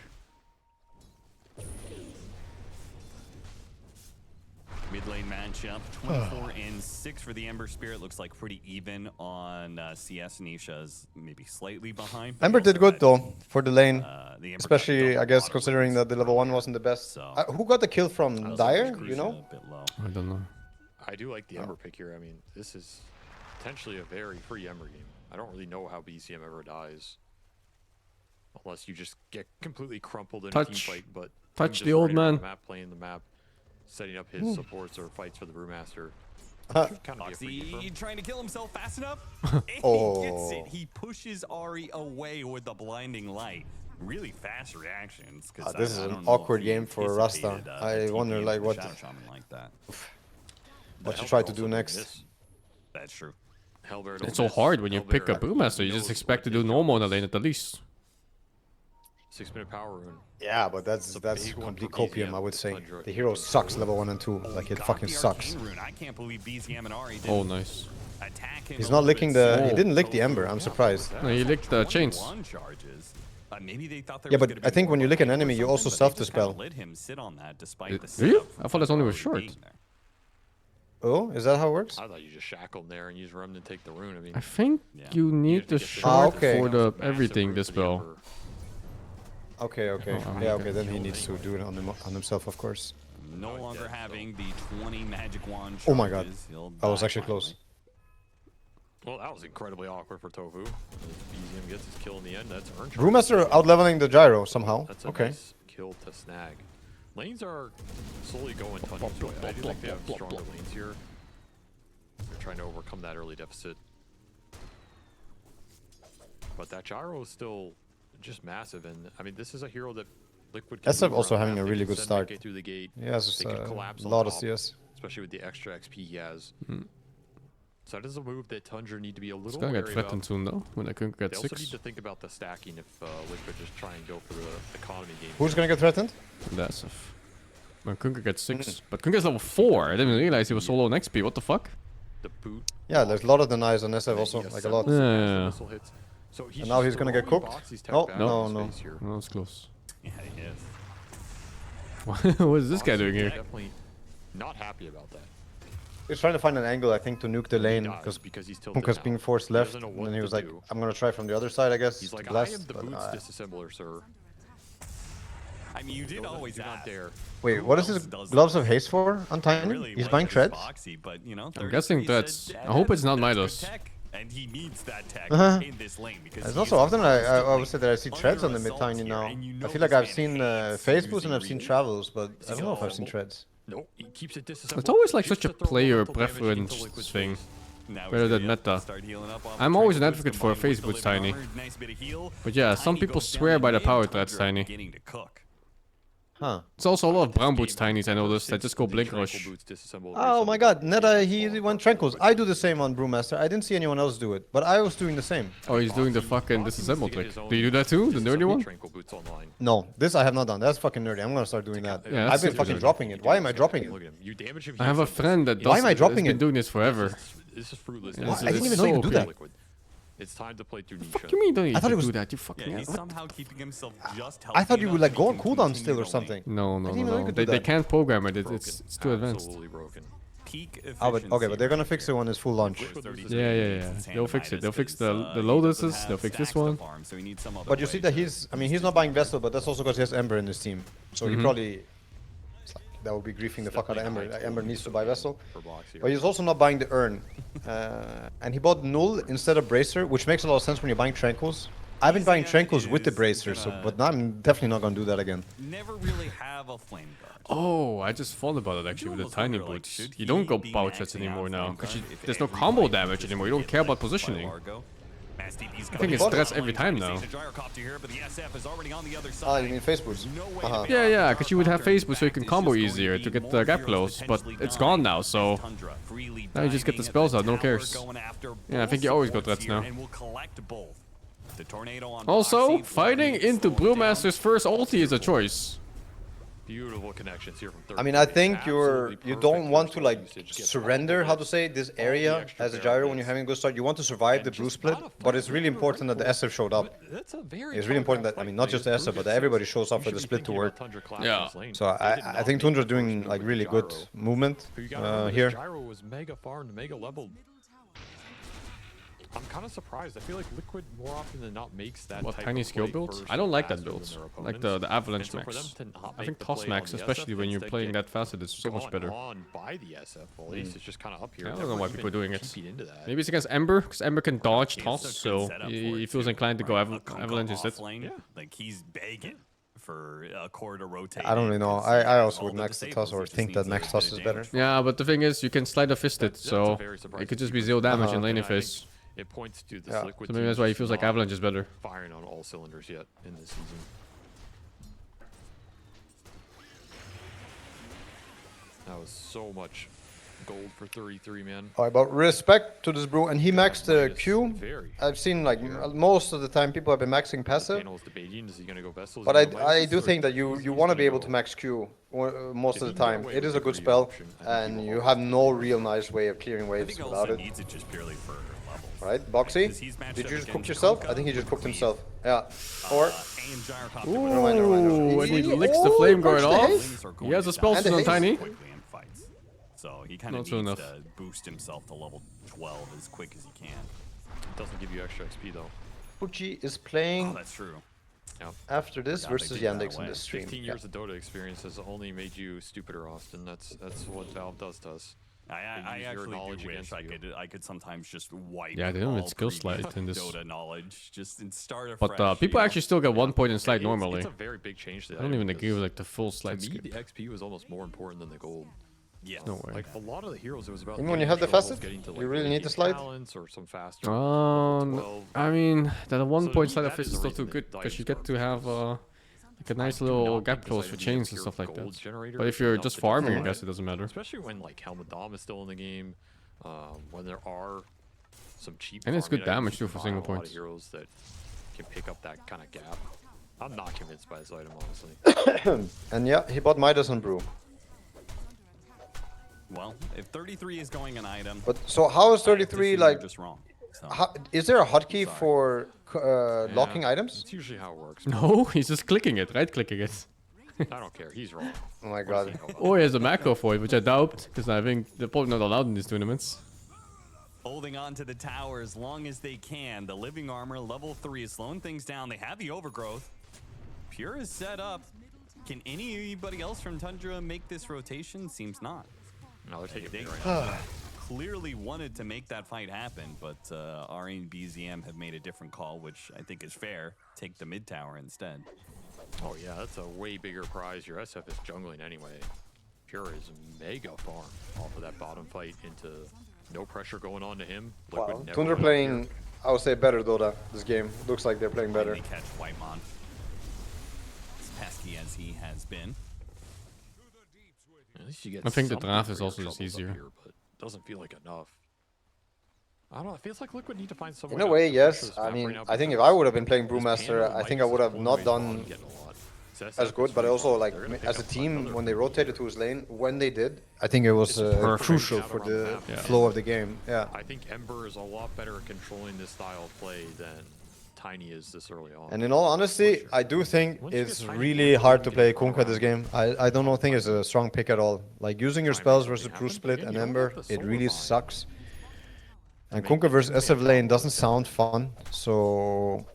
Mid lane matchup, 24 and 6 for the Ember Spirit. Looks like pretty even on CS. Nisha's maybe slightly behind. Ember did good though for the lane, especially I guess considering that the level 1 wasn't the best. Who got the kill from Dire? You know? I don't know. I do like the Ember pick here. I mean, this is potentially a very free Ember game. I don't really know how BCM ever dies, unless you just get completely crumpled in a team fight. But touch the old man. Playing the map. Setting up his supports or fights for the Brewmaster. Foxy trying to kill himself fast enough. He gets it. He pushes Ari away with the blinding light. Really fast reactions. This is an awkward game for Rasta. I wonder like what to try to do next. That's true. It's so hard when you pick a Brewmaster. You just expect to do normal in the lane at the least. 6-minute power rune. Yeah, but that's complete copium, I would say. The hero sucks level 1 and 2. Like, it fucking sucks. I can't believe BZM Oh, nice. He's not licking the... He didn't lick the Ember, I'm surprised. No, he licked the chains. Yeah, but I think when you lick an enemy, you also self-dispel. Really? I thought that's only with short. Oh, is that how it works? I thought you just shackle him there and use Rem to take the rune. I mean, I think you need the short for the everything dispel. Okay, okay. Oh, Yeah, okay, then he needs to do it on himself, of course. No longer having the 20 magic wand. Oh my god. I was actually close. well, that was incredibly awkward for Tofu. BZM gets his kill in the end. That's earned. Brewmaster out-leveling the gyro somehow. That's a okay. nice kill to snag. Lanes are slowly going Tundra's way. I do think they have stronger lanes here. They're trying to overcome that early deficit. But that gyro is still just massive, and I mean, this is a hero that Liquid can SF move also around having a fast. They really can good send start. Nikke through the gate. He has They can collapse a on lot of top, CS. especially with the extra XP he has. So that is a move that Tundra need to be a little It's gonna get wary threatened about. soon though, when I could get They also 6. need to think about the stacking if Liquid just try and go for the economy game. Who's gonna get threatened? That's if. When Kunkka gets 6. But Kunkka's level 4. I didn't realize he was so low on XP. What the fuck? The boot. Yeah, there's a lot of denies on SF also, like a lot. Yeah. So And now he's gonna get cooked? Oh, no, no. No, it's close. Yeah, he is. What is this guy doing here? Definitely not happy about that. He's trying to find an angle, I think, to nuke the lane, because he's tilted Kunkka's now. being forced He left, doesn't know and what then he to was like, do. I'm gonna try from the other side, I guess, He's to like, blast, I am the but, boots disassembler, sir. I mean, you did always do not dare. Wait, what is his Gloves of Haste for on Tiny? He's buying treads? But, you know, I'm guessing threads. I hope it's not Midas. And he needs that tech in this lane because It's not so often I would say that I see treads on the mid Tiny now. I feel like I've seen phase boost and I've seen travels, but I don't know if I've seen treads. No, he keeps it disassembled. It's always like such a player preference thing. Better than meta. I'm always an advocate for a phase boost Tiny. But yeah, some people swear by the power threads Tiny. Huh. It's also a lot of brown boots Tinies I noticed that just go blink rush. Oh my god, Neta, he went Tranquils. I do the same on Brewmaster. I didn't see anyone else do it, but I was doing the same. Oh, he's doing the fucking disassemble trick. Do you do that too? The nerdy one? No, this I have not done. That's fucking nerdy. I'm gonna start doing that. Yeah, I've been super fucking nerdy. dropping it. Why am I dropping it? I have a friend that does. Why am I dropping has been it? doing this forever. This is fruitless. And I didn't even know you could do that. It's time to play through Nisha. What do you mean don't you I thought it was do that? You fucking. Yeah, he's What? somehow keeping himself just I thought you would like go on on cooldown still or something. No, no, I didn't no, even know you no. could do They that. can't program it. It's too advanced. Absolutely broken. Peak Oh, but, okay, but they're gonna fix it when it's full launch. Yeah. They'll fix it. They'll fix the Lotuses. They'll fix this one. But you see that he's not buying Vessel, but that's also because he has Ember in his team. So he probably... it's like, that would be griefing the fuck out of Ember. Ember needs to buy Vessel. But he's also not buying the Urn. And he bought Null instead of Bracer, which makes a lot of sense when you're buying Tranquils. I've been buying Tranquils with the Bracer, but now I'm definitely not gonna do that again. Never really have a flame guard. Oh, I just thought about it actually with the tiny boots. You don't go power threads anymore now, because there's no combo damage anymore. You don't care about positioning. I think it's threats every time now. Ah, you mean face boost? Yeah, because you would have face boost so you can combo easier to get the gap close, but it's gone now, so now you just get the spells out, no one cares. Yeah, I think you always go threats now. Also, fighting into Brewmaster's first ulti is a choice. Beautiful connections here from third. I mean, I think you don't want to like surrender, how to say, this area as a gyro when you're having a good start. You want to survive the blue split, but it's really important that the SF showed up. It's really important that, I mean, not just the SF, but that everybody shows up for the split to work. Yeah. So I think Tundra's doing like really good movement here. Gyro was mega far and mega leveled. I'm kind of surprised. I feel like Liquid more often than not makes that What, type tiny of skill play build? first I don't like that faster than build. their Like opponents. the Avalanche And so for them max. to not I make think the Toss play max, on the especially SF, when you're instead playing get that fast, it's so much gone better. on by the SF. Well, Ace is just kind of up here. I don't know why people are doing it. Into that. Maybe it's against Ember, because Ember can dodge Toss, so he feels inclined to go Avalanche instead. Yeah. Like he's begging for a core to rotate. I don't really know. I also would max the toss or think that max toss is better. Yeah, but the thing is, you can slide a fisted, so it could just be 0 damage in lane phase. It points to this Liquid So maybe that's why he feels like Avalanche is better. Firing on all cylinders yet in this season. That was so much gold for 33, man. Alright, but respect to this brew, and he maxed Q. I've seen like most of the time people have been maxing passive. Panel is debating, is he gonna go Vessels? But I do think that you want to be able to max Q most of the time. It is a good spell, and you have no real nice way of clearing waves without it. Needs it just purely for levels. Right, Boxy? Did you just cook yourself? I think he just cooked himself. Yeah. Or... Ooh, and he licks the flame going off. He has a spell on Tiny. So he kind of needs to boost himself to level 12 as quick as he can. It doesn't give you extra XP though. Pucci is playing... Oh, that's true. After this versus Yandex in this stream. 15 years of Dota experience has only made you stupider, Austin. That's what Valve does to us. I actually do wish I could sometimes just wipe. Yeah, they don't have skill slide in this. Dota knowledge just in start afresh. But people actually still get 1 point in slide normally. It's a very big change to that. I don't even agree with like the full slide to me, skip. the XP was almost more important than the gold. Yeah. No way. Like a lot of the heroes, it was about. Even when you have the facet, you really need the slide. Or some faster. I mean, that 1 point slide of fist is still too good because you get to have like a nice little gap close for chains and stuff like that. But if you're just farming, I guess it doesn't matter. Especially when like Helmet Dom is still in the game, when there are some cheap. And it's good damage too for single points. Heroes that can pick up that kind of gap. I'm not convinced by this item, honestly. And yeah, he bought Midas on Brew. Well, if 33 is going an item, but so how is 33 like? Just wrong. So. Is there a hotkey for locking items? That's usually how it works. No, he's just clicking it, right-clicking it. I don't care. He's wrong. Oh my god. Or he has a macro for it, which I doubt, because I think they're probably not allowed in these tournaments. Holding on to the tower as long as they can. The living armor level 3 is slowing things down. They have the overgrowth. Pure is set up. Can anybody else from Tundra make this rotation? Seems not. No, they're taking they clearly wanted to make that fight happen, but Ari and BZM have made a different call, which I think is fair. Take the mid tower instead. Oh yeah, that's a way bigger prize. Your SF is jungling anyway. Pure is mega farm off of that bottom fight into no pressure going on to him. Wow. Tundra playing, I would say, better Dota this game. Looks like they're playing better. They catch Whitemon. As pesky as he has been. At least you get I think the draft is also just easier. Here, but doesn't feel like enough. I don't know. It feels like Liquid need to find some. In a way, yes. I mean, I think if I would have been playing Brewmaster, I think I would have not done as good. But also, like as a team, when they rotated to his lane, when they did, I think it was crucial for the flow of the game. Yeah. I think Ember is a lot better at controlling this style of play than Tiny is this early on. And in all honesty, I do think it's really hard to play Kunkka this game. I don't think it's a strong pick at all. Like using your spells versus Brew Split and Ember, it really sucks. And Kunkka versus SF lane doesn't sound fun. So,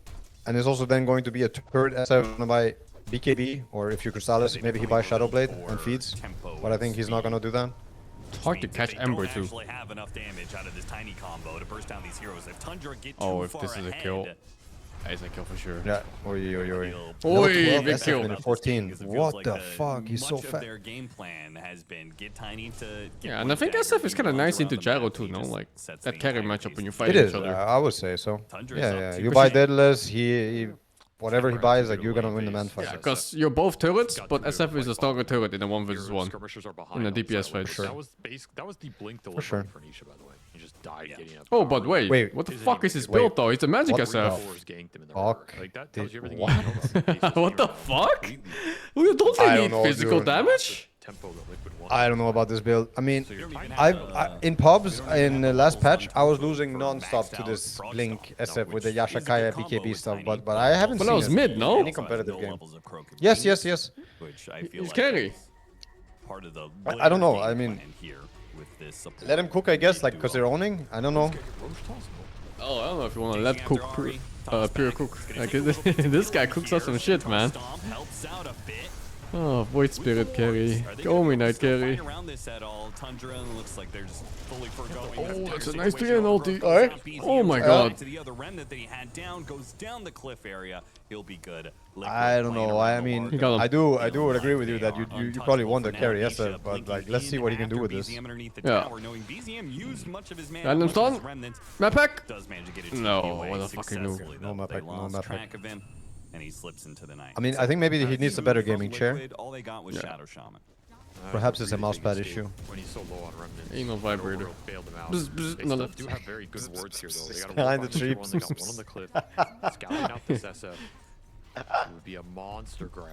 and it's also then going to be a third SF by BKB, or if you Crystallis, maybe he buys Shadowblade and feeds. But I think he's not gonna do that. It's hard to catch Ember too. Have enough damage out of this tiny combo to burst down these heroes. If Tundra get if this is a kill. It's a kill for sure. Yeah. Oi. Oi, big kill. 14. What like the fuck? He's so fat. Their game plan has been get Tiny to get and I think SF is kind of nice into Gyro too, no? Like that carry matchup when you fight each other. I would say so. Yeah. You buy Daedalus, he whatever he buys, like you're gonna win the man fight. Yeah, because you're both turrets, but SF is a stronger turret in a 1 versus 1 in a DPS fight. Sure. That was the blink delivery for Nisha, by the way. He just died getting up. Oh, but wait, what the fuck is his build though? It's a magic SF. Fuck. Like that tells you everything. What the fuck? Don't they need physical damage? I don't know about this build. I mean, in pubs in the last patch, I was losing non-stop to this Blink SF with the Yashakaya BKB stuff, but I haven't seen that was mid, no? Any competitive game. Yes. He's carry. I don't know. I mean, let him cook, I guess, like because they're owning. I don't know. Oh, I don't know if you want to let cook pure cook. Like this guy cooks up some shit, man. Oh, Void Spirit carry. Go me Knight carry. Oh, that's a nice 3 and ulti. Oh my god. I don't know. I mean, I do agree with you that you probably want to carry SF, but like let's see what he can do with this. Yeah. Random stun. Map pack. No, what the fucking noob. No map pack. No map pack. And he slips into the night. I mean, I think maybe he needs a better gaming chair. All they got was Shadow Shaman. Perhaps it's a mousepad issue. When he's so low on remnants, Ain't no vibrator. bailed him out. Bzz, bzz, They no, still no. do have very good wards here, though. They got Behind a the tree. They got one on the cliff. Scouting out this SF. It would be a monster grab.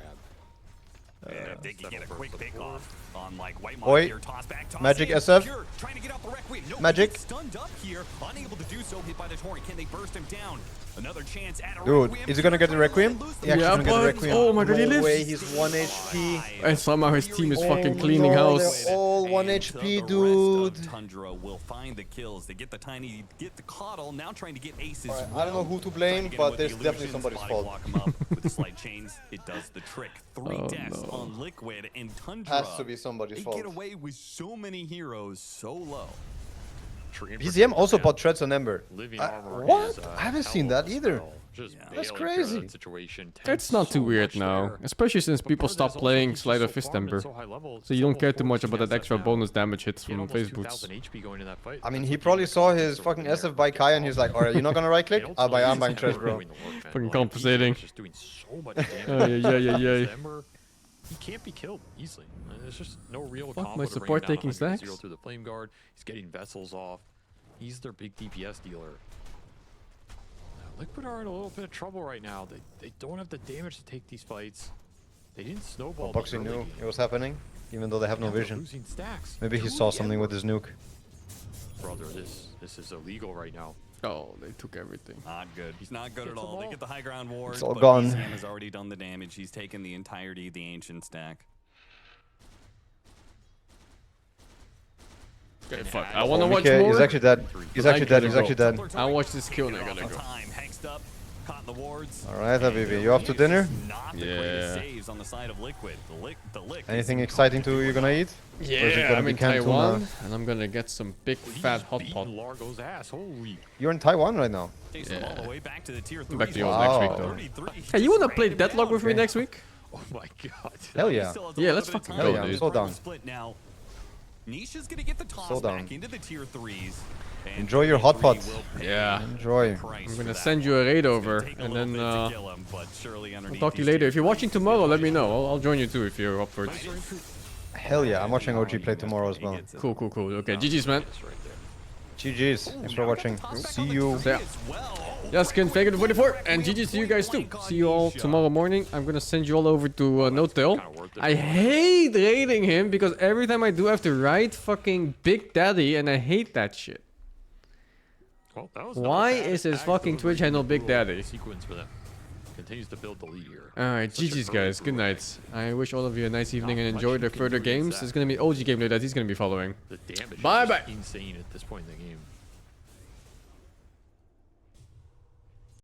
If they can get a quick pick off on like White Oi. here, toss back, toss Magic in. SF. Pure trying to get out the Requiem. No, Magic. he's stunned up here, unable to do so, hit by the torrent. Can they burst him down? Another chance at a Dude, Requiem. is he gonna get the Requiem? He actually gonna get the Requiem. Oh my god, he No lives. way, he's 1 HP. And somehow his team is Oh fucking cleaning no, house. they're all 1 And HP, the dude. rest of Tundra will find the kills. They get the tiny, get the coddle. Now trying to get aces. Alright, I don't know who to blame, but there's definitely somebody's fault. Block him up with the slight chains. It does the trick. 3 deaths on Liquid and Tundra. Has to be somebody's they fault. get away with so many heroes so low. BZM also bought Treads on Ember. What? I haven't seen that either. That's crazy. It's not too weird now, especially since people stopped playing Sleight of Fist Ember. So you don't care too much about that extra bonus damage hits from face boots. I mean, he probably saw his fucking SF by Kai and he's like, alright, you're not gonna right click? I'm buying Treads, bro. Fucking compensating. Yeah. He can't be killed easily. There's just no real Fuck, combo my to bring support him down taking 100 stacks? through the flame guard. He's getting vessels off. He's their big DPS dealer. Now, Liquid are in a little bit of trouble right now. They don't have the damage to take these fights. They didn't snowball. Well, Boxy knew it was happening, even though they have no vision. Losing stacks. Maybe he saw something with his nuke. Brother, this is illegal right now. Oh, they took everything. Not good. He's not good at all. They get the high ground ward. It's all but gone. BZM has already done the damage. He's taken the entirety of the ancient stack. Okay, fuck. I wanna watch Okay, more. he's actually dead. He's actually dead. He's actually dead. I'll watch this kill and I gotta go. Time hexed up, caught in the wards. Alright, Habibi, you off to dinner? Not the greatest saves on the side of Liquid. The lick. Anything exciting you're gonna eat? Or is it Yeah, gonna I'm be in canned Taiwan, tuna? and I'm gonna get some big fat hot pot. Largo's ass. Holy. You're in Taiwan right now. Takes them all the way back to the tier 3. Back to you next week, though. Hey, you wanna play Deadlock with me next week? Oh my god. Hell yeah. Yeah, let's fucking go, I'm dude. so down. Split now. Nisha's gonna get the toss So down. back into the tier 3s. and Enjoy your hot pot. Yeah. Enjoy. I'm gonna send you a raid over, and then I'll talk to you later. If you're watching tomorrow, let me know. I'll join you too if you're up for it. Hell yeah, I'm watching OG play tomorrow as well. Cool. Okay, GG's, man. GG's. Thanks for watching. See you. Yeah, Skin Faker 44, and GG's to you guys too. See you all tomorrow morning. I'm gonna send you all over to No-Tail. I hate raiding him because every time I do, I have to write fucking Big Daddy, and I hate that shit. Well, that was Why is his fucking Twitch handle Big Daddy? Sequence for them. Continues to build the lead here. Alright, GG's guys. Good night. I wish all of you a nice evening and enjoy the further games. There's gonna be OG gameplay that he's gonna be following. The damage Bye-bye. is insane at this point in the game.